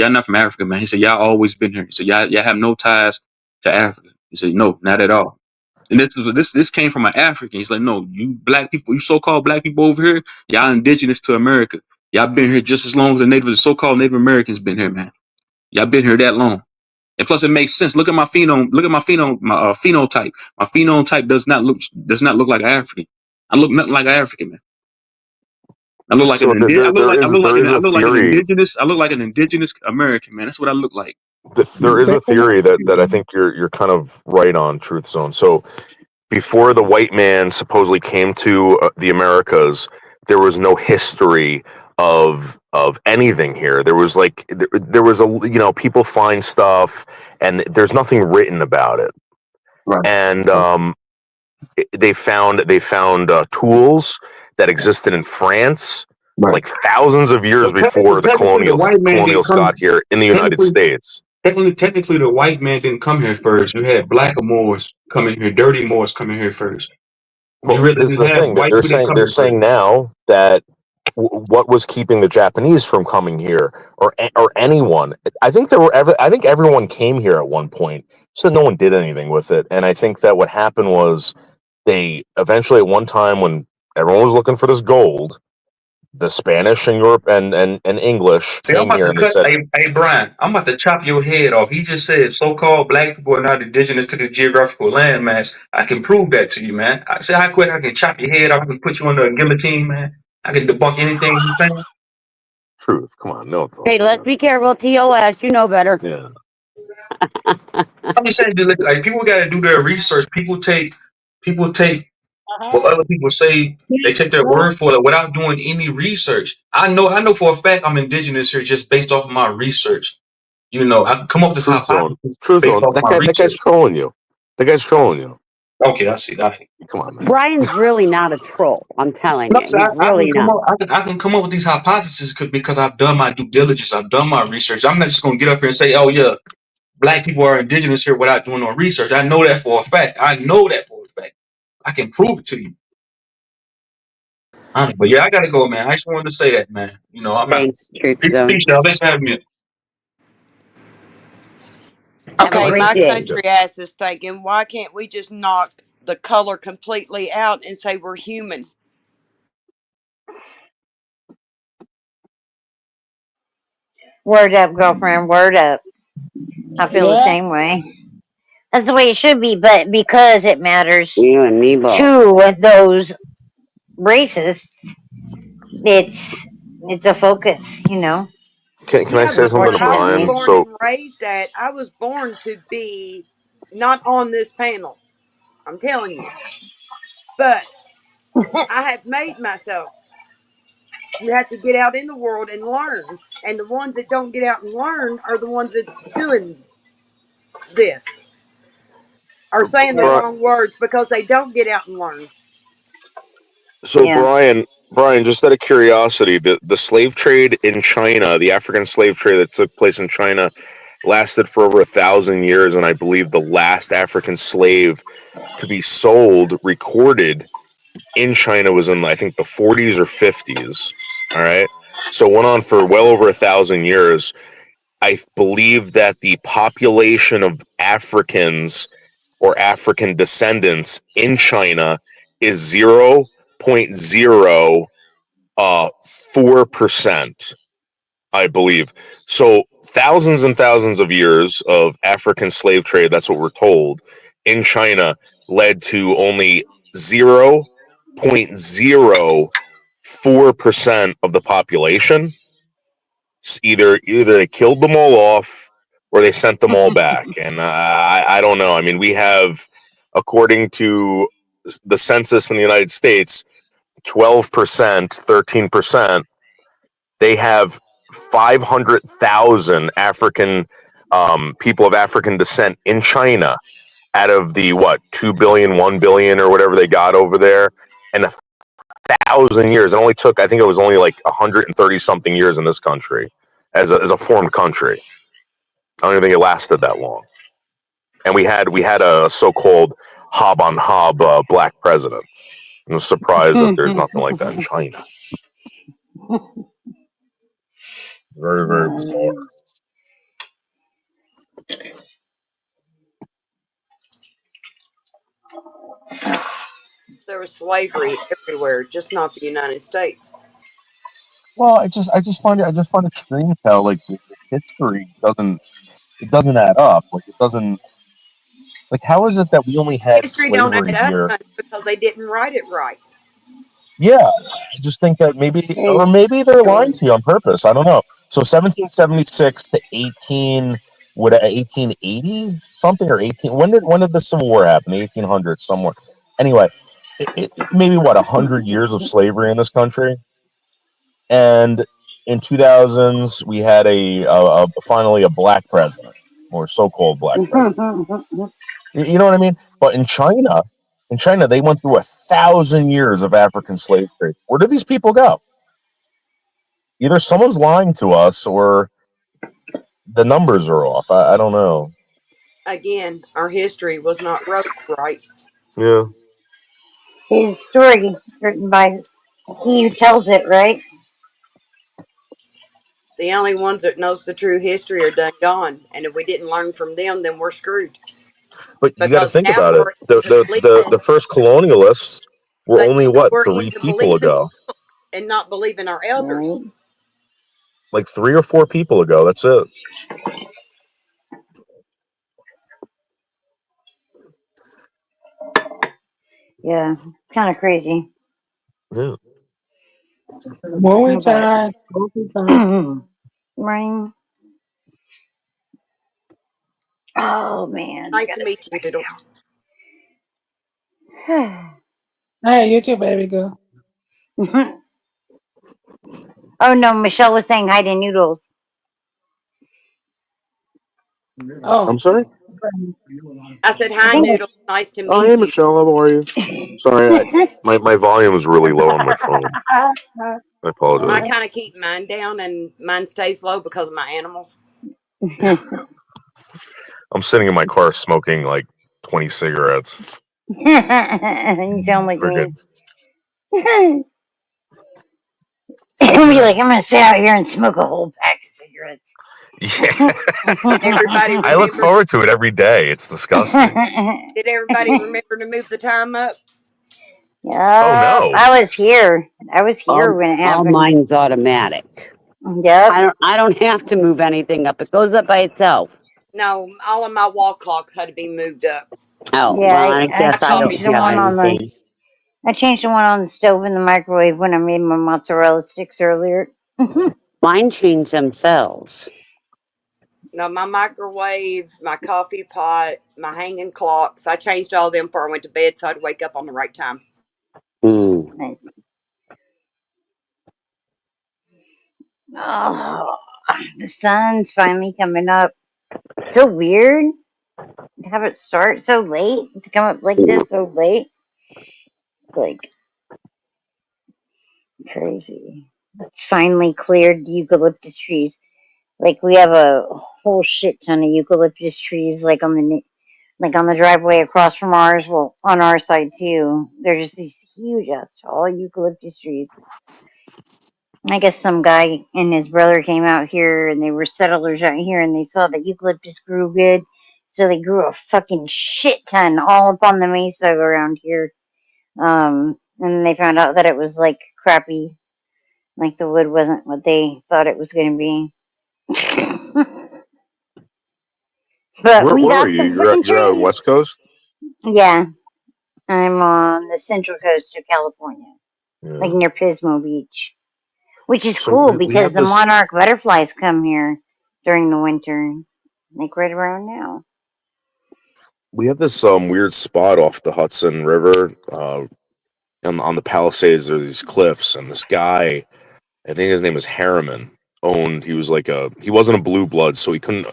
not from Africa, man. He said, y'all always been here. He said, y'all have no ties to Africa. He said, no, not at all. And this came from an African. He's like, no, you black people, you so-called black people over here, y'all indigenous to America. Y'all been here just as long as the so-called Native Americans been here, man. Y'all been here that long. And plus, it makes sense. Look at my phenome. Look at my phenome. My phenotype. My phenotype does not look like an African. I look nothing like an African, man. I look like So there an indigenous American, man. That's what I look like. There is a theory that I think you're kind of right on, Truth Zone. So before the white man supposedly came to the Americas, there was no history of anything here. There was like there was people find stuff and there's nothing written about it. Right. And they found tools that existed in France like thousands of years before the colonials got here in the United States. Technically, the white man didn't come here first. You had black Moors coming here, dirty Moors coming here first. Well, this is the thing that they're saying now that what was keeping the Japanese from coming here, or anyone. I think everyone came here at one point, so no one did anything with it. And I think that what happened was they eventually, at one time, when everyone was looking for this gold, the Spanish and Europe and English came here and they said, hey Brian, I'm about to chop your head off. He just said so-called black people are not indigenous to the geographical landmass. I can prove that to you, man. I say how quick I can chop your head off. I can put you under a guillotine, man. I can debunk anything you saying. Truth, come on, no. Hey, let's be careful, TOS. You know better. Yeah. I'm just saying, like people got to do their research. People take what other people say. They take their word for it without doing any research. I know for a fact I'm indigenous here just based off of my research. I can come up with this hypothesis. Truth Zone. That guy's trolling you. The guy's trolling you. Okay, I see. Come on, man. Brian's really not a troll. I'm telling you. He's really not. I can come up with these hypotheses because I've done my due diligence. I've done my research. I'm not just going to get up here and say, oh, yeah, black people are indigenous here without doing no research. I know that for a fact. I can prove it to you. But yeah, I got to go, man. I just wanted to say that, man. I'm Thanks, Truth Peace, Zone. y'all. Thanks for having me. Okay, my country ass is thinking, why can't we just knock the color completely out and say we're human? Word up, girlfriend. Word up. I feel the same way. That's the way it should be, but because it matters You and me both. to those racists, it's a focus, Can I say something to Brian? And raised at, I was born to be not on this panel. I'm telling you. But I have made myself. You have to get out in the world and learn. And the ones that don't get out and learn are the ones that's doing this. Are saying the wrong words because they don't get out and learn. So Brian, just out of curiosity, the slave trade in China, the African slave trade that took place in China, lasted for over 1,000 years, and I believe the last African slave to be sold recorded in China was in, I think, the 40s or 50s. All right. So it went on for well over 1,000 years. I believe that the population of Africans or African descendants in China is 0.04%, I believe. So thousands and thousands of years of African slave trade, that's what we're told, in China led to only 0.04% of the population. Either they killed them all off or they sent them all back. And I don't know. I mean, we have, according to the census in the United States, 12%, 13%, they have 500,000 African people of African descent in China out of the 2 billion, 1 billion or whatever they got over there. And 1,000 years. It only took, I think it was only like 130 something years in this country as a formed country. I don't even think it lasted that long. And we had a so-called hob on hob black president. I'm surprised that there's nothing like that in China. Very, very bizarre. There was slavery everywhere, just not the United States. Well, I just find it strange how like the history doesn't add up. Like it doesn't. Like, how is it that we only had History don't slavery add here? up because they didn't write it right. Yeah, I just think that maybe they're lying to you on purpose. I don't know. So 1776 to 1880 something or 18. When did the Civil War happen? 1800s somewhere. Anyway, it maybe 100 years of slavery in this country, and in 2000s we had finally a black president, or so-called black president. You know what I mean? But in China, they went through 1,000 years of African slave trade. Where do these people go? Either someone's lying to us or the numbers are off. I don't know. Again, our history was not wrote right. Yeah. His story written by he who tells it, right? The only ones that knows the true history are done gone. And if we didn't learn from them, then we're screwed. But you got to think about it. The first colonialists were only 3 people ago. And not believe in our elders. Like 3 or 4 people ago. That's it. Yeah, kind of crazy. Yeah. Movie time. Rain. Oh man. Nice to meet you, Noodle. Hey, you too, baby girl. Oh no, Michelle was saying hi to Noodles. Oh, I'm sorry? I said, hi, Noodles. Nice to meet Oh, hey, you. Michelle. How are you? Sorry, my volume is really low on my phone. I I apologize. kind of keep mine down, and mine stays low because of my animals. I'm sitting in my car smoking like 20 cigarettes. You sound like me. Be like, I'm gonna sit out here and smoke a whole pack of cigarettes. Yeah. Everybody I look forward to it every day. It's disgusting. Did everybody remember to move the time up? Yeah. Oh, no. I was here. When it All happened. mine's automatic. Yep. I don't have to move anything up. It goes up by itself. No, all of my wall clocks had to be moved up. Oh, Yeah, well, I guess I don't changed the have one on anything. I changed the one on the stove in the microwave when I made my mozzarella sticks earlier. Mine change themselves. No, my microwave, my coffee pot, my hanging clocks. I changed all of them before I went to bed so I'd wake up on the right time. Nice. Oh, the sun's finally coming up. So weird to have it start so late, to come up like this so late. Like, crazy. It's finally cleared the eucalyptus trees. Like, we have a whole shit ton of eucalyptus trees, like, on the Like on the driveway across from ours, well, on our side too, they're just these huge ass tall eucalyptus trees. I guess some guy and his brother came out here and they were settlers out here and they saw that eucalyptus grew good. So they grew a fucking shit ton all up on the mesa around here. And they found out that it was like crappy. Like the wood wasn't what they thought it was going to be. But we Where are got you? the You're freaking out trees. West Coast. Yeah, I'm on the central coast of California, like Yeah. near Pismo Beach, which is So cool we because have the this. monarch butterflies come here during the winter, like right around now. We have this weird spot off the Hudson River. On the Palisades, there's these cliffs, and this guy, I think his name is Harriman, he was like he wasn't a blue blood, so he couldn't.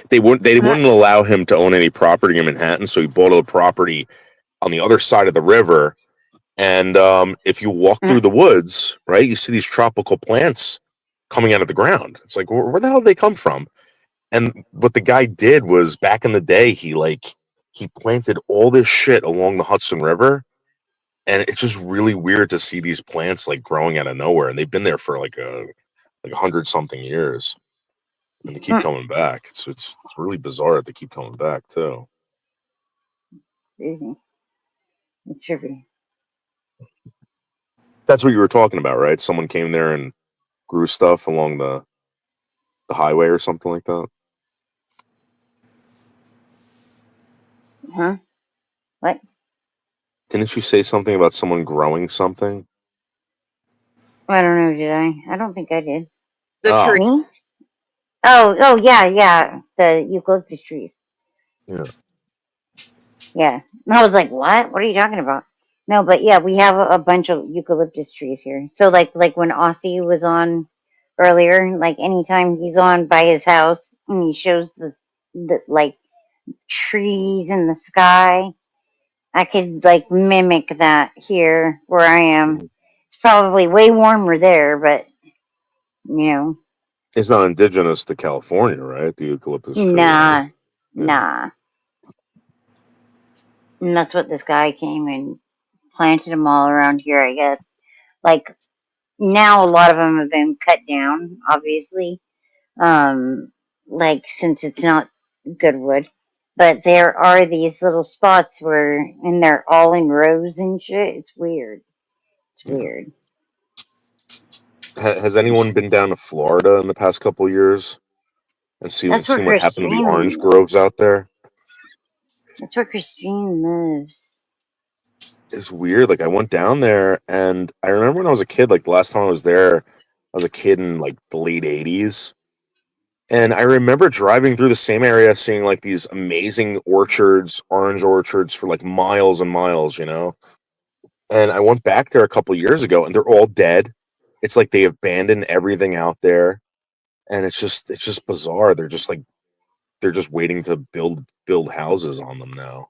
They wouldn't allow him to own any property in Manhattan, so he bought a property on the other side of the river. And if you walk through the woods, right, you see these tropical plants coming out of the ground. It's like, where the hell did they come from? And what the guy did was, back in the day, he planted all this shit along the Hudson River, and it's just really weird to see these plants like growing out of nowhere, and they've been there for like 100 something years, and they keep coming back. It's really bizarre that they keep coming back too. Crazy. It's trippy. That's what you were talking about, right? Someone came there and grew stuff along the highway or something like that. Huh? What? Didn't you say something about someone growing something? I don't know, did I? I don't think I did. The Oh, tree. Me? Oh, yeah. The eucalyptus trees. yeah. Yeah. I was like, what? What are you talking about? No, but yeah, we have a bunch of eucalyptus trees here. So like when Aussie was on earlier, like anytime he's on by his house and he shows the like trees in the sky, I could like mimic that here where I am. It's probably way warmer there, but you know, It's not indigenous to California, right? The eucalyptus tree, right? nah, nah. And that's what this guy came and planted them all around here, I guess. Like now, a lot of them have been cut down, obviously. Like since it's not good wood, but there are these little spots where, and they're all in rows and shit. It's weird. It's weird. Has anyone been down to Florida in the past couple of years and That's where seen what happened to the orange Christine. groves out there? That's where Christine lives. It's weird. Like, I went down there, and I remember when I was a kid. Like, the last time I was there, I was a kid in like the late '80s, and I remember driving through the same area, seeing like these amazing orchards, orange orchards for like miles and miles, you know. And I went back there a couple years ago, and they're all dead. It's like they abandoned everything out there, and it's just bizarre. They're just waiting to build houses on them now.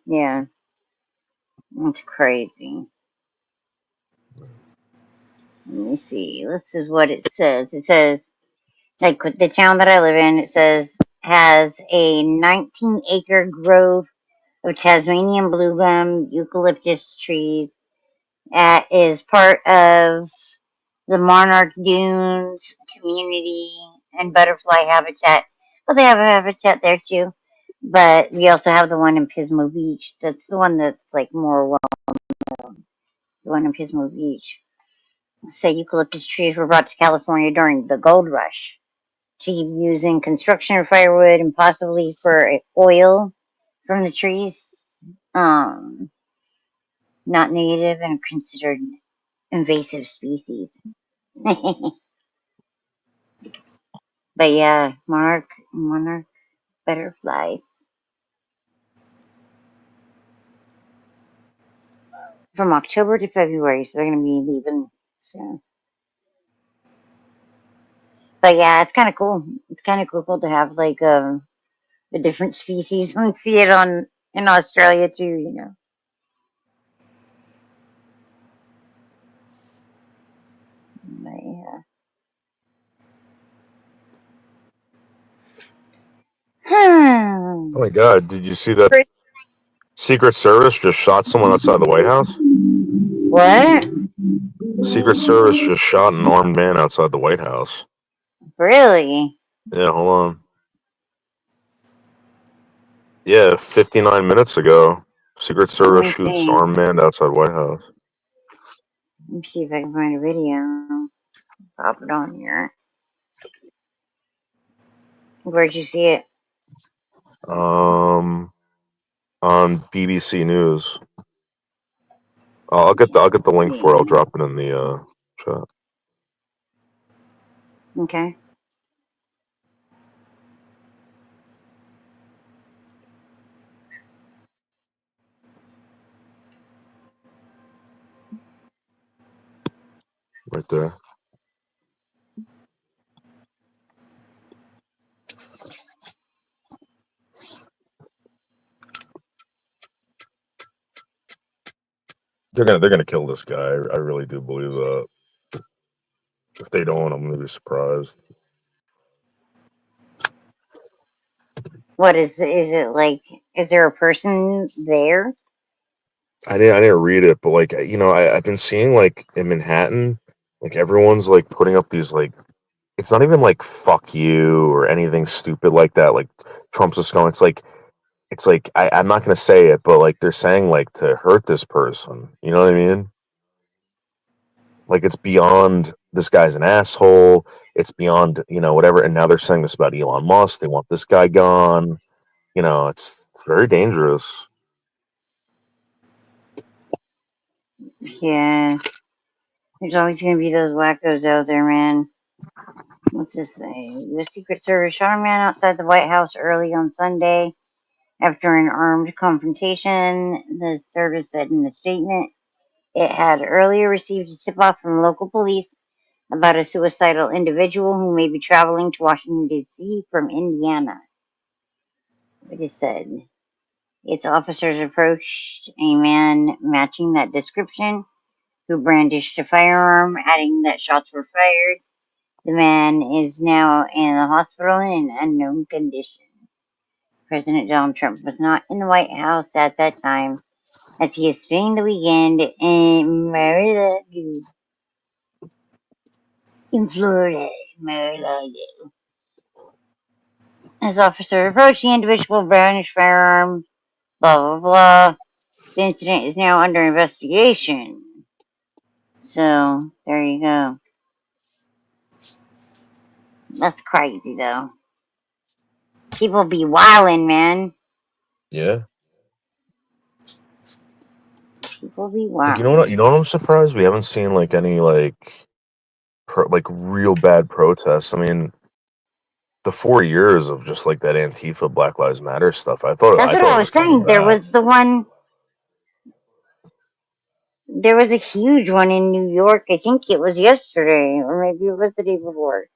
Yeah, it's crazy. Let me see. This is what it says. It says, like the town that I live in, it says has a 19-acre grove of Tasmanian bluegum eucalyptus trees. Is part of the Monarch Dunes community and butterfly habitat. Well, they have a habitat there too. But we also have the one in Pismo Beach. That's the one that's like more well known. The one in Pismo Beach. Say eucalyptus trees were brought to California during the gold rush to use in construction or firewood and possibly for oil from the trees. Um, Not native and considered invasive species. But yeah, monarch butterflies from October to February, so they're gonna be leaving soon. But yeah, it's kind of cool. It's kind of cool to have like a different species and see it on in Australia too. You know. But yeah. my God! Did you see that Chris, Secret Service just shot someone outside the White House? What? Secret Service just shot an armed man outside the White House. Really? Yeah, hold on. Yeah, 59 minutes ago, Secret Let Service me shoots see. armed man outside White House. Let me see if I can find a video. Pop it on here. Where'd you see it? On BBC News. I'll get the link for it. I'll drop it in the chat. Okay. Right there. They're gonna kill this guy. I really do believe that. If they don't, I'm gonna be surprised. What is it like? Is there a person there? I didn't read it, but like I've been seeing like in Manhattan, like everyone's like putting up these like it's not even like fuck you or anything stupid like that. Like Trump's a scum. It's like I'm not gonna say it, but like they're saying like to hurt this person. You know what I mean? Like it's beyond this guy's an asshole. It's beyond whatever. And now they're saying this about Elon Musk. They want this guy gone. It's very dangerous. Yeah. There's always gonna be those wackos out there, man. What's this say? The Secret Service shot a man outside the White House early on Sunday after an armed confrontation, the service said in a statement. It had earlier received a tip-off from local police about a suicidal individual who may be traveling to Washington, D.C. from Indiana. It is said. Its officers approached a man matching that description who brandished a firearm, adding that shots were fired. The man is now in the hospital in an unknown condition. President Donald Trump was not in the White House at that time, as he is spending the weekend in Mar-a-Lago, in Florida. Mar-a-Lago. As officer approached the individual brandished firearm, blah blah blah. The incident is now under investigation. So there you go. That's crazy though. People be wildin', man. Yeah. People be Like wildin'. you know what I'm surprised we haven't seen like any like real bad protests. I mean, the 4 years of just like that Antifa Black Lives Matter stuff. I thought That's what it I was was coming saying. There back. was the one. There was a huge one in New York. I think it was yesterday, or maybe it was the day before.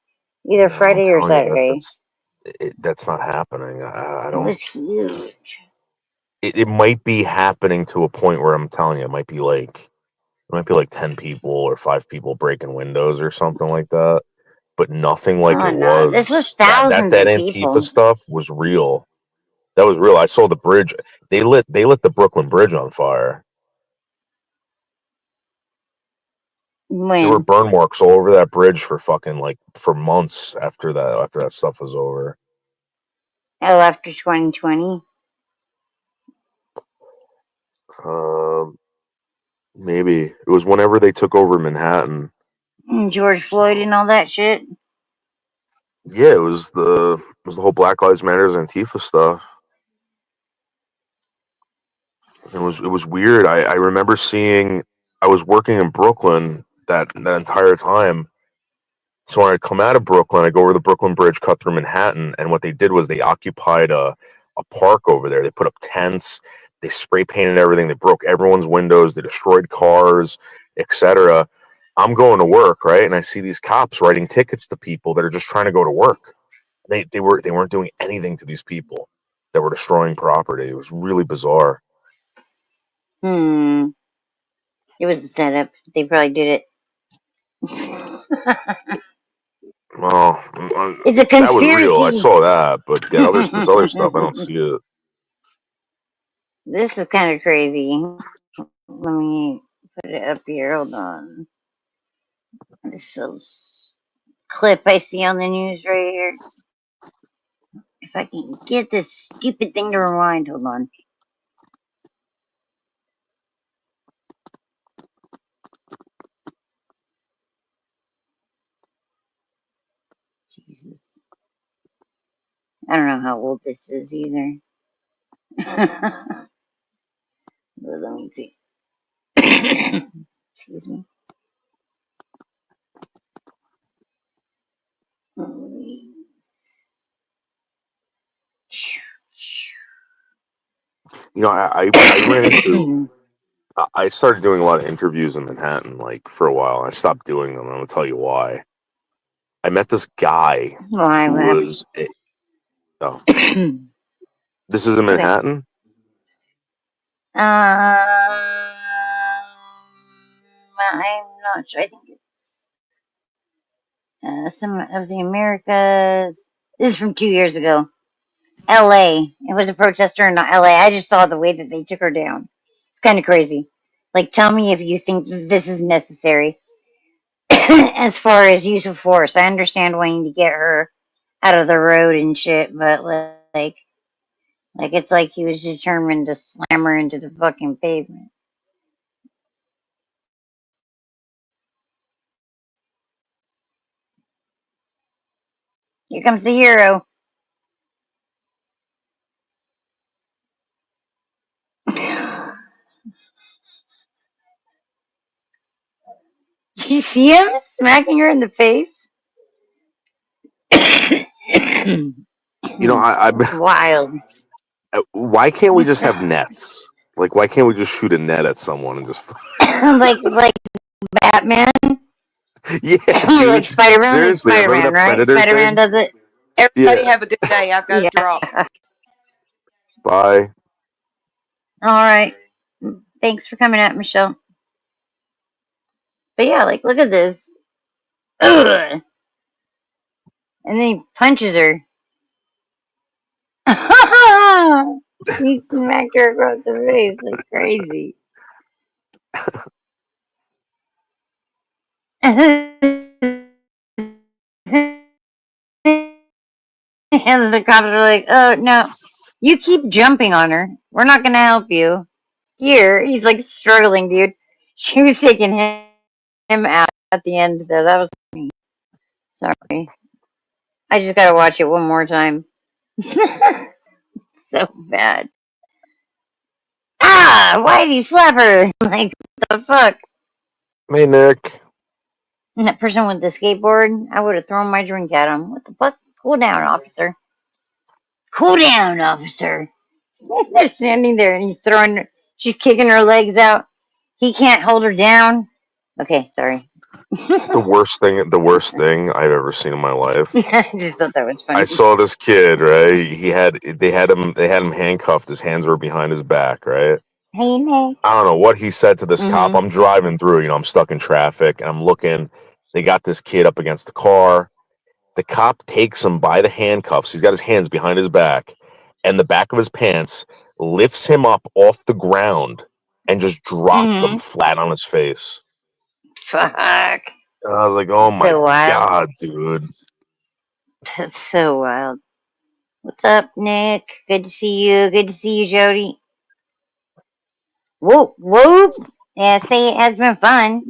Either No, I'm Friday or telling you Saturday. that's not happening. I It don't. was huge. It might be happening to a point where I'm telling you, it might be like 10 people or 5 people breaking windows or something like that. But nothing like Oh it no, this was was. That thousands of Antifa people. stuff was real. That was real. I saw the bridge. They lit the Brooklyn Bridge on fire. There were When? burn marks all over that bridge for for months after that stuff was over. Oh, after 2020? Maybe it was whenever they took over Manhattan. And George Floyd and all that shit? Yeah, it was the whole Black Lives Matter Antifa stuff. It was weird. I remember seeing. I was working in Brooklyn that entire time. So when I come out of Brooklyn, I go over the Brooklyn Bridge, cut through Manhattan, and what they did was they occupied a park over there. They put up tents, they spray painted everything, they broke everyone's windows, they destroyed cars, etc. I'm going to work, right? And I see these cops writing tickets to people that are just trying to go to work. They weren't doing anything to these people that were destroying property. It was really bizarre. It was a setup. They probably did it. Well, It's a that was real. I conspiracy. saw that, but this other stuff, I don't see it. This is kind of crazy. Let me put it up here. Hold on. This little clip I see on the news right here. If I can get this stupid thing to rewind, hold on. Jesus. I don't know how old this is either. But let me see. Excuse me. You know, I ran into. I started doing a lot of interviews in Manhattan, like for a while. I stopped doing them. And I'm gonna tell you why. I met this guy Why? who What happened? was. Oh, this is in Okay. Manhattan. I'm not sure. I think it's some of the Americas. This is from 2 years ago. L.A. It was a protester in L.A. I just saw the way that they took her down. It's kind of crazy. Like, tell me if you think this is necessary as far as use of force. I understand wanting to get her out of the road and shit, but like it's like he was determined to slam her into the fucking pavement. Here comes the hero. Do you see him smacking her in the face? You know, I It's wild. why can't we just have nets? Like, why can't we just shoot a net at someone and just? like Batman. Yeah, Like dude. Spider-Man. Like Seriously, remember Spider-Man, that right? Predator Spider-Man thing? does it. Everybody Yeah. have a good day. I've got to drop. Bye. All right. Thanks for coming out, Michelle. But yeah, like, look at this. Ugh. And then he punches her. He smacked her across the face like crazy. And the cops are like, oh, no, you keep jumping on her. We're not going to help you. Here, he's like struggling, dude. She was taking him out at the end, though. That was me. Sorry. I just got to watch it one more time. So bad. Ah, why did he slap her? Like, what the fuck? Hey, Nick. And that person with the skateboard, I would have thrown my drink at him. What the fuck? Cool down, officer. Cool down, officer. They're standing there and he's throwing, she's kicking her legs out. He can't hold her down. Okay, sorry. The worst thing I've ever seen in my life. I just thought that was funny. I saw this kid, right? They had him handcuffed. His hands were behind his back, right? Hey, Nick. I don't know what he said to this cop. I'm driving through, I'm stuck in traffic and I'm looking. They got this kid up against the car. The cop takes him by the handcuffs. He's got his hands behind his back and the back of his pants, lifts him up off the ground and just dropped him flat on his face. Fuck. I was like, oh my So wild. God, dude. That's so wild. What's up, Nick? Good to see you. Good to see you, Jody. Whoop, whoop. Yeah, say it has been fun.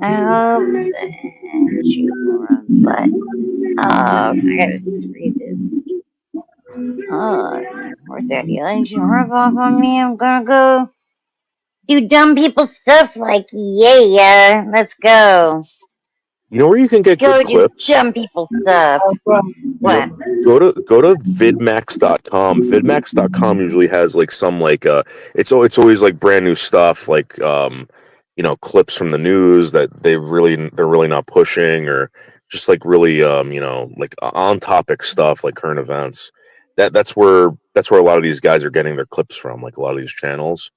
I hope that you runs like. Oh, I gotta read this. Oh, where's that? You let you rub off on me? I'm gonna go do dumb people stuff like, yeah, let's go. You know where you can get Go good do clips? dumb people stuff. What? Go to vidmax.com. Vidmax.com usually has like some it's always like brand new stuff, like clips from the news that they're really not pushing, or just like really like on topic stuff like current events. That's where a lot of these guys are getting their clips from, like a lot of these channels,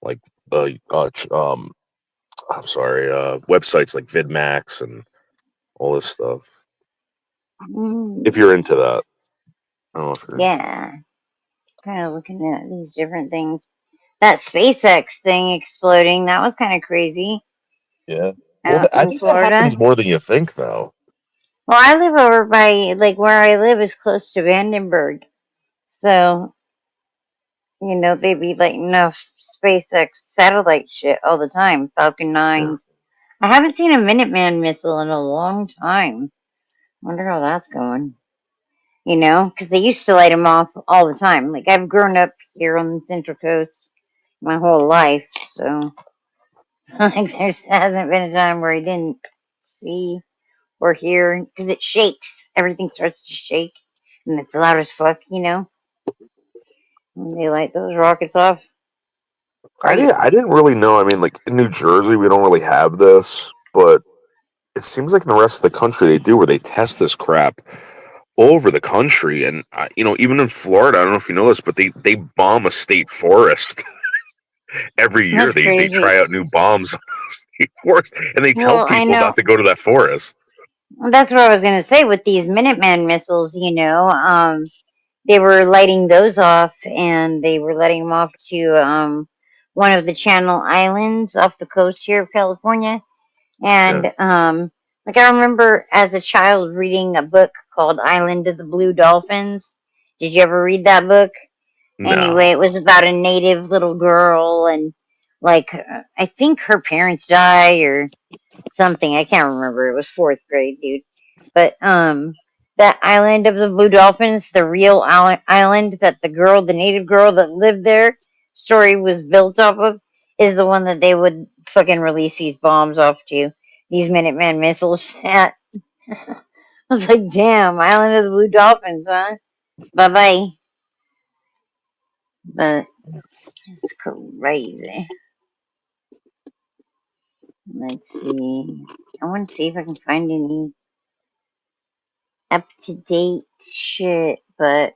like I'm sorry, websites like VidMax and all this stuff. If you're into that. I don't know if you're... Yeah. Kind of looking at these different things. That SpaceX thing exploding, that was kind of crazy. Yeah. Well, Out I in think that happens Florida. more than you think, though. Well, I live over by, like, where I live is close to Vandenberg. So, you know, they be lighting up SpaceX satellite shit all the time. Falcon 9s. I haven't seen a Minuteman missile in a long time. Wonder how that's going. You know, because they used to light them off all the time. Like, I've grown up here on the Central Coast my whole life, so like there hasn't been a time where I didn't see or hear, because it shakes. Everything starts to shake, and it's loud as fuck, you know, when they light those rockets off. I didn't really know. I mean, like in New Jersey, we don't really have this, but it seems like in the rest of the country they do, where they test this crap all over the country. And you know, even in Florida, I don't know if you know this, but they bomb a state forest every year. That's They crazy. try out new bombs on the state forest, and they tell Well, I people know. not to go to that forest. That's what I was gonna say with these Minuteman missiles. You know, they were lighting those off, and they were letting them off to one of the Channel Islands off the coast here of California. Yeah. And like I remember as a child reading a book called Island of the Blue Dolphins. Did you ever read that book? Anyway, No. it was about a native little girl, and like I think her parents die or something. I can't remember. It was fourth grade, dude. But that island of the Blue Dolphins, the real island that the native girl that lived there, story was built off of, is the one that they would fucking release these bombs off to, these Minuteman missiles at. I was like, damn, Island of the Blue Dolphins, huh? Bye bye. But it's crazy. Let's see. I want to see if I can find any up to date shit, but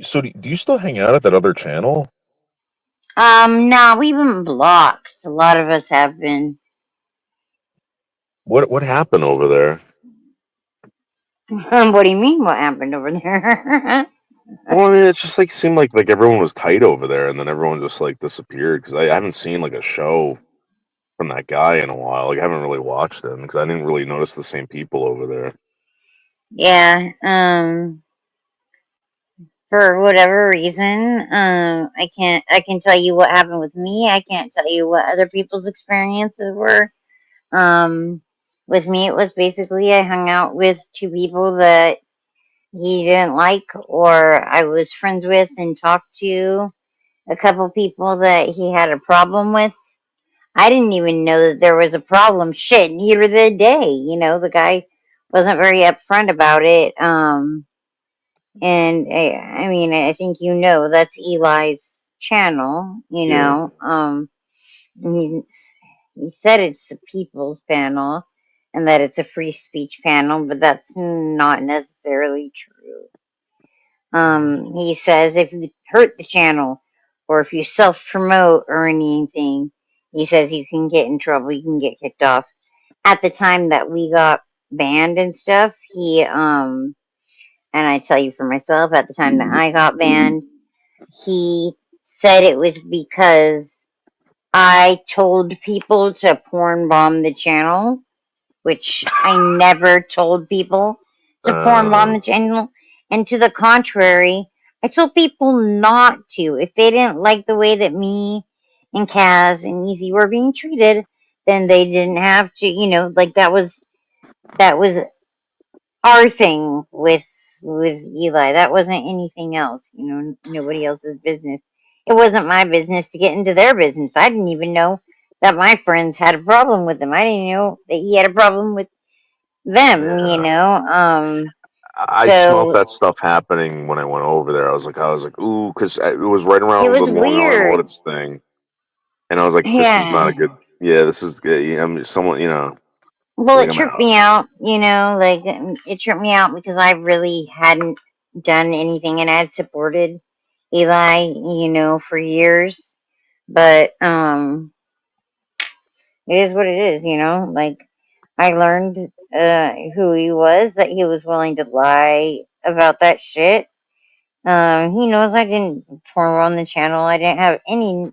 So do you still hang out at that other channel? no, we've been blocked. A lot of us have been. What happened over there? What do you mean? What happened over there? Well, I mean, it just like seemed like everyone was tight over there, and then everyone just like disappeared because I haven't seen like a show from that guy in a while. Like I haven't really watched him because I didn't really notice the same people over there. Yeah. For whatever reason, I can tell you what happened with me. I can't tell you what other people's experiences were. With me, it was basically I hung out with two people that he didn't like, or I was friends with and talked to a couple people that he had a problem with. I didn't even know that there was a problem. Shit, neither did they. You know, the guy wasn't very upfront about it. And I mean, I think you know that's Eli's channel. You Yeah. know, he said it's a people's panel and that it's a free speech panel, but that's not necessarily true. He says if you hurt the channel or if you self promote or anything, he says you can get in trouble, you can get kicked off. At the time that we got banned and stuff, and I tell you for myself, at the time that I got banned, he said it was because I told people to porn bomb the channel, which I never told people to porn bomb the channel. And to the contrary, I told people not to. If they didn't like the way that me and Kaz and Easy were being treated, then they didn't have to, you know, like that was our thing with Eli. That wasn't anything else, you know, nobody else's business. It wasn't my business to get into their business. I didn't even know that my friends had a problem with him. I didn't know that he had a problem with them, you know. I smelled that stuff happening when I went over there. I was like, ooh, because it was right It around the was Long Island weird. audits thing, and I was like, this is not Yeah. a good. Yeah, this is good. Yeah, I'm someone, you know. Well, Like it I'm tripped out. me out, you know, like it tripped me out because I really hadn't done anything and I had supported Eli, you know, for years. But it is what it is, you know. Like I learned who he was, that he was willing to lie about that shit. He knows I didn't perform on the channel. I didn't have any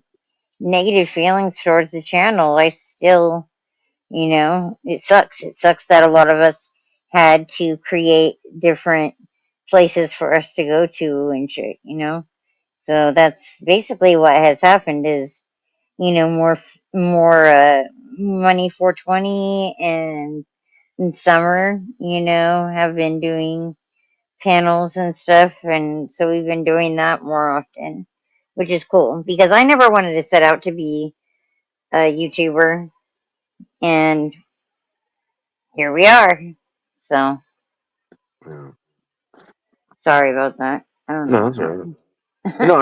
negative feelings towards the channel. I still, it sucks. It sucks that a lot of us had to create different places for us to go to and shit. So that's basically what has happened is, more money 420 and in summer, have been doing panels and stuff, and so we've been doing that more often, which is cool because I never wanted to set out to be a YouTuber, and here we are. So sorry about that. I don't know No, what that's all right. happened. No,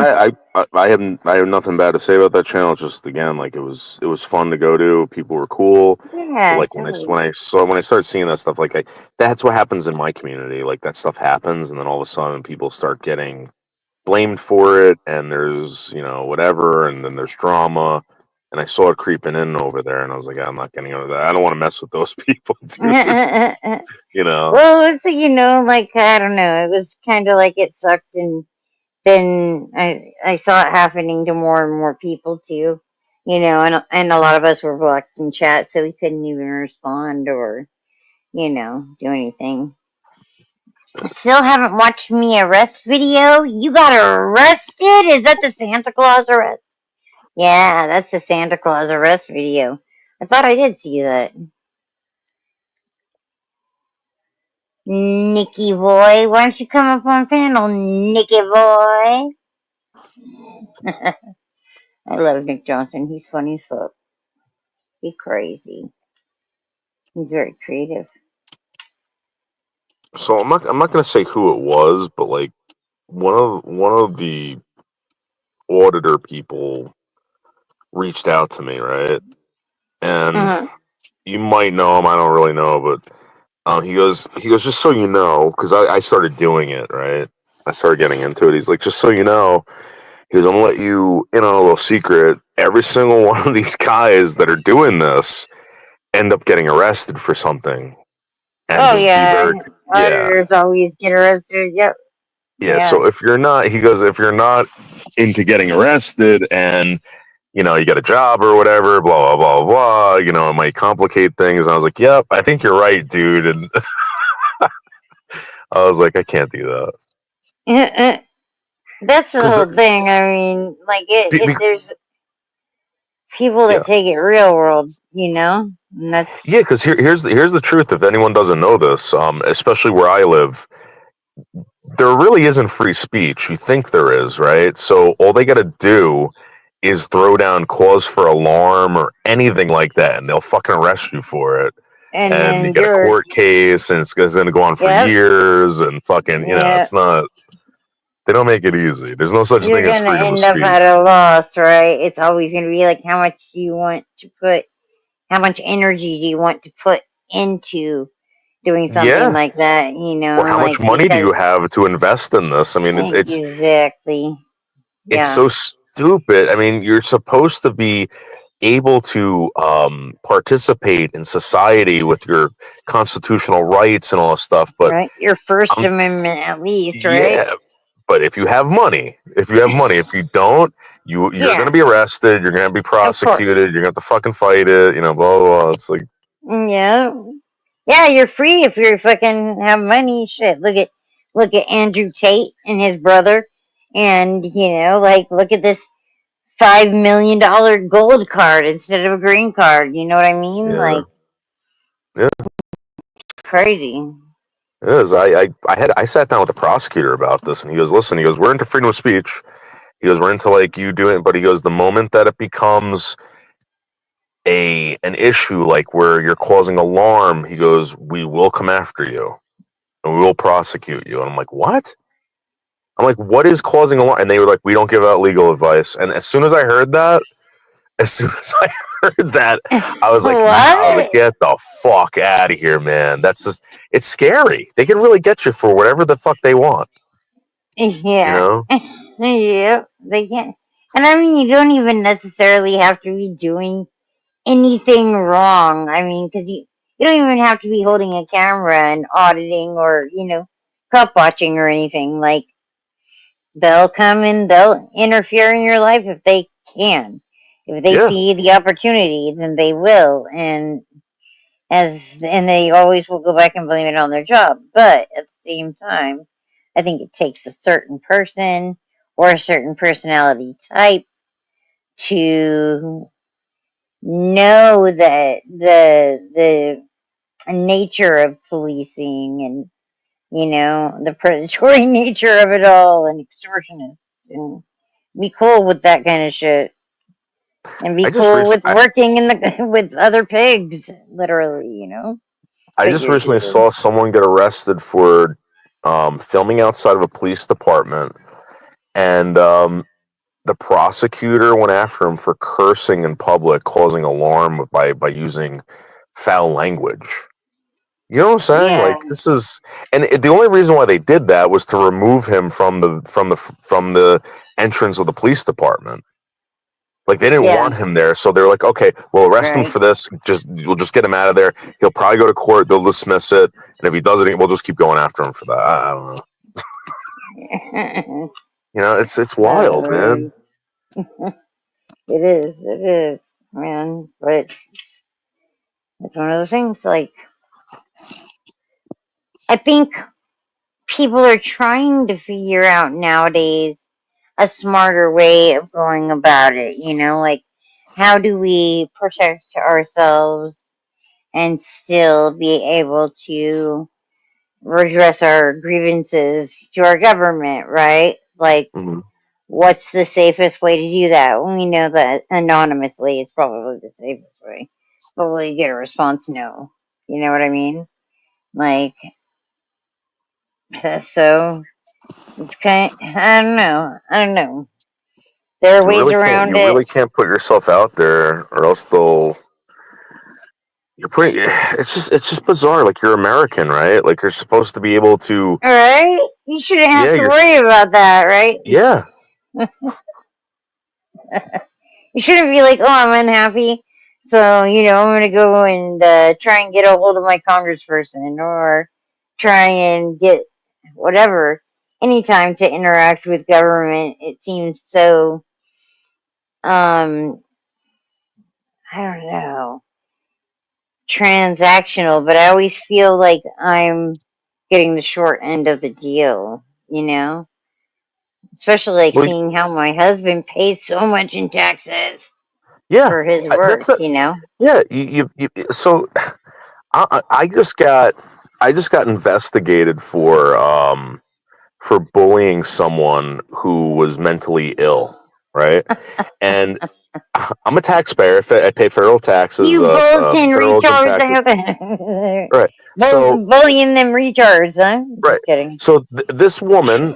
I have nothing bad to say about that channel. Just again, like it was fun to go to. People were cool. But Yeah, like totally. when I started seeing that stuff, like that's what happens in my community. Like that stuff happens, and then all of a sudden people start getting blamed for it, and there's whatever, and then there's drama. And I saw it creeping in over there, and I was like, I'm not getting over that. I don't want to mess with those people, dude. Well, it's like I don't know. It was kind of like it sucked, and then I saw it happening to more and more people too. And a lot of us were blocked in chat, so we couldn't even respond or do anything. Still haven't watched me arrest video. You got arrested? Is that the Santa Claus arrest? Yeah, that's the Santa Claus arrest video. I thought I did see that. Nicky boy, why don't you come up on panel, Nicky boy? I love Nick Johnson. He's funny as fuck. He's crazy. He's very creative. So I'm not gonna say who it was, but like one of the auditor people reached out to me, right? And you might know him. I don't really know, but he goes, just so you know, because I started doing it, right? I started getting into it. He's like, just so you know, he goes, I'm gonna let you in on a little secret. Every single one of these guys that are doing this end up getting arrested for something. And Oh just be yeah, very, yeah. auditors always get arrested. Yep. Yeah, so if you're not, he goes, if you're not into getting arrested and, you got a job or whatever, blah, blah, blah, blah, it might complicate things. And I was like, yep, I think you're right, dude. And I was like, I can't do that. That's the whole thing. I mean, like there's people that take it real world, and that's Yeah, because here's the truth. If anyone doesn't know this, especially where I live, there really isn't free speech. You think there is, right? So all they got to do is throw down cause for alarm or anything like that, and they'll fucking arrest you for it. And you get a court case, and it's going to go on for years, and fucking, it's not. They don't make it easy. There's no such thing as freedom of end speech. up at a loss, right? It's always going to be like, how much energy do you want to put into doing something like that? Or how much money do you have to invest in this? I mean, it's exactly. It's so stupid. I mean, you're supposed to be able to participate in society with your constitutional rights and all this stuff, but your First Amendment at least, right? Yeah, but if you have money, if you don't, you're going to be arrested. You're going to be prosecuted. You're going to have to fucking fight it. Blah blah blah. It's like, yeah, you're free if you fucking have money. Shit, look at Andrew Tate and his brother, and look at this $5 million gold card instead of a green card. You know what I mean? Yeah. Crazy. It is. I sat down with the prosecutor about this, and he goes, listen, he goes, we're into freedom of speech. He goes, we're into like you doing, but he goes, the moment that it becomes an issue like where you're causing alarm, he goes, we will come after you and we will prosecute you. And I'm like, what? I'm like, what is causing alarm? And they were like, we don't give out legal advice. And as soon as I heard that, I was like, wow, get the fuck out of here, man. That's just, it's scary. They can really get you for whatever the fuck they want. Yeah. Yeah, they can. And I mean, you don't even necessarily have to be doing anything wrong. I mean, because you don't even have to be holding a camera and auditing or, cop watching or anything. Like, they'll come and they'll interfere in your life if they can. If they Yeah. see the opportunity, then they will, and they always will go back and blame it on their job. But at the same time, I think it takes a certain person or a certain personality type to know that the nature of policing and the predatory nature of it all and extortionists and be cool with that kind of shit and be I just cool with recently, working in the with other pigs, literally, I just recently figuratively. saw someone get arrested for filming outside of a police department, and the prosecutor went after him for cursing in public, causing alarm by using foul language. You know what I'm saying? Yeah. Like this is, and the only reason why they did that was to remove him from the entrance of the police department. Like they didn't want him there, so they're like, okay, we'll arrest him Right. for this. We'll just get him out of there. He'll probably go to court. They'll dismiss it, and if he does it, we'll just keep going after him for that. I don't know. It's wild, man. It is, man. But it's one of those things. Like, I think people are trying to figure out nowadays a smarter way of going about it. Like, how do we protect ourselves and still be able to redress our grievances to our government, right? Like, what's the safest way to do that? We know that anonymously is probably the safest way. But will you get a response? No. You know what I mean? Like, so it's I don't know. There are You ways really can't. around You it. really can't put yourself out there, or else they'll. You're pretty. It's just bizarre. Like you're American, right? Like you're supposed to be able to. All right? You shouldn't have Yeah, to you're. worry about that, right? Yeah. You shouldn't be like, oh, I'm unhappy. So, I'm going to go and try and get a hold of my congressperson or try and get whatever. Anytime to interact with government, it seems so, I don't know, transactional, but I always feel like I'm getting the short end of the deal, Especially like Well, seeing how my husband pays so much in taxes yeah. for his work, Yeah. You so I just got investigated for bullying someone who was mentally ill, right? And I'm a taxpayer. I pay federal taxes. You bulletin Federal income taxes. retards. Right. So Bullying them retards, huh? right. Just kidding. So this woman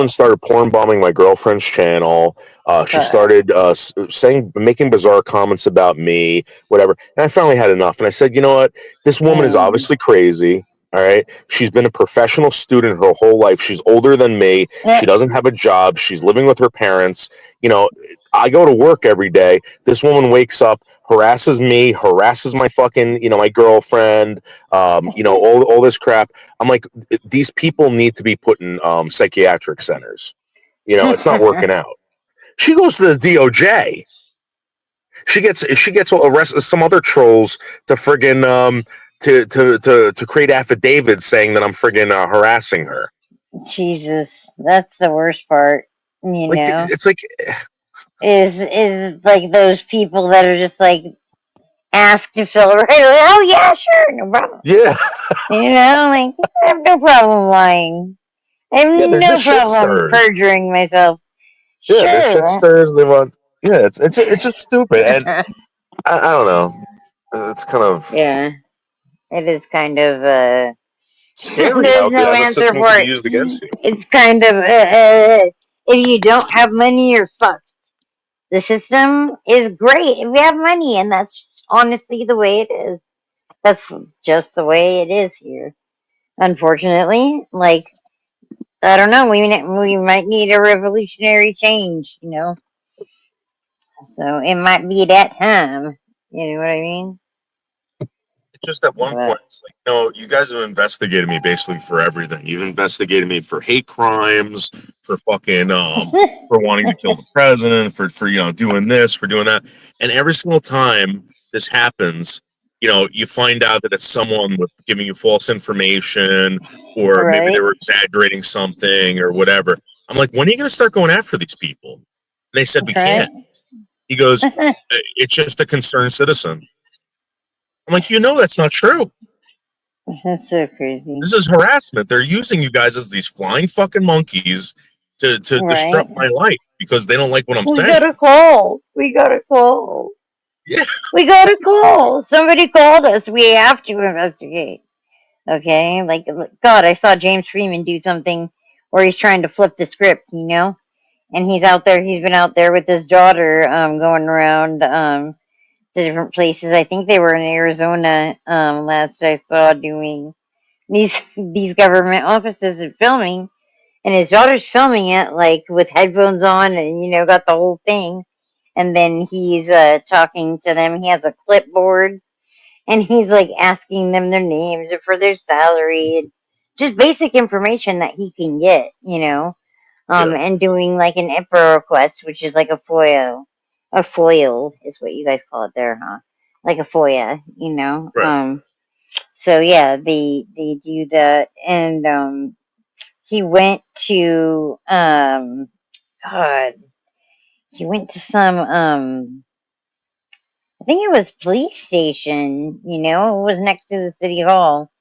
started porn bombing my girlfriend's channel. She started making bizarre comments about me, whatever. And I finally had enough. And I said, you know what? This woman is obviously crazy. All right. She's been a professional student her whole life. She's older than me. She doesn't have a job. She's living with her parents. I go to work every day. This woman wakes up, harasses me, harasses my fucking, my girlfriend, all this crap. I'm like, these people need to be put in psychiatric centers. It's not working out. She goes to the DOJ. She gets arrested. Some other trolls to friggin' to create affidavits saying that I'm friggin' harassing her. Jesus, that's the worst part. It's like is like those people that are just like asked to fill right away. Oh yeah, sure, no problem. Yeah. Like I have no problem lying. I have no problem perjuring myself. Yeah, they're shit stirs. They want. Yeah, it's just stupid, and I don't know. It's kind of it is kind of scary there's how no the answer system for can be it. used against you. It's kind of if you don't have money, you're fucked. The system is great if you have money, and that's honestly the way it is. That's just the way it is here. Unfortunately, like I don't know, we might need a revolutionary change, So it might be that time. You know what I mean? just at one point, it's like, no, you guys have investigated me basically for everything. You've investigated me for hate crimes, for fucking for wanting to kill the president, for doing this, for doing that, and every single time this happens, you find out that it's someone with giving you false information, or maybe they were exaggerating something or whatever. I'm like, when are you going to start going after these people? And they said we can't. He goes, it's just a concerned citizen. I'm like, that's not true. That's so crazy. This is harassment. They're using you guys as these flying fucking monkeys to disrupt my life because they don't like what I'm saying. We got a call. Yeah. We got a call. Somebody called us. We have to investigate. Okay? Like, God, I saw James Freeman do something where he's trying to flip the script, And he's been out there with his daughter, going around, to different places. I think they were in Arizona, last I saw, doing these government offices and filming. And his daughter's filming it, like, with headphones on and, got the whole thing. And then he's talking to them. He has a clipboard. And he's, like, asking them their names and for their salary. And just basic information that he can get, and doing, like, an IPRA request, which is like a FOIA. A FOIL is what you guys call it there, huh? Like a FOIA, Right. So, yeah, they do that. And, he went to God. He went to some I think it was police station, it was next to the city hall.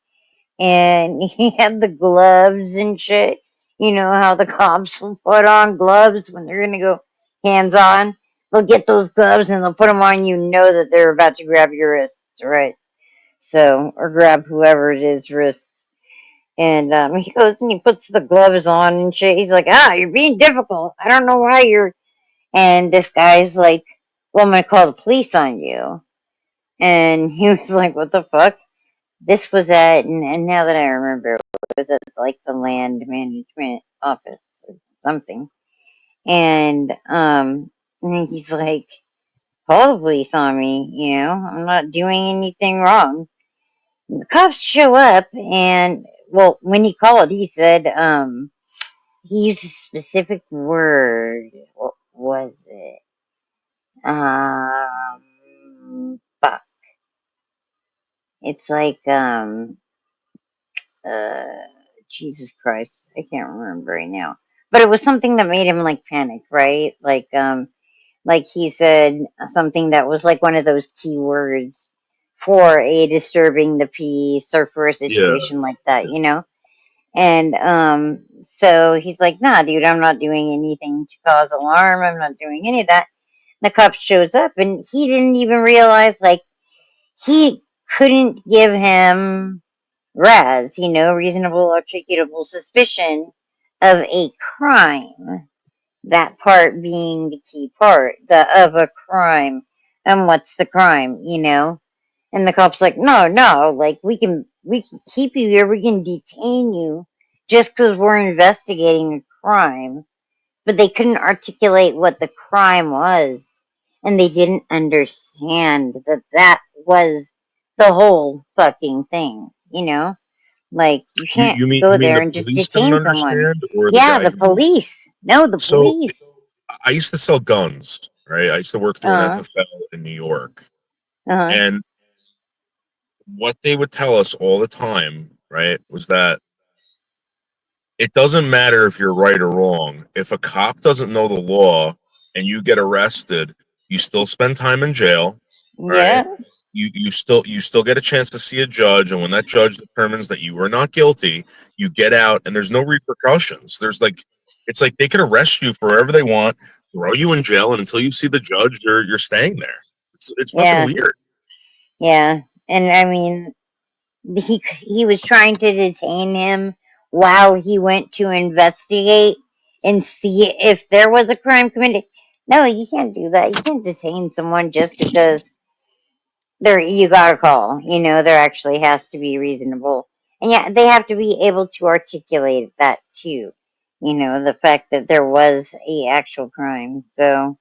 And he had the gloves and shit. You know how the cops will put on gloves when they're gonna go hands on? They'll get those gloves and they'll put them on, that they're about to grab your wrists, right? So, or grab whoever it is wrists. And he goes and he puts the gloves on and shit. He's like, you're being difficult. I don't know why you're. And this guy's like, well, I'm going to call the police on you. And he was like, what the fuck? This was and now that I remember, it was at like the land management office or something. And he's like, call the police on me, I'm not doing anything wrong. The cops show up and, well, when he called, he said, he used a specific word. What was it? Fuck. It's like, Jesus Christ. I can't remember right now. But it was something that made him, like, panic, right? Like he said something that was like one of those key words for a disturbing the peace or for a situation like that, And so he's like, nah, dude, I'm not doing anything to cause alarm. I'm not doing any of that. The cop shows up and he didn't even realize, like, he couldn't give him reasonable articulable suspicion of a crime. That part being the key part, of a crime. And what's the crime, And the cop's like, no, like, we can keep you here, we can detain you just because we're investigating a crime. But they couldn't articulate what the crime was. And they didn't understand that was the whole fucking thing, Like, you can't go there and just detain someone. Yeah, the police. No, the police. I used to sell guns, right? I used to work through an FFL in New York. And what they would tell us all the time, right, was that it doesn't matter if you're right or wrong. If a cop doesn't know the law and you get arrested, you still spend time in jail, right? You still get a chance to see a judge, and when that judge determines that you are not guilty, you get out, and there's no repercussions. It's like they could arrest you for whatever they want, throw you in jail, and until you see the judge, you're staying there. It's fucking weird. Yeah, and I mean, he was trying to detain him while he went to investigate and see if there was a crime committed. No, you can't do that. You can't detain someone just because you got a call. There actually has to be reasonable. And yeah, they have to be able to articulate that too. The fact that there was a actual crime. So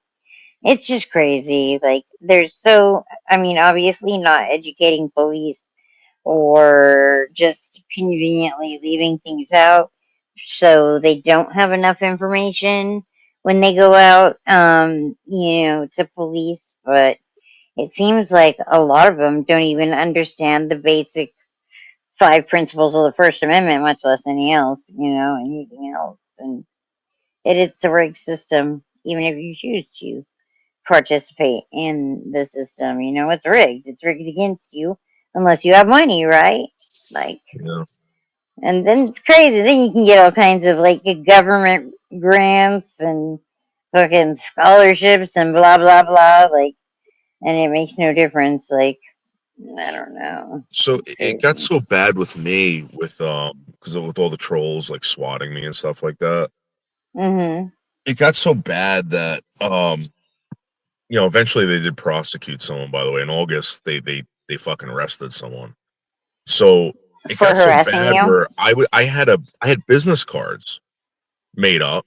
it's just crazy. Like, obviously not educating police or just conveniently leaving things out so they don't have enough information when they go out, to police. But it seems like a lot of them don't even understand the basic 5 principles of the First Amendment, much less anything else. And it's a rigged system, even if you choose to participate in the system. It's rigged. It's rigged against you unless you have money, right? Like, Yeah. and then it's crazy. Then you can get all kinds of like government grants and fucking scholarships and blah blah blah. Like, and it makes no difference. Like, I don't know. So it got so bad with me because with all the trolls like swatting me and stuff like that. Mm-hmm. It got so bad that eventually they did prosecute someone. By the way, in August they fucking arrested someone. So it For got so harassing bad you? where I had business cards made up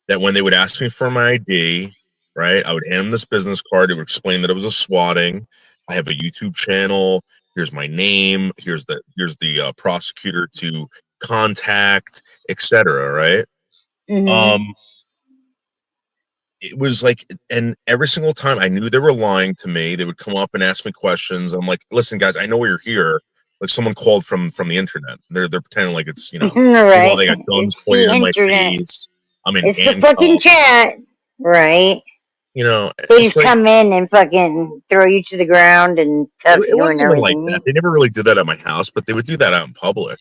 that when they would ask me for my ID, right, I would hand them this business card. It would explain that it was a swatting. I have a YouTube channel. Here's my name. Here's the prosecutor to contact, etc. Right? Mm-hmm. It was like, and every single time I knew they were lying to me. They would come up and ask me questions. I'm like, listen, guys, I know you're here. Like someone called from the internet. They're pretending like it's Right. meanwhile they got guns It's pointed the in my internet. face. I'm in It's the fucking handcuffs. chat, right? They It's just like come in and fucking throw you to the ground and cuff it you and wasn't even like everything. that. They never really did that at my house, but they would do that out in public.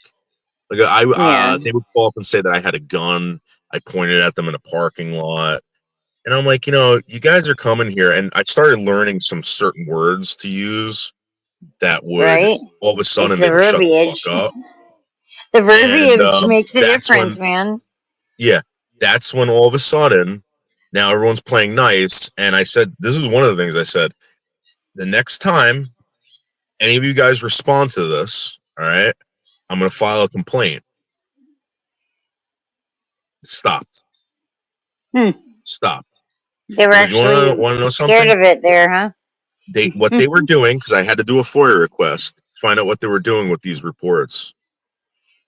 Like Yeah. they would call up and say that I had a gun. I pointed at them in a parking lot. And I'm like, you guys are coming here. And I started learning some certain words to use that would Right? all of a sudden It's they the would shut the verbiage. fuck up. The And verbiage makes a that's difference, when, man. yeah, that's when all of a sudden now everyone's playing nice. And I said, this is one of the things I said. The next time any of you guys respond to this, all right, I'm going to file a complaint. Stopped. Stopped. They were Because you actually want to know scared something? of it there, huh? What they were doing, because I had to do a FOIA request to find out what they were doing with these reports.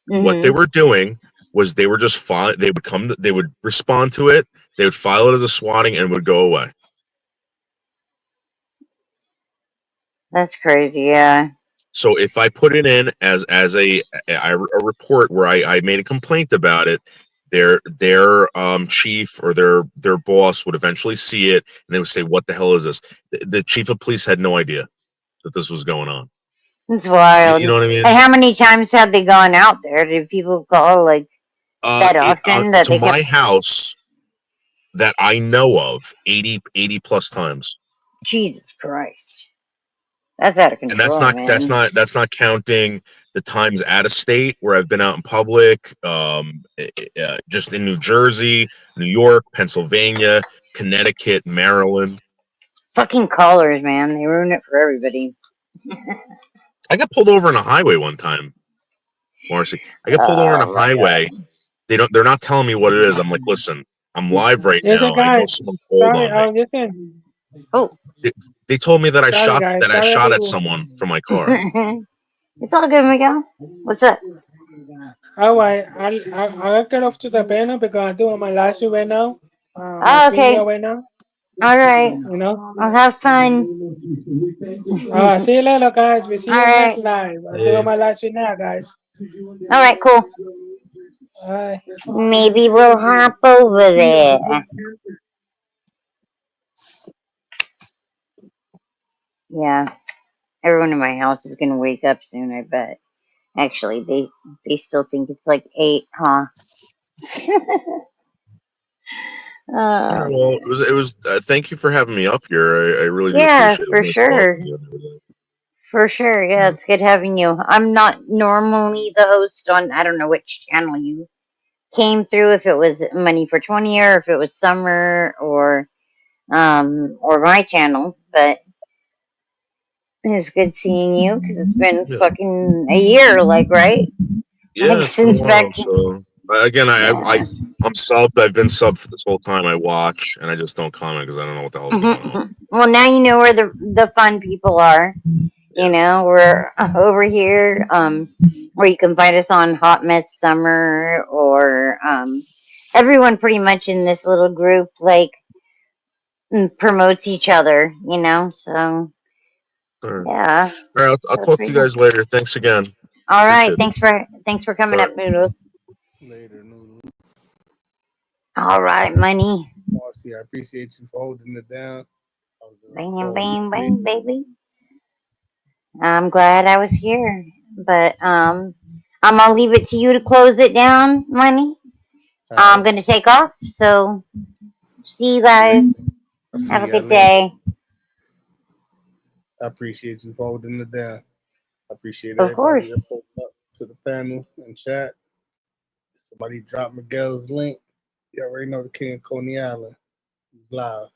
What they were doing was they were just they would respond to it, they would file it as a swatting and it would go away. That's crazy, yeah. So if I put it in as a report where I made a complaint about it, their chief or their boss would eventually see it and they would say, "What the hell is this?" The chief of police had no idea that this was going on. It's wild. You know what I mean? And how many times have they gone out there? Did people call that often that To they my kept... house that I know of 80 plus times. Jesus Christ. That's out of control, And that's not counting the times out of state where I've been out in public, just in New Jersey, New York, Pennsylvania, Connecticut, Maryland. Fucking callers, man. They ruin it for everybody. I got pulled over on a highway one time, Marcy. I got pulled over on a highway. They're not telling me what it is. I'm like, listen, I'm live right Listen, now. I know guys. someone called Sorry, on me. listen. Oh. They told me that I Sorry, shot guys. that I Sorry, shot at people. someone from my car. It's all good, Miguel. What's up? All right, I'll get off to the panel because I'm doing my last shoot right now. Oh, okay. Right now. All right. You know. I'll have fun. See you later, guys. We see you All next right. live. I'm doing my last shoot now, guys. All right, cool. All right. Maybe we'll hop over there. Yeah. Everyone in my house is gonna wake up soon, I bet. Actually, they still think it's like 8, huh? Yeah, well, it was. Thank you for having me up here. I really do Yeah, appreciate it. for Nice talking sure. to you. For sure. Yeah, it's good having you. I'm not normally the host on, I don't know which channel you came through, if it was Money for 20 or if it was Summer or my channel, but it's good seeing you because it's been fucking a year, like, right? Yeah, Like, it's been a since while. back. So again, I'm subbed. I've been subbed for this whole time. I watch and I just don't comment because I don't know what the hell's going on. Well, now you know where the fun people are. You know, we're over here, where you can find us on Hot Mess Summer, or everyone pretty much in this little group like promotes each other. You know, so All right. yeah. All right. I'll So talk to pretty you good. guys later. Thanks again. All right, Appreciate it. thanks for coming All up, Noodles. Later, Noodle. All right, money. Marcy, I appreciate you for holding it down. I was gonna Bang, call you bang, late. bang, baby. I'm glad I was here, but I'm gonna leave it to you to close it down, money. All I'm right. gonna take off. So see you guys. I'll see Have a y'all good later. day. I appreciate you for holding it down. I appreciate Of everybody course. that pulled up to the panel and chat. Somebody dropped Miguel's link. You already know the King of Coney Island. He's live.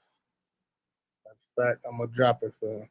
In fact, I'm gonna drop it for him.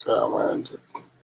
Come on.